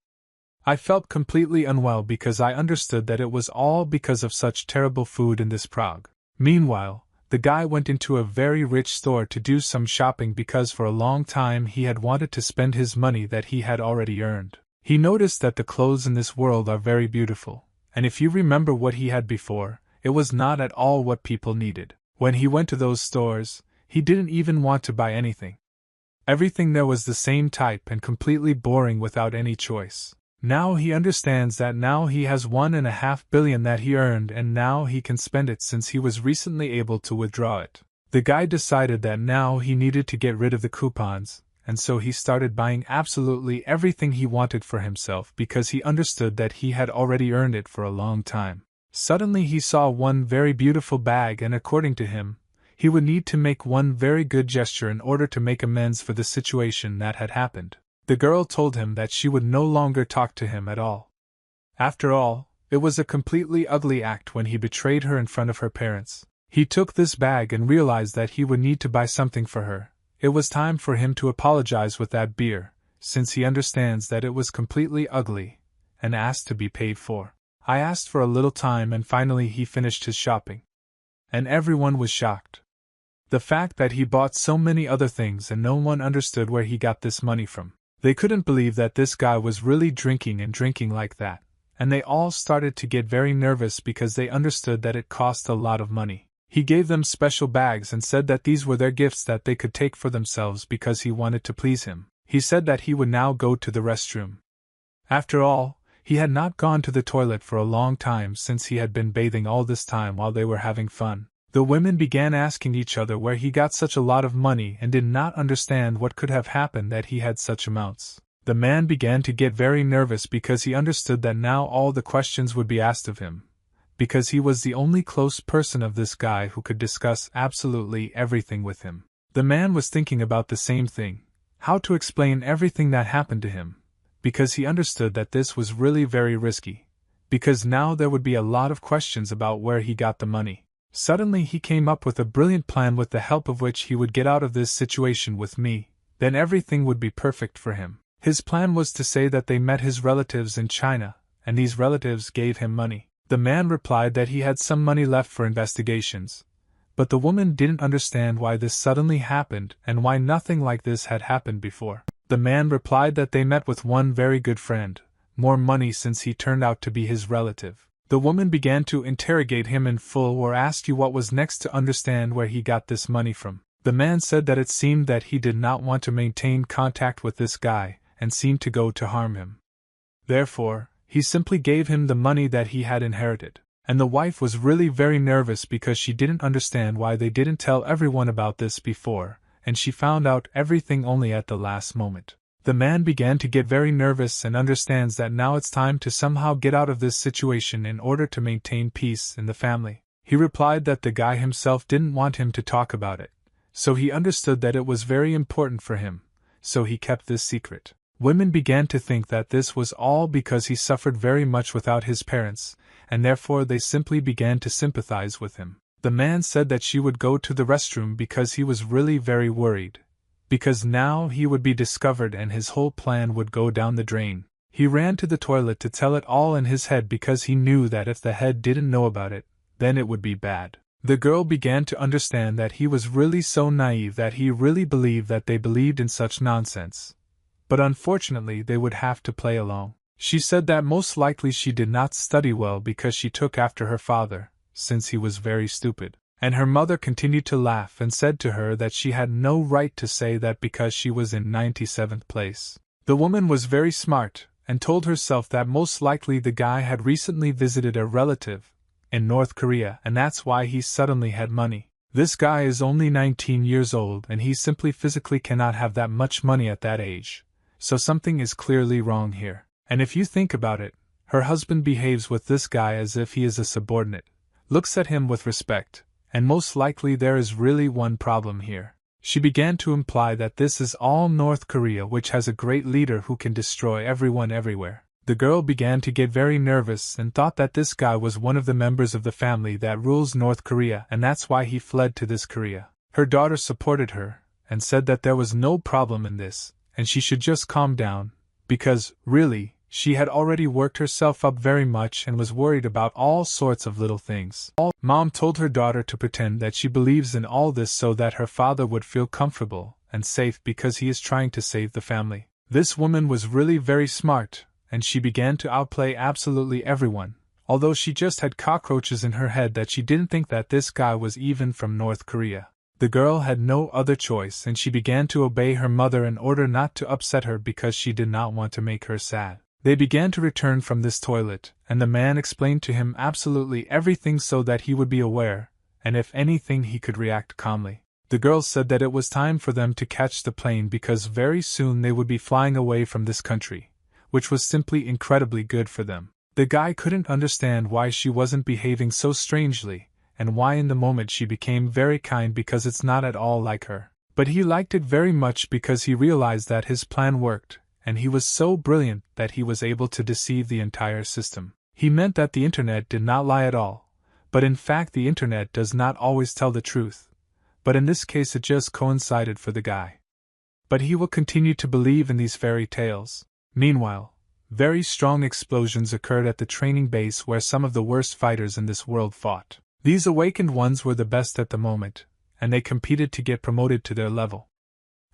I felt completely unwell because I understood that it was all because of such terrible food in this Prague. Meanwhile, the guy went into a very rich store to do some shopping because for a long time he had wanted to spend his money that he had already earned. He noticed that the clothes in this world are very beautiful, and if you remember what he had before, it was not at all what people needed. When he went to those stores, he didn't even want to buy anything. Everything there was the same type and completely boring without any choice. Now he understands that now he has 1.5 billion that he earned and now he can spend it since he was recently able to withdraw it. The guy decided that now he needed to get rid of the coupons, and so he started buying absolutely everything he wanted for himself because he understood that he had already earned it for a long time. Suddenly he saw one very beautiful bag and according to him, he would need to make one very good gesture in order to make amends for the situation that had happened. The girl told him that she would no longer talk to him at all. After all, it was a completely ugly act when he betrayed her in front of her parents. He took this bag and realized that he would need to buy something for her. It was time for him to apologize with that beer, since he understands that it was completely ugly, and asked to be paid for. I asked for a little time and finally he finished his shopping. And everyone was shocked. The fact that he bought so many other things and no one understood where he got this money from. They couldn't believe that this guy was really drinking like that, and they all started to get very nervous because they understood that it cost a lot of money. He gave them special bags and said that these were their gifts that they could take for themselves because he wanted to please him. He said that he would now go to the restroom. After all, he had not gone to the toilet for a long time since he had been bathing all this time while they were having fun. The women began asking each other where he got such a lot of money and did not understand what could have happened that he had such amounts. The man began to get very nervous because he understood that now all the questions would be asked of him, because he was the only close person of this guy who could discuss absolutely everything with him. The man was thinking about the same thing, how to explain everything that happened to him, because he understood that this was really very risky, because now there would be a lot of questions about where he got the money. Suddenly he came up with a brilliant plan with the help of which he would get out of this situation with me, then everything would be perfect for him. His plan was to say that they met his relatives in China, and these relatives gave him money. The man replied that he had some money left for investigations, but the woman didn't understand why this suddenly happened and why nothing like this had happened before. The man replied that they met with one very good friend, more money since he turned out to be his relative. The woman began to interrogate him in full or asked you what was next to understand where he got this money from. The man said that it seemed that he did not want to maintain contact with this guy and seemed to go to harm him. Therefore, he simply gave him the money that he had inherited. And the wife was really very nervous because she didn't understand why they didn't tell everyone about this before, and she found out everything only at the last moment. The man began to get very nervous and understands that now it's time to somehow get out of this situation in order to maintain peace in the family. He replied that the guy himself didn't want him to talk about it, so he understood that it was very important for him, so he kept this secret. Women began to think that this was all because he suffered very much without his parents, and therefore they simply began to sympathize with him. The man said that she would go to the restroom because he was really very worried, because now he would be discovered and his whole plan would go down the drain. He ran to the toilet to tell it all in his head because he knew that if the head didn't know about it, then it would be bad. The girl began to understand that he was really so naive that he really believed that they believed in such nonsense. But unfortunately they would have to play along. She said that most likely she did not study well because she took after her father, since he was very stupid. And her mother continued to laugh and said to her that she had no right to say that because she was in 97th place. The woman was very smart, and told herself that most likely the guy had recently visited a relative in North Korea and that's why he suddenly had money. This guy is only 19 years old and he simply physically cannot have that much money at that age, so something is clearly wrong here. And if you think about it, her husband behaves with this guy as if he is a subordinate, looks at him with respect, and most likely there is really one problem here. She began to imply that this is all North Korea, which has a great leader who can destroy everyone everywhere. The girl began to get very nervous and thought that this guy was one of the members of the family that rules North Korea and that's why he fled to this Korea. Her daughter supported her and said that there was no problem in this and she should just calm down, because, really, she had already worked herself up very much and was worried about all sorts of little things. Mom told her daughter to pretend that she believes in all this so that her father would feel comfortable and safe because he is trying to save the family. This woman was really very smart, and she began to outplay absolutely everyone, although she just had cockroaches in her head that she didn't think that this guy was even from North Korea. The girl had no other choice, and she began to obey her mother in order not to upset her because she did not want to make her sad. They began to return from this toilet, and the man explained to him absolutely everything so that he would be aware, and if anything he could react calmly. The girl said that it was time for them to catch the plane because very soon they would be flying away from this country, which was simply incredibly good for them. The guy couldn't understand why she wasn't behaving so strangely, and why in the moment she became very kind because it's not at all like her. But he liked it very much because he realized that his plan worked, and he was so brilliant that he was able to deceive the entire system. He meant that the internet did not lie at all, but in fact the internet does not always tell the truth. But in this case it just coincided for the guy. But he will continue to believe in these fairy tales. Meanwhile, very strong explosions occurred at the training base where some of the worst fighters in this world fought. These awakened ones were the best at the moment, and they competed to get promoted to their level.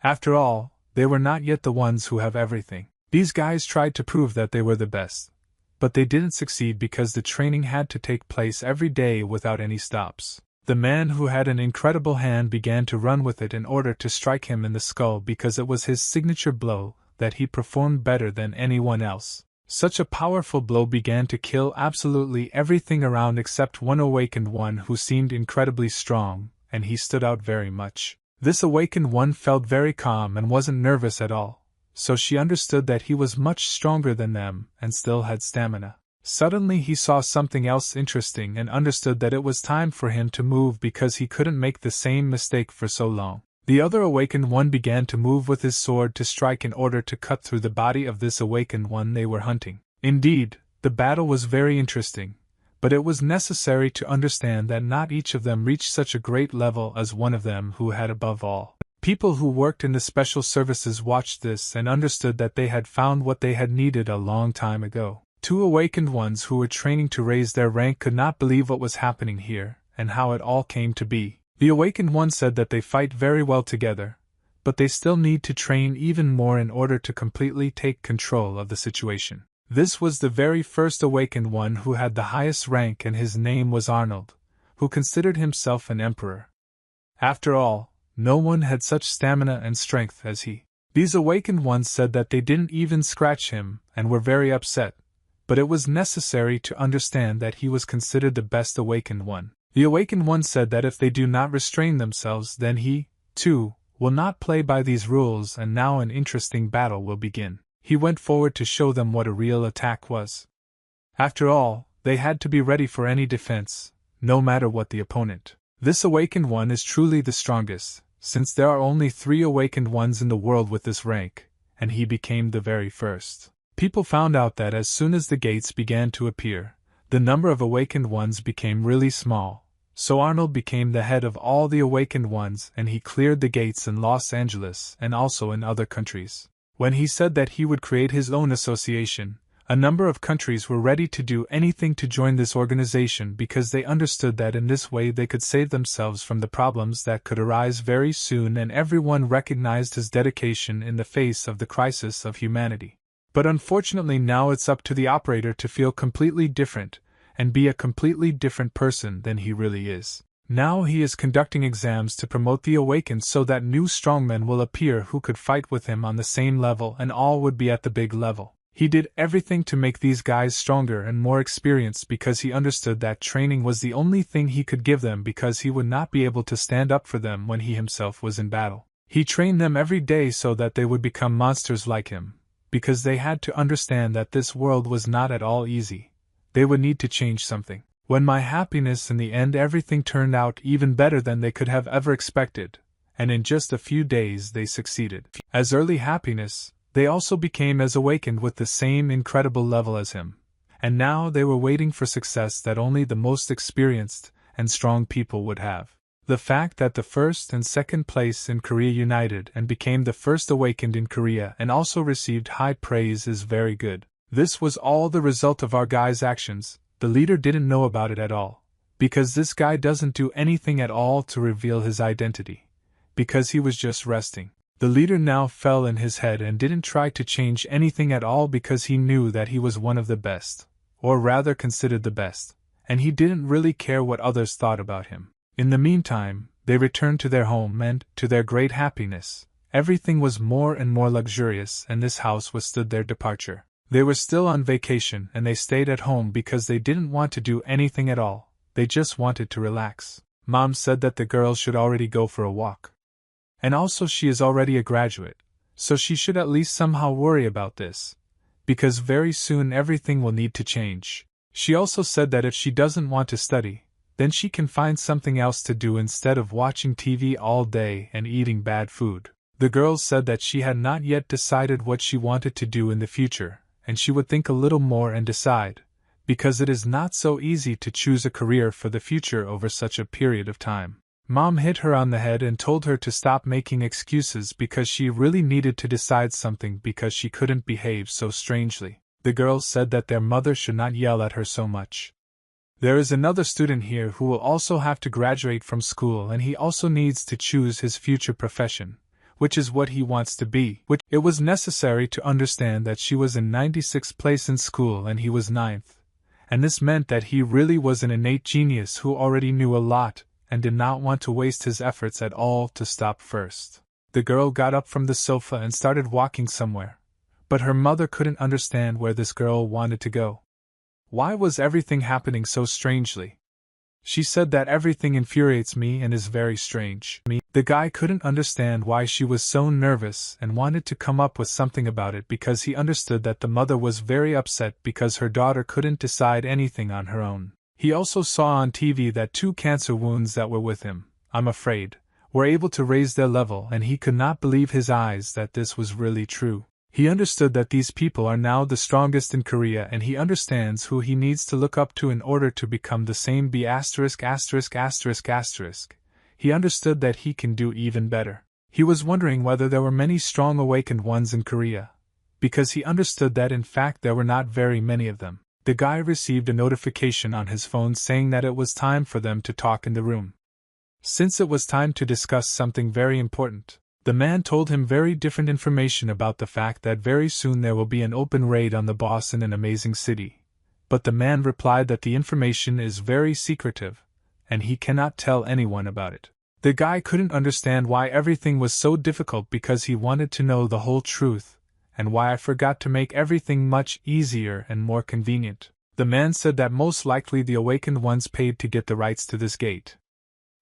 After all, they were not yet the ones who have everything. These guys tried to prove that they were the best, but they didn't succeed because the training had to take place every day without any stops. The man who had an incredible hand began to run with it in order to strike him in the skull because it was his signature blow that he performed better than anyone else. Such a powerful blow began to kill absolutely everything around except one awakened one who seemed incredibly strong, and he stood out very much. This awakened one felt very calm and wasn't nervous at all, so she understood that he was much stronger than them and still had stamina. Suddenly he saw something else interesting and understood that it was time for him to move because he couldn't make the same mistake for so long. The other awakened one began to move with his sword to strike in order to cut through the body of this awakened one they were hunting. Indeed, the battle was very interesting, but it was necessary to understand that not each of them reached such a great level as one of them who had above all. People who worked in the special services watched this and understood that they had found what they had needed a long time ago. Two awakened ones who were training to raise their rank could not believe what was happening here, and how it all came to be. The awakened one said that they fight very well together, but they still need to train even more in order to completely take control of the situation. This was the very first awakened one who had the highest rank, and his name was Arnold, who considered himself an emperor. After all, no one had such stamina and strength as he. These awakened ones said that they didn't even scratch him and were very upset, but it was necessary to understand that he was considered the best awakened one. The awakened one said that if they do not restrain themselves, then he, too, will not play by these rules, and now an interesting battle will begin. He went forward to show them what a real attack was. After all, they had to be ready for any defense, no matter what the opponent. This awakened one is truly the strongest, since there are only 3 awakened ones in the world with this rank, and he became the very first. People found out that as soon as the gates began to appear, the number of awakened ones became really small, so Arnold became the head of all the awakened ones, and he cleared the gates in Los Angeles and also in other countries. When he said that he would create his own association, a number of countries were ready to do anything to join this organization because they understood that in this way they could save themselves from the problems that could arise very soon, and everyone recognized his dedication in the face of the crisis of humanity. But unfortunately now it's up to the operator to feel completely different, and be a completely different person than he really is. Now he is conducting exams to promote the awakened so that new strongmen will appear who could fight with him on the same level, and all would be at the big level. He did everything to make these guys stronger and more experienced because he understood that training was the only thing he could give them, because he would not be able to stand up for them when he himself was in battle. He trained them every day so that they would become monsters like him, because they had to understand that this world was not at all easy. They would need to change something. When my happiness in the end, everything turned out even better than they could have ever expected, and in just a few days they succeeded. As early happiness, they also became as awakened with the same incredible level as him, and now they were waiting for success that only the most experienced and strong people would have. The fact that the first and second place in Korea United and became the first awakened in Korea and also received high praise is very good. This was all the result of our guy's actions. The leader didn't know about it at all, because this guy doesn't do anything at all to reveal his identity, because he was just resting. The leader now fell in his head and didn't try to change anything at all because he knew that he was one of the best, or rather considered the best, and he didn't really care what others thought about him. In the meantime, they returned to their home and, to their great happiness, everything was more and more luxurious and this house withstood their departure. They were still on vacation and they stayed at home because they didn't want to do anything at all, they just wanted to relax. Mom said that the girls should already go for a walk. And also she is already a graduate, so she should at least somehow worry about this, because very soon everything will need to change. She also said that if she doesn't want to study, then she can find something else to do instead of watching TV all day and eating bad food. The girls said that she had not yet decided what she wanted to do in the future, and she would think a little more and decide, because it is not so easy to choose a career for the future over such a period of time. Mom hit her on the head and told her to stop making excuses because she really needed to decide something because she couldn't behave so strangely. The girls said that their mother should not yell at her so much. There is another student here who will also have to graduate from school and he also needs to choose his future profession, which is what he wants to be. It was necessary to understand that she was in 96th place in school and he was 9th, and this meant that he really was an innate genius who already knew a lot, and did not want to waste his efforts at all to stop first. The girl got up from the sofa and started walking somewhere, but her mother couldn't understand where this girl wanted to go. Why was everything happening so strangely? She said that everything infuriates me and is very strange. The guy couldn't understand why she was so nervous and wanted to come up with something about it because he understood that the mother was very upset because her daughter couldn't decide anything on her own. He also saw on TV that 2 cancer wounds that were with him, I'm afraid, were able to raise their level and he could not believe his eyes that this was really true. He understood that these people are now the strongest in Korea and he understands who he needs to look up to in order to become the same B**********. He understood that he can do even better. He was wondering whether there were many strong awakened ones in Korea, because he understood that in fact there were not very many of them. The guy received a notification on his phone saying that it was time for them to talk in the room. Since it was time to discuss something very important, the man told him very different information about the fact that very soon there will be an open raid on the boss in an amazing city. But the man replied that the information is very secretive, and he cannot tell anyone about it. The guy couldn't understand why everything was so difficult because he wanted to know the whole truth, and why I forgot to make everything much easier and more convenient. The man said that most likely the awakened ones paid to get the rights to this gate.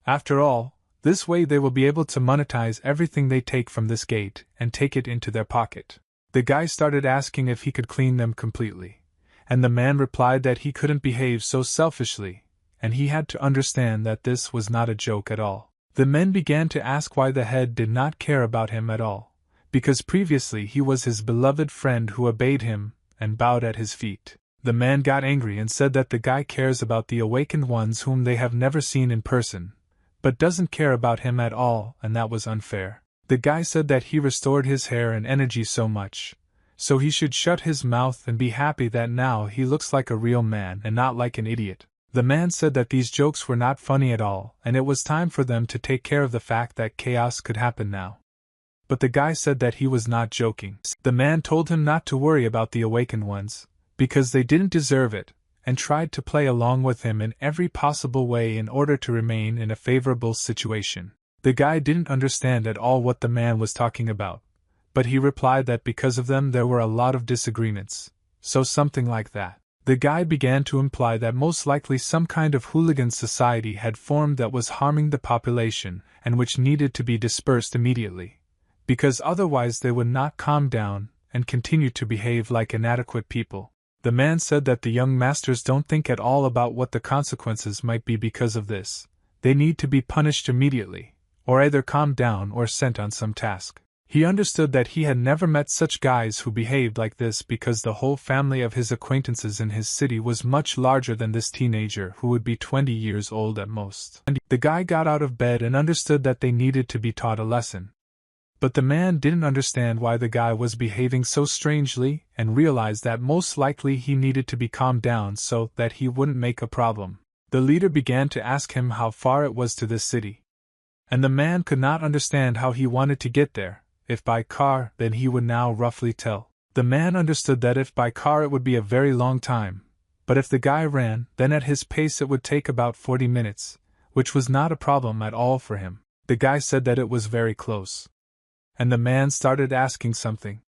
After all, this way they will be able to monetize everything they take from this gate and take it into their pocket. The guy started asking if he could clean them completely, and the man replied that he couldn't behave so selfishly, and he had to understand that this was not a joke at all. The men began to ask why the head did not care about him at all, because previously he was his beloved friend who obeyed him and bowed at his feet. The man got angry and said that the guy cares about the awakened ones whom they have never seen in person, but doesn't care about him at all, and that was unfair. The guy said that he restored his hair and energy so much, so he should shut his mouth and be happy that now he looks like a real man and not like an idiot. The man said that these jokes were not funny at all, and it was time for them to take care of the fact that chaos could happen now. But the guy said that he was not joking. The man told him not to worry about the awakened ones, because they didn't deserve it, and tried to play along with him in every possible way in order to remain in a favorable situation. The guy didn't understand at all what the man was talking about, but he replied that because of them there were a lot of disagreements, so something like that. The guy began to imply that most likely some kind of hooligan society had formed that was harming the population and which needed to be dispersed immediately, because otherwise they would not calm down and continue to behave like inadequate people. The man said that the young masters don't think at all about what the consequences might be because of this. They need to be punished immediately, or either calmed down or sent on some task. He understood that he had never met such guys who behaved like this because the whole family of his acquaintances in his city was much larger than this teenager who would be 20 years old at most. The guy got out of bed and understood that they needed to be taught a lesson. But the man didn't understand why the guy was behaving so strangely and realized that most likely he needed to be calmed down so that he wouldn't make a problem. The leader began to ask him how far it was to this city. And the man could not understand how he wanted to get there, If by car, then he would now roughly tell. The man understood that if by car it would be a very long time, but if the guy ran, then at his pace it would take about 40 minutes, which was not a problem at all for him. The guy said that it was very close. And the man started asking something.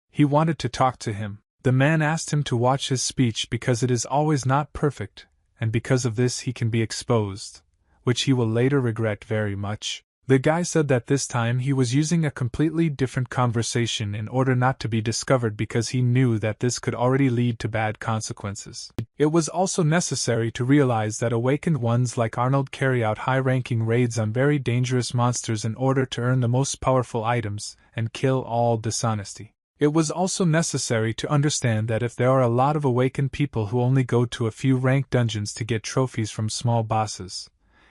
He wanted to talk to him. The man asked him to watch his speech because it is always not perfect, and because of this he can be exposed, which he will later regret very much. The guy said that this time he was using a completely different conversation in order not to be discovered because he knew that this could already lead to bad consequences. It was also necessary to realize that awakened ones like Arnold carry out high-ranking raids on very dangerous monsters in order to earn the most powerful items and kill all dishonesty. It was also necessary to understand that if there are a lot of awakened people who only go to a few ranked dungeons to get trophies from small bosses,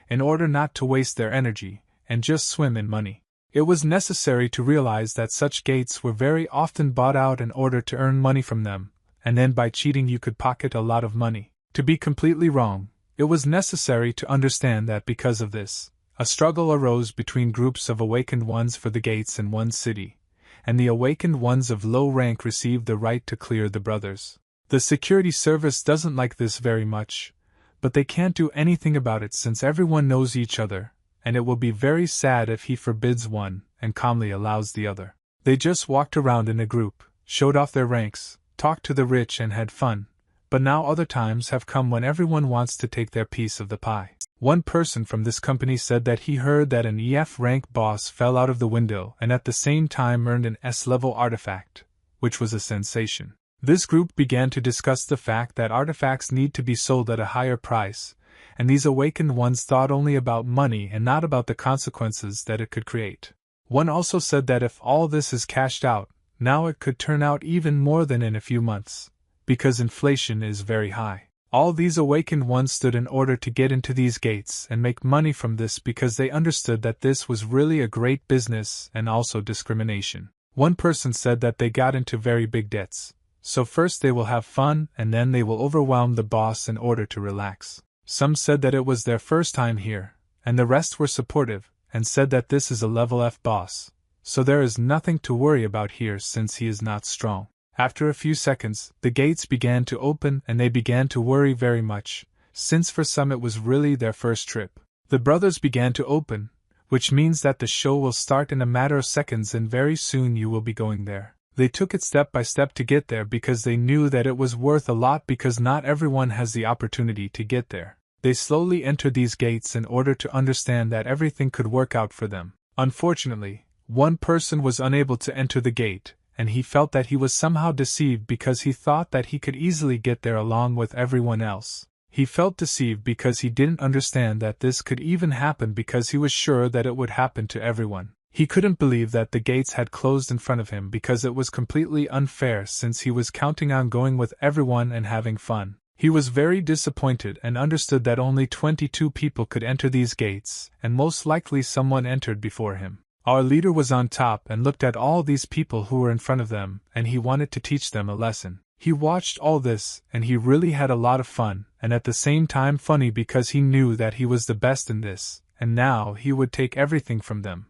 in order not to waste their energy, and just swim in money. It was necessary to realize that such gates were very often bought out in order to earn money from them, and then by cheating you could pocket a lot of money. To be completely wrong, it was necessary to understand that because of this, a struggle arose between groups of awakened ones for the gates in one city, and the awakened ones of low rank received the right to clear the brothers. The security service doesn't like this very much, but they can't do anything about it since everyone knows each other, and it will be very sad if he forbids one and calmly allows the other. They just walked around in a group, showed off their ranks, talked to the rich and had fun, but now other times have come when everyone wants to take their piece of the pie. One person from this company said that he heard that an EF rank boss fell out of the window and at the same time earned an S-level artifact, which was a sensation. This group began to discuss the fact that artifacts need to be sold at a higher price, and these awakened ones thought only about money and not about the consequences that it could create. One also said that if all this is cashed out, now it could turn out even more than in a few months, because inflation is very high. All these awakened ones stood in order to get into these gates and make money from this because they understood that this was really a great business and also discrimination. One person said that they got into very big debts, so first they will have fun and then they will overwhelm the boss in order to relax. Some said that it was their first time here, and the rest were supportive, and said that this is a level F boss, so there is nothing to worry about here since he is not strong. After a few seconds, the gates began to open and they began to worry very much, since for some it was really their first trip. The brothers began to open, which means that the show will start in a matter of seconds and very soon you will be going there. They took it step by step to get there because they knew that it was worth a lot because not everyone has the opportunity to get there. They slowly entered these gates in order to understand that everything could work out for them. Unfortunately, one person was unable to enter the gate, and he felt that he was somehow deceived because he thought that he could easily get there along with everyone else. He felt deceived because he didn't understand that this could even happen because he was sure that it would happen to everyone. He couldn't believe that the gates had closed in front of him because it was completely unfair since he was counting on going with everyone and having fun. He was very disappointed and understood that only 22 people could enter these gates, and most likely someone entered before him. Our leader was on top and looked at all these people who were in front of them, and he wanted to teach them a lesson. He watched all this, and he really had a lot of fun, and at the same time funny because he knew that he was the best in this, and now he would take everything from them.